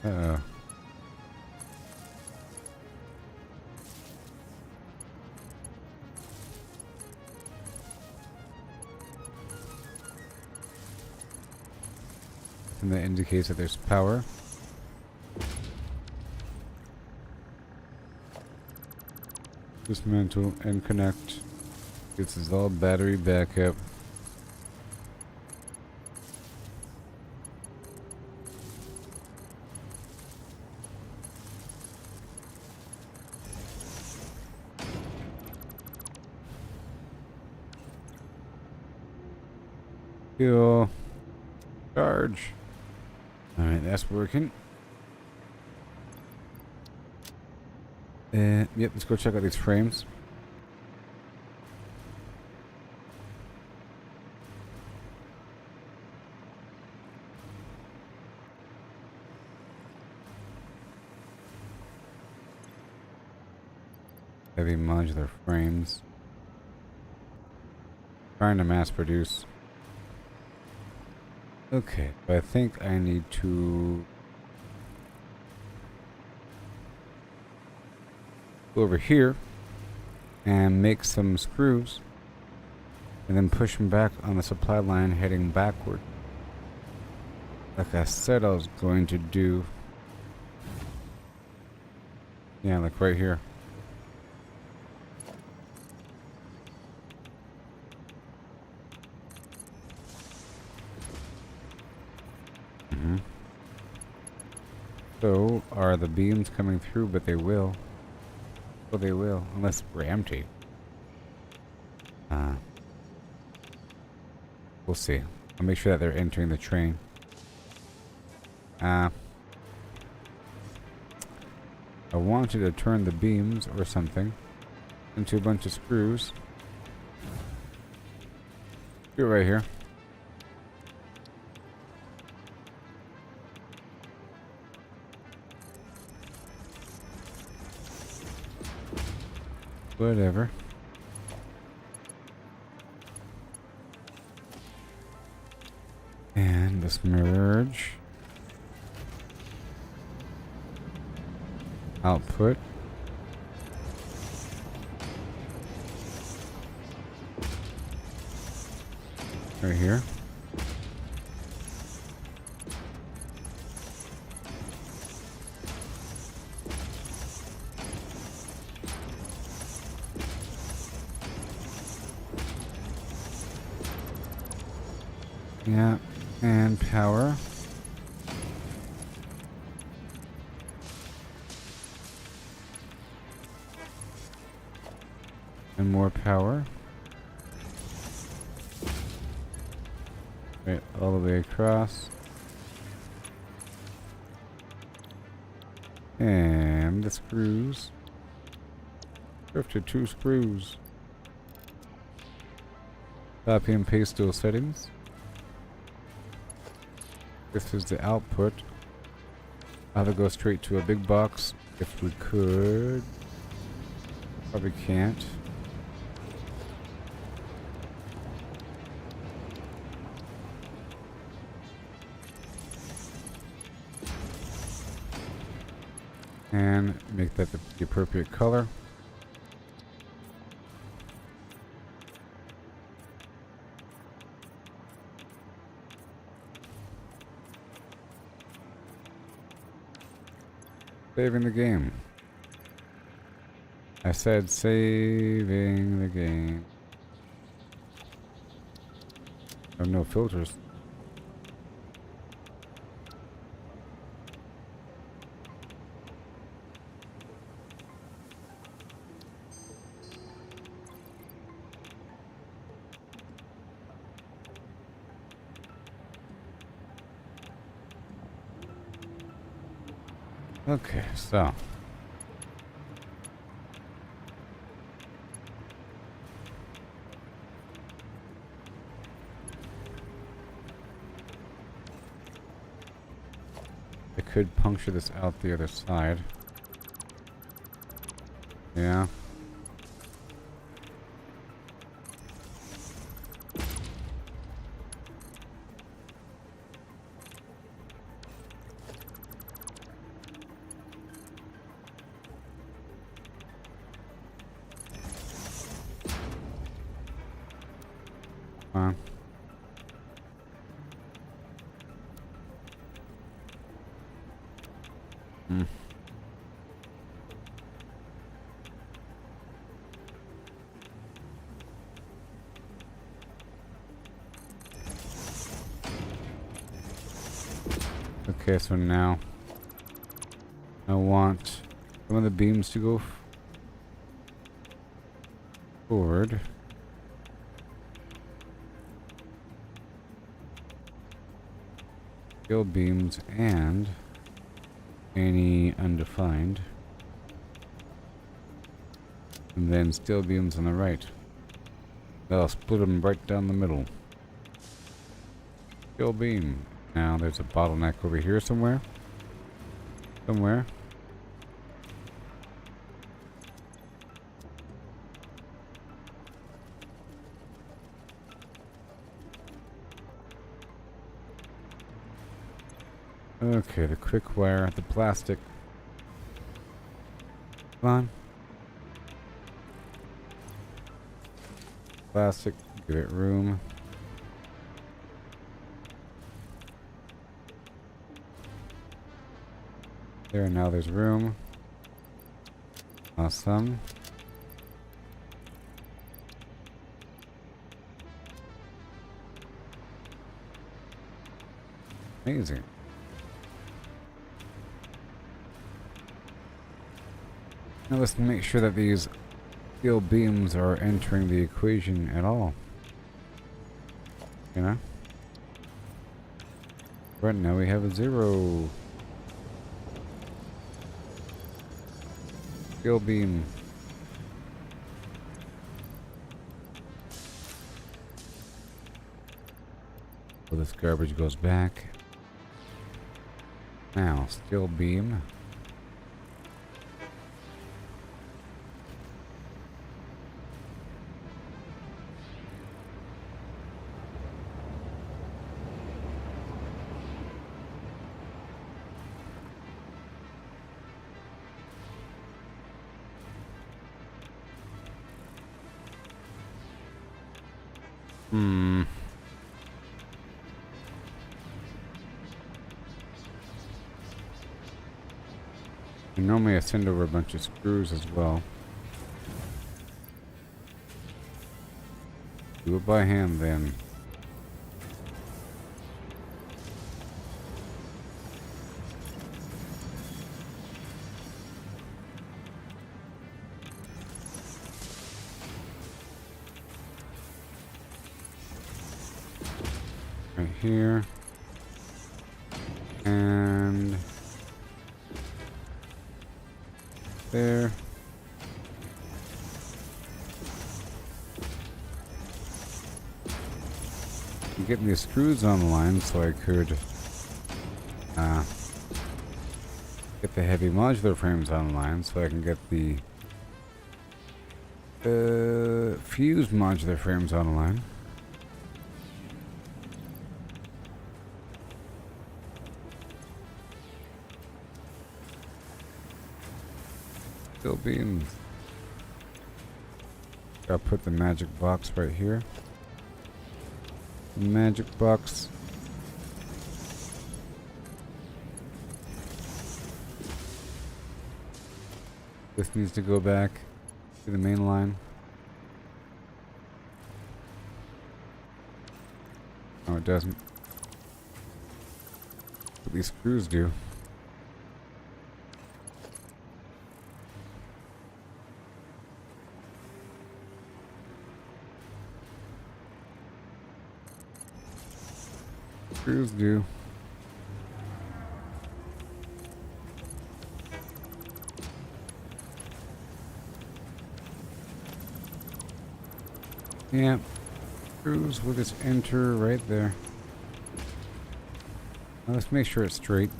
uh, and that indicates that there's power. Dismantle and connect. This is all battery backup. Fuel. Charge. Alright, that's working. Yep, let's go check out these frames. Heavy modular frames. Trying to mass produce. Okay, but I think I need to go over here and make some screws and then push them back on the supply line heading backward. Like I said I was going to do. Yeah, like right here. So, are the beams coming through? But they will. Well, they will, unless we're empty. We'll see. I'll make sure that they're entering the train. I wanted to turn the beams or something into a bunch of screws. Screw right here. Whatever. And let's merge. Output. Right here. Yeah, and power. And more power. Right, all the way across. And the screws. After 2 screws. Copy and paste those settings. This is the output. Either go straight to a big box if we could. Probably can't. And make that the appropriate color. Saving the game. I said saving the game. Oh, no filters. Okay, so I could puncture this out the other side. Yeah. Fine. Okay, so now I want some of the beams to go forward. Steel beams and any undefined. And then steel beams on the right. I'll split them right down the middle. Steel beam. Now there's a bottleneck over here somewhere. Somewhere. Okay, the quick wire, the plastic. Come on. Plastic, give it room. There, now there's room. Awesome. Amazing. Now let's make sure that these steel beams are entering the equation at all. You know? Right now we have a 0. Steel beam. So this garbage goes back. Now, steel beam. And normally I send over a bunch of screws as well. Do it by hand then. Right here. And there. I'm getting these screws on the line so I could get the heavy modular frames online so I can get the fused modular frames online. Steel beams. I'll put the magic box right here. Magic box. This needs to go back to the main line. No, it doesn't. What these screws do. Screws do. Yeah, screws will just enter right there. Now let's make sure it's straight.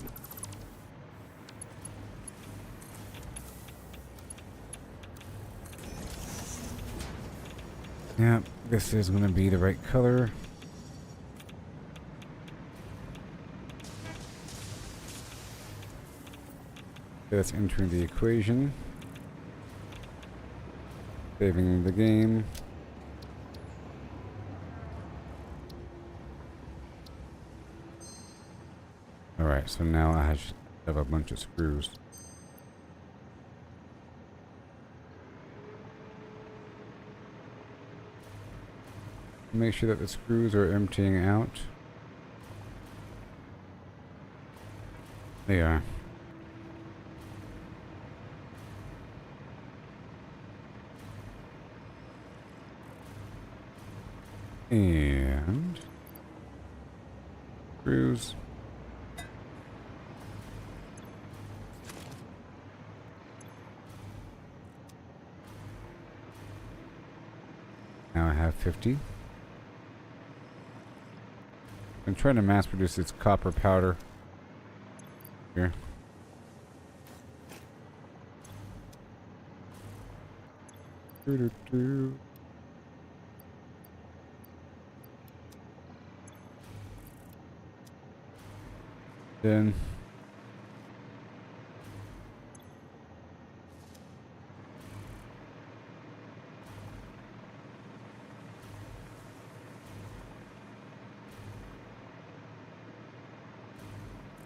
Yeah, this is going to be the right color. That's entering the equation. Saving the game. Alright, so now I have a bunch of screws. Make sure that the screws are emptying out. They are. And screws. Now I have 50. I'm trying to mass produce this copper powder here. Doo-doo-doo. Then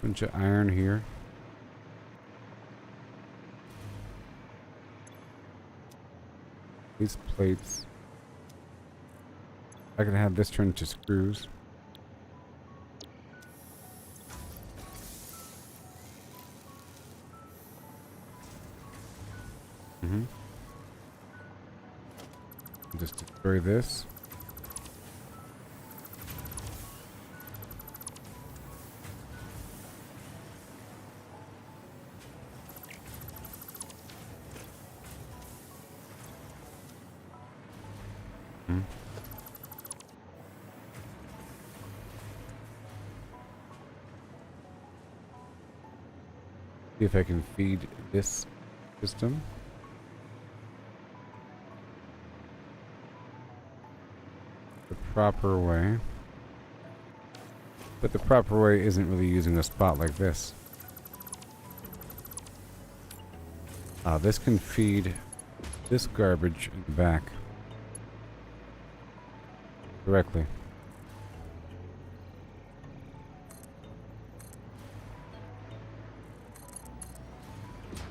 bunch of iron here. These plates. I can have this turned to screws. Just destroy this. See if I can feed this system. The proper way. But the proper way isn't really using a spot like this. This can feed this garbage in the back directly.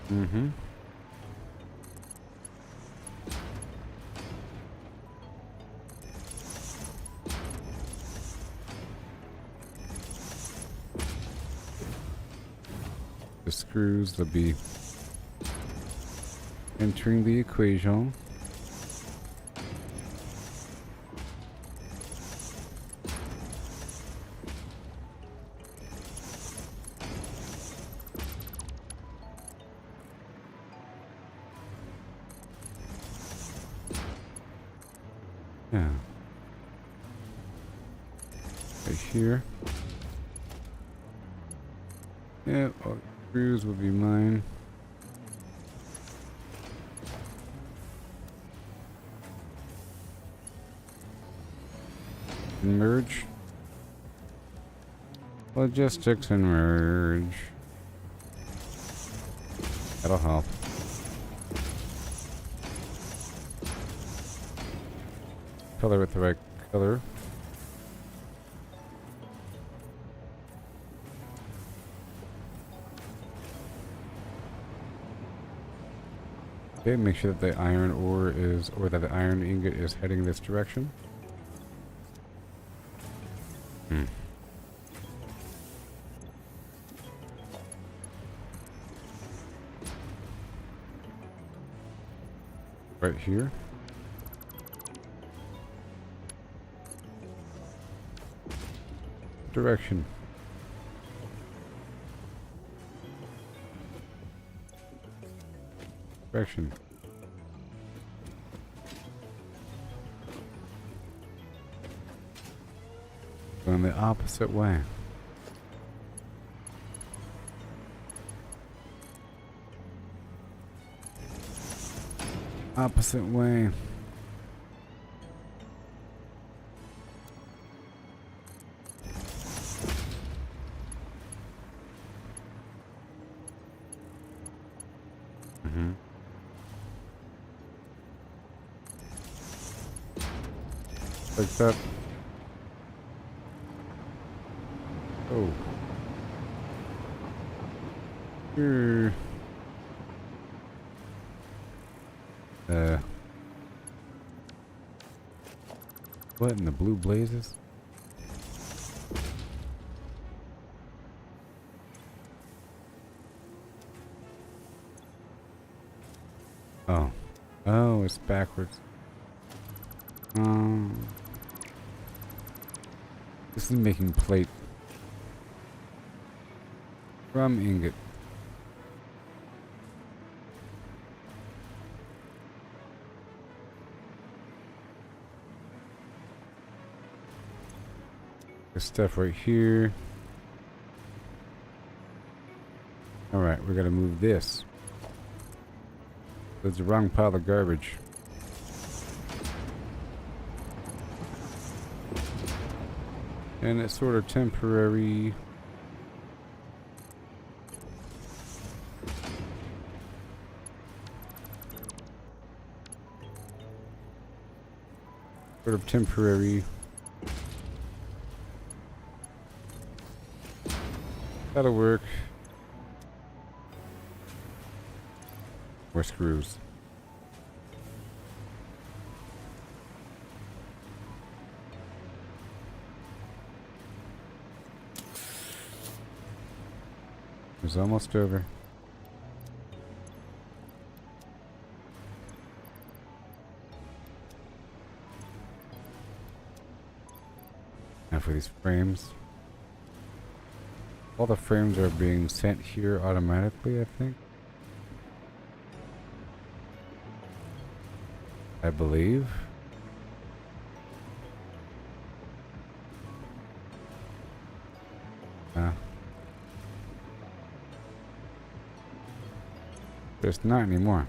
Mm-hmm. The screws, they'll be entering the equation. Yeah. Right here. Yeah, all the screws will be mine. And merge. Logistics and merge. That'll help. Color with the right color. Okay, make sure that the iron ore is, or that the iron ingot is heading this direction. Right here. Direction. Direction. Going the opposite way. Opposite way. Mm-hmm. Like that. Oh. Here. What in the blue blazes? Oh. Oh, it's backwards. This is making plate from ingot. This stuff right here. Alright, we're gonna move this. That's the wrong pile of garbage. And it's sort of temporary. Sort of temporary. That'll work. More screws. It's almost over. Now for these frames. All the frames are being sent here automatically, I think. I believe. There's not anymore.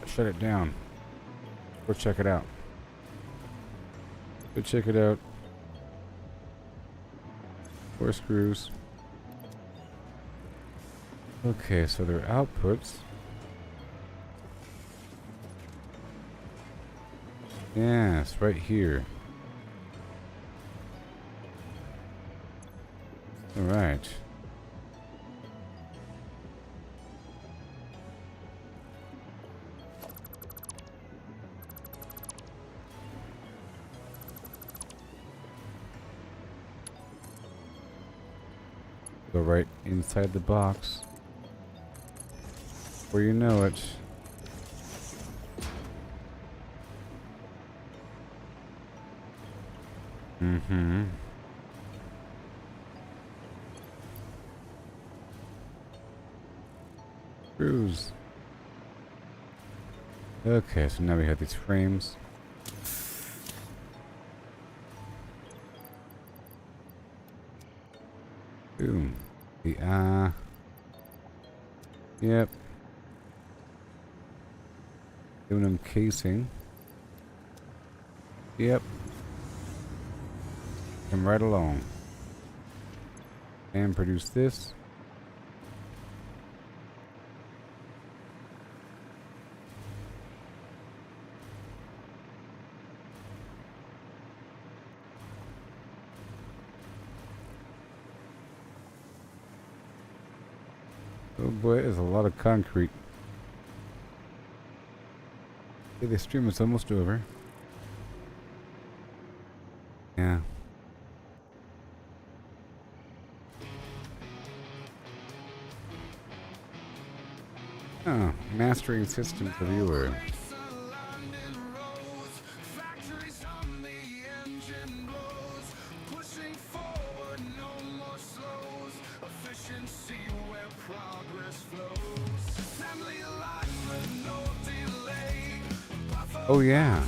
Shut it down. Go check it out. Go check it out. 4 screws. Okay, so their outputs. Yes, right here. All right. Go right inside the box. Before you know it. Mm-hmm. Screws. Okay, so now we have these frames. Boom. The yep. Aluminum casing. Yep. Come right along. And produce this. Oh boy, there's a lot of concrete. Okay, the stream is almost over. Yeah. Oh, mastering systems viewer. Oh yeah.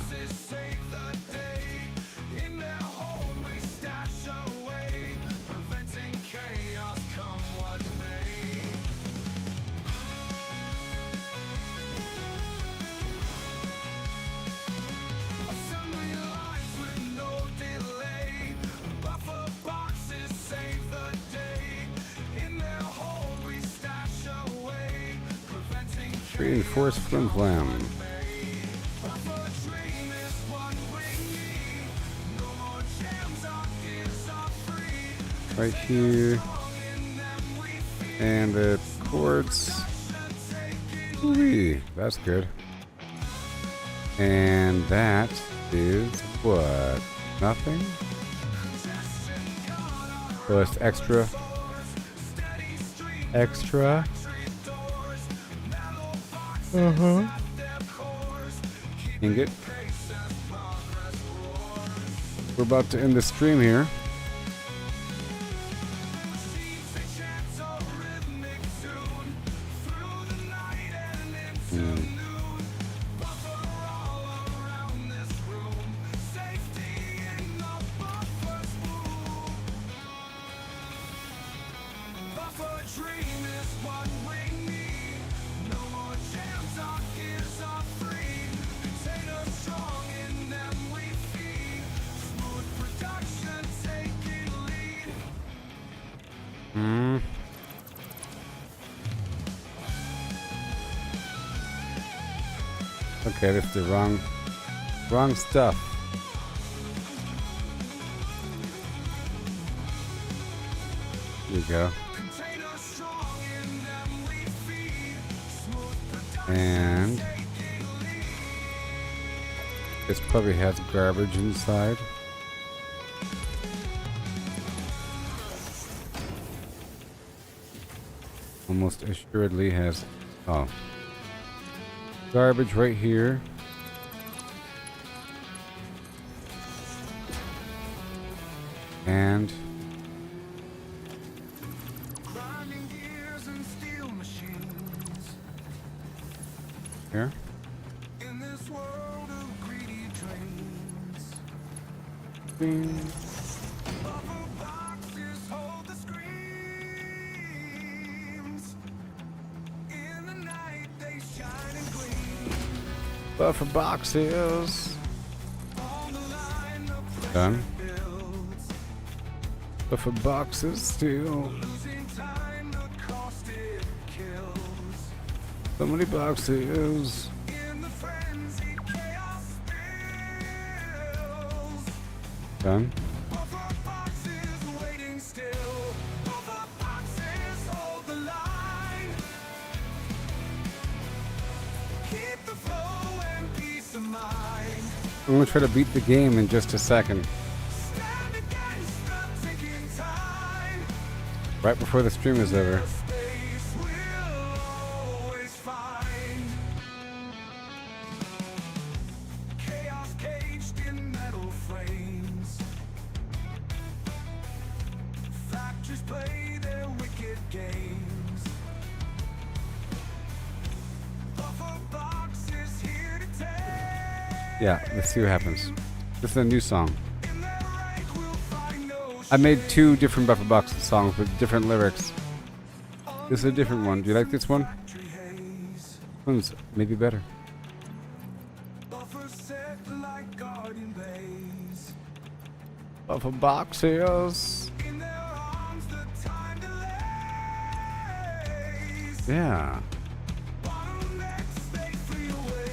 Reinforced flim flam. Right here. And the quartz. Woo-wee, that's good. And that is what? Nothing? So it's extra. Extra. Ingot. We're about to end the stream here. Okay, that's the wrong stuff. Here we go. And this probably has garbage inside. Almost assuredly has, oh, garbage right here. And here. In this world of greedy dreams, Bing. buffer boxes hold the screams. In the night they shine and gleam. Buffer boxes. On the line the pressure Done. builds. Buffer boxes still. Losing time, the cost it kills. So many boxes. In the frenzy, chaos spills. Done. Buffer boxes waiting still. Buffer boxes hold the line. Keep the flow and peace of mind. I'm gonna try to beat the game in just a second. Stand against the ticking time. Right before the stream is over. Space we'll always find. Chaos caged in metal frames. Factories play their wicked games. Buffer box is here to take. Yeah, let's see what happens. This is a new song. In their rank we'll find no I made 2 different Buffer Box songs with different lyrics. This is a different one. Do you like this one? factory haze. This one's maybe better. Buffer set like guardian bays. Buffer Boxes. In their arms the time delays. Yeah.